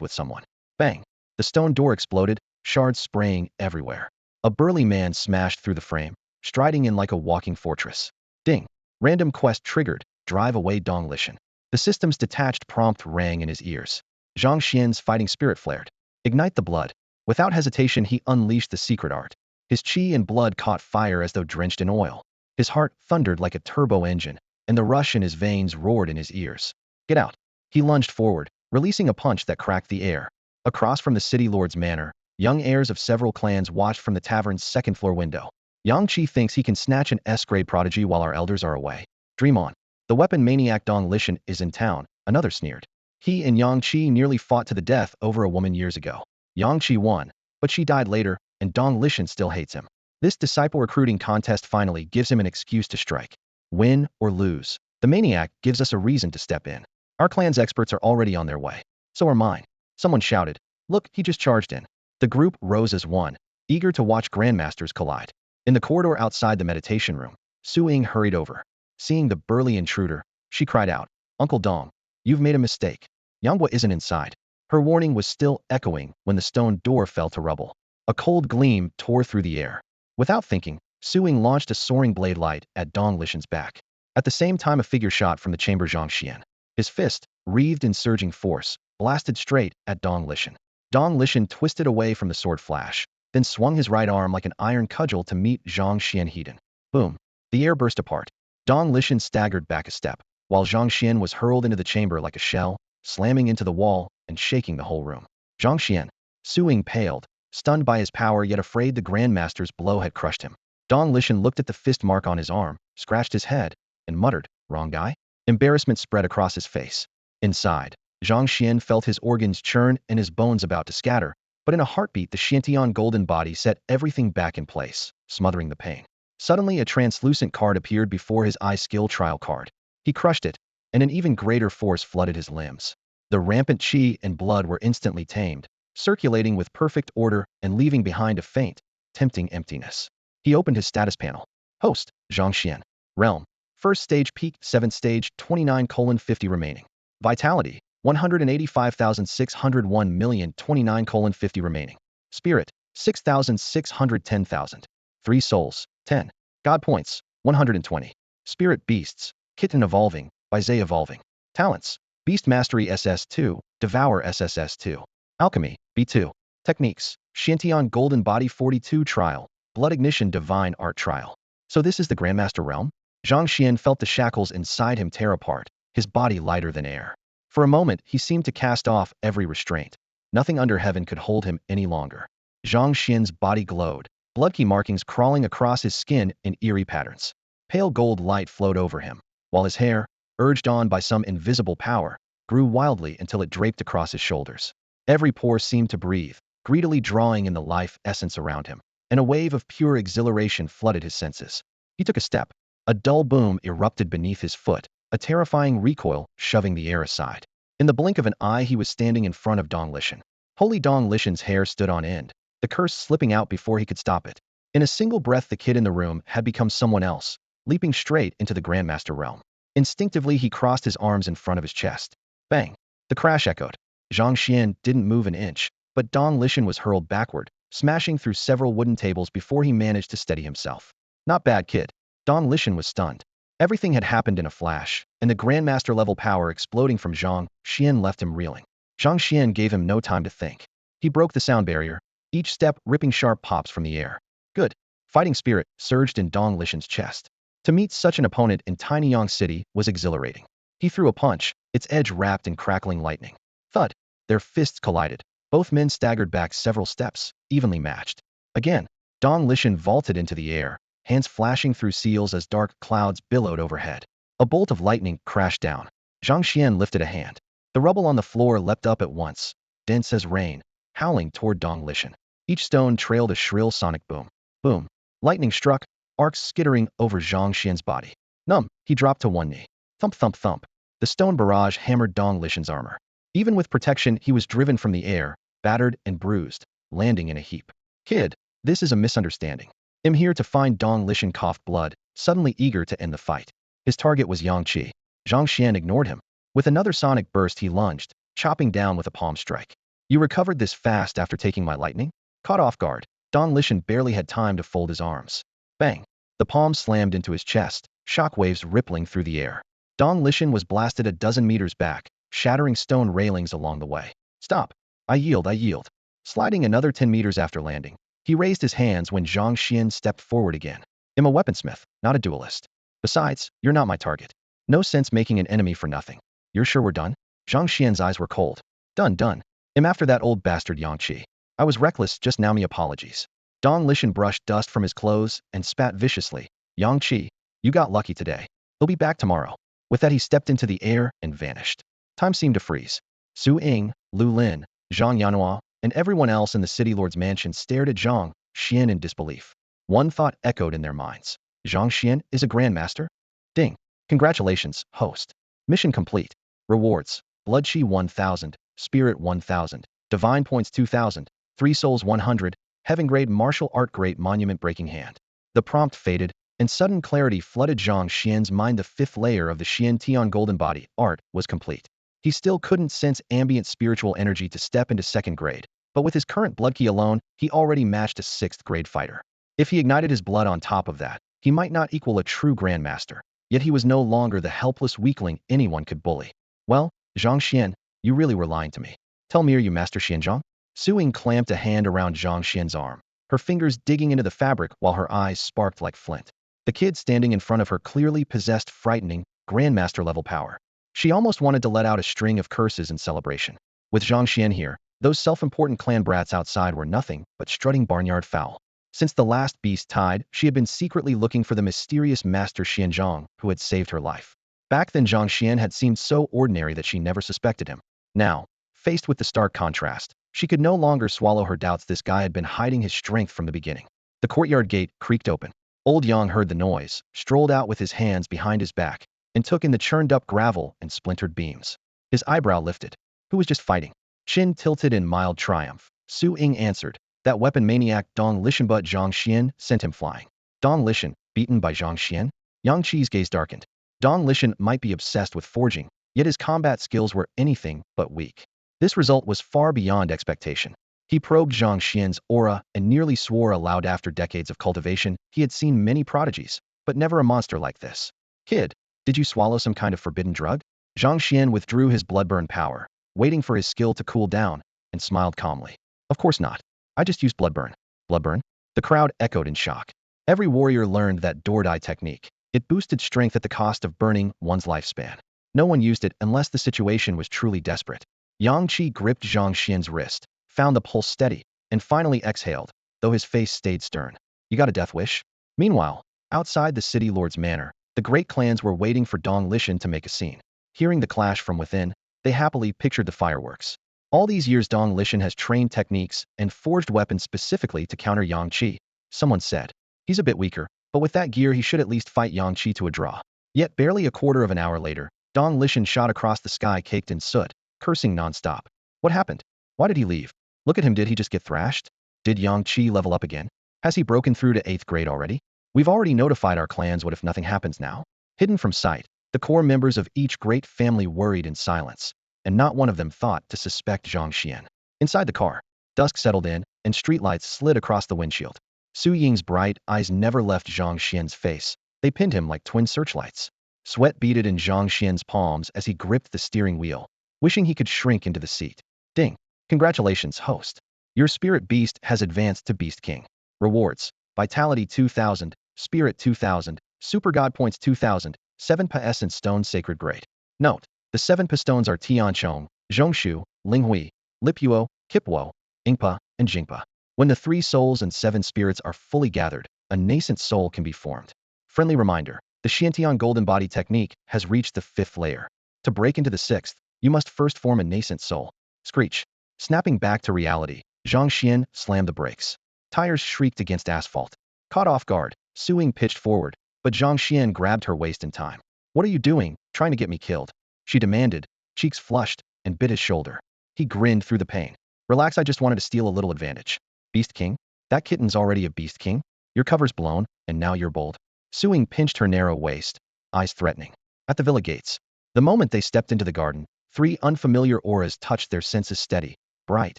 with someone. Bang! The stone door exploded, shards spraying everywhere. A burly man smashed through the frame, striding in like a walking fortress. Ding! Random quest triggered, drive away Dong Lishan. The system's detached prompt rang in his ears. Zhang Xuan's fighting spirit flared. Ignite the blood. Without hesitation he unleashed the secret art. His chi and blood caught fire as though drenched in oil. His heart thundered like a turbo engine, and the rush in his veins roared in his ears. Get out! He lunged forward, releasing a punch that cracked the air. Across from the city lord's manor, young heirs of several clans watched from the tavern's 2nd-floor window. Yang Qi thinks he can snatch an S-grade prodigy while our elders are away. Dream on. The weapon maniac Dong Lishan is in town, another sneered. He and Yang Qi nearly fought to the death over a woman years ago. Yang Qi won, but she died later, and Dong Lishan still hates him. This disciple recruiting contest finally gives him an excuse to strike. Win or lose. The maniac gives us a reason to step in. Our clan's experts are already on their way. So are mine. Someone shouted. Look, he just charged in. The group rose as one, eager to watch grandmasters collide. In the corridor outside the meditation room, Su Ying hurried over. Seeing the burly intruder, she cried out, Uncle Dong, you've made a mistake. Yanghua isn't inside. Her warning was still echoing when the stone door fell to rubble. A cold gleam tore through the air. Without thinking, Su Ying launched a soaring blade light at Dong Lishan's back. At the same time a figure shot from the chamber Zhang Xuan. His fist, wreathed in surging force, blasted straight at Dong Lishan. Dong Lishan twisted away from the sword flash, then swung his right arm like an iron cudgel to meet Zhang Xuan Hedon. Boom. The air burst apart. Dong Lishan staggered back a step, while Zhang Xuan was hurled into the chamber like a shell, slamming into the wall and shaking the whole room. Zhang Xuan. Su Ying paled, stunned by his power yet afraid the Grandmaster's blow had crushed him. Dong Lishan looked at the fist mark on his arm, scratched his head, and muttered, wrong guy? Embarrassment spread across his face. Inside, Zhang Xuan felt his organs churn and his bones about to scatter, but in a heartbeat the Xiantian golden body set everything back in place, smothering the pain. Suddenly a translucent card appeared before his eye, skill trial card. He crushed it, and an even greater force flooded his limbs. The rampant chi and blood were instantly tamed, circulating with perfect order and leaving behind a faint, tempting emptiness. He opened his status panel. Host, Zhang Xuan. Realm. First stage peaked, 7th stage, 29:50 remaining. Vitality, 185,601,029:50 remaining. Spirit, 6,610,000. 3 souls, 10. God points, 120. Spirit beasts, kitten evolving, by Zay evolving. Talents, Beast Mastery SS2, Devour SSS2. Alchemy, B2. Techniques, Shantian Golden Body 42 Trial, Blood Ignition Divine Art Trial. So this is the Grandmaster realm? Zhang Xuan felt the shackles inside him tear apart, his body lighter than air. For a moment, he seemed to cast off every restraint. Nothing under heaven could hold him any longer. Zhang Xian's body glowed, blood-key markings crawling across his skin in eerie patterns. Pale gold light flowed over him, while his hair, urged on by some invisible power, grew wildly until it draped across his shoulders. Every pore seemed to breathe, greedily drawing in the life essence around him, and a wave of pure exhilaration flooded his senses. He took a step. A dull boom erupted beneath his foot, a terrifying recoil shoving the air aside. In the blink of an eye, he was standing in front of Dong Lishan. Holy Dong Lishan's hair stood on end, the curse slipping out before he could stop it. In a single breath, the kid in the room had become someone else, leaping straight into the Grandmaster realm. Instinctively, he crossed his arms in front of his chest. Bang! The crash echoed. Zhang Xuan didn't move an inch, but Dong Lishan was hurled backward, smashing through several wooden tables before he managed to steady himself. Not bad, kid. Dong Lishan was stunned. Everything had happened in a flash, and the Grandmaster-level power exploding from Zhang Xuan left him reeling. Zhang Xuan gave him no time to think. He broke the sound barrier, each step ripping sharp pops from the air. Good. Fighting spirit surged in Dong Lishan's chest. To meet such an opponent in tiny Yang City was exhilarating. He threw a punch, its edge wrapped in crackling lightning. Thud! Their fists collided. Both men staggered back several steps, evenly matched. Again, Dong Lishan vaulted into the air, hands flashing through seals as dark clouds billowed overhead. A bolt of lightning crashed down. Zhang Xuan lifted a hand. The rubble on the floor leapt up at once, dense as rain, howling toward Dong Lishan. Each stone trailed a shrill sonic boom. Boom. Lightning struck, arcs skittering over Zhang Xuan's body. Numb, he dropped to one knee. Thump, thump, thump. The stone barrage hammered Dong Lishan's armor. Even with protection, he was driven from the air, battered and bruised, landing in a heap. Kid, this is a misunderstanding. I'm here to find. Dong Lishan coughed blood, suddenly eager to end the fight. His target was Yang Qi. Zhang Xuan ignored him. With another sonic burst, he lunged, chopping down with a palm strike. You recovered this fast after taking my lightning? Caught off guard, Dong Lishan barely had time to fold his arms. Bang! The palm slammed into his chest, shockwaves rippling through the air. Dong Lishan was blasted a dozen meters back, shattering stone railings along the way. Stop! I yield, I yield. Sliding another 10 meters after landing, he raised his hands when Zhang Xuan stepped forward again. I'm a weaponsmith, not a duelist. Besides, you're not my target. No sense making an enemy for nothing. You're sure we're done? Zhang Xian's eyes were cold. Done. I'm after that old bastard Yang Qi. I was reckless just now, me apologies. Dong Lishan brushed dust from his clothes and spat viciously. Yang Qi, you got lucky today. He'll be back tomorrow. With that, he stepped into the air and vanished. Time seemed to freeze. Su Ying, Lu Lin, Zhang Yanhua, and everyone else in the city lord's mansion stared at Zhang Xian in disbelief. One thought echoed in their minds. Zhang Xian is a grandmaster? Ding. Congratulations, host. Mission complete. Rewards. Blood Chi 1000, Spirit 1000, Divine Points 2000, 3 Souls 100, Heaven Grade Martial Art Great Monument Breaking Hand. The prompt faded, and sudden clarity flooded Zhang Xian's mind. The 5th layer of the Xian Tian Golden Body art was complete. He still couldn't sense ambient spiritual energy to step into 2nd grade, but with his current blood key alone, he already matched a 6th grade fighter. If he ignited his blood on top of that, he might not equal a true grandmaster, yet he was no longer the helpless weakling anyone could bully. Well, Zhang Xian, you really were lying to me. Tell me, are you Master Xianzhang? Su Ying clamped a hand around Zhang Xian's arm, her fingers digging into the fabric while her eyes sparked like flint. The kid standing in front of her clearly possessed frightening, grandmaster-level power. She almost wanted to let out a string of curses in celebration. With Zhang Xian here, those self-important clan brats outside were nothing but strutting barnyard fowl. Since the last beast tied, she had been secretly looking for the mysterious Master Xianzhang who had saved her life. Back then, Zhang Xian had seemed so ordinary that she never suspected him. Now, faced with the stark contrast, she could no longer swallow her doubts. This guy had been hiding his strength from the beginning. The courtyard gate creaked open. Old Yang heard the noise, strolled out with his hands behind his back, and took in the churned-up gravel and splintered beams. His eyebrow lifted. Who was just fighting? Chin tilted in mild triumph. Su Ying answered. That weapon maniac Dong Lishan, but Zhang Xian sent him flying. Dong Lishan, beaten by Zhang Xian? Yang Qi's gaze darkened. Dong Lishan might be obsessed with forging, yet his combat skills were anything but weak. This result was far beyond expectation. He probed Zhang Xuan's aura and nearly swore aloud. After decades of cultivation, he had seen many prodigies, but never a monster like this. Kid, did you swallow some kind of forbidden drug? Zhang Xuan withdrew his bloodburn power, waiting for his skill to cool down, and smiled calmly. Of course not. I just used bloodburn. Bloodburn? The crowd echoed in shock. Every warrior learned that door-die technique. It boosted strength at the cost of burning one's lifespan. No one used it unless the situation was truly desperate. Yang Qi gripped Zhang Xuan's wrist, found the pulse steady, and finally exhaled, though his face stayed stern. You got a death wish? Meanwhile, outside the city lord's manor, the great clans were waiting for Dong Lishan to make a scene. Hearing the clash from within, they happily pictured the fireworks. All these years Dong Lishan has trained techniques and forged weapons specifically to counter Yang Qi. Someone said, he's a bit weaker, but with that gear he should at least fight Yang Qi to a draw. Yet barely a quarter of an hour later, Dong Lishan shot across the sky caked in soot, cursing non-stop. What happened? Why did he leave? Look at him, did he just get thrashed? Did Yang Qi level up again? Has he broken through to 8th grade already? We've already notified our clans. What if nothing happens now? Hidden from sight, the core members of each great family worried in silence, and not one of them thought to suspect Zhang Xuan. Inside the car, dusk settled in, and streetlights slid across the windshield. Su Ying's bright eyes never left Zhang Xuan's face. They pinned him like twin searchlights. Sweat beaded in Zhang Xuan's palms as he gripped the steering wheel, wishing he could shrink into the seat. Ding. Congratulations, host. Your spirit beast has advanced to Beast King. Rewards: Vitality 2000, Spirit 2000, Super God Points 2000, 7 Pa Essence Stones Sacred Grade. Note: the 7 Pa stones are Tianchong, Zhongshu, Linghui, Lipuo, Kipwo, Ingpa, and Jingpa. When the 3 souls and 7 spirits are fully gathered, a nascent soul can be formed. Friendly reminder: the Xiantian Golden Body technique has reached the 5th layer. To break into the 6th, you must first form a nascent soul. Screech. Snapping back to reality, Zhang Xuan slammed the brakes. Tires shrieked against asphalt. Caught off guard, Su Ying pitched forward, but Zhang Xuan grabbed her waist in time. What are you doing, trying to get me killed? She demanded, cheeks flushed, and bit his shoulder. He grinned through the pain. Relax, I just wanted to steal a little advantage. Beast King? That kitten's already a Beast King? Your cover's blown, and now you're bold. Su Ying pinched her narrow waist, eyes threatening. At the villa gates, the moment they stepped into the garden, 3 unfamiliar auras touched their senses, steady, bright,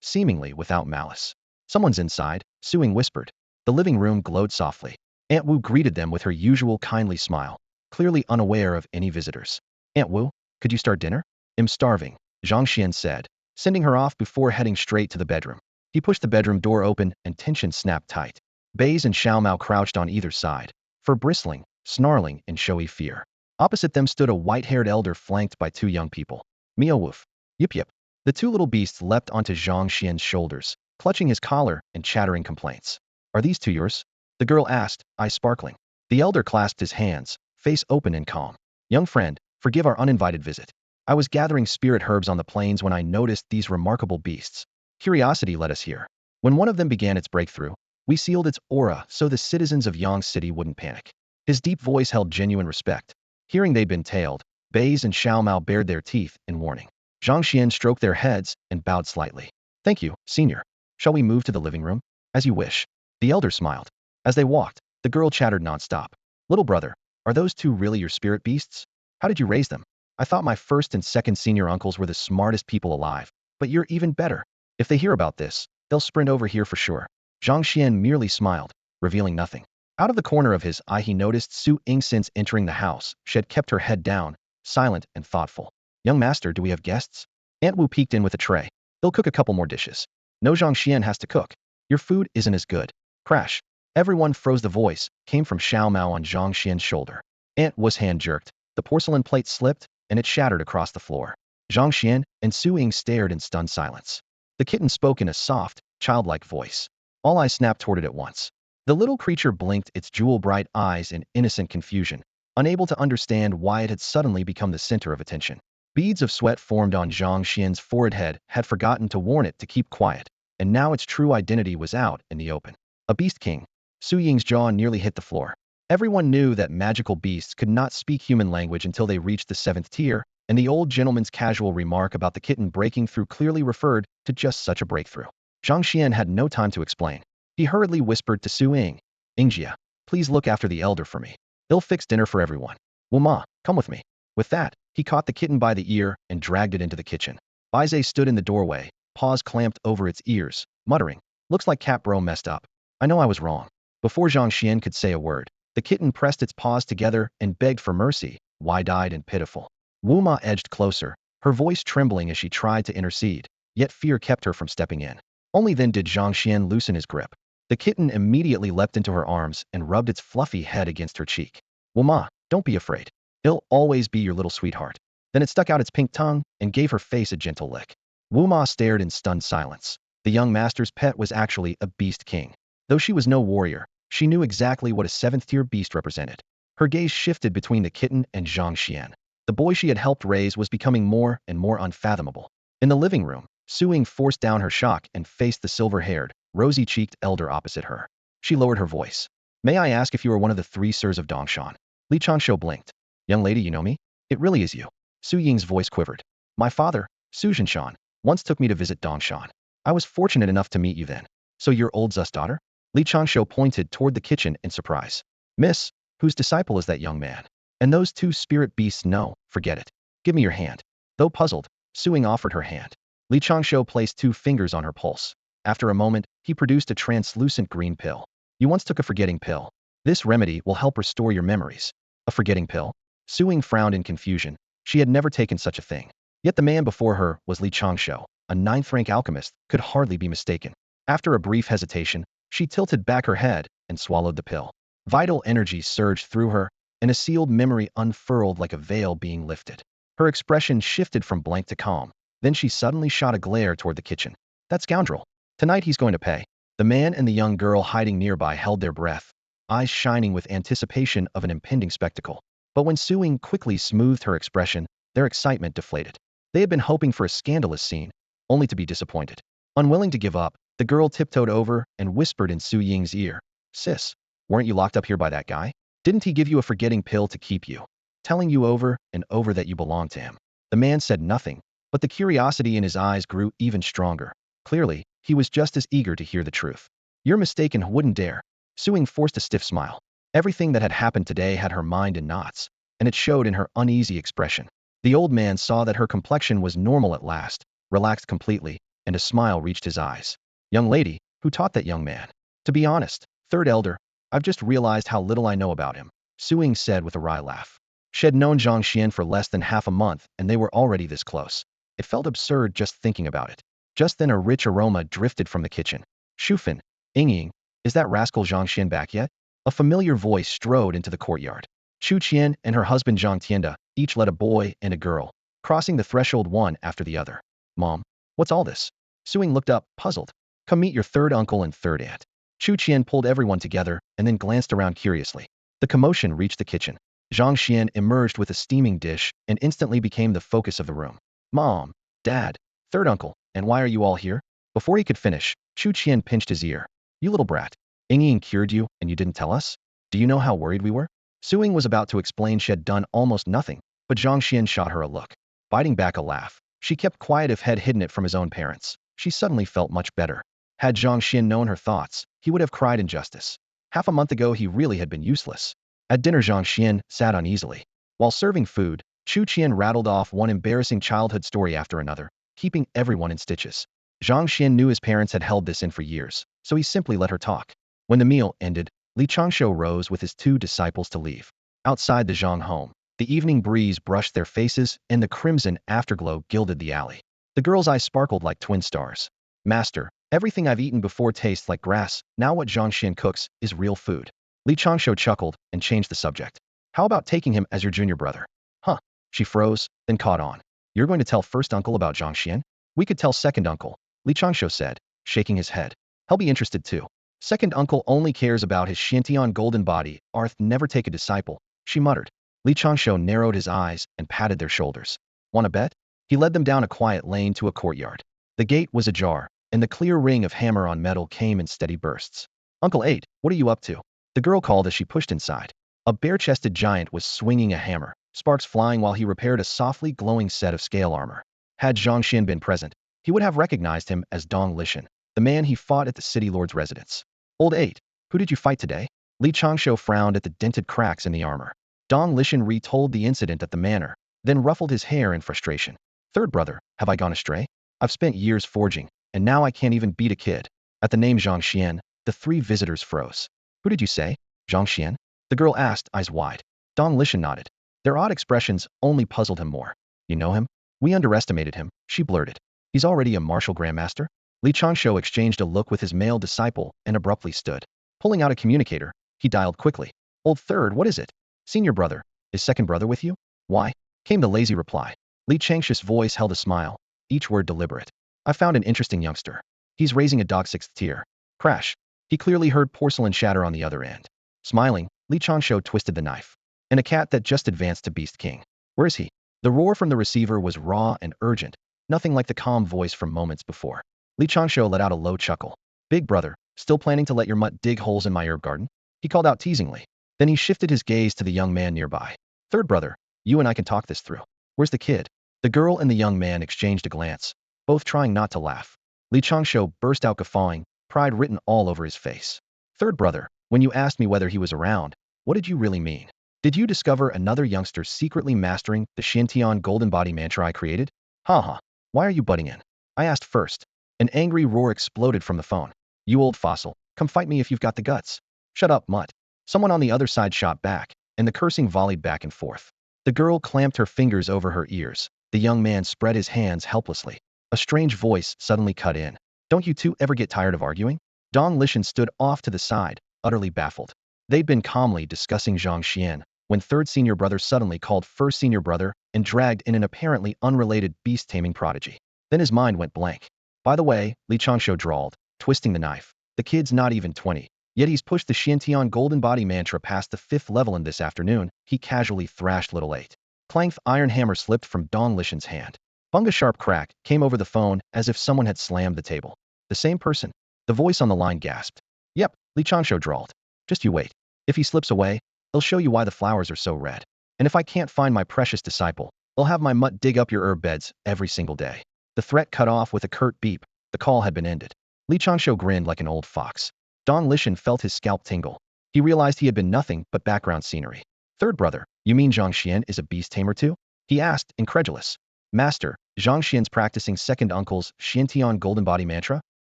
seemingly without malice. Someone's inside, Su Ying whispered. The living room glowed softly. Aunt Wu greeted them with her usual kindly smile, clearly unaware of any visitors. Aunt Wu, could you start dinner? I'm starving, Zhang Xuan said, sending her off before heading straight to the bedroom. He pushed the bedroom door open and tension snapped tight. Baze and Xiao Mao crouched on either side, fur bristling, snarling in showy fear. Opposite them stood a white-haired elder flanked by 2 young people. Mio Woof. Yip yip. The 2 little beasts leapt onto Zhang Xuan's shoulders, clutching his collar and chattering complaints. Are these 2 yours? The girl asked, eyes sparkling. The elder clasped his hands, face open and calm. Young friend, forgive our uninvited visit. I was gathering spirit herbs on the plains when I noticed these remarkable beasts. Curiosity led us here. When one of them began its breakthrough, we sealed its aura so the citizens of Yang City wouldn't panic. His deep voice held genuine respect. Hearing they'd been tailed, Baze and Xiao Mao bared their teeth in warning. Zhang Xuan stroked their heads and bowed slightly. Thank you, senior. Shall we move to the living room? As you wish. The elder smiled. As they walked, the girl chattered nonstop. Little brother, are those 2 really your spirit beasts? How did you raise them? I thought my 1st and 2nd senior uncles were the smartest people alive, but you're even better. If they hear about this, they'll sprint over here for sure. Zhang Xuan merely smiled, revealing nothing. Out of the corner of his eye he noticed Su Ying. Since entering the house, she had kept her head down, silent and thoughtful. Young master, do we have guests? Aunt Wu peeked in with a tray. They'll cook a couple more dishes. No, Zhang Xuan has to cook. Your food isn't as good. Crash. Everyone froze. The voice came from Xiao Mao on Zhang Xuan's shoulder. Aunt Wu's hand jerked. The porcelain plate slipped, and it shattered across the floor. Zhang Xuan and Su Ying stared in stunned silence. The kitten spoke in a soft, childlike voice. All eyes snapped toward it at once. The little creature blinked its jewel-bright eyes in innocent confusion, unable to understand why it had suddenly become the center of attention. Beads of sweat formed on Zhang Xuan's forehead. Had forgotten to warn it to keep quiet, and now its true identity was out in the open. A beast king. Su Ying's jaw nearly hit the floor. Everyone knew that magical beasts could not speak human language until they reached the 7th tier, and the old gentleman's casual remark about the kitten breaking through clearly referred to just such a breakthrough. Zhang Xuan had no time to explain. He hurriedly whispered to Su Ying, Yingjia, please look after the elder for me. He'll fix dinner for everyone. Wu Ma, come with me. With that, He caught the kitten by the ear and dragged it into the kitchen. Baizé stood in the doorway, paws clamped over its ears, muttering, "Looks like Cat Bro messed up. I know I was wrong." Before Zhang Xuan could say a word, the kitten pressed its paws together and begged for mercy, wide-eyed and pitiful. Wu Ma edged closer, her voice trembling as she tried to intercede, yet fear kept her from stepping in. Only then did Zhang Xuan loosen his grip. The kitten immediately leapt into her arms and rubbed its fluffy head against her cheek. "Wu Ma, don't be afraid. It'll always be your little sweetheart." Then it stuck out its pink tongue and gave her face a gentle lick. Wu Ma stared in stunned silence. The young master's pet was actually a beast king. Though she was no warrior, she knew exactly what a seventh-tier beast represented. Her gaze shifted between the kitten and Zhang Xuan. The boy she had helped raise was becoming more and more unfathomable. In the living room, Su Ying forced down her shock and faced the silver-haired, rosy-cheeked elder opposite her. She lowered her voice. "May I ask if you are one of the 3 sirs of Dongshan?" Li Changshu blinked. "Young lady, you know me? It really is you." Su Ying's voice quivered. "My father, Su Zhinshan, once took me to visit Dongshan. I was fortunate enough to meet you then. So you're old Zus' daughter?" Li Changshu pointed toward the kitchen in surprise. "Miss, whose disciple is that young man? And those 2 spirit beasts? No, forget it. Give me your hand." Though puzzled, Su Ying offered her hand. Li Changshu placed 2 fingers on her pulse. After a moment, he produced a translucent green pill. "You once took a forgetting pill. This remedy will help restore your memories." A forgetting pill? Su Ying frowned in confusion. She had never taken such a thing. Yet the man before her was Li Changshu, a 9th-rank alchemist, could hardly be mistaken. After a brief hesitation, she tilted back her head and swallowed the pill. Vital energy surged through her, and a sealed memory unfurled like a veil being lifted. Her expression shifted from blank to calm. Then she suddenly shot a glare toward the kitchen. "That scoundrel. Tonight he's going to pay." The man and the young girl hiding nearby held their breath, eyes shining with anticipation of an impending spectacle. But when Su Ying quickly smoothed her expression, their excitement deflated. They had been hoping for a scandalous scene, only to be disappointed. Unwilling to give up, the girl tiptoed over and whispered in Su Ying's ear, "Sis, weren't you locked up here by that guy? Didn't he give you a forgetting pill to keep you, telling you over and over that you belonged to him?" The man said nothing, but the curiosity in his eyes grew even stronger. Clearly, he was just as eager to hear the truth. "You're mistaken, wouldn't dare." Su Ying forced a stiff smile. Everything that had happened today had her mind in knots, and it showed in her uneasy expression. The old man saw that her complexion was normal at last, relaxed completely, and a smile reached his eyes. "Young lady, who taught that young man?" "To be honest, third elder, I've just realized how little I know about him," Su Ying said with a wry laugh. She had known Zhang Xuan for less than half a month, and they were already this close. It felt absurd just thinking about it. Just then a rich aroma drifted from the kitchen. "Shufan, Ying, is that rascal Zhang Xuan back yet?" A familiar voice strode into the courtyard. Chu Qian and her husband Zhang Tianda each led a boy and a girl, crossing the threshold one after the other. "Mom, what's all this?" Su Ying looked up, puzzled. "Come meet your third uncle and third aunt." Chu Qian pulled everyone together and then glanced around curiously. The commotion reached the kitchen. Zhang Xuan emerged with a steaming dish and instantly became the focus of the room. "Mom, Dad, third uncle, and why are you all here?" Before he could finish, Chu Qian pinched his ear. "You little brat. Ying cured you and you didn't tell us? Do you know how worried we were?" Su Ying was about to explain she had done almost nothing, but Zhang Xuan shot her a look. Biting back a laugh, she kept quiet if had hidden it from his own parents. She suddenly felt much better. Had Zhang Xuan known her thoughts, he would have cried injustice. Half a month ago he really had been useless. At dinner Zhang Xuan sat uneasily. While serving food, Chu Qian rattled off one embarrassing childhood story after another, keeping everyone in stitches. Zhang Xuan knew his parents had held this in for years, so he simply let her talk. When the meal ended, Li Changshu rose with his 2 disciples to leave. Outside the Zhang home, the evening breeze brushed their faces and the crimson afterglow gilded the alley. The girl's eyes sparkled like twin stars. "Master, everything I've eaten before tastes like grass. Now what Zhang Xuan cooks is real food." Li Changshu chuckled and changed the subject. "How about taking him as your junior brother?" "Huh." She froze, then caught on. "You're going to tell first uncle about Zhang Xuan?" "We could tell second uncle," Li Changshu said, shaking his head. "He'll be interested too. Second uncle only cares about his Shantian golden body. Arth never take a disciple," she muttered. Li Changshu narrowed his eyes and patted their shoulders. "Want a bet?" He led them down a quiet lane to a courtyard. The gate was ajar, and the clear ring of hammer on metal came in steady bursts. "Uncle 8, what are you up to?" the girl called as she pushed inside. A bare-chested giant was swinging a hammer, sparks flying while he repaired a softly glowing set of scale armor. Had Zhang Xuan been present, he would have recognized him as Dong Lishan, the man he fought at the city lord's residence. "Old 8, who did you fight today?" Li Changshu frowned at the dented cracks in the armor. Dong Lishan retold the incident at the manor, then ruffled his hair in frustration. Third brother, have I gone astray? I've spent years forging, and now I can't even beat a kid. At the name Zhang Xuan, the three visitors froze. Who did you say? Zhang Xuan? The girl asked, eyes wide. Dong Lishan nodded. Their odd expressions only puzzled him more. You know him? We underestimated him, she blurted. He's already a martial grandmaster? Li Changshu exchanged a look with his male disciple and abruptly stood. Pulling out a communicator, he dialed quickly. Old third, what is it? Senior brother. Is second brother with you? Why? Came the lazy reply. Li Changshu's voice held a smile, each word deliberate. I found an interesting youngster. He's raising a dog 6th tier. Crash. He clearly heard porcelain shatter on the other end. Smiling, Li Changshu twisted the knife. And a cat that just advanced to Beast King. Where is he? The roar from the receiver was raw and urgent, nothing like the calm voice from moments before. Li Changshu let out a low chuckle. Big brother, still planning to let your mutt dig holes in my herb garden? He called out teasingly. Then he shifted his gaze to the young man nearby. Third brother, you and I can talk this through. Where's the kid? The girl and the young man exchanged a glance, both trying not to laugh. Li Changshu burst out guffawing, pride written all over his face. Third brother, when you asked me whether he was around, what did you really mean? Did you discover another youngster secretly mastering the Xiantian golden body mantra I created? Ha. Why are you butting in? I asked first. An angry roar exploded from the phone. You old fossil, come fight me if you've got the guts. Shut up, mutt. Someone on the other side shot back, and the cursing volleyed back and forth. The girl clamped her fingers over her ears. The young man spread his hands helplessly. A strange voice suddenly cut in. Don't you two ever get tired of arguing? Dong Lishan stood off to the side, utterly baffled. They'd been calmly discussing Zhang Xuan, when third senior brother suddenly called first senior brother and dragged in an apparently unrelated beast-taming prodigy. Then his mind went blank. By the way, Li Changshu drawled, twisting the knife. The kid's not even 20. Yet he's pushed the Xiantian golden body mantra past the 5th level, and this afternoon, he casually thrashed little 8. Clangth iron hammer slipped from Dong Lishan's hand. Bunga sharp crack came over the phone as if someone had slammed the table. The same person. The voice on the line gasped. Yep, Li Changshu drawled. Just you wait. If he slips away, he'll show you why the flowers are so red. And if I can't find my precious disciple, I'll have my mutt dig up your herb beds every single day. The threat cut off with a curt beep. The call had been ended. Li Changshu grinned like an old fox. Dong Lishan felt his scalp tingle. He realized he had been nothing but background scenery. Third brother, you mean Zhang Xuan is a beast tamer too? He asked, incredulous. Master, Zhang Xuan's practicing second uncle's Xiantian golden body mantra?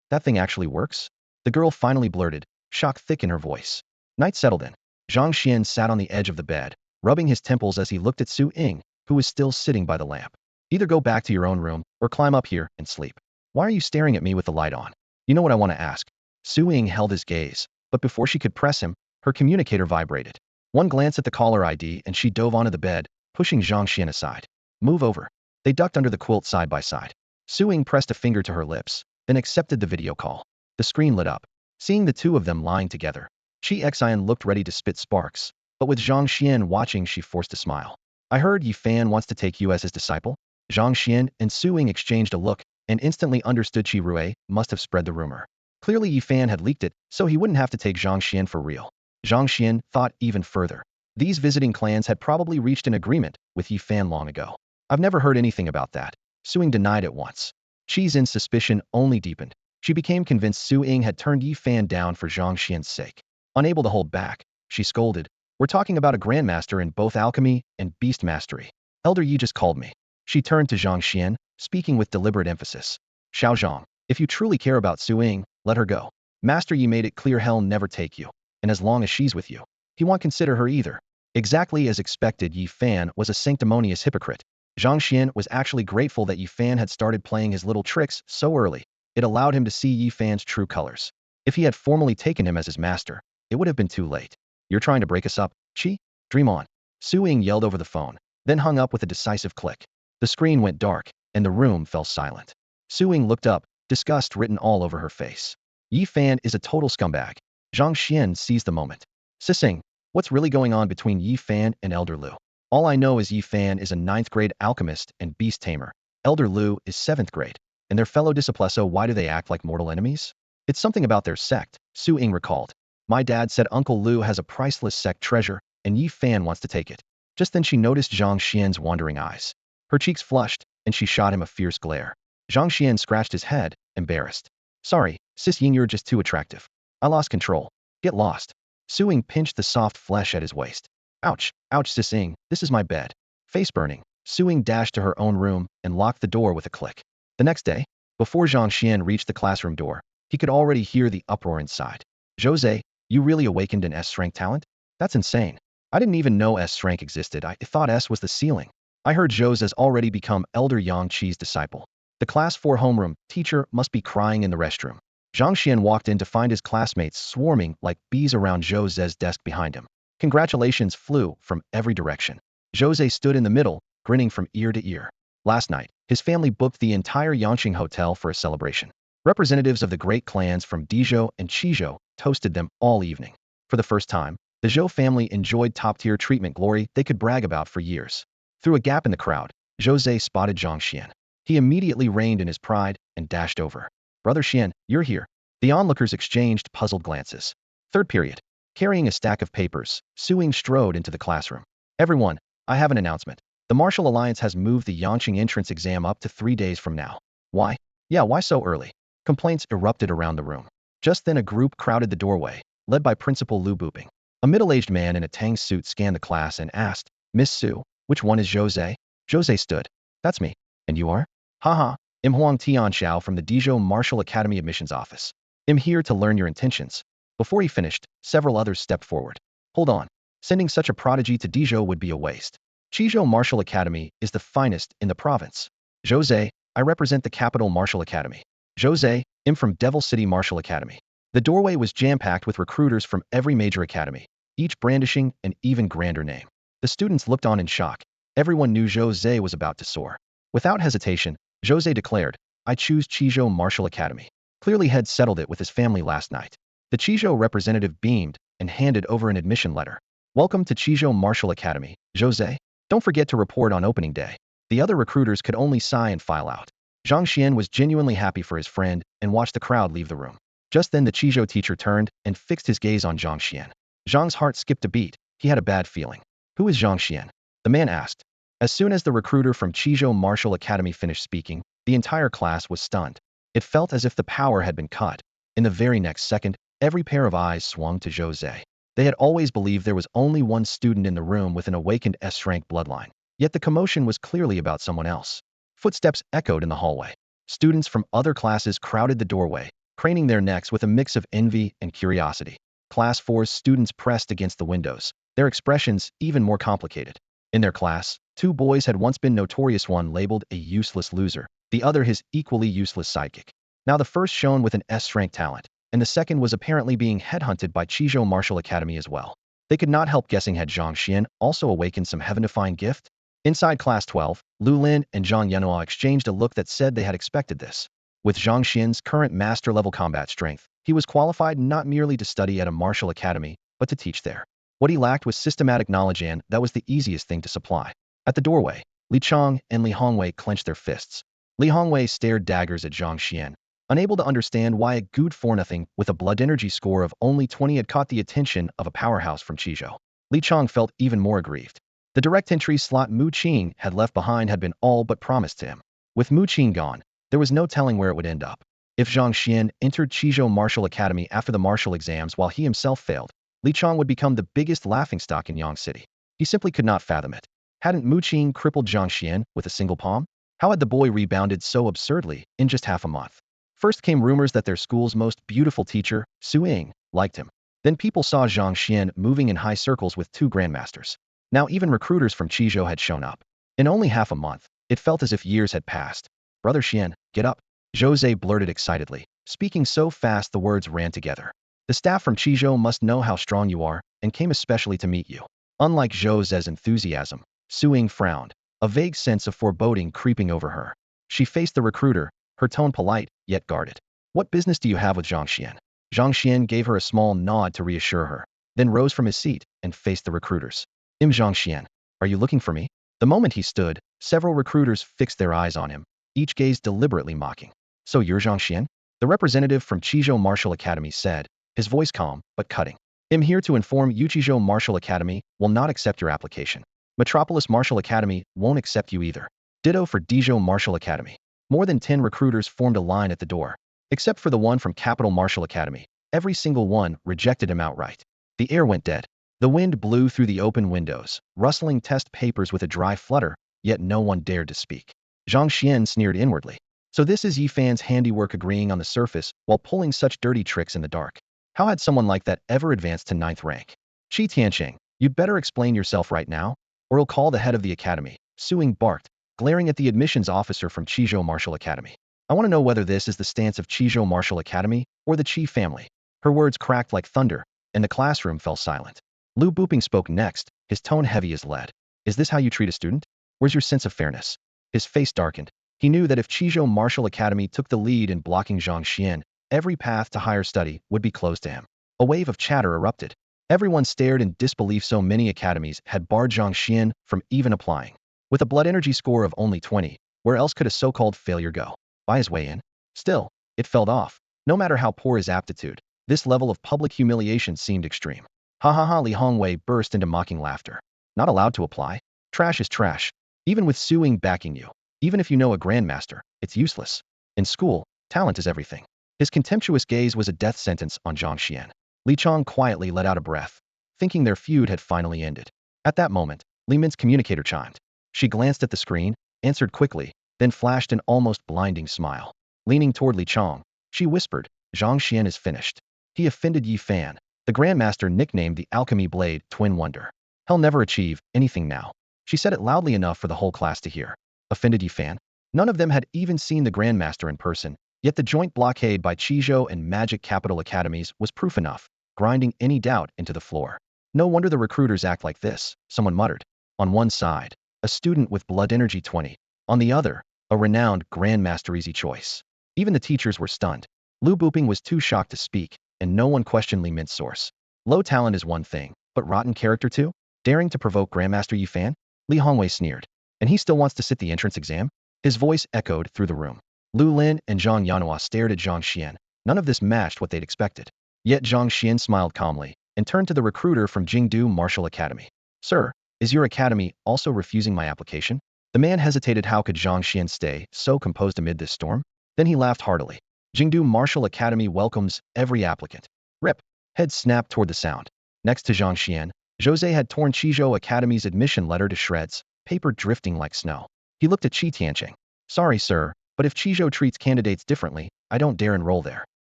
That thing actually works? The girl finally blurted, shock thick in her voice. Night settled in. Zhang Xuan sat on the edge of the bed, rubbing his temples as he looked at Su Ying, who was still sitting by the lamp. Either go back to your own room, or climb up here and sleep. Why are you staring at me with the light on? You know what I want to ask. Su Ying held his gaze, but before she could press him, her communicator vibrated. One glance at the caller ID and she dove onto the bed, pushing Zhang Xuan aside. Move over. They ducked under the quilt side by side. Su Ying pressed a finger to her lips, then accepted the video call. The screen lit up. Seeing the two of them lying together, Chi Xian looked ready to spit sparks, but with Zhang Xuan watching she forced a smile. I heard Yi Fan wants to take you as his disciple? Zhang Xuan and Su Ying exchanged a look, and instantly understood Chi Rui must have spread the rumor. Clearly Yi Fan had leaked it, so he wouldn't have to take Zhang Xuan for real. Zhang Xuan thought even further. These visiting clans had probably reached an agreement with Yi Fan long ago. I've never heard anything about that. Su Ying denied at once. Chi Zin's suspicion only deepened. She became convinced Su Ying had turned Yi Fan down for Zhang Xuan's sake. Unable to hold back, she scolded. We're talking about a grandmaster in both alchemy and beast mastery. Elder Yi just called me. She turned to Zhang Xuan, speaking with deliberate emphasis. Xiao Zhang, if you truly care about Su Ying, let her go. Master Yi made it clear he'll never take you. And as long as she's with you, he won't consider her either. Exactly as expected, Yi Fan was a sanctimonious hypocrite. Zhang Xuan was actually grateful that Yi Fan had started playing his little tricks so early. It allowed him to see Yi Fan's true colors. If he had formally taken him as his master, it would have been too late. You're trying to break us up, Chi? Dream on. Su Ying yelled over the phone, then hung up with a decisive click. The screen went dark, and the room fell silent. Su Ying looked up, disgust written all over her face. Yi Fan is a total scumbag. Zhang Xuan seized the moment. Sissing, what's really going on between Yi Fan and Elder Lu? All I know is Yi Fan is a 9th grade alchemist and beast tamer. Elder Lu is 7th grade. And their fellow disciples, why do they act like mortal enemies? It's something about their sect, Su Ying recalled. My dad said Uncle Lu has a priceless sect treasure, and Yi Fan wants to take it. Just then she noticed Zhang Xuan's wandering eyes. Her cheeks flushed, and she shot him a fierce glare. Zhang Xuan scratched his head, embarrassed. Sorry, Sis Ying, you're just too attractive. I lost control. Get lost. Su Ying pinched the soft flesh at his waist. Ouch, ouch Sis Ying, this is my bed. Face burning. Suing dashed to her own room and locked the door with a click. The next day, before Zhang Xuan reached the classroom door, he could already hear the uproar inside. Jose, you really awakened an S-rank talent? That's insane. I didn't even know S-rank existed. I thought S was the ceiling. I heard Jose's already become Elder Yang Qi's disciple. The Class 4 homeroom teacher must be crying in the restroom. Zhang Xuan walked in to find his classmates swarming like bees around Jose's desk behind him. Congratulations flew from every direction. Jose stood in the middle, grinning from ear to ear. Last night, his family booked the entire Yangqing hotel for a celebration. Representatives of the great clans from Dizhou and Qizhou toasted them all evening. For the first time, the Zhou family enjoyed top-tier treatment glory they could brag about for years. Through a gap in the crowd, Jose spotted Zhang Xuan. He immediately reined in his pride and dashed over. Brother Xian, you're here. The onlookers exchanged puzzled glances. Third period. Carrying a stack of papers, Suing strode into the classroom. Everyone, I have an announcement. The Martial Alliance has moved the Yangqing entrance exam up to 3 days from now. Why? Yeah, why so early? Complaints erupted around the room. Just then a group crowded the doorway, led by Principal Lu Buping. A middle-aged man in a tang suit scanned the class and asked, Miss Su, which one is Jose? Jose stood. That's me. And you are? Haha, I'm Huang Tianxiao from the Dizhou Martial Academy admissions office. I'm here to learn your intentions. Before he finished, several others stepped forward. Hold on. Sending such a prodigy to Dizhou would be a waste. Qizhou Martial Academy is the finest in the province. Jose, I represent the capital Martial Academy. Jose, I'm from Devil City Martial Academy. The doorway was jam-packed with recruiters from every major academy, each brandishing an even grander name. The students looked on in shock. Everyone knew Jose was about to soar. Without hesitation, Jose declared, I choose Qizhou Martial Academy. Clearly had settled it with his family last night. The Qizhou representative beamed and handed over an admission letter. Welcome to Qizhou Martial Academy, Jose. Don't forget to report on opening day. The other recruiters could only sigh and file out. Zhang Xuan was genuinely happy for his friend and watched the crowd leave the room. Just then the Qizhou teacher turned and fixed his gaze on Zhang Xuan. Zhang's heart skipped a beat. He had a bad feeling. Who is Zhang Xuan? The man asked. As soon as the recruiter from Qizhou Martial Academy finished speaking, the entire class was stunned. It felt as if the power had been cut. In the very next second, every pair of eyes swung to Jose. They had always believed there was only one student in the room with an awakened S-rank bloodline. Yet the commotion was clearly about someone else. Footsteps echoed in the hallway. Students from other classes crowded the doorway, craning their necks with a mix of envy and curiosity. Class 4's students pressed against the windows, their expressions even more complicated. In their class, 2 boys had once been notorious, one labeled a useless loser, the other his equally useless sidekick. Now the first shone with an S-rank talent, and the second was apparently being headhunted by Qizhou Martial Academy as well. They could not help guessing had Zhang Xuan also awakened some heaven-defying gift? Inside Class 12, Lu Lin and Zhang Yanhua exchanged a look that said they had expected this. With Zhang Xian's current master-level combat strength, he was qualified not merely to study at a martial academy, but to teach there. What he lacked was systematic knowledge, and that was the easiest thing to supply. At the doorway, Li Chong and Li Hongwei clenched their fists. Li Hongwei stared daggers at Zhang Xuan, unable to understand why a good for nothing with a blood energy score of only 20 had caught the attention of a powerhouse from Qizhou. Li Chong felt even more aggrieved. The direct entry slot Mu Qing had left behind had been all but promised to him. With Mu Qing gone, there was no telling where it would end up. If Zhang Xuan entered Qizhou Martial Academy after the martial exams while he himself failed, Li Chong would become the biggest laughingstock in Yang City. He simply could not fathom it. Hadn't Mu Qing crippled Zhang Xuan with a single palm? How had the boy rebounded so absurdly in just half a month? First came rumors that their school's most beautiful teacher, Su Ying, liked him. Then people saw Zhang Xuan moving in high circles with 2 grandmasters. Now even recruiters from Qizhou had shown up. In only half a month, it felt as if years had passed. Brother Xian, get up. Jose blurted excitedly, speaking so fast the words ran together. The staff from Qizhou must know how strong you are, and came especially to meet you. Unlike Jose's enthusiasm, Su Ying frowned, a vague sense of foreboding creeping over her. She faced the recruiter, her tone polite, yet guarded. What business do you have with Zhang Xuan? Zhang Xuan gave her a small nod to reassure her, then rose from his seat and faced the recruiters. Zhang Xuan, are you looking for me? The moment he stood, several recruiters fixed their eyes on him, each gaze deliberately mocking. So you're Zhang Xuan? The representative from Qizhou Martial Academy said, his voice calm but cutting. I'm here to inform you Qizhou Martial Academy will not accept your application. Metropolis Martial Academy won't accept you either. Ditto for Dizhou Martial Academy. More than 10 recruiters formed a line at the door. Except for the one from Capital Martial Academy, every single one rejected him outright. The air went dead. The wind blew through the open windows, rustling test papers with a dry flutter, yet no one dared to speak. Zhang Xuan sneered inwardly. So this is Yi Fan's handiwork, agreeing on the surface while pulling such dirty tricks in the dark. How had someone like that ever advanced to 9th rank? Qi Tianqing, you'd better explain yourself right now, or I'll call the head of the academy, Suing barked, glaring at the admissions officer from Qizhou Martial Academy. I want to know whether this is the stance of Qizhou Martial Academy or the Qi family. Her words cracked like thunder, and the classroom fell silent. Lu Buping spoke next, his tone heavy as lead. Is this how you treat a student? Where's your sense of fairness? His face darkened. He knew that if Qizhou Martial Academy took the lead in blocking Zhang Xuan, every path to higher study would be closed to him. A wave of chatter erupted. Everyone stared in disbelief. So many academies had barred Zhang Xuan from even applying. With a blood energy score of only 20, where else could a so-called failure go? By his way in? Still, it felt off. No matter how poor his aptitude, this level of public humiliation seemed extreme. Ha ha ha, Li Hongwei burst into mocking laughter. Not allowed to apply? Trash is trash. Even with Suing backing you. Even if you know a grandmaster, it's useless. In school, talent is everything. His contemptuous gaze was a death sentence on Zhang Xuan. Li Chong quietly let out a breath, thinking their feud had finally ended. At that moment, Li Min's communicator chimed. She glanced at the screen, answered quickly, then flashed an almost blinding smile. Leaning toward Li Chong, she whispered, Zhang Xuan is finished. He offended Yi Fan, the grandmaster nicknamed the Alchemy Blade Twin Wonder. He'll never achieve anything now. She said it loudly enough for the whole class to hear. Offended Yi Fan? None of them had even seen the grandmaster in person, yet the joint blockade by Qizhou and Magic Capital Academies was proof enough, grinding any doubt into the floor. No wonder the recruiters act like this, someone muttered. On one side, a student with blood energy 20. On the other, a renowned grandmaster easy choice. Even the teachers were stunned. Lu Buping was too shocked to speak, and no one questioned Li Min's source. Low talent is one thing, but rotten character too? Daring to provoke Grandmaster Yi Fan? Li Hongwei sneered. And he still wants to sit the entrance exam? His voice echoed through the room. Lu Lin and Zhang Yanhua stared at Zhang Xuan. None of this matched what they'd expected. Yet Zhang Xuan smiled calmly and turned to the recruiter from Jingdu Martial Academy. Sir, is your academy also refusing my application? The man hesitated. How could Zhang Xuan stay so composed amid this storm? Then he laughed heartily. Jingdu Martial Academy welcomes every applicant. Rip. Head snapped toward the sound. Next to Zhang Xuan, Jose had torn Qizhou Academy's admission letter to shreds, paper drifting like snow. He looked at Qi Tianqing. Sorry, sir, but if Qizhou treats candidates differently, I don't dare enroll there.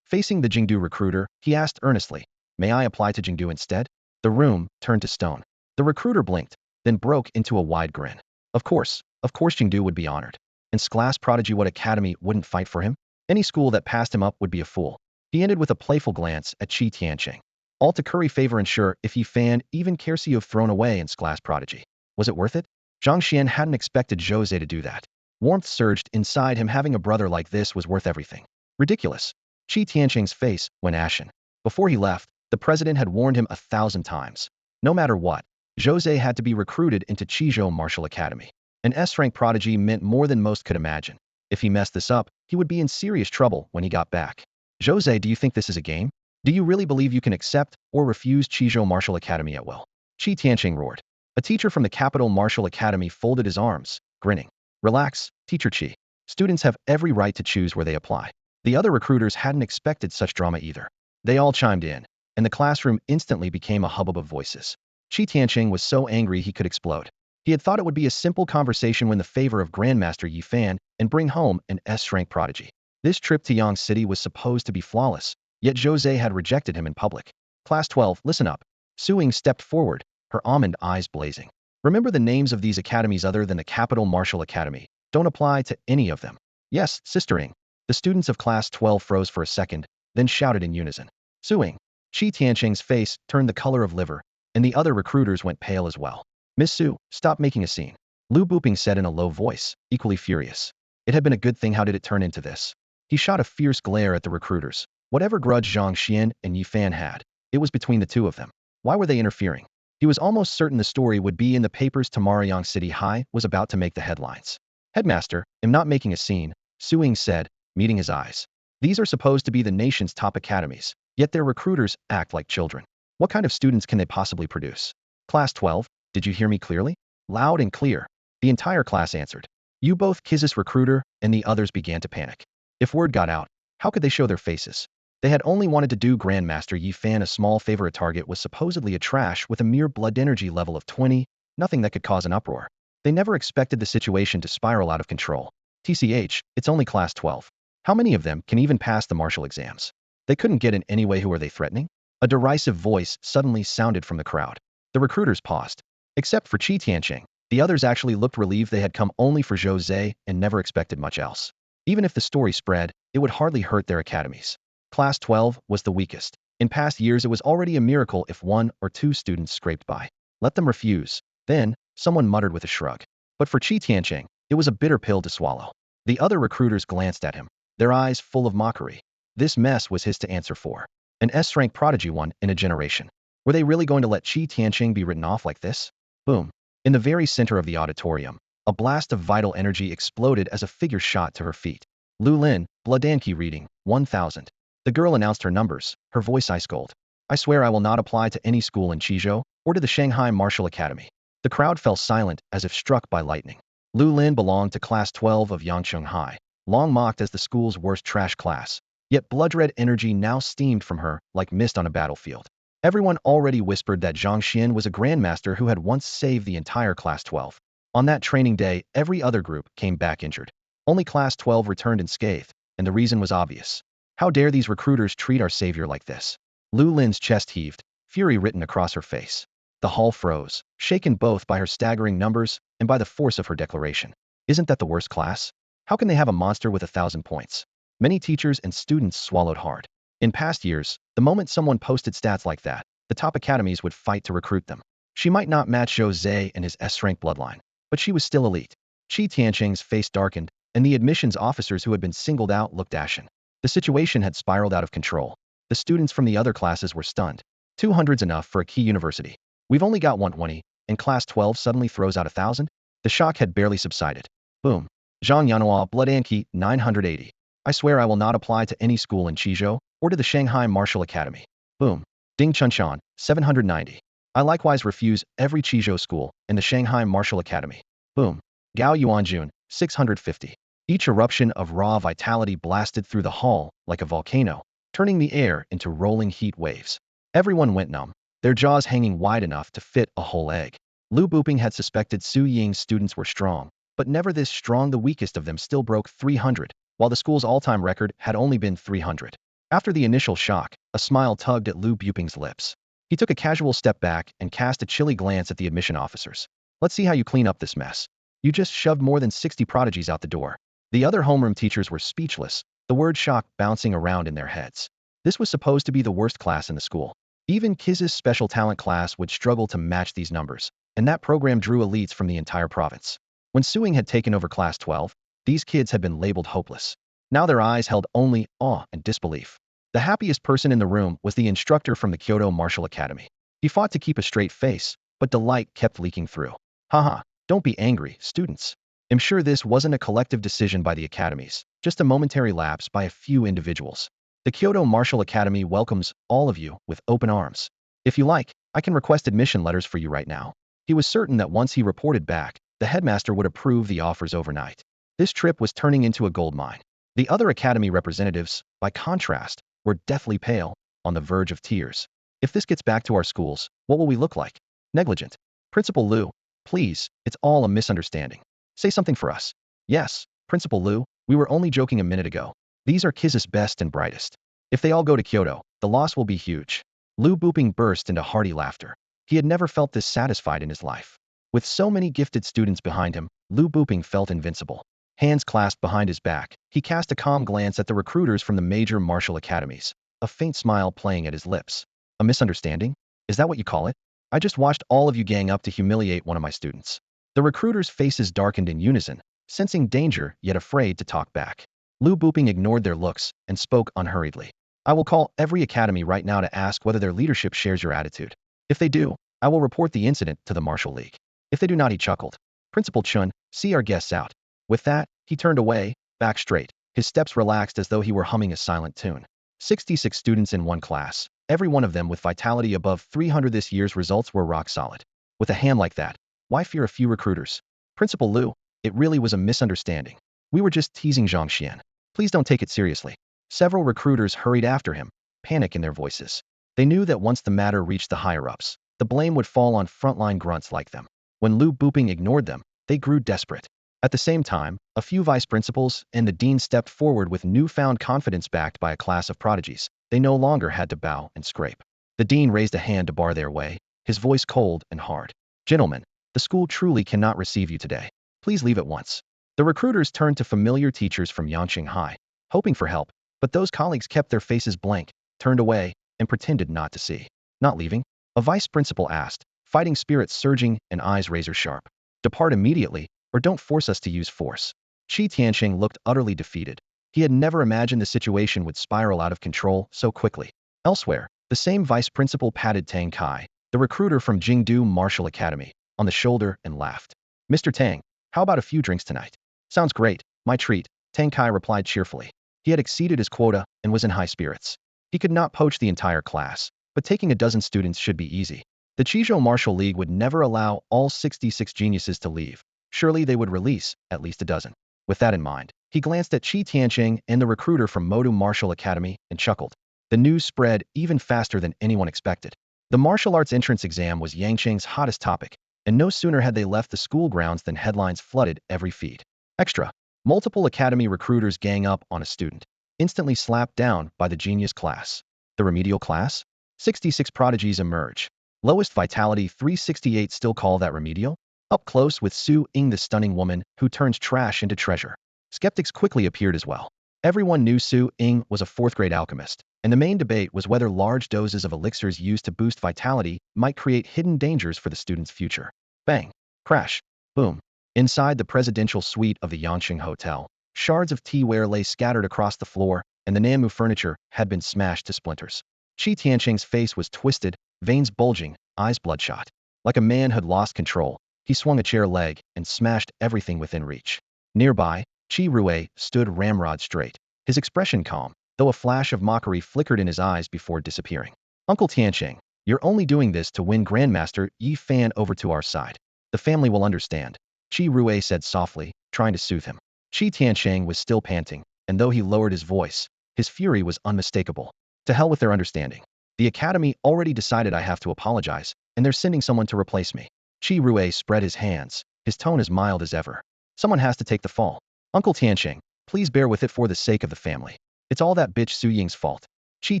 Facing the Jingdu recruiter, he asked earnestly, may I apply to Jingdu instead? The room turned to stone. The recruiter blinked, then broke into a wide grin. Of course Jingdu would be honored. And class prodigy, what academy wouldn't fight for him? Any school that passed him up would be a fool. He ended with a playful glance at Qi Tianqing. All to curry favor, ensure if Yi Fan even cares you've thrown away in class prodigy. Was it worth it? Zhang Xuan hadn't expected Jose to do that. Warmth surged inside him. Having a brother like this was worth everything. Ridiculous. Qi Tianqing's face went ashen. Before he left, the president had warned him 1,000 times. No matter what, Jose had to be recruited into Qizhou Martial Academy. An S-rank prodigy meant more than most could imagine. If he messed this up, he would be in serious trouble when he got back. Jose, do you think this is a game? Do you really believe you can accept or refuse Qizhou Martial Academy at will? Qi Tianqing roared. A teacher from the Capital Martial Academy folded his arms, grinning. Relax, Teacher Qi. Students have every right to choose where they apply. The other recruiters hadn't expected such drama either. They all chimed in, and the classroom instantly became a hubbub of voices. Qi Tianqing was so angry he could explode. He had thought it would be a simple conversation win the favor of Grandmaster Yi Fan and bring home an S-rank prodigy. This trip to Yang City was supposed to be flawless, yet Jose had rejected him in public. Class 12, listen up. Suing stepped forward, her almond eyes blazing. Remember the names of these academies other than the Capital Martial Academy. Don't apply to any of them. Yes, sistering. The students of Class 12 froze for a second, then shouted in unison. Suing. Qi Tianqing's face turned the color of liver, and the other recruiters went pale as well. Miss Su, stop making a scene. Lu Buping said in a low voice, equally furious. It had been a good thing. How did it turn into this? He shot a fierce glare at the recruiters. Whatever grudge Zhang Xuan and Yi Fan had, it was between the two of them. Why were they interfering? He was almost certain the story would be in the papers tomorrow. Yang City High was about to make the headlines. Headmaster, I'm not making a scene, Suing said, meeting his eyes. These are supposed to be the nation's top academies, yet their recruiters act like children. What kind of students can they possibly produce? Class 12, did you hear me clearly? Loud and clear. The entire class answered. You both, Kizis recruiter, and the others began to panic. If word got out, how could they show their faces? They had only wanted to do Grandmaster Yi Fan a small favor. A target was supposedly a trash with a mere blood energy level of 20, nothing that could cause an uproar. They never expected the situation to spiral out of control. TCH, it's only class 12. How many of them can even pass the martial exams? They couldn't get in anyway. Who are they threatening? A derisive voice suddenly sounded from the crowd. The recruiters paused. Except for Qi Tianqing, the others actually looked relieved. They had come only for Zhou Zhe and never expected much else. Even if the story spread, it would hardly hurt their academies. Class 12 was the weakest. In past years, it was already a miracle if 1 or 2 students scraped by. Let them refuse. Then, someone muttered with a shrug. But for Qi Tianqing, it was a bitter pill to swallow. The other recruiters glanced at him, their eyes full of mockery. This mess was his to answer for. An S-rank prodigy, one in a generation. Were they really going to let Qi Tianqing be written off like this? Boom. In the very center of the auditorium, a blast of vital energy exploded as a figure shot to her feet. Lu Lin, Blodanki reading, 1000. The girl announced her numbers, her voice ice cold. I swear I will not apply to any school in Qizhou or to the Shanghai Martial Academy. The crowd fell silent as if struck by lightning. Lu Lin belonged to class 12 of Yangcheng High, long mocked as the school's worst trash class. Yet blood-red energy now steamed from her like mist on a battlefield. Everyone already whispered that Zhang Xuan was a grandmaster who had once saved the entire class 12. On that training day, every other group came back injured. Only class 12 returned unscathed, and the reason was obvious. How dare these recruiters treat our savior like this? Lu Lin's chest heaved, fury written across her face. The hall froze, shaken both by her staggering numbers and by the force of her declaration. Isn't that the worst class? How can they have a monster with 1,000 points? Many teachers and students swallowed hard. In past years, the moment someone posted stats like that, the top academies would fight to recruit them. She might not match Zhou Zhe and his S-rank bloodline, but she was still elite. Qi Tianqing's face darkened, and the admissions officers who had been singled out looked ashen. The situation had spiraled out of control. The students from the other classes were stunned. 200's enough for a key university. We've only got 120, and class 12 suddenly throws out 1,000? The shock had barely subsided. Boom. Zhang Yanhua, Blodanki, 980. I swear I will not apply to any school in Qizhou or to the Shanghai Martial Academy. Boom. Ding Chunshan, 790. I likewise refuse every Qizhou school and the Shanghai Martial Academy. Boom. Gao Yuanjun, 650. Each eruption of raw vitality blasted through the hall like a volcano, turning the air into rolling heat waves. Everyone went numb, their jaws hanging wide enough to fit a whole egg. Lu Buping had suspected Su Ying's students were strong, but never this strong. The weakest of them still broke 300, while the school's all-time record had only been 300. After the initial shock, a smile tugged at Lu Buping's lips. He took a casual step back and cast a chilly glance at the admission officers. Let's see how you clean up this mess. You just shoved more than 60 prodigies out the door. The other homeroom teachers were speechless, the word shock bouncing around in their heads. This was supposed to be the worst class in the school. Even Kiz's special talent class would struggle to match these numbers, and that program drew elites from the entire province. When Suing had taken over class 12, these kids had been labeled hopeless. Now their eyes held only awe and disbelief. The happiest person in the room was the instructor from the Kyoto Martial Academy. He fought to keep a straight face, but delight kept leaking through. Haha, don't be angry, students. I'm sure this wasn't a collective decision by the academies, just a momentary lapse by a few individuals. The Kyoto Martial Academy welcomes all of you with open arms. If you like, I can request admission letters for you right now. He was certain that once he reported back, the headmaster would approve the offers overnight. This trip was turning into a gold mine. The other academy representatives, by contrast, were deathly pale, on the verge of tears. If this gets back to our schools, what will we look like? Negligent. Principal Lu, please, it's all a misunderstanding. Say something for us. Yes, Principal Lu, we were only joking a minute ago. These are Kiz's best and brightest. If they all go to Kyoto, the loss will be huge. Lu Buping burst into hearty laughter. He had never felt this satisfied in his life. With so many gifted students behind him, Lu Buping felt invincible. Hands clasped behind his back, he cast a calm glance at the recruiters from the major martial academies, a faint smile playing at his lips. A misunderstanding? Is that what you call it? I just watched all of you gang up to humiliate one of my students. The recruiters' faces darkened in unison, sensing danger yet afraid to talk back. Lu Buping ignored their looks and spoke unhurriedly. I will call every academy right now to ask whether their leadership shares your attitude. If they do, I will report the incident to the Martial League. If they do not, he chuckled. Principal Chun, see our guests out. With that, he turned away, back straight. His steps relaxed as though he were humming a silent tune. 66 students in one class, every one of them with vitality above 300. This year's results were rock solid. With a hand like that, why fear a few recruiters? Principal Lu, it really was a misunderstanding. We were just teasing Zhang Xuan. Please don't take it seriously. Several recruiters hurried after him, panic in their voices. They knew that once the matter reached the higher-ups, the blame would fall on frontline grunts like them. When Lu Buping ignored them, they grew desperate. At the same time, a few vice principals and the dean stepped forward with newfound confidence backed by a class of prodigies. They no longer had to bow and scrape. The dean raised a hand to bar their way, his voice cold and hard. Gentlemen, the school truly cannot receive you today. Please leave at once. The recruiters turned to familiar teachers from Yangqing High, hoping for help, but those colleagues kept their faces blank, turned away, and pretended not to see. Not leaving? A vice principal asked, fighting spirits surging and eyes razor sharp. Depart immediately, or don't force us to use force. Qi Tianqing looked utterly defeated. He had never imagined the situation would spiral out of control so quickly. Elsewhere, the same vice principal patted Tang Kai, the recruiter from Jingdu Martial Academy, on the shoulder and laughed. Mr. Tang, how about a few drinks tonight? Sounds great, my treat, Tang Kai replied cheerfully. He had exceeded his quota and was in high spirits. He could not poach the entire class, but taking a dozen students should be easy. The Qizhou Martial League would never allow all 66 geniuses to leave. Surely they would release at least a dozen. With that in mind, he glanced at Qi Tianqing and the recruiter from Modu Martial Academy and chuckled. The news spread even faster than anyone expected. The martial arts entrance exam was Yangqing's hottest topic, and no sooner had they left the school grounds than headlines flooded every feed. Extra. Multiple academy recruiters gang up on a student, instantly slapped down by the genius class. The remedial class? 66 prodigies emerge. Lowest vitality 368 still call that remedial? Up close with Su Ying, the stunning woman who turns trash into treasure. Skeptics quickly appeared as well. Everyone knew Su Ying was a fourth-grade alchemist, and the main debate was whether large doses of elixirs used to boost vitality might create hidden dangers for the student's future. Bang! Crash! Boom! Inside the presidential suite of the Yangqing Hotel, shards of teaware lay scattered across the floor, and the Namu furniture had been smashed to splinters. Qi Tianqing's face was twisted, veins bulging, eyes bloodshot. Like a man had lost control, he swung a chair leg and smashed everything within reach. Nearby, Qi Rui stood ramrod straight, his expression calm, though a flash of mockery flickered in his eyes before disappearing. Uncle Tianqing, you're only doing this to win Grandmaster Yi Fan over to our side. The family will understand, Qi Rui said softly, trying to soothe him. Qi Tianqing was still panting, and though he lowered his voice, his fury was unmistakable. To hell with their understanding. The academy already decided I have to apologize, and they're sending someone to replace me. Qi Rui spread his hands, his tone as mild as ever. Someone has to take the fall. Uncle Tianqing, please bear with it for the sake of the family. It's all that bitch Su Ying's fault. Qi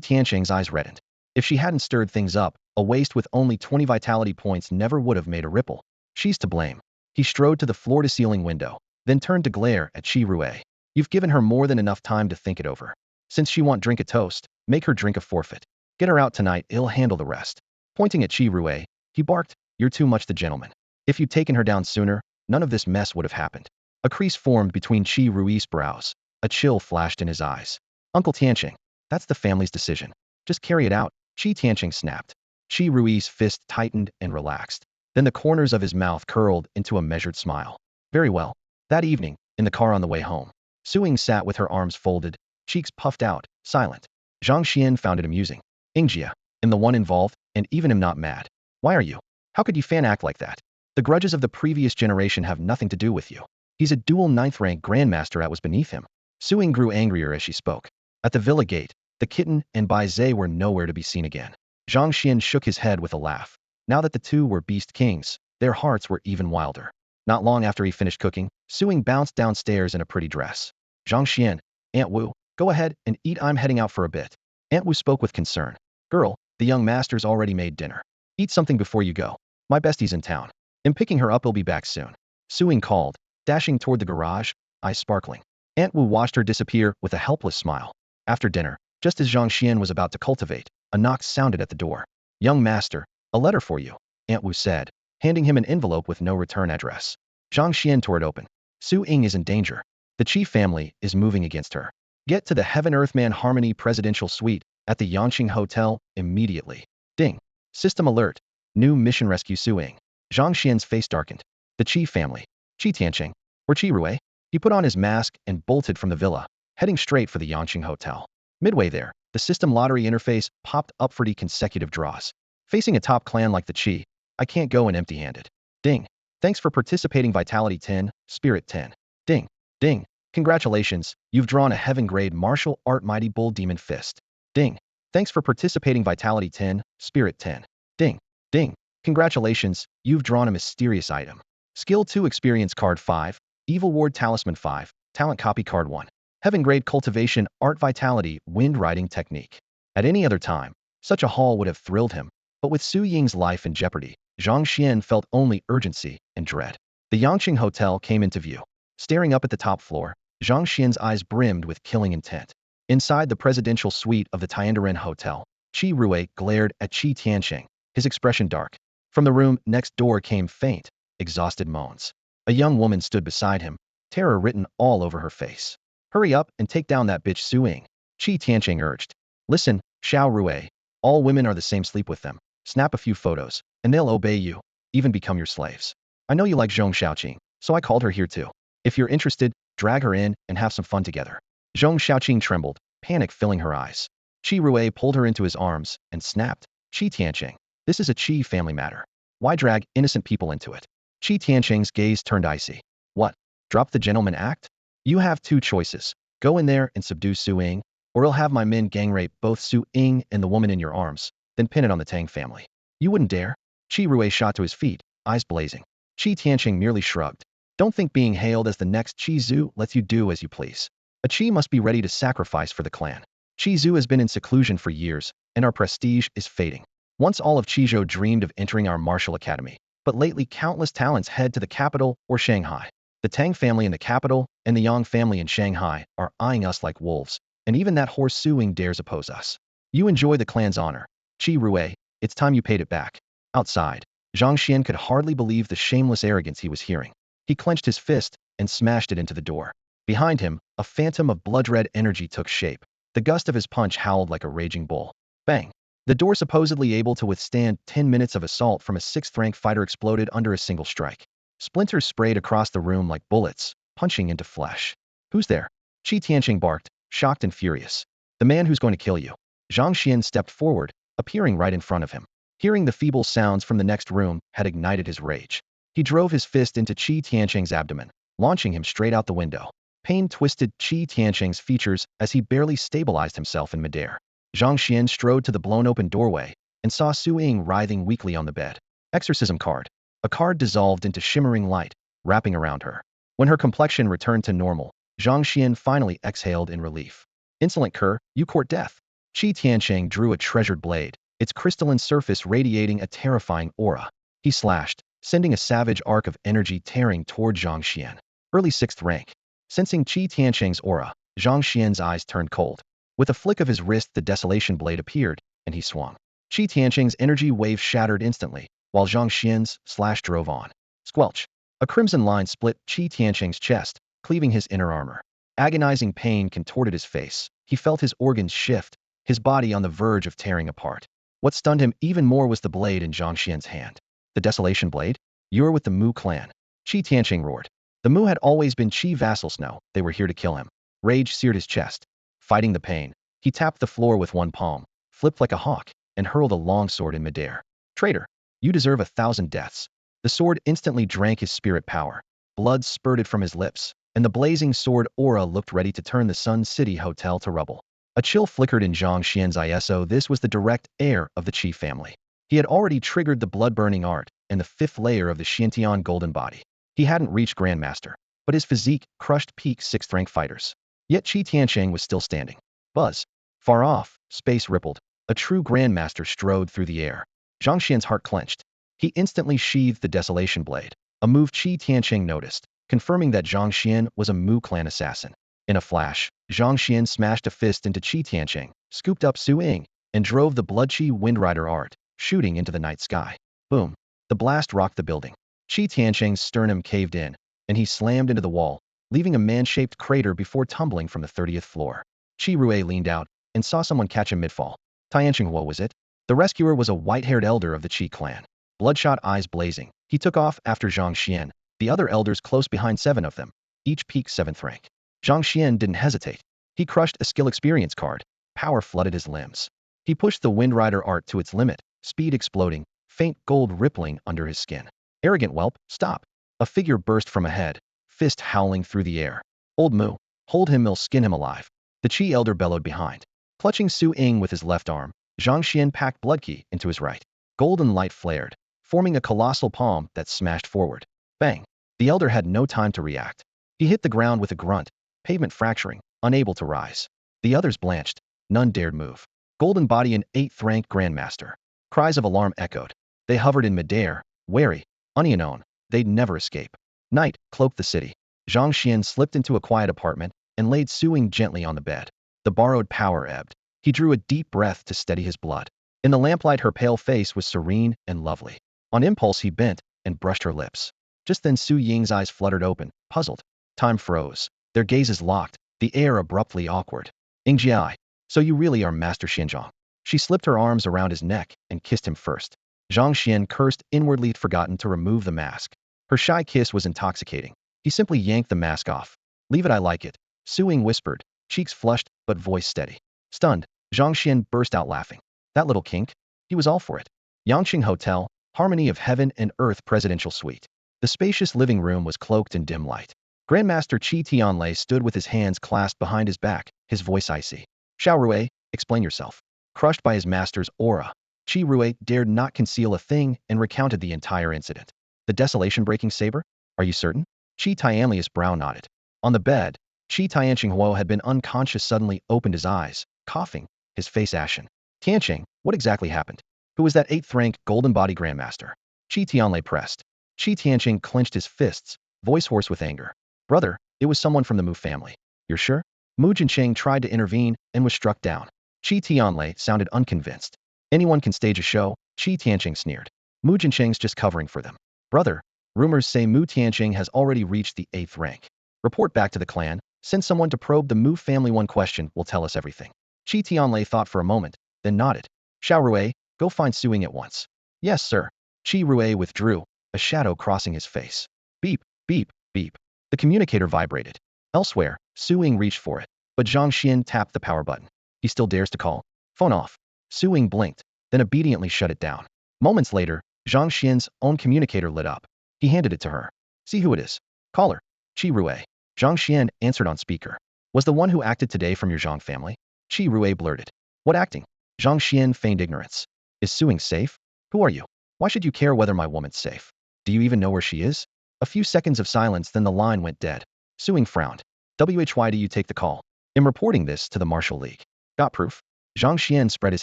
Tianqing's eyes reddened. If she hadn't stirred things up, a waste with only 20 vitality points never would have made a ripple. She's to blame. He strode to the floor-to-ceiling window, then turned to glare at Qi Rui. You've given her more than enough time to think it over. Since she won't drink a toast, make her drink a forfeit. Get her out tonight, it'll handle the rest. Pointing at Qi Rui, he barked, you're too much the gentleman. If you'd taken her down sooner, none of this mess would have happened. A crease formed between Qi Rui's brows. A chill flashed in his eyes. Uncle Tianqing, that's the family's decision. Just carry it out, Qi Tianqing snapped. Qi Rui's fist tightened and relaxed. Then the corners of his mouth curled into a measured smile. Very well. That evening, in the car on the way home, Su Ying sat with her arms folded, cheeks puffed out, silent. Zhang Xuan found it amusing. Ingjia, am the one involved, and even am not mad. Why are you? How could you fan act like that? The grudges of the previous generation have nothing to do with you. He's a dual 9th-rank grandmaster that was beneath him. Su Ying grew angrier as she spoke. At the villa gate, the kitten and Bai Zhe were nowhere to be seen again. Zhang Xuan shook his head with a laugh. Now that the two were beast kings, their hearts were even wilder. Not long after he finished cooking, Su Ying bounced downstairs in a pretty dress. Zhang Xuan, Aunt Wu, go ahead and eat, I'm heading out for a bit. Aunt Wu spoke with concern. Girl, the young master's already made dinner. Eat something before you go. My bestie's in town. I'm picking her up, he'll be back soon. Su Ying called, dashing toward the garage, eyes sparkling. Aunt Wu watched her disappear with a helpless smile. After dinner, just as Zhang Xuan was about to cultivate, a knock sounded at the door. Young master, a letter for you, Aunt Wu said, handing him an envelope with no return address. Zhang Xuan tore it open. Su Ying is in danger. The Qi family is moving against her. Get to the Heaven-Earth-Man Harmony Presidential Suite at the Yangqing Hotel immediately. Ding. System alert. New mission rescue Su Ying. Zhang Xuan's face darkened. The Qi family. Qi Tianqing. Or Qi Rui? He put on his mask and bolted from the villa, heading straight for the Yangqing Hotel. Midway there, the system lottery interface popped up for consecutive draws. Facing a top clan like the Qi, I can't go in empty-handed. Ding. Thanks for participating, Vitality 10, Spirit 10. Ding. Ding. Congratulations, you've drawn a heaven-grade martial art Mighty Bull Demon Fist. Ding. Thanks for participating, Vitality 10, Spirit 10. Ding. Ding. Congratulations, you've drawn a mysterious item. Skill 2 Experience Card 5, Evil Ward Talisman 5, Talent Copy Card 1. Heaven Grade Cultivation, Art Vitality, Wind Riding Technique. At any other time, such a haul would have thrilled him, but with Su Ying's life in jeopardy, Zhang Xuan felt only urgency and dread. The Yangqing Hotel came into view. Staring up at the top floor, Zhang Xuan's eyes brimmed with killing intent. Inside the presidential suite of the Tiandaren Hotel, Qi Rui glared at Qi Tianqing, his expression dark. From the room next door came faint, exhausted moans. A young woman stood beside him, terror written all over her face. Hurry up and take down that bitch Su Ying, Qi Tianqing urged. Listen, Xiao Rui, all women are the same, sleep with them, snap a few photos, and they'll obey you, even become your slaves. I know you like Zhong Xiaoqing, so I called her here too. If you're interested, drag her in and have some fun together. Zhong Xiaoqing trembled, panic filling her eyes. Qi Rui pulled her into his arms and snapped, Qi Tianqing, this is a Qi family matter. Why drag innocent people into it? Qi Tianqing's gaze turned icy. What? Drop the gentleman act? You have two choices. Go in there and subdue Su Ying, or I'll have my men gang rape both Su Ying and the woman in your arms, then pin it on the Tang family. You wouldn't dare? Qi Rui shot to his feet, eyes blazing. Qi Tianqing merely shrugged. Don't think being hailed as the next Qi Zhu lets you do as you please. A Qi must be ready to sacrifice for the clan. Qi Zhu has been in seclusion for years, and our prestige is fading. Once all of Qizhou dreamed of entering our martial academy, but lately countless talents head to the capital or Shanghai. The Tang family in the capital and the Yang family in Shanghai are eyeing us like wolves, and even that horse Su Ying dares oppose us. You enjoy the clan's honor. Qi Rui, it's time you paid it back. Outside, Zhang Xuan could hardly believe the shameless arrogance he was hearing. He clenched his fist and smashed it into the door. Behind him, a phantom of blood-red energy took shape. The gust of his punch howled like a raging bull. Bang! The door, supposedly able to withstand 10 minutes of assault from a 6th-rank fighter, exploded under a single strike. Splinters sprayed across the room like bullets, punching into flesh. Who's there? Qi Tianqing barked, shocked and furious. The man who's going to kill you. Zhang Xuan stepped forward, appearing right in front of him. Hearing the feeble sounds from the next room had ignited his rage. He drove his fist into Qi Tianqing's abdomen, launching him straight out the window. Pain twisted Qi Tianqing's features as he barely stabilized himself in midair. Zhang Xuan strode to the blown-open doorway and saw Su Ying writhing weakly on the bed. Exorcism card. A card dissolved into shimmering light, wrapping around her. When her complexion returned to normal, Zhang Xuan finally exhaled in relief. Insolent cur, you court death. Qi Tianqing drew a treasured blade, its crystalline surface radiating a terrifying aura. He slashed, sending a savage arc of energy tearing toward Zhang Xuan. Early 6th rank. Sensing Qi Tianqing's aura, Zhang Xuan's eyes turned cold. With a flick of his wrist, the desolation blade appeared, and he swung. Qi Tianqing's energy wave shattered instantly, while Zhang Xuan's slash drove on. Squelch! A crimson line split Qi Tianqing's chest, cleaving his inner armor. Agonizing pain contorted his face. He felt his organs shift, his body on the verge of tearing apart. What stunned him even more was the blade in Zhang Xuan's hand. The desolation blade? You're with the Mu clan. Qi Tianqing roared. The Mu had always been Qi vassals. Now they were here to kill him. Rage seared his chest. Fighting the pain, he tapped the floor with one palm, flipped like a hawk, and hurled a longsword in midair. Traitor! You deserve 1,000 deaths. The sword instantly drank his spirit power. Blood spurted from his lips, and the blazing sword aura looked ready to turn the Sun City Hotel to rubble. A chill flickered in Zhang Xuan's ISO. This was the direct heir of the Qi family. He had already triggered the blood-burning art and the 5th layer of the Xiantian golden body. He hadn't reached Grandmaster, but his physique crushed peak 6th-rank fighters. Yet Qi Tianqing was still standing. Buzz. Far off, space rippled. A true Grandmaster strode through the air. Zhang Xuan's heart clenched. He instantly sheathed the desolation blade, a move Qi Tianqing noticed, confirming that Zhang Xuan was a Mu clan assassin. In a flash, Zhang Xuan smashed a fist into Qi Tianqing, scooped up Su Ying, and drove the Blood Qi Windrider art, shooting into the night sky. Boom. The blast rocked the building. Qi Tianqing's sternum caved in, and he slammed into the wall, leaving a man-shaped crater before tumbling from the 30th floor. Qi Rui leaned out and saw someone catch him mid-fall. Tianqing, what was it? The rescuer was a white-haired elder of the Qi clan. Bloodshot eyes blazing, he took off after Zhang Xuan, the other elders close behind, 7 of them, each peak 7th rank. Zhang Xuan didn't hesitate. He crushed a skill experience card. Power flooded his limbs. He pushed the Windrider art to its limit, speed exploding, faint gold rippling under his skin. Arrogant whelp, stop! A figure burst from ahead, fist howling through the air. Old Mu, hold him, will skin him alive. The Qi elder bellowed behind. Clutching Su Ying with his left arm, Zhang Xuan packed Blood Key into his right. Golden light flared, forming a colossal palm that smashed forward. Bang! The elder had no time to react. He hit the ground with a grunt, pavement fracturing, unable to rise. The others blanched. None dared move. Golden body and 8th-rank Grandmaster. Cries of alarm echoed. They hovered in midair, wary, unknown. They'd never escape. Night cloaked the city. Zhang Xuan slipped into a quiet apartment and laid Suing gently on the bed. The borrowed power ebbed. He drew a deep breath to steady his blood. In the lamplight, her pale face was serene and lovely. On impulse, he bent and brushed her lips. Just then, Su Ying's eyes fluttered open, puzzled. Time froze. Their gazes locked, the air abruptly awkward. Yingjiai, so you really are Master Xinjiang. She slipped her arms around his neck and kissed him first. Zhang Xuan cursed inwardly, forgotten to remove the mask. Her shy kiss was intoxicating. He simply yanked the mask off. Leave it, I like it. Su Ying whispered, cheeks flushed but voice steady. Stunned, Zhang Xuan burst out laughing. That little kink? He was all for it. Yangqing Hotel, harmony of heaven and earth presidential suite. The spacious living room was cloaked in dim light. Grandmaster Qi Tianlei stood with his hands clasped behind his back, his voice icy. Xiao Rui, explain yourself. Crushed by his master's aura, Qi Rui dared not conceal a thing and recounted the entire incident. The desolation-breaking saber? Are you certain? Qi Tianlei's brow nodded. On the bed, Qi Tianqinghuo had been unconscious, suddenly opened his eyes, coughing, his face ashen. Tianqing, what exactly happened? Who was that 8th-rank golden body grandmaster? Qi Tianlei pressed. Qi Tianqing clenched his fists, voice hoarse with anger. Brother, it was someone from the Mu family. You're sure? Mu Jincheng tried to intervene and was struck down. Qi Tianlei sounded unconvinced. Anyone can stage a show, Qi Tianqing sneered. Mu Jincheng's just covering for them. Brother, rumors say Mu Tianqing has already reached the 8th rank. Report back to the clan, send someone to probe the Mu family. One question will tell us everything. Qi Tianlei thought for a moment, then nodded. Xiao Rui, go find Suing at once. Yes, sir. Qi Rui withdrew, a shadow crossing his face. Beep, beep, beep. The communicator vibrated. Elsewhere, Suing reached for it, but Zhang Xuan tapped the power button. He still dares to call. Phone off. Suing blinked, then obediently shut it down. Moments later, Zhang Xian's own communicator lit up. He handed it to her. See who it is. Call her. Qi Rui. Zhang Xuan answered on speaker. Was the one who acted today from your Zhang family? Qi Rui blurted. What acting? Zhang Xuan feigned ignorance. Is Suing safe? Who are you? Why should you care whether my woman's safe? Do you even know where she is? A few seconds of silence, then the line went dead. Suing frowned. Why do you take the call? I'm reporting this to the Martial League. Got proof? Zhang Xuan spread his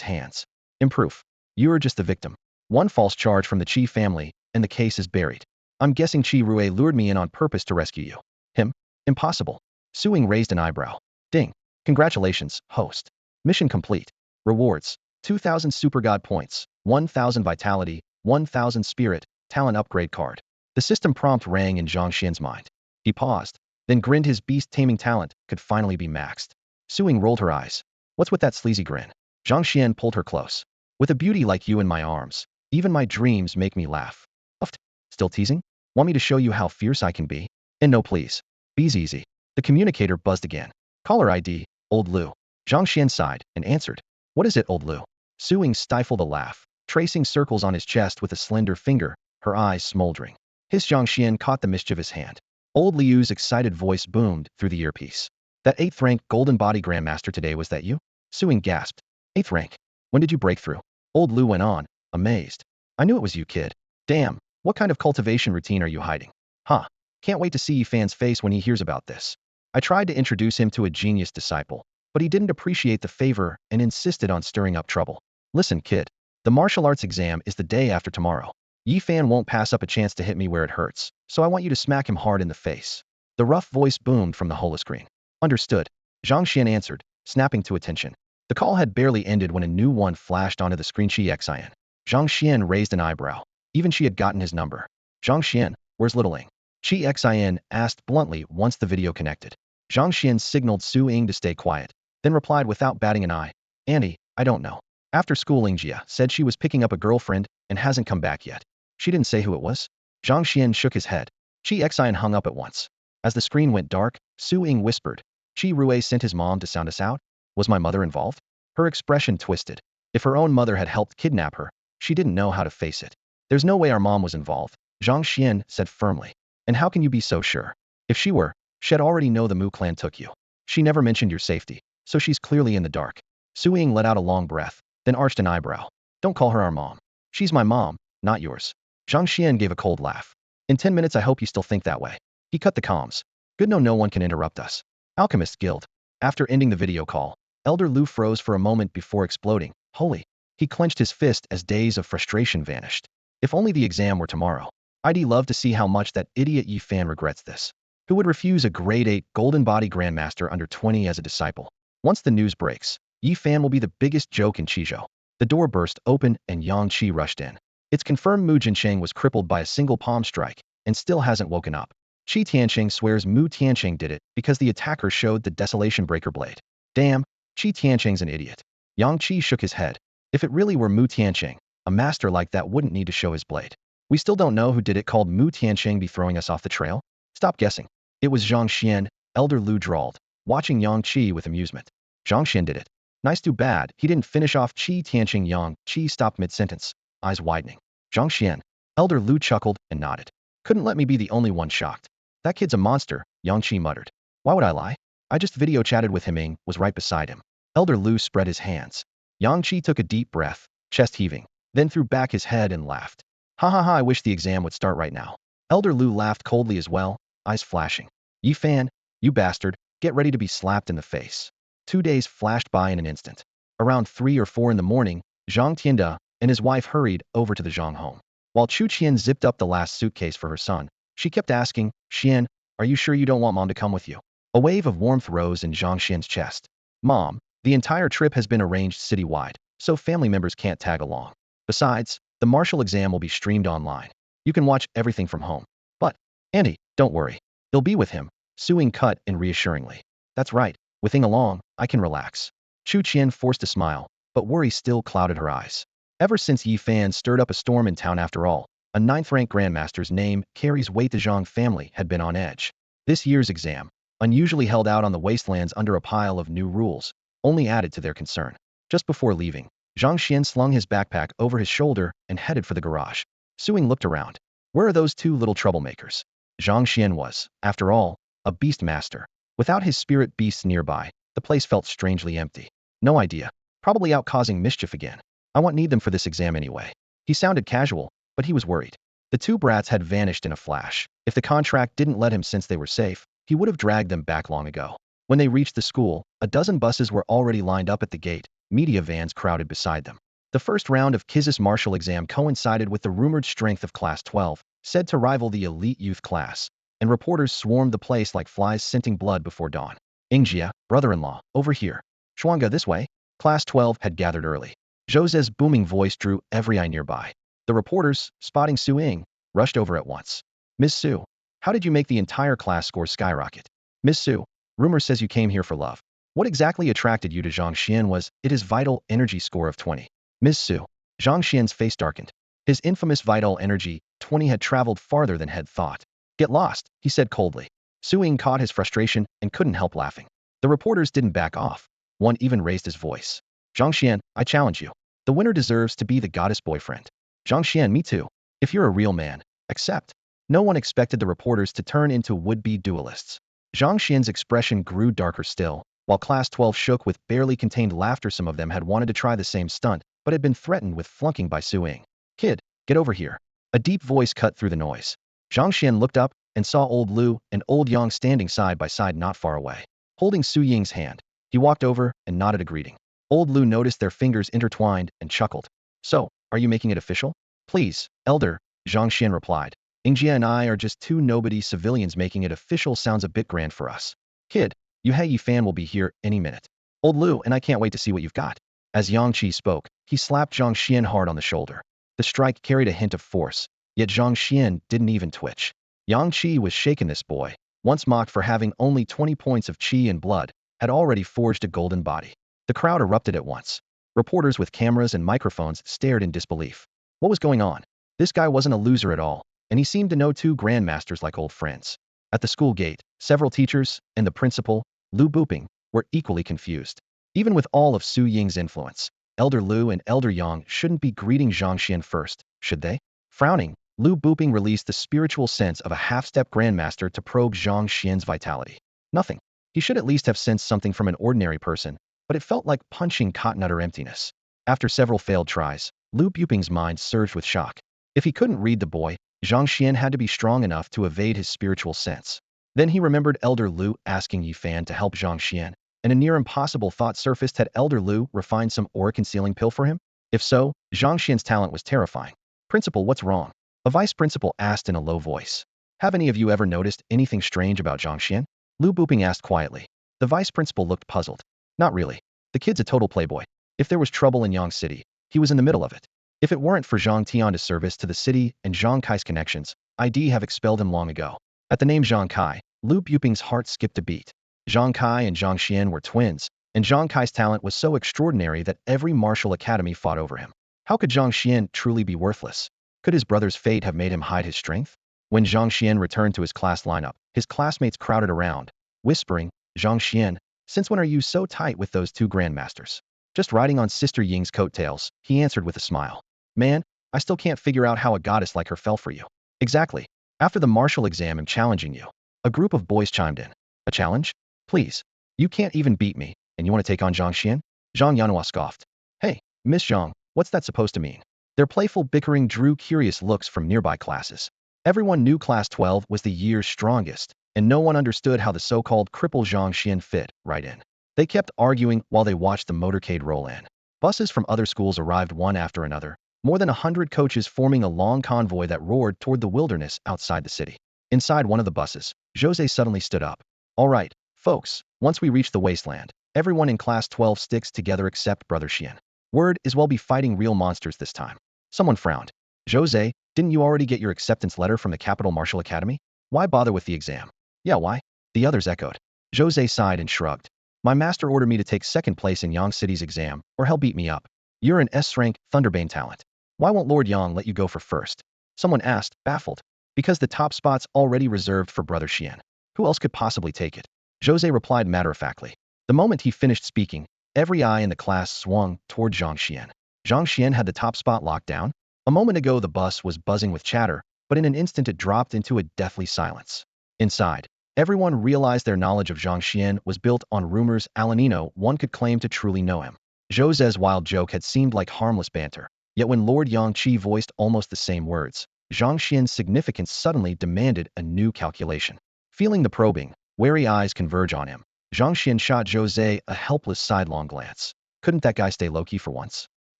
hands. In proof. You're just the victim. One false charge from the Qi family, and the case is buried. I'm guessing Qi Rui lured me in on purpose to rescue you. Him? Impossible. Suing raised an eyebrow. Ding. Congratulations, host. Mission complete. Rewards. 2,000 Super God points, 1,000 Vitality, 1,000 Spirit, Talent upgrade card. The system prompt rang in Zhang Xian's mind. He paused, then grinned. His beast-taming talent could finally be maxed. Suing rolled her eyes. What's with that sleazy grin? Zhang Xian pulled her close. With a beauty like you in my arms, even my dreams make me laugh. Uffed. Still teasing? Want me to show you how fierce I can be? And no please. Be's easy. The communicator buzzed again. Caller ID, Old Lu. Zhang Xian sighed and answered. What is it, Old Lu? Suing stifled a laugh, tracing circles on his chest with a slender finger, her eyes smoldering. His Zhang Xian caught the mischievous hand. Old Liu's excited voice boomed through the earpiece. That 8th rank golden body grandmaster today, was that you? Suing gasped. 8th rank? When did you break through? Old Lu went on, amazed. I knew it was you, kid. Damn, what kind of cultivation routine are you hiding? Huh. Can't wait to see Yifan's face when he hears about this. I tried to introduce him to a genius disciple, but he didn't appreciate the favor and insisted on stirring up trouble. Listen, kid. The martial arts exam is the day after tomorrow. Yifan won't pass up a chance to hit me where it hurts, so I want you to smack him hard in the face. The rough voice boomed from the holoscreen. Understood. Zhang Xian answered, snapping to attention. The call had barely ended when a new one flashed onto the screen. Qi Xian. Zhang Xian raised an eyebrow. Even she had gotten his number. Zhang Xian, where's Littling? Qi Xian asked bluntly once the video connected. Zhang Xian signaled Su Ying to stay quiet, then replied without batting an eye. Annie, I don't know. After school, Jia said she was picking up a girlfriend and hasn't come back yet. She didn't say who it was? Zhang Xian shook his head. Qi Xian hung up at once. As the screen went dark, Su Ying whispered. Qi Rui sent his mom to sound us out? Was my mother involved? Her expression twisted. If her own mother had helped kidnap her, she didn't know how to face it. There's no way our mom was involved, Zhang Xian said firmly. And how can you be so sure? If she were, she'd already know the Mu clan took you. She never mentioned your safety, so she's clearly in the dark. Su Ying let out a long breath, then arched an eyebrow. Don't call her our mom. She's my mom, not yours. Zhang Xian gave a cold laugh. In 10 minutes I hope you still think that way. He cut the comms. Good, no one can interrupt us. Alchemist Guild. After ending the video call, Elder Lu froze for a moment before exploding. Holy. He clenched his fist as days of frustration vanished. If only the exam were tomorrow. I'd love to see how much that idiot Yi Fan regrets this. Who would refuse a grade 8 golden body grandmaster under 20 as a disciple? Once the news breaks, Yi Fan will be the biggest joke in Qizhou. The door burst open and Yang Qi rushed in. It's confirmed Mu Jincheng was crippled by a single palm strike and still hasn't woken up. Qi Tianqing swears Mu Tianqing did it because the attacker showed the Desolation Breaker blade. Damn, Qi Tianqing's an idiot. Yang Qi shook his head. If it really were Mu Tianqing, a master like that wouldn't need to show his blade. We still don't know who did it. Called Mu Tianqing be throwing us off the trail? Stop guessing. It was Zhang Xuan, Elder Lu drawled, watching Yang Qi with amusement. Zhang Xuan did it. Nice, too bad he didn't finish off Qi Tianqing. Yang Qi stopped mid-sentence, eyes widening. Zhang Xuan. Elder Lu chuckled and nodded. Couldn't let me be the only one shocked. That kid's a monster, Yang Qi muttered. Why would I lie? I just video chatted with him. Ing was right beside him. Elder Lu spread his hands. Yang Qi took a deep breath, chest heaving, then threw back his head and laughed. Ha ha ha, I wish the exam would start right now. Elder Lu laughed coldly as well, eyes flashing. Yi Fan, you bastard, get ready to be slapped in the face. 2 days flashed by in an instant. Around 3 or 4 in the morning, Zhang Tianda and his wife hurried over to the Zhang home. While Chu Qian zipped up the last suitcase for her son, she kept asking, Xian, are you sure you don't want Mom to come with you? A wave of warmth rose in Zhang Xian's chest. Mom, the entire trip has been arranged citywide, so family members can't tag along. Besides, the martial exam will be streamed online. You can watch everything from home. But, Andy, don't worry. They'll be with him, Su Ying cut in reassuringly. That's right, with Ying along, I can relax. Chu Qian forced a smile, but worry still clouded her eyes. Ever since Yi Fan stirred up a storm in town, after all, a 9th-rank grandmaster's name carries weight. The Zhang family had been on edge. This year's exam, unusually held out on the wastelands under a pile of new rules, only added to their concern. Just before leaving, Zhang Xian slung his backpack over his shoulder and headed for the garage. Su Ying looked around. Where are those 2 little troublemakers? Zhang Xian was, after all, a Beastmaster. Without his spirit beasts nearby, the place felt strangely empty. No idea. Probably out causing mischief again. I won't need them for this exam anyway. He sounded casual, but he was worried. The 2 brats had vanished in a flash. If the contract didn't let him since they were safe, he would have dragged them back long ago. When they reached the school, a dozen buses were already lined up at the gate, media vans crowded beside them. The first round of Kiz's martial exam coincided with the rumored strength of Class 12, said to rival the elite youth class, and reporters swarmed the place like flies scenting blood before dawn. Ingjia, brother-in-law, over here. Shuanga, this way. Class 12 had gathered early. Jose's booming voice drew every eye nearby. The reporters, spotting Su Ying, rushed over at once. Miss Su, how did you make the entire class score skyrocket? Miss Su, rumor says you came here for love. What exactly attracted you to Zhang Xian? Was it his vital energy score of 20? Miss Su. Zhang Xian's face darkened. His infamous vital energy, 20, had traveled farther than had thought. Get lost, he said coldly. Su Ying caught his frustration and couldn't help laughing. The reporters didn't back off. One even raised his voice. Zhang Xian, I challenge you. The winner deserves to be the goddess boyfriend. Zhang Xian, me too. If you're a real man, accept. No one expected the reporters to turn into would-be duelists. Zhang Xian's expression grew darker still, while Class 12 shook with barely contained laughter. Some of them had wanted to try the same stunt, but had been threatened with flunking by Su Ying. Kid, get over here. A deep voice cut through the noise. Zhang Xian looked up and saw old Lu and old Yang standing side by side not far away. Holding Su Ying's hand, he walked over and nodded a greeting. Old Lu noticed their fingers intertwined and chuckled. So, are you making it official? Please, Elder, Zhang Xian replied. Ingjia and I are just 2 nobody civilians. Making it official sounds a bit grand for us. Kid, Yi Fan will be here any minute. Old Lu and I can't wait to see what you've got. As Yang Qi spoke, he slapped Zhang Xian hard on the shoulder. The strike carried a hint of force, yet Zhang Xian didn't even twitch. Yang Qi was shaken. This boy, once mocked for having only 20 points of qi and blood, had already forged a golden body. The crowd erupted at once. Reporters with cameras and microphones stared in disbelief. What was going on? This guy wasn't a loser at all, and he seemed to know 2 grandmasters like old friends. At the school gate, several teachers and the principal, Lu Buping, were equally confused. Even with all of Su Ying's influence, Elder Lu and Elder Yang shouldn't be greeting Zhang Xian first, should they? Frowning, Lu Buping released the spiritual sense of a half-step grandmaster to probe Zhang Xian's vitality. Nothing. He should at least have sensed something from an ordinary person, but it felt like punching cotton utter emptiness. After several failed tries, Lu Buping's mind surged with shock. If he couldn't read the boy, Zhang Xian had to be strong enough to evade his spiritual sense. Then he remembered Elder Lu asking Yi Fan to help Zhang Xian, and a near impossible thought surfaced: had Elder Lu refined some aura-concealing pill for him? If so, Zhang Xian's talent was terrifying. Principal, what's wrong? A vice principal asked in a low voice. Have any of you ever noticed anything strange about Zhang Xian? Lu Buping asked quietly. The vice principal looked puzzled. Not really. The kid's a total playboy. If there was trouble in Yang City, he was in the middle of it. If it weren't for Zhang Tian's service to the city and Zhang Kai's connections, I'd have expelled him long ago. At the name Zhang Kai, Lu Buping's heart skipped a beat. Zhang Kai and Zhang Xian were twins, and Zhang Kai's talent was so extraordinary that every martial academy fought over him. How could Zhang Xian truly be worthless? Could his brother's fate have made him hide his strength? When Zhang Xian returned to his class lineup, his classmates crowded around, whispering, Zhang Xian, since when are you so tight with those two grandmasters? Just riding on Sister Ying's coattails, he answered with a smile. Man, I still can't figure out how a goddess like her fell for you. Exactly. After the martial exam, I'm challenging you. A group of boys chimed in. A challenge? Please. You can't even beat me, and you want to take on Zhang Xian? Zhang Yanhua scoffed. Hey, Miss Zhang, what's that supposed to mean? Their playful bickering drew curious looks from nearby classes. Everyone knew Class 12 was the year's strongest, and no one understood how the so-called cripple Zhang Xian fit right in. They kept arguing while they watched the motorcade roll in. Buses from other schools arrived one after another, more than 100 coaches forming a long convoy that roared toward the wilderness outside the city. Inside one of the buses, Jose suddenly stood up. All right, folks, once we reach the wasteland, everyone in Class 12 sticks together except Brother Xian. Word is we'll be fighting real monsters this time. Someone frowned. Jose, didn't you already get your acceptance letter from the Capital Martial Academy? Why bother with the exam? Yeah, why? The others echoed. Jose sighed and shrugged. My master ordered me to take second place in Yang City's exam, or he'll beat me up. You're an S-rank Thunderbane talent. Why won't Lord Yang let you go for first? Someone asked, baffled. Because the top spot's already reserved for Brother Xian. Who else could possibly take it? Jose replied matter-of-factly. The moment he finished speaking, every eye in the class swung toward Zhang Xian. Zhang Xian had the top spot locked down? A moment ago the bus was buzzing with chatter, but in an instant it dropped into a deathly silence. Inside, everyone realized their knowledge of Zhang Xian was built on rumors. Alanino, one could claim to truly know him. Jose's wild joke had seemed like harmless banter, yet when Lord Yang Qi voiced almost the same words, Zhang Xian's significance suddenly demanded a new calculation. Feeling the probing, wary eyes converge on him, Zhang Xian shot Jose a helpless sidelong glance. Couldn't that guy stay low-key for once?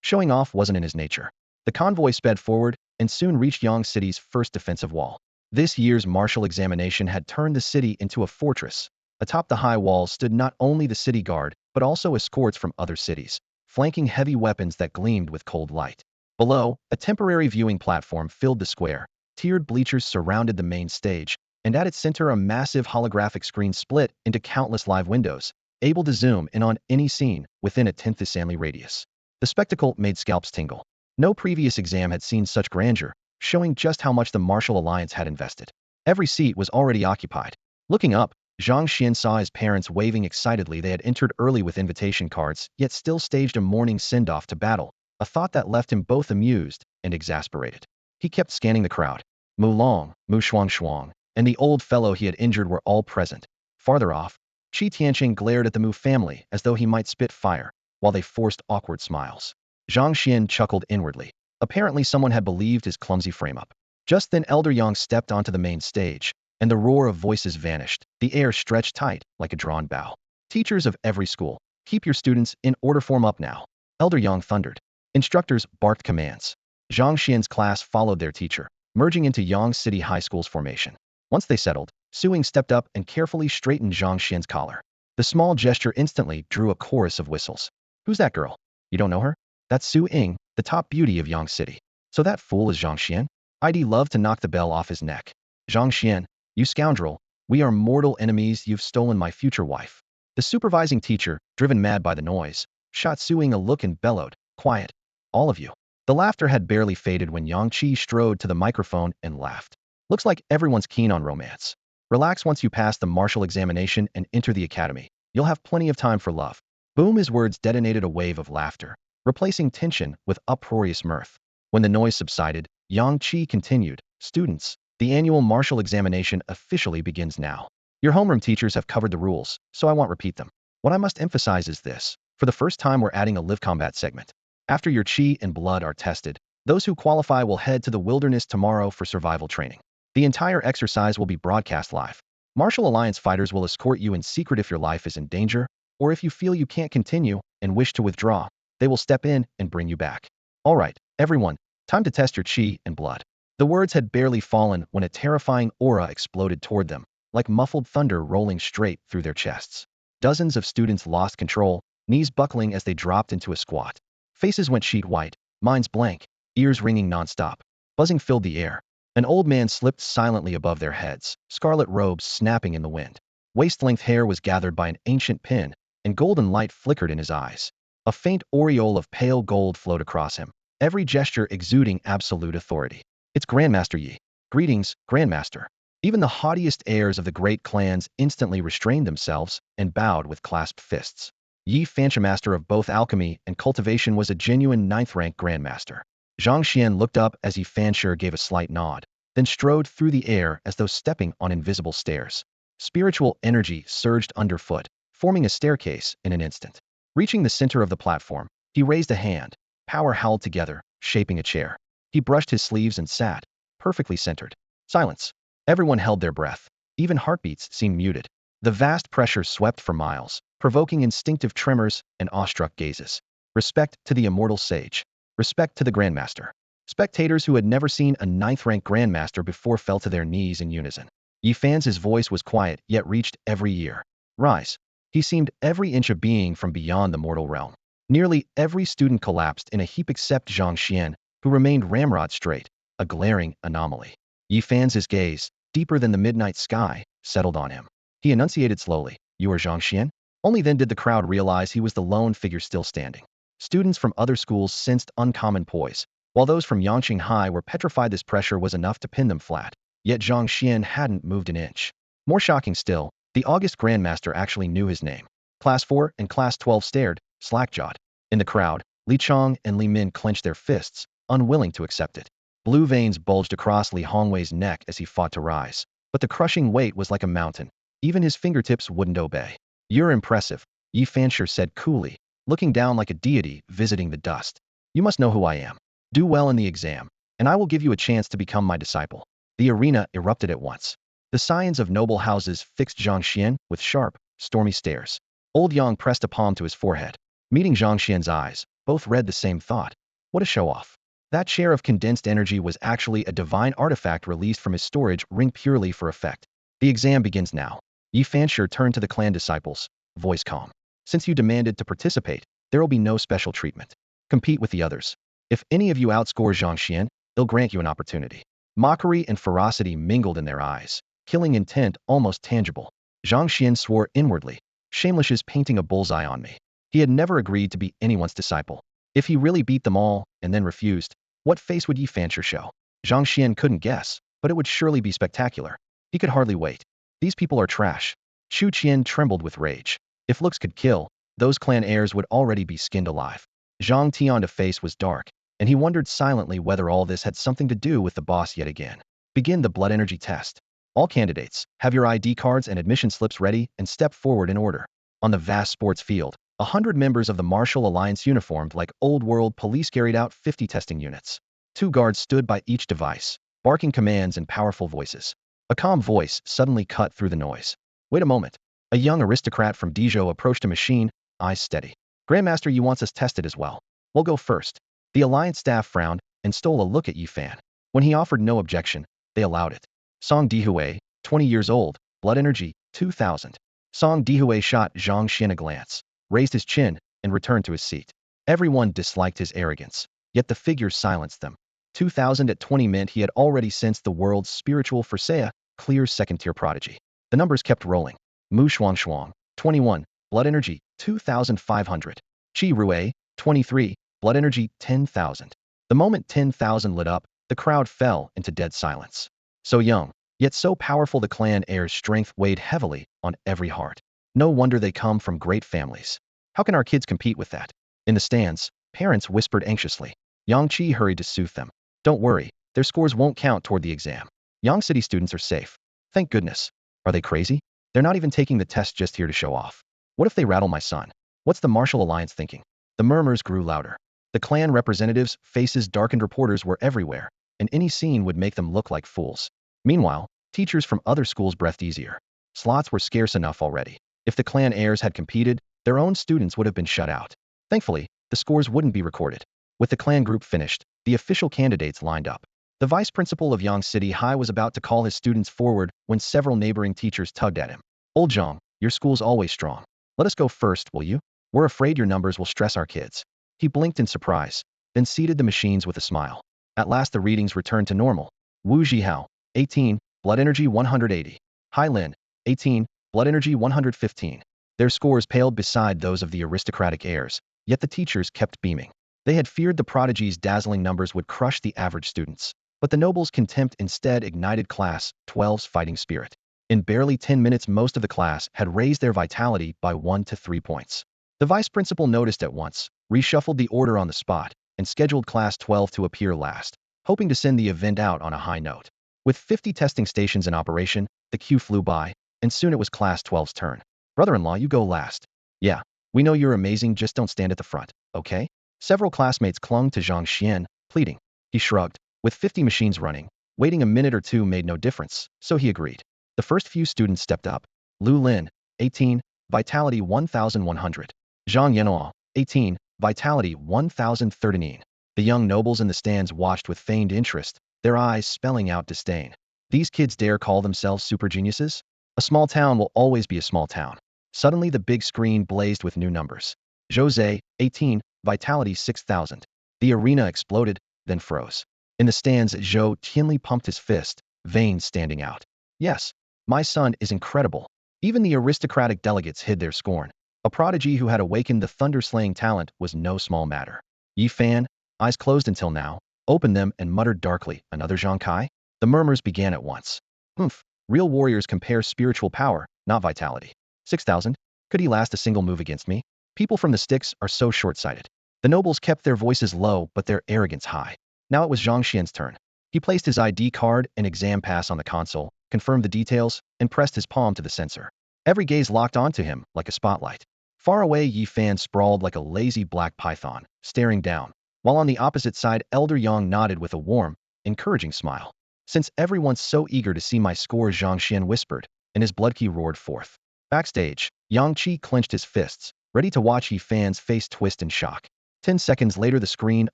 Showing off wasn't in his nature. The convoy sped forward and soon reached Yang City's first defensive wall. This year's martial examination had turned the city into a fortress. Atop the high walls stood not only the city guard, but also escorts from other cities, flanking heavy weapons that gleamed with cold light. Below, a temporary viewing platform filled the square. Tiered bleachers surrounded the main stage, and at its center a massive holographic screen split into countless live windows, able to zoom in on any scene within a 10th Stanley radius. The spectacle made scalps tingle. No previous exam had seen such grandeur, showing just how much the Martial Alliance had invested. Every seat was already occupied. Looking up, Zhang Xian saw his parents waving excitedly. They had entered early with invitation cards, yet still staged a morning send-off to battle, a thought that left him both amused and exasperated. He kept scanning the crowd. Mu Long, Mu Shuang, and the old fellow he had injured were all present. Farther off, Qi Tianqing glared at the Mu family as though he might spit fire, while they forced awkward smiles. Zhang Xian chuckled inwardly. Apparently someone had believed his clumsy frame-up. Just then Elder Yang stepped onto the main stage, and the roar of voices vanished. The air stretched tight, like a drawn bow. Teachers of every school, keep your students in order, form up now. Elder Yang thundered. Instructors barked commands. Zhang Xian's class followed their teacher, merging into Yang City High School's formation. Once they settled, Su Ying stepped up and carefully straightened Zhang Xian's collar. The small gesture instantly drew a chorus of whistles. Who's that girl? You don't know her? That's Su Ying, the top beauty of Yang City. So that fool is Zhang Xian? I'd love to knock the bell off his neck. Zhang Xian, you scoundrel, we are mortal enemies. You've stolen my future wife. The supervising teacher, driven mad by the noise, shot Su Ying a look and bellowed, quiet. All of you. The laughter had barely faded when Yang Qi strode to the microphone and laughed. Looks like everyone's keen on romance. Relax, once you pass the martial examination and enter the academy, you'll have plenty of time for love. Boom, his words detonated a wave of laughter, replacing tension with uproarious mirth. When the noise subsided, Yang Qi continued, students, the annual martial examination officially begins now. Your homeroom teachers have covered the rules, so I won't repeat them. What I must emphasize is this. For the first time we're adding a live combat segment. After your chi and blood are tested, Those who qualify will head to the wilderness tomorrow for survival training. The entire exercise will be broadcast live. Martial Alliance fighters will escort you in secret if your life is in danger, or if you feel you can't continue and wish to withdraw, they will step in and bring you back. All right, everyone, time to test your chi and blood. The words had barely fallen when a terrifying aura exploded toward them, like muffled thunder rolling straight through their chests. Dozens of students lost control, knees buckling as they dropped into a squat. Faces went sheet white, minds blank, ears ringing nonstop. Buzzing filled the air. An old man slipped silently above their heads, scarlet robes snapping in the wind. Waist-length hair was gathered by an ancient pin, and golden light flickered in his eyes. A faint aureole of pale gold flowed across him, every gesture exuding absolute authority. It's Grandmaster Yi. Greetings, Grandmaster. Even the haughtiest heirs of the great clans instantly restrained themselves and bowed with clasped fists. Yi Fancier, master of both alchemy and cultivation, was a genuine ninth-rank Grandmaster. Zhang Xuan looked up as Yi Fancier gave a slight nod, then strode through the air as though stepping on invisible stairs. Spiritual energy surged underfoot, forming a staircase in an instant. Reaching the center of the platform, he raised a hand, power held together, shaping a chair. He brushed his sleeves and sat, perfectly centered. Silence. Everyone held their breath. Even heartbeats seemed muted. The vast pressure swept for miles, provoking instinctive tremors and awestruck gazes. Respect to the immortal sage. Respect to the Grandmaster. Spectators who had never seen a ninth-rank Grandmaster before fell to their knees in unison. Yi Fan's voice was quiet, yet reached every ear. Rise. He seemed every inch a being from beyond the mortal realm. Nearly every student collapsed in a heap except Zhang Xuan, who remained ramrod straight, a glaring anomaly. Yi Fan's gaze, deeper than the midnight sky, settled on him. He enunciated slowly, "You are Zhang Xuan?" Only then did the crowd realize he was the lone figure still standing. Students from other schools sensed uncommon poise, while those from Yangqing High were petrified this pressure was enough to pin them flat. Yet Zhang Xuan hadn't moved an inch. More shocking still, the August Grandmaster actually knew his name. Class 4 and Class 12 stared, slack-jawed. In the crowd, Li Chong and Li Min clenched their fists, unwilling to accept it. Blue veins bulged across Li Hongwei's neck as he fought to rise, but the crushing weight was like a mountain. Even his fingertips wouldn't obey. "You're impressive," Yi Fancier said coolly, looking down like a deity visiting the dust. "You must know who I am. Do well in the exam, and I will give you a chance to become my disciple." The arena erupted at once. The scions of noble houses fixed Zhang Xuan with sharp, stormy stares. Old Yang pressed a palm to his forehead. Meeting Zhang Xuan's eyes, both read the same thought. What a show-off. That share of condensed energy was actually a divine artifact released from his storage ring purely for effect. "The exam begins now." Yi Fancier turned to the clan disciples, voice calm. "Since you demanded to participate, there will be no special treatment. Compete with the others. If any of you outscore Zhang Xuan, he'll grant you an opportunity." Mockery and ferocity mingled in their eyes, killing intent almost tangible. Zhang Xuan swore inwardly, "Shameless is painting a bullseye on me." He had never agreed to be anyone's disciple. If he really beat them all and then refused, what face would Yi Fancier show? Zhang Xuan couldn't guess, but it would surely be spectacular. He could hardly wait. These people are trash. Chu Qian trembled with rage. If looks could kill, those clan heirs would already be skinned alive. Zhang Tian's face was dark, and he wondered silently whether all this had something to do with the boss yet again. Begin the blood energy test. All candidates, have your ID cards and admission slips ready and step forward in order. On the vast sports field, 100 members of the Martial Alliance uniformed like old-world police carried out 50 testing units. 2 guards stood by each device, barking commands in powerful voices. A calm voice suddenly cut through the noise. "Wait a moment." A young aristocrat from Dijon approached a machine, eyes steady. "Grandmaster Yi wants us tested as well. We'll go first." The Alliance staff frowned and stole a look at Yi Fan. When he offered no objection, they allowed it. Song Dihue, 20 years old, blood energy, 2000. Song Dihue shot Zhang Xuan a glance, raised his chin, and returned to his seat. Everyone disliked his arrogance, yet the figures silenced them. 2000 at 20 meant he had already sensed the world's spiritual fiancée, clear second-tier prodigy. The numbers kept rolling. Mu Shuang, 21, blood energy, 2,500. Qi Rue, 23, blood energy, 10,000. The moment 10,000 lit up, the crowd fell into dead silence. So young, yet so powerful, the clan heir's strength weighed heavily on every heart. No wonder they come from great families. How can our kids compete with that? In the stands, parents whispered anxiously. Yang Qi hurried to soothe them. "Don't worry, their scores won't count toward the exam. Yang City students are safe. Thank goodness. Are they crazy? They're not even taking the test just here to show off. What if they rattle my son? What's the Martial Alliance thinking?" The murmurs grew louder. The clan representatives' faces darkened. Reporters were everywhere, and any scene would make them look like fools. Meanwhile, teachers from other schools breathed easier. Slots were scarce enough already. If the clan heirs had competed, their own students would have been shut out. Thankfully, the scores wouldn't be recorded. With the clan group finished, the official candidates lined up. The vice principal of Yang City High was about to call his students forward when several neighboring teachers tugged at him. Old Zhang, your school's always strong. Let us go first, will you? We're afraid your numbers will stress our kids. He blinked in surprise, then seated the machines with a smile. At last the readings returned to normal. Wu Zhihao, 18, blood energy 180. Hai Lin, 18, blood energy 115. Their scores paled beside those of the aristocratic heirs, yet the teachers kept beaming. They had feared the prodigy's dazzling numbers would crush the average students. But the nobles' contempt instead ignited Class 12's fighting spirit. In barely 10 minutes most of the class had raised their vitality by 1 to 3 points. The vice principal noticed at once, reshuffled the order on the spot, and scheduled Class 12 to appear last, hoping to send the event out on a high note. With 50 testing stations in operation, the queue flew by, and soon it was Class 12's turn. Brother-in-law, you go last. Yeah, we know you're amazing, just don't stand at the front, okay? Several classmates clung to Zhang Xuan, pleading. He shrugged. With 50 machines running, waiting a minute or two made no difference, so he agreed. The first few students stepped up. Lu Lin, 18, vitality 1,100. Zhang Yanhua, 18, vitality 1,039. The young nobles in the stands watched with feigned interest, their eyes spelling out disdain. These kids dare call themselves super geniuses? A small town will always be a small town. Suddenly the big screen blazed with new numbers. Jose, 18, vitality 6,000. The arena exploded, then froze. In the stands, Zhou Tianli pumped his fist, veins standing out. Yes, my son is incredible. Even the aristocratic delegates hid their scorn. A prodigy who had awakened the thunder-slaying talent was no small matter. Yi Fan, eyes closed until now, opened them and muttered darkly, another Zhang Kai? The murmurs began at once. Humph, real warriors compare spiritual power, not vitality. 6,000? Could he last a single move against me? People from the sticks are so short-sighted. The nobles kept their voices low but their arrogance high. Now it was Zhang Xian's turn. He placed his ID card and exam pass on the console, confirmed the details, and pressed his palm to the sensor. Every gaze locked onto him like a spotlight. Far away, Yi Fan sprawled like a lazy black python, staring down, while on the opposite side, Elder Yang nodded with a warm, encouraging smile. Since everyone's so eager to see my score, Zhang Xian whispered, and his bloodkey roared forth. Backstage, Yang Qi clenched his fists, ready to watch Yi Fan's face twist in shock. 10 seconds later the screen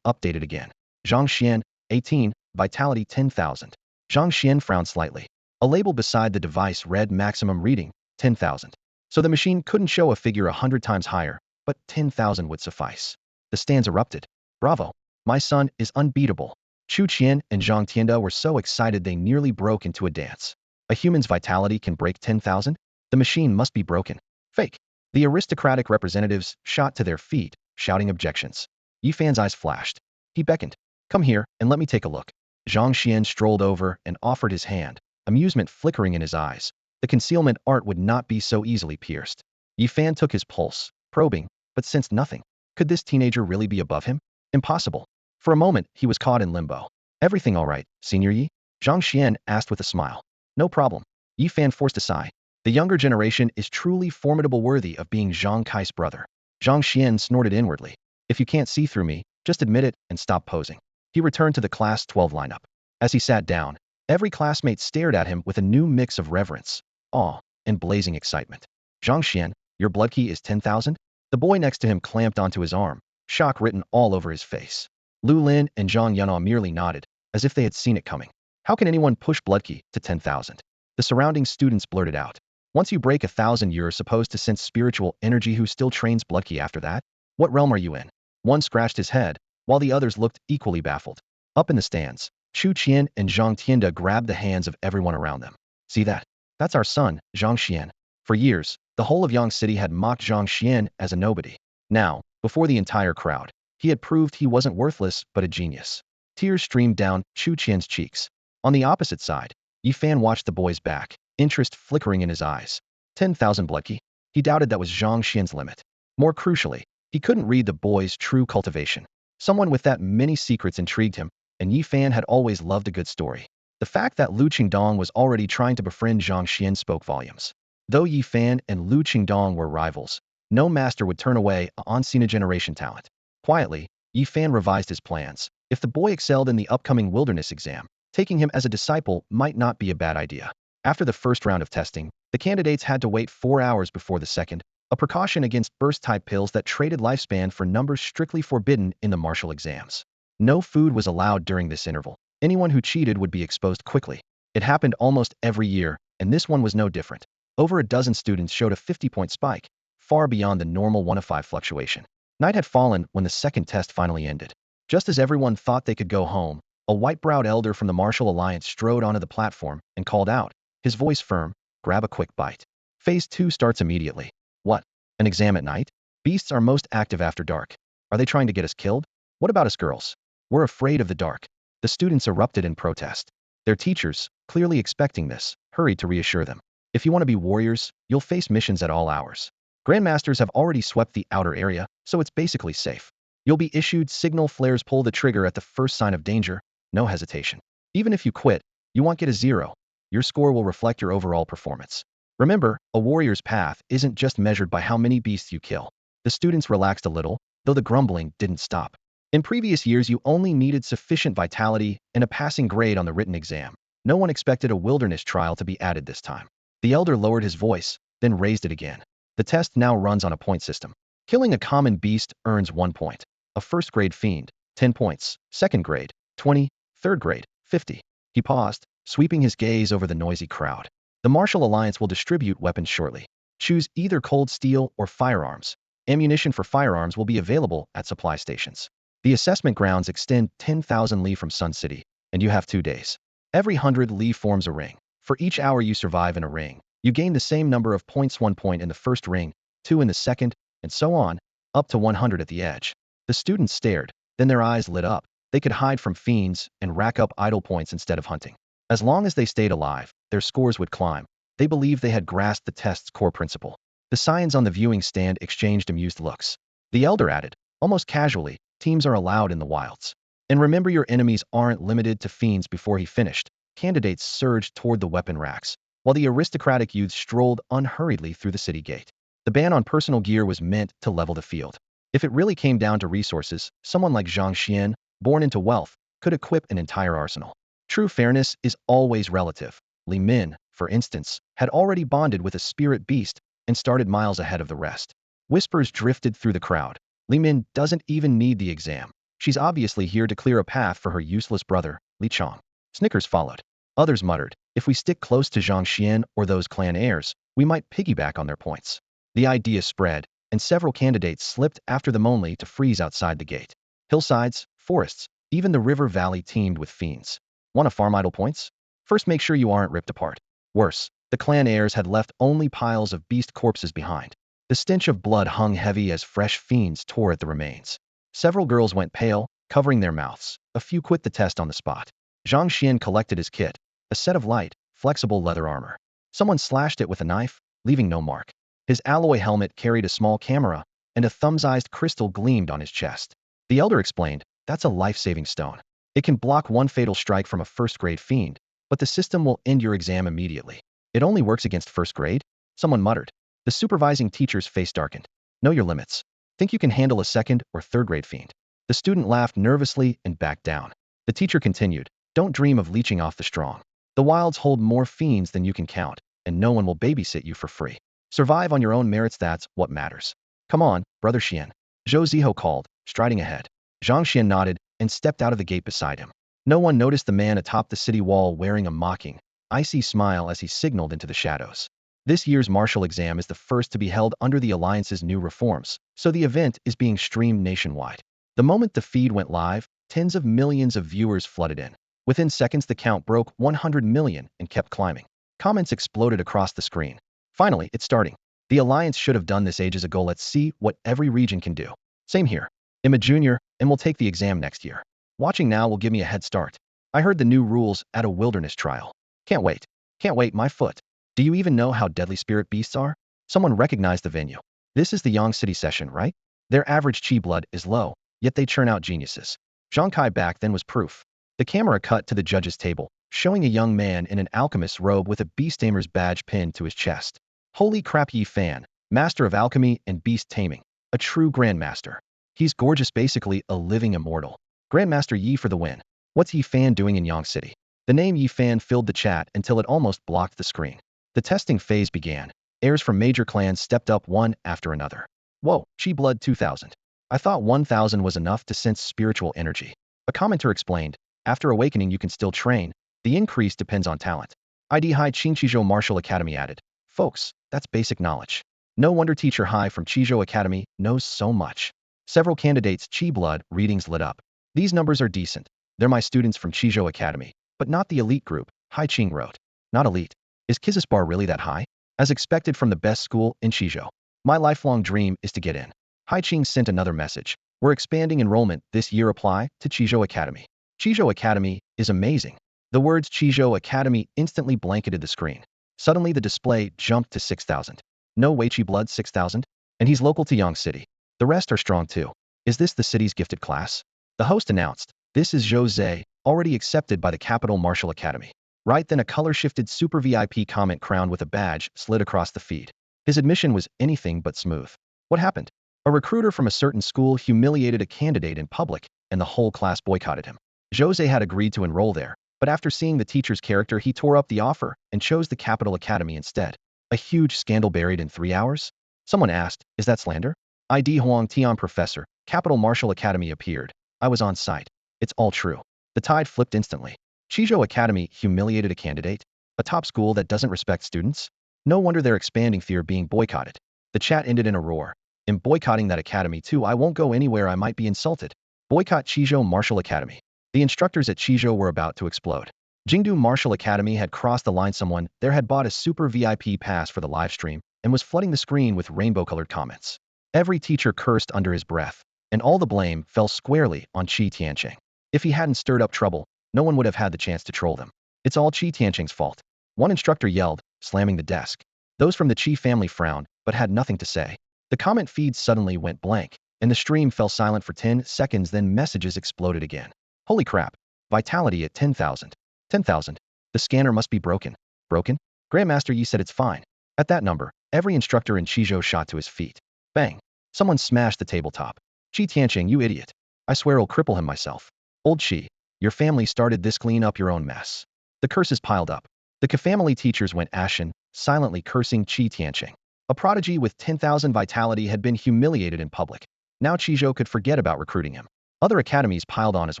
updated again. Zhang Xian, 18, vitality 10,000. Zhang Xian frowned slightly. A label beside the device read maximum reading, 10,000. So the machine couldn't show a figure 100 times higher, but 10,000 would suffice. The stands erupted. Bravo! My son is unbeatable. Chu Qian and Zhang Tianda were so excited they nearly broke into a dance. A human's vitality can break 10,000? The machine must be broken. Fake. The aristocratic representatives shot to their feet, shouting objections. Yi Fan's eyes flashed. He beckoned. Come here, and let me take a look. Zhang Xian strolled over and offered his hand, amusement flickering in his eyes. The concealment art would not be so easily pierced. Yi Fan took his pulse, probing, but sensed nothing. Could this teenager really be above him? Impossible. For a moment, he was caught in limbo. Everything all right, Senior Yi? Zhang Xian asked with a smile. No problem. Yi Fan forced a sigh. The younger generation is truly formidable, worthy of being Zhang Kai's brother. Zhang Xian snorted inwardly. If you can't see through me, just admit it and stop posing. He returned to the Class 12 lineup. As he sat down, every classmate stared at him with a new mix of reverence, awe, and blazing excitement. Zhang Xian, your blood key is 10,000? The boy next to him clamped onto his arm, shock written all over his face. Lu Lin and Zhang Yanhua merely nodded, as if they had seen it coming. How can anyone push blood key to 10,000? The surrounding students blurted out. Once you break 1,000, you're supposed to sense spiritual energy. Who still trains blood key after that? What realm are you in? One scratched his head, while the others looked equally baffled. Up in the stands, Chu Qian and Zhang Tianda grabbed the hands of everyone around them. See that? That's our son, Zhang Xian. For years, the whole of Yang City had mocked Zhang Xian as a nobody. Now, before the entire crowd, he had proved he wasn't worthless but a genius. Tears streamed down Chu Qian's cheeks. On the opposite side, Yi Fan watched the boy's back, interest flickering in his eyes. 10,000 blood key? He doubted that was Zhang Xian's limit. More crucially, he couldn't read the boy's true cultivation. Someone with that many secrets intrigued him, and Yi Fan had always loved a good story. The fact that Lu Qingdong was already trying to befriend Zhang Xian spoke volumes. Though Yi Fan and Lu Qingdong were rivals, no master would turn away a on-scene generation talent. Quietly, Yi Fan revised his plans. If the boy excelled in the upcoming wilderness exam, taking him as a disciple might not be a bad idea. After the first round of testing, the candidates had to wait 4 hours before the second, a precaution against burst-type pills that traded lifespan for numbers strictly forbidden in the martial exams. No food was allowed during this interval. Anyone who cheated would be exposed quickly. It happened almost every year, and this one was no different. Over a dozen students showed a 50-point spike, far beyond the normal 1 of 5 fluctuation. Night had fallen when the second test finally ended. Just as everyone thought they could go home, a white-browed elder from the Martial Alliance strode onto the platform and called out, his voice firm, "Grab a quick bite. Phase 2 starts immediately." What? An exam at night? Beasts are most active after dark. Are they trying to get us killed? What about us girls? We're afraid of the dark. The students erupted in protest. Their teachers, clearly expecting this, hurried to reassure them. If you want to be warriors, you'll face missions at all hours. Grandmasters have already swept the outer area, so it's basically safe. You'll be issued signal flares. Pull the trigger at the first sign of danger, no hesitation. Even if you quit, you won't get a 0. Your score will reflect your overall performance. Remember, a warrior's path isn't just measured by how many beasts you kill. The students relaxed a little, though the grumbling didn't stop. In previous years, you only needed sufficient vitality and a passing grade on the written exam. No one expected a wilderness trial to be added this time. The elder lowered his voice, then raised it again. The test now runs on a point system. Killing a common beast earns 1 point. A first-grade fiend, 10 points. Second grade, 20. Third grade, 50. He paused, sweeping his gaze over the noisy crowd. The Martial Alliance will distribute weapons shortly. Choose either cold steel or firearms. Ammunition for firearms will be available at supply stations. The assessment grounds extend 10,000 li from Sun City, and you have 2 days. Every 100 li forms a ring. For each hour you survive in a ring, you gain the same number of points: 1 point in the first ring, 2 in the second, and so on, up to 100 at the edge. The students stared, then their eyes lit up. They could hide from fiends and rack up idle points instead of hunting. As long as they stayed alive, their scores would climb. They believed they had grasped the test's core principle. The scions on the viewing stand exchanged amused looks. The elder added, almost casually, teams are allowed in the wilds. And remember, your enemies aren't limited to fiends. Before he finished, candidates surged toward the weapon racks, while the aristocratic youths strolled unhurriedly through the city gate. The ban on personal gear was meant to level the field. If it really came down to resources, someone like Zhang Xuan, born into wealth, could equip an entire arsenal. True fairness is always relative. Li Min, for instance, had already bonded with a spirit beast and started miles ahead of the rest. Whispers drifted through the crowd. Li Min doesn't even need the exam. She's obviously here to clear a path for her useless brother, Li Chong. Snickers followed. Others muttered, if we stick close to Zhang Xuan or those clan heirs, we might piggyback on their points. The idea spread, and several candidates slipped after them only to freeze outside the gate. Hillsides, forests, even the river valley teemed with fiends. Want to farm idle points? First, make sure you aren't ripped apart. Worse, the clan heirs had left only piles of beast corpses behind. The stench of blood hung heavy as fresh fiends tore at the remains. Several girls went pale, covering their mouths. A few quit the test on the spot. Zhang Xian collected his kit, a set of light, flexible leather armor. Someone slashed it with a knife, leaving no mark. His alloy helmet carried a small camera, and a thumb-sized crystal gleamed on his chest. The elder explained, that's a life-saving stone. It can block 1 fatal strike from a first-grade fiend, but the system will end your exam immediately. It only works against first grade? Someone muttered. The supervising teacher's face darkened. Know your limits. Think you can handle a second or third-grade fiend? The student laughed nervously and backed down. The teacher continued, don't dream of leeching off the strong. The wilds hold more fiends than you can count, and no one will babysit you for free. Survive on your own merits, that's what matters. Come on, Brother Xian. Zhou Ziho called, striding ahead. Zhang Xian nodded and stepped out of the gate beside him. No one noticed the man atop the city wall wearing a mocking, icy smile as he signaled into the shadows. This year's martial exam is the first to be held under the Alliance's new reforms, so the event is being streamed nationwide. The moment the feed went live, tens of millions of viewers flooded in. Within seconds, the count broke 100 million and kept climbing. Comments exploded across the screen. Finally, it's starting. The Alliance should have done this ages ago. Let's see what every region can do. Same here. I'm a junior, and we'll take the exam next year. Watching now will give me a head start. I heard the new rules at a wilderness trial. Can't wait. Can't wait, my foot. Do you even know how deadly spirit beasts are? Someone recognized the venue. This is the Yang City session, right? Their average chi blood is low, yet they churn out geniuses. Zhang Kai back then was proof. The camera cut to the judge's table, showing a young man in an alchemist's robe with a beast tamer's badge pinned to his chest. Holy crap, Yi Fan, master of alchemy and beast taming. A true grandmaster. He's gorgeous, basically a living immortal. Grandmaster Yi for the win. What's Yi Fan doing in Yang City? The name Yi Fan filled the chat until it almost blocked the screen. The testing phase began. Heirs from major clans stepped up one after another. Whoa, Chi Blood 2000. I thought 1000 was enough to sense spiritual energy. A commenter explained, after awakening you can still train. The increase depends on talent. ID High Qingqizhou Martial Academy added. Folks, that's basic knowledge. No wonder Teacher High from Qizhou Academy knows so much. Several candidates' Chi Blood readings lit up. These numbers are decent. They're my students from Qizhou Academy, but not the elite group, Hai Qing wrote. Not elite. Is Kiz's bar really that high? As expected from the best school in Qizhou. My lifelong dream is to get in. Hai Qing sent another message. We're expanding enrollment this year. Apply to Qizhou Academy. Qizhou Academy is amazing. The words Qizhou Academy instantly blanketed the screen. Suddenly the display jumped to 6,000. No way, Chi Blood 6,000? And he's local to Yang City. The rest are strong too. Is this the city's gifted class? The host announced, this is Zhou Zhe, already accepted by the Capital Martial Academy. Right then a color-shifted super VIP comment crowned with a badge slid across the feed. His admission was anything but smooth. What happened? A recruiter from a certain school humiliated a candidate in public, and the whole class boycotted him. Zhou Zhe had agreed to enroll there, but after seeing the teacher's character he tore up the offer and chose the Capital Academy instead. A huge scandal buried in 3 hours? Someone asked, is that slander? ID Huang Tian Professor, Capital Martial Academy appeared. I was on site. It's all true. The tide flipped instantly. Qizhou Academy humiliated a candidate? A top school that doesn't respect students? No wonder they're expanding fear being boycotted. The chat ended in a roar. In boycotting that academy too, I won't go anywhere, I might be insulted. Boycott Qizhou Martial Academy. The instructors at Qizhou were about to explode. Jingdu Martial Academy had crossed the line. Someone there had bought a super VIP pass for the live stream and was flooding the screen with rainbow-colored comments. Every teacher cursed under his breath, and all the blame fell squarely on Qi Tianqing. If he hadn't stirred up trouble, no one would have had the chance to troll them. It's all Qi Tianqing's fault. One instructor yelled, slamming the desk. Those from the Qi family frowned, but had nothing to say. The comment feed suddenly went blank, and the stream fell silent for 10 seconds, then messages exploded again. Holy crap. Vitality at 10,000. 10,000. The scanner must be broken. Broken? Grandmaster Yi said it's fine. At that number, every instructor in Qizhou shot to his feet. Bang. Someone smashed the tabletop. Qi Tianqing, you idiot. I swear I'll cripple him myself. Old Qi, your family started this, clean up your own mess. The curses piled up. The family teachers went ashen, silently cursing Qi Tianqing. A prodigy with 10,000 vitality had been humiliated in public. Now Qizhou could forget about recruiting him. Other academies piled on as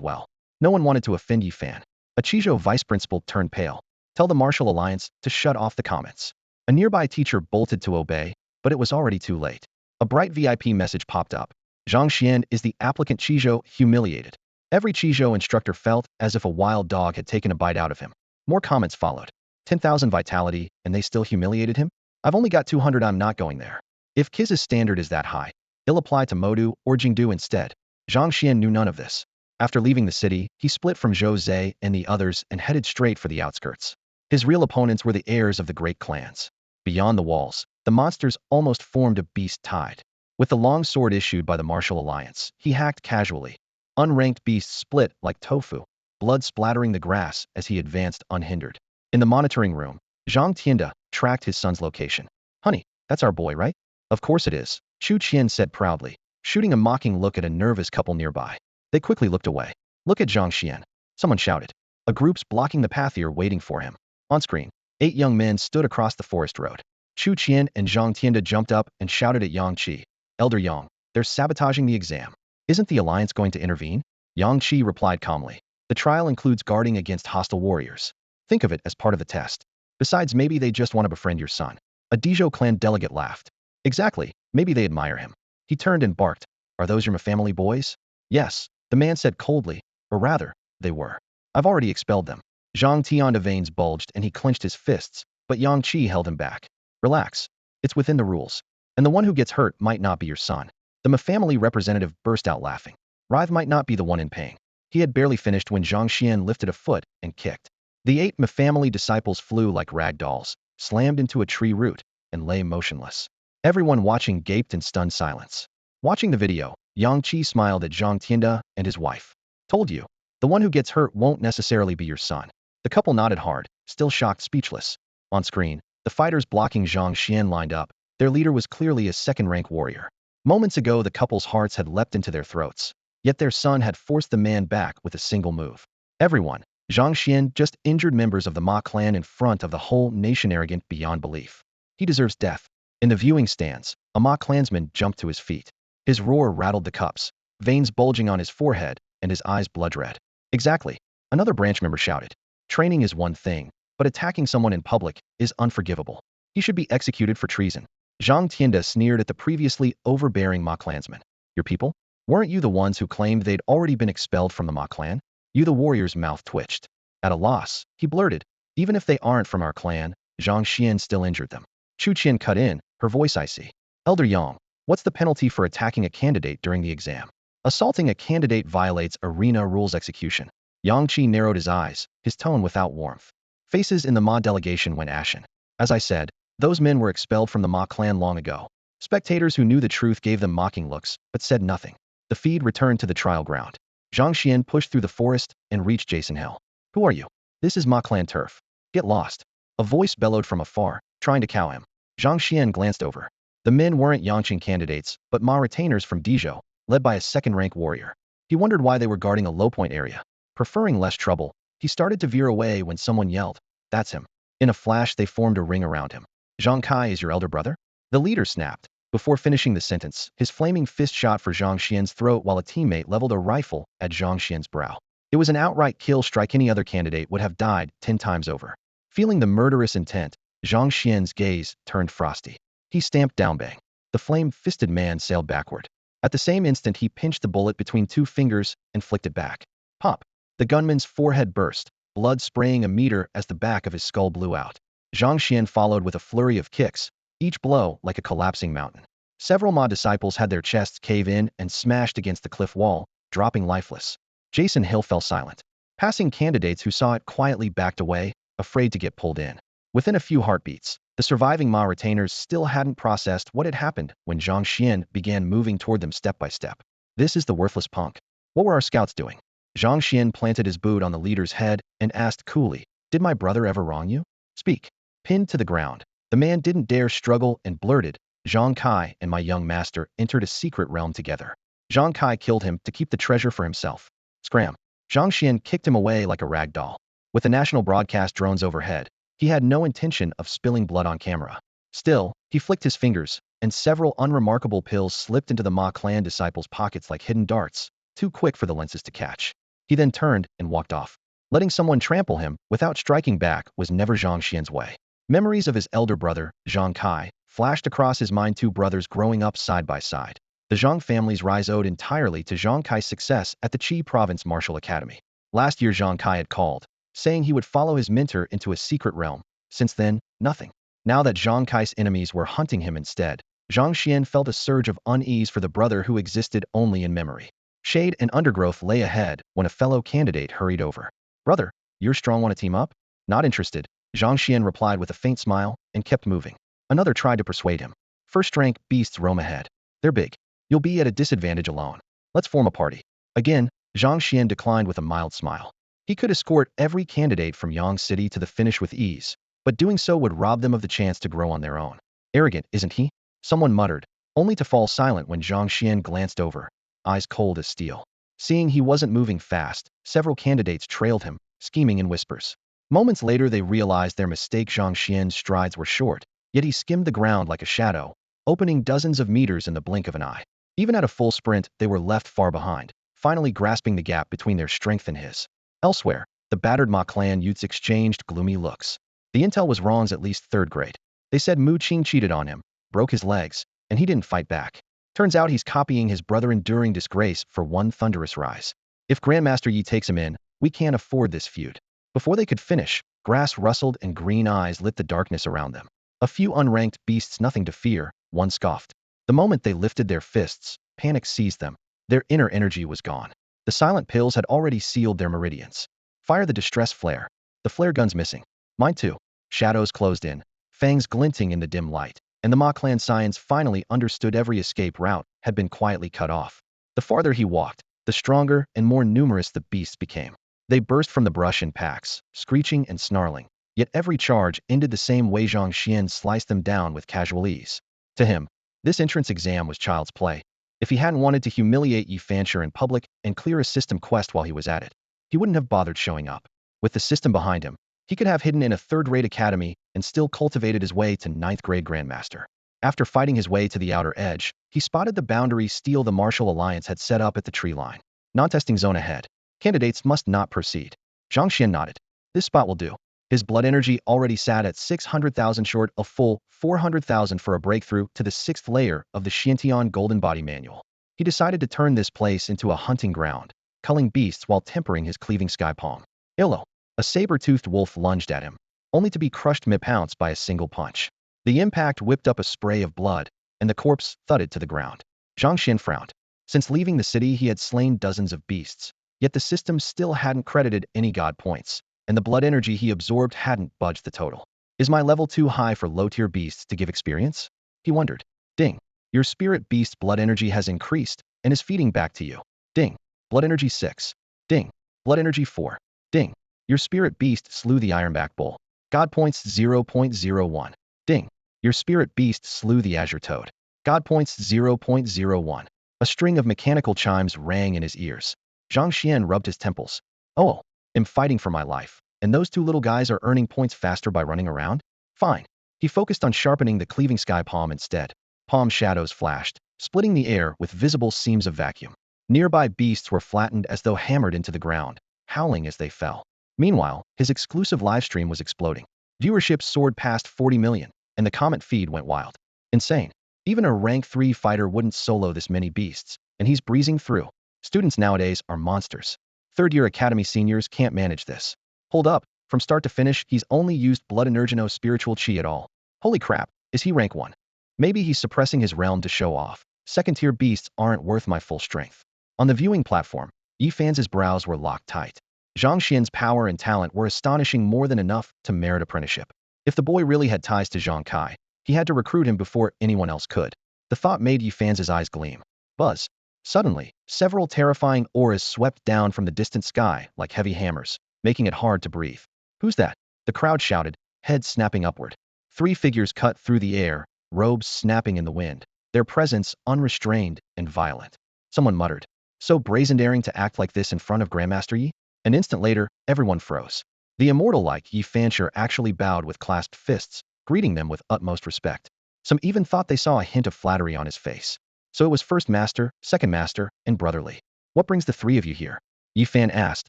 well. No one wanted to offend Yi Fan. A Qizhou vice principal turned pale. Tell the Martial Alliance to shut off the comments. A nearby teacher bolted to obey, but it was already too late. A bright VIP message popped up. Zhang Xuan is the applicant. Qizhou humiliated. Every Qizhou instructor felt as if a wild dog had taken a bite out of him. More comments followed. 10,000 vitality, and they still humiliated him? I've only got 200, I'm not going there. If Kiz's standard is that high, he'll apply to Modu or Jingdu instead. Zhang Xuan knew none of this. After leaving the city, he split from Zhou Zhe and the others and headed straight for the outskirts. His real opponents were the heirs of the great clans. Beyond the walls, the monsters almost formed a beast tide. With the long sword issued by the Martial Alliance, he hacked casually. Unranked beasts split like tofu, blood splattering the grass as he advanced unhindered. In the monitoring room, Zhang Tianda tracked his son's location. Honey, that's our boy, right? Of course it is, Chu Qian said proudly, shooting a mocking look at a nervous couple nearby. They quickly looked away. Look at Zhang Xian. Someone shouted. A group's blocking the path here waiting for him. On screen, 8 young men stood across the forest road. Chu Qian and Zhang Tianda jumped up and shouted at Yang Qi. Elder Yang, they're sabotaging the exam. Isn't the Alliance going to intervene? Yang Qi replied calmly. The trial includes guarding against hostile warriors. Think of it as part of the test. Besides, maybe they just want to befriend your son. A Dezhou clan delegate laughed. Exactly, maybe they admire him. He turned and barked. Are those your family boys? Yes, the man said coldly, or rather, they were. I've already expelled them. Zhang Tian's veins bulged and he clenched his fists, but Yang Qi held him back. Relax. It's within the rules. And the one who gets hurt might not be your son. The Ma family representative burst out laughing. Rive might not be the one in pain. He had barely finished when Zhang Xian lifted a foot and kicked. The 8 Ma family disciples flew like rag dolls, slammed into a tree root, and lay motionless. Everyone watching gaped in stunned silence. Watching the video, Yang Qi smiled at Zhang Tianda and his wife. Told you, the one who gets hurt won't necessarily be your son. The couple nodded hard, still shocked, speechless. On screen, the fighters blocking Zhang Xian lined up. Their leader was clearly a second-rank warrior. Moments ago, the couple's hearts had leapt into their throats, yet their son had forced the man back with a single move. Everyone, Zhang Xuan just injured members of the Ma clan in front of the whole nation, arrogant beyond belief. He deserves death. In the viewing stands, a Ma clansman jumped to his feet. His roar rattled the cups, veins bulging on his forehead, and his eyes blood red. Exactly, another branch member shouted. Training is one thing, but attacking someone in public is unforgivable. He should be executed for treason. Zhang Tianda sneered at the previously overbearing Ma clansman. Your people? Weren't you the ones who claimed they'd already been expelled from the Ma clan? You, the warrior's mouth twitched. At a loss, he blurted. Even if they aren't from our clan, Zhang Xian still injured them. Chu Qian cut in, her voice icy. Elder Yang, what's the penalty for attacking a candidate during the exam? Assaulting a candidate violates arena rules. Execution. Yang Qi narrowed his eyes, his tone without warmth. Faces in the Ma delegation went ashen. As I said, those men were expelled from the Ma clan long ago. Spectators who knew the truth gave them mocking looks, but said nothing. The feed returned to the trial ground. Zhang Xian pushed through the forest and reached Jason Hill. Who are you? This is Ma clan turf. Get lost. A voice bellowed from afar, trying to cow him. Zhang Xian glanced over. The men weren't Yangqing candidates, but Ma retainers from Dizhou, led by a second-rank warrior. He wondered why they were guarding a low-point area. Preferring less trouble, he started to veer away when someone yelled, That's him. In a flash, they formed a ring around him. Zhang Kai is your elder brother? The leader snapped. Before finishing the sentence, his flaming fist shot for Zhang Xian's throat while a teammate leveled a rifle at Zhang Xian's brow. It was an outright kill strike. Any other candidate would have died 10 times over. Feeling the murderous intent, Zhang Xian's gaze turned frosty. He stamped down. Bang. The flame-fisted man sailed backward. At the same instant, he pinched the bullet between 2 fingers and flicked it back. Pop! The gunman's forehead burst, blood spraying a meter as the back of his skull blew out. Zhang Xian followed with a flurry of kicks, each blow like a collapsing mountain. Several Ma disciples had their chests cave in and smashed against the cliff wall, dropping lifeless. Jason Hill fell silent. Passing candidates who saw it quietly backed away, afraid to get pulled in. Within a few heartbeats, the surviving Ma retainers still hadn't processed what had happened when Zhang Xian began moving toward them step by step. This is the worthless punk. What were our scouts doing? Zhang Xian planted his boot on the leader's head and asked coolly, Did my brother ever wrong you? Speak. Pinned to the ground, the man didn't dare struggle and blurted, Zhang Kai and my young master entered a secret realm together. Zhang Kai killed him to keep the treasure for himself. Scram. Zhang Xian kicked him away like a rag doll. With the national broadcast drones overhead, he had no intention of spilling blood on camera. Still, he flicked his fingers, and several unremarkable pills slipped into the Ma clan disciples' pockets like hidden darts, too quick for the lenses to catch. He then turned and walked off. Letting someone trample him without striking back was never Zhang Xian's way. Memories of his elder brother, Zhang Kai, flashed across his mind. 2 brothers growing up side by side. The Zhang family's rise owed entirely to Zhang Kai's success at the Qi Province Martial Academy. Last year, Zhang Kai had called, saying he would follow his mentor into a secret realm. Since then, nothing. Now that Zhang Kai's enemies were hunting him instead, Zhang Xian felt a surge of unease for the brother who existed only in memory. Shade and undergrowth lay ahead when a fellow candidate hurried over. Brother, you're strong, want to team up? Not interested, Zhang Xian replied with a faint smile and kept moving. Another tried to persuade him. First-rank beasts roam ahead. They're big. You'll be at a disadvantage alone. Let's form a party. Again, Zhang Xian declined with a mild smile. He could escort every candidate from Yang City to the finish with ease, but doing so would rob them of the chance to grow on their own. Arrogant, isn't he? Someone muttered, only to fall silent when Zhang Xian glanced over, eyes cold as steel. Seeing he wasn't moving fast, several candidates trailed him, scheming in whispers. Moments later, they realized their mistake. Zhang Xian's strides were short, yet he skimmed the ground like a shadow, opening dozens of meters in the blink of an eye. Even at a full sprint, they were left far behind, finally grasping the gap between their strength and his. Elsewhere, the battered Ma clan youths exchanged gloomy looks. The intel was wrong's at least 3rd grade. They said Mu Qing cheated on him, broke his legs, and he didn't fight back. Turns out he's copying his brother, enduring disgrace for one thunderous rise. If Grandmaster Yi takes him in, we can't afford this feud. Before they could finish, grass rustled and green eyes lit the darkness around them. A few unranked beasts, nothing to fear, one scoffed. The moment they lifted their fists, panic seized them. Their inner energy was gone. The silent pills had already sealed their meridians. Fire the distress flare. The flare gun's missing. Mine too. Shadows closed in, fangs glinting in the dim light, and the Ma clan scions finally understood every escape route had been quietly cut off. The farther he walked, the stronger and more numerous the beasts became. They burst from the brush in packs, screeching and snarling, yet every charge ended the same way. Zhang Xian sliced them down with casual ease. To him, This entrance exam was child's play. If he hadn't wanted to humiliate Yi Fancher in public and clear a system quest while he was at it, he wouldn't have bothered showing up. With the system behind him, he could have hidden in a third-rate academy and still cultivated his way to ninth-grade Grandmaster. After fighting his way to the outer edge, he spotted the boundary steel the Martial Alliance had set up at the tree line. Non-testing zone ahead. Candidates must not proceed. Zhang Xuan nodded. This spot will do. His blood energy already sat at 600,000 short a full 400,000 for a breakthrough to the 6th layer of the Xiantian Golden Body Manual. He decided to turn this place into a hunting ground, culling beasts while tempering his cleaving sky palm. Illo. A saber-toothed wolf lunged at him, only to be crushed mid-pounce by a single punch. The impact whipped up a spray of blood, and the corpse thudded to the ground. Zhang Xuan frowned. Since leaving the city, he had slain dozens of beasts, yet the system still hadn't credited any god points, and the blood energy he absorbed hadn't budged the total. Is my level too high for low-tier beasts to give experience? He wondered. Ding. Your spirit beast blood energy has increased and is feeding back to you. Ding. Blood energy 6. Ding. Blood energy 4. Ding. Your spirit beast slew the Ironback Bull. God points 0.01. Ding. Your spirit beast slew the Azure Toad. God points 0.01. A string of mechanical chimes rang in his ears. Zhang Xuan rubbed his temples. Oh, I'm fighting for my life, and those two little guys are earning points faster by running around? Fine. He focused on sharpening the cleaving sky palm instead. Palm shadows flashed, splitting the air with visible seams of vacuum. Nearby beasts were flattened as though hammered into the ground, howling as they fell. Meanwhile, his exclusive livestream was exploding. Viewership soared past 40 million, and the comment feed went wild. Insane. Even a rank 3 fighter wouldn't solo this many beasts, and he's breezing through. Students nowadays are monsters. Third-year academy seniors can't manage this. Hold up. From start to finish, he's only used blood energeno spiritual chi at all. Holy crap, is he rank 1? Maybe he's suppressing his realm to show off. Second-tier beasts aren't worth my full strength. On the viewing platform, Yi Fan's brows were locked tight. Zhang Xian's power and talent were astonishing, more than enough to merit apprenticeship. If the boy really had ties to Zhang Kai, he had to recruit him before anyone else could. The thought made Yi Fan's eyes gleam. Buzz. Suddenly, several terrifying auras swept down from the distant sky like heavy hammers, making it hard to breathe. Who's that? The crowd shouted, heads snapping upward. 3 figures cut through the air, robes snapping in the wind, their presence unrestrained and violent. Someone muttered, so brazen daring to act like this in front of Grandmaster Yi? An instant later, everyone froze. The immortal-like Yi Fancher actually bowed with clasped fists, greeting them with utmost respect. Some even thought they saw a hint of flattery on his face. So it was first master, second master, and brotherly. What brings the 3 of you here? Yi Fan asked,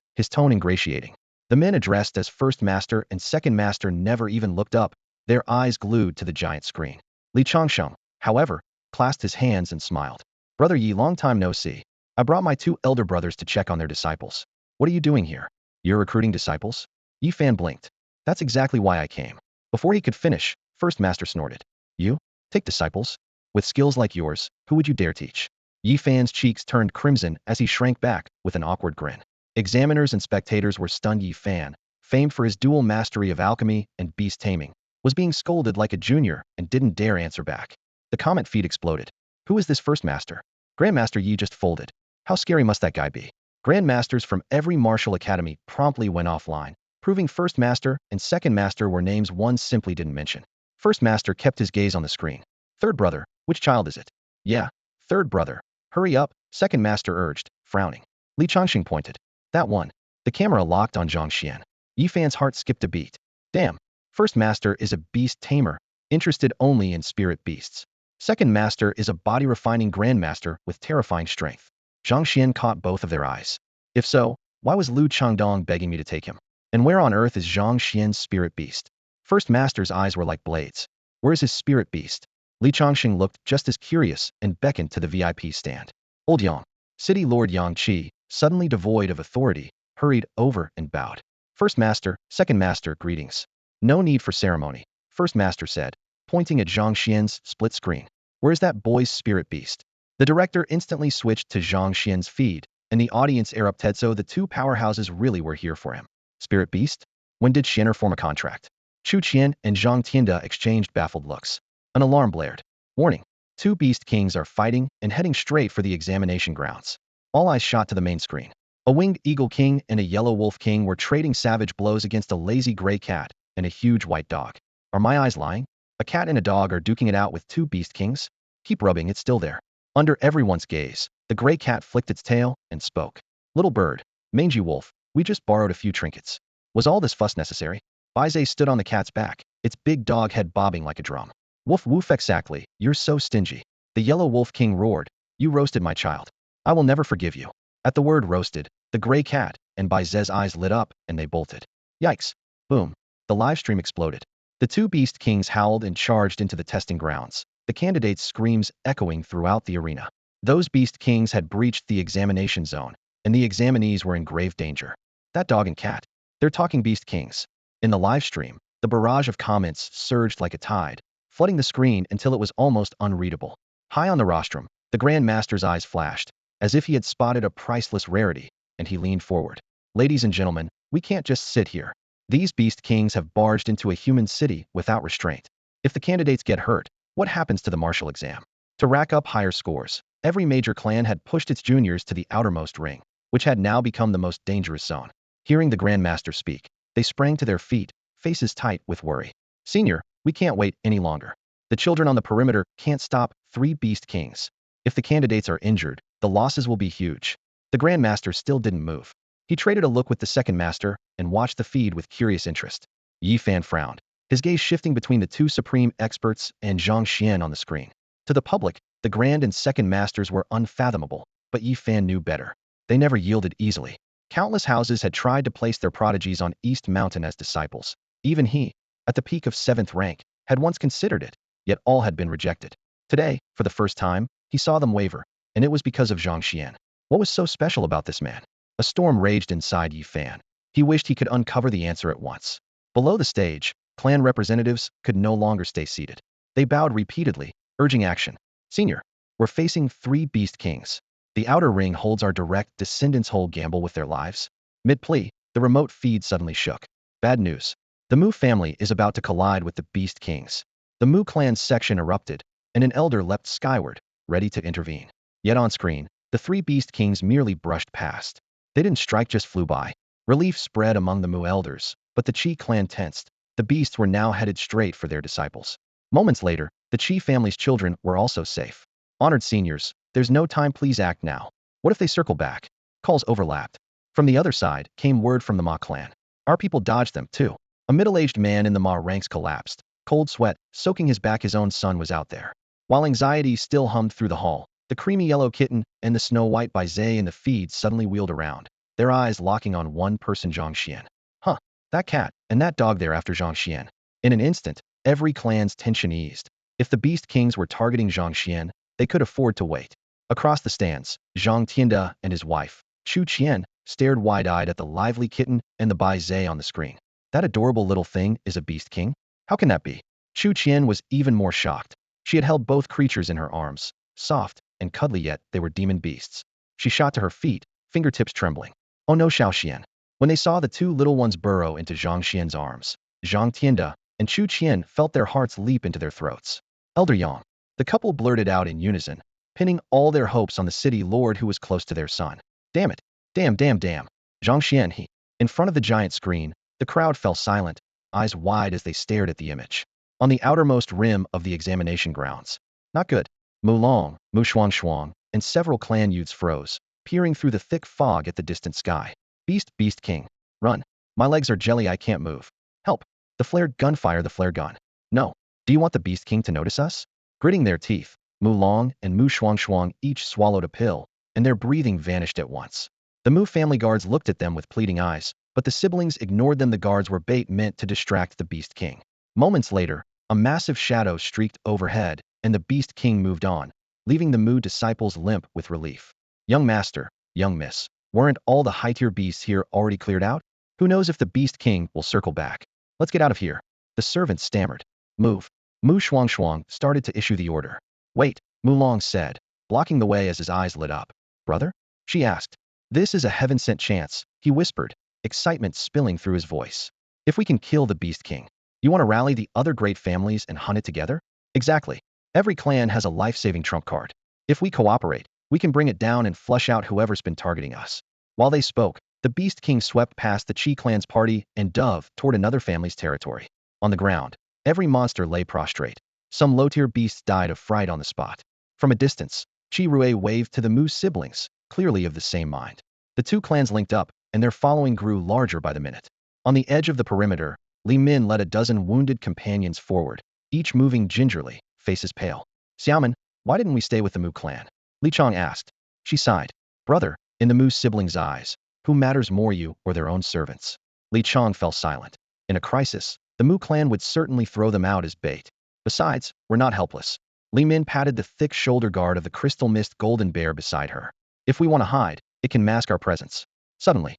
his tone ingratiating. The men addressed as first master and second master never even looked up, their eyes glued to the giant screen. Li Changsheng, however, clasped his hands and smiled. Brother Yi, long time no see. I brought my 2 elder brothers to check on their disciples. What are you doing here? You're recruiting disciples? Yi Fan blinked. That's exactly why I came. Before he could finish, first master snorted. You? Take disciples? With skills like yours, who would you dare teach? Yi Fan's cheeks turned crimson as he shrank back with an awkward grin. Examiners and spectators were stunned. Yi Fan, famed for his dual mastery of alchemy and beast taming, was being scolded like a junior and didn't dare answer back. The comment feed exploded. Who is this first master? Grandmaster Yi just folded. How scary must that guy be? Grandmasters from every martial academy promptly went offline, proving first master and second master were names one simply didn't mention. First master kept his gaze on the screen. Third brother, which child is it? Yeah, third brother. Hurry up, second master urged, frowning. Li Changxing pointed. That one. The camera locked on Zhang Xuan. Yi Fan's heart skipped a beat. Damn. First master is a beast tamer, interested only in spirit beasts. Second master is a body-refining grandmaster with terrifying strength. Zhang Xuan caught both of their eyes. If so, why was Lu Changdong begging me to take him? And where on earth is Zhang Xuan's spirit beast? First master's eyes were like blades. Where is his spirit beast? Li Changxing looked just as curious and beckoned to the VIP stand. Old Yang, City Lord Yang Qi, suddenly devoid of authority, hurried over and bowed. First master, second master, greetings. No need for ceremony, first master said, pointing at Zhang Xuan's split screen. Where's that boy's spirit beast? The director instantly switched to Zhang Xuan's feed, and the audience erupted, so the 2 powerhouses really were here for him. Spirit beast? When did Xianer form a contract? Chu Qian and Zhang Tianda exchanged baffled looks. An alarm blared. Warning. 2 beast kings are fighting and heading straight for the examination grounds. All eyes shot to the main screen. A winged eagle king and a yellow wolf king were trading savage blows against a lazy gray cat and a huge white dog. Are my eyes lying? A cat and a dog are duking it out with 2 beast kings? Keep rubbing, it's still there. Under everyone's gaze, the gray cat flicked its tail and spoke. Little bird, mangy wolf, we just borrowed a few trinkets. Was all this fuss necessary? Baizé stood on the cat's back, its big dog head bobbing like a drum. Woof woof, exactly, you're so stingy. The yellow wolf king roared. You roasted my child. I will never forgive you. At the word roasted, the gray cat and Baizé's eyes lit up and they bolted. Yikes. Boom. The live stream exploded. The two beast kings howled and charged into the testing grounds, the candidates' screams echoing throughout the arena. Those beast kings had breached the examination zone, and the examinees were in grave danger. That dog and cat. They're talking beast kings. In the live stream, the barrage of comments surged like a tide, flooding the screen until it was almost unreadable. High on the rostrum, the Grand Master's eyes flashed, as if he had spotted a priceless rarity, and he leaned forward. Ladies and gentlemen, we can't just sit here. These beast kings have barged into a human city without restraint. If the candidates get hurt, what happens to the martial exam? To rack up higher scores, every major clan had pushed its juniors to the outermost ring, which had now become the most dangerous zone. Hearing the Grand Master speak, they sprang to their feet, faces tight with worry. Senior, we can't wait any longer. The children on the perimeter can't stop 3 beast kings. If the candidates are injured, the losses will be huge. The Grand Master still didn't move. He traded a look with the second master and watched the feed with curious interest. Yi Fan frowned, his gaze shifting between the 2 supreme experts and Zhang Xuan on the screen. To the public, the Grand and Second Masters were unfathomable, but Yi Fan knew better. They never yielded easily. Countless houses had tried to place their prodigies on East Mountain as disciples. Even he, at the peak of 7th rank, had once considered it, yet all had been rejected. Today, for the first time, he saw them waver, and it was because of Zhang Xuan. What was so special about this man? A storm raged inside Yi Fan. He wished he could uncover the answer at once. Below the stage, clan representatives could no longer stay seated. They bowed repeatedly, urging action. Senior, we're facing 3 beast kings. The outer ring holds our direct descendants' whole gamble with their lives. Mid-plea, the remote feed suddenly shook. Bad news. The Mu family is about to collide with the beast kings. The Mu clan's section erupted, and an elder leapt skyward, ready to intervene. Yet on screen, the 3 beast kings merely brushed past. They didn't strike, just flew by. Relief spread among the Mu elders, but the Qi clan tensed. The beasts were now headed straight for their disciples. Moments later, the Qi family's children were also safe. Honored seniors, there's no time, please act now. What if they circle back? Calls overlapped. From the other side came word from the Ma clan. Our people dodged them, too. A middle-aged man in the Ma ranks collapsed. Cold sweat, soaking his back, his own son was out there. While anxiety still hummed through the hall, the creamy yellow kitten and the snow-white Baizé in the feed suddenly wheeled around, their eyes locking on one person, Zhang Xuan. Huh, that cat, and that dog there after Zhang Xuan. In an instant, every clan's tension eased. If the beast kings were targeting Zhang Xuan, they could afford to wait. Across the stands, Zhang Tianda and his wife, Chu Qian, stared wide-eyed at the lively kitten and the Baizé on the screen. That adorable little thing is a beast king? How can that be? Chu Qian was even more shocked. She had held both creatures in her arms, soft and cuddly, yet they were demon beasts. She shot to her feet, fingertips trembling. Oh no, Xiao Xian. When they saw the 2 little ones burrow into Zhang Xian's arms, Zhang Tianda and Chu Qian felt their hearts leap into their throats. Elder Yang. The couple blurted out in unison, pinning all their hopes on the city lord who was close to their son. Damn it. Damn. Zhang Xian, he. In front of the giant screen, the crowd fell silent, eyes wide as they stared at the image. On the outermost rim of the examination grounds. Not good. Mu Long, Mu Shuang, and several clan youths froze, peering through the thick fog at the distant sky. Beast king. Run. My legs are jelly, I can't move. Help. The flared gunfire, the flare gun. No. Do you want the beast king to notice us? Gritting their teeth, Mu Long and Mu Shuang each swallowed a pill, and their breathing vanished at once. The Mu family guards looked at them with pleading eyes, but the siblings ignored them. The guards were bait meant to distract the beast king. Moments later, a massive shadow streaked overhead, and the beast king moved on, leaving the Mu disciples limp with relief. Young master, young miss, weren't all the high-tier beasts here already cleared out? Who knows if the beast king will circle back? Let's get out of here. The servant stammered. Move. Mu Shuang started to issue the order. Wait, Mu Long said, blocking the way as his eyes lit up. Brother? She asked. This is a heaven-sent chance, he whispered, excitement spilling through his voice. If we can kill the beast king, you want to rally the other great families and hunt it together? Exactly. Every clan has a life-saving trump card. If we cooperate, we can bring it down and flush out whoever's been targeting us. While they spoke, the Beast King swept past the Qi clan's party and dove toward another family's territory. On the ground, every monster lay prostrate. Some low-tier beasts died of fright on the spot. From a distance, Qi Rui waved to the Mu siblings, clearly of the same mind. The two clans linked up, and their following grew larger by the minute. On the edge of the perimeter, Li Min led a dozen wounded companions forward, each moving gingerly, faces pale. Xiaoman, why didn't we stay with the Mu clan? Li Chong asked. She sighed. Brother, in the Mu siblings' eyes, who matters more, you or their own servants? Li Chong fell silent. In a crisis, the Mu clan would certainly throw them out as bait. Besides, we're not helpless. Li Min patted the thick shoulder guard of the crystal mist golden bear beside her. If we want to hide, it can mask our presence. Suddenly,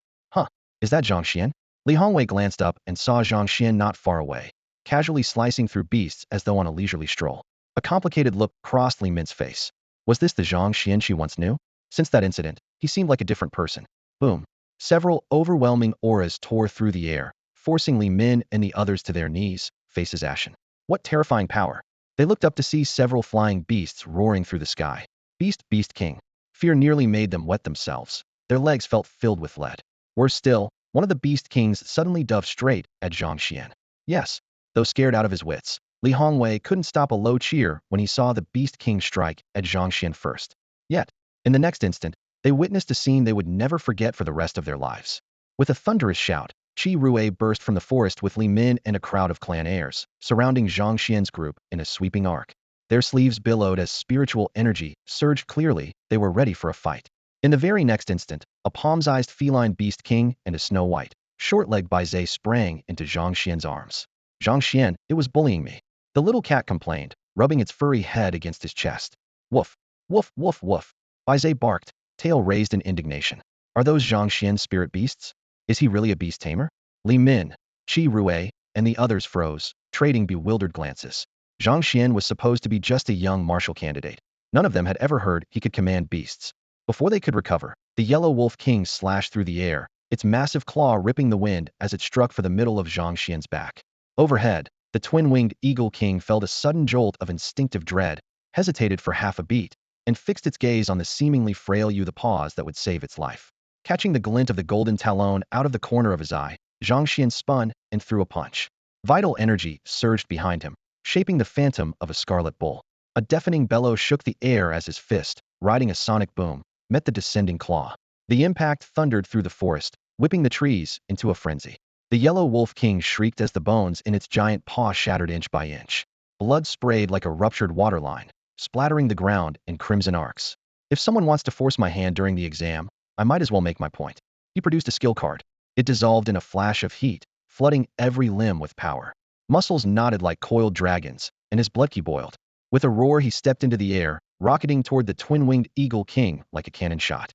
is that Zhang Xuan? Li Hongwei glanced up and saw Zhang Xuan not far away, casually slicing through beasts as though on a leisurely stroll. A complicated look crossed Li Min's face. Was this the Zhang Xuan she once knew? Since that incident, he seemed like a different person. Boom. Several overwhelming auras tore through the air, forcing Li Min and the others to their knees, faces ashen. What terrifying power! They looked up to see several flying beasts roaring through the sky. Beast King. Fear nearly made them wet themselves. Their legs felt filled with lead. Worse still, one of the Beast Kings suddenly dove straight at Zhang Xuan. Yes, though scared out of his wits, Li Hongwei couldn't stop a low cheer when he saw the Beast King strike at Zhang Xuan first. Yet, in the next instant, they witnessed a scene they would never forget for the rest of their lives. With a thunderous shout, Qi Rui burst from the forest with Li Min and a crowd of clan heirs, surrounding Zhang Xuan's group in a sweeping arc. Their sleeves billowed as spiritual energy surged clearly. They were ready for a fight. In the very next instant, a palm-sized feline Beast King and a snow-white, short-legged Baizhe sprang into Zhang Xuan's arms. Zhang Xuan, it was bullying me. The little cat complained, rubbing its furry head against his chest. Woof, woof, woof, woof. Baizhe barked, tail raised in indignation. Are those Zhang Xuan's spirit beasts? Is he really a beast tamer? Li Min, Qi Rui, and the others froze, trading bewildered glances. Zhang Xuan was supposed to be just a young martial candidate. None of them had ever heard he could command beasts. Before they could recover, the Yellow Wolf King slashed through the air, its massive claw ripping the wind as it struck for the middle of Zhang Xuan's back. Overhead, the twin-winged Eagle King felt a sudden jolt of instinctive dread, hesitated for half a beat, and fixed its gaze on the seemingly frail the paws that would save its life. Catching the glint of the golden talon out of the corner of his eye, Zhang Xuan spun and threw a punch. Vital energy surged behind him, shaping the phantom of a scarlet bull. A deafening bellow shook the air as his fist, riding a sonic boom, met the descending claw. The impact thundered through the forest, whipping the trees into a frenzy. The Yellow Wolf King shrieked as the bones in its giant paw shattered inch by inch. Blood sprayed like a ruptured waterline, splattering the ground in crimson arcs. If someone wants to force my hand during the exam, I might as well make my point. He produced a skill card. It dissolved in a flash of heat, flooding every limb with power. Muscles knotted like coiled dragons, and his blood key boiled. With a roar, he stepped into the air, rocketing toward the twin-winged Eagle King like a cannon shot.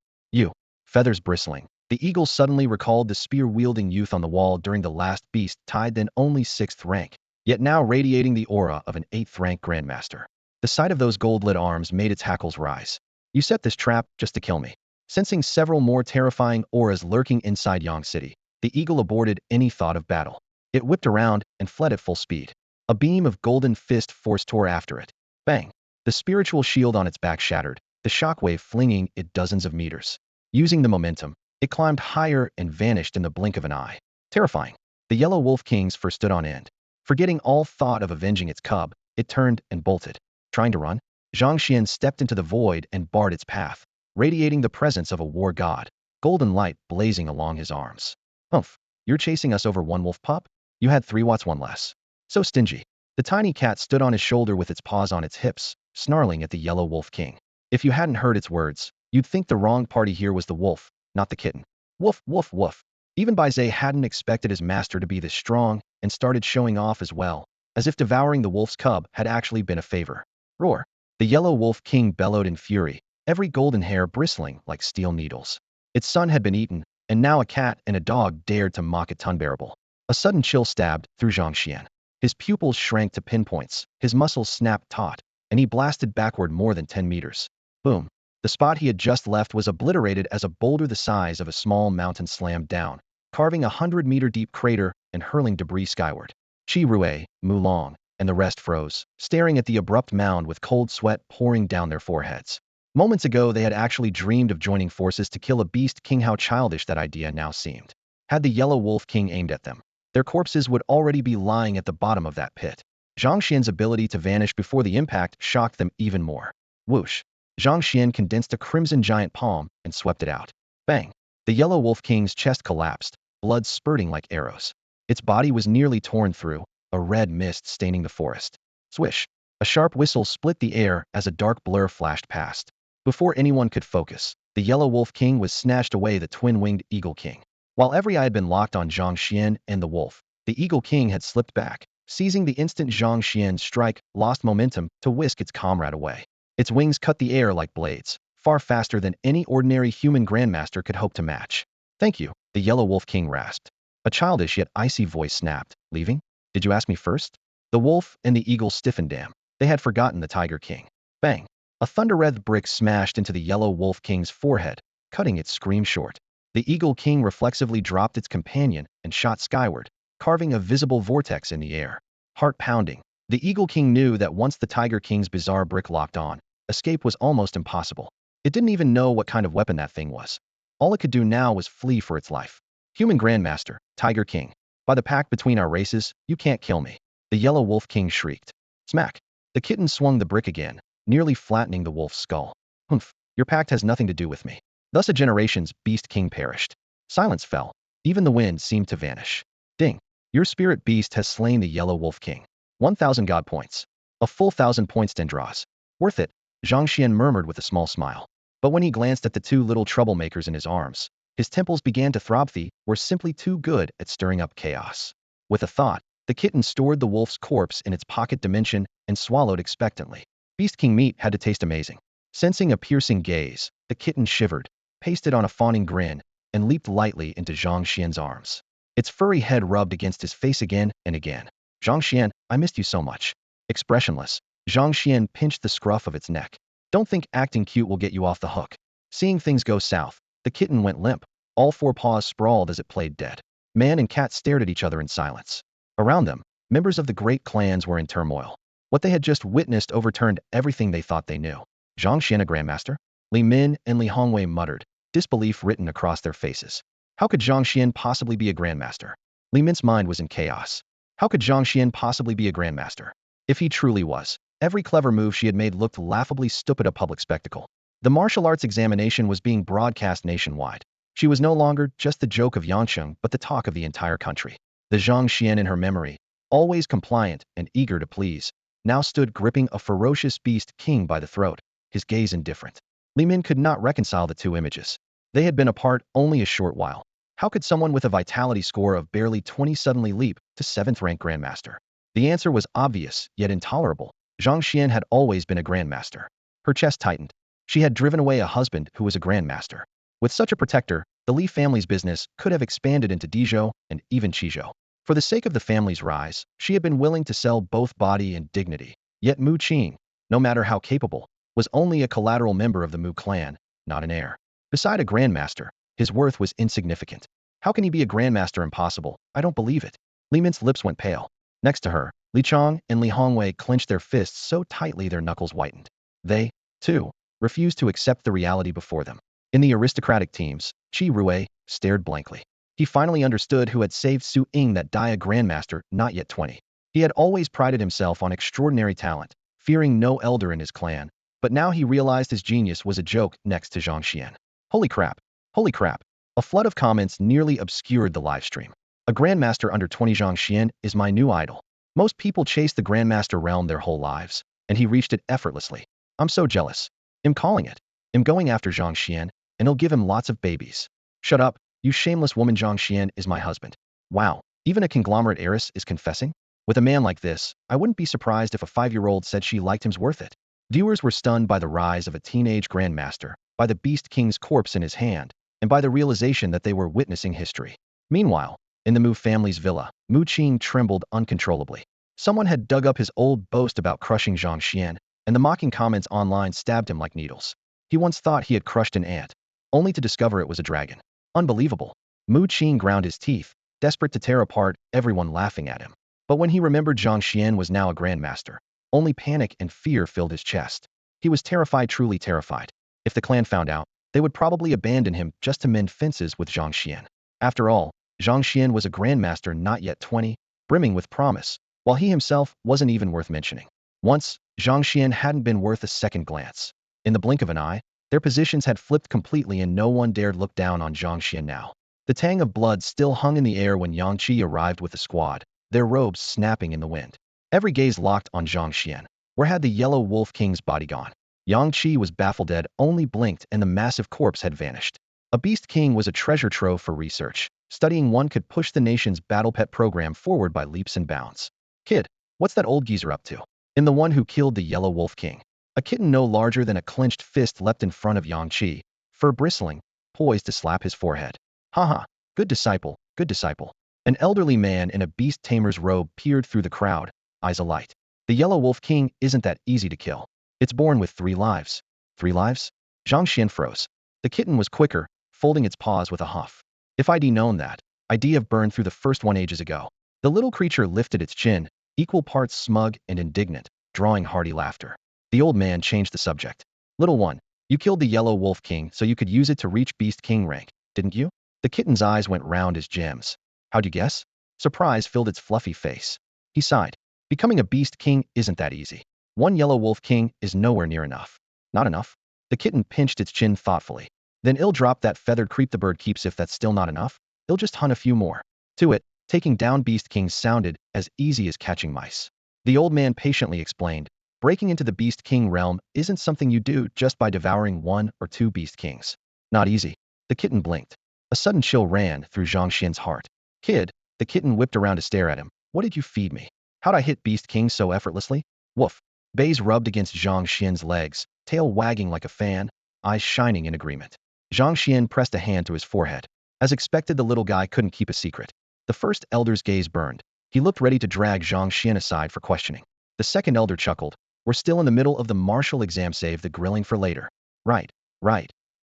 Feathers bristling. The eagle suddenly recalled the spear-wielding youth on the wall during the last beast tied then only 6th rank, yet now radiating the aura of an 8th rank grandmaster. The sight of those gold-lit arms made its hackles rise. You set this trap just to kill me. Sensing several more terrifying auras lurking inside Yang City, the eagle aborted any thought of battle. It whipped around and fled at full speed. A beam of golden fist force tore after it. Bang! The spiritual shield on its back shattered, the shockwave flinging it dozens of meters. Using the momentum, it climbed higher and vanished in the blink of an eye. Terrifying. The Yellow Wolf King's fur stood on end. Forgetting all thought of avenging its cub, it turned and bolted. Trying to run, Zhang Xuan stepped into the void and barred its path, radiating the presence of a war god, golden light blazing along his arms. Humph, you're chasing us over one wolf pup? You had 3 watts, one less. So stingy. The tiny cat stood on his shoulder with its paws on its hips, snarling at the Yellow Wolf King. If you hadn't heard its words, you'd think the wrong party here was the wolf, not the kitten. Woof, woof, woof. Even Baizhe hadn't expected his master to be this strong, and started showing off as well, as if devouring the wolf's cub had actually been a favor. Roar. The Yellow Wolf King bellowed in fury, every golden hair bristling like steel needles. Its son had been eaten, and now a cat and a dog dared to mock it unbearable. A sudden chill stabbed through Zhang Xuan. His pupils shrank to pinpoints, his muscles snapped taut, and he blasted backward more than 10 meters. Boom. The spot he had just left was obliterated as a boulder the size of a small mountain slammed down, carving a 100-meter-deep crater and hurling debris skyward. Qi Rui, Mulong, and the rest froze, staring at the abrupt mound with cold sweat pouring down their foreheads. Moments ago, they had actually dreamed of joining forces to kill a beast king. How childish that idea now seemed. Had the Yellow Wolf King aimed at them, their corpses would already be lying at the bottom of that pit. Zhang Xuan's ability to vanish before the impact shocked them even more. Whoosh! Zhang Xuan condensed a crimson giant palm and swept it out. Bang! The yellow wolf king's chest collapsed, blood spurting like arrows. Its body was nearly torn through, a red mist staining the forest. Swish! A sharp whistle split the air as a dark blur flashed past. Before anyone could focus, the yellow wolf king was snatched away the twin-winged eagle king. While every eye had been locked on Zhang Xuan and the wolf, the eagle king had slipped back, seizing the instant Zhang Xuan's strike lost momentum to whisk its comrade away. Its wings cut the air like blades, far faster than any ordinary human grandmaster could hope to match. Thank you, the yellow wolf king rasped. A childish yet icy voice snapped. Leaving? Did you ask me first? The wolf and the eagle stiffened. Damn. They had forgotten the tiger king. Bang! A thunder-red brick smashed into the yellow wolf king's forehead, cutting its scream short. The eagle king reflexively dropped its companion and shot skyward, carving a visible vortex in the air. Heart pounding, the eagle king knew that once the tiger king's bizarre brick locked on, escape was almost impossible. It didn't even know what kind of weapon that thing was. All it could do now was flee for its life. Human Grandmaster, Tiger King. By the pact between our races, you can't kill me. The yellow wolf king shrieked. Smack! The kitten swung the brick again, nearly flattening the wolf's skull. Humph! Your pact has nothing to do with me. Thus a generation's beast king perished. Silence fell. Even the wind seemed to vanish. Ding! Your spirit beast has slain the yellow wolf king. 1,000 god points. A full 1,000 points Dendras. Worth it, Zhang Xuan murmured with a small smile. But when he glanced at the two little troublemakers in his arms, his temples began to throb. They were simply too good at stirring up chaos. With a thought, the kitten stored the wolf's corpse in its pocket dimension and swallowed expectantly. Beast King meat had to taste amazing. Sensing a piercing gaze, the kitten shivered, pasted on a fawning grin, and leaped lightly into Zhang Xuan's arms. Its furry head rubbed against his face again and again. Zhang Xuan, I missed you so much. Expressionless, Zhang Xuan pinched the scruff of its neck. Don't think acting cute will get you off the hook. Seeing things go south, the kitten went limp. All four paws sprawled as it played dead. Man and cat stared at each other in silence. Around them, members of the great clans were in turmoil. What they had just witnessed overturned everything they thought they knew. Zhang Xuan a grandmaster? Li Min and Li Hongwei muttered, disbelief written across their faces. How could Zhang Xuan possibly be a grandmaster? Li Min's mind was in chaos. How could Zhang Xuan possibly be a grandmaster? If he truly was, every clever move she had made looked laughably stupid, a public spectacle. The martial arts examination was being broadcast nationwide. She was no longer just the joke of Yancheng, but the talk of the entire country. The Zhang Xuan in her memory, always compliant and eager to please, now stood gripping a ferocious beast king by the throat, his gaze indifferent. Li Min could not reconcile the two images. They had been apart only a short while. How could someone with a vitality score of barely 20 suddenly leap to 7th-rank grandmaster? The answer was obvious, yet intolerable. Zhang Xuan had always been a grandmaster. Her chest tightened. She had driven away a husband who was a grandmaster. With such a protector, the Li family's business could have expanded into Dizhou and even Qizhou. For the sake of the family's rise, she had been willing to sell both body and dignity. Yet Mu Qing, no matter how capable, was only a collateral member of the Mu clan, not an heir. Beside a grandmaster, his worth was insignificant. How can he be a grandmaster? Impossible. I don't believe it. Li Min's lips went pale. Next to her, Li Chong and Li Hongwei clenched their fists so tightly their knuckles whitened. They, too, refused to accept the reality before them. In the aristocratic teams, Qi Rui stared blankly. He finally understood who had saved Su Ying, that Dia grandmaster, not yet 20. He had always prided himself on extraordinary talent, fearing no elder in his clan, but now he realized his genius was a joke next to Zhang Xuan. Holy crap! Holy crap! A flood of comments nearly obscured the livestream. A grandmaster under 20, Zhang Xuan is my new idol. Most people chase the grandmaster realm their whole lives, and he reached it effortlessly. I'm so jealous. I'm calling it. I'm going after Zhang Xuan, and he'll give him lots of babies. Shut up, you shameless woman. Zhang Xuan is my husband. Wow, even a conglomerate heiress is confessing? With a man like this, I wouldn't be surprised if a 5-year-old said she liked him's worth it. Viewers were stunned by the rise of a teenage grandmaster, by the Beast King's corpse in his hand, and by the realization that they were witnessing history. Meanwhile, in the Mu family's villa, Mu Qing trembled uncontrollably. Someone had dug up his old boast about crushing Zhang Xuan, and the mocking comments online stabbed him like needles. He once thought he had crushed an ant, only to discover it was a dragon. Unbelievable. Mu Qing ground his teeth, desperate to tear apart everyone laughing at him. But when he remembered Zhang Xuan was now a grandmaster, only panic and fear filled his chest. He was terrified, truly terrified. If the clan found out, they would probably abandon him just to mend fences with Zhang Xuan. After all, Zhang Xuan was a grandmaster not yet 20, brimming with promise, while he himself wasn't even worth mentioning. Once, Zhang Xuan hadn't been worth a second glance. In the blink of an eye, their positions had flipped completely and no one dared look down on Zhang Xuan now. The tang of blood still hung in the air when Yang Qi arrived with the squad, their robes snapping in the wind. Every gaze locked on Zhang Xuan. Where had the Yellow Wolf King's body gone? Yang Qi was baffled, only blinked and the massive corpse had vanished. A Beast King was a treasure trove for research. Studying one could push the nation's battle pet program forward by leaps and bounds. Kid, what's that old geezer up to? In the one who killed the Yellow Wolf King. A kitten no larger than a clenched fist leapt in front of Yang Qi, fur bristling, poised to slap his forehead. Haha, good disciple, good disciple. An elderly man in a beast tamer's robe peered through the crowd, eyes alight. The Yellow Wolf King isn't that easy to kill. It's born with 3 lives. 3 lives? Zhang Xuan froze. The kitten was quicker, folding its paws with a huff. If I'd known that, I'd have burned through the first one ages ago. The little creature lifted its chin, equal parts smug and indignant, drawing hearty laughter. The old man changed the subject. Little one, you killed the Yellow Wolf King so you could use it to reach Beast King rank, didn't you? The kitten's eyes went round as gems. How'd you guess? Surprise filled its fluffy face. He sighed. Becoming a Beast King isn't that easy. 1 Yellow Wolf King is nowhere near enough. Not enough? The kitten pinched its chin thoughtfully. Then it'll drop that feathered creep the bird keeps. If that's still not enough, it'll just hunt a few more. To it, taking down Beast Kings sounded as easy as catching mice. The old man patiently explained. Breaking into the Beast King realm isn't something you do just by devouring 1 or 2 Beast Kings. Not easy. The kitten blinked. A sudden chill ran through Zhang Xuan's heart. Kid, the kitten whipped around to stare at him. What did you feed me? How'd I hit Beast King so effortlessly? Woof. Bays rubbed against Zhang Xuan's legs, tail wagging like a fan, eyes shining in agreement. Zhang Xuan pressed a hand to his forehead. As expected, the little guy couldn't keep a secret. The first elder's gaze burned. He looked ready to drag Zhang Xuan aside for questioning. The second elder chuckled. We're still in the middle of the martial exam, save the grilling for later. Right.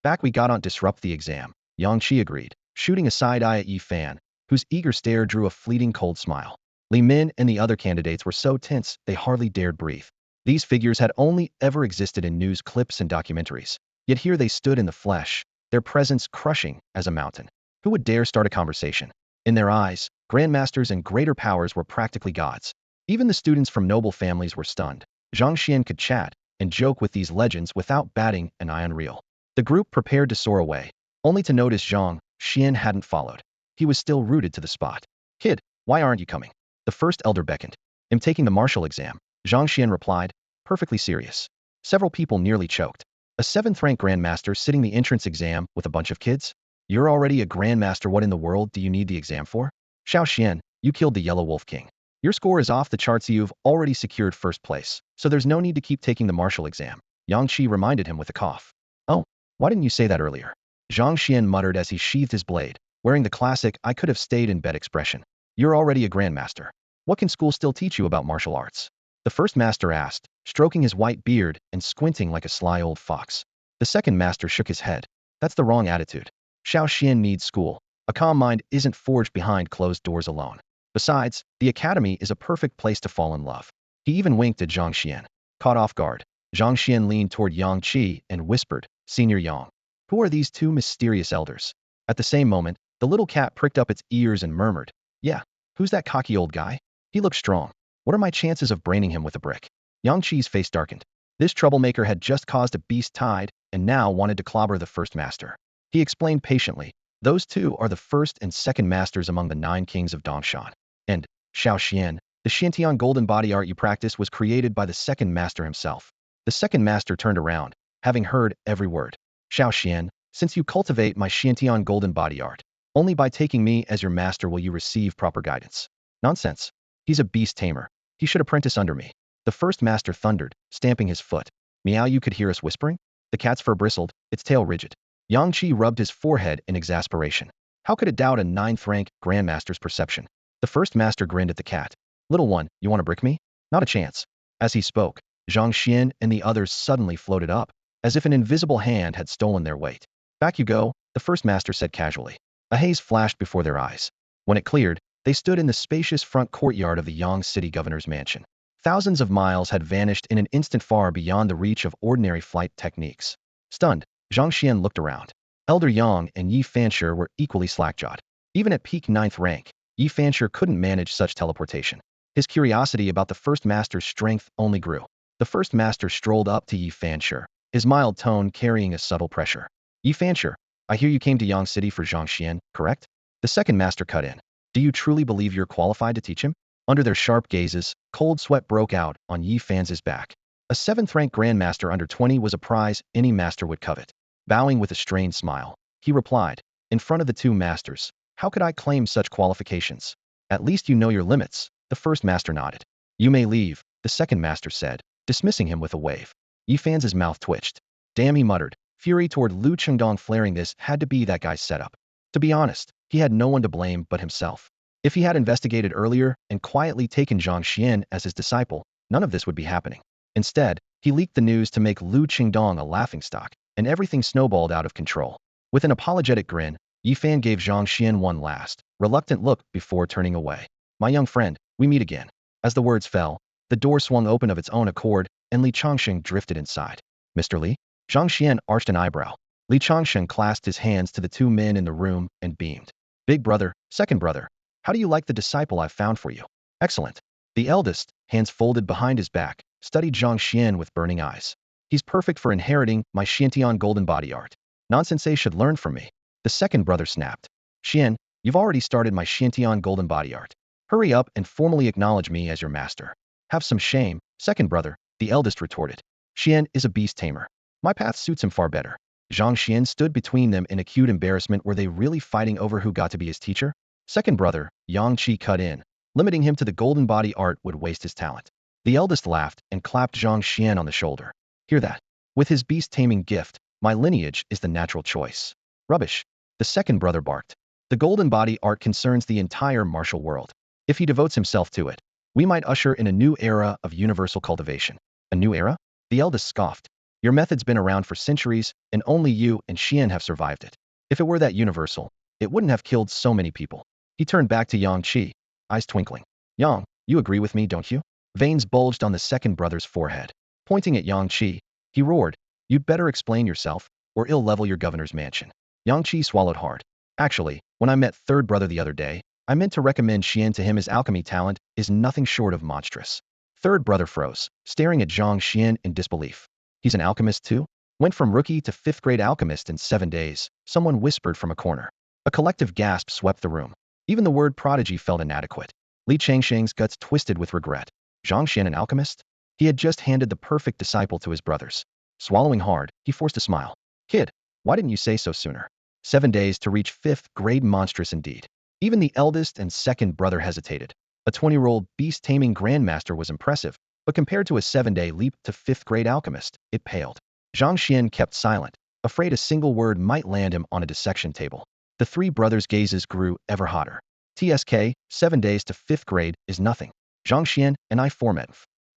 Back we got on disrupt the exam. Yang Qi agreed, shooting a side eye at Yi Fan, whose eager stare drew a fleeting cold smile. Li Min and the other candidates were so tense they hardly dared breathe. These figures had only ever existed in news clips and documentaries. Yet here they stood in the flesh, their presence crushing as a mountain. Who would dare start a conversation? In their eyes, grandmasters and greater powers were practically gods. Even the students from noble families were stunned. Zhang Xuan could chat and joke with these legends without batting an eye. Unreal. The group prepared to soar away, only to notice Zhang Xuan hadn't followed. He was still rooted to the spot. Kid, why aren't you coming? The first elder beckoned. I'm taking the martial exam, Zhang Xuan replied, perfectly serious. Several people nearly choked. A 7th-rank grandmaster sitting the entrance exam with a bunch of kids? You're already a grandmaster, what in the world do you need the exam for? Xiao Xian, you killed the Yellow Wolf King. Your score is off the charts, you've already secured first place, so there's no need to keep taking the martial exam, Yang Qi reminded him with a cough. Oh, why didn't you say that earlier? Zhang Xuan muttered as he sheathed his blade, wearing the classic I could have stayed in bed expression. You're already a grandmaster. What can school still teach you about martial arts? The first master asked, stroking his white beard and squinting like a sly old fox. The second master shook his head. That's the wrong attitude. Xiao Xian needs school. A calm mind isn't forged behind closed doors alone. Besides, the academy is a perfect place to fall in love. He even winked at Zhang Xuan. Caught off guard, Zhang Xuan leaned toward Yang Qi and whispered, Senior Yang. Who are these 2 mysterious elders? At the same moment, the little cat pricked up its ears and murmured, Yeah, who's that cocky old guy? He looks strong. What are my chances of braining him with a brick? Yang Qi's face darkened. This troublemaker had just caused a beast tide and now wanted to clobber the first master. He explained patiently, those 2 are the first and second masters among the 9 kings of Dongshan. And, Xiao Xian, the Xiantian golden body art you practice was created by the second master himself. The second master turned around, having heard every word. Xiao Xian, since you cultivate my Xiantian golden body art, only by taking me as your master will you receive proper guidance. Nonsense. He's a beast tamer. He should apprentice under me. The first master thundered, stamping his foot. Meow, you could hear us whispering? The cat's fur bristled, its tail rigid. Yang Qi rubbed his forehead in exasperation. How could it doubt a 9th-rank grandmaster's perception? The first master grinned at the cat. Little one, you want to brick me? Not a chance. As he spoke, Zhang Xuan and the others suddenly floated up, as if an invisible hand had stolen their weight. Back you go, the first master said casually. A haze flashed before their eyes. When it cleared, they stood in the spacious front courtyard of the Yang City governor's mansion. Thousands of miles had vanished in an instant, far beyond the reach of ordinary flight techniques. Stunned, Zhang Xuan looked around. Elder Yang and Yi Fanshi were equally slack-jawed. Even at peak 9th rank, Yi Fanshi couldn't manage such teleportation. His curiosity about the first master's strength only grew. The first master strolled up to Yi Fanshi, his mild tone carrying a subtle pressure. Yi Fansher, I hear you came to Yang City for Zhang Xuan, correct? The second master cut in. Do you truly believe you're qualified to teach him? Under their sharp gazes, cold sweat broke out on Yi Fan's back. A 7th-rank grandmaster under 20 was a prize any master would covet. Bowing with a strained smile, he replied, in front of the two masters, how could I claim such qualifications? At least you know your limits. The first master nodded. You may leave, the second master said, dismissing him with a wave. Yi Fan's mouth twitched. Damn, he muttered, fury toward Lu Chengdong flaring. This had to be that guy's setup. To be honest, he had no one to blame but himself. If he had investigated earlier and quietly taken Zhang Xuan as his disciple, none of this would be happening. Instead, he leaked the news to make Lu Chengdong a laughingstock, and everything snowballed out of control. With an apologetic grin, Yi Fan gave Zhang Xuan one last, reluctant look before turning away. My young friend, we meet again. As the words fell, the door swung open of its own accord, and Li Changsheng drifted inside. Mr. Li? Zhang Xuan arched an eyebrow. Li Changsheng clasped his hands to the two men in the room and beamed. Big brother, second brother, how do you like the disciple I've found for you? Excellent. The eldest, hands folded behind his back, studied Zhang Xuan with burning eyes. He's perfect for inheriting my Xiantian golden body art. Non-sensei should learn from me. The second brother snapped. Xian, you've already started my Xiantian golden body art. Hurry up and formally acknowledge me as your master. Have some shame, second brother, the eldest retorted. Xian is a beast tamer. My path suits him far better. Zhang Xuan stood between them in acute embarrassment. Were they really fighting over who got to be his teacher? Second brother, Yang Qi cut in. Limiting him to the golden body art would waste his talent. The eldest laughed and clapped Zhang Xuan on the shoulder. Hear that? With his beast-taming gift, my lineage is the natural choice. Rubbish. The second brother barked. The golden body art concerns the entire martial world. If he devotes himself to it, we might usher in a new era of universal cultivation. A new era? The eldest scoffed. Your method's been around for centuries, and only you and Xian have survived it. If it were that universal, it wouldn't have killed so many people. He turned back to Yang Qi, eyes twinkling. Yang, you agree with me, don't you? Veins bulged on the second brother's forehead. Pointing at Yang Qi, he roared, you'd better explain yourself, or ill level your governor's mansion. Yang Qi swallowed hard. Actually, when I met third brother the other day, I meant to recommend Xian to him. His alchemy talent is nothing short of monstrous. Third brother froze, staring at Zhang Xuan in disbelief. He's an alchemist too? Went from rookie to 5th grade alchemist in 7 days, someone whispered from a corner. A collective gasp swept the room. Even the word prodigy felt inadequate. Li Changsheng's guts twisted with regret. Zhang Xuan an alchemist? He had just handed the perfect disciple to his brothers. Swallowing hard, he forced a smile. Kid, why didn't you say so sooner? 7 days to reach 5th grade, monstrous indeed. Even the eldest and second brother hesitated. A 20-year-old beast-taming grandmaster was impressive, but compared to a 7-day leap to 5th grade alchemist, it paled. Zhang Xuan kept silent, afraid a single word might land him on a dissection table. The three brothers' gazes grew ever hotter. TSK, 7 days to 5th grade is nothing. Zhang Xuan and I format.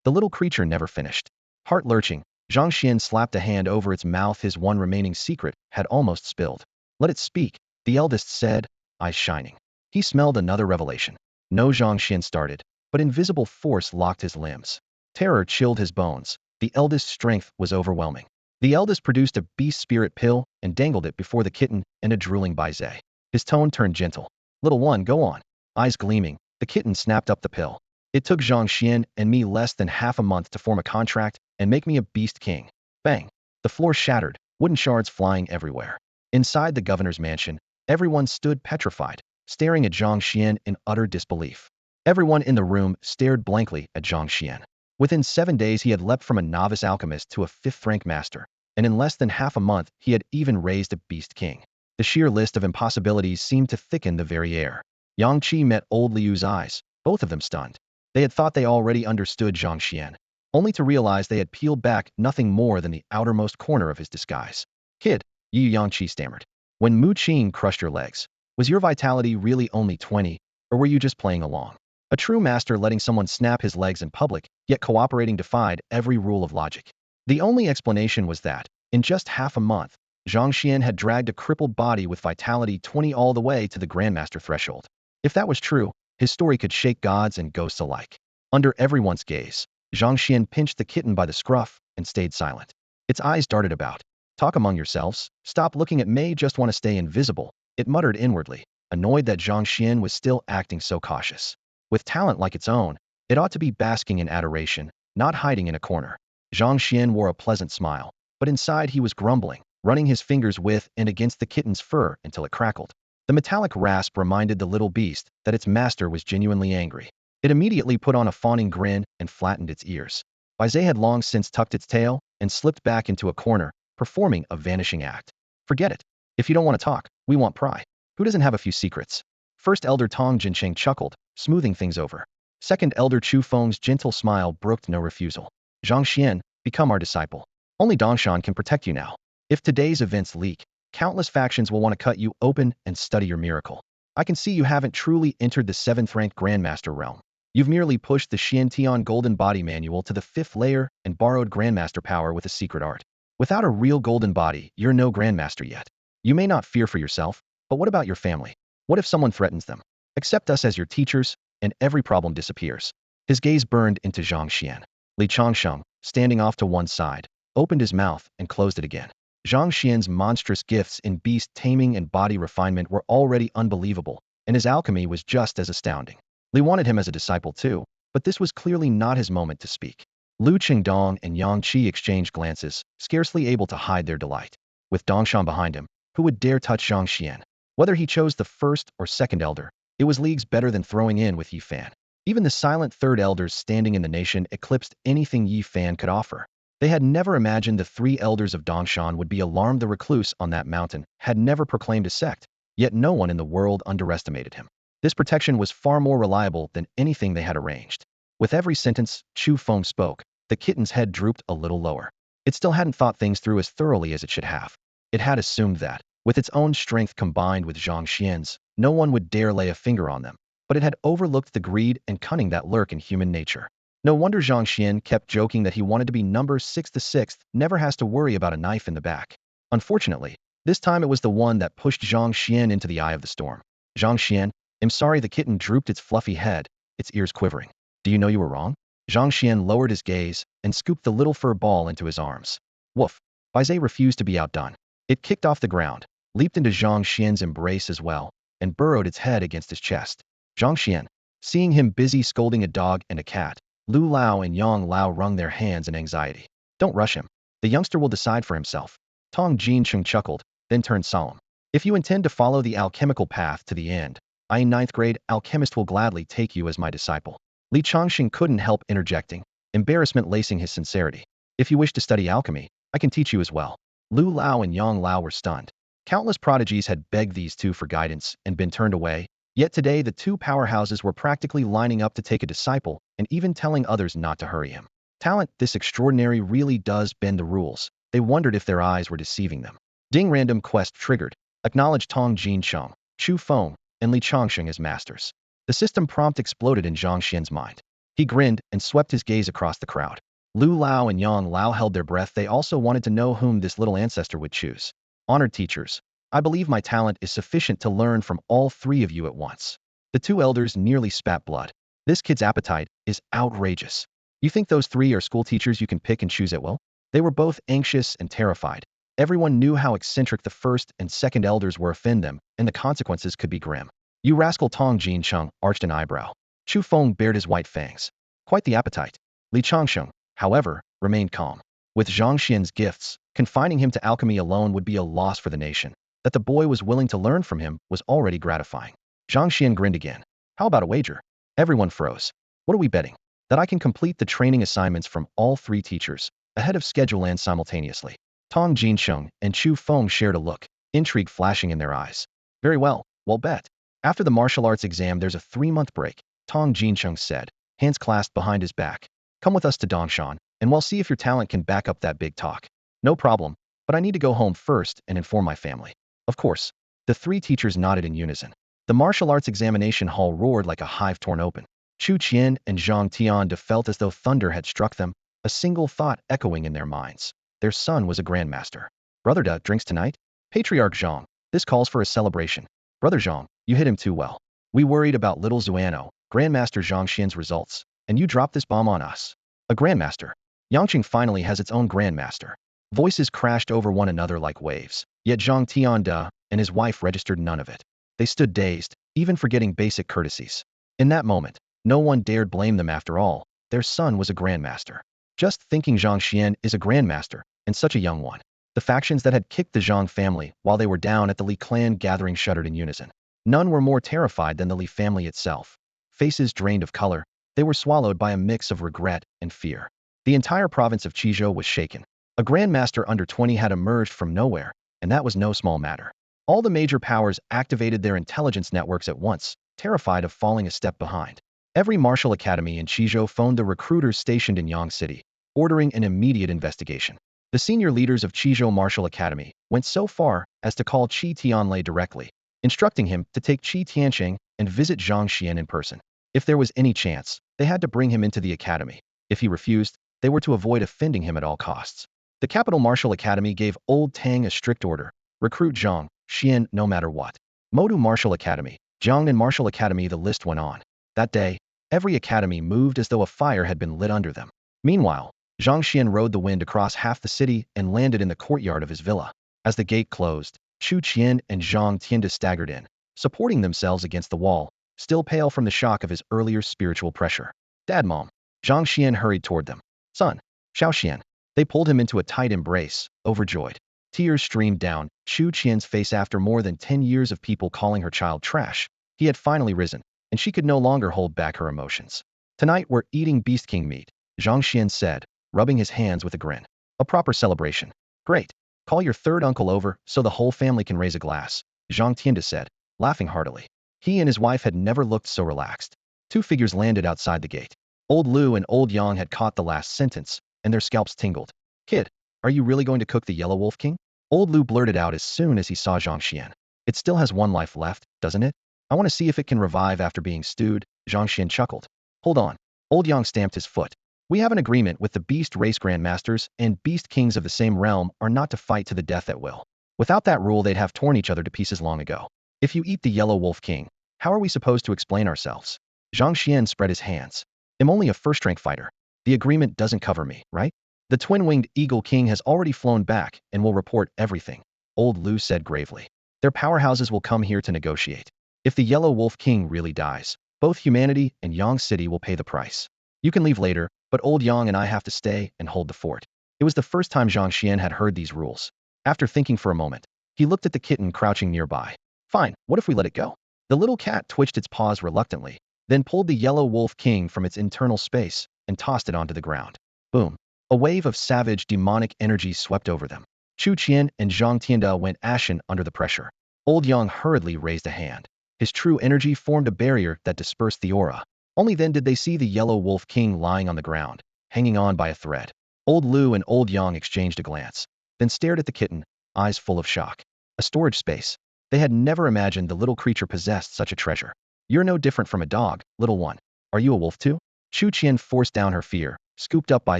The little creature never finished. Heart-lurching, Zhang Xuan slapped a hand over its mouth. His one remaining secret had almost spilled. Let it speak, the eldest said, eyes shining. He smelled another revelation. No, Zhang Xuan started, but invisible force locked his limbs. Terror chilled his bones. The eldest's strength was overwhelming. The eldest produced a beast spirit pill and dangled it before the kitten and a drooling Baizé. His tone turned gentle. Little one, go on. Eyes gleaming, the kitten snapped up the pill. It took Zhang Xuan and me less than half a month to form a contract and make me a beast king. Bang. The floor shattered, wooden shards flying everywhere. Inside the governor's mansion, everyone stood petrified, staring at Zhang Xuan in utter disbelief. Everyone in the room stared blankly at Zhang Xuan. Within 7 days he had leapt from a novice alchemist to a 5th-rank master, and in less than half a month he had even raised a beast king. The sheer list of impossibilities seemed to thicken the very air. Yang Qi met old Liu's eyes, both of them stunned. They had thought they already understood Zhang Xuan, only to realize they had peeled back nothing more than the outermost corner of his disguise. Kid, Yang Qi stammered. When Mu Qing crushed your legs, was your vitality really only 20, or were you just playing along? A true master letting someone snap his legs in public, yet cooperating defied every rule of logic. The only explanation was that, in just half a month, Zhang Xuan had dragged a crippled body with vitality 20 all the way to the grandmaster threshold. If that was true, his story could shake gods and ghosts alike. Under everyone's gaze, Zhang Xuan pinched the kitten by the scruff and stayed silent. Its eyes darted about. Talk among yourselves. Stop looking at me, just want to stay invisible, it muttered inwardly, annoyed that Zhang Xuan was still acting so cautious. With talent like its own, it ought to be basking in adoration, not hiding in a corner. Zhang Xuan wore a pleasant smile. but inside he was grumbling, running his fingers with and against the kitten's fur until it crackled. The metallic rasp reminded the little beast that its master was genuinely angry. It immediately put on a fawning grin and flattened its ears. Bizet had long since tucked its tail and slipped back into a corner, performing a vanishing act. Forget it. If you don't want to talk, we want pry. Who doesn't have a few secrets? First Elder Tong Jincheng chuckled, smoothing things over. Second Elder Chu Feng's gentle smile brooked no refusal. Zhang Xuan, become our disciple. Only Dongshan can protect you now. If today's events leak, countless factions will want to cut you open and study your miracle. I can see you haven't truly entered the 7th-ranked Grandmaster realm. You've merely pushed the Xian Tian Golden Body Manual to the 5th layer and borrowed Grandmaster power with a secret art. Without a real golden body, you're no Grandmaster yet. You may not fear for yourself, but what about your family? What if someone threatens them? Accept us as your teachers, and every problem disappears. His gaze burned into Zhang Xuan. Li Changsheng, standing off to one side, opened his mouth and closed it again. Zhang Xian's monstrous gifts in beast taming and body refinement were already unbelievable, and his alchemy was just as astounding. Li wanted him as a disciple too, but this was clearly not his moment to speak. Lu Qingdong and Yang Qi exchanged glances, scarcely able to hide their delight. With Dongshan behind him, who would dare touch Zhang Xuan? Whether he chose the first or second elder, it was leagues better than throwing in with Yi Fan. Even the silent third elders standing in the nation eclipsed anything Yi Fan could offer. They had never imagined the 3 elders of Dongshan would be alarmed the recluse on that mountain, had never proclaimed a sect, yet no one in the world underestimated him. This protection was far more reliable than anything they had arranged. With every sentence Chu Feng spoke, the kitten's head drooped a little lower. It still hadn't thought things through as thoroughly as it should have. It had assumed that, with its own strength combined with Zhang Xian's, no one would dare lay a finger on them. But it had overlooked the greed and cunning that lurk in human nature. No wonder Zhang Xuan kept joking that he wanted to be number 6. The 6th never has to worry about a knife in the back. Unfortunately, this time it was the one that pushed Zhang Xuan into the eye of the storm. Zhang Xuan, I'm sorry. The kitten drooped its fluffy head, its ears quivering. Do you know you were wrong? Zhang Xuan lowered his gaze and scooped the little fur ball into his arms. Woof. Bizet refused to be outdone. It kicked off the ground, leaped into Zhang Xian's embrace as well, and burrowed its head against his chest. Zhang Xuan, seeing him busy scolding a dog and a cat, Lu Lao and Yang Lao wrung their hands in anxiety. Don't rush him. The youngster will decide for himself. Tong Jincheng chuckled, then turned solemn. If you intend to follow the alchemical path to the end, I, a 9th grade alchemist, will gladly take you as my disciple. Li Changxing couldn't help interjecting, embarrassment lacing his sincerity. If you wish to study alchemy, I can teach you as well. Lu Lao and Yang Lao were stunned. Countless prodigies had begged these two for guidance and been turned away, yet today the 2 powerhouses were practically lining up to take a disciple and even telling others not to hurry him. Talent this extraordinary really does bend the rules. They wondered if their eyes were deceiving them. Ding, random quest triggered. Acknowledge Tong Jincheng, Chu Feng, and Li Changxing as masters. The system prompt exploded in Zhang Xian's mind. He grinned and swept his gaze across the crowd. Lu Lao and Yang Lao held their breath. They also wanted to know whom this little ancestor would choose. Honored teachers, I believe my talent is sufficient to learn from all 3 of you at once. The 2 elders nearly spat blood. This kid's appetite is outrageous. You think those 3 are school teachers you can pick and choose at will? They were both anxious and terrified. Everyone knew how eccentric the 1st and 2nd elders were. Offend them, and the consequences could be grim. You rascal! Tong Jincheng arched an eyebrow. Chu Feng bared his white fangs. Quite the appetite. Li Changsheng, however, remained calm. With Zhang Xian's gifts, confining him to alchemy alone would be a loss for the nation. That the boy was willing to learn from him was already gratifying. Zhang Xuan grinned again. How about a wager? Everyone froze. What are we betting? That I can complete the training assignments from all 3 teachers, ahead of schedule and simultaneously. Tong Jincheng and Chu Feng shared a look, intrigue flashing in their eyes. Very well, we'll bet. After the martial arts exam there's a 3-month break, Tong Jincheng said, hands clasped behind his back. Come with us to Dongshan, and we'll see if your talent can back up that big talk. No problem, but I need to go home first and inform my family. Of course. The 3 teachers nodded in unison. The martial arts examination hall roared like a hive torn open. Chu Qian and Zhang Tiande felt as though thunder had struck them, a single thought echoing in their minds. Their son was a grandmaster. Brother Da drinks tonight? Patriarch Zhang, this calls for a celebration. Brother Zhang, you hit him too well. We worried about little Zuano, Grandmaster Zhang Xian's results, and you dropped this bomb on us. A grandmaster. Yangqing finally has its own grandmaster. Voices crashed over one another like waves, yet Zhang Tiande and his wife registered none of it. They stood dazed, even forgetting basic courtesies. In that moment, no one dared blame them. After all, their son was a grandmaster. Just thinking Zhang Xian is a grandmaster, and such a young one. The factions that had kicked the Zhang family while they were down at the Li clan gathering shuddered in unison. None were more terrified than the Li family itself. Faces drained of color, they were swallowed by a mix of regret and fear. The entire province of Qizhou was shaken. A grandmaster under 20 had emerged from nowhere, and that was no small matter. All the major powers activated their intelligence networks at once, terrified of falling a step behind. Every martial academy in Qizhou phoned the recruiters stationed in Yang City, ordering an immediate investigation. The senior leaders of Qizhou Martial Academy went so far as to call Qi Tianlei directly, instructing him to take Qi Tianqing and visit Zhang Xuan in person. If there was any chance, they had to bring him into the academy. If he refused, they were to avoid offending him at all costs. The capital martial academy gave Old Tang a strict order: recruit Zhang Xuan no matter what. Modu Martial Academy, Jiangnan Martial Academy. The list went on. That day, every academy moved as though a fire had been lit under them. Meanwhile, Zhang Xuan rode the wind across half the city and landed in the courtyard of his villa. As the gate closed, Chu Qian and Zhang Tianda staggered in, supporting themselves against the wall, still pale from the shock of his earlier spiritual pressure. Dad, Mom. Zhang Xuan hurried toward them. Son, Xiao Xian. They pulled him into a tight embrace, overjoyed. Tears streamed down Chu Qian's face after more than 10 years of people calling her child trash. He had finally risen, and she could no longer hold back her emotions. Tonight we're eating Beast King meat, Zhang Xian said, rubbing his hands with a grin. A proper celebration. Great. Call your third uncle over so the whole family can raise a glass, Zhang Tianda said, laughing heartily. He and his wife had never looked so relaxed. Two figures landed outside the gate. Old Lu and Old Yang had caught the last sentence, and their scalps tingled. Kid, are you really going to cook the Yellow Wolf King? Old Lu blurted out as soon as he saw Zhang Xian. It still has one life left, doesn't it? I want to see if it can revive after being stewed, Zhang Xian chuckled. Hold on. Old Yang stamped his foot. We have an agreement with the Beast Race Grandmasters, and Beast Kings of the same realm are not to fight to the death at will. Without that rule, they'd have torn each other to pieces long ago. If you eat the Yellow Wolf King, how are we supposed to explain ourselves? Zhang Xian spread his hands. I'm only a first-rank fighter. The agreement doesn't cover me, right? The twin-winged Eagle King has already flown back and will report everything, Old Lu said gravely. Their powerhouses will come here to negotiate. If the Yellow Wolf King really dies, both humanity and Yang City will pay the price. You can leave later, but Old Yang and I have to stay and hold the fort. It was the first time Zhang Xian had heard these rules. After thinking for a moment, he looked at the kitten crouching nearby. Fine, what if we let it go? The little cat twitched its paws reluctantly, then pulled the Yellow Wolf King from its internal space and tossed it onto the ground. Boom. A wave of savage, demonic energy swept over them. Chu Qian and Zhang Tianda went ashen under the pressure. Old Yang hurriedly raised a hand. His true energy formed a barrier that dispersed the aura. Only then did they see the Yellow Wolf King lying on the ground, hanging on by a thread. Old Lu and Old Yang exchanged a glance, then stared at the kitten, eyes full of shock. A storage space. They had never imagined the little creature possessed such a treasure. You're no different from a dog, little one. Are you a wolf too? Chu Qian forced down her fear, scooped up by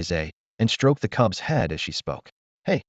Zhe, and stroked the cub's head as she spoke. Hey,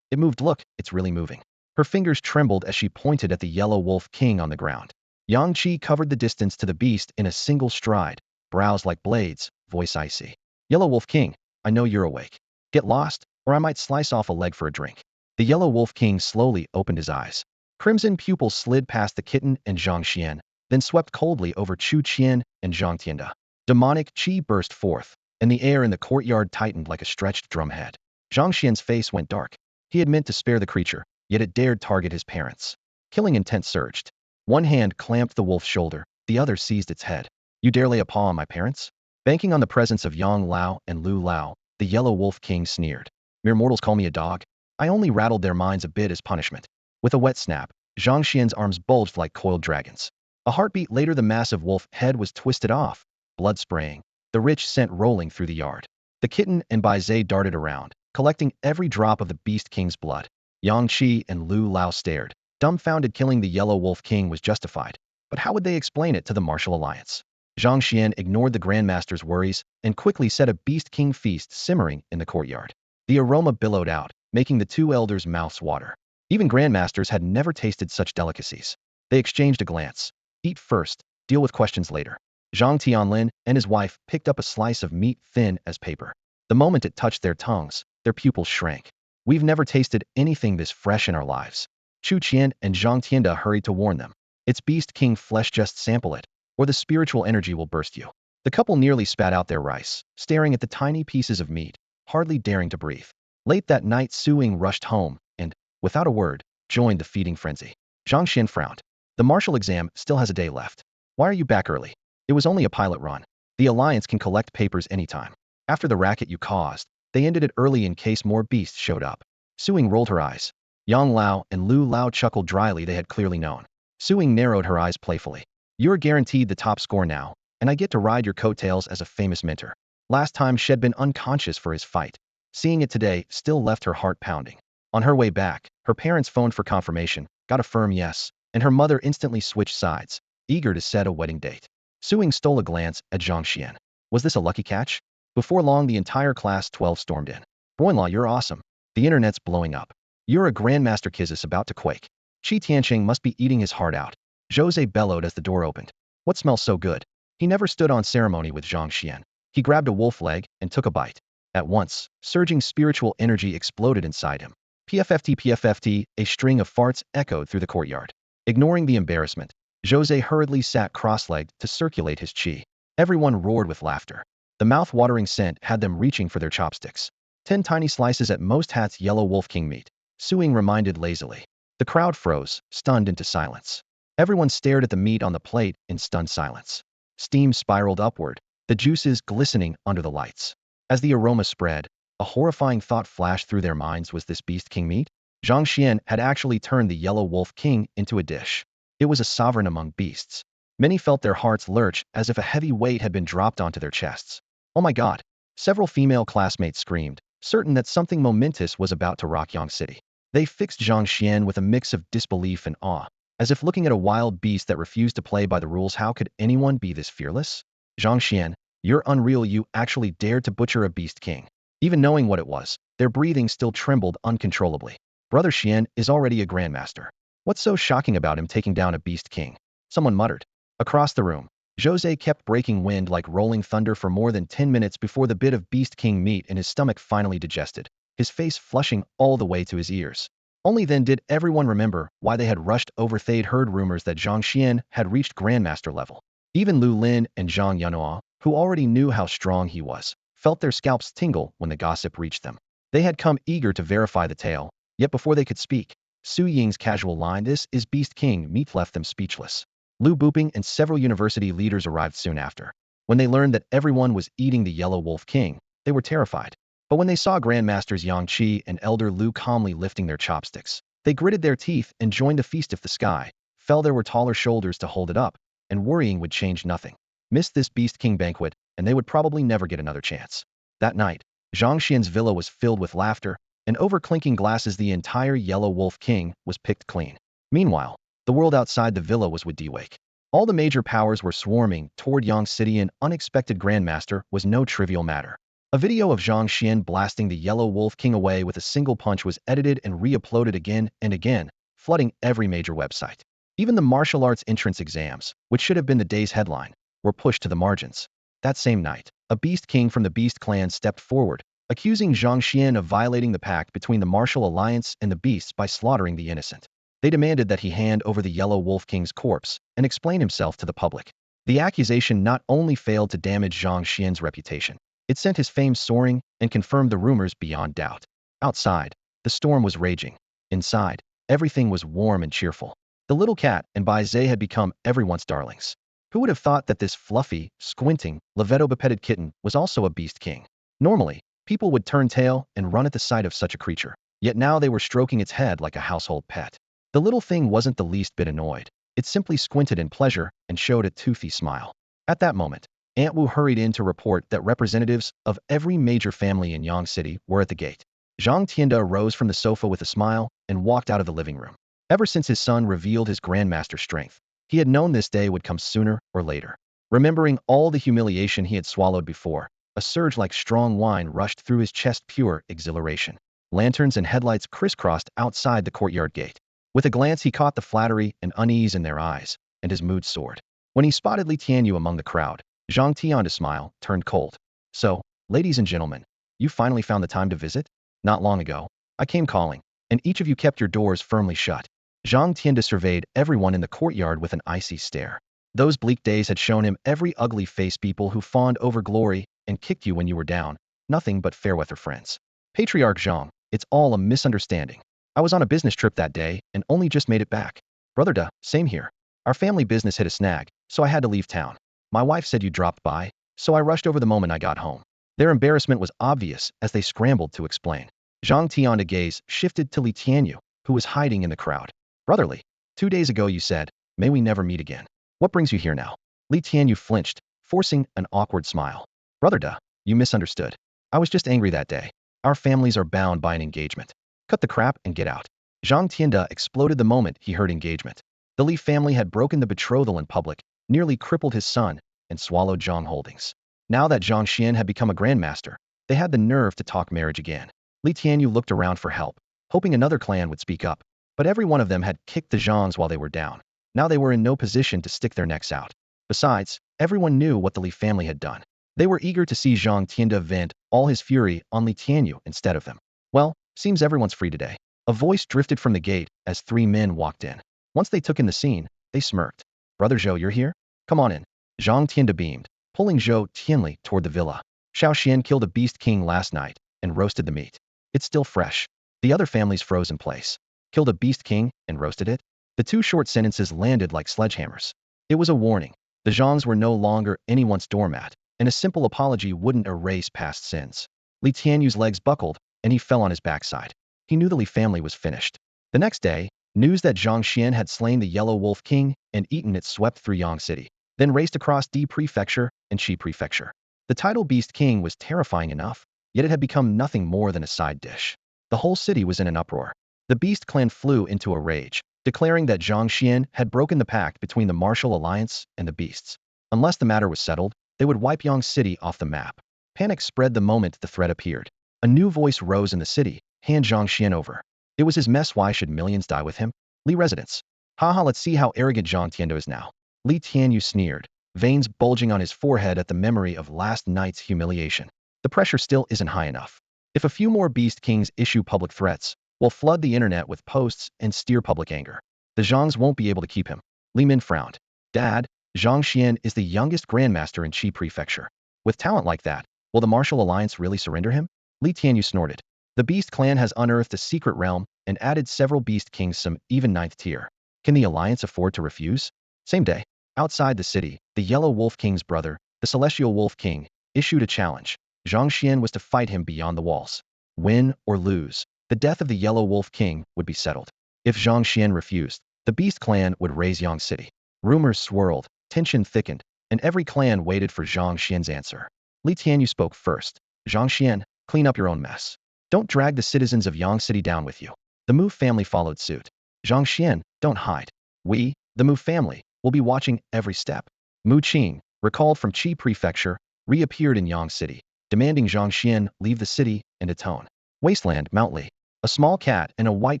it moved, look, it's really moving. Her fingers trembled as she pointed at the Yellow Wolf King on the ground. Yang Qi covered the distance to the beast in a single stride, brows like blades, voice icy. Yellow Wolf King, I know you're awake. Get lost, or I might slice off a leg for a drink. The Yellow Wolf King slowly opened his eyes. Crimson pupils slid past the kitten and Zhang Xian, then swept coldly over Chu Qian and Zhang Tianda. Demonic qi burst forth, and the air in the courtyard tightened like a stretched drumhead. Zhang Xian's face went dark. He had meant to spare the creature, yet it dared target his parents. Killing intent surged. One hand clamped the wolf's shoulder, the other seized its head. You dare lay a paw on my parents? Banking on the presence of Yang Lao and Lu Lao, the Yellow Wolf King sneered. Mere mortals call me a dog? I only rattled their minds a bit as punishment. With a wet snap, Zhang Xian's arms bulged like coiled dragons. A heartbeat later, the massive wolf head was twisted off, blood spraying, the rich scent rolling through the yard. The kitten and Bai Zhe darted around, collecting every drop of the Beast King's blood. Yang Qi and Lu Lao stared, dumbfounded. Killing the Yellow Wolf King was justified, but how would they explain it to the Martial Alliance? Zhang Xian ignored the Grandmaster's worries and quickly set a Beast King feast simmering in the courtyard. The aroma billowed out, making the two elders' mouths water. Even Grandmasters had never tasted such delicacies. They exchanged a glance. Eat first, deal with questions later. Zhang Tianlin and his wife picked up a slice of meat thin as paper. The moment it touched their tongues, their pupils shrank. We've never tasted anything this fresh in our lives. Chu Qian and Zhang Tianda hurried to warn them. It's Beast King flesh, just sample it, or the spiritual energy will burst you. The couple nearly spat out their rice, staring at the tiny pieces of meat, hardly daring to breathe. Late that night, Su Ying rushed home and, without a word, joined the feeding frenzy. Zhang Xuan frowned. The martial exam still has a day left. Why are you back early? It was only a pilot run. The Alliance can collect papers anytime. After the racket you caused, they ended it early in case more beasts showed up. Su Ying rolled her eyes. Yang Lao and Lu Lao chuckled dryly. They had clearly known. Su Ying narrowed her eyes playfully. You're guaranteed the top score now, and I get to ride your coattails as a famous mentor. Last time she'd been unconscious for his fight. Seeing it today still left her heart pounding. On her way back, her parents phoned for confirmation, got a firm yes, and her mother instantly switched sides, eager to set a wedding date. Su Ying stole a glance at Zhang Xuan. Was this a lucky catch? Before long, the entire class 12 stormed in. Boinlaw, you're awesome. The internet's blowing up. You're a grandmaster. Kiz is about to quake. Qi Tianqing must be eating his heart out. Jose bellowed as the door opened. What smells so good? He never stood on ceremony with Zhang Xuan. He grabbed a wolf leg and took a bite. At once, surging spiritual energy exploded inside him. PFFT, PFFT, a string of farts echoed through the courtyard. Ignoring the embarrassment, Jose hurriedly sat cross-legged to circulate his qi. Everyone roared with laughter. The mouth-watering scent had them reaching for their chopsticks. 10 tiny slices at most. Hat's yellow wolf king meat. Su Ying reminded lazily. The crowd froze, stunned into silence. Everyone stared at the meat on the plate in stunned silence. Steam spiraled upward, the juices glistening under the lights. As the aroma spread, a horrifying thought flashed through their minds. Was this beast king meat? Zhang Xuan had actually turned the yellow wolf king into a dish. It was a sovereign among beasts. Many felt their hearts lurch as if a heavy weight had been dropped onto their chests. Oh my god! Several female classmates screamed, certain that something momentous was about to rock Yang City. They fixed Zhang Xuan with a mix of disbelief and awe, as if looking at a wild beast that refused to play by the rules. How could anyone be this fearless? Zhang Xuan, you're unreal. You actually dared to butcher a beast king. Even knowing what it was, their breathing still trembled uncontrollably. Brother Xian is already a grandmaster. What's so shocking about him taking down a beast king? Someone muttered. Across the room, Jose kept breaking wind like rolling thunder for more than 10 minutes before the bit of beast king meat in his stomach finally digested, his face flushing all the way to his ears. Only then did everyone remember why they had rushed over. They'd heard rumors that Zhang Xuan had reached grandmaster level. Even Lu Lin and Zhang Yunhua, who already knew how strong he was, felt their scalps tingle when the gossip reached them. They had come eager to verify the tale, yet before they could speak, Su Ying's casual line, "This is Beast King meat," left them speechless. Lu Buping and several university leaders arrived soon after. When they learned that everyone was eating the Yellow Wolf King, they were terrified. But when they saw Grandmasters Yang Qi and Elder Lu calmly lifting their chopsticks, they gritted their teeth and joined the feast. If the sky fell, there were taller shoulders to hold it up, and worrying would change nothing. Missed this Beast King banquet, and they would probably never get another chance. That night, Zhang Xian's villa was filled with laughter, and over clinking glasses the entire Yellow Wolf King was picked clean. Meanwhile, the world outside the villa was wide-awake. All the major powers were swarming toward Yang City. An unexpected Grandmaster was no trivial matter. A video of Zhang Xuan blasting the Yellow Wolf King away with a single punch was edited and re-uploaded again and again, flooding every major website. Even the martial arts entrance exams, which should have been the day's headline, were pushed to the margins. That same night, a Beast King from the Beast clan stepped forward, accusing Zhang Xuan of violating the pact between the Martial Alliance and the Beasts by slaughtering the innocent. They demanded that he hand over the Yellow Wolf King's corpse and explain himself to the public. The accusation not only failed to damage Zhang Xuan's reputation, it sent his fame soaring and confirmed the rumors beyond doubt. Outside, the storm was raging. Inside, everything was warm and cheerful. The little cat and Bai Zhe had become everyone's darlings. Who would have thought that this fluffy, squinting, Levetto-bipeded kitten was also a Beast King? Normally, people would turn tail and run at the sight of such a creature. Yet now they were stroking its head like a household pet. The little thing wasn't the least bit annoyed. It simply squinted in pleasure and showed a toothy smile. At that moment, Aunt Wu hurried in to report that representatives of every major family in Yang City were at the gate. Zhang Tianda rose from the sofa with a smile and walked out of the living room. Ever since his son revealed his grandmaster strength, he had known this day would come sooner or later. Remembering all the humiliation he had swallowed before, a surge like strong wine rushed through his chest, pure exhilaration. Lanterns and headlights crisscrossed outside the courtyard gate. With a glance he caught the flattery and unease in their eyes, and his mood soared. When he spotted Li Tianyu among the crowd, Zhang Tian's smile turned cold. "So, ladies and gentlemen, you finally found the time to visit? Not long ago, I came calling, and each of you kept your doors firmly shut." Zhang Tianda surveyed everyone in the courtyard with an icy stare. Those bleak days had shown him every ugly face, people who fawned over glory and kicked you when you were down, nothing but fair weather friends. Patriarch Zhang, It's all a misunderstanding. I was on a business trip that day and only just made it back. Brother duh, same here. Our family business hit a snag, so I had to leave town. My wife said you dropped by, so I rushed over the moment I got home. Their embarrassment was obvious as they scrambled to explain. Zhang Tian's gaze shifted to Li Tianyu, who was hiding in the crowd. Brotherly, 2 days ago you said, may we never meet again. What brings you here now? Li Tianyu flinched, forcing an awkward smile. Brother duh, you misunderstood. I was just angry that day. Our families are bound by an engagement. Cut the crap and get out. Zhang Tianda exploded the moment he heard engagement. The Li family had broken the betrothal in public, nearly crippled his son, and swallowed Zhang Holdings. Now that Zhang Xuan had become a grandmaster, they had the nerve to talk marriage again. Li Tianyu looked around for help, hoping another clan would speak up, but every one of them had kicked the Zhangs while they were down. Now they were in no position to stick their necks out. Besides, everyone knew what the Li family had done. They were eager to see Zhang Tianda vent all his fury on Li Tianyu instead of them. Well, seems everyone's free today. A voice drifted from the gate as 3 men walked in. Once they took in the scene, they smirked. Brother Zhou, you're here? Come on in. Zhang Tianda beamed, pulling Zhou Tianli toward the villa. Xiao Xian killed a beast king last night and roasted the meat. It's still fresh. The other families froze in place. Killed a beast king and roasted it? The 2 short sentences landed like sledgehammers. It was a warning. The Zhangs were no longer anyone's doormat, and a simple apology wouldn't erase past sins. Li Tianyu's legs buckled, and he fell on his backside. He knew the Li family was finished. The next day, news that Zhang Xuan had slain the Yellow Wolf King and eaten it swept through Yang City, then raced across Di Prefecture and Qi Prefecture. The title Beast King was terrifying enough, yet it had become nothing more than a side dish. The whole city was in an uproar. The Beast clan flew into a rage, declaring that Zhang Xuan had broken the pact between the Martial Alliance and the Beasts. Unless the matter was settled, they would wipe Yang City off the map. Panic spread the moment the threat appeared. A new voice rose in the city, hand Zhang Xuan over. It was his mess. Why should millions die with him? Li residents. Haha, let's see how arrogant Zhang Tianda is now. Li Tianyu sneered, veins bulging on his forehead at the memory of last night's humiliation. The pressure still isn't high enough. If a few more Beast Kings issue public threats, we'll flood the internet with posts and steer public anger. The Zhangs won't be able to keep him. Li Min frowned. Dad, Zhang Xuan is the youngest grandmaster in Qi Prefecture. With talent like that, will the Martial Alliance really surrender him? Li Tianyu snorted. The Beast clan has unearthed a secret realm and added several Beast Kings, some even 9th tier. Can the Alliance afford to refuse? Same day, outside the city, the Yellow Wolf King's brother, the Celestial Wolf King, issued a challenge. Zhang Xuan was to fight him beyond the walls. Win or lose, the death of the Yellow Wolf King would be settled. If Zhang Xuan refused, the Beast clan would raise Yang City. Rumors swirled, tension thickened, and every clan waited for Zhang Xuan's answer. Li Tianyu spoke first. Zhang Xuan, clean up your own mess. Don't drag the citizens of Yang City down with you. The Mu family followed suit. Zhang Xuan, don't hide. We, the Mu family, will be watching every step. Mu Qing, recalled from Qi Prefecture, reappeared in Yang City, demanding Zhang Xuan leave the city and atone. Wasteland, Mount Li. A small cat and a white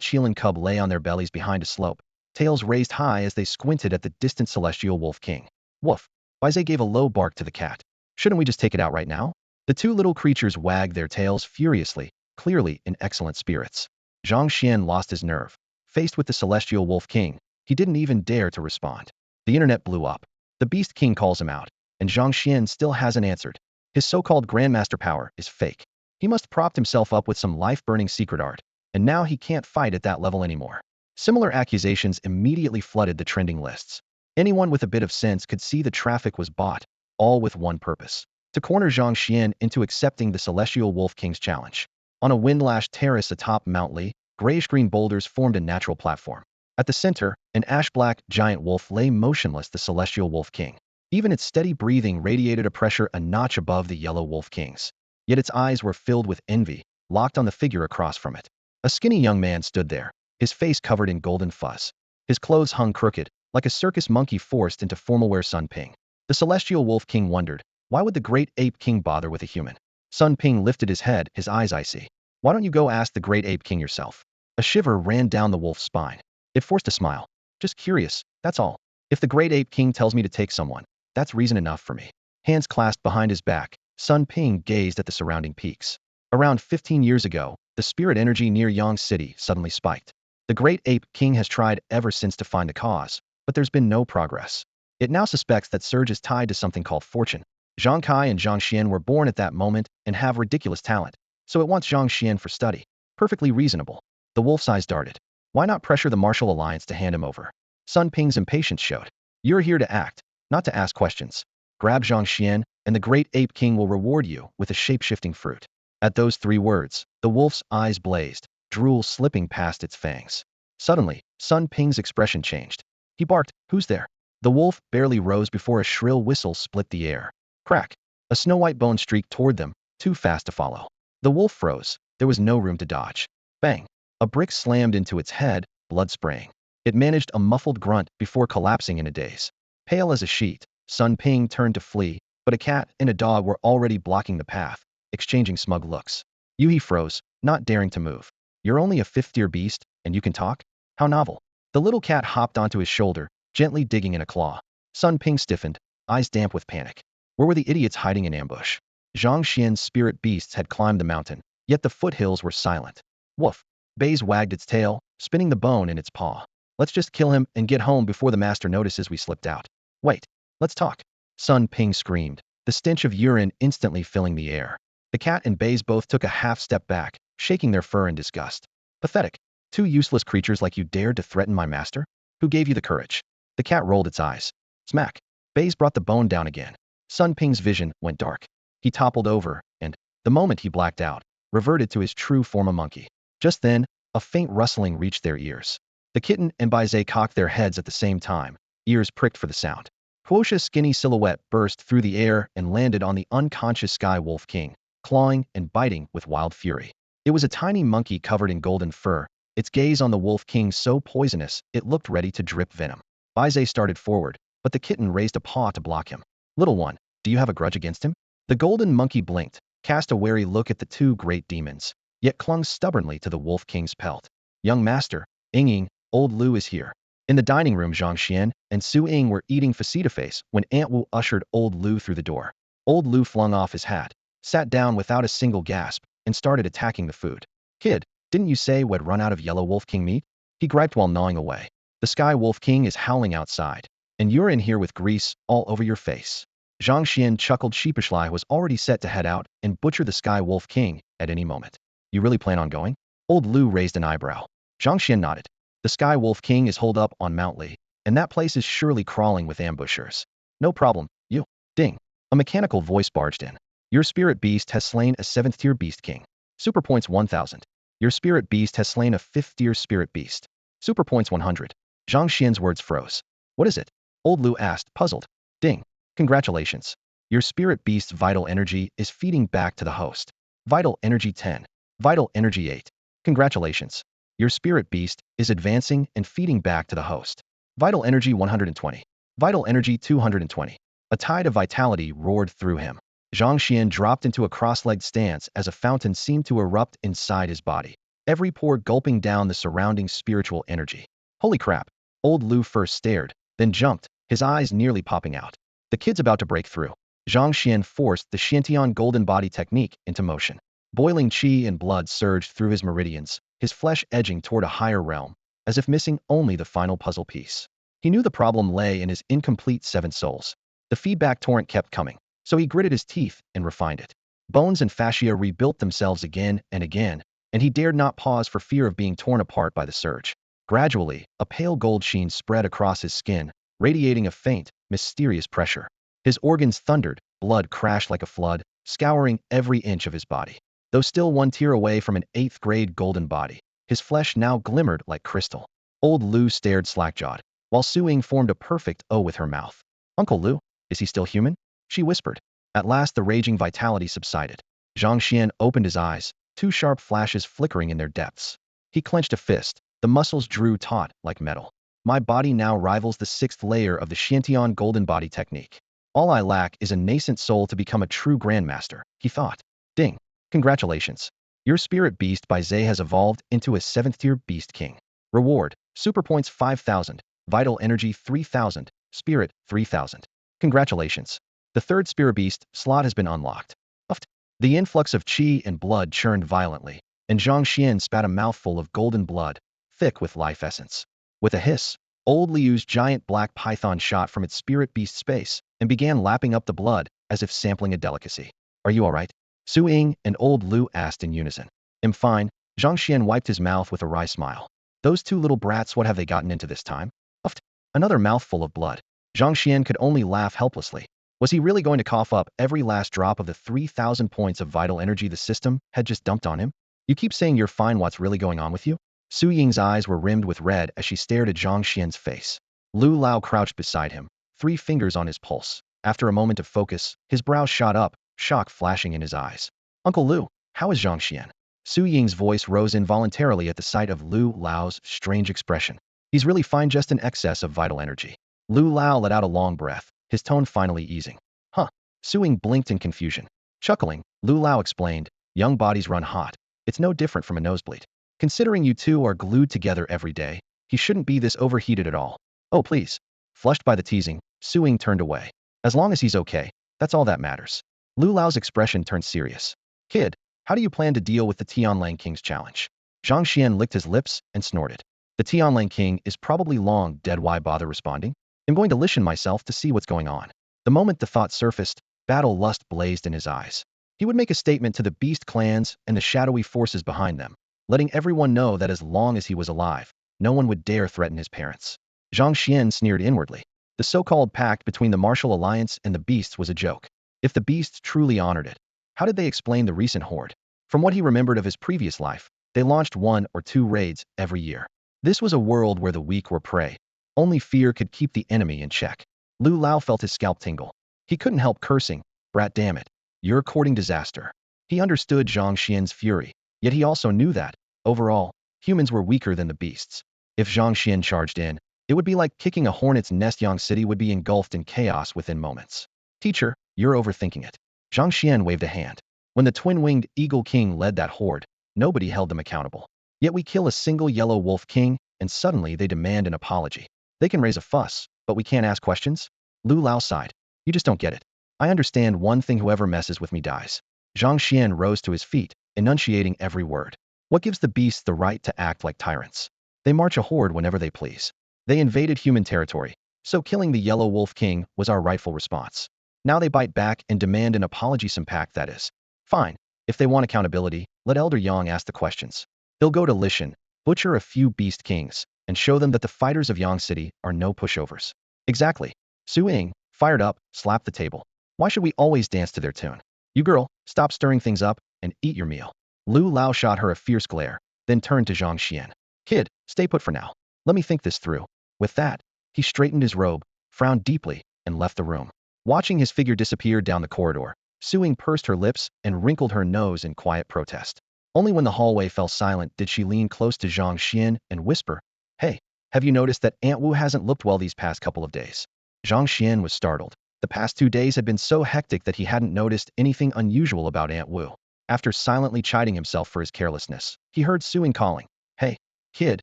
Qilin cub lay on their bellies behind a slope, tails raised high as they squinted at the distant Celestial Wolf King. Woof. Baize gave a low bark to the cat. Shouldn't we just take it out right now? The 2 little creatures wagged their tails furiously, clearly in excellent spirits. Zhang Xuan lost his nerve. Faced with the Celestial Wolf King, he didn't even dare to respond. The internet blew up. The Beast King calls him out, and Zhang Xuan still hasn't answered. His so-called grandmaster power is fake. He must propped himself up with some life-burning secret art, and now he can't fight at that level anymore. Similar accusations immediately flooded the trending lists. Anyone with a bit of sense could see the traffic was bought, all with one purpose: to corner Zhang Xuan into accepting the Celestial Wolf King's challenge. On a wind-lashed terrace atop Mount Li, grayish-green boulders formed a natural platform. At the center, an ash-black giant wolf lay motionless, the Celestial Wolf King. Even its steady breathing radiated a pressure a notch above the Yellow Wolf King's. Yet its eyes were filled with envy, locked on the figure across from it. A skinny young man stood there, his face covered in golden fuzz. His clothes hung crooked, like a circus monkey forced into formal wear. Sun Ping. The Celestial Wolf King wondered, why would the Great Ape King bother with a human? Sun Ping lifted his head, his eyes icy. Why don't you go ask the Great Ape King yourself? A shiver ran down the wolf's spine. It forced a smile. Just curious, that's all. If the Great Ape King tells me to take someone, that's reason enough for me. Hands clasped behind his back, Sun Ping gazed at the surrounding peaks. Around 15 years ago, the spirit energy near Yang City suddenly spiked. The Great Ape King has tried ever since to find the cause, but there's been no progress. It now suspects that surge is tied to something called fortune. Zhang Kai and Zhang Xian were born at that moment and have ridiculous talent, so it wants Zhang Xian for study. Perfectly reasonable. The wolf's eyes darted. Why not pressure the martial alliance to hand him over? Sun Ping's impatience showed. You're here to act, not to ask questions. Grab Zhang Xuan, and the great ape king will reward you with a shape-shifting fruit. At those 3 words, the wolf's eyes blazed, drool slipping past its fangs. Suddenly, Sun Ping's expression changed. He barked, "Who's there?" The wolf barely rose before a shrill whistle split the air. Crack! A snow-white bone streaked toward them, too fast to follow. The wolf froze. There was no room to dodge. Bang! A brick slammed into its head, blood spraying. It managed a muffled grunt before collapsing in a daze. Pale as a sheet, Sun Ping turned to flee, but a cat and a dog were already blocking the path, exchanging smug looks. Yuhi froze, not daring to move. You're only a 5th-tier beast, and you can talk? How novel. The little cat hopped onto his shoulder, gently digging in a claw. Sun Ping stiffened, eyes damp with panic. Where were the idiots hiding in ambush? Zhang Xian's spirit beasts had climbed the mountain, yet the foothills were silent. Woof! Baze wagged its tail, spinning the bone in its paw. Let's just kill him and get home before the master notices we slipped out. Wait, let's talk. Sun Ping screamed, the stench of urine instantly filling the air. The cat and Baze both took a half-step back, shaking their fur in disgust. Pathetic. 2 useless creatures like you dared to threaten my master? Who gave you the courage? The cat rolled its eyes. Smack. Baze brought the bone down again. Sun Ping's vision went dark. He toppled over, and, the moment he blacked out, reverted to his true form, a monkey. Just then, a faint rustling reached their ears. The kitten and Baize cocked their heads at the same time, ears pricked for the sound. Quosha's skinny silhouette burst through the air and landed on the unconscious Sky Wolf King, clawing and biting with wild fury. It was a tiny monkey covered in golden fur, its gaze on the Wolf King so poisonous it looked ready to drip venom. Baize started forward, but the kitten raised a paw to block him. Little one, do you have a grudge against him? The golden monkey blinked, cast a wary look at the 2 great demons, yet clung stubbornly to the Wolf King's pelt. Young master, Ying, old Lu is here. In the dining room, Zhang Xuan and Su Ying were eating face-to-face when Aunt Wu ushered old Lu through the door. Old Lu flung off his hat, sat down without a single gasp, and started attacking the food. Kid, didn't you say we'd run out of yellow Wolf King meat? He griped while gnawing away. The Sky Wolf King is howling outside, and you're in here with grease all over your face. Zhang Xuan chuckled sheepishly, was already set to head out and butcher the Sky Wolf King at any moment. You really plan on going? Old Lu raised an eyebrow. Zhang Xuan nodded. The Sky Wolf King is holed up on Mount Li, and that place is surely crawling with ambushers. No problem, you. Ding. A mechanical voice barged in. Your spirit beast has slain a 7th-tier beast king. Super points 1000. Your spirit beast has slain a 5th-tier spirit beast. Super points 100. Zhang Xian's words froze. What is it? Old Lu asked, puzzled. Ding. Congratulations. Your spirit beast's vital energy is feeding back to the host. Vital energy 10. Vital energy 8. Congratulations. Your spirit beast is advancing and feeding back to the host. Vital energy 120. Vital energy 220. A tide of vitality roared through him. Zhang Xuan dropped into a cross-legged stance as a fountain seemed to erupt inside his body, every pore gulping down the surrounding spiritual energy. Holy crap! Old Lu first stared, then jumped, his eyes nearly popping out. The kid's about to break through. Zhang Xuan forced the Xiantian golden body technique into motion. Boiling qi and blood surged through his meridians, his flesh edging toward a higher realm, as if missing only the final puzzle piece. He knew the problem lay in his incomplete 7 souls. The feedback torrent kept coming, so he gritted his teeth and refined it. Bones and fascia rebuilt themselves again and again, and he dared not pause for fear of being torn apart by the surge. Gradually, a pale gold sheen spread across his skin, radiating a faint, mysterious pressure. His organs thundered, blood crashed like a flood, scouring every inch of his body. Though still 1 tier away from an 8th-grade golden body, his flesh now glimmered like crystal. Old Lu stared slack-jawed, while Su Ying formed a perfect O with her mouth. Uncle Lu, is he still human? She whispered. At last the raging vitality subsided. Zhang Xuan opened his eyes, 2 sharp flashes flickering in their depths. He clenched a fist, the muscles drew taut like metal. My body now rivals the 6th layer of the Xiantian golden body technique. All I lack is a nascent soul to become a true grandmaster, he thought. Ding. Congratulations. Your spirit beast Baize has evolved into a 7th-tier beast king. Reward, super points 5000, vital energy 3000, spirit 3000. Congratulations. The 3rd spirit beast slot has been unlocked. Uft. The influx of qi and blood churned violently, and Zhang Xuan spat a mouthful of golden blood, thick with life essence. With a hiss, old Liu's giant black python shot from its spirit beast space and began lapping up the blood as if sampling a delicacy. Are you alright? Su Ying and old Lu asked in unison. I'm fine, Zhang Xuan wiped his mouth with a wry smile. Those two little brats, what have they gotten into this time? Uffed. Another mouthful of blood. Zhang Xuan could only laugh helplessly. Was he really going to cough up every last drop of the 3,000 points of vital energy the system had just dumped on him? You keep saying you're fine, what's really going on with you? Su Ying's eyes were rimmed with red as she stared at Zhang Xian's face. Lu Lao crouched beside him, 3 fingers on his pulse. After a moment of focus, his brows shot up, shock flashing in his eyes. Uncle Lu, how is Zhang Xian? Su Ying's voice rose involuntarily at the sight of Lu Lao's strange expression. He's really fine, just in excess of vital energy. Lu Lao let out a long breath, his tone finally easing. Huh. Su Ying blinked in confusion. Chuckling, Lu Lao explained, young bodies run hot. It's no different from a nosebleed. Considering you two are glued together every day, he shouldn't be this overheated at all. Oh please. Flushed by the teasing, Su Ying turned away. As long as he's okay, that's all that matters. Lu Lao's expression turned serious. Kid, how do you plan to deal with the Tianlang King's challenge? Zhang Xian licked his lips and snorted. The Tianlang King is probably long dead, why bother responding? I'm going to listen myself to see what's going on. The moment the thought surfaced, battle lust blazed in his eyes. He would make a statement to the beast clans and the shadowy forces behind them, letting everyone know that as long as he was alive, no one would dare threaten his parents. Zhang Xian sneered inwardly. The so-called pact between the Martial Alliance and the beasts was a joke. If the beasts truly honored it, how did they explain the recent horde? From what he remembered of his previous life, they launched 1 or 2 raids every year. This was a world where the weak were prey. Only fear could keep the enemy in check. Lu Lao felt his scalp tingle. He couldn't help cursing, brat damn it. You're courting disaster. He understood Zhang Xian's fury, yet he also knew that, overall, humans were weaker than the beasts. If Zhang Xian charged in, it would be like kicking a hornet's nest. Yang City would be engulfed in chaos within moments. Teacher, you're overthinking it. Zhang Xian waved a hand. When the twin-winged Eagle King led that horde, nobody held them accountable. Yet we kill a single yellow wolf king, and suddenly they demand an apology. They can raise a fuss, but we can't ask questions? Lu Lao sighed. You just don't get it. I understand one thing, whoever messes with me dies. Zhang Xian rose to his feet, enunciating every word. What gives the beasts the right to act like tyrants? They march a horde whenever they please. They invaded human territory, so killing the Yellow Wolf King was our rightful response. Now they bite back and demand an apology, some pact that is. Fine. If they want accountability, let Elder Yang ask the questions. He'll go to Lishan, butcher a few beast kings, and show them that the fighters of Yang City are no pushovers. Exactly. Su Ying, fired up, slapped the table. Why should we always dance to their tune? You girl, stop stirring things up and eat your meal. Lu Lao shot her a fierce glare, then turned to Zhang Xian. Kid, stay put for now. Let me think this through. With that, he straightened his robe, frowned deeply, and left the room. Watching his figure disappear down the corridor, Su Ying pursed her lips and wrinkled her nose in quiet protest. Only when the hallway fell silent did she lean close to Zhang Xian and whisper, Hey, have you noticed that Aunt Wu hasn't looked well these past couple of days? Zhang Xian was startled. The past 2 days had been so hectic that he hadn't noticed anything unusual about Aunt Wu. After silently chiding himself for his carelessness, he heard Su Ying calling, Hey, kid,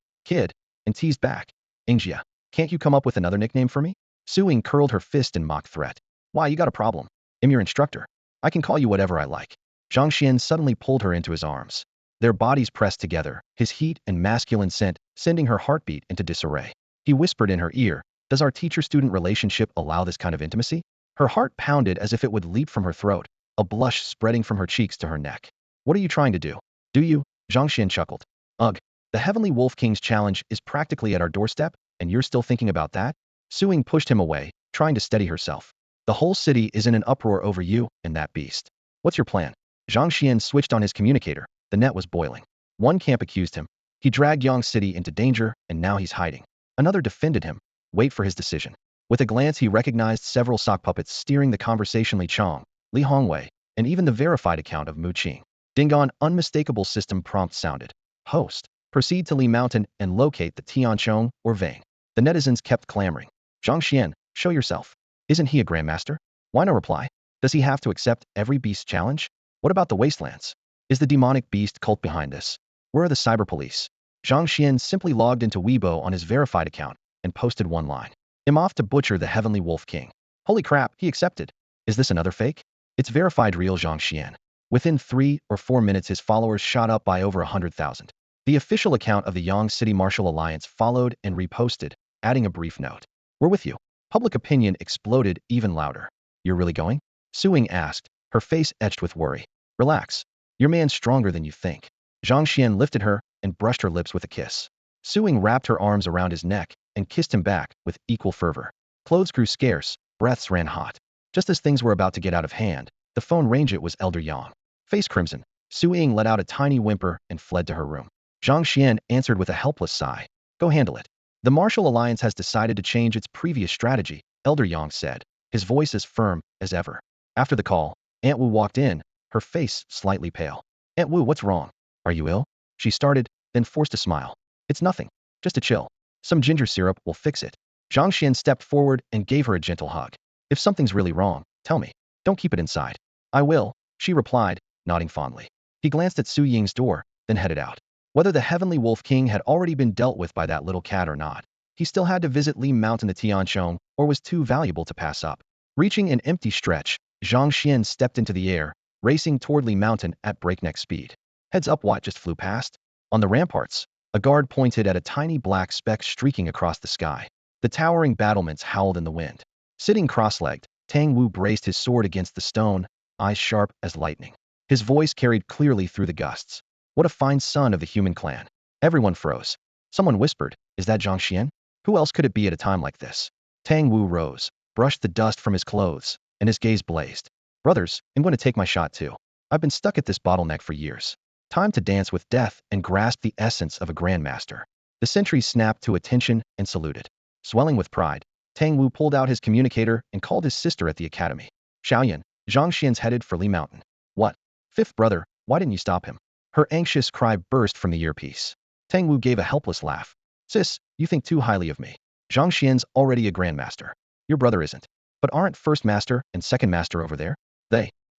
and teased back. Ingjia, can't you come up with another nickname for me? Su Ying curled her fist in mock threat. Why, you got a problem? I'm your instructor. I can call you whatever I like. Zhang Xian suddenly pulled her into his arms. Their bodies pressed together, his heat and masculine scent sending her heartbeat into disarray. He whispered in her ear, Does our teacher-student relationship allow this kind of intimacy? Her heart pounded as if it would leap from her throat, a blush spreading from her cheeks to her neck. What are you trying to do? Do you? Zhang Xian chuckled. Ugh, the Heavenly Wolf King's challenge is practically at our doorstep, and you're still thinking about that? Su Ying pushed him away, trying to steady herself. The whole city is in an uproar over you and that beast. What's your plan? Zhang Xian switched on his communicator. The net was boiling. One camp accused him. He dragged Yang City into danger, and now he's hiding. Another defended him. Wait for his decision. With a glance he recognized several sock puppets steering the conversation: Li Chong, Li Hongwei, and even the verified account of Mu Qing. Dingon, unmistakable system prompt sounded. Host. Proceed to Li Mountain and locate the Tianchong or Vang. The netizens kept clamoring. Zhang Xian, show yourself. Isn't he a grandmaster? Why no reply? Does he have to accept every beast challenge? What about the wastelands? Is the demonic beast cult behind this? Where are the cyber police? Zhang Xian simply logged into Weibo on his verified account and posted one line. I'm off to butcher the Heavenly Wolf King. Holy crap, he accepted. Is this another fake? It's verified real Zhang Xian. Within 3 or 4 minutes his followers shot up by over 100,000. The official account of the Yang City Martial Alliance followed and reposted, adding a brief note. We're with you. Public opinion exploded even louder. You're really going? Su Ying asked, her face etched with worry. Relax. Your man's stronger than you think. Zhang Xuan lifted her and brushed her lips with a kiss. Su Ying wrapped her arms around his neck and kissed him back with equal fervor. Clothes grew scarce, breaths ran hot. Just as things were about to get out of hand, the phone rang. It was Elder Yang. Face crimson, Su Ying let out a tiny whimper and fled to her room. Zhang Xuan answered with a helpless sigh. Go handle it. The Martial Alliance has decided to change its previous strategy, Elder Yang said, his voice as firm as ever. After the call, Aunt Wu walked in, her face slightly pale. Aunt Wu, what's wrong? Are you ill? She started, then forced a smile. It's nothing. Just a chill. Some ginger syrup will fix it. Zhang Xuan stepped forward and gave her a gentle hug. If something's really wrong, tell me. Don't keep it inside. I will, she replied, nodding fondly. He glanced at Su Ying's door, then headed out. Whether the Heavenly Wolf King had already been dealt with by that little cat or not, he still had to visit Li Mountain the Tianchong, or was too valuable to pass up. Reaching an empty stretch, Zhang Xuan stepped into the air, racing toward Li Mountain at breakneck speed. Heads up, what just flew past? On the ramparts, a guard pointed at a tiny black speck streaking across the sky. The towering battlements howled in the wind. Sitting cross-legged, Tang Wu braced his sword against the stone, eyes sharp as lightning. His voice carried clearly through the gusts. What a fine son of the human clan. Everyone froze. Someone whispered, is that Zhang Xuan? Who else could it be at a time like this? Tang Wu rose, brushed the dust from his clothes, and his gaze blazed. Brothers, I'm going to take my shot too. I've been stuck at this bottleneck for years. Time to dance with death and grasp the essence of a grandmaster. The sentries snapped to attention and saluted. Swelling with pride, Tang Wu pulled out his communicator and called his sister at the academy. Xiaoyan, Zhang Xian's headed for Li Mountain. What? Fifth brother, why didn't you stop him? Her anxious cry burst from the earpiece. Tang Wu gave a helpless laugh. Sis, you think too highly of me. Zhang Xian's already a grandmaster. Your brother isn't. But aren't first master and second master over there?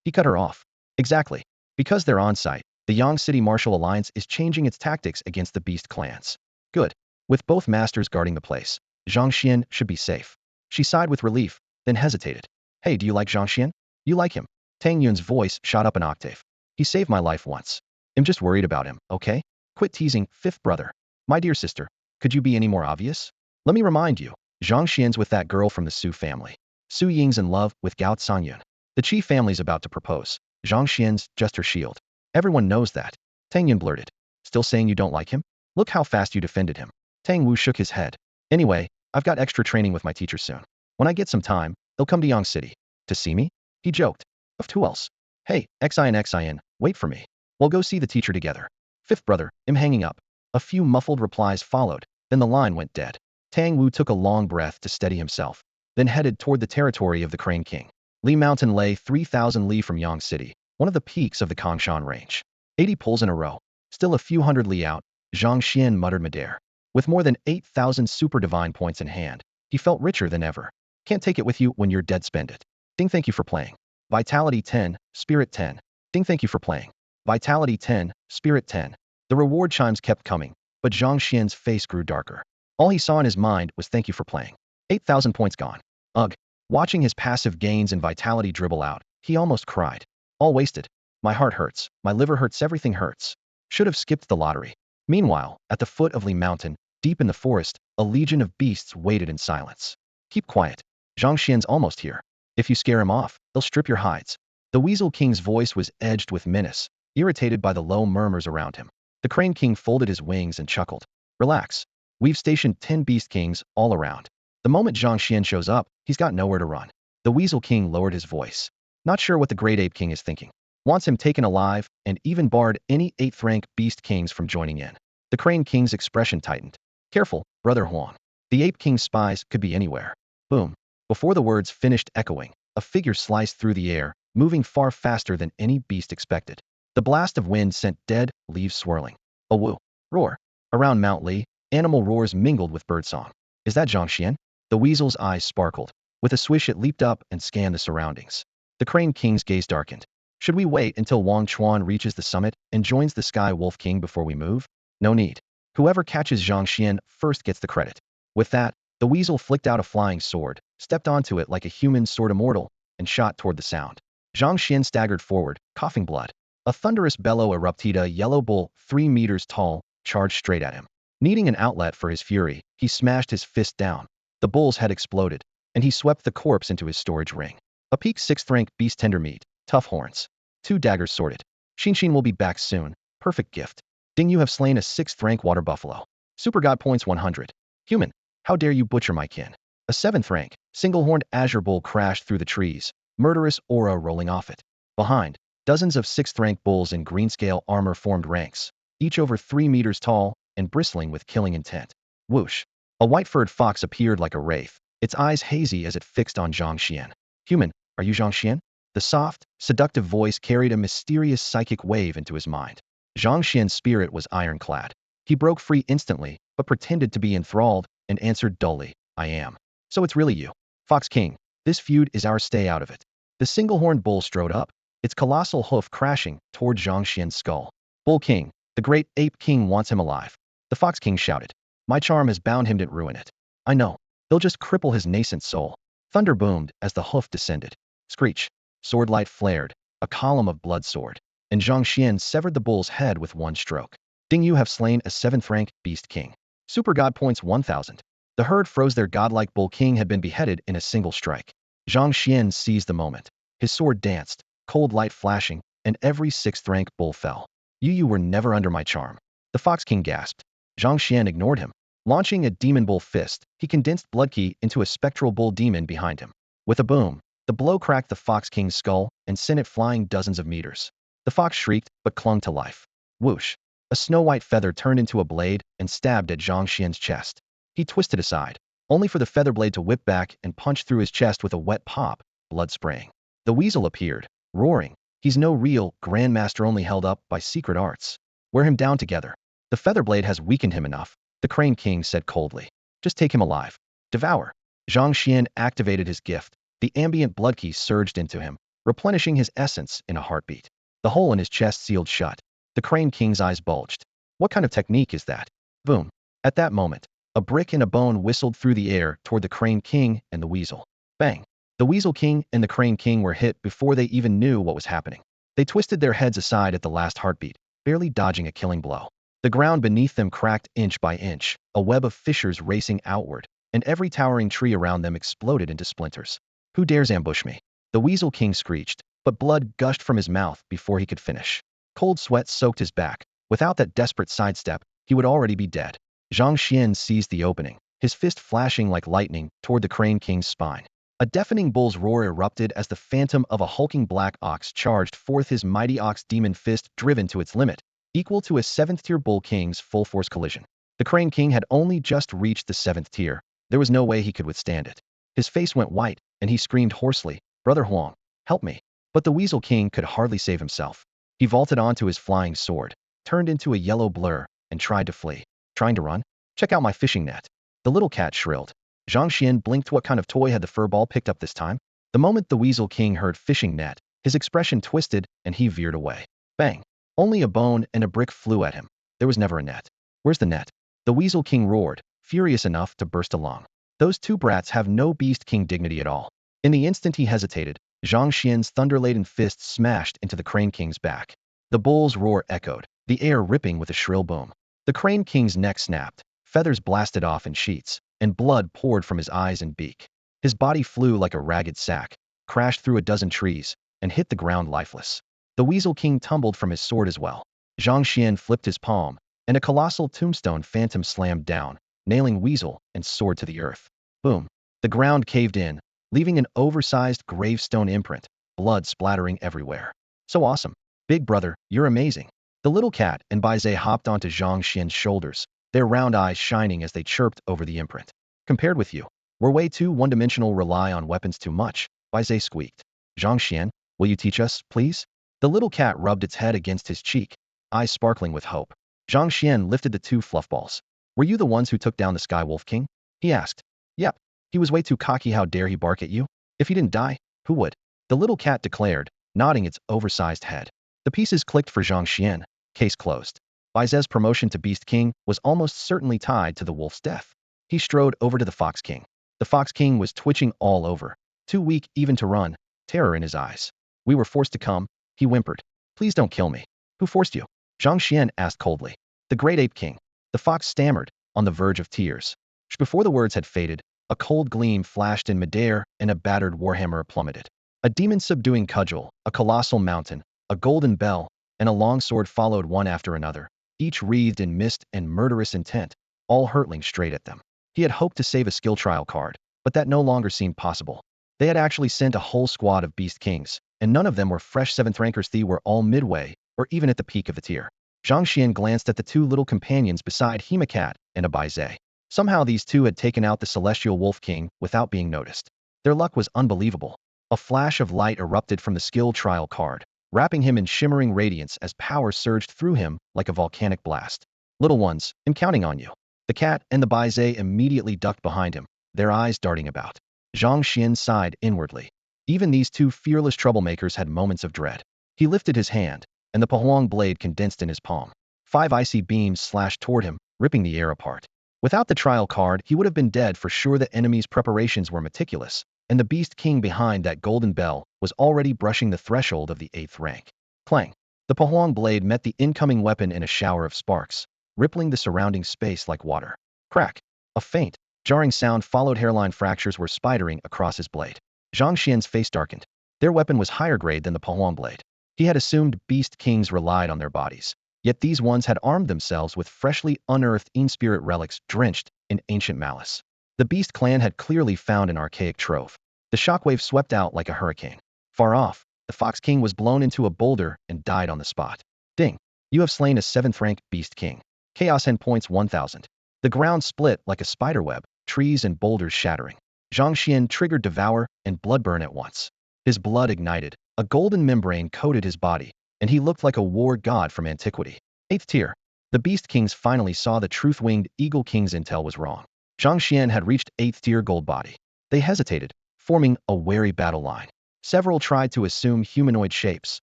He cut her off. Exactly. Because they're on site, the Yang City Martial Alliance is changing its tactics against the beast clans. Good. With both masters guarding the place, Zhang Xuan should be safe. She sighed with relief, then hesitated. Hey, do you like Zhang Xuan? You like him. Tang Yun's voice shot up an octave. He saved my life once. I'm just worried about him, okay? Quit teasing, fifth brother. My dear sister, could you be any more obvious? Let me remind you, Zhang Xian's with that girl from the Su family. Su Ying's in love with Gao Sangyun. The Qi family's about to propose. Zhang Xian's just her shield. Everyone knows that. Tang Yun blurted. Still saying you don't like him? Look how fast you defended him. Tang Wu shook his head. Anyway, I've got extra training with my teacher soon. When I get some time, they'll come to Yang City. To see me? He joked. Of who else? Hey, Xin, wait for me. We'll go see the teacher together. Fifth brother, I'm hanging up. A few muffled replies followed, then the line went dead. Tang Wu took a long breath to steady himself, then headed toward the territory of the Crane King. Li Mountain lay 3,000 li from Yang City, one of the peaks of the Kongshan Range. 80 pulls in a row. Still a few hundred li out, Zhang Xuan muttered midair. With more than 8,000 super divine points in hand, he felt richer than ever. Can't take it with you when you're dead, spend it. Ding, thank you for playing. Vitality 10, Spirit 10. Ding, thank you for playing. Vitality 10, Spirit 10. The reward chimes kept coming, but Zhang Xian's face grew darker. All he saw in his mind was thank you for playing. 8,000 points gone. Ugh. Watching his passive gains and vitality dribble out, he almost cried. All wasted. My heart hurts, my liver hurts, everything hurts. Should have skipped the lottery. Meanwhile, at the foot of Li Mountain, deep in the forest, a legion of beasts waited in silence. Keep quiet. Zhang Xian's almost here. If you scare him off, they'll strip your hides. The Weasel King's voice was edged with menace, irritated by the low murmurs around him. The Crane King folded his wings and chuckled. Relax. We've stationed 10 Beast Kings all around. The moment Zhang Xuan shows up, he's got nowhere to run. The Weasel King lowered his voice. Not sure what the Great Ape King is thinking. Wants him taken alive, and even barred any 8th rank Beast Kings from joining in. The Crane King's expression tightened. Careful, Brother Huang. The Ape King's spies could be anywhere. Boom. Before the words finished echoing, a figure sliced through the air, moving far faster than any beast expected. The blast of wind sent dead leaves swirling. A woo. Roar. Around Mount Li, animal roars mingled with birdsong. Is that Zhang Xuan? The weasel's eyes sparkled. With a swish it leaped up and scanned the surroundings. The Crane King's gaze darkened. Should we wait until Wang Chuan reaches the summit and joins the Sky Wolf King before we move? No need. Whoever catches Zhang Xuan first gets the credit. With that, the weasel flicked out a flying sword, stepped onto it like a human sword immortal, and shot toward the sound. Zhang Xuan staggered forward, coughing blood. A thunderous bellow erupted. A yellow bull, 3 meters tall, charged straight at him. Needing an outlet for his fury, he smashed his fist down. The bull's head exploded, and he swept the corpse into his storage ring. A peak 6th rank beast tender meat, tough horns. 2 daggers sorted. Xin will be back soon. Perfect gift. Ding, you have slain a 6th rank water buffalo. Super God points 100. Human, how dare you butcher my kin? A 7th rank, single-horned azure bull crashed through the trees, murderous aura rolling off it. Behind, dozens of 6th rank bulls in greenscale armor formed ranks, each over 3 meters tall and bristling with killing intent. Whoosh. A white-furred fox appeared like a wraith, its eyes hazy as it fixed on Zhang Xuan. Human, are you Zhang Xuan? The soft, seductive voice carried a mysterious psychic wave into his mind. Zhang Xuan's spirit was ironclad. He broke free instantly, but pretended to be enthralled and answered dully, I am. So it's really you. Fox King, this feud is ours, stay out of it. The single-horned bull strode up, its colossal hoof crashing toward Zhang Xuan's skull. Bull King, the great ape king wants him alive. The Fox King shouted. My charm has bound him, didn't ruin it. I know. They'll just cripple his nascent soul. Thunder boomed as the hoof descended. Screech. Swordlight flared, a column of blood soared, and Zhang Xuan severed the bull's head with one stroke. Ding, you have slain a 7th rank beast king. Super God points 1000. The herd froze. Their godlike bull king had been beheaded in a single strike. Zhang Xuan seized the moment. His sword danced, cold light flashing, and every 6th rank bull fell. You were never under my charm. The Fox King gasped. Zhang Xuan ignored him. Launching a demon bull fist, he condensed Bloodkey into a spectral bull demon behind him. With a boom, the blow cracked the Fox King's skull and sent it flying dozens of meters. The fox shrieked, but clung to life. Whoosh. A snow-white feather turned into a blade and stabbed at Zhang Xuan's chest. He twisted aside, only for the feather blade to whip back and punch through his chest with a wet pop, blood spraying. The weasel appeared, roaring. He's no real grandmaster, only held up by secret arts. Wear him down together. The feather blade has weakened him enough, the Crane King said coldly. Just take him alive. Devour. Zhang Xuan activated his gift. The ambient Bloodkey surged into him, replenishing his essence in a heartbeat. The hole in his chest sealed shut. The Crane King's eyes bulged. What kind of technique is that? Boom. At that moment, a brick and a bone whistled through the air toward the Crane King and the weasel. Bang. The Weasel King and the Crane King were hit before they even knew what was happening. They twisted their heads aside at the last heartbeat, barely dodging a killing blow. The ground beneath them cracked inch by inch, a web of fissures racing outward, and every towering tree around them exploded into splinters. Who dares ambush me? The Weasel King screeched, but blood gushed from his mouth before he could finish. Cold sweat soaked his back. Without that desperate sidestep, he would already be dead. Zhang Xuan seized the opening, his fist flashing like lightning toward the Crane King's spine. A deafening bull's roar erupted as the phantom of a hulking black ox charged forth, his mighty ox demon fist driven to its limit, equal to a 7th-tier bull king's full-force collision. The Crane King had only just reached the 7th tier. There was no way he could withstand it. His face went white, and he screamed hoarsely, Brother Huang, help me. But the Weasel King could hardly save himself. He vaulted onto his flying sword, turned into a yellow blur, and tried to flee. Trying to run? Check out my fishing net. The little cat shrilled. Zhang Xuan blinked. What kind of toy had the fur ball picked up this time? The moment the Weasel King heard fishing net, his expression twisted and he veered away. Bang! Only a bone and a brick flew at him. There was never a net. Where's the net? The Weasel King roared, furious enough to burst along. Those two brats have no Beast King dignity at all. In the instant he hesitated, Zhang Xuan's thunder-laden fist smashed into the Crane King's back. The bull's roar echoed, the air ripping with a shrill boom. The Crane King's neck snapped, feathers blasted off in sheets, and blood poured from his eyes and beak. His body flew like a ragged sack, crashed through a dozen trees, and hit the ground lifeless. The Weasel King tumbled from his sword as well. Zhang Xuan flipped his palm, and a colossal tombstone phantom slammed down, nailing Weasel and sword to the earth. Boom. The ground caved in, leaving an oversized gravestone imprint, blood splattering everywhere. So awesome. Big brother, you're amazing. The little cat and Baizhe hopped onto Zhang Xuan's shoulders, their round eyes shining as they chirped over the imprint. Compared with you, we're way too one-dimensional, rely on weapons too much, Baizhe squeaked. Zhang Xuan, will you teach us, please? The little cat rubbed its head against his cheek, eyes sparkling with hope. Zhang Xuan lifted the two fluffballs. Were you the ones who took down the Sky Wolf King? He asked. Yep. He was way too cocky. How dare he bark at you? If he didn't die, who would? The little cat declared, nodding its oversized head. The pieces clicked for Zhang Xuan. Case closed. Baize's promotion to Beast King was almost certainly tied to the wolf's death. He strode over to the Fox King. The Fox King was twitching all over, too weak even to run, terror in his eyes. We were forced to come, he whimpered. Please don't kill me. Who forced you? Zhang Xuan asked coldly. The Great Ape King. The fox stammered, on the verge of tears. Before the words had faded, a cold gleam flashed in midair and a battered warhammer plummeted. A demon-subduing cudgel, a colossal mountain, a golden bell, and a long sword followed one after another, each wreathed in mist and murderous intent, all hurtling straight at them. He had hoped to save a skill trial card, but that no longer seemed possible. They had actually sent a whole squad of Beast Kings, and none of them were fresh 7th rankers. They were all midway, or even at the peak of the tier. Zhang Xuan glanced at the two little companions beside Hemacat and Abize. Somehow these two had taken out the Celestial Wolf King without being noticed. Their luck was unbelievable. A flash of light erupted from the skill trial card, wrapping him in shimmering radiance as power surged through him like a volcanic blast. Little ones, I'm counting on you. The cat and the Baize immediately ducked behind him, their eyes darting about. Zhang Xuan sighed inwardly. Even these two fearless troublemakers had moments of dread. He lifted his hand, and the Pahuang blade condensed in his palm. 5 icy beams slashed toward him, ripping the air apart. Without the trial card, he would have been dead for sure. The enemy's preparations were meticulous, and the Beast King behind that golden bell was already brushing the threshold of the 8th rank. Clang! The Pahuang blade met the incoming weapon in a shower of sparks, rippling the surrounding space like water. Crack! A faint, jarring sound followed. Hairline fractures were spidering across his blade. Zhang Xian's face darkened. Their weapon was higher grade than the Pahuang blade. He had assumed Beast Kings relied on their bodies, yet these ones had armed themselves with freshly unearthed in-spirit relics drenched in ancient malice. The Beast clan had clearly found an archaic trove. The shockwave swept out like a hurricane. Far off, the Fox King was blown into a boulder and died on the spot. Ding! You have slain a 7th rank Beast King. Chaos endpoints 1000. The ground split like a spiderweb, trees and boulders shattering. Zhang Xuan triggered Devour and Bloodburn at once. His blood ignited, a golden membrane coated his body, and he looked like a war god from antiquity. 8th tier. The Beast Kings finally saw the truth. Winged Eagle King's intel was wrong. Zhang Xuan had reached 8th tier gold body. They hesitated, forming a wary battle line. Several tried to assume humanoid shapes,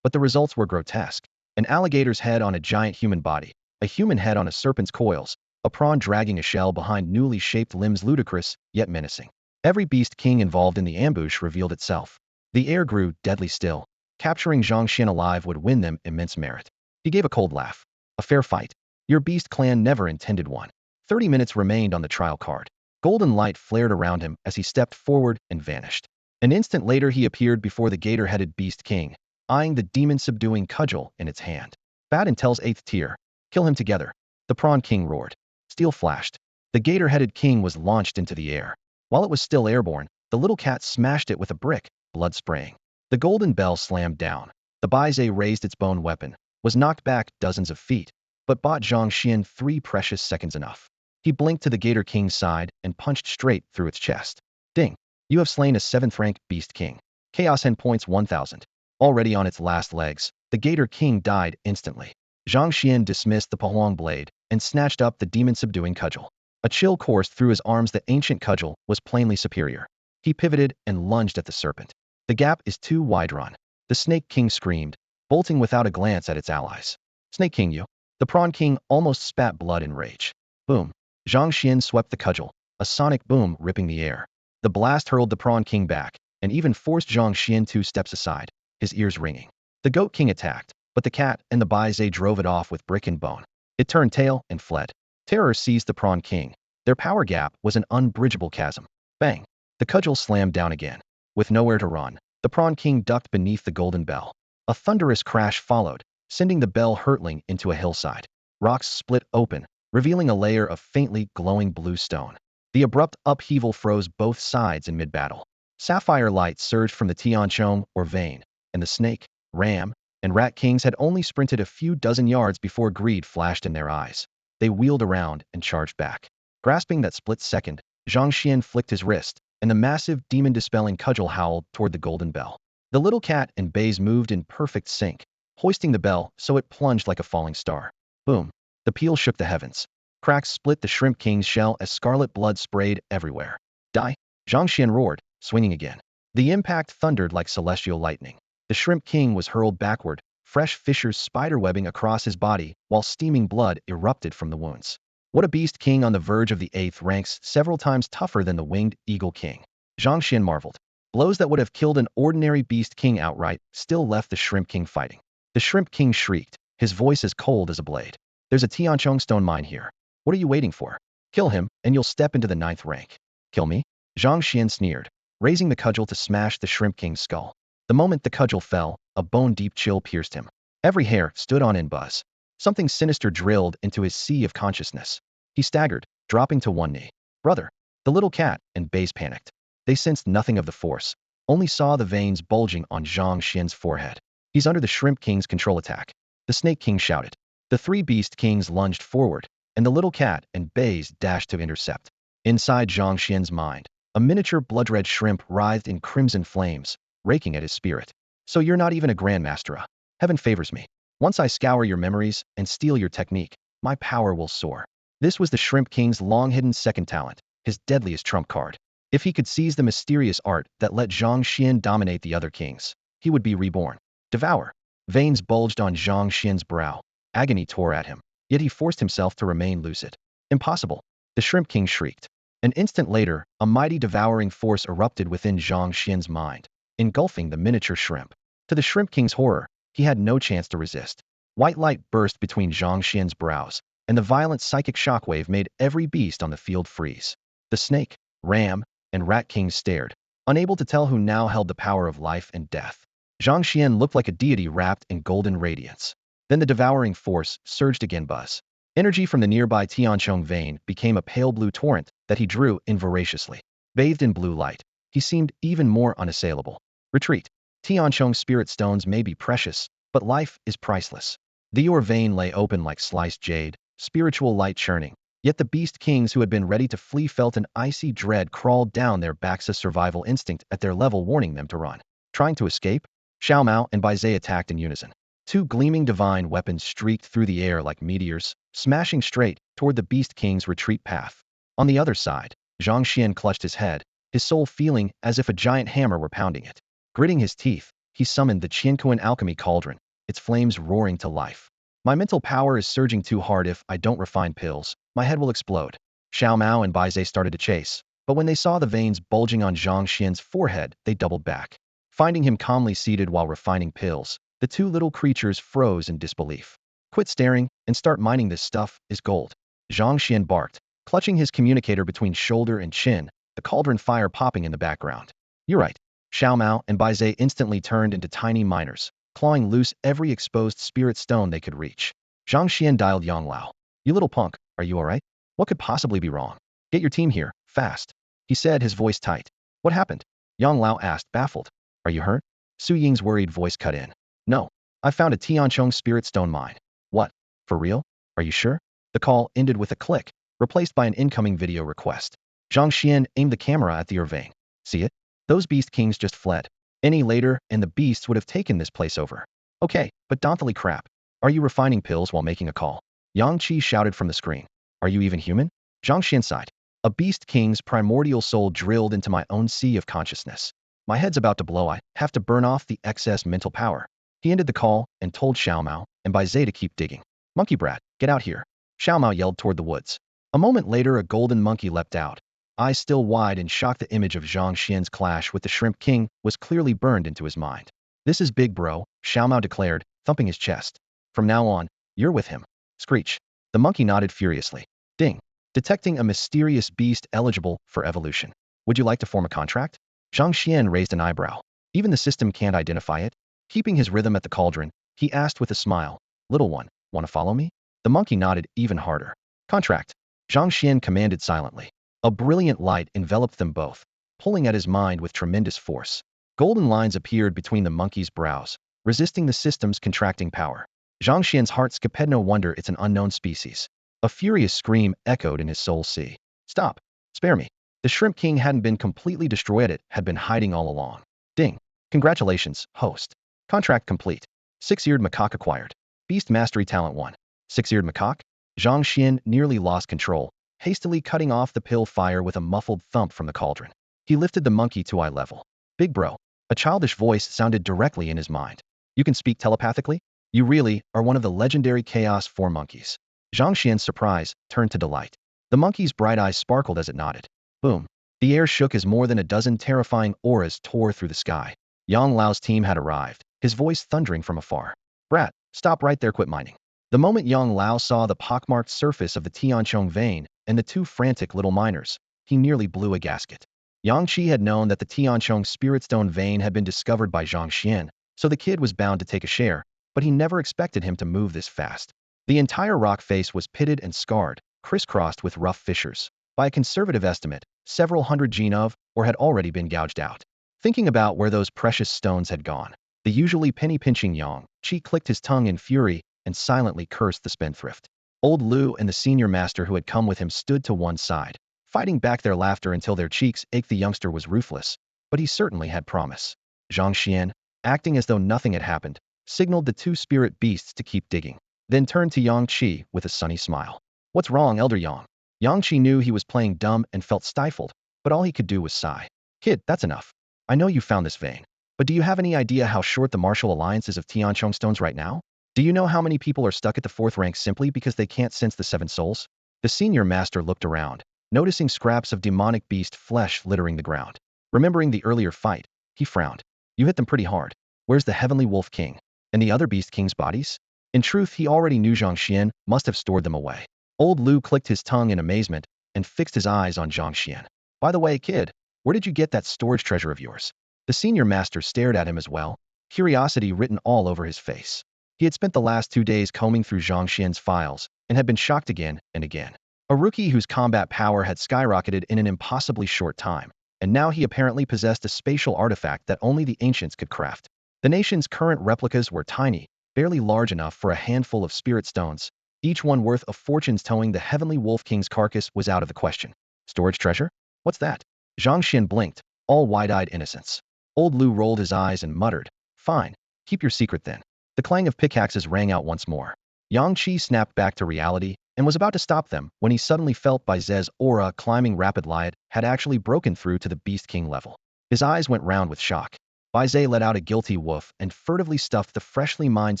but the results were grotesque. An alligator's head on a giant human body, a human head on a serpent's coils, a prawn dragging a shell behind newly shaped limbs, ludicrous, yet menacing. Every Beast King involved in the ambush revealed itself. The air grew deadly still. Capturing Zhang Xuan alive would win them immense merit. He gave a cold laugh. A fair fight. Your Beast clan never intended one. 30 minutes remained on the trial card. Golden light flared around him as he stepped forward and vanished. An instant later he appeared before the gator-headed Beast King, eyeing the demon-subduing cudgel in its hand. Bad intel's 8th tier. Kill him together. The Prawn King roared. Steel flashed. The gator-headed king was launched into the air. While it was still airborne, the little cat smashed it with a brick, blood spraying. The golden bell slammed down. The Baize raised its bone weapon, was knocked back dozens of feet, but bought Zhang Xuan 3 precious seconds enough. He blinked to the Gator King's side and punched straight through its chest. Ding! You have slain a 7th rank Beast King. Chaos endpoints 1000. Already on its last legs, the Gator King died instantly. Zhang Xuan dismissed the Pahuang blade and snatched up the demon-subduing cudgel. A chill coursed through his arms. The ancient cudgel was plainly superior. He pivoted and lunged at the serpent. The gap is too wide. Run. The Snake King screamed, bolting without a glance at its allies. Snake King, you! The Prawn King almost spat blood in rage. Boom! Zhang Xuan swept the cudgel, a sonic boom ripping the air. The blast hurled the Prawn King back, and even forced Zhang Xuan 2 steps aside, his ears ringing. The Goat King attacked, but the cat and the Baize drove it off with brick and bone. It turned tail and fled. Terror seized the Prawn King. Their power gap was an unbridgeable chasm. Bang! The cudgel slammed down again. With nowhere to run, the Prawn King ducked beneath the golden bell. A thunderous crash followed, sending the bell hurtling into a hillside. Rocks split open, revealing a layer of faintly glowing blue stone. The abrupt upheaval froze both sides in mid-battle. Sapphire light surged from the Tianchong, or vein, and the Snake, Ram, and Rat Kings had only sprinted a few dozen yards before greed flashed in their eyes. They wheeled around and charged back. Grasping that split second, Zhang Xuan flicked his wrist, and the massive demon-dispelling cudgel howled toward the golden bell. The little cat and Baze moved in perfect sync, hoisting the bell so it plunged like a falling star. Boom! The peal shook the heavens. Cracks split the Shrimp King's shell as scarlet blood sprayed everywhere. Die! Zhang Xuan roared, swinging again. The impact thundered like celestial lightning. The Shrimp King was hurled backward, fresh fissures spiderwebbing across his body, while steaming blood erupted from the wounds. What a Beast King on the verge of the 8th ranks, several times tougher than the Winged Eagle King. Zhang Xuan marveled. Blows that would have killed an ordinary Beast King outright still left the Shrimp King fighting. The Shrimp King shrieked, his voice as cold as a blade. There's a Tianchong stone mine here. What are you waiting for? Kill him, and you'll step into the 9th rank. Kill me? Zhang Xuan sneered, raising the cudgel to smash the Shrimp King's skull. The moment the cudgel fell, a bone-deep chill pierced him. Every hair stood on end. Buzz. Something sinister drilled into his sea of consciousness. He staggered, dropping to one knee. Brother! The little cat and Baze panicked. They sensed nothing of the force, only saw the veins bulging on Zhang Xuan's forehead. He's under the Shrimp King's control attack. The Snake King shouted. The three Beast Kings lunged forward, and the little cat and Baze dashed to intercept. Inside Zhang Xuan's mind, a miniature blood-red shrimp writhed in crimson flames, raking at his spirit. So you're not even a Grandmaster. Heaven favors me. Once I scour your memories and steal your technique, my power will soar. This was the Shrimp King's long-hidden second talent, his deadliest trump card. If he could seize the mysterious art that let Zhang Xuan dominate the other kings, he would be reborn. Devour. Veins bulged on Zhang Xuan's brow. Agony tore at him, yet he forced himself to remain lucid. Impossible. The Shrimp King shrieked. An instant later, a mighty devouring force erupted within Zhang Xuan's mind, engulfing the miniature shrimp. To the Shrimp King's horror, he had no chance to resist. White light burst between Zhang Xuan's brows, and the violent psychic shockwave made every beast on the field freeze. The snake, ram, and rat kings stared, unable to tell who now held the power of life and death. Zhang Xuan looked like a deity wrapped in golden radiance. Then the devouring force surged again. Buzz. Energy from the nearby Tianchong vein became a pale blue torrent that he drew in voraciously. Bathed in blue light, he seemed even more unassailable. Retreat. Tianchong spirit stones may be precious, but life is priceless. The Your vein lay open like sliced jade, spiritual light churning. Yet the beast kings who had been ready to flee felt an icy dread crawl down their backs, a survival instinct at their level warning them to run. Trying to escape? Xiao Mao and Bai Zhe attacked in unison. Two gleaming divine weapons streaked through the air like meteors, smashing straight toward the beast king's retreat path. On the other side, Zhang Xuan clutched his head, his soul feeling as if a giant hammer were pounding it. Gritting his teeth, he summoned the Qiankuan alchemy cauldron, its flames roaring to life. My mental power is surging too hard. If I don't refine pills, my head will explode. Xiao Mao and Bai Zhe started to chase, but when they saw the veins bulging on Zhang Xuan's forehead, they doubled back. Finding him calmly seated while refining pills, the two little creatures froze in disbelief. Quit staring and start mining. This stuff is gold. Zhang Xuan barked, clutching his communicator between shoulder and chin, the cauldron fire popping in the background. You're right. Xiao Mao and Bai Zhe instantly turned into tiny miners, clawing loose every exposed spirit stone they could reach. Zhang Xuan dialed Yang Lao. You little punk, are you alright? What could possibly be wrong? Get your team here, fast. He said, his voice tight. What happened? Yang Lao asked, baffled. Are you hurt? Su Ying's worried voice cut in. No. I found a Tianchong spirit stone mine. What? For real? Are you sure? The call ended with a click, replaced by an incoming video request. Zhang Xuan aimed the camera at the vein. See it? Those beast kings just fled. Any later, and the beasts would have taken this place over. Okay, but Donthally crap. Are you refining pills while making a call? Yang Qi shouted from the screen. Are you even human? Zhang Xuan sighed. A beast king's primordial soul drilled into my own sea of consciousness. My head's about to blow. I have to burn off the excess mental power. He ended the call and told Xiao Mao and Bai Zhe to keep digging. Monkey brat, get out here. Xiao Mao yelled toward the woods. A moment later, a golden monkey leapt out. Eyes still wide in shock, the image of Zhang Xuan's clash with the Shrimp King was clearly burned into his mind. This is big, bro, Xiao Mao declared, thumping his chest. From now on, you're with him. Screech. The monkey nodded furiously. Ding. Detecting a mysterious beast eligible for evolution. Would you like to form a contract? Zhang Xuan raised an eyebrow. Even the system can't identify it? Keeping his rhythm at the cauldron, he asked with a smile. Little one, want to follow me? The monkey nodded even harder. Contract. Zhang Xuan commanded silently. A brilliant light enveloped them both, pulling at his mind with tremendous force. Golden lines appeared between the monkey's brows, resisting the system's contracting power. Zhang Xuan's heart skipped. No wonder it's an unknown species. A furious scream echoed in his soul sea. Stop. Spare me. The Shrimp King hadn't been completely destroyed. It had been hiding all along. Ding. Congratulations, host. Contract complete. Six-eared macaque acquired. Beast Mastery Talent 1. Six-eared macaque? Zhang Xuan nearly lost control, hastily cutting off the pill fire with a muffled thump from the cauldron. He lifted the monkey to eye level. Big bro. A childish voice sounded directly in his mind. You can speak telepathically? You really are one of the legendary Chaos 4 monkeys. Zhang Xuan's surprise turned to delight. The monkey's bright eyes sparkled as it nodded. Boom. The air shook as more than a dozen terrifying auras tore through the sky. Yang Lao's team had arrived, his voice thundering from afar. Brat, stop right there, quit mining. The moment Yang Lao saw the pockmarked surface of the Tianchong vein and the two frantic little miners, he nearly blew a gasket. Yang Qi had known that the Tianchong spiritstone vein had been discovered by Zhang Xuan, so the kid was bound to take a share, but he never expected him to move this fast. The entire rock face was pitted and scarred, crisscrossed with rough fissures. By a conservative estimate, several hundred gene of, or had already been gouged out. Thinking about where those precious stones had gone, the usually penny-pinching Yang Qi clicked his tongue in fury and silently cursed the spendthrift. Old Lu and the senior master who had come with him stood to one side, fighting back their laughter until their cheeks ached. The youngster was ruthless, but he certainly had promise. Zhang Xuan, acting as though nothing had happened, signaled the two spirit beasts to keep digging, then turned to Yang Qi with a sunny smile. What's wrong, Elder Yang? Yang Qi knew he was playing dumb and felt stifled, but all he could do was sigh. Kid, that's enough. I know you found this vain, but do you have any idea how short the martial alliance is of Tianchong stones right now? Do you know how many people are stuck at the 4th rank simply because they can't sense the 7 souls? The senior master looked around, noticing scraps of demonic beast flesh littering the ground. Remembering the earlier fight, he frowned. You hit them pretty hard. Where's the heavenly wolf king? And the other beast king's bodies? In truth, he already knew Zhang Xuan must have stored them away. Old Lu clicked his tongue in amazement and fixed his eyes on Zhang Xuan. By the way, kid, where did you get that storage treasure of yours? The senior master stared at him as well, curiosity written all over his face. He had spent the last 2 days combing through Zhang Xuan's files and had been shocked again and again. A rookie whose combat power had skyrocketed in an impossibly short time, and now he apparently possessed a spatial artifact that only the ancients could craft. The nation's current replicas were tiny, barely large enough for a handful of spirit stones, each one worth a fortune's towing. The heavenly wolf king's carcass was out of the question. Storage treasure? What's that? Zhang Xuan blinked, all wide-eyed innocence. Old Lu rolled his eyes and muttered, Fine, keep your secret then. The clang of pickaxes rang out once more. Yang Qi snapped back to reality and was about to stop them when he suddenly felt Bai Ze's aura climbing rapid. Light had actually broken through to the Beast King level. His eyes went round with shock. Bai Ze let out a guilty woof and furtively stuffed the freshly mined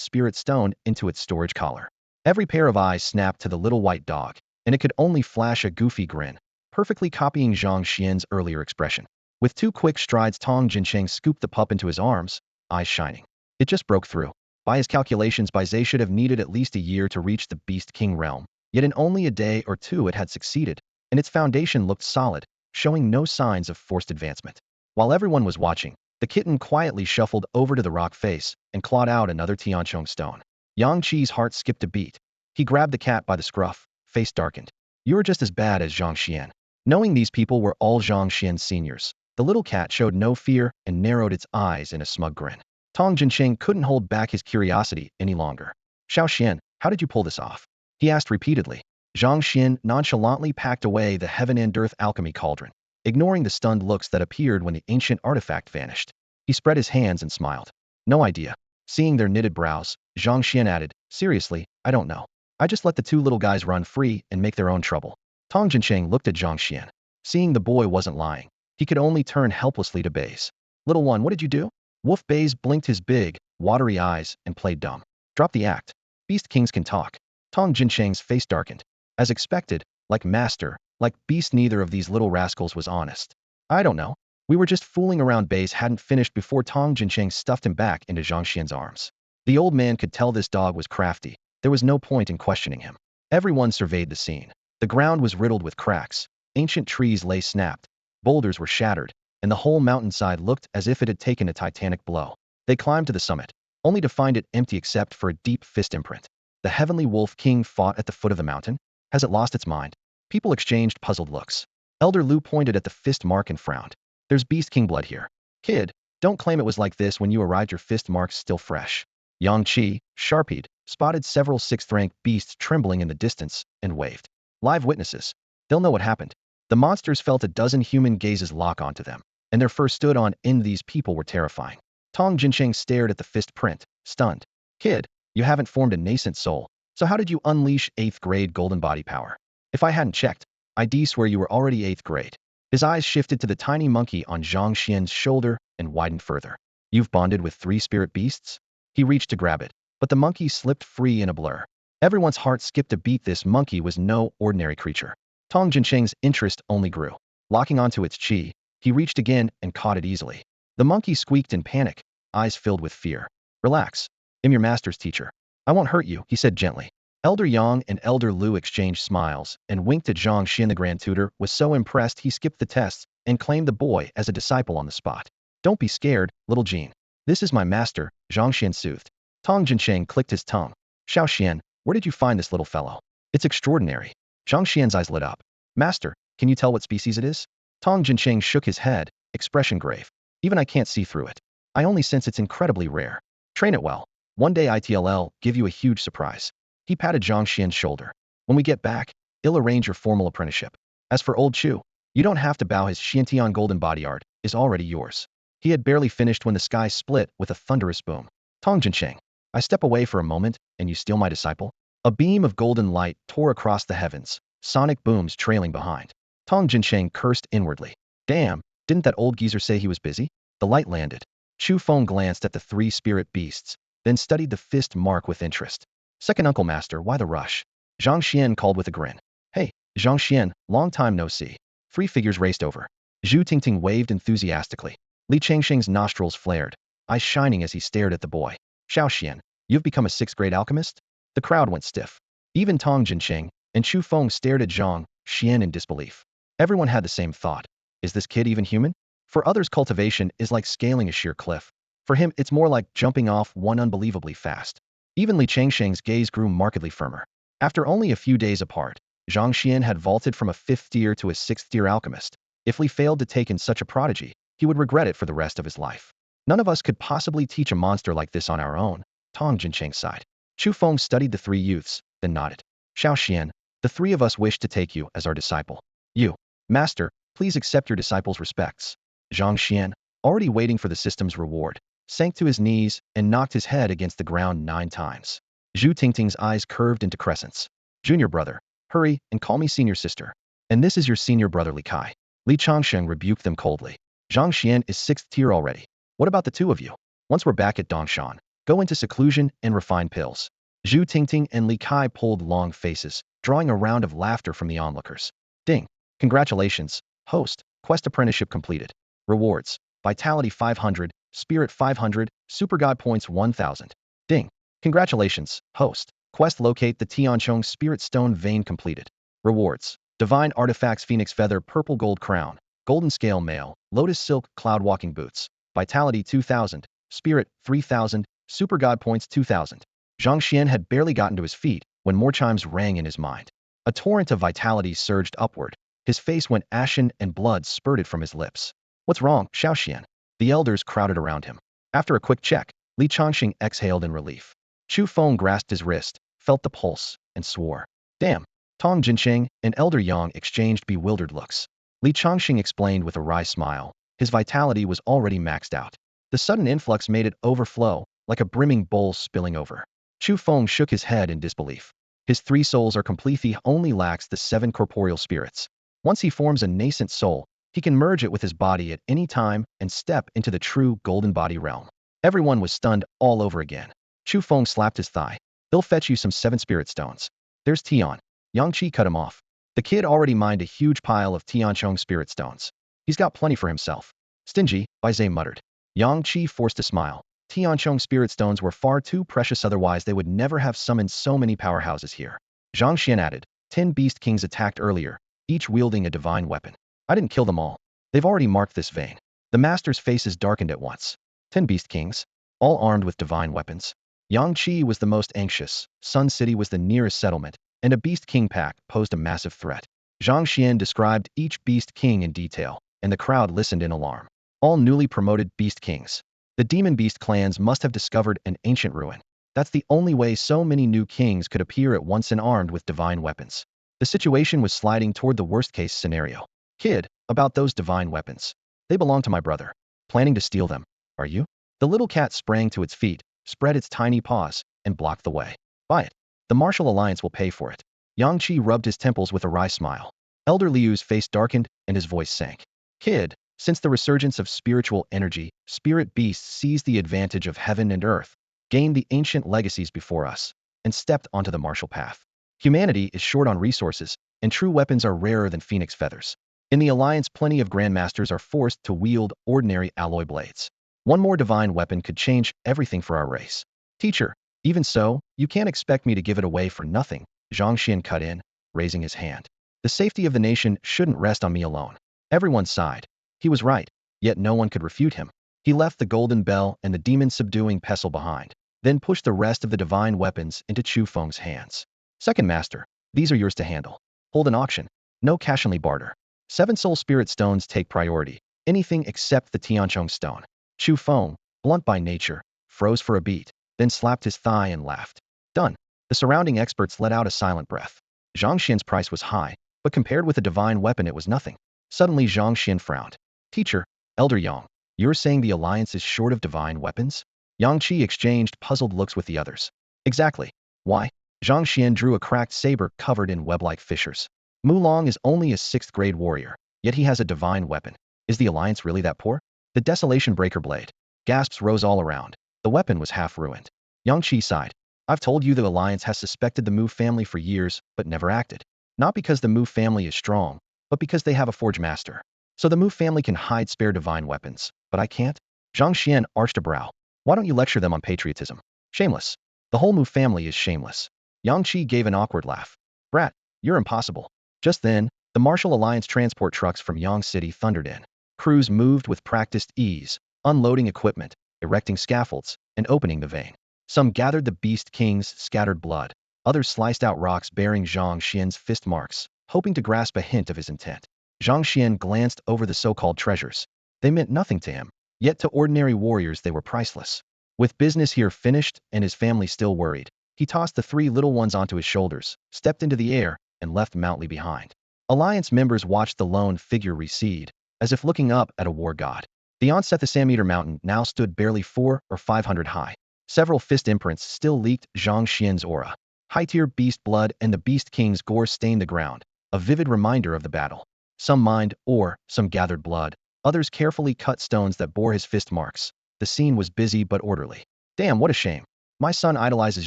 spirit stone into its storage collar. Every pair of eyes snapped to the little white dog, and it could only flash a goofy grin, perfectly copying Zhang Xian's earlier expression. With 2 quick strides, Tong Jincheng scooped the pup into his arms, eyes shining. It just broke through. By his calculations, Bai Ze should have needed at least a year to reach the Beast King realm, yet in only a day or 2 it had succeeded, and its foundation looked solid, showing no signs of forced advancement. While everyone was watching, the kitten quietly shuffled over to the rock face and clawed out another Tianchong stone. Yang Qi's heart skipped a beat. He grabbed the cat by the scruff, face darkened. You're just as bad as Zhang Xuan. Knowing these people were all Zhang Xuan's seniors, the little cat showed no fear and narrowed its eyes in a smug grin. Tong Jincheng couldn't hold back his curiosity any longer. Xiao Xian, how did you pull this off? He asked repeatedly. Zhang Xuan nonchalantly packed away the heaven and earth alchemy cauldron, ignoring the stunned looks that appeared when the ancient artifact vanished. He spread his hands and smiled. No idea. Seeing their knitted brows, Zhang Xuan added, Seriously, I don't know. I just let the 2 little guys run free and make their own trouble. Tong Jincheng looked at Zhang Xuan. Seeing the boy wasn't lying, he could only turn helplessly to Baze. Little one, what did you do? Wolf Baze blinked his big, watery eyes and played dumb. Drop the act. Beast kings can talk. Tong Jincheng's face darkened. As expected, like master, like beast, neither of these little rascals was honest. I don't know. We were just fooling around. Baze hadn't finished before Tong Jincheng stuffed him back into Zhang Xian's arms. The old man could tell this dog was crafty. There was no point in questioning him. Everyone surveyed the scene. The ground was riddled with cracks. Ancient trees lay snapped. Boulders were shattered, and the whole mountainside looked as if it had taken a titanic blow. They climbed to the summit, only to find it empty except for a deep fist imprint. The heavenly wolf king fought at the foot of the mountain? Has it lost its mind? People exchanged puzzled looks. Elder Lu pointed at the fist mark and frowned. There's Beast King blood here. Kid, don't claim it was like this when you arrived. Your fist mark's still fresh. Yang Qi, sharp-eyed, spotted several 6th-rank beasts trembling in the distance and waved. Live witnesses. They'll know what happened. The monsters felt a dozen human gazes lock onto them, and their fur stood on end. These people were terrifying. Tong Jincheng stared at the fist print, stunned. Kid, you haven't formed a nascent soul, so how did you unleash 8th grade golden body power? If I hadn't checked, I'd swear you were already 8th grade. His eyes shifted to the tiny monkey on Zhang Xian's shoulder and widened further. You've bonded with 3 spirit beasts? He reached to grab it, but the monkey slipped free in a blur. Everyone's heart skipped a beat. This monkey was no ordinary creature. Tong Jincheng's interest only grew. Locking onto its chi, he reached again and caught it easily. The monkey squeaked in panic, eyes filled with fear. Relax. I'm your master's teacher. I won't hurt you, he said gently. Elder Yang and Elder Lu exchanged smiles and winked at Zhang Xuan. The grand tutor was so impressed he skipped the tests and claimed the boy as a disciple on the spot. Don't be scared, little Jean. This is my master, Zhang Xuan soothed. Tong Jincheng clicked his tongue. Xiao Xian, Where did you find this little fellow? It's extraordinary. Zhang Xian's eyes lit up. Master, can you tell what species it is? Tong Jincheng shook his head, expression grave. Even I can't see through it. I only sense it's incredibly rare. Train it well. One day ITLL give you a huge surprise. He patted Zhang Xian's shoulder. When we get back, I'll arrange your formal apprenticeship. As for old Chu, you don't have to bow. His Xiantian golden body art is already yours. He had barely finished when the sky split with a thunderous boom. Tong Jincheng, I step away for a moment, and you steal my disciple? A beam of golden light tore across the heavens, sonic booms trailing behind. Tong Jincheng cursed inwardly. Damn, didn't that old geezer say he was busy? The light landed. Chu Feng glanced at the three spirit beasts, then studied the fist mark with interest. Second Uncle Master, why the rush? Zhang Xian called with a grin. Hey, Zhang Xian, long time no see. Three figures raced over. Zhu Tingting waved enthusiastically. Li Changsheng's nostrils flared, eyes shining as he stared at the boy. Xiao Xian, you've become a sixth-grade alchemist? The crowd went stiff. Even Tong Jincheng and Chu Feng stared at Zhang Xian in disbelief. Everyone had the same thought. Is this kid even human? For others, cultivation is like scaling a sheer cliff. For him, it's more like jumping off one unbelievably fast. Even Li Changsheng's gaze grew markedly firmer. After only a few days apart, Zhang Xian had vaulted from a fifth-tier to a sixth-tier alchemist. If Li failed to take in such a prodigy, he would regret it for the rest of his life. None of us could possibly teach a monster like this on our own, Tong Jincheng sighed. Chu Feng studied the three youths, then nodded. Xiao Xian, the three of us wish to take you as our disciple. You, Master, please accept your disciple's respects. Zhang Xian, already waiting for the system's reward, sank to his knees and knocked his head against the ground 9 times. Zhu Tingting's eyes curved into crescents. Junior brother, hurry and call me senior sister. And this is your senior brother Li Kai. Li Changsheng rebuked them coldly. Zhang Xian is 6th tier already. What about the two of you? Once we're back at Dongshan, go into seclusion and refine pills. Zhu Tingting and Li Kai pulled long faces, drawing a round of laughter from the onlookers. Ding. Congratulations, host. Quest apprenticeship completed. Rewards. Vitality 500, Spirit 500, Super God points 1000. Ding. Congratulations, host. Quest locate the Tianchong Spirit Stone Vein completed. Rewards. Divine Artifacts Phoenix Feather Purple Gold Crown, Golden Scale Mail, Lotus Silk Cloud Walking Boots. Vitality 2000, Spirit 3000, Super God points 2000. Zhang Xian had barely gotten to his feet when more chimes rang in his mind. A torrent of vitality surged upward. His face went ashen and blood spurted from his lips. What's wrong, Xiao Xian? The elders crowded around him. After a quick check, Li Changxing exhaled in relief. Chu Feng grasped his wrist, felt the pulse, and swore. Damn. Tong Jincheng and Elder Yang exchanged bewildered looks. Li Changxing explained with a wry smile. His vitality was already maxed out. The sudden influx made it overflow, like a brimming bowl spilling over. Chu Feng shook his head in disbelief. His 3 souls are complete. He only lacks the 7 corporeal spirits. Once he forms a nascent soul, he can merge it with his body at any time and step into the true golden body realm. Everyone was stunned all over again. Chu Feng slapped his thigh. He'll fetch you some 7 spirit stones. There's Tian. Yang Qi cut him off. The kid already mined a huge pile of Tianchong spirit stones. He's got plenty for himself. Stingy, Bai Zhe muttered. Yang Qi forced a smile. Tianchong spirit stones were far too precious, otherwise they would never have summoned so many powerhouses here. Zhang Xian added, 10 beast kings attacked earlier, each wielding a divine weapon. I didn't kill them all. They've already marked this vein. The master's faces darkened at once. 10 beast kings, all armed with divine weapons. Yang Qi was the most anxious, Sun City was the nearest settlement, and a beast king pack posed a massive threat. Zhang Xian described each beast king in detail, and the crowd listened in alarm. All newly promoted beast kings. The demon beast clans must have discovered an ancient ruin. That's the only way so many new kings could appear at once and armed with divine weapons. The situation was sliding toward the worst-case scenario. Kid, about those divine weapons. They belong to my brother. Planning to steal them, are you? The little cat sprang to its feet, spread its tiny paws, and blocked the way. Buy it. The Martial Alliance will pay for it. Yang Qi rubbed his temples with a wry smile. Elder Liu's face darkened, and his voice sank. Kid, since the resurgence of spiritual energy, spirit beasts seized the advantage of heaven and earth, gained the ancient legacies before us, and stepped onto the martial path. Humanity is short on resources, and true weapons are rarer than phoenix feathers. In the Alliance, plenty of grandmasters are forced to wield ordinary alloy blades. One more divine weapon could change everything for our race. Teacher, even so, you can't expect me to give it away for nothing, Zhang Xian cut in, raising his hand. The safety of the nation shouldn't rest on me alone. Everyone sighed. He was right, yet no one could refute him. He left the golden bell and the demon-subduing pestle behind. then pushed the rest of the divine weapons into Chu Feng's hands. Second master, these are yours to handle. Hold an auction. No cash-only barter. 7 soul spirit stones take priority. Anything except the Tianchong stone. Chu Feng, blunt by nature, froze for a beat, then slapped his thigh and laughed. Done. The surrounding experts let out a silent breath. Zhang Xian's price was high, but compared with a divine weapon it was nothing. Suddenly Zhang Xian frowned. Teacher, Elder Yang, you're saying the alliance is short of divine weapons? Yang Qi exchanged puzzled looks with the others. Exactly. Why? Zhang Xian drew a cracked saber covered in web-like fissures. Mu Long is only a 6th-grade warrior, yet he has a divine weapon. Is the alliance really that poor? The Desolation Breaker blade. Gasps rose all around. The weapon was half ruined. Yang Qi sighed. I've told you the alliance has suspected the Mu family for years, but never acted. Not because the Mu family is strong, but because they have a forge master. So the Mu family can hide spare divine weapons, but I can't? Zhang Xian arched a brow. Why don't you lecture them on patriotism? Shameless. The whole Mu family is shameless. Yang Qi gave an awkward laugh. Brat, you're impossible. Just then, the Martial Alliance transport trucks from Yang City thundered in. Crews moved with practiced ease, unloading equipment, erecting scaffolds, and opening the vein. Some gathered the Beast King's scattered blood. Others sliced out rocks bearing Zhang Xian's fist marks, hoping to grasp a hint of his intent. Zhang Xian glanced over the so-called treasures. They meant nothing to him, yet to ordinary warriors they were priceless. With business here finished and his family still worried, he tossed the 3 little ones onto his shoulders, stepped into the air, and left Mount Li behind. Alliance members watched the lone figure recede, as if looking up at a war god. The Onsethisameter mountain now stood barely 400 or 500 high. Several fist imprints still leaked Zhang Xian's aura. High-tier beast blood and the Beast King's gore stained the ground, a vivid reminder of the battle. Some mined ore, some gathered blood, others carefully cut stones that bore his fist marks. The scene was busy but orderly. Damn, what a shame. My son idolizes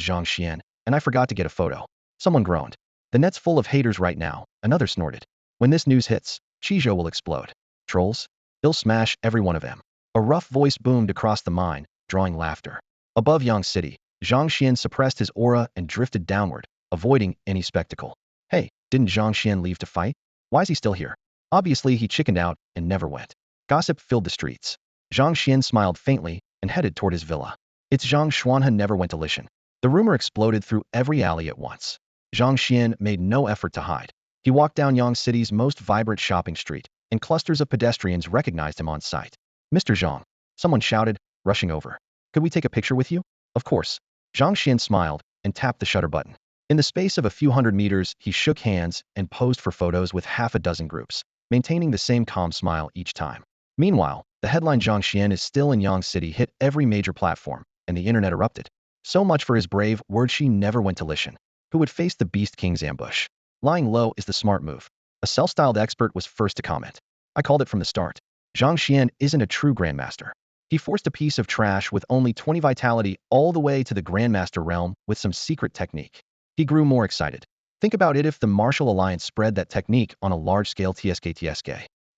Zhang Xian, and I forgot to get a photo. Someone groaned. The net's full of haters right now, another snorted. When this news hits, Qizhou will explode. Trolls? He'll smash every one of them. A rough voice boomed across the mine, drawing laughter. Above Yang City, Zhang Xian suppressed his aura and drifted downward, avoiding any spectacle. Hey, didn't Zhang Xian leave to fight? Why is he still here? Obviously he chickened out and never went. Gossip filled the streets. Zhang Xian smiled faintly and headed toward his villa. It's Zhang Xuan never went to listen. The rumor exploded through every alley at once. Zhang Xian made no effort to hide. He walked down Yang City's most vibrant shopping street, and clusters of pedestrians recognized him on sight. Mr. Zhang, someone shouted, rushing over. Could we take a picture with you? Of course. Zhang Xian smiled and tapped the shutter button. In the space of a few hundred meters, he shook hands and posed for photos with half a dozen groups, maintaining the same calm smile each time. Meanwhile, the headline Zhang Xian is still in Yang City hit every major platform, and the internet erupted. So much for his brave word she never went to listen. Who would face the Beast King's ambush? Lying low is the smart move. A self-styled expert was first to comment. I called it from the start. Zhang Xian isn't a true grandmaster. He forced a piece of trash with only 20 vitality all the way to the grandmaster realm with some secret technique. He grew more excited. Think about it if the Martial Alliance spread that technique on a large-scale TSK.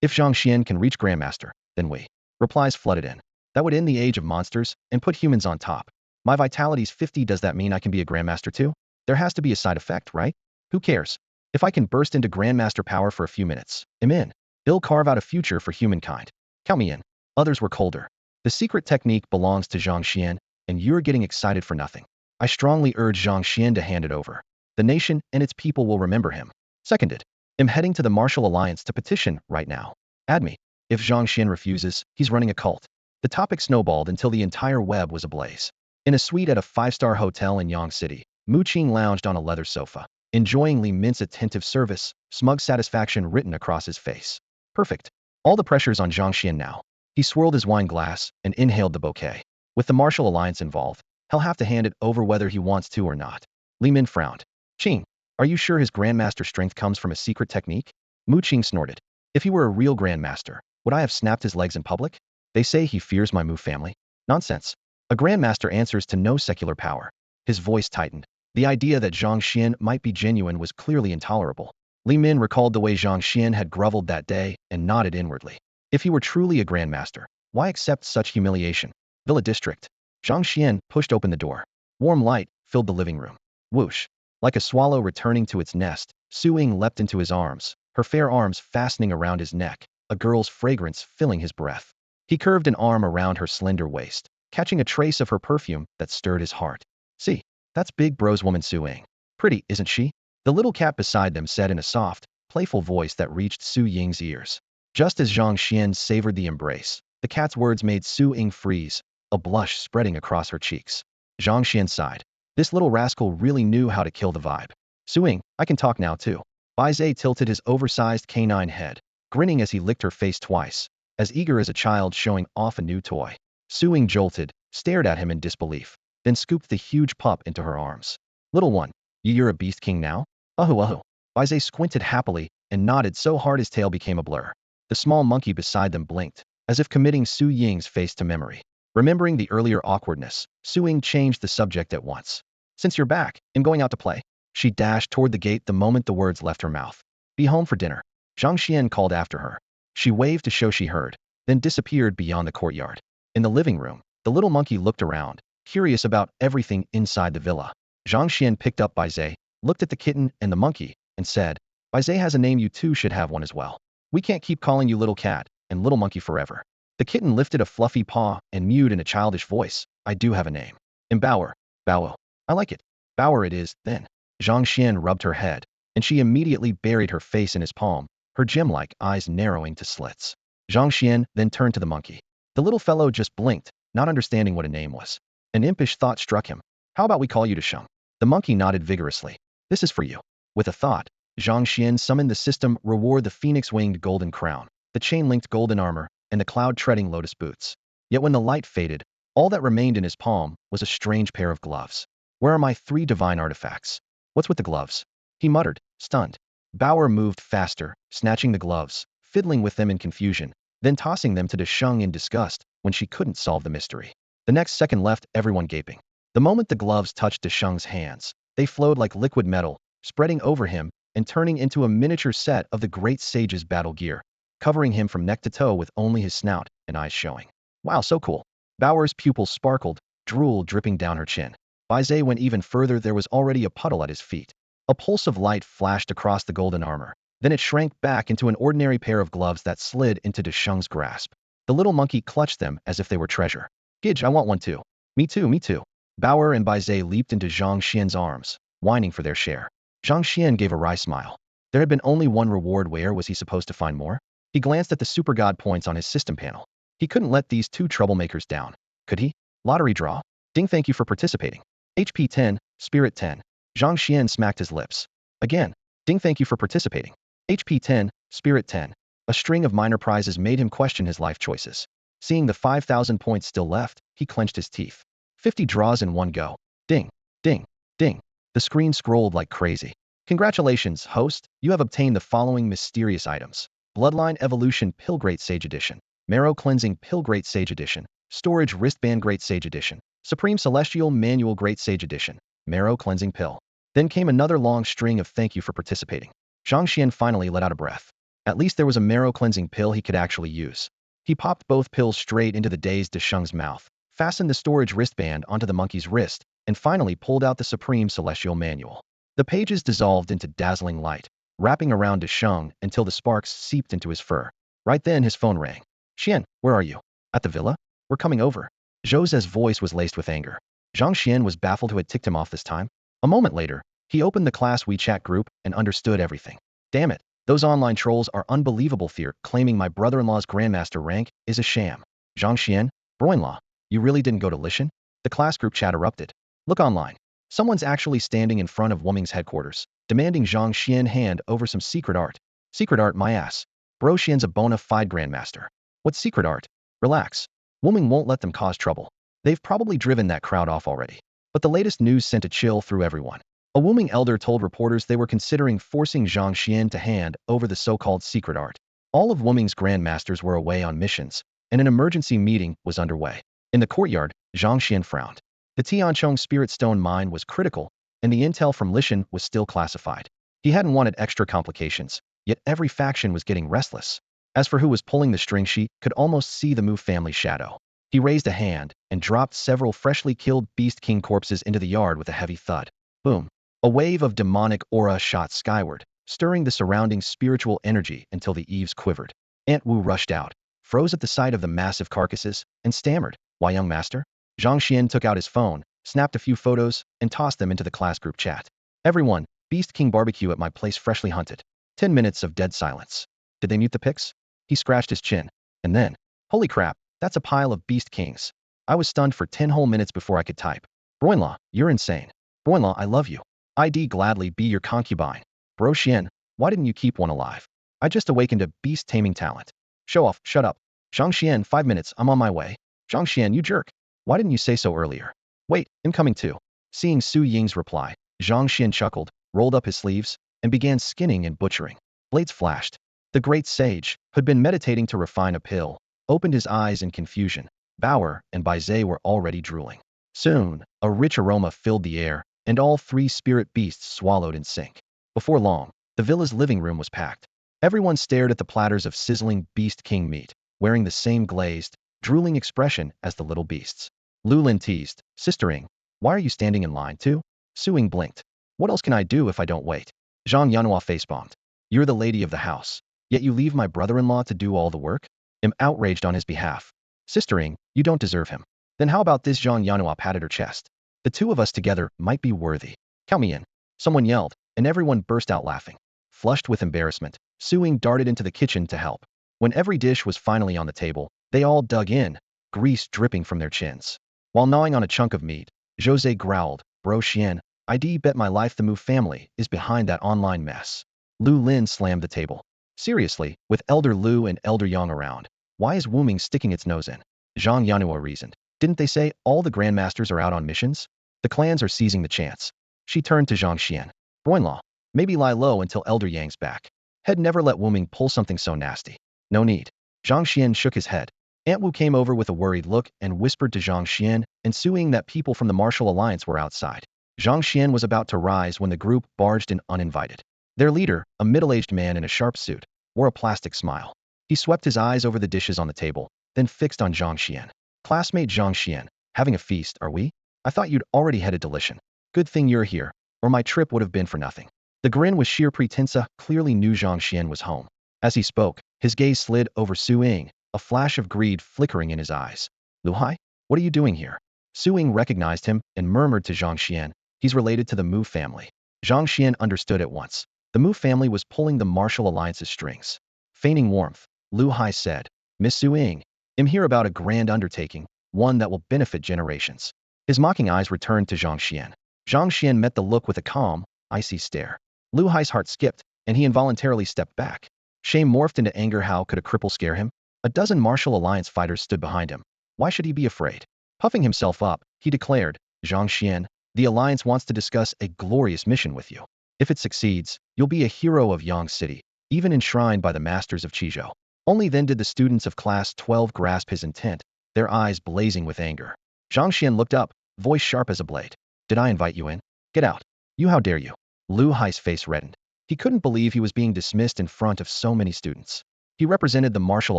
If Zhang Xian can reach grandmaster, then we. Replies flooded in. That would end the age of monsters and put humans on top. My vitality's 50, does that mean I can be a grandmaster too? There has to be a side effect, right? Who cares? If I can burst into grandmaster power for a few minutes, I'm in. He'll carve out a future for humankind. Count me in. Others were colder. The secret technique belongs to Zhang Xian, and you're getting excited for nothing. I strongly urge Zhang Xian to hand it over. The nation and its people will remember him. Seconded. I'm heading to the Martial Alliance to petition right now. Add me. If Zhang Xian refuses, he's running a cult. The topic snowballed until the entire web was ablaze. In a suite at a 5-star hotel in Yang City, Mu Qing lounged on a leather sofa, enjoying Li Min's attentive service, smug satisfaction written across his face. Perfect. All the pressure's on Zhang Xian now. He swirled his wine glass and inhaled the bouquet. With the Martial Alliance involved, he'll have to hand it over whether he wants to or not. Li Min frowned. Qing, are you sure his grandmaster strength comes from a secret technique? Mu Qing snorted. If he were a real grandmaster, would I have snapped his legs in public? They say he fears my Mu family. Nonsense. A grandmaster answers to no secular power. His voice tightened. The idea that Zhang Xian might be genuine was clearly intolerable. Li Min recalled the way Zhang Xian had groveled that day and nodded inwardly. If he were truly a grandmaster, why accept such humiliation? Villa District. Zhang Xian pushed open the door. Warm light filled the living room. Whoosh. Like a swallow returning to its nest, Su Ying leapt into his arms, her fair arms fastening around his neck, a girl's fragrance filling his breath. He curved an arm around her slender waist. catching a trace of her perfume that stirred his heart. See, that's big bro's woman Su Ying. Pretty, isn't she? The little cat beside them said in a soft, playful voice that reached Su Ying's ears. Just as Zhang Xuan savored the embrace, the cat's words made Su Ying freeze, a blush spreading across her cheeks. Zhang Xuan sighed. This little rascal really knew how to kill the vibe. Su Ying, I can talk now too. Bai Zhe tilted his oversized canine head, grinning as he licked her face twice, as eager as a child showing off a new toy. Su Ying jolted, stared at him in disbelief, then scooped the huge pup into her arms. Little one, you're a beast king now? Ahu. Bai Zhe squinted happily and nodded so hard his tail became a blur. The small monkey beside them blinked, as if committing Su Ying's face to memory. Remembering the earlier awkwardness, Su Ying changed the subject at once. Since you're back, I'm going out to play. She dashed toward the gate the moment the words left her mouth. Be home for dinner. Zhang Xuan called after her. She waved to show she heard, then disappeared beyond the courtyard. In the living room, the little monkey looked around, curious about everything inside the villa. Zhang Xuan picked up Bai Zhe, looked at the kitten and the monkey, and said, Bai Zhe has a name, you two should have one as well. We can't keep calling you little cat and little monkey forever. The kitten lifted a fluffy paw and mewed in a childish voice. I do have a name. Embower. Bowo. I like it. Bower it is, then. Zhang Xuan rubbed her head, and she immediately buried her face in his palm, her gem-like eyes narrowing to slits. Zhang Xuan then turned to the monkey. The little fellow just blinked, not understanding what a name was. An impish thought struck him. How about we call you Desheng? The monkey nodded vigorously. This is for you. With a thought, Zhang Xuan summoned the system reward the phoenix-winged golden crown, the chain-linked golden armor, and the cloud-treading lotus boots. Yet when the light faded, all that remained in his palm was a strange pair of gloves. Where are my 3 divine artifacts? What's with the gloves? He muttered, stunned. Bower moved faster, snatching the gloves, fiddling with them in confusion, then tossing them to Desheng in disgust when she couldn't solve the mystery. The next second left everyone gaping. The moment the gloves touched Desheng's hands, they flowed like liquid metal, spreading over him and turning into a miniature set of the great sage's battle gear, covering him from neck to toe with only his snout and eyes showing. Wow, so cool. Bower's pupils sparkled, drool dripping down her chin. Bai Zhe went even further. There was already a puddle at his feet. A pulse of light flashed across the golden armor. Then it shrank back into an ordinary pair of gloves that slid into Desheng's grasp. The little monkey clutched them as if they were treasure. Gidge, I want one too. Me too, me too. Bower and Bai Zhe leaped into Zhang Xian's arms, whining for their share. Zhang Xian gave a wry smile. There had been only one reward. Where was he supposed to find more? He glanced at the super god points on his system panel. He couldn't let these 2 troublemakers down. Could he? Lottery draw. Ding, thank you for participating. HP 10, Spirit 10. Zhang Xian smacked his lips. Again. Ding, thank you for participating. HP 10, Spirit 10. A string of minor prizes made him question his life choices. Seeing the 5,000 points still left, he clenched his teeth. 50 draws in one go. Ding, ding, ding. The screen scrolled like crazy. Congratulations, host. You have obtained the following mysterious items. Bloodline Evolution Pill Great Sage Edition. Marrow Cleansing Pill Great Sage Edition. Storage Wristband Great Sage Edition. Supreme Celestial Manual Great Sage Edition. Marrow Cleansing Pill. Then came another long string of thank you for participating. Zhang Xian finally let out a breath. At least there was a marrow cleansing pill he could actually use. He popped both pills straight into the dazed Desheng's mouth, fastened the storage wristband onto the monkey's wrist, and finally pulled out the Supreme Celestial Manual. The pages dissolved into dazzling light, wrapping around Desheng until the sparks seeped into his fur. Right then his phone rang. Xian, where are you? At the villa? We're coming over. Zhou's voice was laced with anger. Zhang Xian was baffled who had ticked him off this time. A moment later, he opened the class WeChat group and understood everything. Damn it, those online trolls are unbelievable. Fear claiming my brother-in-law's grandmaster rank is a sham. Zhang Xian, bro-in-law, you really didn't go to Lishan? The class group chat erupted. Look online. Someone's actually standing in front of Wuming's headquarters, demanding Zhang Xian hand over some secret art. Secret art, my ass. Bro Xian's a bona fide grandmaster. What secret art? Relax. Wuming won't let them cause trouble. They've probably driven that crowd off already. But the latest news sent a chill through everyone. A Wuming elder told reporters they were considering forcing Zhang Xian to hand over the so-called secret art. All of Wuming's grandmasters were away on missions, and an emergency meeting was underway. In the courtyard, Zhang Xian frowned. The Tianchong Spirit Stone mine was critical, and the intel from Lishan was still classified. He hadn't wanted extra complications, yet every faction was getting restless. As for who was pulling the string, she could almost see the Mu family shadow. He raised a hand and dropped several freshly killed Beast King corpses into the yard with a heavy thud. Boom. A wave of demonic aura shot skyward, stirring the surrounding spiritual energy until the eaves quivered. Aunt Wu rushed out, froze at the sight of the massive carcasses, and stammered, "Why, young master? Zhang Xuan took out his phone, snapped a few photos, and tossed them into the class group chat. Everyone, Beast King barbecue at my place freshly hunted. 10 minutes of dead silence. Did they mute the pics? He scratched his chin. And then, holy crap, that's a pile of Beast Kings. I was stunned for 10 whole minutes before I could type. Broinlaw, you're insane. Broinlaw, I love you. I'd gladly be your concubine. Bro Xian, why didn't you keep one alive? I just awakened a beast taming talent. Show off, shut up. Zhang Xian, 5 minutes, I'm on my way. Zhang Xian, you jerk. Why didn't you say so earlier? Wait, I'm coming too. Seeing Su Ying's reply, Zhang Xian chuckled, rolled up his sleeves, and began skinning and butchering. Blades flashed. The great sage, who'd been meditating to refine a pill, opened his eyes in confusion. Bauer and Baizé were already drooling. Soon, a rich aroma filled the air, and all 3 spirit beasts swallowed in sync. Before long, the villa's living room was packed. Everyone stared at the platters of sizzling Beast King meat, wearing the same glazed, drooling expression as the little beasts. Lu Lin teased, Sistering, why are you standing in line too? Su Ying blinked. What else can I do if I don't wait? Zhang Yanhua facepalmed. You're the lady of the house, yet you leave my brother-in-law to do all the work? I'm outraged on his behalf. Sistering, you don't deserve him. Then how about this? Zhang Yanhua patted her chest. The 2 of us together might be worthy. Count me in. Someone yelled, and everyone burst out laughing. Flushed with embarrassment, Su Ying darted into the kitchen to help. When every dish was finally on the table, they all dug in, grease dripping from their chins. While gnawing on a chunk of meat, Jose growled, Bro Xian, I'd bet my life the Mu family is behind that online mess. Lu Lin slammed the table. Seriously, with Elder Lu and Elder Yang around, why is Wu Ming sticking its nose in? Zhang Yanhua reasoned. Didn't they say all the grandmasters are out on missions? The clans are seizing the chance. She turned to Zhang Xian. Broinlaw, maybe lie low until Elder Yang's back. Had never let Wu Ming pull something so nasty. No need. Zhang Xian shook his head. Aunt Wu came over with a worried look and whispered to Zhang Xian, ensuing that people from the Martial Alliance were outside. Zhang Xian was about to rise when the group barged in uninvited. Their leader, a middle-aged man in a sharp suit, wore a plastic smile. He swept his eyes over the dishes on the table, then fixed on Zhang Xian. Classmate Zhang Xian, having a feast, are we? I thought you'd already headed to Lishan. Good thing you're here, or my trip would have been for nothing. The grin was sheer pretense, clearly knew Zhang Xian was home. As he spoke, his gaze slid over Su Ying, a flash of greed flickering in his eyes. Lu Hai, what are you doing here? Su Ying recognized him and murmured to Zhang Xian, he's related to the Mu family. Zhang Xian understood at once. The Mu family was pulling the Martial Alliance's strings. Feigning warmth, Lu Hai said, Miss Su Ying, I'm here about a grand undertaking, one that will benefit generations. His mocking eyes returned to Zhang Xian. Zhang Xian met the look with a calm, icy stare. Lu Hai's heart skipped, and he involuntarily stepped back. Shame morphed into anger. How could a cripple scare him? A dozen Martial Alliance fighters stood behind him. Why should he be afraid? Puffing himself up, he declared, Zhang Xian, the Alliance wants to discuss a glorious mission with you. If it succeeds, you'll be a hero of Yang City, even enshrined by the masters of Qizhou. Only then did the students of Class 12 grasp his intent, their eyes blazing with anger. Zhang Xian looked up, voice sharp as a blade. Did I invite you in? Get out. You, how dare you? Lu Hai's face reddened. He couldn't believe he was being dismissed in front of so many students. He represented the Martial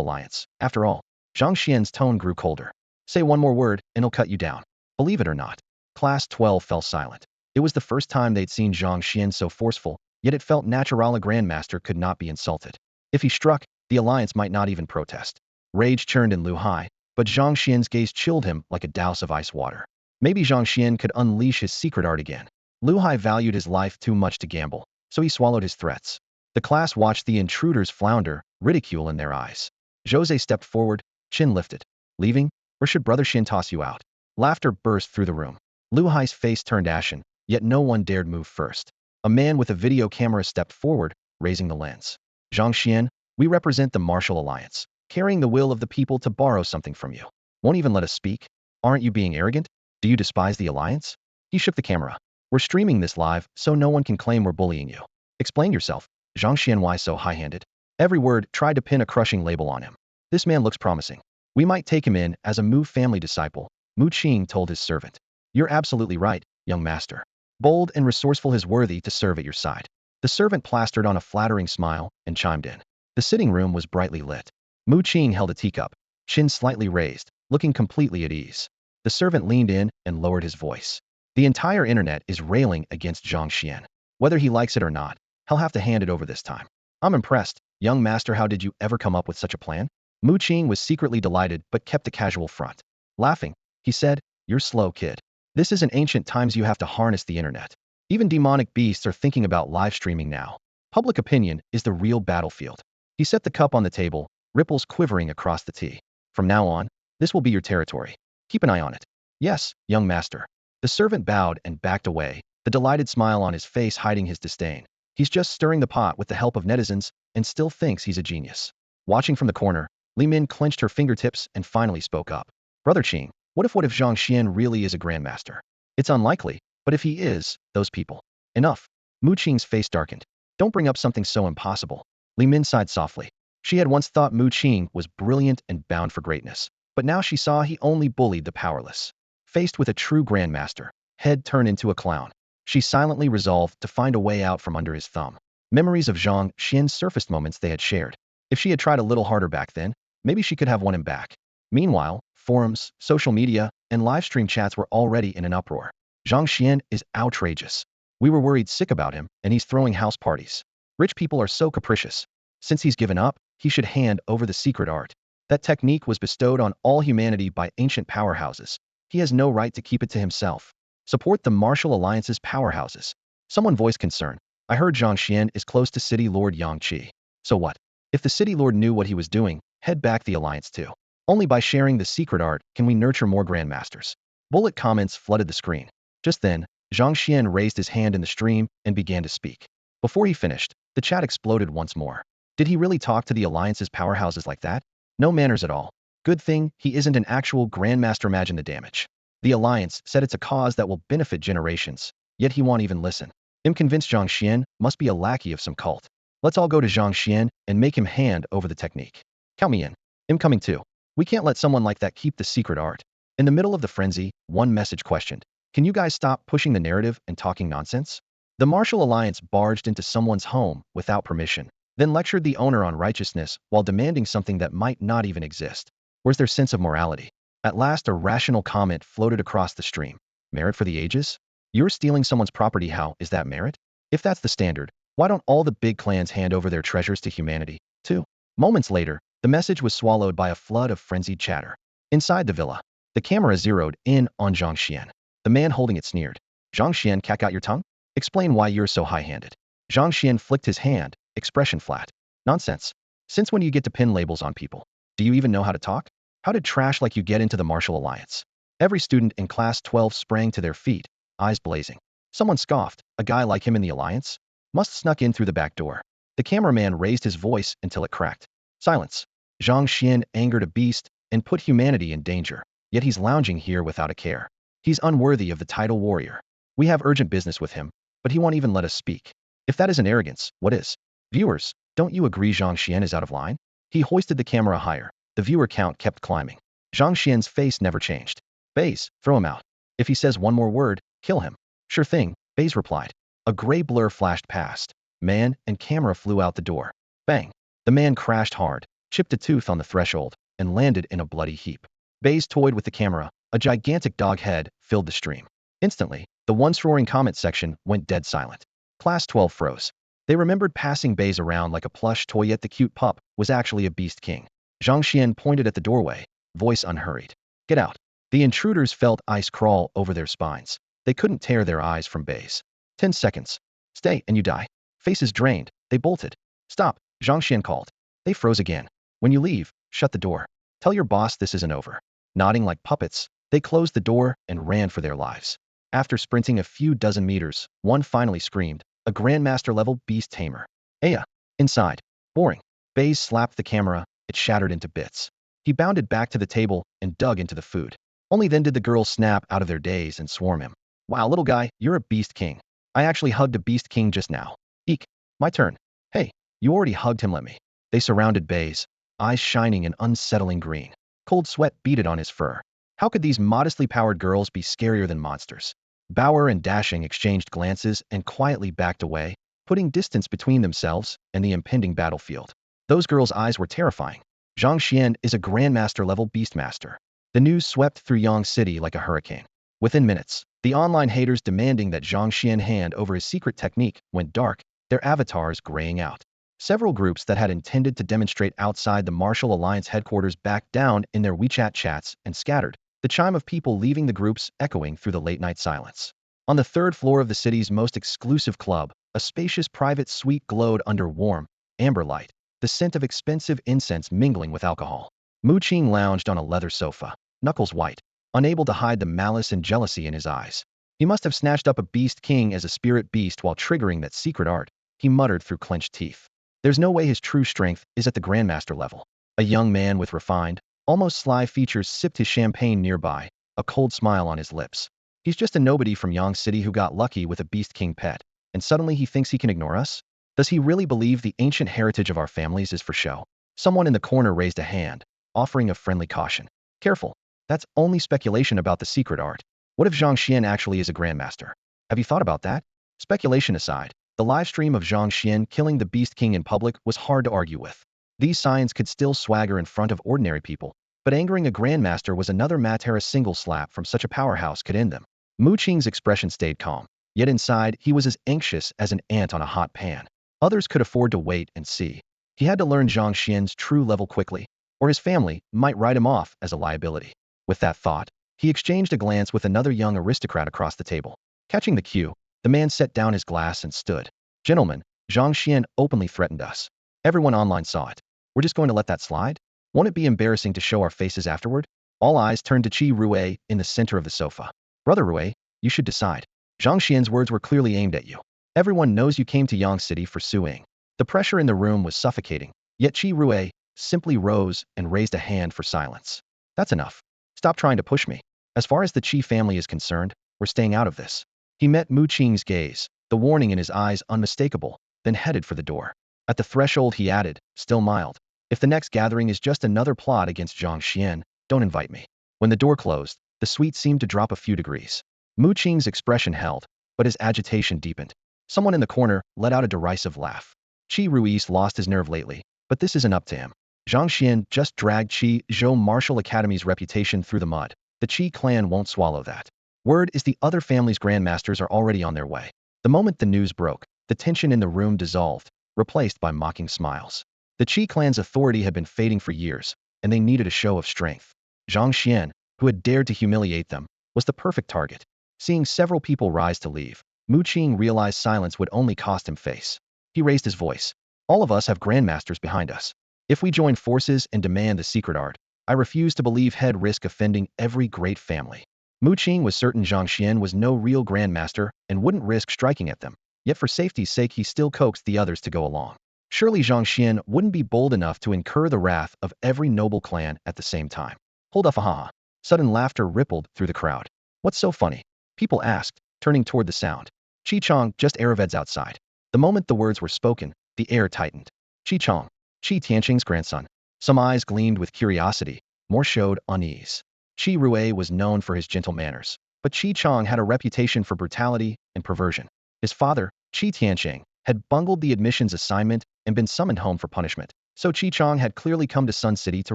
Alliance. After all, Zhang Xian's tone grew colder. Say one more word, and he'll cut you down. Believe it or not. Class 12 fell silent. It was the first time they'd seen Zhang Xian so forceful, yet it felt natural a grandmaster could not be insulted. If he struck, the Alliance might not even protest. Rage churned in Lu Hai, but Zhang Xian's gaze chilled him like a douse of ice water. Maybe Zhang Xian could unleash his secret art again. Lu Hai valued his life too much to gamble, so he swallowed his threats. The class watched the intruders flounder, ridicule in their eyes. Jose stepped forward, chin lifted. Leaving? Or should Brother Xin toss you out? Laughter burst through the room. Lu Hai's face turned ashen, yet no one dared move first. A man with a video camera stepped forward, raising the lens. Zhang Xian, we represent the Martial Alliance, carrying the will of the people to borrow something from you. Won't even let us speak? Aren't you being arrogant? Do you despise the Alliance? He shook the camera. We're streaming this live, so no one can claim we're bullying you. Explain yourself. Zhang Xian, why so high-handed? Every word tried to pin a crushing label on him. This man looks promising. We might take him in as a Mu family disciple, Mu Qing told his servant. You're absolutely right, young master. Bold and resourceful is worthy to serve at your side. The servant plastered on a flattering smile and chimed in. The sitting room was brightly lit. Mu Qing held a teacup, chin slightly raised, looking completely at ease. The servant leaned in and lowered his voice. The entire internet is railing against Zhang Xian. Whether he likes it or not, he'll have to hand it over this time. I'm impressed, young master. How did you ever come up with such a plan? Mu Qing was secretly delighted but kept a casual front. Laughing, he said, You're slow, kid. This isn't ancient times you have to harness the internet. Even demonic beasts are thinking about live streaming now. Public opinion is the real battlefield. He set the cup on the table, ripples quivering across the tea. From now on, this will be your territory. Keep an eye on it. Yes, young master. The servant bowed and backed away, the delighted smile on his face hiding his disdain. He's just stirring the pot with the help of netizens and still thinks he's a genius. Watching from the corner, Li Min clenched her fingertips and finally spoke up. Brother Qing, what if Zhang Xuan really is a grandmaster? It's unlikely, but if he is, those people. Enough. Mu Qing's face darkened. Don't bring up something so impossible. Li Min sighed softly. She had once thought Mu Qing was brilliant and bound for greatness, but now she saw he only bullied the powerless. Faced with a true grandmaster, head turned into a clown. She silently resolved to find a way out from under his thumb. Memories of Zhang Xuan surfaced moments they had shared. If she had tried a little harder back then, maybe she could have won him back. Meanwhile, forums, social media, and live stream chats were already in an uproar. Zhang Xuan is outrageous. We were worried sick about him, and he's throwing house parties. Rich people are so capricious. Since he's given up, he should hand over the secret art. That technique was bestowed on all humanity by ancient powerhouses. He has no right to keep it to himself. Support the martial alliance's powerhouses. Someone voiced concern. I heard Zhang Xuan is close to City Lord Yang Qi. So what? If the City Lord knew what he was doing, head back the alliance too. Only by sharing the secret art can we nurture more grandmasters. Bullet comments flooded the screen. Just then, Zhang Xuan raised his hand in the stream and began to speak. Before he finished, the chat exploded once more. Did he really talk to the alliance's powerhouses like that? No manners at all. Good thing he isn't an actual grandmaster. Imagine the damage. The alliance said it's a cause that will benefit generations, yet he won't even listen. I'm convinced Zhang Xuan must be a lackey of some cult. Let's all go to Zhang Xuan and make him hand over the technique. Count me in. I'm coming too. We can't let someone like that keep the secret art. In the middle of the frenzy, one message questioned. Can you guys stop pushing the narrative and talking nonsense? The martial alliance barged into someone's home without permission, then lectured the owner on righteousness while demanding something that might not even exist. Where's their sense of morality? At last, a rational comment floated across the stream. Merit for the ages? You're stealing someone's property. How is that merit? If that's the standard, why don't all the big clans hand over their treasures to humanity, too? Moments later, the message was swallowed by a flood of frenzied chatter. Inside the villa, the camera zeroed in on Zhang Xuan. The man holding it sneered. Zhang Xuan, cat got your tongue? Explain why you're so high-handed. Zhang Xuan flicked his hand, expression flat. Nonsense. Since when do you get to pin labels on people? Do you even know how to talk? How did trash like you get into the martial alliance? Every student in class 12 sprang to their feet, eyes blazing. Someone scoffed. A guy like him in the alliance? Must snuck in through the back door. The cameraman raised his voice until it cracked. Silence. Zhang Xuan angered a beast and put humanity in danger, yet he's lounging here without a care. He's unworthy of the title warrior. We have urgent business with him, but he won't even let us speak. If that isn't arrogance, what is? Viewers, don't you agree Zhang Xuan is out of line? He hoisted the camera higher. The viewer count kept climbing. Zhang Xuan's face never changed. Baze, throw him out. If he says one more word, kill him. Sure thing, Baze replied. A gray blur flashed past. Man and camera flew out the door. Bang. The man crashed hard, chipped a tooth on the threshold, and landed in a bloody heap. Baze toyed with the camera. A gigantic dog head filled the stream. Instantly, the once-roaring comment section went dead silent. Class 12 froze. They remembered passing Baze around like a plush toy, yet the cute pup was actually a beast king. Zhang Xuan pointed at the doorway, voice unhurried. Get out. The intruders felt ice crawl over their spines. They couldn't tear their eyes from Baze. 10 seconds. Stay and you die. Faces drained, they bolted. Stop, Zhang Xuan called. They froze again. When you leave, shut the door. Tell your boss this isn't over. Nodding like puppets, they closed the door and ran for their lives. After sprinting a few dozen meters, one finally screamed, a grandmaster-level beast tamer. Aya. Inside. Boring. Baze slapped the camera, it shattered into bits. He bounded back to the table and dug into the food. Only then did the girls snap out of their daze and swarm him. Wow, little guy, you're a beast king. I actually hugged a beast king just now. Eek. My turn. Hey, you already hugged him, let me. They surrounded Baze, eyes shining an unsettling green. Cold sweat beaded on his fur. How could these modestly powered girls be scarier than monsters? Bauer and Dashing exchanged glances and quietly backed away, putting distance between themselves and the impending battlefield. Those girls' eyes were terrifying. Zhang Xuan is a grandmaster-level beastmaster. The news swept through Yang City like a hurricane. Within minutes, the online haters demanding that Zhang Xuan hand over his secret technique went dark, their avatars graying out. Several groups that had intended to demonstrate outside the Martial Alliance headquarters backed down in their WeChat chats and scattered. the chime of people leaving the groups echoing through the late-night silence. On the third floor of the city's most exclusive club, a spacious private suite glowed under warm, amber light, the scent of expensive incense mingling with alcohol. Mu Qing lounged on a leather sofa, knuckles white, unable to hide the malice and jealousy in his eyes. He must have snatched up a beast king as a spirit beast while triggering that secret art, he muttered through clenched teeth. There's no way his true strength is at the Grandmaster level. A young man with refined, almost sly features sipped his champagne nearby, a cold smile on his lips. He's just a nobody from Yang City who got lucky with a beast king pet, and suddenly he thinks he can ignore us? Does he really believe the ancient heritage of our families is for show? Someone in the corner raised a hand, offering a friendly caution. Careful, that's only speculation about the secret art. What if Zhang Xuan actually is a grandmaster? Have you thought about that? Speculation aside, the live stream of Zhang Xuan killing the Beast King in public was hard to argue with. These signs could still swagger in front of ordinary people, but angering a grandmaster was another matter. A single slap from such a powerhouse could end them. Mu Qing's expression stayed calm, yet inside he was as anxious as an ant on a hot pan. Others could afford to wait and see. He had to learn Zhang Xuan's true level quickly, or his family might write him off as a liability. With that thought, he exchanged a glance with another young aristocrat across the table. Catching the cue, the man set down his glass and stood. Gentlemen, Zhang Xuan openly threatened us. Everyone online saw it. We're just going to let that slide? Won't it be embarrassing to show our faces afterward? All eyes turned to Qi Rui in the center of the sofa. Brother Rui, you should decide. Zhang Xian's words were clearly aimed at you. Everyone knows you came to Yang City for Su Ying. The pressure in the room was suffocating, yet Qi Rui simply rose and raised a hand for silence. That's enough. Stop trying to push me. As far as the Qi family is concerned, we're staying out of this. He met Mu Qing's gaze, the warning in his eyes unmistakable, then headed for the door. At the threshold he added, still mild, if the next gathering is just another plot against Zhang Xuan, don't invite me. When the door closed, the suite seemed to drop a few degrees. Mu Qing's expression held, but his agitation deepened. Someone in the corner let out a derisive laugh. Qi Rui's lost his nerve lately, but this isn't up to him. Zhang Xuan just dragged Qi Zhou Martial Academy's reputation through the mud. The Qi clan won't swallow that. Word is the other family's grandmasters are already on their way. The moment the news broke, the tension in the room dissolved, replaced by mocking smiles. The Qi clan's authority had been fading for years, and they needed a show of strength. Zhang Xuan, who had dared to humiliate them, was the perfect target. Seeing several people rise to leave, Mu Qing realized silence would only cost him face. He raised his voice. All of us have grandmasters behind us. If we join forces and demand the secret art, I refuse to believe he'd risk offending every great family. Mu Qing was certain Zhang Xuan was no real grandmaster and wouldn't risk striking at them, yet for safety's sake he still coaxed the others to go along. Surely Zhang Xuan wouldn't be bold enough to incur the wrath of every noble clan at the same time. Hold up, ha. Sudden laughter rippled through the crowd. What's so funny? People asked, turning toward the sound. Chi Chong, just Araved's outside. The moment the words were spoken, the air tightened. Chi Chong, Qi Tianqing's grandson. Some eyes gleamed with curiosity, more showed unease. Qi Rui was known for his gentle manners, but Qi Chong had a reputation for brutality and perversion. His father, Qi Tianqing, had bungled the admissions assignment and been summoned home for punishment, so Qi Chong had clearly come to Sun City to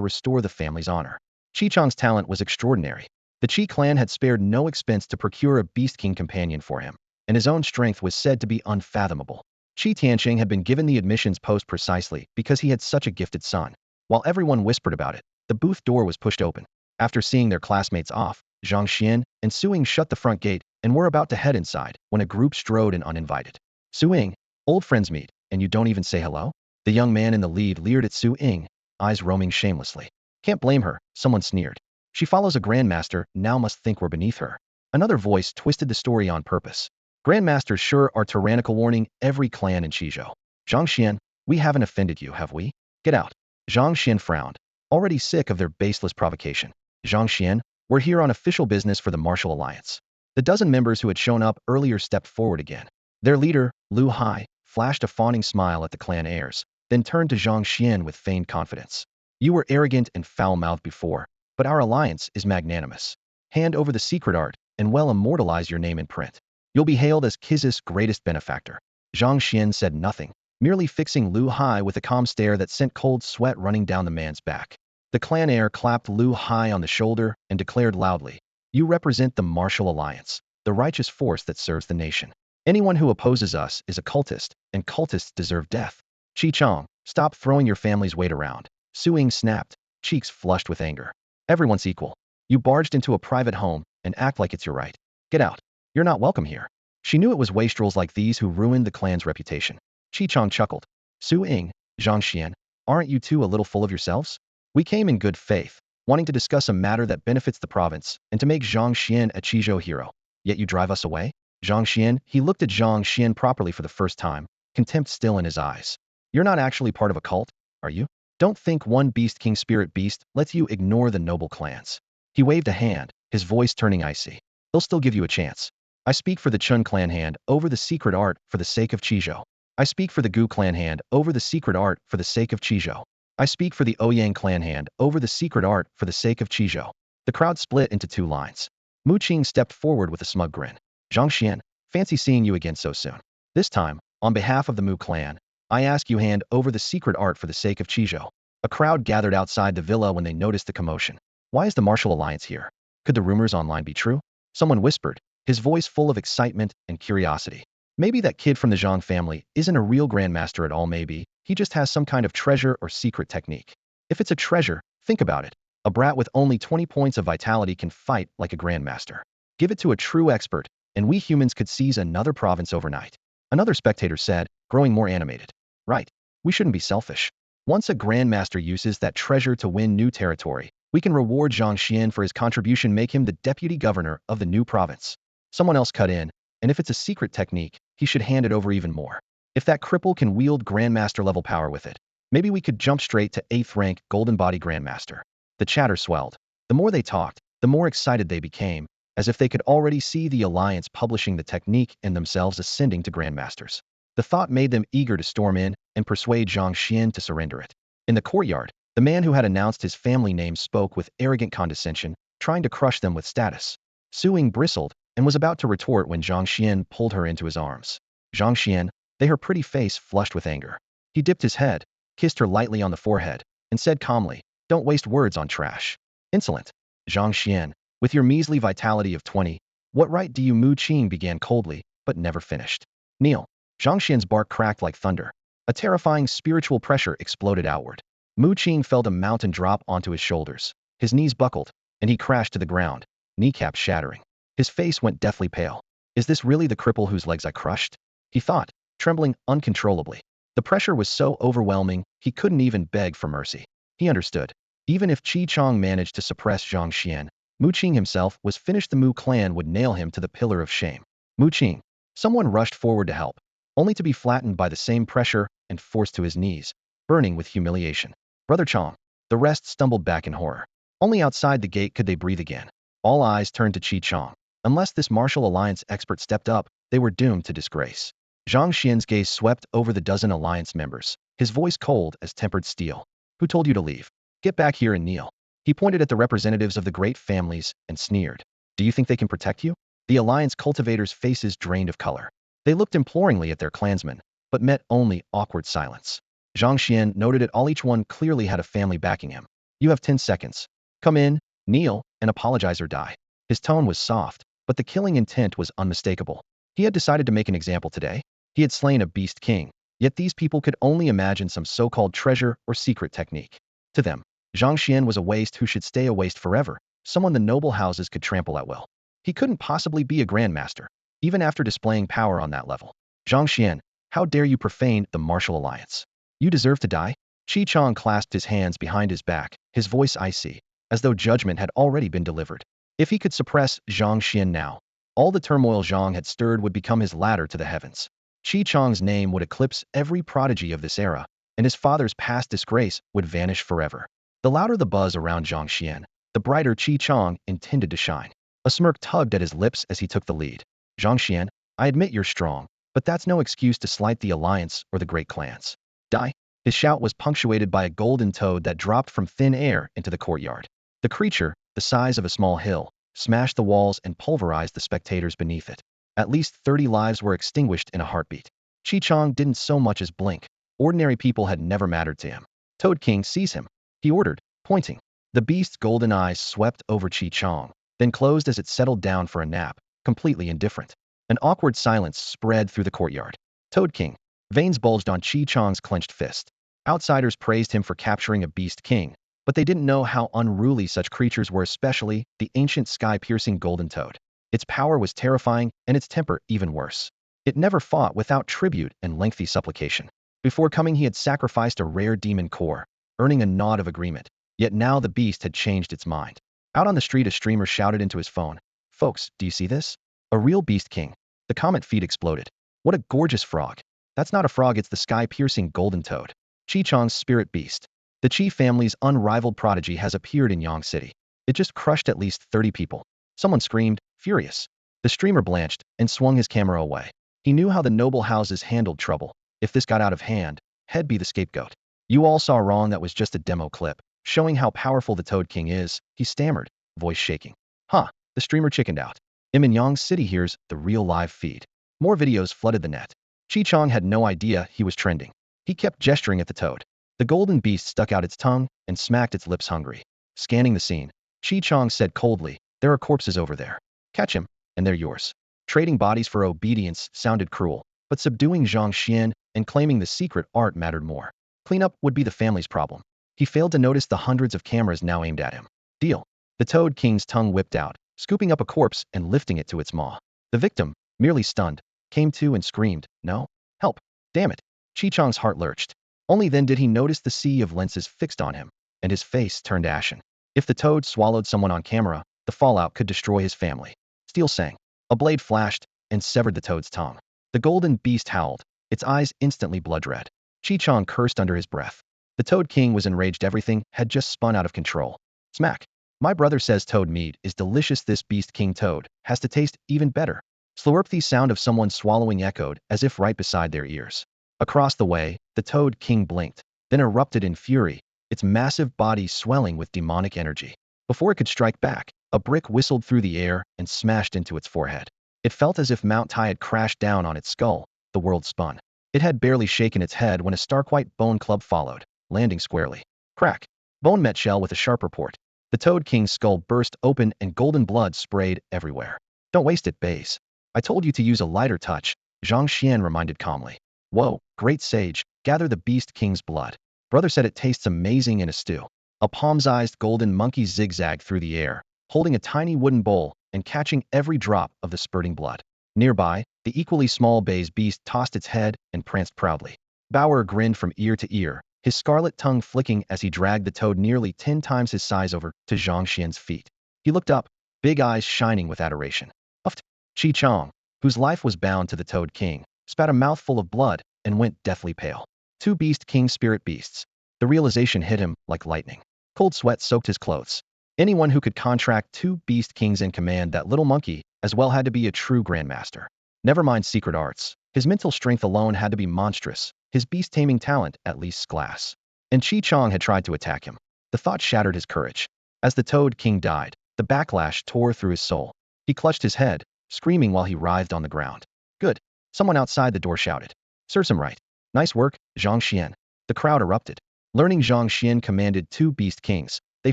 restore the family's honor. Qi Chong's talent was extraordinary. The Qi clan had spared no expense to procure a Beast King companion for him, and his own strength was said to be unfathomable. Qi Tianqing had been given the admissions post precisely because he had such a gifted son. While everyone whispered about it, the booth door was pushed open. After seeing their classmates off, Zhang Xuan and Su Ying shut the front gate and were about to head inside when a group strode in uninvited. Su Ying, old friends meet, and you don't even say hello? The young man in the lead leered at Su Ying, eyes roaming shamelessly. Can't blame her, someone sneered. She follows a grandmaster, now must think we're beneath her. Another voice twisted the story on purpose. Grandmasters sure are tyrannical, warning every clan in Qizhou. Zhang Xuan, we haven't offended you, have we? Get out. Zhang Xuan frowned, already sick of their baseless provocation. Zhang Xuan, we're here on official business for the Martial Alliance. The dozen members who had shown up earlier stepped forward again. Their leader, Lu Hai, flashed a fawning smile at the clan heirs, then turned to Zhang Xuan with feigned confidence. You were arrogant and foul-mouthed before, but our alliance is magnanimous. Hand over the secret art, and we'll immortalize your name in print. You'll be hailed as Qiz's greatest benefactor. Zhang Xuan said nothing, merely fixing Lu Hai with a calm stare that sent cold sweat running down the man's back. The clan heir clapped Lu Hai on the shoulder and declared loudly, you represent the Martial Alliance, the righteous force that serves the nation. Anyone who opposes us is a cultist, and cultists deserve death. Qi Chong, stop throwing your family's weight around. Su Ying snapped, cheeks flushed with anger. Everyone's equal. You barged into a private home and act like it's your right. Get out. You're not welcome here. She knew it was wastrels like these who ruined the clan's reputation. Chong chuckled. Su Ying, Zhang Xuan, aren't you two a little full of yourselves? We came in good faith, wanting to discuss a matter that benefits the province and to make Zhang Xuan a Qizhou hero. Yet you drive us away? Zhang Xuan, he looked at Zhang Xuan properly for the first time, contempt still in his eyes. You're not actually part of a cult, are you? Don't think one beast king spirit beast lets you ignore the noble clans. He waved a hand, his voice turning icy. They'll still give you a chance. I speak for the Chun clan hand over the secret art for the sake of Qizhou. I speak for the Gu clan hand over the secret art for the sake of Qizhou. I speak for the Ouyang clan hand over the secret art for the sake of Qizhou. The crowd split into two lines. Mu Qing stepped forward with a smug grin. Zhang Xuan, fancy seeing you again so soon. This time, on behalf of the Mu clan, I ask you hand over the secret art for the sake of Qizhou. A crowd gathered outside the villa when they noticed the commotion. Why is the martial alliance here? Could the rumors online be true? Someone whispered, his voice full of excitement and curiosity. Maybe that kid from the Zhang family isn't a real grandmaster at all. Maybe he just has some kind of treasure or secret technique. If it's a treasure, think about it. A brat with only 20 points of vitality can fight like a grandmaster. Give it to a true expert, and we humans could seize another province overnight. Another spectator said, growing more animated. Right. We shouldn't be selfish. Once a grandmaster uses that treasure to win new territory, we can reward Zhang Xuan for his contribution, make him the deputy governor of the new province. Someone else cut in, and if it's a secret technique, he should hand it over even more. If that cripple can wield grandmaster level power with it, maybe we could jump straight to 8th rank golden body grandmaster. The chatter swelled. The more they talked, the more excited they became, as if they could already see the alliance publishing the technique and themselves ascending to grandmasters. The thought made them eager to storm in and persuade Zhang Xuan to surrender it. In the courtyard, the man who had announced his family name spoke with arrogant condescension, trying to crush them with status. Su Ying bristled and was about to retort when Zhang Xuan pulled her into his arms. Zhang Xuan, her pretty face flushed with anger. He dipped his head, kissed her lightly on the forehead, and said calmly, don't waste words on trash. Insolent. Zhang Xuan, with your measly vitality of 20, what right do you? Mu Qing began coldly, but never finished. Kneel. Zhang Xuan's bark cracked like thunder. A terrifying spiritual pressure exploded outward. Mu Qing felt a mountain drop onto his shoulders. His knees buckled, and he crashed to the ground, kneecaps shattering. His face went deathly pale. Is this really the cripple whose legs I crushed? He thought, trembling uncontrollably. The pressure was so overwhelming, he couldn't even beg for mercy. He understood. Even if Chong managed to suppress Zhang Xuan, Mu Qing himself was finished. The Mu clan would nail him to the pillar of shame. Mu Qing. Someone rushed forward to help, only to be flattened by the same pressure and forced to his knees, burning with humiliation. Brother Chong. The rest stumbled back in horror. Only outside the gate could they breathe again. All eyes turned to Chong. Unless this martial alliance expert stepped up, they were doomed to disgrace. Zhang Xuan's gaze swept over the dozen alliance members, his voice cold as tempered steel. Who told you to leave? Get back here and kneel. He pointed at the representatives of the great families and sneered. Do you think they can protect you? The alliance cultivators' faces drained of color. They looked imploringly at their clansmen, but met only awkward silence. Zhang Xuan noted it all. Each one clearly had a family backing him. You have 10 seconds. Come in, kneel, and apologize or die. His tone was soft, but the killing intent was unmistakable. He had decided to make an example today. He had slain a beast king, yet these people could only imagine some so-called treasure or secret technique. To them, Zhang Xuan was a waste who should stay a waste forever, someone the noble houses could trample at will. He couldn't possibly be a grandmaster, even after displaying power on that level. Zhang Xuan, how dare you profane the martial alliance? You deserve to die? Chong clasped his hands behind his back, his voice icy, as though judgment had already been delivered. If he could suppress Zhang Xuan now, all the turmoil Zhang had stirred would become his ladder to the heavens. Chong's name would eclipse every prodigy of this era, and his father's past disgrace would vanish forever. The louder the buzz around Zhang Xuan, the brighter Chong intended to shine. A smirk tugged at his lips as he took the lead. Zhang Xuan, I admit you're strong, but that's no excuse to slight the alliance or the great clans. Die. His shout was punctuated by a golden toad that dropped from thin air into the courtyard. The creature, the size of a small hill, smashed the walls and pulverized the spectators beneath it. At least 30 lives were extinguished in a heartbeat. Chong didn't so much as blink. Ordinary people had never mattered to him. Toad King, seize him, he ordered, pointing. The beast's golden eyes swept over Chong, then closed as it settled down for a nap, completely indifferent. An awkward silence spread through the courtyard. Toad King. Veins bulged on Chong's clenched fist. Outsiders praised him for capturing a beast king, but they didn't know how unruly such creatures were, especially the ancient sky-piercing golden toad. Its power was terrifying, and its temper even worse. It never fought without tribute and lengthy supplication. Before coming, he had sacrificed a rare demon core, earning a nod of agreement. Yet now the beast had changed its mind. Out on the street, a streamer shouted into his phone, "Folks, do you see this? A real beast king." The comment feed exploded. "What a gorgeous frog. That's not a frog, it's the sky-piercing golden toad. Chi-Chang's spirit beast. The Chi family's unrivaled prodigy has appeared in Yang City. It just crushed at least 30 people." Someone screamed, furious. The streamer blanched and swung his camera away. He knew how the noble houses handled trouble. If this got out of hand, he'd be the scapegoat. "You all saw wrong, that was just a demo clip, showing how powerful the Toad King is," he stammered, voice shaking. "Huh," the streamer chickened out. In Yang City, here's the real live feed." More videos flooded the net. Chi-Chang had no idea he was trending. He kept gesturing at the toad. The golden beast stuck out its tongue and smacked its lips hungry. Scanning the scene, Chi-Chang said coldly, "There are corpses over there. Catch him, and they're yours." Trading bodies for obedience sounded cruel, but subduing Zhang Xuan and claiming the secret art mattered more. Cleanup would be the family's problem. He failed to notice the hundreds of cameras now aimed at him. "Deal." The Toad King's tongue whipped out, scooping up a corpse and lifting it to its maw. The victim, merely stunned, came to and screamed, "No, help, damn it." Chi-Chang's heart lurched. Only then did he notice the sea of lenses fixed on him, and his face turned ashen. If the toad swallowed someone on camera, the fallout could destroy his family. Steel sang. A blade flashed and severed the toad's tongue. The golden beast howled, its eyes instantly blood red. Chi-Chang cursed under his breath. The Toad King was enraged. Everything had just spun out of control. Smack. "My brother says toad meat is delicious. This Beast King toad has to taste even better." Slurp. The sound of someone swallowing echoed as if right beside their ears. Across the way, the Toad King blinked, then erupted in fury, its massive body swelling with demonic energy. Before it could strike back, a brick whistled through the air and smashed into its forehead. It felt as if Mount Tai had crashed down on its skull. The world spun. It had barely shaken its head when a stark white bone club followed, landing squarely. Crack. Bone met shell with a sharp report. The Toad King's skull burst open and golden blood sprayed everywhere. "Don't waste it, Baze. I told you to use a lighter touch," Zhang Xuan reminded calmly. "Whoa, great sage, gather the Beast King's blood. Brother said it tastes amazing in a stew." A palm-sized golden monkey zigzagged through the air, holding a tiny wooden bowl and catching every drop of the spurting blood. Nearby, the equally small Baze beast tossed its head and pranced proudly. Bauer grinned from ear to ear, his scarlet tongue flicking as he dragged the toad nearly 10 times his size over to Zhang Xian's feet. He looked up, big eyes shining with adoration. Uffed. Chi-Chang, whose life was bound to the Toad King, spat a mouthful of blood and went deathly pale. Two Beast King spirit beasts. The realization hit him like lightning. Cold sweat soaked his clothes. Anyone who could contract two Beast Kings in command, that little monkey, as well had to be a true grandmaster. Never mind secret arts. His mental strength alone had to be monstrous, his beast-taming talent at least glass. And Chi-Chang had tried to attack him. The thought shattered his courage. As the Toad King died, the backlash tore through his soul. He clutched his head, screaming while he writhed on the ground. "Good." Someone outside the door shouted. "Serves him right. Nice work, Zhang Xuan." The crowd erupted. Learning Zhang Xuan commanded two Beast Kings, they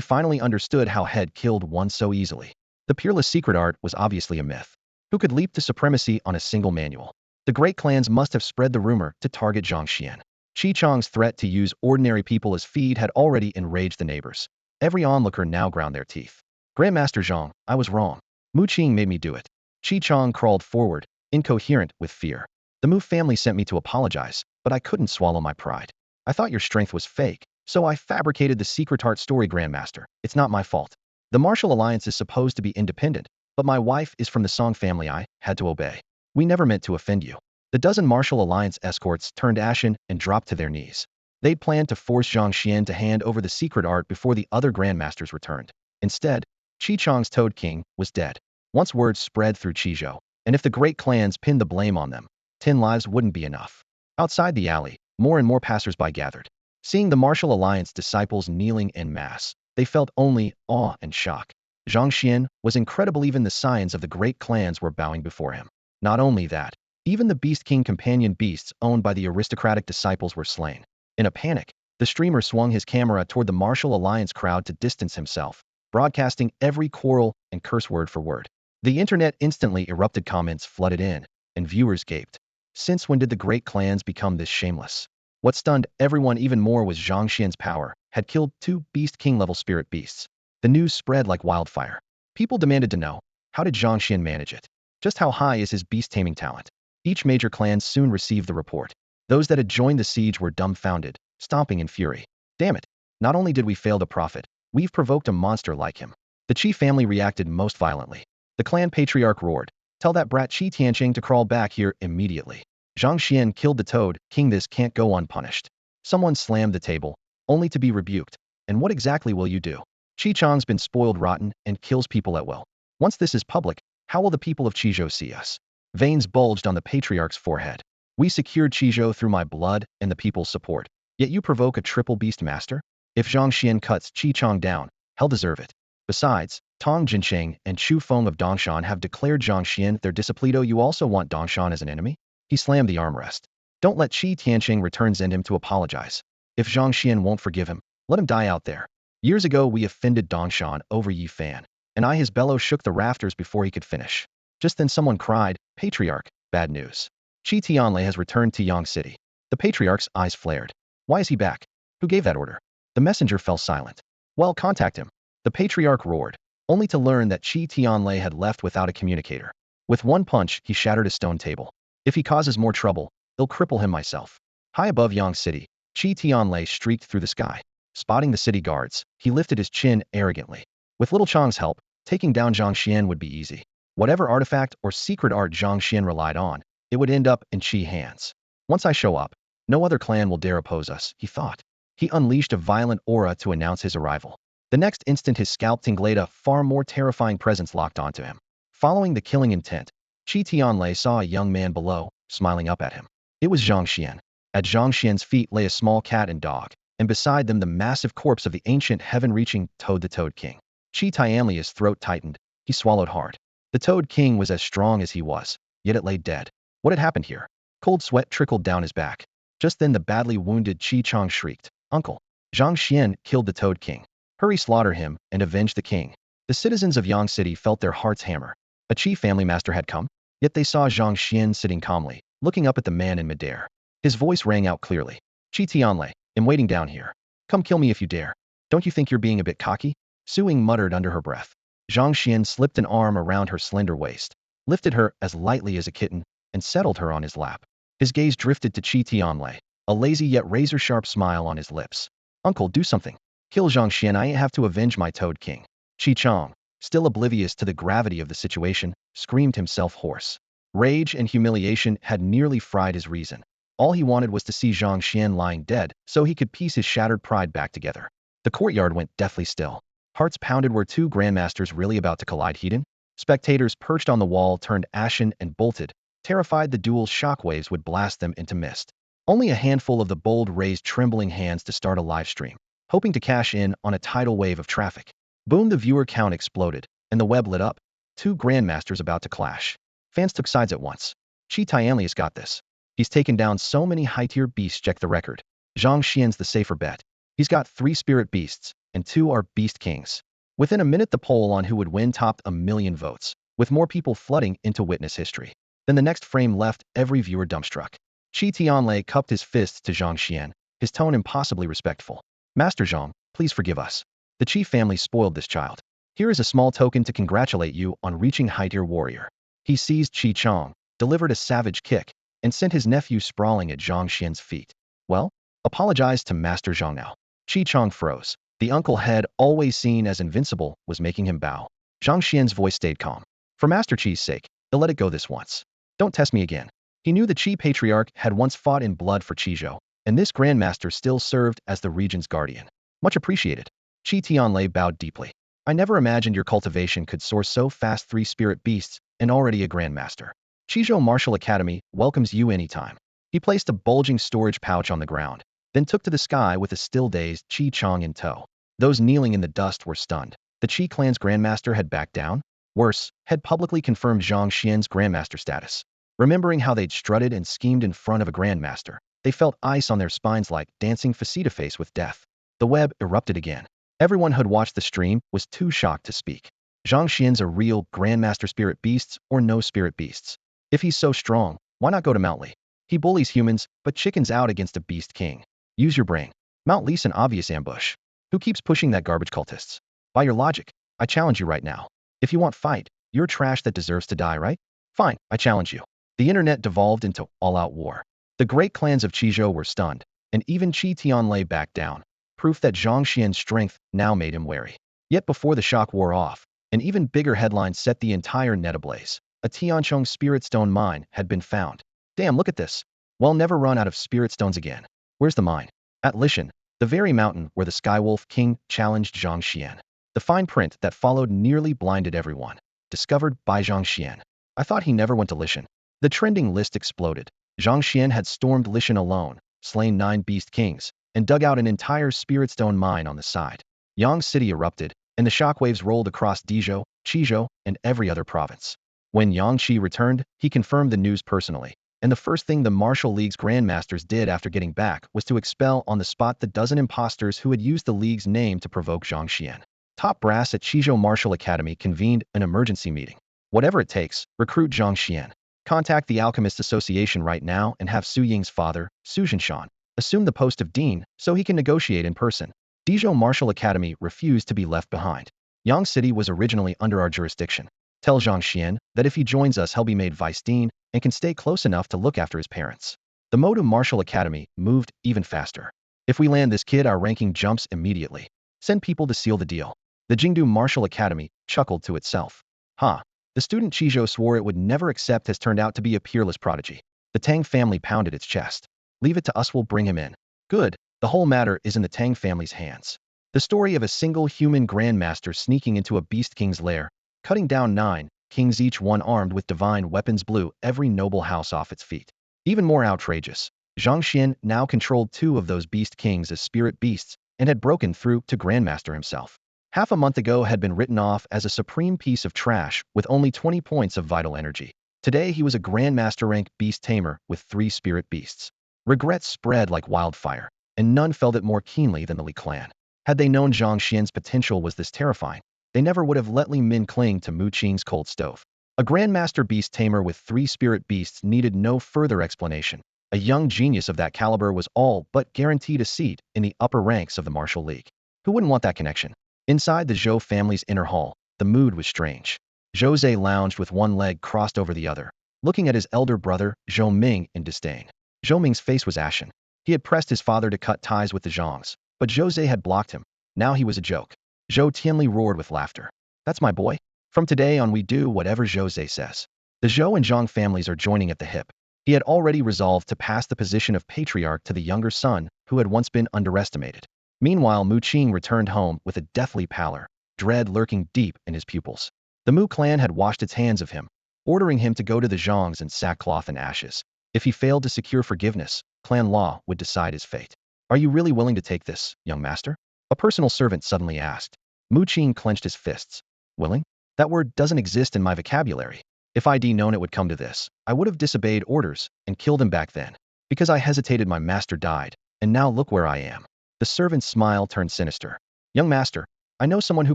finally understood how he had killed one so easily. The peerless secret art was obviously a myth. Who could leap to supremacy on a single manual? The great clans must have spread the rumor to target Zhang Xuan. Chi-Chang's threat to use ordinary people as feed had already enraged the neighbors. Every onlooker now ground their teeth. "Grandmaster Zhang, I was wrong. Mu Qing made me do it." Chi-Chang crawled forward, incoherent with fear. "The Mu family sent me to apologize, but I couldn't swallow my pride. I thought your strength was fake, so I fabricated the secret art story. Grandmaster, it's not my fault. The martial alliance is supposed to be independent, but my wife is from the Song family. I had to obey. We never meant to offend you." The dozen martial alliance escorts turned ashen and dropped to their knees. They'd planned to force Zhang Xuan to hand over the secret art before the other grandmasters returned. Instead, Chi-Chang's Toad King was dead. Once word spread through Chizhou, and if the great clans pinned the blame on them, 10 lives wouldn't be enough. Outside the alley, more and more passersby gathered. Seeing the martial alliance disciples kneeling en masse, they felt only awe and shock. Zhang Xuan was incredible. Even the scions of the great clans were bowing before him. Not only that, even the Beast King companion beasts owned by the aristocratic disciples were slain. In a panic, the streamer swung his camera toward the martial alliance crowd to distance himself, broadcasting every quarrel and curse word for word. The internet instantly erupted, comments flooded in, and viewers gaped. Since when did the great clans become this shameless? What stunned everyone even more was Zhang Xian's power. had killed 2 Beast King-level spirit beasts. The news spread like wildfire. People demanded to know, how did Zhang Xuan manage it? Just how high is his beast-taming talent? Each major clan soon received the report. Those that had joined the siege were dumbfounded, stomping in fury. Damn it! Not only did we fail the prophet, we've provoked a monster like him. The Qi family reacted most violently. The clan patriarch roared, "Tell that brat Qi Tianqing to crawl back here immediately. Zhang Xuan killed the toad king. This can't go unpunished." Someone slammed the table, only to be rebuked. "And what exactly will you do? Qi Chang's been spoiled rotten and kills people at will. Once this is public, how will the people of Qizhou see us?" Veins bulged on the patriarch's forehead. "We secured Qizhou through my blood and the people's support. Yet you provoke a triple Beastmaster? If Zhang Xuan cuts Qi Chang down, he'll deserve it. Besides, Tong Jinsheng and Chu Feng of Dongshan have declared Zhang Xuan their discipledo. You also want Dongshan as an enemy?" He slammed the armrest. "Don't let Qi Tianqing return send him to apologize. If Zhang Xuan won't forgive him, let him die out there. Years ago we offended Dongshan over Yi Fan, and his bellow shook the rafters before he could finish." Just then someone cried, "Patriarch, bad news. Qi Tianlei has returned to Yang City." The patriarch's eyes flared. "Why is he back? Who gave that order?" The messenger fell silent. "Well, contact him." The patriarch roared, only to learn that Qi Tianlei had left without a communicator. With one punch, he shattered a stone table. "If he causes more trouble, I'll cripple him myself." High above Yang City, Qi Tianlei streaked through the sky. Spotting the city guards, he lifted his chin arrogantly. With little Chang's help, taking down Zhang Xuan would be easy. Whatever artifact or secret art Zhang Xuan relied on, it would end up in Qi hands. "Once I show up, no other clan will dare oppose us," he thought. He unleashed a violent aura to announce his arrival. The next instant his scalp tingled. A far more terrifying presence locked onto him. Following the killing intent, Qi Tianlei saw a young man below, smiling up at him. It was Zhang Xuan. At Zhang Xuan's feet lay a small cat and dog, and beside them the massive corpse of the ancient heaven-reaching Toad the Toad King. Qi Tianlei's throat tightened. He swallowed hard. The Toad King was as strong as he was, yet it lay dead. What had happened here? Cold sweat trickled down his back. Just then the badly wounded Qi Chang shrieked, "Uncle! Zhang Xuan killed the Toad King. Hurry, slaughter him and avenge the king." The citizens of Yang City felt their hearts hammer. A Qi family master had come, yet they saw Zhang Xuan sitting calmly, looking up at the man in midair. His voice rang out clearly. "Qi Tianlei, I'm waiting down here. Come kill me if you dare. Don't you think you're being a bit cocky?" Su Ying muttered under her breath. Zhang Xuan slipped an arm around her slender waist, lifted her as lightly as a kitten, and settled her on his lap. His gaze drifted to Qi Tianlei, a lazy yet razor-sharp smile on his lips. "Uncle, do something. Kill Zhang Xuan. I have to avenge my Toad King." Qi Chang, still oblivious to the gravity of the situation, screamed himself hoarse. Rage and humiliation had nearly fried his reason. All he wanted was to see Zhang Xuan lying dead so he could piece his shattered pride back together. The courtyard went deathly still. Hearts pounded. Were two grandmasters really about to collide? Hidden spectators perched on the wall turned ashen and bolted, terrified the duel's shockwaves would blast them into mist. Only a handful of the bold raised trembling hands to start a live stream, hoping to cash in on a tidal wave of traffic. Boom! The viewer count exploded, and the web lit up. Two grandmasters about to clash. Fans took sides at once. Qi Tianlei's got this. He's taken down so many high-tier beasts. Check the record. Zhang Xuan's the safer bet. He's got 3 spirit beasts, and 2 are beast kings. Within a minute the poll on who would win topped 1 million votes, with more people flooding in to witness history. Then the next frame left every viewer dumbstruck. Qi Tianlei cupped his fists to Zhang Xuan, his tone impossibly respectful. "Master Zhang, please forgive us. The Qi family spoiled this child. Here is a small token to congratulate you on reaching high-tier warrior." He seized Qi Chang, delivered a savage kick, and sent his nephew sprawling at Zhang Xuan's feet. "Well, apologize to Master Zhang now." Qi Chang froze. The uncle head, always seen as invincible, was making him bow. Zhang Xuan's voice stayed calm. "For Master Qi's sake, I'll let it go this once. Don't test me again." He knew the Qi patriarch had once fought in blood for Qizhou, and this grandmaster still served as the region's guardian. "Much appreciated." Qi Tianlei bowed deeply. "I never imagined your cultivation could soar so fast. 3 spirit beasts, and already a grandmaster. Qizhou Martial Academy welcomes you anytime." He placed a bulging storage pouch on the ground, then took to the sky with a still-dazed Qi Chang in tow. Those kneeling in the dust were stunned. The Qi clan's grandmaster had backed down? Worse, had publicly confirmed Zhang Xuan's grandmaster status. Remembering how they'd strutted and schemed in front of a grandmaster, they felt ice on their spines like dancing face-to-face with death. The web erupted again. Everyone who'd watched the stream was too shocked to speak. Zhang Xuan's a real grandmaster spirit beasts or no spirit beasts? If he's so strong, why not go to Mount Li? He bullies humans, but chickens out against a beast king. Use your brain. Mount Li's an obvious ambush. Who keeps pushing that garbage cultists? By your logic, I challenge you right now. If you want fight, you're trash that deserves to die, right? Fine, I challenge you. The internet devolved into all-out war. The great clans of Qizhou were stunned, and even Qi Tianlei backed down, proof that Zhang Xuan's strength now made him wary. Yet before the shock wore off, an even bigger headline set the entire net ablaze. A Tianchong spirit stone mine had been found. Damn, look at this. We'll never run out of spirit stones again. Where's the mine? At Lishan, the very mountain where the Skywolf King challenged Zhang Xuan. The fine print that followed nearly blinded everyone. Discovered by Zhang Xuan. I thought he never went to Lishan. The trending list exploded. Zhang Xuan had stormed Lishan alone, slain 9 beast kings, and dug out an entire spirit stone mine on the side. Yang City erupted, and the shockwaves rolled across Dezhou, Qizhou, and every other province. When Yang Qi returned, he confirmed the news personally, and the first thing the Martial League's grandmasters did after getting back was to expel on the spot the dozen imposters who had used the League's name to provoke Zhang Xuan. Top brass at Qizhou Martial Academy convened an emergency meeting. Whatever it takes, recruit Zhang Xuan. Contact the Alchemist Association right now and have Su Ying's father, Su Zhinshan, assume the post of dean so he can negotiate in person. Dezhou Martial Academy refused to be left behind. Yang City was originally under our jurisdiction. Tell Zhang Xuan that if he joins us he'll be made vice dean and can stay close enough to look after his parents. The Modu Martial Academy moved even faster. If we land this kid, our ranking jumps immediately. Send people to seal the deal. The Jingdu Martial Academy chuckled to itself. The student Qizhou swore it would never accept has turned out to be a peerless prodigy. The Tang family pounded its chest. Leave it to us, we'll bring him in. Good. The whole matter is in the Tang family's hands. The story of a single human grandmaster sneaking into a beast king's lair, cutting down 9 kings, each one armed with divine weapons, blew every noble house off its feet. Even more outrageous, Zhang Xuan now controlled 2 of those beast kings as spirit beasts and had broken through to grandmaster himself. Half a month ago had been written off as a supreme piece of trash with only 20 points of vital energy. Today he was a grandmaster rank beast tamer with 3 spirit beasts. Regrets spread like wildfire, and none felt it more keenly than the Li clan. Had they known Zhang Xuan's potential was this terrifying, they never would have let Li Min cling to Mu Qing's cold stove. A grandmaster beast tamer with 3 spirit beasts needed no further explanation. A young genius of that caliber was all but guaranteed a seat in the upper ranks of the Martial League. Who wouldn't want that connection? Inside the Zhou family's inner hall, the mood was strange. Jose lounged with one leg crossed over the other, looking at his elder brother, Zhou Ming, in disdain. Zhou Ming's face was ashen. He had pressed his father to cut ties with the Zhangs, but Jose had blocked him. Now he was a joke. Zhou Tianli roared with laughter. That's my boy. From today on we do whatever Jose says. The Zhou and Zhang families are joining at the hip. He had already resolved to pass the position of patriarch to the younger son, who had once been underestimated. Meanwhile, Mu Qing returned home with a deathly pallor, dread lurking deep in his pupils. The Mu clan had washed its hands of him, ordering him to go to the Zhangs in sackcloth and ashes. If he failed to secure forgiveness, clan law would decide his fate. Are you really willing to take this, young master? A personal servant suddenly asked. Mu Qing clenched his fists. Willing? That word doesn't exist in my vocabulary. If I'd known it would come to this, I would have disobeyed orders and killed him back then. Because I hesitated, my master died, and now look where I am. The servant's smile turned sinister. Young master, I know someone who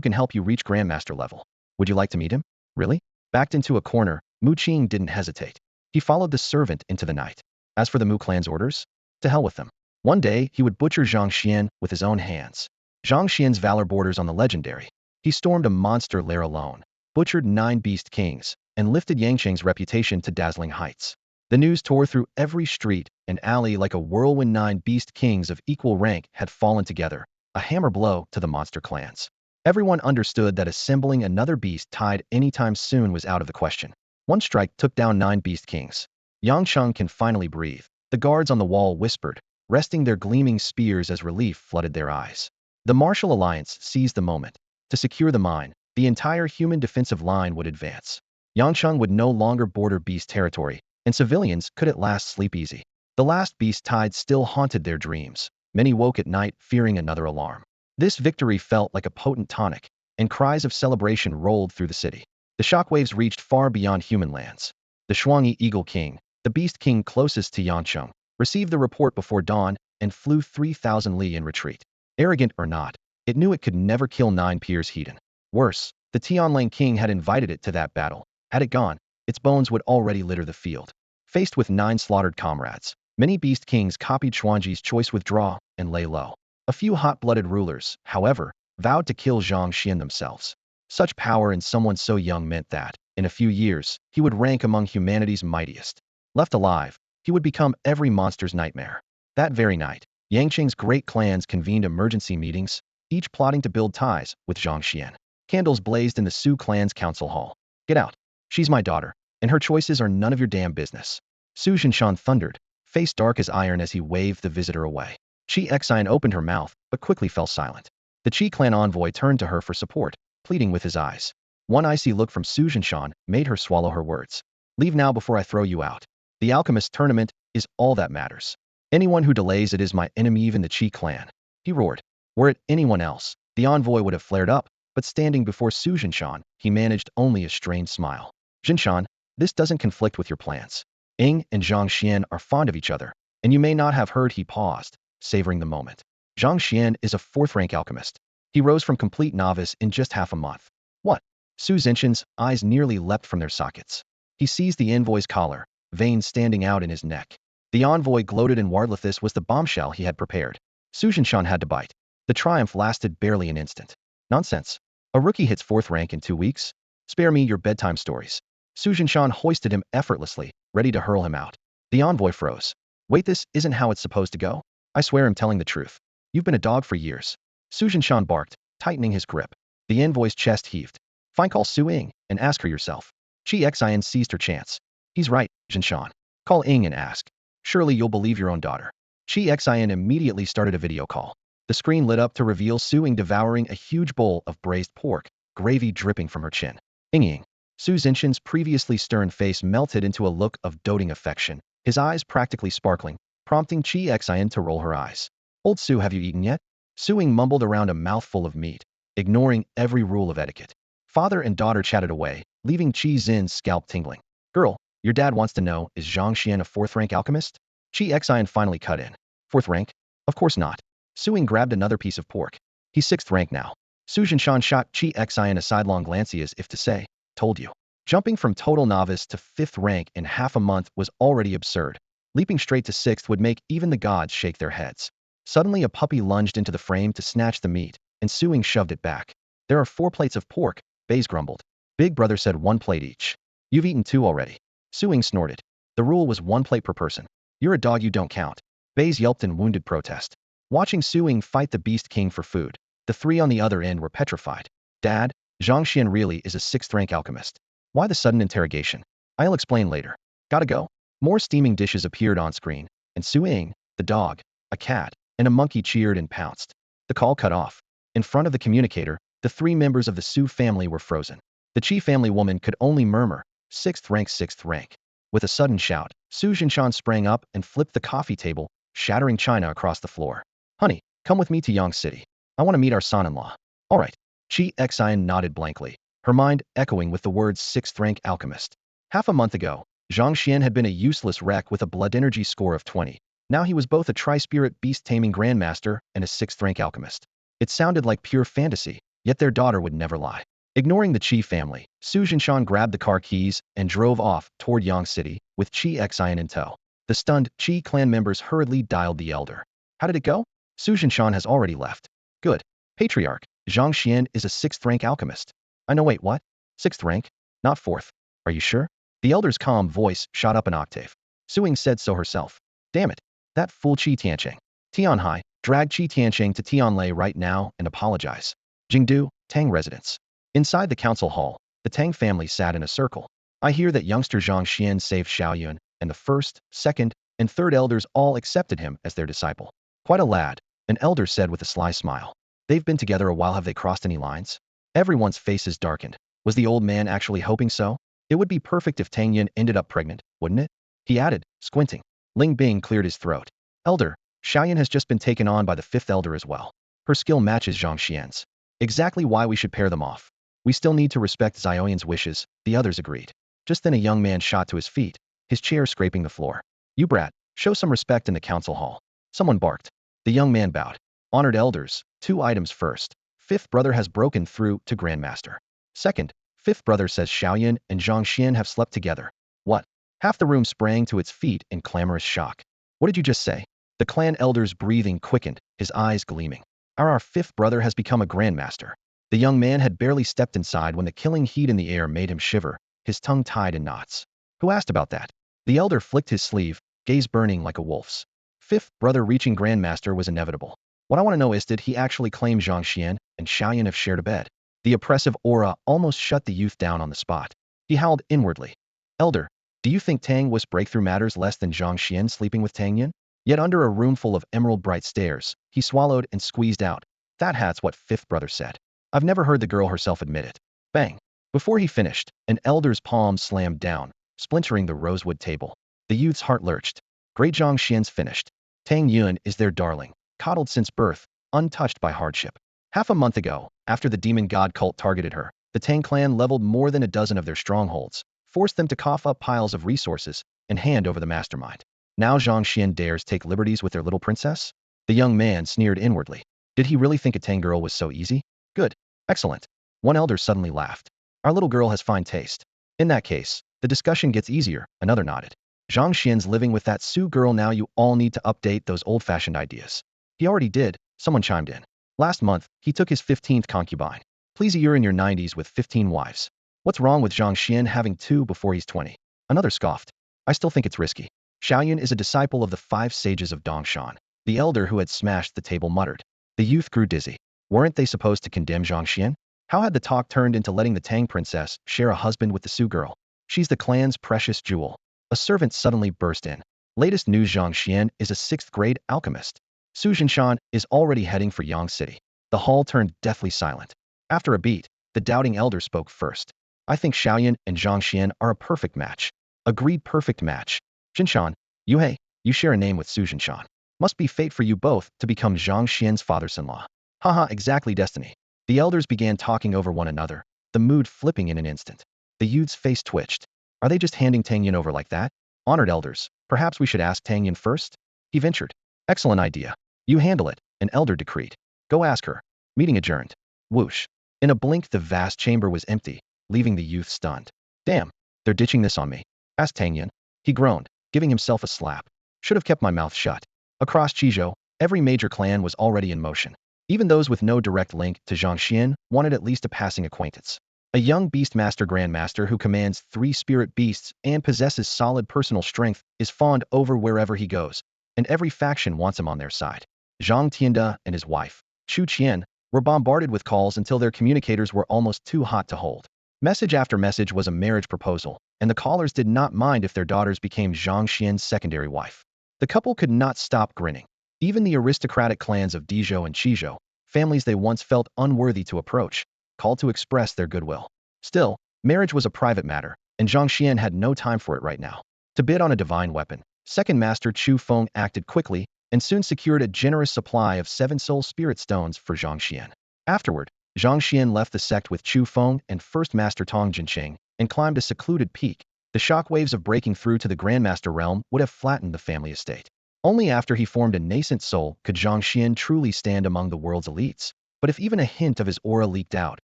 can help you reach grandmaster level. Would you like to meet him? Really? Backed into a corner, Mu Qing didn't hesitate. He followed the servant into the night. As for the Mu clan's orders, to hell with them. One day, he would butcher Zhang Xuan with his own hands. Zhang Xuan's valor borders on the legendary. He stormed a monster lair alone, butchered 9 beast kings, and lifted Yangcheng's reputation to dazzling heights. The news tore through every street and alley like a whirlwind. 9 beast kings of equal rank had fallen together, a hammer blow to the monster clans. Everyone understood that assembling another beast tide anytime soon was out of the question. One strike took down 9 beast kings. Yangcheng can finally breathe. The guards on the wall whispered, resting their gleaming spears as relief flooded their eyes. The Martial Alliance seized the moment. To secure the mine, the entire human defensive line would advance. Yangcheng would no longer border beast territory, and civilians could at last sleep easy. The last beast tide still haunted their dreams. Many woke at night fearing another alarm. This victory felt like a potent tonic, and cries of celebration rolled through the city. The shockwaves reached far beyond human lands. The Shuangyi Eagle King, the beast king closest to Yangcheng, received the report before dawn and flew 3,000 li in retreat. Arrogant or not, it knew it could never kill 9 peers Heaton. Worse, the Tianlang King had invited it to that battle. Had it gone, its bones would already litter the field. Faced with 9 slaughtered comrades, many beast kings copied Xuanji's choice: withdraw and lay low. A few hot-blooded rulers, however, vowed to kill Zhang Xuan themselves. Such power in someone so young meant that, in a few years, he would rank among humanity's mightiest. Left alive, he would become every monster's nightmare. That very night, Yangqing's great clans convened emergency meetings, each plotting to build ties with Zhang Xuan. Candles blazed in the Su clan's council hall. Get out. She's my daughter, and her choices are none of your damn business. Su Zhinshan thundered, face dark as iron as he waved the visitor away. Qi Xian opened her mouth, but quickly fell silent. The Qi clan envoy turned to her for support, pleading with his eyes. One icy look from Su Zhinshan made her swallow her words. Leave now before I throw you out. The alchemist tournament is all that matters. Anyone who delays it is my enemy, even the Qi clan. He roared. Were it anyone else, the envoy would have flared up, but standing before Su Zhinshan, he managed only a strained smile. Zhinshan, this doesn't conflict with your plans. Ing and Zhang Xuan are fond of each other, and you may not have heard. He paused, savoring the moment. Zhang Xuan is a fourth-rank alchemist. He rose from complete novice in just half a month. What? Su Zhinshan's eyes nearly leapt from their sockets. He seized the envoy's collar, veins standing out in his neck. The envoy gloated, and this was the bombshell he had prepared. Su Zhinshan had to bite. The triumph lasted barely an instant. Nonsense. A rookie hits fourth rank in 2 weeks? Spare me your bedtime stories. Su Zhinshan hoisted him effortlessly, ready to hurl him out. The envoy froze. Wait, this isn't how it's supposed to go? I swear I'm telling the truth. You've been a dog for years. Su Zhinshan barked, tightening his grip. The envoy's chest heaved. Fine, call Su Ying and ask her yourself. Qi Xian seized her chance. He's right, Zhinshan. Call Ying and ask. Surely you'll believe your own daughter. Qi Xian immediately started a video call. The screen lit up to reveal Su Ying devouring a huge bowl of braised pork, gravy dripping from her chin. Ying. Su Zhinshan's previously stern face melted into a look of doting affection, his eyes practically sparkling, prompting Qi Xian to roll her eyes. Old Su, have you eaten yet? Su Ying mumbled around a mouthful of meat, ignoring every rule of etiquette. Father and daughter chatted away, leaving Qi Zin's scalp tingling. Girl, your dad wants to know, is Zhang Xuan a fourth-rank alchemist? Qi Xian finally cut in. Fourth rank? Of course not. Su Ying grabbed another piece of pork. He's sixth rank now. Su Zhinshan shot Qi Xian a sidelong glance as if to say, told you. Jumping from total novice to fifth rank in half a month was already absurd. Leaping straight to sixth would make even the gods shake their heads. Suddenly a puppy lunged into the frame to snatch the meat, and Su Ying shoved it back. There are 4 plates of pork, Baze grumbled. Big brother said 1 plate each. You've eaten 2 already. Su Ying snorted. The rule was 1 plate per person. You're a dog, you don't count. Baze yelped in wounded protest. Watching Su Ying fight the Beast King for food, the 3 on the other end were petrified. Dad, Zhang Xuan really is a 6th-rank alchemist. Why the sudden interrogation? I'll explain later. Gotta go. More steaming dishes appeared on screen, and Su Ying, the dog, a cat, and a monkey cheered and pounced. The call cut off. In front of the communicator, the 3 members of the Su family were frozen. The Qi family woman could only murmur, 6th rank, 6th rank. With a sudden shout, Su Zhinshan sprang up and flipped the coffee table, shattering china across the floor. Honey, come with me to Yang City. I want to meet our son-in-law. All right. Qi Xian nodded blankly, her mind echoing with the words 6th rank alchemist. Half a month ago, Zhang Xuan had been a useless wreck with a blood energy score of 20. Now he was both a tri-spirit beast-taming grandmaster and a 6th rank alchemist. It sounded like pure fantasy, yet their daughter would never lie. Ignoring the Qi family, Su Zhinshan grabbed the car keys and drove off toward Yang City, with Qi Xian in tow. The stunned Qi clan members hurriedly dialed the elder. How did it go? Su Zhinshan has already left. Good. Patriarch, Zhang Xuan is a 6th rank alchemist. I know, wait, what? 6th rank? Not 4th. Are you sure? The elder's calm voice shot up an octave. Su Ying said so herself. Damn it. That fool Qi Tianqing. Tianhai, drag Qi Tianqing to Tianlei right now and apologize. Jingdu, Tang residence. Inside the council hall, the Tang family sat in a circle. I hear that youngster Zhang Xuan saved Xiaoyun, and the 1st, 2nd, and 3rd elders all accepted him as their disciple. Quite a lad, an elder said with a sly smile. They've been together a while, have they crossed any lines? Everyone's faces darkened. Was the old man actually hoping so? It would be perfect if Tang Yin ended up pregnant, wouldn't it? He added, squinting. Ling Bing cleared his throat. Elder, Xiaoyun has just been taken on by the 5th elder as well. Her skill matches Zhang Xuan's. Exactly why we should pair them off. We still need to respect Xiaoyun's wishes, the others agreed. Just then a young man shot to his feet, his chair scraping the floor. You brat, show some respect in the council hall. Someone barked. The young man bowed. Honored elders, 2 items first. 5th brother has broken through to grandmaster. Second, 5th brother says Xiaoyun and Zhang Xuan have slept together. What? Half the room sprang to its feet in clamorous shock. What did you just say? The clan elder's breathing quickened, his eyes gleaming. Our fifth brother has become a grandmaster. The young man had barely stepped inside when the killing heat in the air made him shiver, his tongue tied in knots. Who asked about that? The elder flicked his sleeve, gaze burning like a wolf's. Fifth brother reaching grandmaster was inevitable. What I want to know is, did he actually claim Zhang Xuan and Xiaoyan have shared a bed? The oppressive aura almost shut the youth down on the spot. He howled inwardly. Elder, do you think Tang Wu's breakthrough matters less than Zhang Xuan sleeping with Tang Yin? Yet under a room full of emerald-bright stares, he swallowed and squeezed out. That's what fifth brother said. I've never heard the girl herself admit it. Bang. Before he finished, an elder's palm slammed down, splintering the rosewood table. The youth's heart lurched. Great Zhang Xian's finished. Tang Yun is their darling, coddled since birth, untouched by hardship. Half a month ago, after the demon god cult targeted her, the Tang clan leveled more than a dozen of their strongholds, forced them to cough up piles of resources, and hand over the mastermind. Now Zhang Xian dares take liberties with their little princess? The young man sneered inwardly. Did he really think a Tang girl was so easy? Good. Excellent. One elder suddenly laughed. Our little girl has fine taste. In that case, the discussion gets easier, another nodded. Zhang Xian's living with that Su girl now, you all need to update those old-fashioned ideas. He already did, someone chimed in. Last month, he took his 15th concubine. Please, you're in your 90s with 15 wives. What's wrong with Zhang Xian having 2 before he's 20? Another scoffed. I still think it's risky. Xiaoyan is a disciple of the 5 sages of Dongshan. The elder who had smashed the table muttered. The youth grew dizzy. Weren't they supposed to condemn Zhang Xian? How had the talk turned into letting the Tang princess share a husband with the Su girl? She's the clan's precious jewel. A servant suddenly burst in. Latest news, Zhang Xian is a 6th grade alchemist. Su Jinshan is already heading for Yang City. The hall turned deathly silent. After a beat, the doubting elder spoke first. I think Xiaoyan and Zhang Xian are a perfect match. Agreed, perfect match. Jinshan, you share a name with Su Jinshan. Must be fate for you both to become Zhang Xian's father-in-law. Haha, exactly destiny. The elders began talking over one another, the mood flipping in an instant. The youth's face twitched. Are they just handing Tang Yin over like that? Honored elders, perhaps we should ask Tang Yin first? He ventured. Excellent idea. You handle it, an elder decreed. Go ask her. Meeting adjourned. Whoosh. In a blink, the vast chamber was empty, leaving the youth stunned. Damn, they're ditching this on me. Asked Tang Yin. He groaned, giving himself a slap. Should have kept my mouth shut. Across Qizhou, every major clan was already in motion. Even those with no direct link to Zhang Xian wanted at least a passing acquaintance. A young Beastmaster grandmaster who commands 3 spirit beasts and possesses solid personal strength is fawned over wherever he goes, and every faction wants him on their side. Zhang Tianda and his wife, Chu Qian, were bombarded with calls until their communicators were almost too hot to hold. Message after message was a marriage proposal, and the callers did not mind if their daughters became Zhang Xian's secondary wife. The couple could not stop grinning. Even the aristocratic clans of Dezhou and Qizhou, families they once felt unworthy to approach, called to express their goodwill. Still, marriage was a private matter, and Zhang Xian had no time for it right now. To bid on a divine weapon, Second Master Chu Feng acted quickly and soon secured a generous supply of 7 soul spirit stones for Zhang Xian. Afterward, Zhang Xian left the sect with Chu Feng and First Master Tong Jincheng and climbed a secluded peak. The shockwaves of breaking through to the Grandmaster realm would have flattened the family estate. Only after he formed a nascent soul could Zhang Xian truly stand among the world's elites. But if even a hint of his aura leaked out,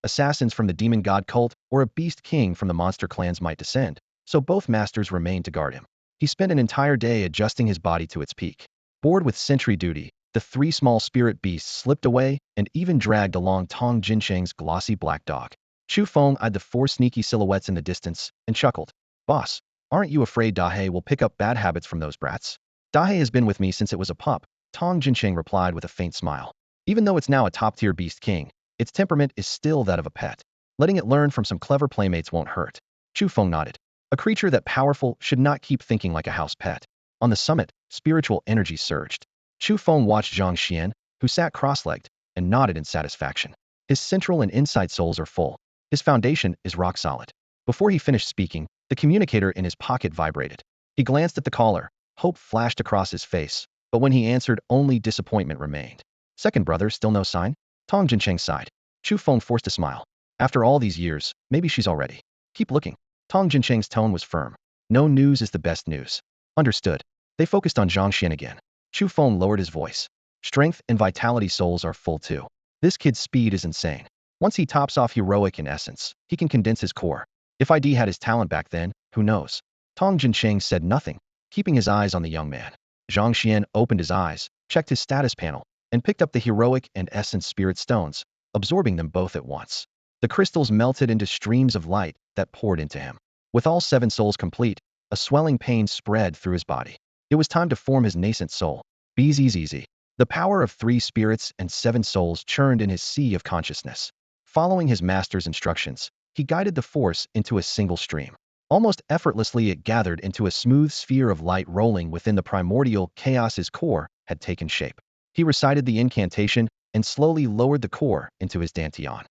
assassins from the demon god cult or a beast king from the monster clans might descend, so both masters remained to guard him. He spent an entire day adjusting his body to its peak. Bored with sentry duty, the 3 small spirit beasts slipped away and even dragged along Tong Jincheng's glossy black dog. Chu Feng eyed the 4 sneaky silhouettes in the distance and chuckled. Boss, aren't you afraid Dahe will pick up bad habits from those brats? Dahe has been with me since it was a pup, Tong Jincheng replied with a faint smile. Even though it's now a top-tier beast king, its temperament is still that of a pet. Letting it learn from some clever playmates won't hurt. Chu Feng nodded. A creature that powerful should not keep thinking like a house pet. On the summit, spiritual energy surged. Chu Feng watched Zhang Xian, who sat cross-legged, and nodded in satisfaction. His central and inside souls are full. His foundation is rock solid. Before he finished speaking, the communicator in his pocket vibrated. He glanced at the caller. Hope flashed across his face, but when he answered, only disappointment remained. Second brother, still no sign? Tong Jincheng sighed. Chu Feng forced a smile. After all these years, maybe she's already. Keep looking. Tong Jincheng's tone was firm. No news is the best news. Understood. They focused on Zhang Xian again. Chu Feng lowered his voice. Strength and vitality souls are full too. This kid's speed is insane. Once he tops off heroic in essence, he can condense his core. If ID had his talent back then, who knows? Tong Jincheng said nothing, keeping his eyes on the young man. Zhang Xuan opened his eyes, checked his status panel, and picked up the heroic and essence spirit stones, absorbing them both at once. The crystals melted into streams of light that poured into him. With all 7 souls complete, a swelling pain spread through his body. It was time to form his nascent soul. Bzzz. The power of 3 spirits and 7 souls churned in his sea of consciousness. Following his master's instructions, he guided the force into a single stream. Almost effortlessly it gathered into a smooth sphere of light rolling within the primordial chaos. His core had taken shape. He recited the incantation and slowly lowered the core into his dantian.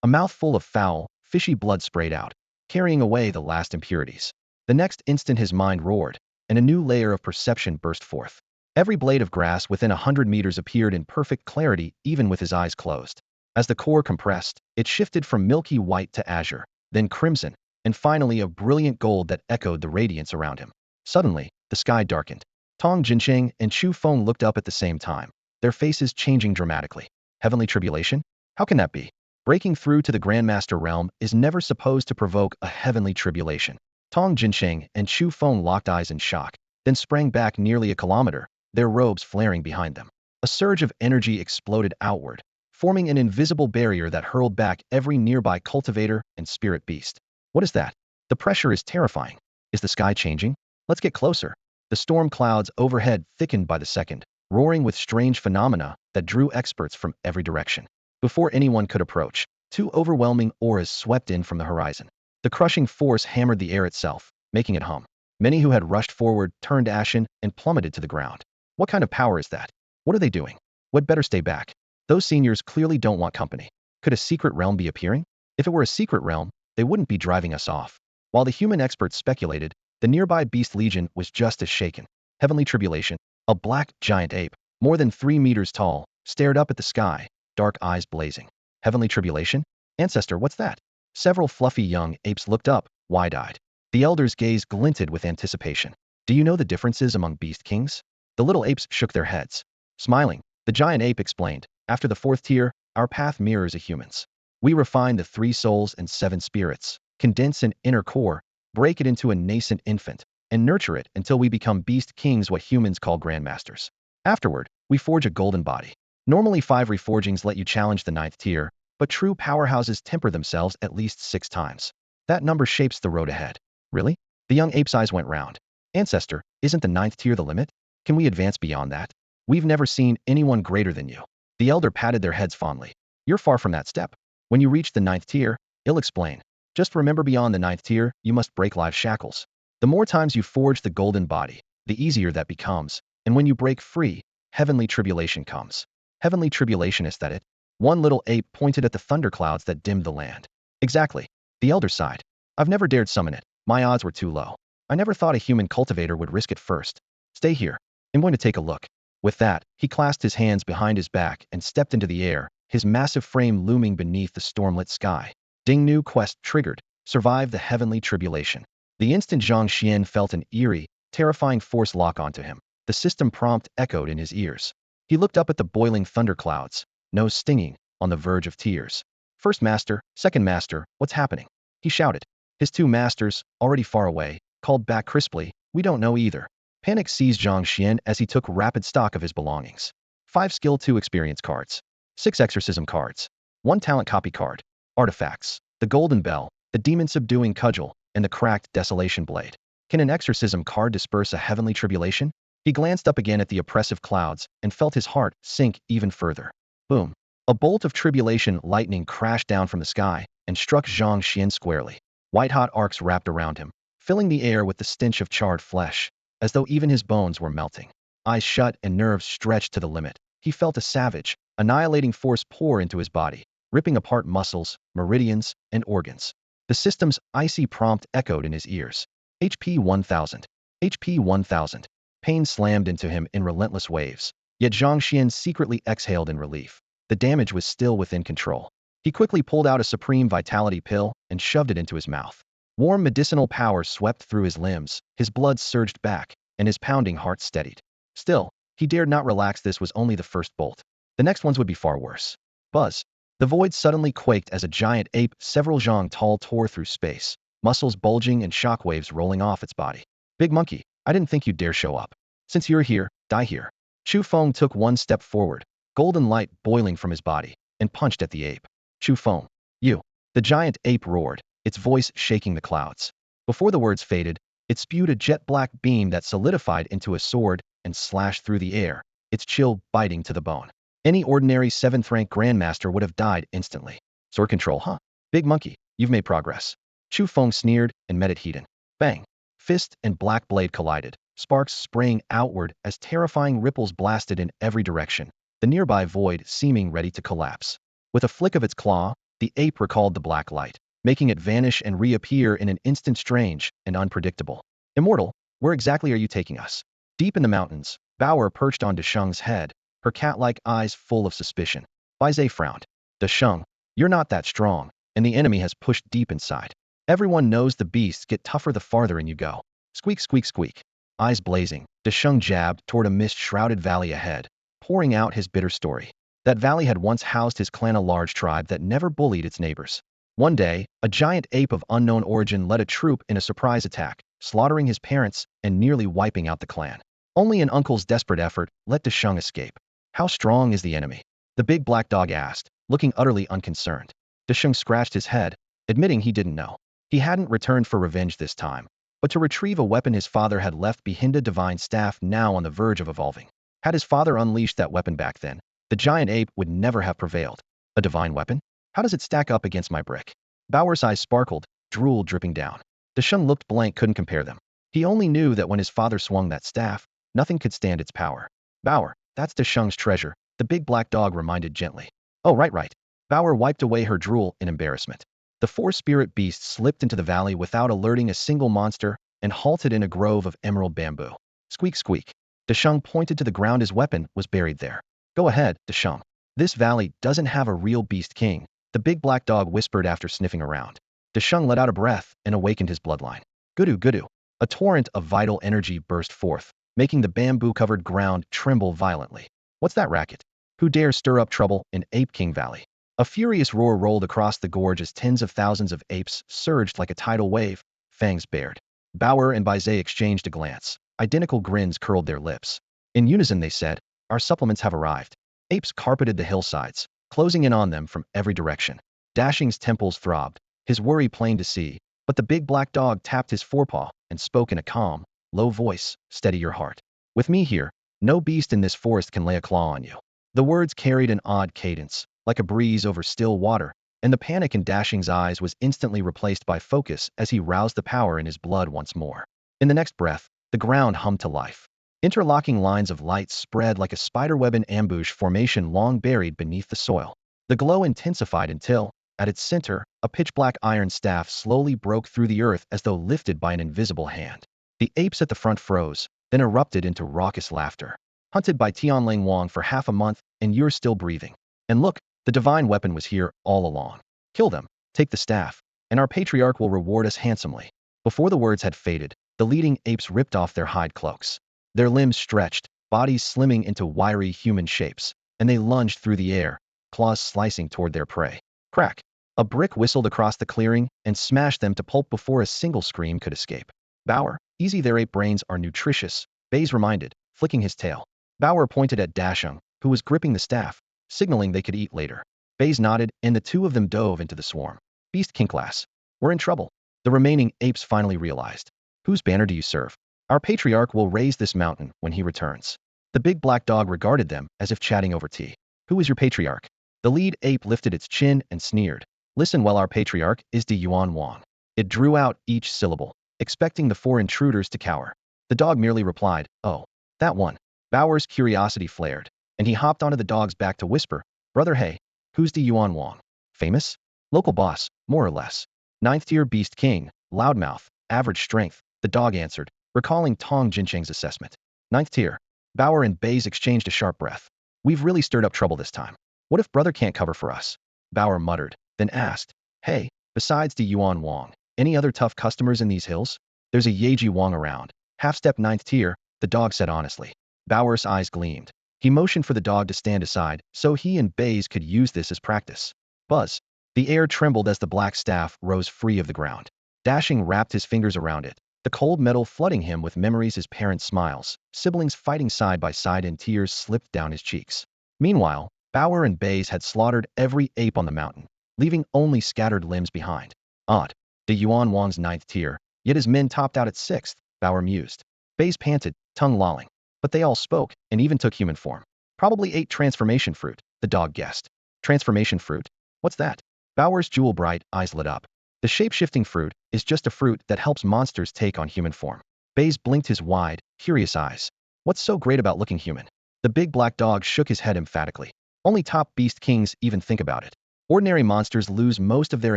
A mouthful of foul, fishy blood sprayed out, carrying away the last impurities. The next instant his mind roared, and a new layer of perception burst forth. Every blade of grass within 100 meters appeared in perfect clarity even with his eyes closed. As the core compressed, it shifted from milky white to azure, then crimson, and finally a brilliant gold that echoed the radiance around him. Suddenly, the sky darkened. Tong Jinsheng and Chu Feng looked up at the same time, their faces changing dramatically. Heavenly tribulation? How can that be? Breaking through to the Grandmaster realm is never supposed to provoke a heavenly tribulation. Tong Jinsheng and Chu Feng locked eyes in shock, then sprang back nearly a kilometer, their robes flaring behind them. A surge of energy exploded outward, forming an invisible barrier that hurled back every nearby cultivator and spirit beast. What is that? The pressure is terrifying. Is the sky changing? Let's get closer. The storm clouds overhead thickened by the second, roaring with strange phenomena that drew experts from every direction. Before anyone could approach, 2 overwhelming auras swept in from the horizon. The crushing force hammered the air itself, making it hum. Many who had rushed forward turned ashen and plummeted to the ground. What kind of power is that? What are they doing? We'd better stay back. Those seniors clearly don't want company. Could a secret realm be appearing? If it were a secret realm, they wouldn't be driving us off. While the human experts speculated, the nearby beast legion was just as shaken. Heavenly tribulation. A black giant ape, more than 3 meters tall, stared up at the sky, dark eyes blazing. Heavenly tribulation? Ancestor, what's that? Several fluffy young apes looked up, wide-eyed. The elder's gaze glinted with anticipation. Do you know the differences among beast kings? The little apes shook their heads. Smiling, the giant ape explained, after the 4th tier, our path mirrors a human's. We refine the 3 souls and 7 spirits, condense an inner core, break it into a nascent infant, and nurture it until we become beast kings, what humans call grandmasters. Afterward, we forge a golden body. Normally 5 reforgings let you challenge the 9th tier, but true powerhouses temper themselves at least 6 times. That number shapes the road ahead. Really? The young ape's eyes went round. Ancestor, isn't the 9th tier the limit? Can we advance beyond that? We've never seen anyone greater than you. The elder patted their heads fondly. You're far from that step. When you reach the 9th tier, he'll explain. Just remember, beyond the 9th tier, you must break life shackles. The more times you forge the golden body, the easier that becomes, and when you break free, heavenly tribulation comes. Heavenly tribulation, is that it? One little ape pointed at the thunderclouds that dimmed the land. Exactly. The elder sighed. I've never dared summon it. My odds were too low. I never thought a human cultivator would risk it first. Stay here. I'm going to take a look. With that, he clasped his hands behind his back and stepped into the air, his massive frame looming beneath the stormlit sky. Ding, new quest triggered. Survive the heavenly tribulation. The instant Zhang Xuan felt an eerie, terrifying force lock onto him, the system prompt echoed in his ears. He looked up at the boiling thunderclouds, nose stinging, on the verge of tears. First master, second master, what's happening? He shouted. His 2 masters, already far away, called back crisply, we don't know either. Panic seized Zhang Xuan as he took rapid stock of his belongings. 5 skill, 2 experience cards. 6 exorcism cards. 1 talent copy card. Artifacts. The golden bell, the demon subduing cudgel, and the cracked desolation blade. Can an exorcism card disperse a heavenly tribulation? He glanced up again at the oppressive clouds and felt his heart sink even further. Boom. A bolt of tribulation lightning crashed down from the sky and struck Zhang Xuan squarely. White-hot arcs wrapped around him, filling the air with the stench of charred flesh, as though even his bones were melting. Eyes shut and nerves stretched to the limit, he felt a savage, annihilating force pour into his body, ripping apart muscles, meridians, and organs. The system's icy prompt echoed in his ears. HP 1000. HP 1000. Pain slammed into him in relentless waves, yet Zhang Xuan secretly exhaled in relief. The damage was still within control. He quickly pulled out a supreme vitality pill and shoved it into his mouth. Warm medicinal power swept through his limbs, his blood surged back, and his pounding heart steadied. Still, he dared not relax. This was only the first bolt. The next ones would be far worse. Buzz. The void suddenly quaked as a giant ape several zhang tall tore through space, muscles bulging and shockwaves rolling off its body. Big monkey, I didn't think you'd dare show up. Since you're here, die here. Chu Feng took one step forward, golden light boiling from his body, and punched at the ape. Chu Feng, you. The giant ape roared, its voice shaking the clouds. Before the words faded, it spewed a jet-black beam that solidified into a sword and slashed through the air, its chill biting to the bone. Any ordinary 7th-rank grandmaster would have died instantly. Sword control, huh? Big monkey, you've made progress. Chu Feng sneered and met it heated. Bang! Fist and black blade collided, sparks spraying outward as terrifying ripples blasted in every direction, the nearby void seeming ready to collapse. With a flick of its claw, the ape recalled the black light, making it vanish and reappear in an instant, strange and unpredictable. Immortal, where exactly are you taking us? Deep in the mountains, Bauer perched on Desheng's head, her cat-like eyes full of suspicion. Baizhe frowned. Desheng, you're not that strong, and the enemy has pushed deep inside. Everyone knows the beasts get tougher the farther in you go. Squeak, squeak, squeak. Eyes blazing, Desheng jabbed toward a mist-shrouded valley ahead, pouring out his bitter story. That valley had once housed his clan, a large tribe that never bullied its neighbors. One day, a giant ape of unknown origin led a troop in a surprise attack, slaughtering his parents and nearly wiping out the clan. Only an uncle's desperate effort let Desheng escape. How strong is the enemy? The big black dog asked, looking utterly unconcerned. Desheng scratched his head, admitting he didn't know. He hadn't returned for revenge this time, but to retrieve a weapon his father had left behind, a divine staff now on the verge of evolving. Had his father unleashed that weapon back then, the giant ape would never have prevailed. A divine weapon? How does it stack up against my brick? Bauer's eyes sparkled, drool dripping down. Desheng looked blank, couldn't compare them. He only knew that when his father swung that staff, nothing could stand its power. Bauer, that's Desheng's treasure, the big black dog reminded gently. Oh, right. Bauer wiped away her drool in embarrassment. The 4 spirit beasts slipped into the valley without alerting a single monster and halted in a grove of emerald bamboo. Squeak, squeak. Desheng pointed to the ground. His weapon was buried there. Go ahead, Desheng. This valley doesn't have a real beast king, the big black dog whispered after sniffing around. Desheng let out a breath and awakened his bloodline. Gudu, gudu. A torrent of vital energy burst forth, making the bamboo-covered ground tremble violently. What's that racket? Who dares stir up trouble in Ape King Valley? A furious roar rolled across the gorge as tens of thousands of apes surged like a tidal wave, fangs bared. Bauer and Baizhe exchanged a glance. Identical grins curled their lips. In unison they said, our supplements have arrived. Apes carpeted the hillsides, closing in on them from every direction. Dashing's temples throbbed, his worry plain to see, but the big black dog tapped his forepaw and spoke in a calm, low voice, steady your heart. With me here, no beast in this forest can lay a claw on you. The words carried an odd cadence, like a breeze over still water, and the panic in Dashing's eyes was instantly replaced by focus as he roused the power in his blood once more. In the next breath, the ground hummed to life. Interlocking lines of light spread like a spiderweb in ambush formation long buried beneath the soil. The glow intensified until, at its center, a pitch-black iron staff slowly broke through the earth as though lifted by an invisible hand. The apes at the front froze, then erupted into raucous laughter. Hunted by Tianling Wang for half a month, and you're still breathing. And look, the divine weapon was here all along. Kill them, take the staff, and our patriarch will reward us handsomely. Before the words had faded, the leading apes ripped off their hide cloaks. Their limbs stretched, bodies slimming into wiry human shapes, and they lunged through the air, claws slicing toward their prey. Crack! A brick whistled across the clearing and smashed them to pulp before a single scream could escape. Bauer, easy, their ape brains are nutritious, Baze reminded, flicking his tail. Bauer pointed at Dasheng, who was gripping the staff, signaling they could eat later. Baze nodded, and the two of them dove into the swarm. Beast King class. We're in trouble. The remaining apes finally realized. Whose banner do you serve? Our patriarch will raise this mountain when he returns. The big black dog regarded them as if chatting over tea. Who is your patriarch? The lead ape lifted its chin and sneered. Listen well, our patriarch is De Yuan Wang. It drew out each syllable, expecting the 4 intruders to cower. The dog merely replied, oh, that one. Bauer's curiosity flared, and he hopped onto the dog's back to whisper, brother, hey, who's De Yuan Wang? Famous? Local boss, more or less. 9th tier beast king, loudmouth, average strength, the dog answered, recalling Tong Jincheng's assessment. 9th tier. Bauer and Baze exchanged a sharp breath. We've really stirred up trouble this time. What if brother can't cover for us? Bauer muttered, then asked, hey, besides De Yuan Wang, any other tough customers in these hills? There's a Yeji Wang around. Half-step 9th tier, the dog said honestly. Bauer's eyes gleamed. He motioned for the dog to stand aside so he and Baze could use this as practice. Buzz. The air trembled as the black staff rose free of the ground. Dashing wrapped his fingers around it, the cold metal flooding him with memories, his parents' smiles, siblings fighting side by side, and tears slipped down his cheeks. Meanwhile, Bauer and Bays had slaughtered every ape on the mountain, leaving only scattered limbs behind. Odd. De Yuan Wang's ninth tier, yet his men topped out at sixth, Bauer mused. Bays panted, tongue lolling. But they all spoke, and even took human form. Probably ate transformation fruit, the dog guessed. Transformation fruit? What's that? Bauer's jewel-bright eyes lit up. The shape-shifting fruit is just a fruit that helps monsters take on human form. Bays blinked his wide, curious eyes. What's so great about looking human? The big black dog shook his head emphatically. Only top beast kings even think about it. Ordinary monsters lose most of their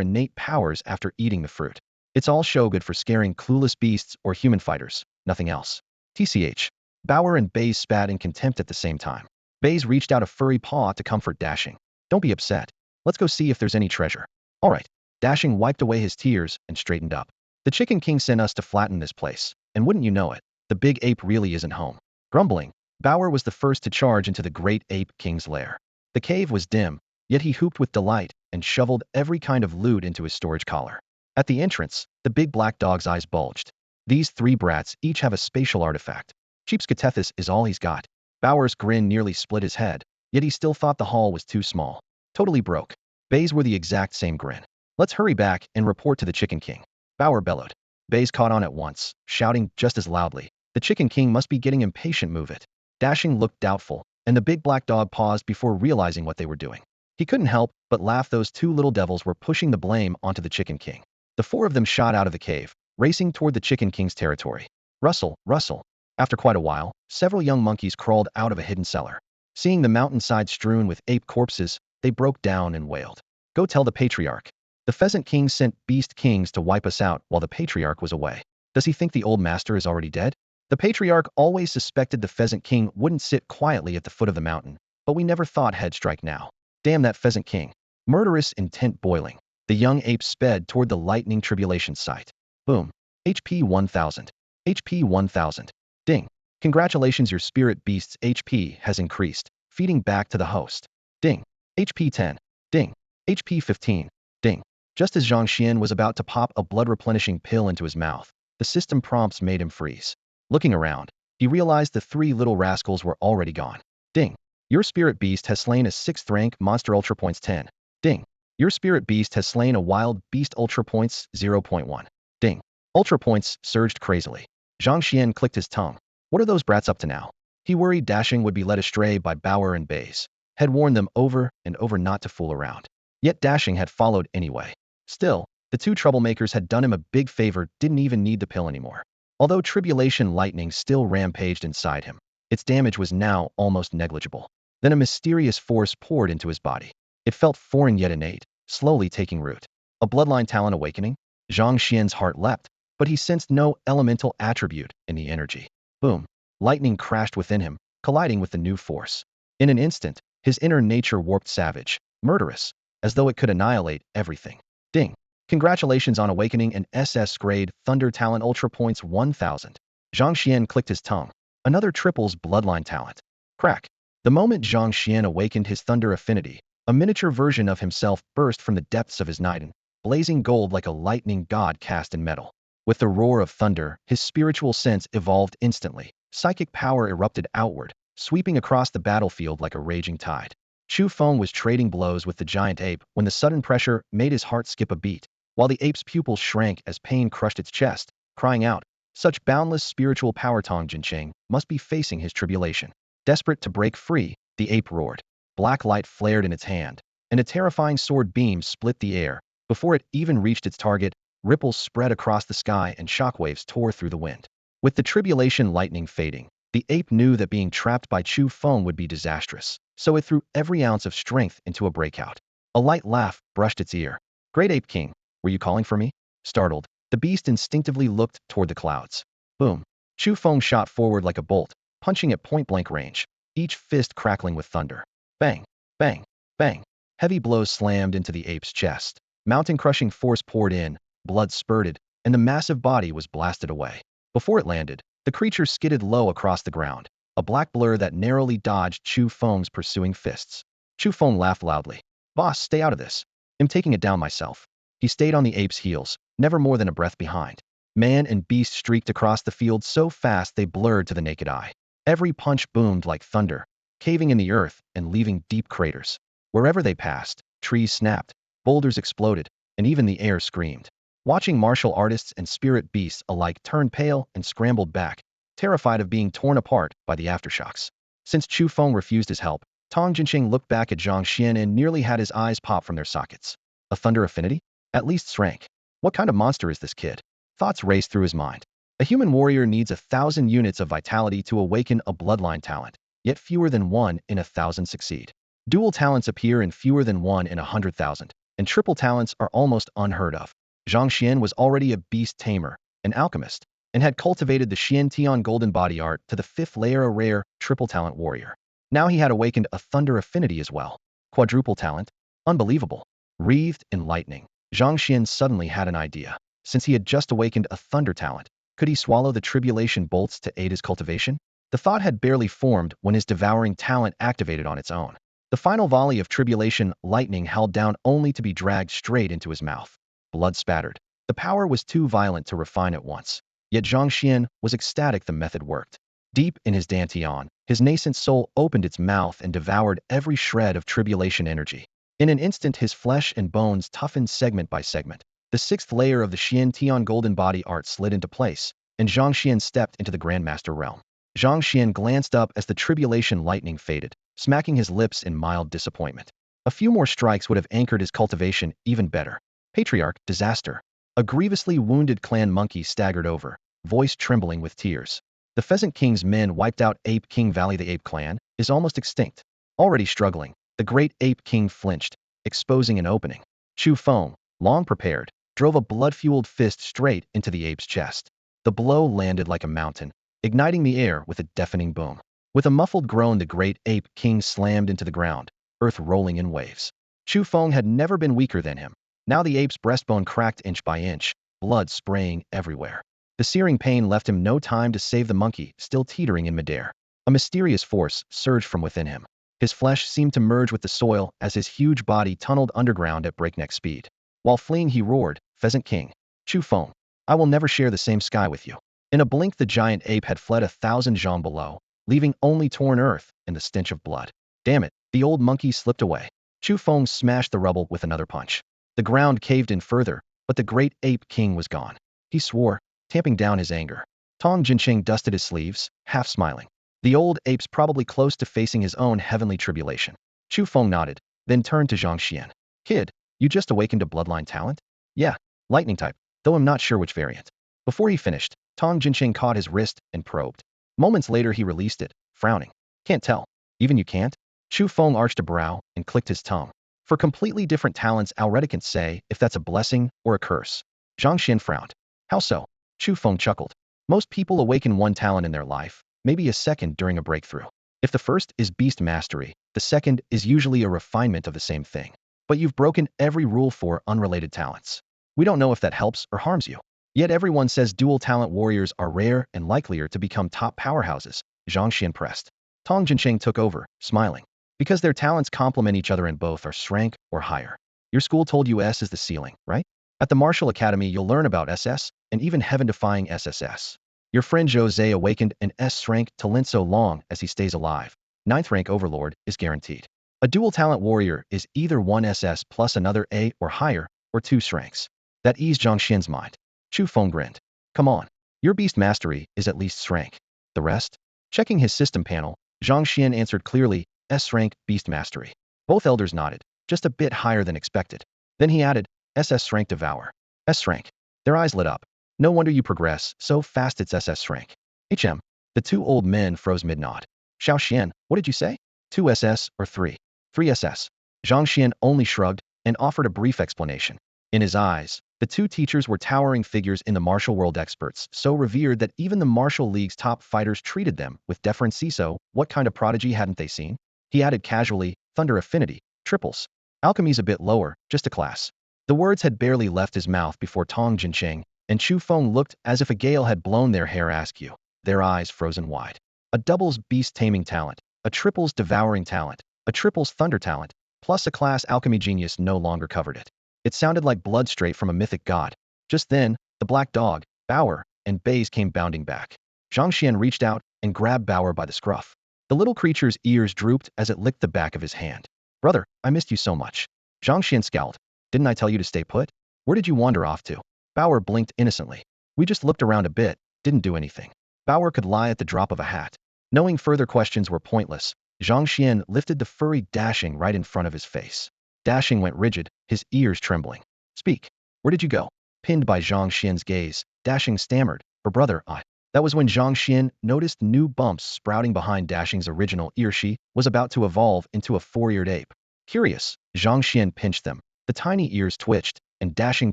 innate powers after eating the fruit. It's all show good for scaring clueless beasts or human fighters, nothing else. TCH. Bauer and Bays spat in contempt at the same time. Bays reached out a furry paw to comfort Dashing. Don't be upset. Let's go see if there's any treasure. All right. Dashing wiped away his tears and straightened up. The Chicken King sent us to flatten this place, and wouldn't you know it, the big ape really isn't home. Grumbling, Bauer was the first to charge into the great ape king's lair. The cave was dim, yet he hooped with delight and shoveled every kind of loot into his storage collar. At the entrance, the big black dog's eyes bulged. These three brats each have a spatial artifact. Cheapskatethis is all he's got. Bauer's grin nearly split his head, yet he still thought the hall was too small. Totally broke. Bays were the exact same grin. Let's hurry back and report to the Chicken King. Bauer bellowed. Bays caught on at once, shouting just as loudly. The Chicken King must be getting impatient, move it. Dashing looked doubtful, and the big black dog paused before realizing what they were doing. He couldn't help but laugh. Those two little devils were pushing the blame onto the Chicken King. The four of them shot out of the cave, racing toward the Chicken King's territory. Rustle, rustle. After quite a while, several young monkeys crawled out of a hidden cellar. Seeing the mountainside strewn with ape corpses, they broke down and wailed. Go tell the patriarch. The Pheasant King sent beast kings to wipe us out while the patriarch was away. Does he think the old master is already dead? The patriarch always suspected the Pheasant King wouldn't sit quietly at the foot of the mountain, but we never thought he'd strike now. Damn that Pheasant King. Murderous intent boiling. The young ape sped toward the lightning tribulation site. Boom. HP 1000. HP 1000. Ding. Congratulations, your spirit beast's HP has increased, feeding back to the host. Ding. HP 10. Ding. HP 15. Ding. Just as Zhang Xuan was about to pop a blood-replenishing pill into his mouth, the system prompts made him freeze. Looking around, he realized the three little rascals were already gone. Ding. Your spirit beast has slain a 6th rank monster, ultra points 10. Ding. Your spirit beast has slain a wild beast, ultra points 0.1. Ding. Ultra points surged crazily. Zhang Xuan clicked his tongue. What are those brats up to now? He worried Dashing would be led astray by Bauer and Bays. Had warned them over and over not to fool around. Yet Dashing had followed anyway. Still, the two troublemakers had done him a big favor, didn't even need the pill anymore. Although tribulation lightning still rampaged inside him, its damage was now almost negligible. Then a mysterious force poured into his body. It felt foreign yet innate, slowly taking root. A bloodline talent awakening? Zhang Xuan's heart leapt, but he sensed no elemental attribute in the energy. Boom. Lightning crashed within him, colliding with the new force. In an instant, his inner nature warped savage, murderous, as though it could annihilate everything. Ding. Congratulations on awakening an SS grade Thunder Talent, ultra points 1000. Zhang Xuan clicked his tongue. Another triples bloodline talent. Crack. The moment Zhang Xuan awakened his Thunder affinity, a miniature version of himself burst from the depths of his Niden, blazing gold like a lightning god cast in metal. With the roar of thunder, his spiritual sense evolved instantly. Psychic power erupted outward, sweeping across the battlefield like a raging tide. Chu Feng was trading blows with the giant ape when the sudden pressure made his heart skip a beat, while the ape's pupils shrank as pain crushed its chest, crying out. Such boundless spiritual power, Tong Jincheng must be facing his tribulation. Desperate to break free, the ape roared. Black light flared in its hand, and a terrifying sword beam split the air. Before it even reached its target, ripples spread across the sky and shockwaves tore through the wind. With the tribulation lightning fading, the ape knew that being trapped by Chu Feng would be disastrous, so it threw every ounce of strength into a breakout. A light laugh brushed its ear. Great Ape King, were you calling for me? Startled, the beast instinctively looked toward the clouds. Boom. Chu Feng shot forward like a bolt, punching at point-blank range, each fist crackling with thunder. Bang, bang, bang. Heavy blows slammed into the ape's chest. Mountain-crushing force poured in, blood spurted, and the massive body was blasted away. Before it landed, the creature skidded low across the ground, a black blur that narrowly dodged Chu Feng's pursuing fists. Chu Feng laughed loudly. Boss, stay out of this. I'm taking it down myself. He stayed on the ape's heels, never more than a breath behind. Man and beast streaked across the field so fast they blurred to the naked eye. Every punch boomed like thunder, caving in the earth and leaving deep craters. Wherever they passed, trees snapped, boulders exploded, and even the air screamed. Watching martial artists and spirit beasts alike turned pale and scrambled back, terrified of being torn apart by the aftershocks. Since Chu Feng refused his help, Tong Jinqing looked back at Zhang Xuan and nearly had his eyes pop from their sockets. A thunder affinity? At least rank. What kind of monster is this kid? Thoughts raced through his mind. A human warrior needs 1,000 units of vitality to awaken a bloodline talent, yet fewer than 1 in 1,000 succeed. Dual talents appear in fewer than 1 in 100,000, and triple talents are almost unheard of. Zhang Xuan was already a beast tamer, an alchemist, and had cultivated the Xian Tian golden body art to the 5th layer, a rare, triple talent warrior. Now he had awakened a thunder affinity as well. Quadruple talent? Unbelievable. Wreathed in lightning, Zhang Xuan suddenly had an idea. Since he had just awakened a thunder talent, could he swallow the tribulation bolts to aid his cultivation? The thought had barely formed when his devouring talent activated on its own. The final volley of tribulation lightning held down only to be dragged straight into his mouth. Blood spattered. The power was too violent to refine at once. Yet Zhang Xuan was ecstatic the method worked. Deep in his dantian, his nascent soul opened its mouth and devoured every shred of tribulation energy. In an instant his flesh and bones toughened segment by segment. The 6th layer of the Xian Tian golden body art slid into place, and Zhang Xuan stepped into the Grandmaster realm. Zhang Xuan glanced up as the tribulation lightning faded, smacking his lips in mild disappointment. A few more strikes would have anchored his cultivation even better. Patriarch, disaster. A grievously wounded clan monkey staggered over, voice trembling with tears. The Pheasant King's men wiped out Ape King Valley. The Ape clan is almost extinct. Already struggling, the great Ape King flinched, exposing an opening. Chu Feng, long prepared, drove a blood-fueled fist straight into the ape's chest. The blow landed like a mountain, igniting the air with a deafening boom. With a muffled groan, the great Ape King slammed into the ground, earth rolling in waves. Chu Feng had never been weaker than him. Now the ape's breastbone cracked inch by inch, blood spraying everywhere. The searing pain left him no time to save the monkey, still teetering in midair. A mysterious force surged from within him. His flesh seemed to merge with the soil as his huge body tunneled underground at breakneck speed. While fleeing, he roared, "Pheasant King, Chu Feng, I will never share the same sky with you." In a blink, the giant ape had fled 1,000 zhang below, leaving only torn earth and the stench of blood. Damn it, the old monkey slipped away. Chu Feng smashed the rubble with another punch. The ground caved in further, but the great Ape King was gone. He swore, tamping down his anger. Tong Jinqing dusted his sleeves, half smiling. The old ape's probably close to facing his own heavenly tribulation. Chu Feng nodded, then turned to Zhang Xuan. "Kid, you just awakened a bloodline talent?" "Yeah, lightning type, though I'm not sure which variant." Before he finished, Tong Jinqing caught his wrist and probed. Moments later he released it, frowning. "Can't tell." "Even you can't?" Chu Feng arched a brow and clicked his tongue. For completely different talents, already can't say if that's a blessing or a curse. Zhang Xuan frowned. "How so?" Chu Feng chuckled. "Most people awaken one talent in their life, maybe a second during a breakthrough. If the first is beast mastery, the second is usually a refinement of the same thing. But you've broken every rule for unrelated talents. We don't know if that helps or harms you. Yet everyone says dual talent warriors are rare and likelier to become top powerhouses." Zhang Xuan pressed. Tong Jinqing took over, smiling. "Because their talents complement each other and both are rank or higher. Your school told you S is the ceiling, right? At the Martial Academy you'll learn about SS, and even heaven-defying SSS. Your friend Jose awakened an S rank talent so long as he stays alive. 9th rank Overlord is guaranteed. A dual talent warrior is either 1 SS plus another A or higher, or 2 ranks." That eased Zhang Xuan's mind. Chu Feng grinned. "Come on. Your beast mastery is at least rank. The rest?" Checking his system panel, Zhang Xuan answered clearly, "S rank, beast mastery." Both elders nodded, just a bit higher than expected. Then he added, "SS rank devour." S rank. Their eyes lit up. "No wonder you progress so fast, it's SS rank." HM. The two old men froze mid-nod. "Xiao Xian, what did you say? 2 SS or 3? 3 SS. Zhang Xuan only shrugged and offered a brief explanation. In his eyes, the two teachers were towering figures in the martial world, experts so revered that even the martial league's top fighters treated them with deference. So, what kind of prodigy hadn't they seen? He added casually, "Thunder affinity, triples. Alchemy's a bit lower, just a class." The words had barely left his mouth before Tong Jinqing and Chu Feng looked as if a gale had blown their hair askew, their eyes frozen wide. A doubles beast taming talent, a triples devouring talent, a triples thunder talent, plus a class alchemy genius no longer covered it. It sounded like blood straight from a mythic god. Just then, the black dog, Bauer and Bays came bounding back. Zhang Xuan reached out and grabbed Bauer by the scruff. The little creature's ears drooped as it licked the back of his hand. Brother, I missed you so much. Zhang Xuan scowled. Didn't I tell you to stay put? Where did you wander off to? Bauer blinked innocently. We just looked around a bit, didn't do anything. Bauer could lie at the drop of a hat. Knowing further questions were pointless, Zhang Xuan lifted the furry Dashing right in front of his face. Dashing went rigid, his ears trembling. Speak. Where did you go? Pinned by Zhang Xian's gaze, Dashing stammered. Her brother, I. That was when Zhang Xuan noticed new bumps sprouting behind Dashing's original ear. She was about to evolve into a four-eared ape. Curious, Zhang Xuan pinched them. The tiny ears twitched, and Dashing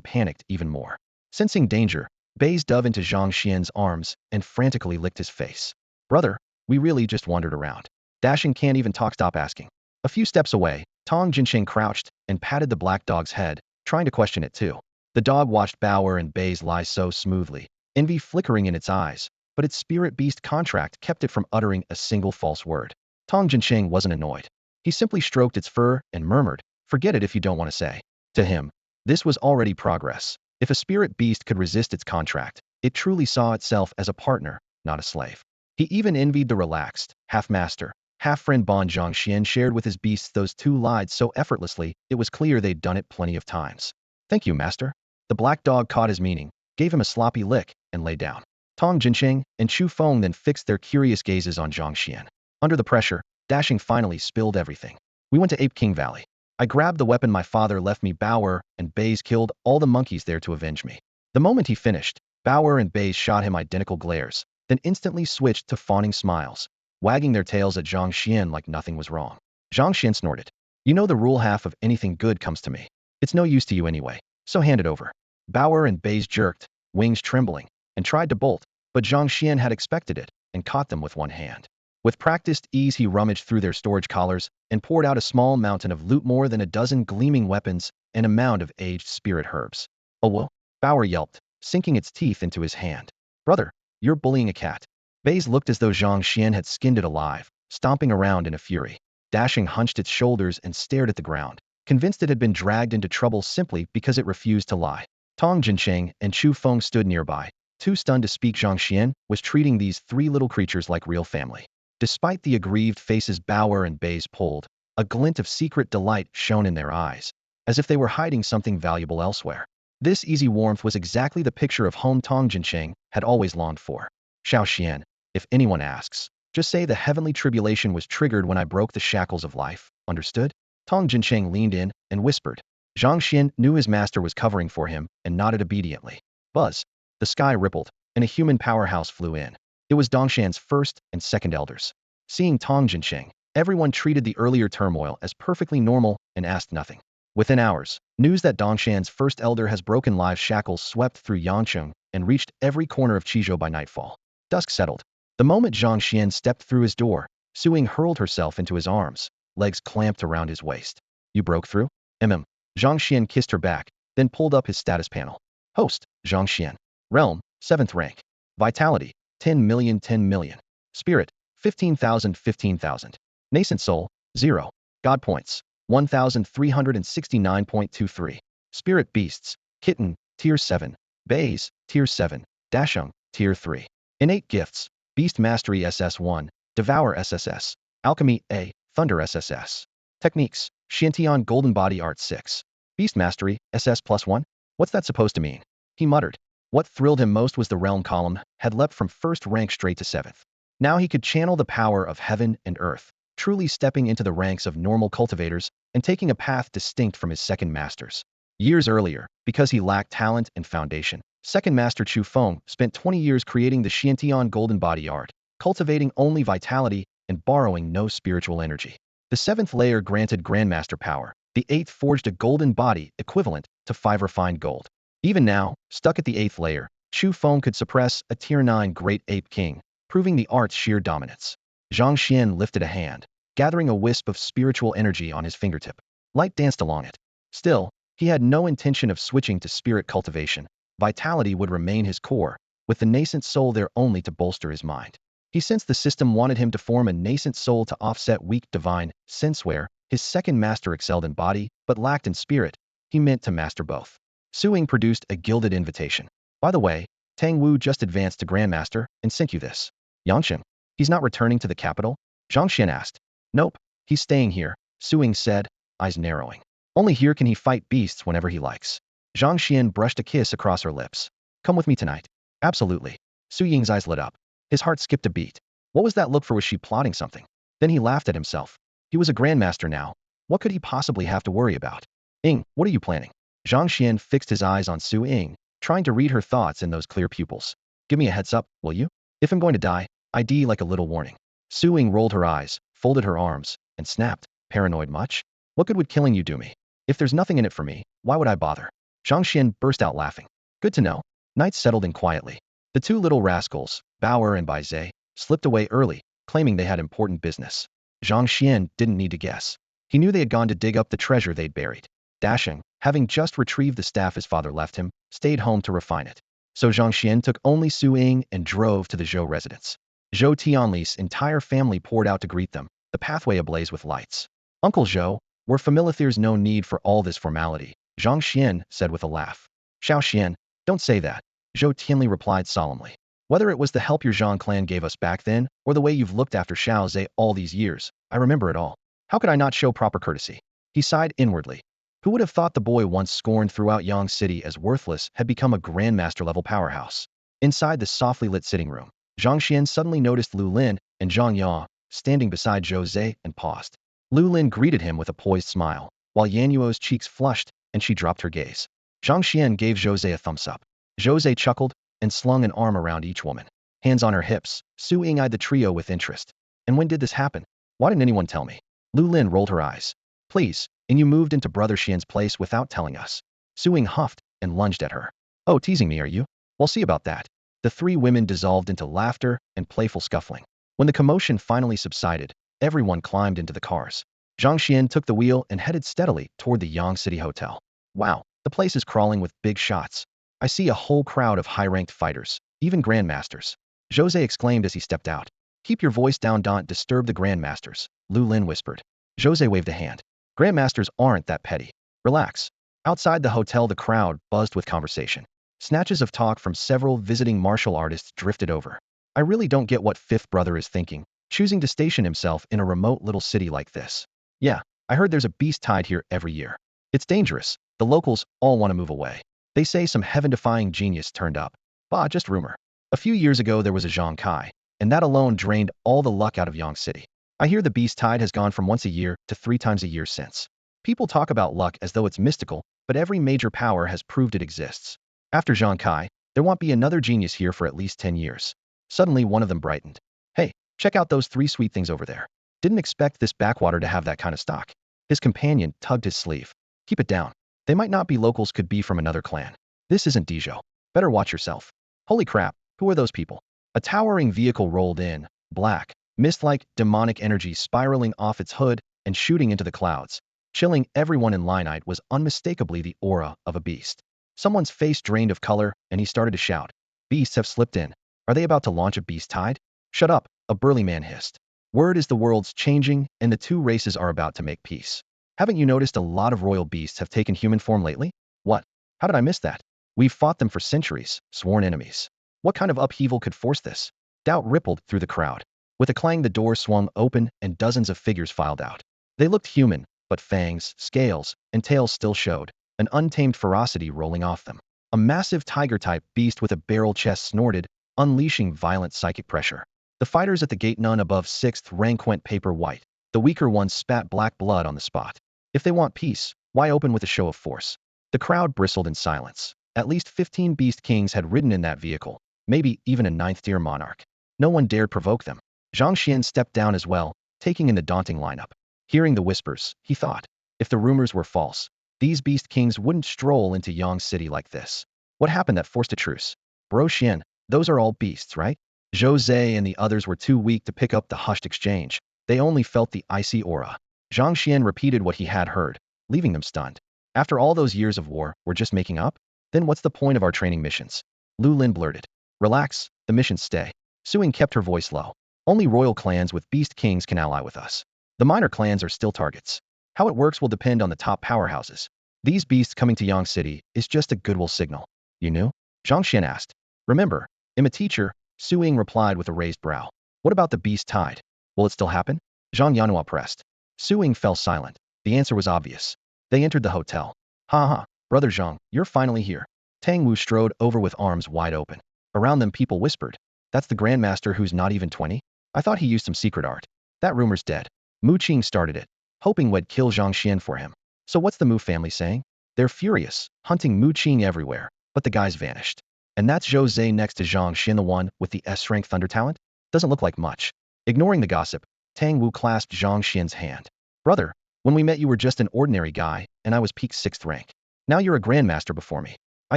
panicked even more. Sensing danger, Bays dove into Zhang Xian's arms and frantically licked his face. Brother, we really just wandered around. Dashing can't even talk. Stop asking. A few steps away, Tong Jinsheng crouched and patted the black dog's head, trying to question it too. The dog watched Bauer and Bays lie so smoothly, envy flickering in its eyes, but its spirit beast contract kept it from uttering a single false word. Tong Jinsheng wasn't annoyed. He simply stroked its fur and murmured, forget it if you don't want to say. To him, this was already progress. If a spirit beast could resist its contract, it truly saw itself as a partner, not a slave. He even envied the relaxed, half-master, half-friend bond Zhang Xuan shared with his beasts. Those two lied so effortlessly, it was clear they'd done it plenty of times. Thank you, master. The black dog caught his meaning, gave him a sloppy lick, and lay down. Tong Jinsheng and Chu Feng then fixed their curious gazes on Zhang Xuan. Under the pressure, Dashing finally spilled everything. We went to Ape King Valley. I grabbed the weapon my father left me. Bauer and Bays killed all the monkeys there to avenge me. The moment he finished, Bauer and Bays shot him identical glares, then instantly switched to fawning smiles, wagging their tails at Zhang Xuan like nothing was wrong. Zhang Xuan snorted. You know the rule, half of anything good comes to me. It's no use to you anyway, so hand it over. Bauer and Bays jerked, wings trembling, and tried to bolt, but Zhang Xuan had expected it and caught them with one hand. With practiced ease, he rummaged through their storage collars and poured out a small mountain of loot, more than a dozen gleaming weapons and a mound of aged spirit herbs. Oh, whoa, Bauer yelped, sinking its teeth into his hand. Brother, you're bullying a cat. Bays looked as though Zhang Xuan had skinned it alive, stomping around in a fury. Dashing hunched its shoulders and stared at the ground, convinced it had been dragged into trouble simply because it refused to lie. Tong Jinsheng and Chu Feng stood nearby, too stunned to speak. Zhang Xuan was treating these three little creatures like real family. Despite the aggrieved faces Bauer and Bays pulled, a glint of secret delight shone in their eyes, as if they were hiding something valuable elsewhere. This easy warmth was exactly the picture of home Tong Jinsheng had always longed for. Xiao Xian, if anyone asks, just say the heavenly tribulation was triggered when I broke the shackles of life, understood? Tong Jinsheng leaned in and whispered. Zhang Xuan knew his master was covering for him and nodded obediently. Buzz. The sky rippled, and a human powerhouse flew in. It was Dongshan's first and second elders. Seeing Tong Jinsheng, everyone treated the earlier turmoil as perfectly normal and asked nothing. Within hours, news that Dongshan's first elder has broken live shackles swept through Yangcheng and reached every corner of Qizhou by nightfall. Dusk settled. The moment Zhang Xuan stepped through his door, Suing hurled herself into his arms, legs clamped around his waist. You broke through? Zhang Xuan kissed her back, then pulled up his status panel. Host, Zhang Xuan. Realm, 7th rank. Vitality, 10 million 10 million. Spirit, 15,000 15,000. Nascent Soul, 0. God Points, 1,369.23. Spirit Beasts, Kitten, Tier 7. Bays, Tier 7. Dasheng, Tier 3. Innate Gifts, Beast Mastery SS1, Devour SSS, Alchemy A, Thunder SSS. Techniques, Xiantian Golden Body Art 6. Beast Mastery, SS +1? What's that supposed to mean? He muttered. What thrilled him most was the realm column had leapt from 1st rank straight to 7th. Now he could channel the power of heaven and earth, truly stepping into the ranks of normal cultivators and taking a path distinct from his second masters. Years earlier, because he lacked talent and foundation, second master Chu Feng spent 20 years creating the Xiantian Golden Body Art, cultivating only vitality and borrowing no spiritual energy. The 7th layer granted grandmaster power, the 8th forged a golden body equivalent to 5 refined gold. Even now, stuck at the 8th layer, Chu Feng could suppress a Tier 9 Great Ape King, proving the art's sheer dominance. Zhang Xuan lifted a hand, gathering a wisp of spiritual energy on his fingertip. Light danced along it. Still, he had no intention of switching to spirit cultivation. Vitality would remain his core, with the nascent soul there only to bolster his mind. He sensed the system wanted him to form a nascent soul to offset weak divine sense where his second master excelled in body but lacked in spirit. He meant to master both. Suing produced a gilded invitation. By the way, Tang Wu just advanced to Grandmaster and sent you this. Yangqing, he's not returning to the capital? Zhang Xuan asked. Nope, he's staying here, Su Ying said, eyes narrowing. Only here can he fight beasts whenever he likes. Zhang Xuan brushed a kiss across her lips. Come with me tonight. Absolutely. Su Ying's eyes lit up. His heart skipped a beat. What was that look for? Was she plotting something? Then he laughed at himself. He was a Grandmaster now. What could he possibly have to worry about? Ying, what are you planning? Zhang Xuan fixed his eyes on Su Ying, trying to read her thoughts in those clear pupils. Give me a heads up, will you? If I'm going to die, ID like a little warning. Su Ying rolled her eyes, folded her arms, and snapped. Paranoid much? What good would killing you do me? If there's nothing in it for me, why would I bother? Zhang Xuan burst out laughing. Good to know. Night settled in quietly. The two little rascals, Bauer and Baizhe, slipped away early, claiming they had important business. Zhang Xuan didn't need to guess. He knew they had gone to dig up the treasure they'd buried. Dashing, having just retrieved the staff his father left him, stayed home to refine it. So Zhang Xuan took only Su Ying and drove to the Zhou residence. Zhou Tianli's entire family poured out to greet them, the pathway ablaze with lights. Uncle Zhou, we're familiar, there's no need for all this formality, Zhang Xuan said with a laugh. Xiao Xian, don't say that, Zhou Tianli replied solemnly. Whether it was the help your Zhang clan gave us back then, or the way you've looked after Xiao Zhe all these years, I remember it all. How could I not show proper courtesy? He sighed inwardly. Who would have thought the boy once scorned throughout Yang City as worthless had become a Grandmaster-level powerhouse? Inside the softly lit sitting room, Zhang Xuan suddenly noticed Lu Lin and Zhang Yao standing beside Zhou Zhe and paused. Lu Lin greeted him with a poised smile, while Yan Yuo's cheeks flushed and she dropped her gaze. Zhang Xuan gave Zhou Zhe a thumbs up. Zhou Zhe chuckled and slung an arm around each woman. Hands on her hips, Su Ying eyed the trio with interest. And when did this happen? Why didn't anyone tell me? Lu Lin rolled her eyes. Please, and you moved into Brother Xian's place without telling us. Su Ying huffed and lunged at her. Oh, teasing me, are you? We'll see about that. The three women dissolved into laughter and playful scuffling. When the commotion finally subsided, everyone climbed into the cars. Zhang Xuan took the wheel and headed steadily toward the Yang City Hotel. Wow, the place is crawling with big shots. I see a whole crowd of high-ranked fighters, even Grandmasters. Zhou Zhe exclaimed as he stepped out. Keep your voice down, don't disturb the Grandmasters, Lu Lin whispered. Zhou Zhe waved a hand. Grandmasters aren't that petty. Relax. Outside the hotel, the crowd buzzed with conversation. Snatches of talk from several visiting martial artists drifted over. I really don't get what Fifth Brother is thinking, choosing to station himself in a remote little city like this. Yeah, I heard there's a beast tide here every year. It's dangerous. The locals all want to move away. They say some heaven-defying genius turned up. Bah, just rumor. A few years ago there was a Zhang Kai, and that alone drained all the luck out of Yang City. I hear the beast tide has gone from once a year to 3 times a year since. People talk about luck as though it's mystical, but every major power has proved it exists. After Zhang Kai, there won't be another genius here for at least 10 years. Suddenly one of them brightened. Hey, check out those 3 sweet things over there. Didn't expect this backwater to have that kind of stock. His companion tugged his sleeve. Keep it down. They might not be locals, could be from another clan. This isn't Dizhou. Better watch yourself. Holy crap, who are those people? A towering vehicle rolled in, black, mist-like demonic energy spiraling off its hood and shooting into the clouds. Chilling everyone in line was unmistakably the aura of a beast. Someone's face drained of color, and he started to shout. Beasts have slipped in. Are they about to launch a beast tide? Shut up, a burly man hissed. Word is the world's changing, and the two races are about to make peace. Haven't you noticed a lot of royal beasts have taken human form lately? What? How did I miss that? We've fought them for centuries, sworn enemies. What kind of upheaval could force this? Doubt rippled through the crowd. With a clang, the door swung open and dozens of figures filed out. They looked human, but fangs, scales, and tails still showed, an untamed ferocity rolling off them. A massive tiger-type beast with a barrel chest snorted, unleashing violent psychic pressure. The fighters at the gate, none above 6th rank, went paper white. The weaker ones spat black blood on the spot. If they want peace, why open with a show of force? The crowd bristled in silence. At least 15 beast kings had ridden in that vehicle, maybe even a 9th-tier monarch. No one dared provoke them. Zhang Xuan stepped down as well, taking in the daunting lineup. Hearing the whispers, he thought, if the rumors were false, these beast kings wouldn't stroll into Yang City like this. What happened that forced a truce? Bro Xian, those are all beasts, right? Zhou Zhe and the others were too weak to pick up the hushed exchange. They only felt the icy aura. Zhang Xuan repeated what he had heard, leaving them stunned. After all those years of war, we're just making up? Then what's the point of our training missions? Lu Lin blurted. Relax, the missions stay. Su Ying kept her voice low. Only royal clans with beast kings can ally with us. The minor clans are still targets. How it works will depend on the top powerhouses. These beasts coming to Yang City is just a goodwill signal. You knew? Zhang Xuan asked. Remember, I'm a teacher, Su Ying replied with a raised brow. What about the beast tide? Will it still happen? Zhang Yanhua pressed. Su Ying fell silent. The answer was obvious. They entered the hotel. Ha ha, brother Zhang, you're finally here. Tang Wu strode over with arms wide open. Around them people whispered. That's the Grandmaster who's not even 20? I thought he used some secret art. That rumor's dead. Mu Qing started it, hoping we'd kill Zhang Xian for him. So what's the Mu family saying? They're furious, hunting Mu Qing everywhere, but the guy's vanished. And that's Zhou Zhe next to Zhang Xian, the one with the S-rank thunder talent? Doesn't look like much. Ignoring the gossip, Tang Wu clasped Zhang Xian's hand. Brother, when we met you were just an ordinary guy, and I was peak 6th rank. Now you're a grandmaster before me. I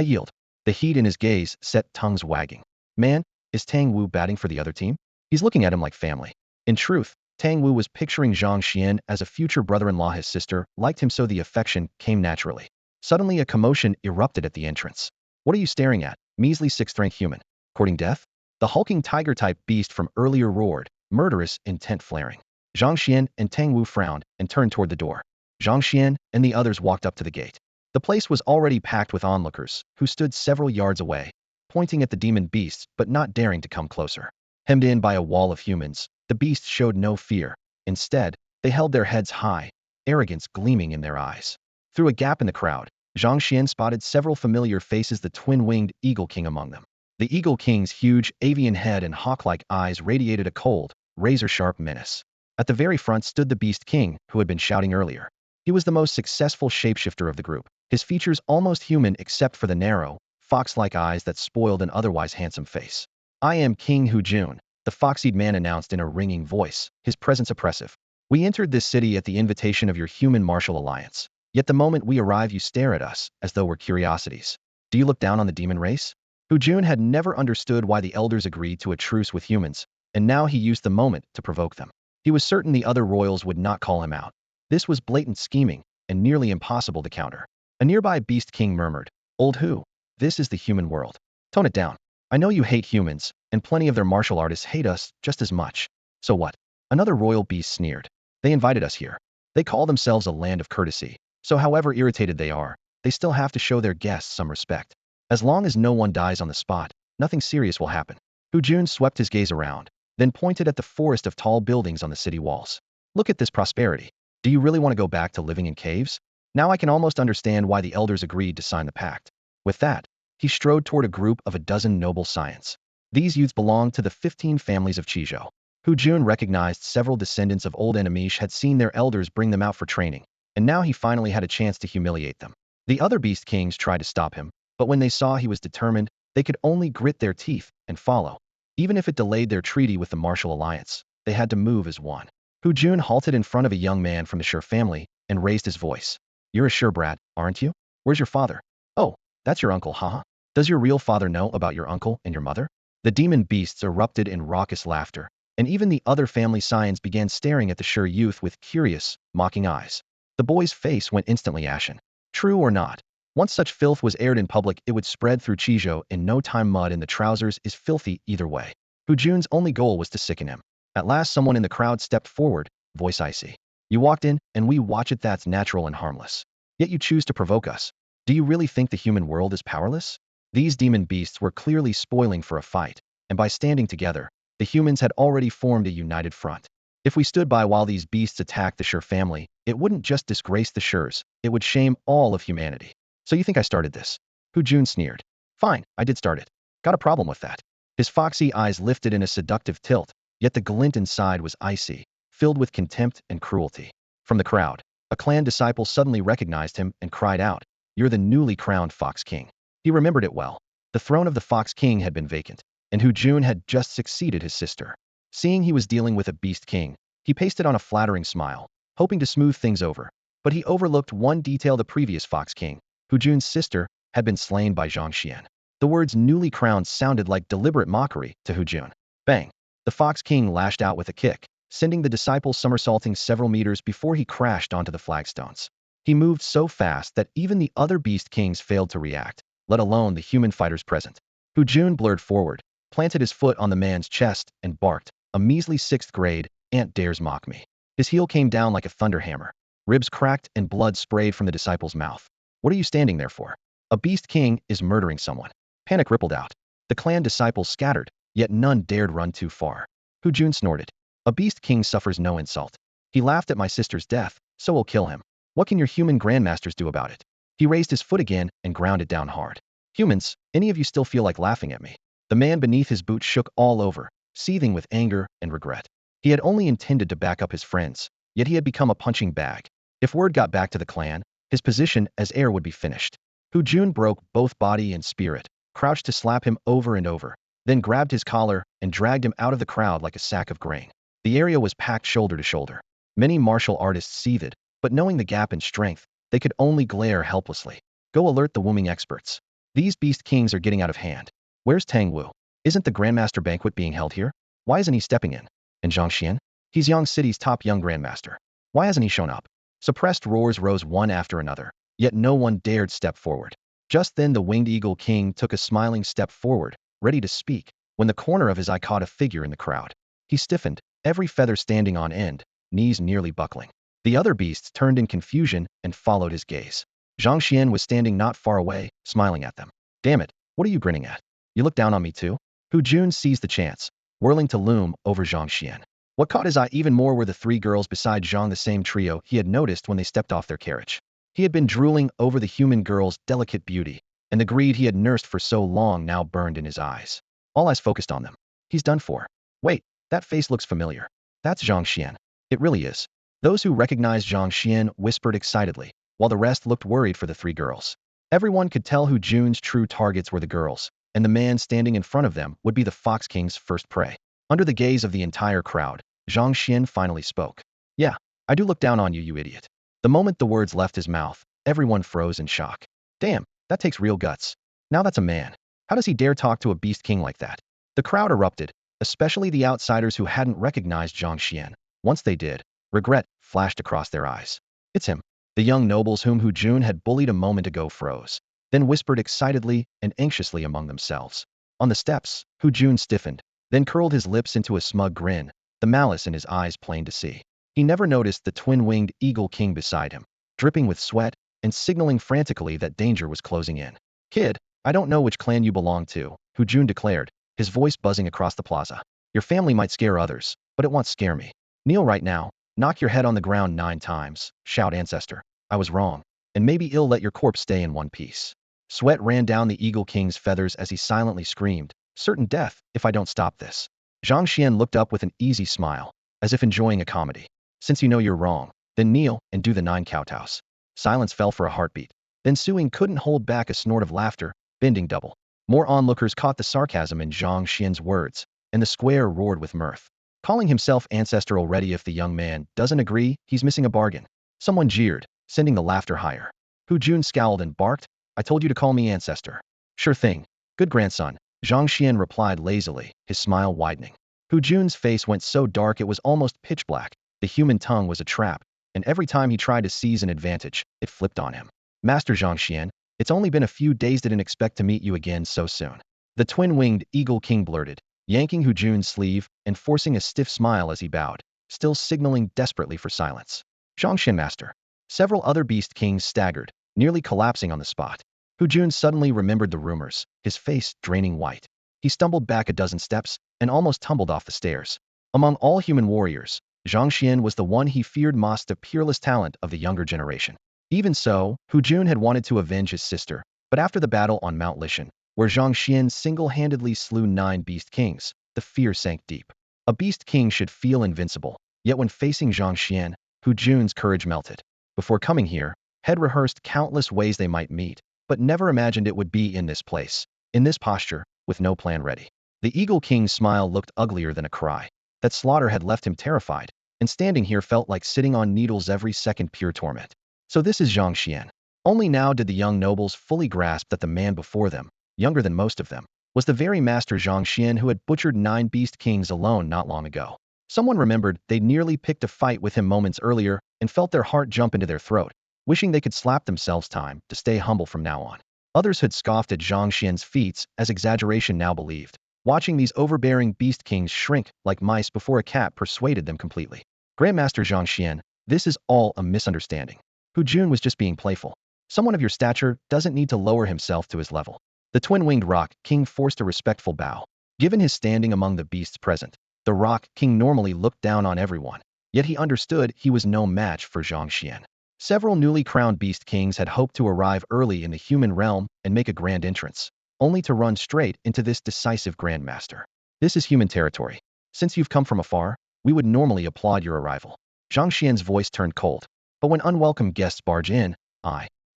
yield. The heat in his gaze set tongues wagging. Man, is Tang Wu batting for the other team? He's looking at him like family. In truth, Tang Wu was picturing Zhang Xian as a future brother-in-law. His sister liked him, so the affection came naturally. Suddenly a commotion erupted at the entrance. What are you staring at, measly 6th rank human? Courting death? The hulking tiger-type beast from earlier roared, murderous intent flaring. Zhang Xian and Tang Wu frowned and turned toward the door. Zhang Xian and the others walked up to the gate. The place was already packed with onlookers, who stood several yards away, pointing at the demon beasts but not daring to come closer. Hemmed in by a wall of humans, the beasts showed no fear. Instead, they held their heads high, arrogance gleaming in their eyes. Through a gap in the crowd, Zhang Xian spotted several familiar faces, the twin-winged Eagle King among them. The Eagle King's huge avian head and hawk-like eyes radiated a cold, razor-sharp menace. At the very front stood the Beast King, who had been shouting earlier. He was the most successful shapeshifter of the group, his features almost human except for the narrow, fox-like eyes that spoiled an otherwise handsome face. I am King Hu Jun, the fox-eyed man announced in a ringing voice, his presence oppressive. We entered this city at the invitation of your human martial alliance. Yet the moment we arrive you stare at us, as though we're curiosities. Do you look down on the demon race? Hu Jun had never understood why the elders agreed to a truce with humans, and now he used the moment to provoke them. He was certain the other royals would not call him out. This was blatant scheming, and nearly impossible to counter. A nearby Beast King murmured, Old Hu, this is the human world. Tone it down. I know you hate humans, and plenty of their martial artists hate us just as much. So what? Another royal beast sneered. They invited us here. They call themselves a land of courtesy. So however irritated they are, they still have to show their guests some respect. As long as no one dies on the spot, nothing serious will happen. Hu Jun swept his gaze around, then pointed at the forest of tall buildings on the city walls. Look at this prosperity. Do you really want to go back to living in caves? Now I can almost understand why the elders agreed to sign the pact. With that, he strode toward a group of a dozen noble scions. These youths belonged to the 15 families of Qizhou. Hu Jun recognized several descendants of old enemies had seen their elders bring them out for training, and now he finally had a chance to humiliate them. The other Beast Kings tried to stop him, but when they saw he was determined, they could only grit their teeth and follow. Even if it delayed their treaty with the Martial Alliance, they had to move as one. Hu Jun halted in front of a young man from the Sure family and raised his voice. You're a Sure brat, aren't you? Where's your father? Oh, that's your uncle, haha. Does your real father know about your uncle and your mother? The demon beasts erupted in raucous laughter, and even the other family scions began staring at the Sure youth with curious, mocking eyes. The boy's face went instantly ashen. True or not, once such filth was aired in public it would spread through Qizhou in no time. Mud in the trousers is filthy either way. Hu Jun's only goal was to sicken him. At last someone in the crowd stepped forward, voice icy. You walked in, and we watch it. That's natural and harmless. Yet you choose to provoke us. Do you really think the human world is powerless? These demon beasts were clearly spoiling for a fight, and by standing together, the humans had already formed a united front. If we stood by while these beasts attacked the Sure family, it wouldn't just disgrace the Shures, it would shame all of humanity. So you think I started this? Hu Jun sneered. Fine, I did start it. Got a problem with that. His foxy eyes lifted in a seductive tilt, yet the glint inside was icy, filled with contempt and cruelty. From the crowd, a clan disciple suddenly recognized him and cried out, You're the newly crowned Fox King. He remembered it well. The throne of the Fox King had been vacant, and Hu Jun had just succeeded his sister. Seeing he was dealing with a Beast King, he pasted on a flattering smile, hoping to smooth things over. But he overlooked one detail: the previous Fox King, Hu Jun's sister, had been slain by Zhang Xian. The words newly crowned sounded like deliberate mockery to Hu Jun. Bang! The Fox King lashed out with a kick, sending the disciple somersaulting several meters before he crashed onto the flagstones. He moved so fast that even the other Beast Kings failed to react, let alone the human fighters present. Hu Jun blurred forward, planted his foot on the man's chest, and barked, a measly 6th grade, ant dares mock me. His heel came down like a thunder hammer. Ribs cracked and blood sprayed from the disciple's mouth. What are you standing there for? A Beast King is murdering someone. Panic rippled out. The clan disciples scattered, yet none dared run too far. Hu Jun snorted. A beast king suffers no insult. He laughed at my sister's death, so we'll kill him. What can your human grandmasters do about it? He raised his foot again and ground it down hard. Humans, any of you still feel like laughing at me? The man beneath his boot shook all over, seething with anger and regret. He had only intended to back up his friends, yet he had become a punching bag. If word got back to the clan, his position as heir would be finished. Hu Jun broke both body and spirit, crouched to slap him over and over, then grabbed his collar and dragged him out of the crowd like a sack of grain. The area was packed shoulder to shoulder. Many martial artists seethed, but knowing the gap in strength, they could only glare helplessly. Go alert the wombing experts. These beast kings are getting out of hand. Where's Tang Wu? Isn't the Grandmaster banquet being held here? Why isn't he stepping in? And Zhang Xuan? He's Yang City's top young Grandmaster. Why hasn't he shown up? Suppressed roars rose one after another, yet no one dared step forward. Just then the winged eagle king took a smiling step forward, ready to speak, when the corner of his eye caught a figure in the crowd. He stiffened, every feather standing on end, knees nearly buckling. The other beasts turned in confusion and followed his gaze. Zhang Xuan was standing not far away, smiling at them. Damn it, what are you grinning at? You look down on me too? Hu Jun seized the chance, whirling to loom over Zhang Xuan. What caught his eye even more were the three girls beside Zhang, the same trio he had noticed when they stepped off their carriage. He had been drooling over the human girl's delicate beauty, and the greed he had nursed for so long now burned in his eyes. All eyes focused on them. He's done for. Wait, that face looks familiar. That's Zhang Xuan. It really is. Those who recognized Zhang Xuan whispered excitedly, while the rest looked worried for the three girls. Everyone could tell Hu Jun's true targets were the girls, and the man standing in front of them would be the Fox King's first prey. Under the gaze of the entire crowd, Zhang Xuan finally spoke. Yeah, I do look down on you, you idiot. The moment the words left his mouth, everyone froze in shock. Damn, that takes real guts. Now that's a man. How does he dare talk to a beast king like that? The crowd erupted, especially the outsiders who hadn't recognized Zhang Xuan. Once they did, regret flashed across their eyes. It's him. The young nobles whom Hu Jun had bullied a moment ago froze, then whispered excitedly and anxiously among themselves. On the steps, Hu Jun stiffened, then curled his lips into a smug grin, the malice in his eyes plain to see. He never noticed the twin-winged eagle king beside him, dripping with sweat and signaling frantically that danger was closing in. Kid, I don't know which clan you belong to, Hu Jun declared, his voice buzzing across the plaza. Your family might scare others, but it won't scare me. Kneel right now, knock your head on the ground 9 times, shout ancestor. I was wrong, and maybe I'll let your corpse stay in one piece. Sweat ran down the eagle king's feathers as he silently screamed, certain death if I don't stop this. Zhang Xuan looked up with an easy smile, as if enjoying a comedy. Since you know you're wrong, then kneel and do the 9 kowtows. Silence fell for a heartbeat. Then Suing couldn't hold back a snort of laughter, bending double. More onlookers caught the sarcasm in Zhang Xuan's words, and the square roared with mirth. Calling himself ancestor already, if the young man doesn't agree, he's missing a bargain. Someone jeered, sending the laughter higher. Hu Jun scowled and barked, I told you to call me ancestor. Sure thing. Good grandson, Zhang Xuan replied lazily, his smile widening. Hu Jun's face went so dark it was almost pitch black. The human tongue was a trap, and every time he tried to seize an advantage, it flipped on him. Master Zhang Xuan, it's only been a few days, didn't expect to meet you again so soon. The twin-winged eagle king blurted, yanking Hu Jun's sleeve and forcing a stiff smile as he bowed, still signaling desperately for silence. Zhang Xuan master. Several other beast kings staggered, nearly collapsing on the spot. Hu Jun suddenly remembered the rumors, his face draining white. He stumbled back a dozen steps and almost tumbled off the stairs. Among all human warriors, Zhang Xuan was the one he feared most, the peerless talent of the younger generation. Even so, Hu Jun had wanted to avenge his sister, but after the battle on Mount Lishan, where Zhang Xuan single-handedly slew 9 beast kings, the fear sank deep. A beast king should feel invincible, yet when facing Zhang Xuan, Hu Jun's courage melted. Before coming here, had rehearsed countless ways they might meet, but never imagined it would be in this place, in this posture, with no plan ready. The Eagle King's smile looked uglier than a cry. That slaughter had left him terrified, and standing here felt like sitting on needles every second, pure torment. So this is Zhang Xuan. Only now did the young nobles fully grasp that the man before them, younger than most of them, was the very master Zhang Xuan who had butchered 9 beast kings alone not long ago. Someone remembered they'd nearly picked a fight with him moments earlier and felt their heart jump into their throat, wishing they could slap themselves time to stay humble from now on. Others had scoffed at Zhang Xuan's feats as exaggeration, now believed. Watching these overbearing beast kings shrink like mice before a cat persuaded them completely. Grandmaster Zhang Xuan, this is all a misunderstanding. Hu Jun was just being playful. Someone of your stature doesn't need to lower himself to his level. The twin-winged Rock King forced a respectful bow. Given his standing among the beasts present, the Rock King normally looked down on everyone, yet he understood he was no match for Zhang Xuan. Several newly crowned beast kings had hoped to arrive early in the human realm and make a grand entrance, only to run straight into this decisive grandmaster. This is human territory. Since you've come from afar, we would normally applaud your arrival. Zhang Xian's voice turned cold, but when unwelcome guests barge in,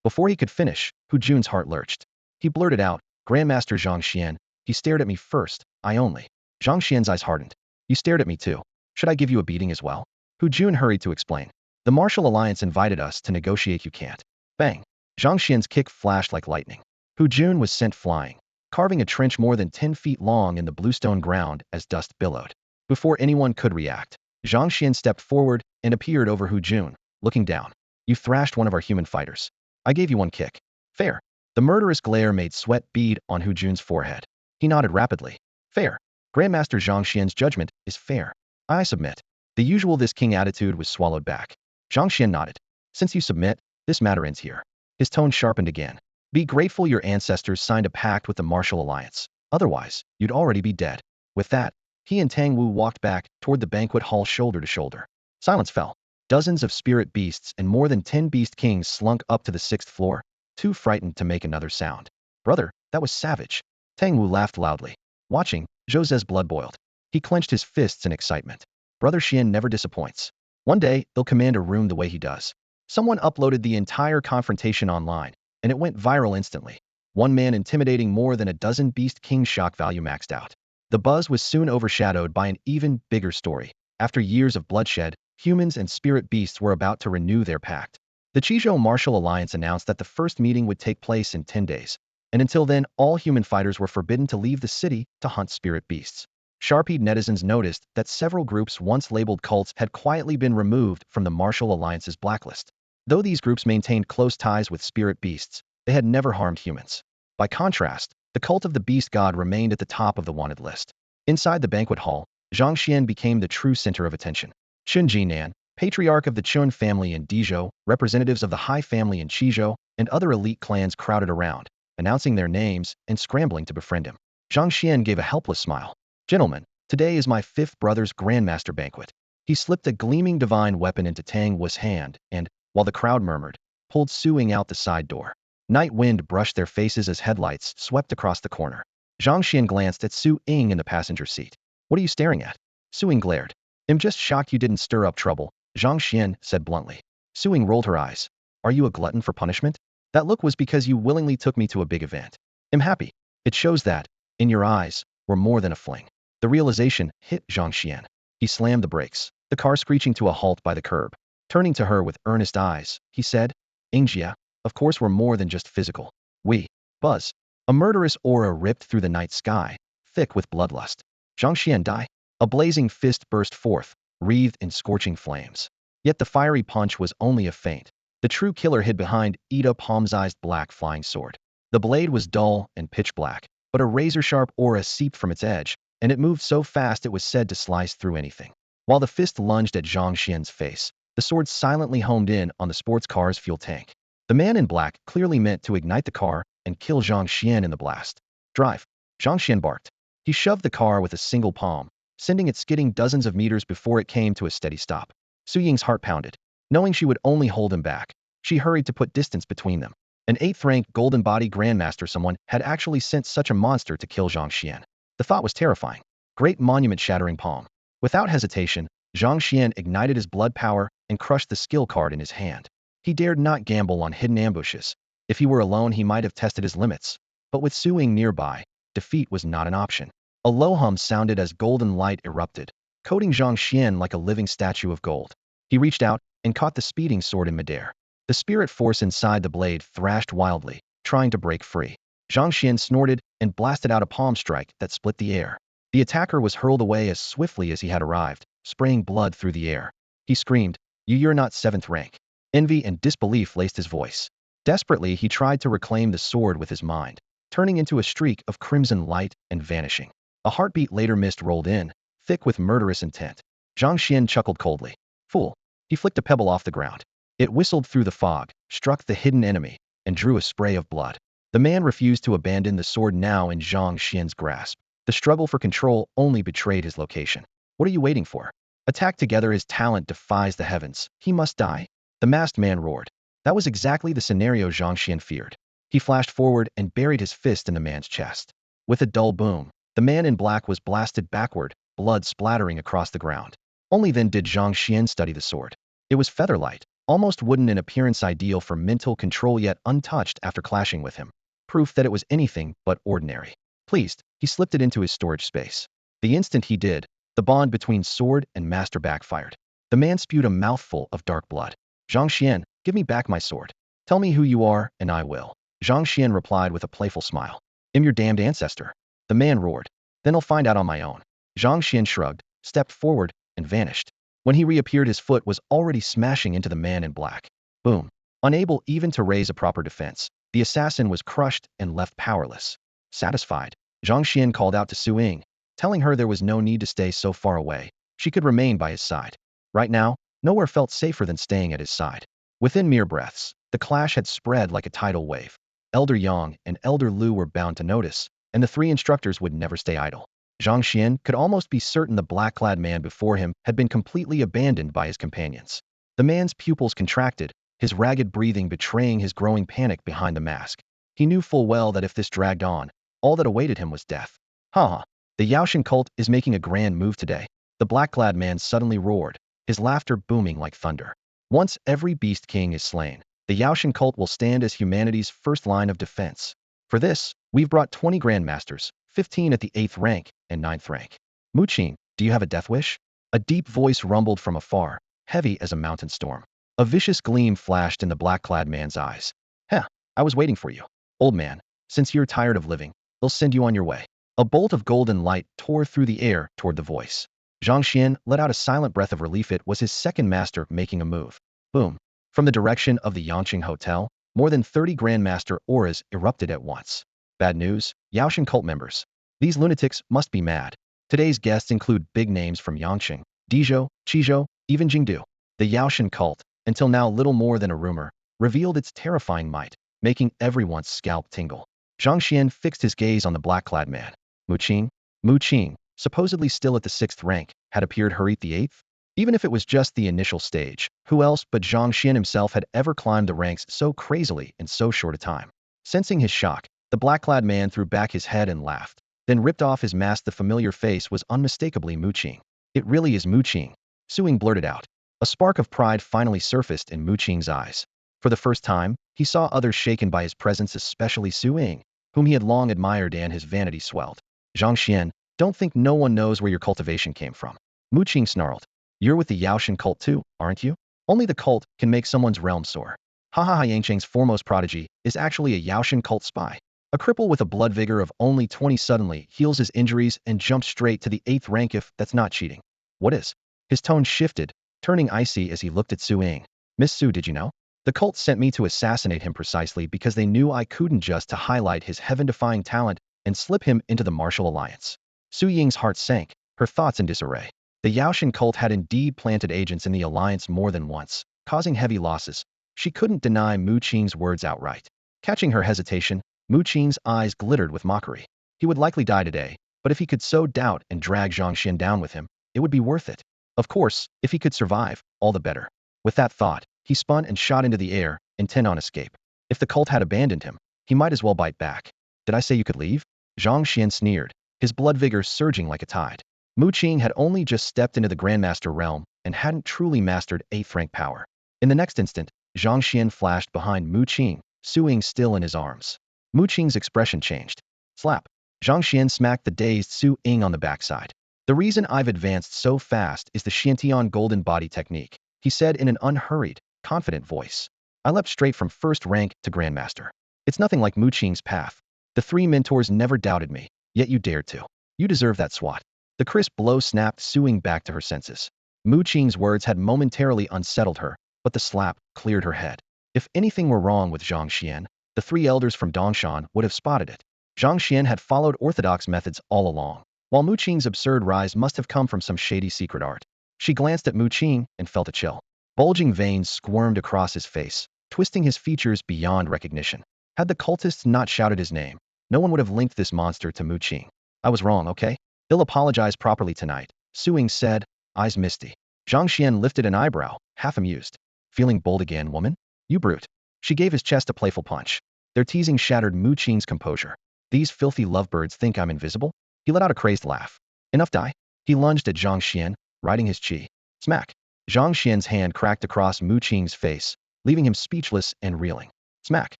Before he could finish, Hu Jun's heart lurched. He blurted out, Grandmaster Zhang Xian. He stared at me first, I only. Zhang Xian's eyes hardened. You stared at me too. Should I give you a beating as well? Hu Jun hurried to explain. The Martial Alliance invited us to negotiate. You can't. Bang. Zhang Xian's kick flashed like lightning. Hu Jun was sent flying, carving a trench more than 10 feet long in the bluestone ground as dust billowed. Before anyone could react, Zhang Xian stepped forward and appeared over Hu Jun, looking down. You thrashed one of our human fighters. I gave you one kick. Fair. The murderous glare made sweat bead on Hu Jun's forehead. He nodded rapidly. Fair. Grandmaster Zhang Xian's judgment is fair. I submit. The usual this king attitude was swallowed back. Zhang Xian nodded. Since you submit, this matter ends here. His tone sharpened again. Be grateful your ancestors signed a pact with the Martial Alliance. Otherwise, you'd already be dead. With that, he and Tang Wu walked back toward the banquet hall shoulder to shoulder. Silence fell. Dozens of spirit beasts and more than 10 beast kings slunk up to the 6th floor, too frightened to make another sound. Brother, that was savage. Tang Wu laughed loudly. Watching, Jose's blood boiled. He clenched his fists in excitement. Brother Xian never disappoints. One day, he'll command a room the way he does. Someone uploaded the entire confrontation online, and it went viral instantly. One man intimidating more than a dozen beast king, shock value maxed out. The buzz was soon overshadowed by an even bigger story. After years of bloodshed, humans and spirit beasts were about to renew their pact. The Qizhou Martial Alliance announced that the first meeting would take place in 10 days, and until then, all human fighters were forbidden to leave the city to hunt spirit beasts. Sharp-eyed netizens noticed that several groups once labeled cults had quietly been removed from the Martial Alliance's blacklist. Though these groups maintained close ties with spirit beasts, they had never harmed humans. By contrast, the cult of the beast god remained at the top of the wanted list. Inside the banquet hall, Zhang Xian became the true center of attention. Chun Jinan, patriarch of the Chun family in Dezhou, representatives of the Hai family in Qizhou, and other elite clans crowded around, announcing their names and scrambling to befriend him. Zhang Xian gave a helpless smile. Gentlemen, today is my 5th brother's grandmaster banquet. He slipped a gleaming divine weapon into Tang Wu's hand and, while the crowd murmured, pulled Su Ying out the side door. Night wind brushed their faces as headlights swept across the corner. Zhang Xian glanced at Su Ying in the passenger seat. What are you staring at? Su Ying glared. I'm just shocked you didn't stir up trouble, Zhang Xian said bluntly. Su Ying rolled her eyes. Are you a glutton for punishment? That look was because you willingly took me to a big event. I'm happy. It shows that, in your eyes, we're more than a fling. The realization hit Zhang Xian. He slammed the brakes, the car screeching to a halt by the curb. Turning to her with earnest eyes, he said, Ingjia, of course we're more than just physical. We. Buzz. A murderous aura ripped through the night sky, thick with bloodlust. Zhang Xian die. A blazing fist burst forth, wreathed in scorching flames. Yet the fiery punch was only a feint. The true killer hid behind Ida palm-sized black flying sword. The blade was dull and pitch black, but a razor-sharp aura seeped from its edge, and it moved so fast it was said to slice through anything. While the fist lunged at Zhang Xian's face, the sword silently homed in on the sports car's fuel tank. The man in black clearly meant to ignite the car and kill Zhang Xian in the blast. Drive. Zhang Xian barked. He shoved the car with a single palm, sending it skidding dozens of meters before it came to a steady stop. Su Ying's heart pounded. Knowing she would only hold him back, she hurried to put distance between them. An 8th-ranked Golden Body Grandmaster, someone had actually sent such a monster to kill Zhang Xian. The thought was terrifying. Great monument-shattering palm. Without hesitation, Zhang Xian ignited his blood power and crushed the skill card in his hand. He dared not gamble on hidden ambushes. If he were alone, he might have tested his limits. But with Su Ying nearby, defeat was not an option. A low hum sounded as golden light erupted, coating Zhang Xian like a living statue of gold. He reached out and caught the speeding sword in midair. The spirit force inside the blade thrashed wildly, trying to break free. Zhang Xian snorted and blasted out a palm strike that split the air. The attacker was hurled away as swiftly as he had arrived, spraying blood through the air. He screamed, You're not 7th rank. Envy and disbelief laced his voice. Desperately, he tried to reclaim the sword with his mind, turning into a streak of crimson light and vanishing. A heartbeat later mist rolled in, thick with murderous intent. Zhang Xian chuckled coldly. Fool. He flicked a pebble off the ground. It whistled through the fog, struck the hidden enemy, and drew a spray of blood. The man refused to abandon the sword now in Zhang Xuan's grasp. The struggle for control only betrayed his location. What are you waiting for? Attack together, his talent defies the heavens. He must die. The masked man roared. That was exactly the scenario Zhang Xuan feared. He flashed forward and buried his fist in the man's chest. With a dull boom, the man in black was blasted backward, blood splattering across the ground. Only then did Zhang Xuan study the sword. It was feather-light, almost wooden in appearance, ideal for mental control yet untouched after clashing with him. Proof that it was anything but ordinary. Pleased, he slipped it into his storage space. The instant he did, the bond between sword and master backfired. The man spewed a mouthful of dark blood. Zhang Xuan, give me back my sword. Tell me who you are, and I will. Zhang Xuan replied with a playful smile. I'm your damned ancestor. The man roared. Then I'll find out on my own. Zhang Xuan shrugged, stepped forward, and vanished. When he reappeared, his foot was already smashing into the man in black. Boom. Unable even to raise a proper defense, the assassin was crushed and left powerless. Satisfied, Zhang Xuan called out to Su Ying, telling her there was no need to stay so far away. She could remain by his side. Right now, nowhere felt safer than staying at his side. Within mere breaths, the clash had spread like a tidal wave. Elder Yang and Elder Lu were bound to notice, and the three instructors would never stay idle. Zhang Xuan could almost be certain the black-clad man before him had been completely abandoned by his companions. The man's pupils contracted, his ragged breathing betraying his growing panic behind the mask. He knew full well that if this dragged on, all that awaited him was death. Ha! The Yaoshan cult is making a grand move today. The black-clad man suddenly roared, his laughter booming like thunder. Once every beast king is slain, the Yaoshan cult will stand as humanity's first line of defense. For this, we've brought 20 grandmasters, 15 at the 8th rank and 9th rank. Mu Qing, do you have a death wish? A deep voice rumbled from afar, heavy as a mountain storm. A vicious gleam flashed in the black-clad man's eyes. Heh, I was waiting for you. Old man, since you're tired of living, they'll send you on your way. A bolt of golden light tore through the air toward the voice. Zhang Xuan let out a silent breath of relief. It was his second master making a move. Boom. From the direction of the Yangqing Hotel, more than 30 grandmaster auras erupted at once. Bad news, Yaoshan cult members. These lunatics must be mad. Today's guests include big names from Yangqing, Dizhou, Qizhou, even Jingdu. The Yaoshan cult, until now little more than a rumor, revealed its terrifying might, making everyone's scalp tingle. Zhang Xuan fixed his gaze on the black-clad man. Mu Qing, supposedly still at the 6th rank, had appeared hurried the 8th? Even if it was just the initial stage, who else but Zhang Xuan himself had ever climbed the ranks so crazily in so short a time? Sensing his shock, the black-clad man threw back his head and laughed, then ripped off his mask. The familiar face was unmistakably Mu Qing. It really is Mu Qing, Su Ying blurted out. A spark of pride finally surfaced in Mu Qing's eyes. For the first time, he saw others shaken by his presence, especially Su Ying, whom he had long admired, and his vanity swelled. Zhang Xuan, don't think no one knows where your cultivation came from. Mu Qing snarled. You're with the Yaoshan cult too, aren't you? Only the cult can make someone's realm soar. Ha, Yangqing's foremost prodigy is actually a Yaoshan cult spy. A cripple with a blood vigor of only 20 suddenly heals his injuries and jumps straight to the 8th rank. If that's not cheating, what is? His tone shifted, turning icy as he looked at Su Ying. Miss Su, did you know? The cult sent me to assassinate him precisely because they knew I couldn't, just to highlight his heaven-defying talent and slip him into the martial alliance. Su Ying's heart sank, her thoughts in disarray. The Yaoshan cult had indeed planted agents in the alliance more than once, causing heavy losses. She couldn't deny Mu Qing's words outright. Catching her hesitation, Mu Qing's eyes glittered with mockery. He would likely die today, but if he could sow doubt and drag Zhang Xuan down with him, it would be worth it. Of course, if he could survive, all the better. With that thought, he spun and shot into the air, intent on escape. If the cult had abandoned him, he might as well bite back. Did I say you could leave? Zhang Xuan sneered, his blood vigor surging like a tide. Mu Qing had only just stepped into the Grandmaster realm and hadn't truly mastered 8th rank power. In the next instant, Zhang Xuan flashed behind Mu Qing, Su Ying still in his arms. Mu Qing's expression changed. Slap. Zhang Xuan smacked the dazed Su Ying on the backside. The reason I've advanced so fast is the Xiantian golden body technique, he said in an unhurried, confident voice. I leapt straight from 1st rank to Grandmaster. It's nothing like Mu Qing's path. The 3 mentors never doubted me, yet you dared to. You deserve that swat. The crisp blow snapped Su Ying back to her senses. Mu Qing's words had momentarily unsettled her, but the slap cleared her head. If anything were wrong with Zhang Xuan, the 3 elders from Dongshan would have spotted it. Zhang Xuan had followed orthodox methods all along, while Mu Qing's absurd rise must have come from some shady secret art. She glanced at Mu Qing and felt a chill. Bulging veins squirmed across his face, twisting his features beyond recognition. Had the cultists not shouted his name, no one would have linked this monster to Mu Qing. I was wrong, okay? He'll apologize properly tonight, Su Ying said, eyes misty. Zhang Xuan lifted an eyebrow, half amused. Feeling bold again, woman? You brute. She gave his chest a playful punch. Their teasing shattered Mu Qing's composure. These filthy lovebirds think I'm invisible? He let out a crazed laugh. Enough die. He lunged at Zhang Xuan, riding his chi. Smack. Zhang Xuan's hand cracked across Mu Qing's face, leaving him speechless and reeling. Smack.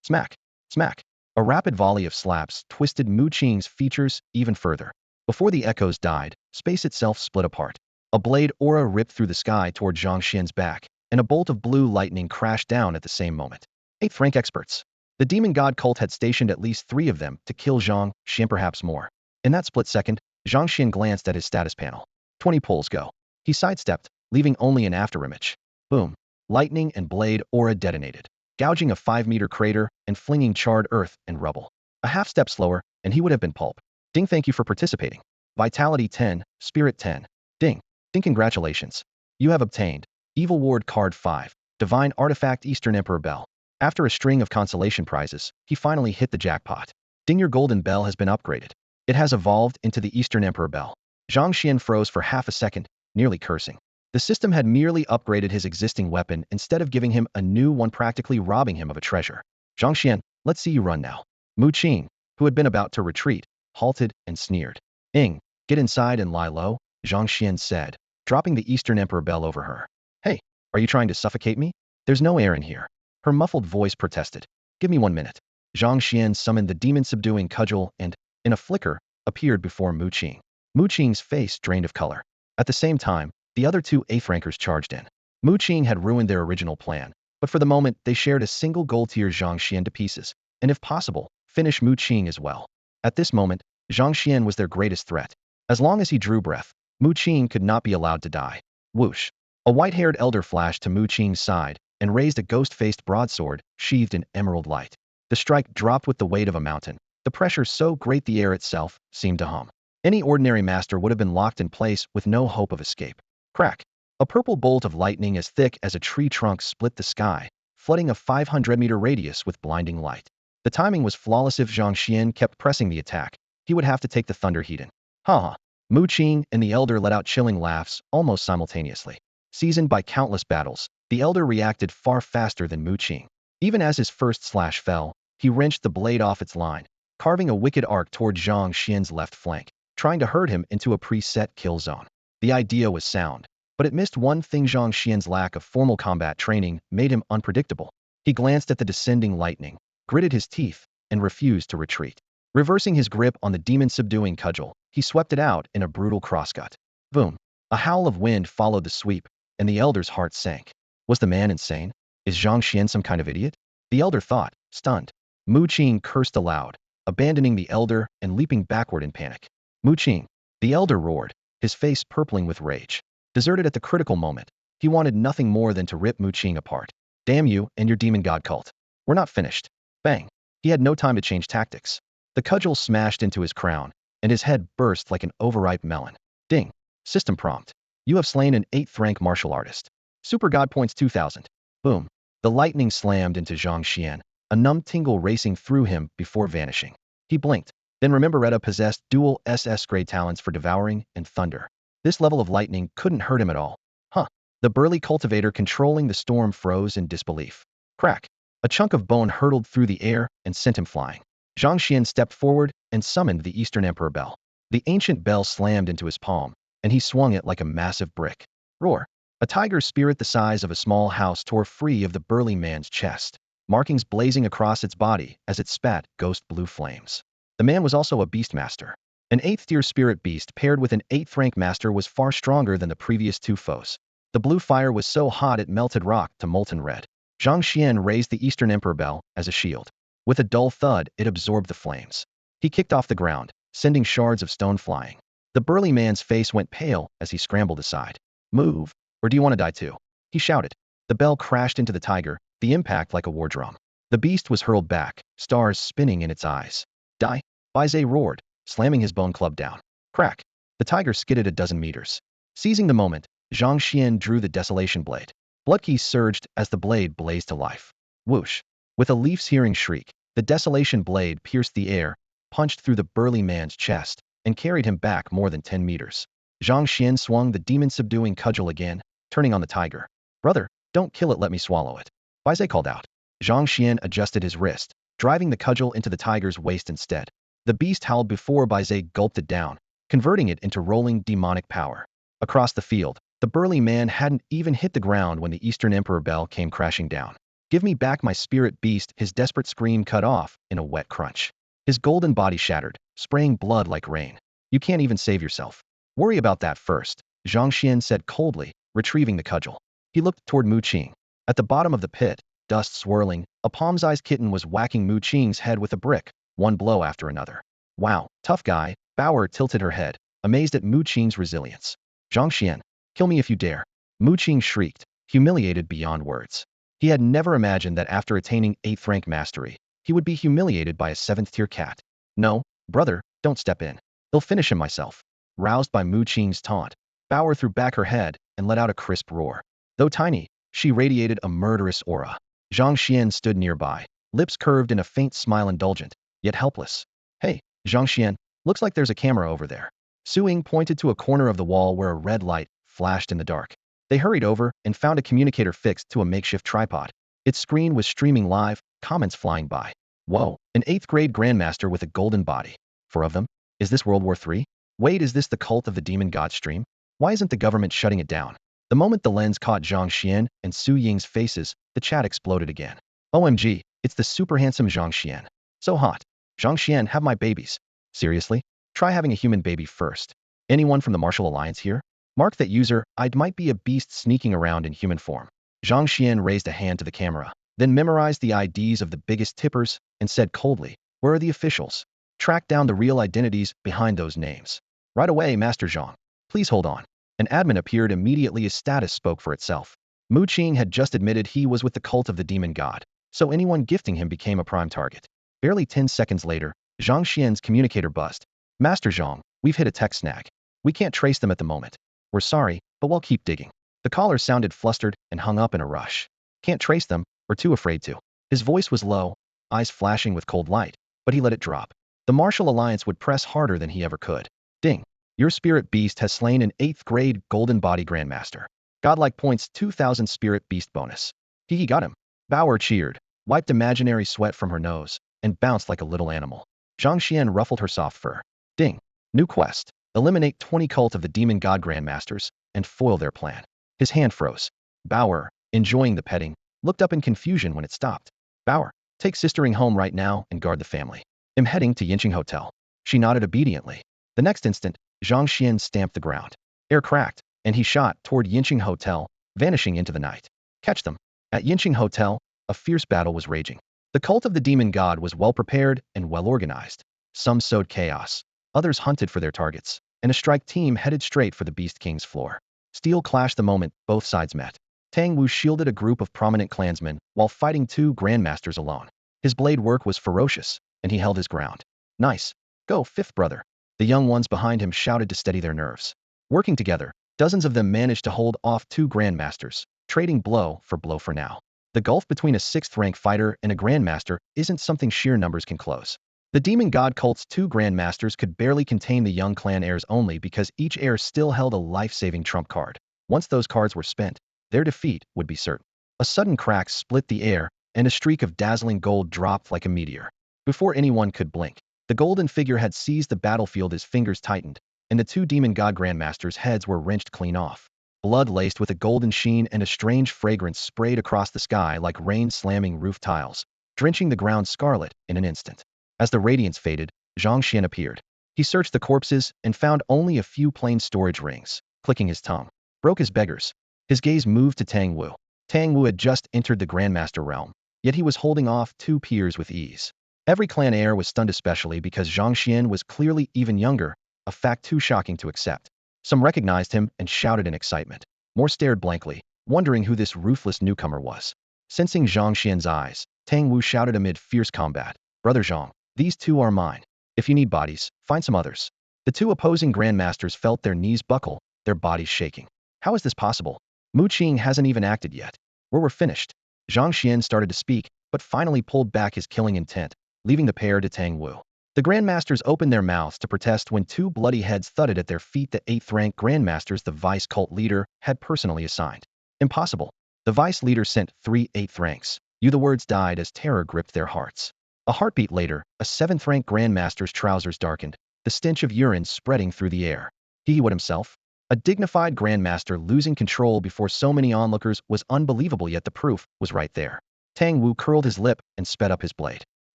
Smack. Smack. A rapid volley of slaps twisted Mu Qing's features even further. Before the echoes died, space itself split apart. A blade aura ripped through the sky toward Zhang Xuan's back, and a bolt of blue lightning crashed down at the same moment. 8th rank experts. The demon god cult had stationed at least 3 of them to kill Zhang Xuan, perhaps more. In that split second, Zhang Xuan glanced at his status panel. 20 pulls go. He sidestepped, leaving only an afterimage. Boom. Lightning and blade aura detonated, gouging a 5-meter crater and flinging charred earth and rubble. A half step slower, and he would have been pulp. Ding, thank you for participating. Vitality 10, Spirit 10. Ding. Ding, congratulations. You have obtained Evil Ward Card 5, Divine Artifact Eastern Emperor Bell. After a string of consolation prizes, he finally hit the jackpot. Ding, your golden bell has been upgraded. It has evolved into the Eastern Emperor Bell. Zhang Xuan froze for half a second, nearly cursing. The system had merely upgraded his existing weapon instead of giving him a new one, practically robbing him of a treasure. Zhang Xuan, let's see you run now. Mu Qing, who had been about to retreat, halted and sneered. Ing, get inside and lie low, Zhang Xuan said, dropping the Eastern Emperor Bell over her. Hey, are you trying to suffocate me? There's no air in here. Her muffled voice protested. Give me 1 minute. Zhang Xuan summoned the demon-subduing cudgel and, in a flicker, appeared before Mu Qing. Mu Qing's face drained of color. At the same time, the other 2 8th rankers charged in. Mu Qing had ruined their original plan, but for the moment they shared a single goal: tear Zhang Xuan to pieces, and if possible, finish Mu Qing as well. At this moment, Zhang Xuan was their greatest threat. As long as he drew breath, Mu Qing could not be allowed to die. Whoosh. A white-haired elder flashed to Mu Qing's side and raised a ghost-faced broadsword sheathed in emerald light. The strike dropped with the weight of a mountain, the pressure so great the air itself seemed to hum. Any ordinary master would have been locked in place with no hope of escape. Crack. A purple bolt of lightning as thick as a tree trunk split the sky, flooding a 500-meter radius with blinding light. The timing was flawless. If Zhang Xuan kept pressing the attack, he would have to take the thunder heat in. Ha! Mu Qing and the elder let out chilling laughs almost simultaneously. Seasoned by countless battles, the elder reacted far faster than Mu Qing. Even as his first slash fell, he wrenched the blade off its line, carving a wicked arc toward Zhang Xuan's left flank, trying to herd him into a preset kill zone. The idea was sound, but it missed one thing: Zhang Xuan's lack of formal combat training made him unpredictable. He glanced at the descending lightning, gritted his teeth, and refused to retreat. Reversing his grip on the demon-subduing cudgel, he swept it out in a brutal crosscut. Boom! A howl of wind followed the sweep, and the elder's heart sank. Was the man insane? Is Zhang Xuan some kind of idiot? The elder thought, stunned. Mu Qing cursed aloud, abandoning the elder and leaping backward in panic. Mu Qing! The elder roared, his face purpling with rage. Deserted at the critical moment, he wanted nothing more than to rip Mu Qing apart. Damn you and your demon god cult. We're not finished. Bang! He had no time to change tactics. The cudgel smashed into his crown, and his head burst like an overripe melon. Ding! System prompt. You have slain an 8th rank martial artist. Super God points 2000. Boom! The lightning slammed into Zhang Xuan, a numb tingle racing through him before vanishing. He blinked, then remembered possessed dual SS grade talents for devouring and thunder. This level of lightning couldn't hurt him at all. Huh. The burly cultivator controlling the storm froze in disbelief. Crack. A chunk of bone hurtled through the air and sent him flying. Zhang Xuan stepped forward and summoned the Eastern Emperor Bell. The ancient bell slammed into his palm, and he swung it like a massive brick. Roar. A tiger's spirit the size of a small house tore free of the burly man's chest, markings blazing across its body as it spat ghost blue flames. The man was also a Beastmaster. An 8th tier spirit beast paired with an 8th rank master was far stronger than the previous 2 foes. The blue fire was so hot it melted rock to molten red. Zhang Xuan raised the Eastern Emperor Bell as a shield. With a dull thud, it absorbed the flames. He kicked off the ground, sending shards of stone flying. The burly man's face went pale as he scrambled aside. Move, or do you want to die too? He shouted. The bell crashed into the tiger, the impact like a war drum. The beast was hurled back, stars spinning in its eyes. Die! Baizé roared, slamming his bone club down. Crack! The tiger skidded a dozen meters. Seizing the moment, Zhang Xuan drew the desolation blade. Blood keys surged as the blade blazed to life. Whoosh! With a leaf-searing shriek, The desolation blade pierced the air, punched through the burly man's chest, and carried him back more than 10 meters. Zhang Xuan swung the demon-subduing cudgel again, turning on the tiger. Brother, don't kill it, let me swallow it. Baizhe called out. Zhang Xuan adjusted his wrist, driving the cudgel into the tiger's waist instead. The beast howled before Baizhe gulped it down, converting it into rolling demonic power. Across the field, the burly man hadn't even hit the ground when the Eastern Emperor bell came crashing down. Give me back my spirit beast, his desperate scream cut off in a wet crunch. His golden body shattered, spraying blood like rain. You can't even save yourself. Worry about that first, Zhang Xuan said coldly, retrieving the cudgel. He looked toward Mu Qing. At the bottom of the pit, dust swirling, a palm-sized kitten was whacking Mu Qing's head with a brick, one blow after another. Wow, tough guy, Bauer tilted her head, amazed at Mu Qing's resilience. Zhang Xuan, kill me if you dare. Mu Qing shrieked, humiliated beyond words. He had never imagined that after attaining 8th rank mastery, he would be humiliated by a 7th-tier cat. No, brother, don't step in. I'll finish him myself. Roused by Mu Qing's taunt, Bauer threw back her head and let out a crisp roar. Though tiny, she radiated a murderous aura. Zhang Xuan stood nearby, lips curved in a faint smile, indulgent, yet helpless. Hey, Zhang Xuan, looks like there's a camera over there. Su Ying pointed to a corner of the wall where a red light flashed in the dark. They hurried over and found a communicator fixed to a makeshift tripod. Its screen was streaming live, comments flying by. Whoa, an 8th grade grandmaster with a golden body. 4 of them? Is this World War III? Wait, is this the cult of the demon god stream? Why isn't the government shutting it down? The moment the lens caught Zhang Xuan and Su Ying's faces, the chat exploded again. OMG, it's the super handsome Zhang Xuan. So hot. Zhang Xuan, have my babies. Seriously? Try having a human baby first. Anyone from the Martial Alliance here? Mark that user, I might be a beast sneaking around in human form. Zhang Xuan raised a hand to the camera, then memorized the IDs of the biggest tippers and said coldly, where are the officials? Track down the real identities behind those names. Right away, Master Zhang. Please hold on. An admin appeared immediately. His status spoke for itself. Mu Qing had just admitted he was with the cult of the demon god, so anyone gifting him became a prime target. Barely 10 seconds later, Zhang Xian's communicator buzzed. Master Zhang, we've hit a tech snag. We can't trace them at the moment. We're sorry, but we'll keep digging. The caller sounded flustered and hung up in a rush. Can't trace them, or too afraid to. His voice was low, eyes flashing with cold light, but he let it drop. The Martial Alliance would press harder than he ever could. Ding. Your spirit beast has slain an 8th grade golden body grandmaster. Godlike points 2000 spirit beast bonus. He got him. Bauer cheered, wiped imaginary sweat from her nose, and bounced like a little animal. Zhang Xian ruffled her soft fur. Ding. New quest. Eliminate 20 cult of the demon god grandmasters and foil their plan. His hand froze. Bauer, enjoying the petting, looked up in confusion when it stopped. Bauer, take Sistering home right now and guard the family. I'm heading to Yinqing Hotel. She nodded obediently. The next instant, Zhang Xian stamped the ground. Air cracked, and he shot toward Yinqing Hotel, vanishing into the night. Catch them. At Yinqing Hotel, a fierce battle was raging. The cult of the demon god was well prepared and well organized. Some sowed chaos. Others hunted for their targets, and a strike team headed straight for the Beast King's floor. Steel clashed the moment both sides met. Tang Wu shielded a group of prominent clansmen while fighting 2 grandmasters alone. His blade work was ferocious, and he held his ground. Nice. Go, 5th brother. The young ones behind him shouted to steady their nerves. Working together, dozens of them managed to hold off 2 grandmasters, trading blow for now. The gulf between a 6th rank fighter and a grandmaster isn't something sheer numbers can close. The demon god cult's 2 grandmasters could barely contain the young clan heirs only because each heir still held a life-saving trump card. Once those cards were spent, their defeat would be certain. A sudden crack split the air, and a streak of dazzling gold dropped like a meteor. Before anyone could blink, the golden figure had seized the battlefield. His fingers tightened, and the 2 demon god grandmasters' heads were wrenched clean off. Blood laced with a golden sheen and a strange fragrance sprayed across the sky like rain slamming roof tiles, drenching the ground scarlet in an instant. As the radiance faded, Zhang Xian appeared. He searched the corpses and found only a few plain storage rings. Clicking his tongue, broke his beggars. His gaze moved to Tang Wu. Tang Wu had just entered the grandmaster realm, yet he was holding off 2 peers with ease. Every clan heir was stunned, especially because Zhang Xian was clearly even younger, a fact too shocking to accept. Some recognized him and shouted in excitement. More stared blankly, wondering who this ruthless newcomer was. Sensing Zhang Xian's eyes, Tang Wu shouted amid fierce combat, Brother Zhang, these 2 are mine. If you need bodies, find some others. The 2 opposing grandmasters felt their knees buckle, their bodies shaking. How is this possible? Mu Qing hasn't even acted yet. We're finished. Zhang Xian started to speak, but finally pulled back his killing intent, leaving the pair to Tang Wu. The Grandmasters opened their mouths to protest when two bloody heads thudded at their feet. The 8th-rank Grandmasters the Vice cult leader had personally assigned. Impossible. The Vice leader sent 3 8th ranks. The words died as terror gripped their hearts. A heartbeat later, a 7th-rank Grandmaster's trousers darkened, the stench of urine spreading through the air. He would himself? A dignified Grandmaster losing control before so many onlookers was unbelievable, yet the proof was right there. Tang Wu curled his lip and sped up his blade.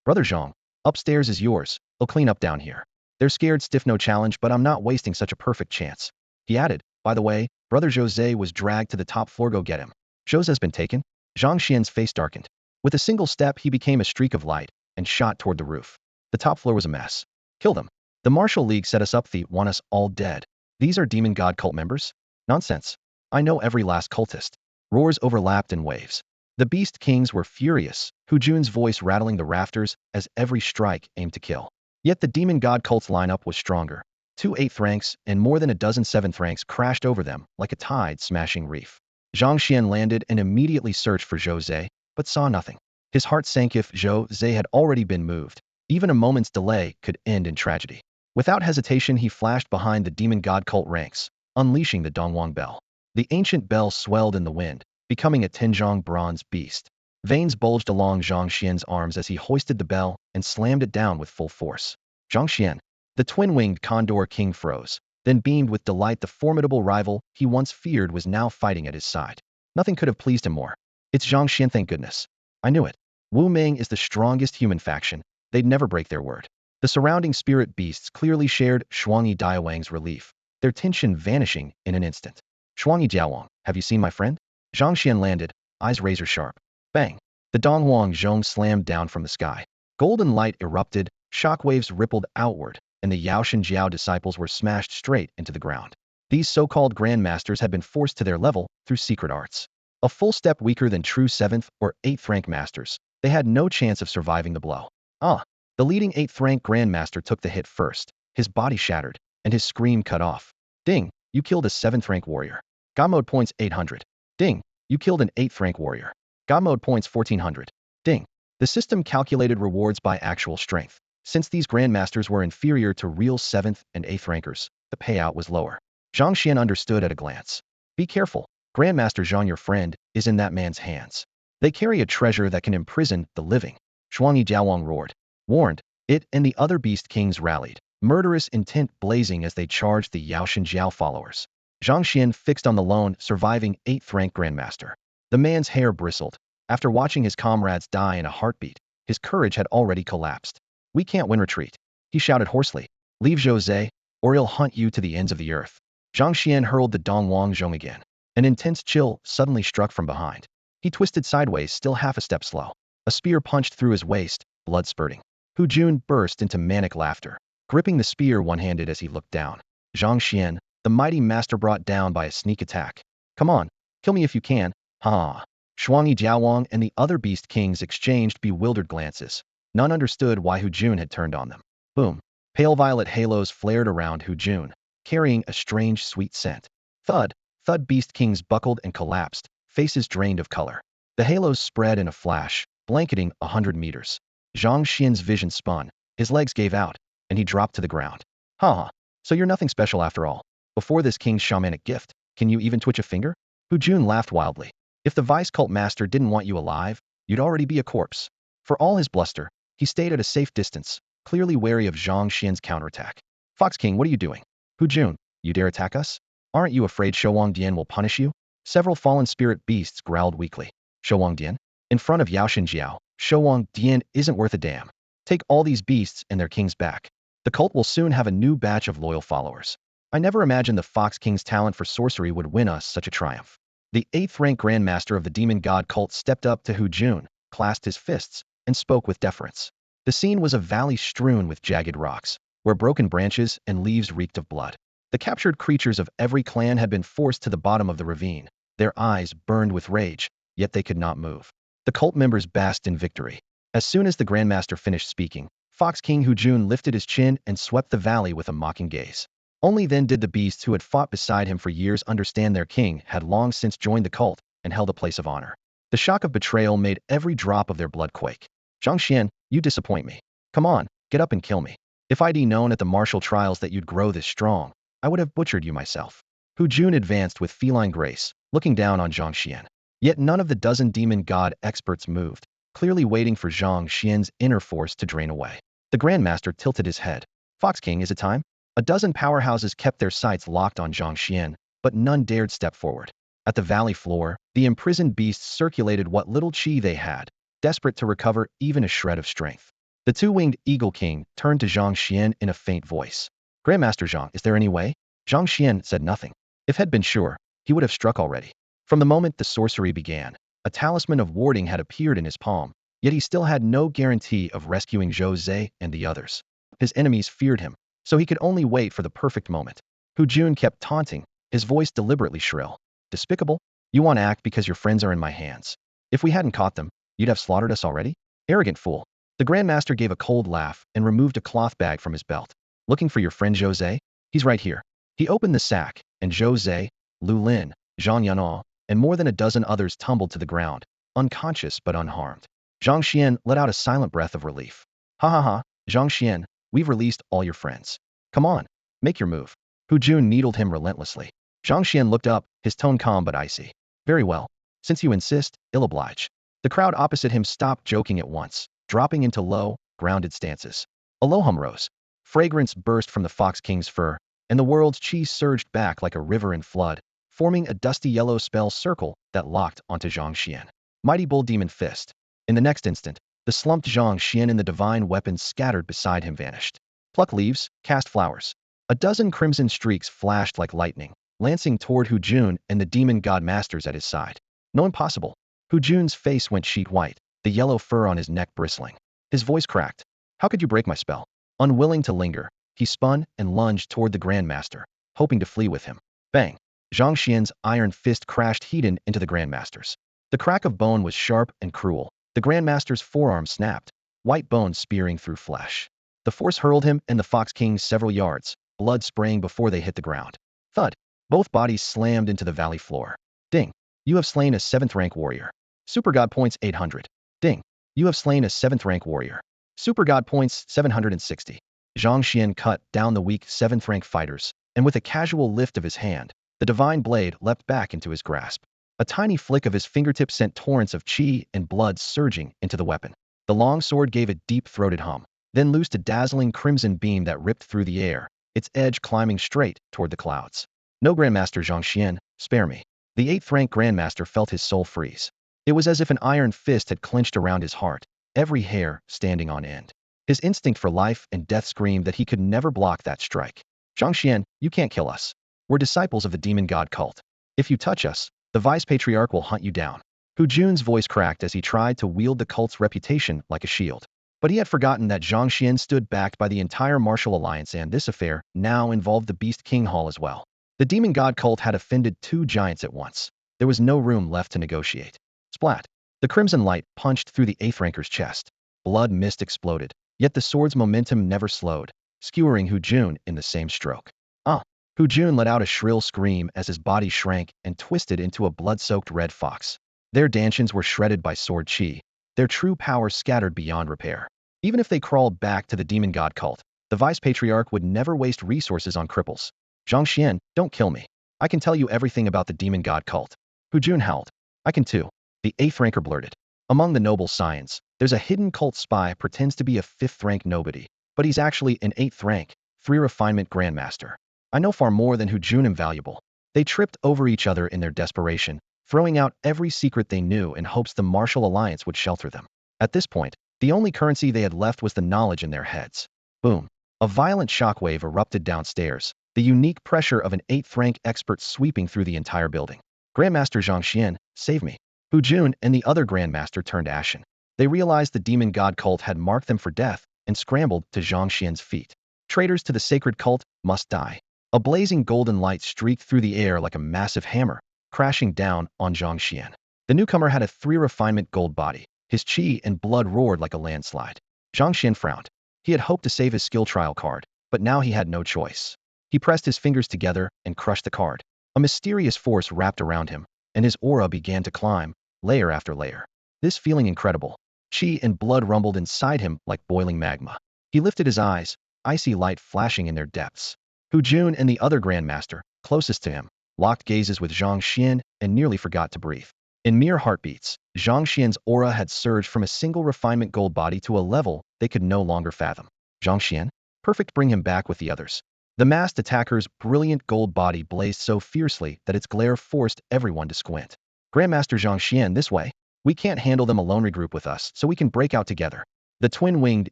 Brother Zhang, upstairs is yours. I'll clean up down here. They're scared stiff, no challenge, but I'm not wasting such a perfect chance. He added, by the way, Brother Jose was dragged to the top floor, go get him. Jose's been taken? Zhang Xian's face darkened. With a single step he became a streak of light and shot toward the roof. The top floor was a mess. Kill them. The Martial League set us up, they want us all dead. These are demon god cult members? Nonsense. I know every last cultist. Roars overlapped in waves. The Beast Kings were furious, Hu Jun's voice rattling the rafters as every strike aimed to kill. Yet the demon god cult's lineup was stronger. 2 8th ranks and more than a dozen 7th ranks crashed over them like a tide smashing reef. Zhang Xian landed and immediately searched for Jose, but saw nothing. His heart sank. If Jose had already been moved, even a moment's delay could end in tragedy. Without hesitation he flashed behind the demon god cult ranks, unleashing the Dongwang bell. The ancient bell swelled in the wind, becoming a Tianzhong bronze beast. Veins bulged along Zhang Xian's arms as he hoisted the bell and slammed it down with full force. Zhang Xian, the twin-winged Condor King, froze, then beamed with delight. The formidable rival he once feared was now fighting at his side. Nothing could have pleased him more. It's Zhang Xian, thank goodness. I knew it. Wu Ming is the strongest human faction. They'd never break their word. The surrounding spirit beasts clearly shared Shuangyi Diawang's relief, their tension vanishing in an instant. Shuangyi Diawang, have you seen my friend? Zhang Xian landed, eyes razor sharp. Bang! The Donghuang Zhong slammed down from the sky. Golden light erupted, shockwaves rippled outward, and the Yaoshan Jiao disciples were smashed straight into the ground. These so-called grandmasters had been forced to their level through secret arts. A full step weaker than true 7th or 8th rank masters, they had no chance of surviving the blow. The leading 8th rank grandmaster took the hit first, his body shattered, and his scream cut off. Ding, you killed a 7th rank warrior. God mode points 800. Ding, you killed an 8th rank warrior. God mode points 1400. Ding. The system calculated rewards by actual strength. Since these grandmasters were inferior to real 7th and 8th rankers, the payout was lower. Zhang Xian understood at a glance. Be careful. Grandmaster Zhang, your friend, is in that man's hands. They carry a treasure that can imprison the living. Shuangyi Jiawang roared. Warned, it and the other Beast Kings rallied, murderous intent blazing as they charged the Yaoshan Jiao followers. Zhang Xian fixed on the lone, surviving 8th rank grandmaster. The man's hair bristled. After watching his comrades die in a heartbeat, his courage had already collapsed. We can't win, retreat. He shouted hoarsely. Leave Jose, or he'll hunt you to the ends of the earth. Zhang Xian hurled the Dongwang Zhong again. An intense chill suddenly struck from behind. He twisted sideways, still half a step slow. A spear punched through his waist, blood spurting. Hu Jun burst into manic laughter, gripping the spear one-handed as he looked down. Zhang Xian, the mighty master brought down by a sneak attack. Come on, kill me if you can. Ha! Shuangyi Jiawang and the other Beast Kings exchanged bewildered glances. None understood why Hu Jun had turned on them. Boom! Pale violet halos flared around Hu Jun, carrying a strange sweet scent. Thud! Thud! Beast Kings buckled and collapsed, faces drained of color. The halos spread in a flash, blanketing 100 meters. Zhang Xian's vision spun, his legs gave out, and he dropped to the ground. Ha! So you're nothing special after all. Before this king's shamanic gift, can you even twitch a finger? Hu Jun laughed wildly. If the vice cult master didn't want you alive, you'd already be a corpse. For all his bluster, he stayed at a safe distance, clearly wary of Zhang Xian's counterattack. Fox King, what are you doing? Hu Jun, you dare attack us? Aren't you afraid Shouwang Dian will punish you? Several fallen spirit beasts growled weakly. Shouwang Dian? In front of Yaoshan Jiao, Shouwang Dian isn't worth a damn. Take all these beasts and their kings back. The cult will soon have a new batch of loyal followers. I never imagined the Fox King's talent for sorcery would win us such a triumph. The 8th rank grandmaster of the demon god cult stepped up to Hu Jun, clasped his fists, and spoke with deference. The scene was a valley strewn with jagged rocks, where broken branches and leaves reeked of blood. The captured creatures of every clan had been forced to the bottom of the ravine. Their eyes burned with rage, yet they could not move. The cult members basked in victory. As soon as the grandmaster finished speaking, Fox King Hu Jun lifted his chin and swept the valley with a mocking gaze. Only then did the beasts who had fought beside him for years understand their king had long since joined the cult and held a place of honor. The shock of betrayal made every drop of their blood quake. Zhang Xian, you disappoint me. Come on, get up and kill me. If I'd known at the martial trials that you'd grow this strong, I would have butchered you myself. Hu Jun advanced with feline grace, looking down on Zhang Xuan. Yet none of the dozen demon god experts moved, clearly waiting for Zhang Xuan's inner force to drain away. The Grandmaster tilted his head. Fox King, is it time? A dozen powerhouses kept their sights locked on Zhang Xuan, but none dared step forward. At the valley floor, the imprisoned beasts circulated what little chi they had, desperate to recover even a shred of strength. The two-winged Eagle King turned to Zhang Xuan in a faint voice. Grandmaster Zhang, is there any way? Zhang Xuan said nothing. If had been sure, he would have struck already. From the moment the sorcery began, a talisman of warding had appeared in his palm, yet he still had no guarantee of rescuing Zhou Zhe and the others. His enemies feared him, so he could only wait for the perfect moment. Hu Jun kept taunting, his voice deliberately shrill. Despicable? You want to act because your friends are in my hands. If we hadn't caught them, you'd have slaughtered us already? Arrogant fool. The Grandmaster gave a cold laugh and removed a cloth bag from his belt. Looking for your friend Zhou Zhe? He's right here. He opened the sack, and Zhou Zhe, Lu Lin, Zhang Yanao, and more than a dozen others tumbled to the ground, unconscious but unharmed. Zhang Xuan let out a silent breath of relief. Ha ha ha, Zhang Xuan, we've released all your friends. Come on, make your move. Hu Jun needled him relentlessly. Zhang Xuan looked up, his tone calm but icy. Very well. Since you insist, I'll oblige. The crowd opposite him stopped joking at once, dropping into low, grounded stances. A low hum rose. Fragrance burst from the Fox King's fur, and the world's chi surged back like a river in flood, forming a dusty yellow spell circle that locked onto Zhang Xuan. Mighty Bull Demon Fist. In the next instant, the slumped Zhang Xuan and the divine weapons scattered beside him vanished. Pluck leaves, cast flowers. A dozen crimson streaks flashed like lightning, lancing toward Hu Jun and the demon god masters at his side. No, impossible. Hu Jun's face went sheet white, the yellow fur on his neck bristling. His voice cracked. How could you break my spell? Unwilling to linger, he spun and lunged toward the Grandmaster, hoping to flee with him. Bang! Zhang Xuan's iron fist crashed heated into the Grandmaster's. The crack of bone was sharp and cruel. The Grandmaster's forearm snapped, white bone spearing through flesh. The force hurled him and the Fox King several yards, blood spraying before they hit the ground. Thud! Both bodies slammed into the valley floor. Ding! You have slain a 7th rank warrior. Super God points 800. Ding! You have slain a 7th rank warrior. Super God points 760. Zhang Xuan cut down the weak 7th rank fighters, and with a casual lift of his hand, the divine blade leapt back into his grasp. A tiny flick of his fingertip sent torrents of chi and blood surging into the weapon. The long sword gave a deep-throated hum, then loosed a dazzling crimson beam that ripped through the air, its edge climbing straight toward the clouds. No, Grandmaster Zhang Xuan, spare me. The 8th rank Grandmaster felt his soul freeze. It was as if an iron fist had clenched around his heart, every hair standing on end. His instinct for life and death screamed that he could never block that strike. Zhang Xuan, you can't kill us. We're disciples of the demon god cult. If you touch us, the vice-patriarch will hunt you down. Hu Jun's voice cracked as he tried to wield the cult's reputation like a shield. But he had forgotten that Zhang Xuan stood backed by the entire martial alliance, and this affair now involved the Beast King Hall as well. The demon god cult had offended 2 giants at once. There was no room left to negotiate. Splat! The crimson light punched through the 8th ranker's chest. Blood mist exploded, yet the sword's momentum never slowed, skewering Hu Jun in the same stroke. Ah! Hu Jun let out a shrill scream as his body shrank and twisted into a blood-soaked red fox. Their dantians were shredded by sword chi, their true power scattered beyond repair. Even if they crawled back to the demon god cult, the vice-patriarch would never waste resources on cripples. Zhang Xuan, don't kill me. I can tell you everything about the demon god cult. Hu Jun howled. I can too. The 8th ranker blurted. Among the noble scions, there's a hidden cult spy pretends to be a 5th rank nobody, but he's actually an 8th rank, 3 refinement grandmaster. I know far more than Hu Jun invaluable. They tripped over each other in their desperation, throwing out every secret they knew in hopes the martial alliance would shelter them. At this point, the only currency they had left was the knowledge in their heads. Boom! A violent shockwave erupted downstairs, the unique pressure of an 8th rank expert sweeping through the entire building. Grandmaster Zhang Xuan, save me. Hu Jun and the other Grandmaster turned ashen. They realized the demon god cult had marked them for death and scrambled to Zhang Xuan's feet. Traitors to the sacred cult must die. A blazing golden light streaked through the air like a massive hammer, crashing down on Zhang Xuan. The newcomer had a 3 refinement gold body. His chi and blood roared like a landslide. Zhang Xuan frowned. He had hoped to save his skill trial card, but now he had no choice. He pressed his fingers together and crushed the card. A mysterious force wrapped around him, and his aura began to climb, layer after layer. This feeling incredible. Qi and blood rumbled inside him like boiling magma. He lifted his eyes, icy light flashing in their depths. Hu Jun and the other Grandmaster, closest to him, locked gazes with Zhang Xuan and nearly forgot to breathe. In mere heartbeats, Zhang Xian's aura had surged from a single refinement gold body to a level they could no longer fathom. Zhang Xian? Perfect, bring him back with the others. The masked attacker's brilliant gold body blazed so fiercely that its glare forced everyone to squint. Grandmaster Zhang Xian, this way. We can't handle them alone, regroup with us so we can break out together. The twin-winged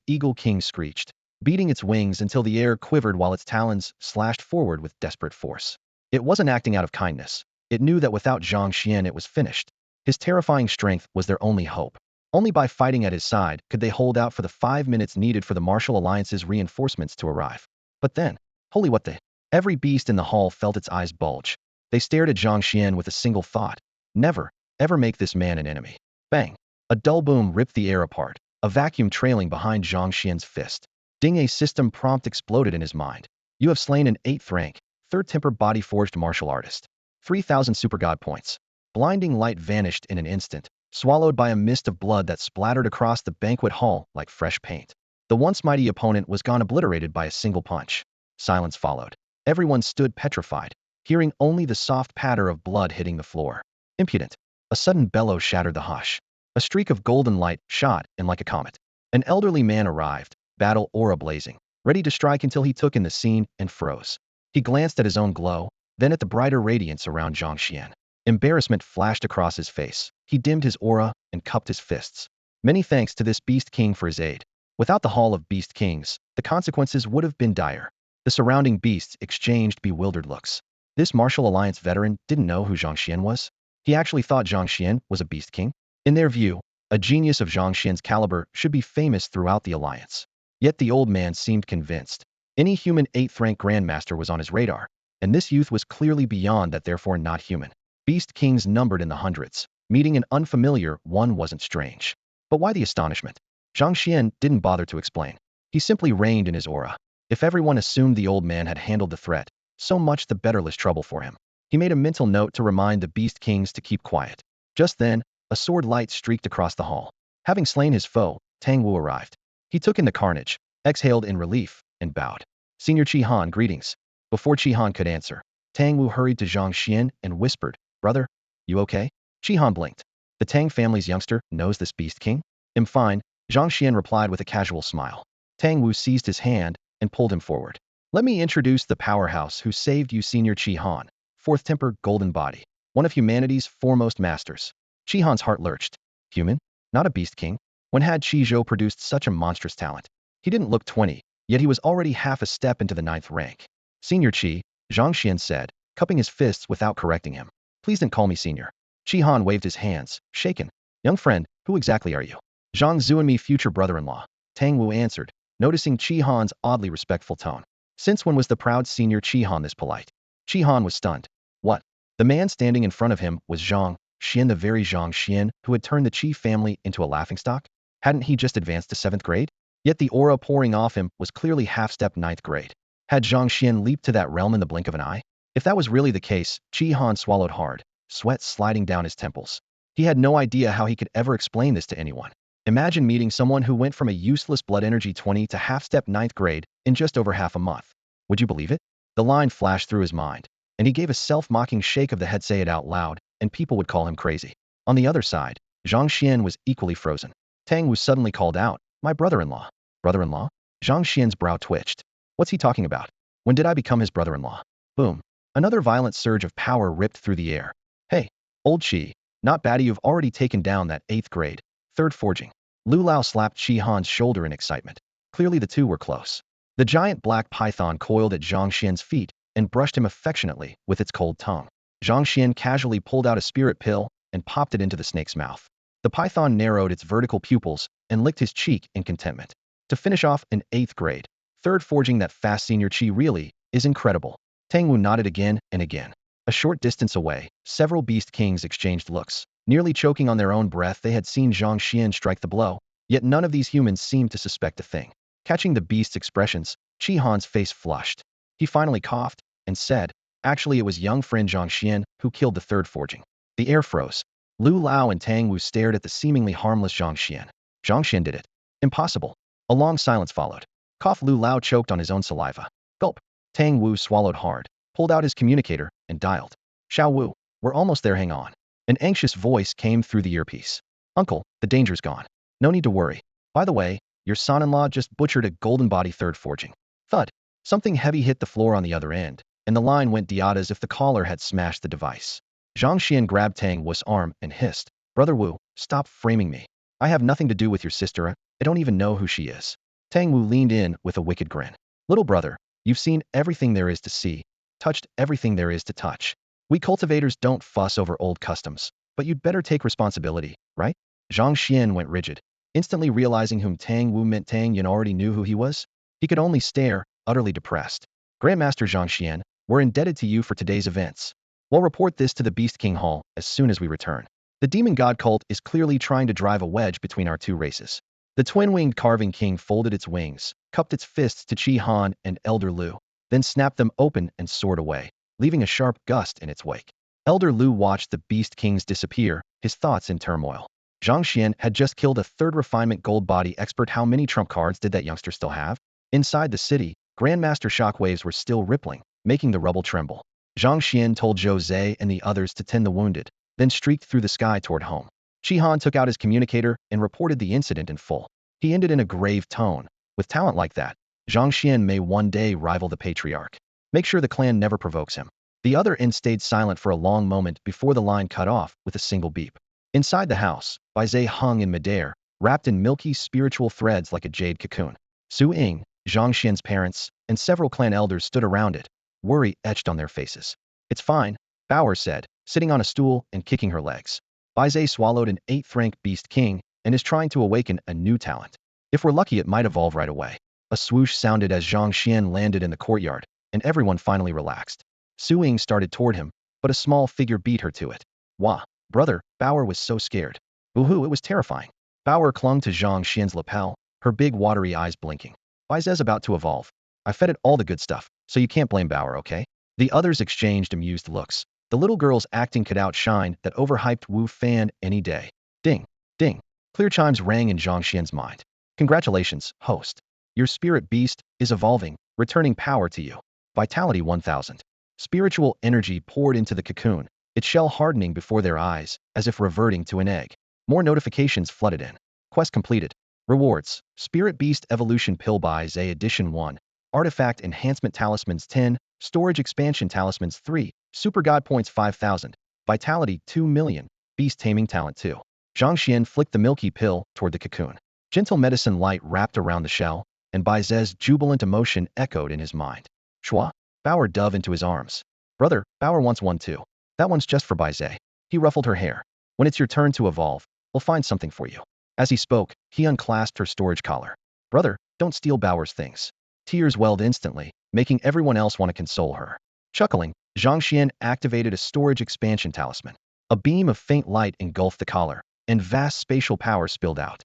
Eagle King screeched, beating its wings until the air quivered while its talons slashed forward with desperate force. It wasn't acting out of kindness. It knew that without Zhang Xian it was finished. His terrifying strength was their only hope. Only by fighting at his side could they hold out for the 5 minutes needed for the martial alliance's reinforcements to arrive. But then, holy what the... Every beast in the hall felt its eyes bulge. They stared at Zhang Xian with a single thought. Never, ever make this man an enemy. Bang! A dull boom ripped the air apart, a vacuum trailing behind Zhang Xian's fist. Ding! A system prompt exploded in his mind. You have slain an 8th rank, 3rd temper body-forged martial artist. 3,000 super god points. Blinding light vanished in an instant, swallowed by a mist of blood that splattered across the banquet hall like fresh paint. The once mighty opponent was gone, obliterated by a single punch. Silence followed. Everyone stood petrified, hearing only the soft patter of blood hitting the floor. Impudent. A sudden bellow shattered the hush. A streak of golden light shot in like a comet. An elderly man arrived, battle aura blazing, ready to strike until he took in the scene and froze. He glanced at his own glow, then at the brighter radiance around Zhang Xian. Embarrassment flashed across his face. He dimmed his aura and cupped his fists. Many thanks to this Beast King for his aid. Without the Hall of Beast Kings, the consequences would have been dire. The surrounding beasts exchanged bewildered looks. This martial alliance veteran didn't know who Zhang Xian was. He actually thought Zhang Xian was a Beast King. In their view, a genius of Zhang Xian's caliber should be famous throughout the alliance. Yet the old man seemed convinced. Any human 8th rank Grandmaster was on his radar, and this youth was clearly beyond that, therefore not human. Beast Kings numbered in the hundreds. Meeting an unfamiliar one wasn't strange. But why the astonishment? Zhang Xian didn't bother to explain. He simply reigned in his aura. If everyone assumed the old man had handled the threat, so much the better, less trouble for him. He made a mental note to remind the Beast Kings to keep quiet. Just then, a sword light streaked across the hall. Having slain his foe, Tang Wu arrived. He took in the carnage, exhaled in relief, and bowed. Senior Qi Han, greetings. Before Qi Han could answer, Tang Wu hurried to Zhang Xian and whispered, Brother, you okay? Qi Han blinked. The Tang family's youngster knows this Beast King? I'm fine, Zhang Xian replied with a casual smile. Tang Wu seized his hand and pulled him forward. Let me introduce the powerhouse who saved you, Senior Qi Han, 4th temper golden body, one of humanity's foremost masters. Qi Han's heart lurched. Human? Not a Beast King? When had Qi Zhou produced such a monstrous talent? He didn't look 20, yet he was already half a step into the 9th rank. Senior Qi, Zhang Xian said, cupping his fists without correcting him. Please don't call me senior. Qi Han waved his hands, shaken. Young friend, who exactly are you? Zhang Xuan, me future brother-in-law, Tang Wu answered, noticing Qi Han's oddly respectful tone. Since when was the proud Senior Qi Han this polite? Qi Han was stunned. What? The man standing in front of him was Zhang Xian, the very Zhang Xian who had turned the Qi family into a laughingstock? Hadn't he just advanced to 7th grade? Yet the aura pouring off him was clearly half-step 9th grade. Had Zhang Xian leaped to that realm in the blink of an eye? If that was really the case, Qi Han swallowed hard, sweat sliding down his temples. He had no idea how he could ever explain this to anyone. Imagine meeting someone who went from a useless blood energy 20 to half-step 9th grade in just over half a month. Would you believe it? The line flashed through his mind, and he gave a self-mocking shake of the head. Say it out loud, and people would call him crazy. On the other side, Zhang Xian was equally frozen. Tang Wu suddenly called out, my brother-in-law. Brother-in-law? Zhang Xian's brow twitched. What's he talking about? When did I become his brother-in-law? Boom. Another violent surge of power ripped through the air. Hey, old Qi, not bad, you've already taken down that 8th grade, 3rd forging. Lu Lao slapped Qi Han's shoulder in excitement. Clearly the two were close. The giant black python coiled at Zhang Xian's feet and brushed him affectionately with its cold tongue. Zhang Xian casually pulled out a spirit pill and popped it into the snake's mouth. The python narrowed its vertical pupils and licked his cheek in contentment. To finish off an 8th grade, 3rd forging that fast Senior Qi really is incredible. Tang Wu nodded again and again. A short distance away, several Beast Kings exchanged looks. Nearly choking on their own breath, they had seen Zhang Xian strike the blow, yet none of these humans seemed to suspect a thing. Catching the beast's expressions, Qi Han's face flushed. He finally coughed and said, actually it was young friend Zhang Xian who killed the 3rd forging. The air froze. Lu Lao and Tang Wu stared at the seemingly harmless Zhang Xian. Zhang Xuan did it. Impossible. A long silence followed. Cough Lu Lao choked on his own saliva. Gulp. Tang Wu swallowed hard, pulled out his communicator, and dialed. Xiao Wu, we're almost there, hang on. An anxious voice came through the earpiece. Uncle, the danger's gone. No need to worry. By the way, your son-in-law just butchered a golden body third forging. Thud. Something heavy hit the floor on the other end, and the line went diat as if the caller had smashed the device. Zhang Xuan grabbed Tang Wu's arm and hissed, Brother Wu, stop framing me. I have nothing to do with your sister. I don't even know who she is. Tang Wu leaned in with a wicked grin. Little brother, you've seen everything there is to see, touched everything there is to touch. We cultivators don't fuss over old customs, but you'd better take responsibility, right? Zhang Xuan went rigid, instantly realizing whom Tang Wu meant. Tang Yin already knew who he was. He could only stare, utterly depressed. Grandmaster Zhang Xuan, we're indebted to you for today's events. We'll report this to the Beast King Hall as soon as we return. The demon god cult is clearly trying to drive a wedge between our two races. The twin-winged carving king folded its wings, cupped its fists to Qi Han and Elder Lu, then snapped them open and soared away, leaving a sharp gust in its wake. Elder Lu watched the Beast Kings disappear, his thoughts in turmoil. Zhang Xuan had just killed a third refinement gold body expert. How many trump cards did that youngster still have? Inside the city, Grandmaster shockwaves were still rippling, making the rubble tremble. Zhang Xuan told Zhou Zhe and the others to tend the wounded, then streaked through the sky toward home. Qi Han took out his communicator and reported the incident in full. He ended in a grave tone. With talent like that, Zhang Xuan may one day rival the patriarch. Make sure the clan never provokes him. The other end stayed silent for a long moment before the line cut off with a single beep. Inside the house, Bai Zhe hung in midair, wrapped in milky spiritual threads like a jade cocoon. Su Ying, Zhang Xuan's parents, and several clan elders stood around it, worry etched on their faces. It's fine, Bauer said, sitting on a stool and kicking her legs. Bai Zhe swallowed an 8th rank beast king and is trying to awaken a new talent. If we're lucky, it might evolve right away. A swoosh sounded as Zhang Xuan landed in the courtyard, and everyone finally relaxed. Su Ying started toward him, but a small figure beat her to it. Wah, brother, Bauer was so scared. Woohoo, it was terrifying. Bauer clung to Zhang Xuan's lapel, her big watery eyes blinking. Bai Zhe's about to evolve. I fed it all the good stuff, so you can't blame Bauer, okay? The others exchanged amused looks. The little girl's acting could outshine that overhyped Wu Fan any day. Ding, ding. Clear chimes rang in Zhang Xuan's mind. Congratulations, host. Your spirit beast is evolving, returning power to you. Vitality 1000. Spiritual energy poured into the cocoon, its shell hardening before their eyes, as if reverting to an egg. More notifications flooded in. Quest completed. Rewards. Spirit Beast Evolution Pill by Zhe Edition 1. Artifact Enhancement Talismans 10. Storage Expansion Talismans 3. Super God Points 5000. Vitality 2 million. Beast Taming Talent 2. Zhang Xuan flicked the milky pill toward the cocoon. Gentle medicine light wrapped around the shell, and Bai Zhe's jubilant emotion echoed in his mind. Shua. Bauer dove into his arms. Brother, Bauer wants one too. That one's just for Bai Zhe. He ruffled her hair. When it's your turn to evolve, we'll find something for you. As he spoke, he unclasped her storage collar. Brother, don't steal Bauer's things. Tears welled instantly, making everyone else want to console her. Chuckling, Zhang Xuan activated a storage expansion talisman. A beam of faint light engulfed the collar, and vast spatial power spilled out.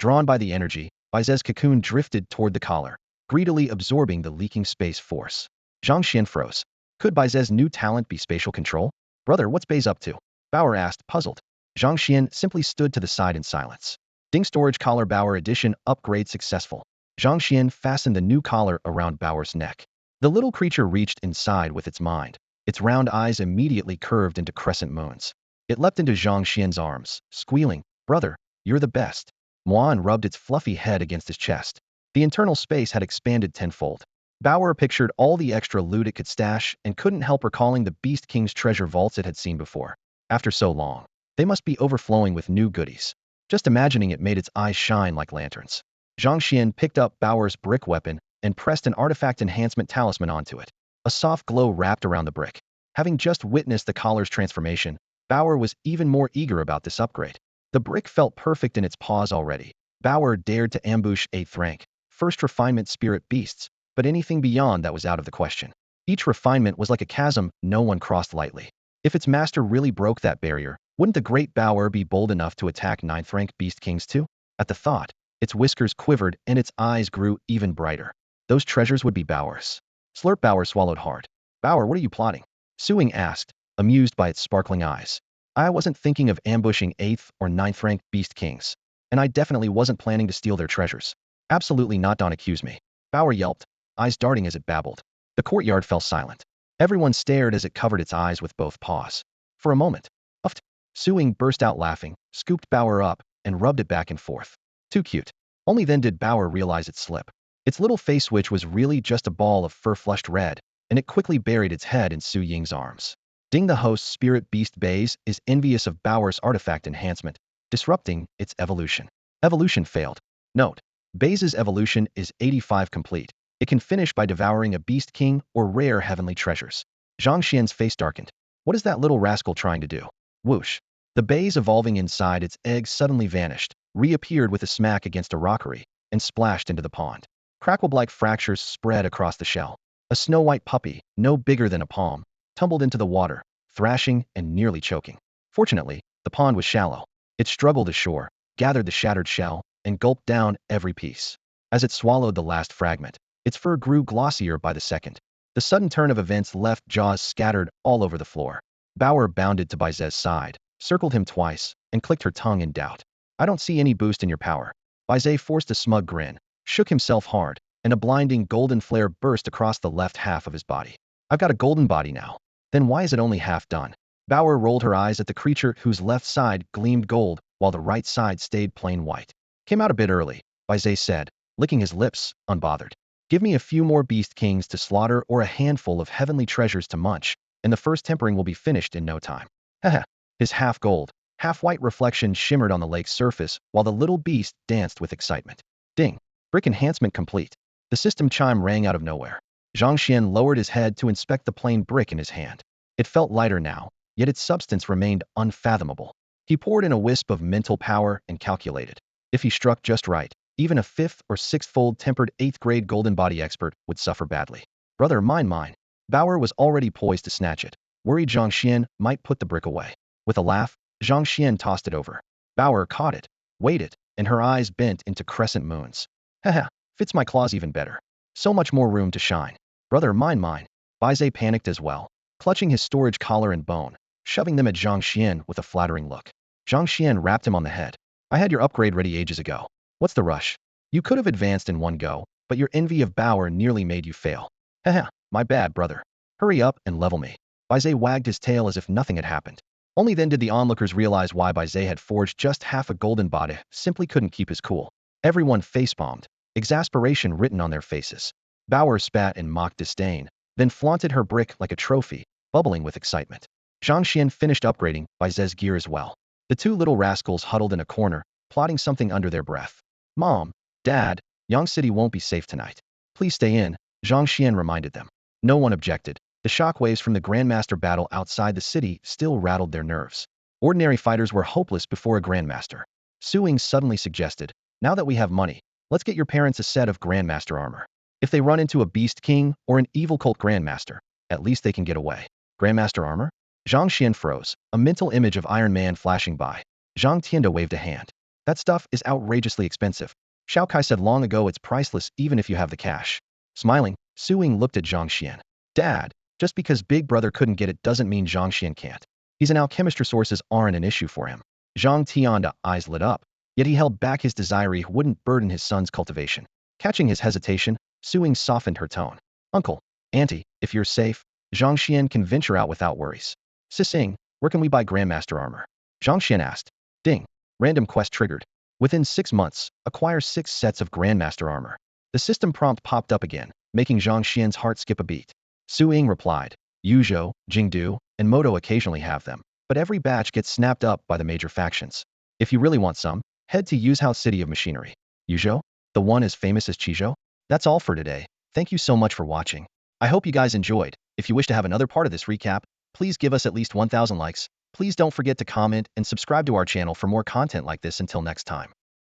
Drawn by the energy, Bai Zhe's cocoon drifted toward the collar, greedily absorbing the leaking space force. Zhang Xuan froze. Could Bai Zhe's new talent be spatial control? Brother, what's Bai's up to? Bauer asked, puzzled. Zhang Xuan simply stood to the side in silence. Ding Storage Collar Bauer Edition upgrade successful. Zhang Xuan fastened the new collar around Bauer's neck. The little creature reached inside with its mind. Its round eyes immediately curved into crescent moons. It leapt into Zhang Xuan's arms, squealing, Brother, you're the best. Muan rubbed its fluffy head against his chest. The internal space had expanded tenfold. Bauer pictured all the extra loot it could stash and couldn't help recalling the Beast King's treasure vaults it had seen before. After so long, they must be overflowing with new goodies. Just imagining it made its eyes shine like lanterns. Zhang Xuan picked up Bauer's brick weapon and pressed an artifact enhancement talisman onto it. A soft glow wrapped around the brick. Having just witnessed the collar's transformation, Bauer was even more eager about this upgrade. The brick felt perfect in its paws already. Bauer dared to ambush 8th rank, first refinement spirit beasts, but anything beyond that was out of the question. Each refinement was like a chasm no one crossed lightly. If its master really broke that barrier, wouldn't the great Bauer be bold enough to attack 9th rank beast kings too? At the thought, its whiskers quivered and its eyes grew even brighter. Those treasures would be Bauer's. Slurp. Bauer swallowed hard. Bauer, what are you plotting? Su Ying asked, amused by its sparkling eyes. I wasn't thinking of ambushing 8th or 9th rank beast kings. and I definitely wasn't planning to steal their treasures. Absolutely not, don't accuse me. Bauer yelped, eyes darting as it babbled. The courtyard fell silent. Everyone stared as it covered its eyes with both paws. For a moment, puffed. Suing burst out laughing, scooped Bauer up, and rubbed it back and forth. Too cute. Only then did Bauer realize its slip. Its little face, which was really just a ball of fur flushed red, and it quickly buried its head in Su Ying's arms. Ding, the host's spirit beast Baze is envious of Bauer's artifact enhancement, disrupting its evolution. Evolution failed. Note: Baze's evolution is 85 complete. It can finish by devouring a beast king or rare heavenly treasures. Zhang Xuan's face darkened. What is that little rascal trying to do? Whoosh. The Baze evolving inside its egg suddenly vanished, reappeared with a smack against a rockery, and splashed into the pond. Crackle-like fractures spread across the shell. A snow-white puppy, no bigger than a palm, tumbled into the water, thrashing and nearly choking. Fortunately, the pond was shallow. It struggled ashore, gathered the shattered shell, and gulped down every piece. As it swallowed the last fragment, its fur grew glossier by the second. The sudden turn of events left jaws scattered all over the floor. Bauer bounded to Baize's side, circled him twice, and clicked her tongue in doubt. I don't see any boost in your power. Baize forced a smug grin, shook himself hard, and a blinding golden flare burst across the left half of his body. I've got a golden body now. Then why is it only half done? Bauer rolled her eyes at the creature whose left side gleamed gold while the right side stayed plain white. Came out a bit early, Baize said, licking his lips, unbothered. Give me a few more beast kings to slaughter or a handful of heavenly treasures to munch, and the first tempering will be finished in no time. Haha. His half-gold, half-white reflection shimmered on the lake's surface while the little beast danced with excitement. Ding. Brick enhancement complete. The system chime rang out of nowhere. Zhang Xuan lowered his head to inspect the plain brick in his hand. It felt lighter now, yet its substance remained unfathomable. He poured in a wisp of mental power and calculated. If he struck just right, even a fifth or sixth-fold tempered 8th-grade golden body expert would suffer badly. Brother, mine. Bauer was already poised to snatch it. Worried Zhang Xuan might put the brick away. With a laugh, Zhang Xuan tossed it over. Bauer caught it, weighed it, and her eyes bent into crescent moons. Haha, fits my claws even better. So much more room to shine. Brother, mine. Baize panicked as well, clutching his storage collar and bone, shoving them at Zhang Xuan with a flattering look. Zhang Xuan rapped him on the head. I had your upgrade ready ages ago. What's the rush? You could have advanced in one go, but your envy of Bauer nearly made you fail. Haha, my bad, brother. Hurry up and level me. Baize wagged his tail as if nothing had happened. Only then did the onlookers realize why Baize had forged just half a golden body, simply couldn't keep his cool. Everyone facepalmed, exasperation written on their faces. Bauer spat in mock disdain, then flaunted her brick like a trophy, bubbling with excitement. Zhang Xuan finished upgrading Baize's gear as well. The two little rascals huddled in a corner, plotting something under their breath. Mom, Dad, Yang City won't be safe tonight. Please stay in, Zhang Xuan reminded them. No one objected. The shockwaves from the Grandmaster battle outside the city still rattled their nerves. Ordinary fighters were hopeless before a Grandmaster. Su Ying suddenly suggested, now that we have money, let's get your parents a set of Grandmaster armor. If they run into a Beast King or an evil cult Grandmaster, at least they can get away. Grandmaster armor? Zhang Xuan froze, a mental image of Iron Man flashing by. Zhang Tianda waved a hand. That stuff is outrageously expensive. Shao Kai said long ago it's priceless even if you have the cash. Smiling, Su Ying looked at Zhang Xuan. Dad, just because Big Brother couldn't get it doesn't mean Zhang Xuan can't. He's an alchemist, resources aren't an issue for him. Zhang Tianda eyes lit up, yet he held back his desire he wouldn't burden his son's cultivation. Catching his hesitation, Su Ying softened her tone. Uncle, Auntie, if you're safe, Zhang Xuan can venture out without worries. Sising, where can we buy Grandmaster armor? Zhang Xuan asked. Ding. Random quest triggered. Within 6 months, acquire 6 sets of Grandmaster armor. The system prompt popped up again, making Zhang Xuan's heart skip a beat. Su Ying replied. Yuzhou, Jingdu, and Moto occasionally have them, but every batch gets snapped up by the major factions. If you really want some, head to Yuzhou City of Machinery. Yuzhou? The one as famous as Chizhou? That's all for today. Thank you so much for watching. I hope you guys enjoyed. If you wish to have another part of this recap, please give us at least 1,000 likes. Please don't forget to comment and subscribe to our channel for more content like this. Until next time.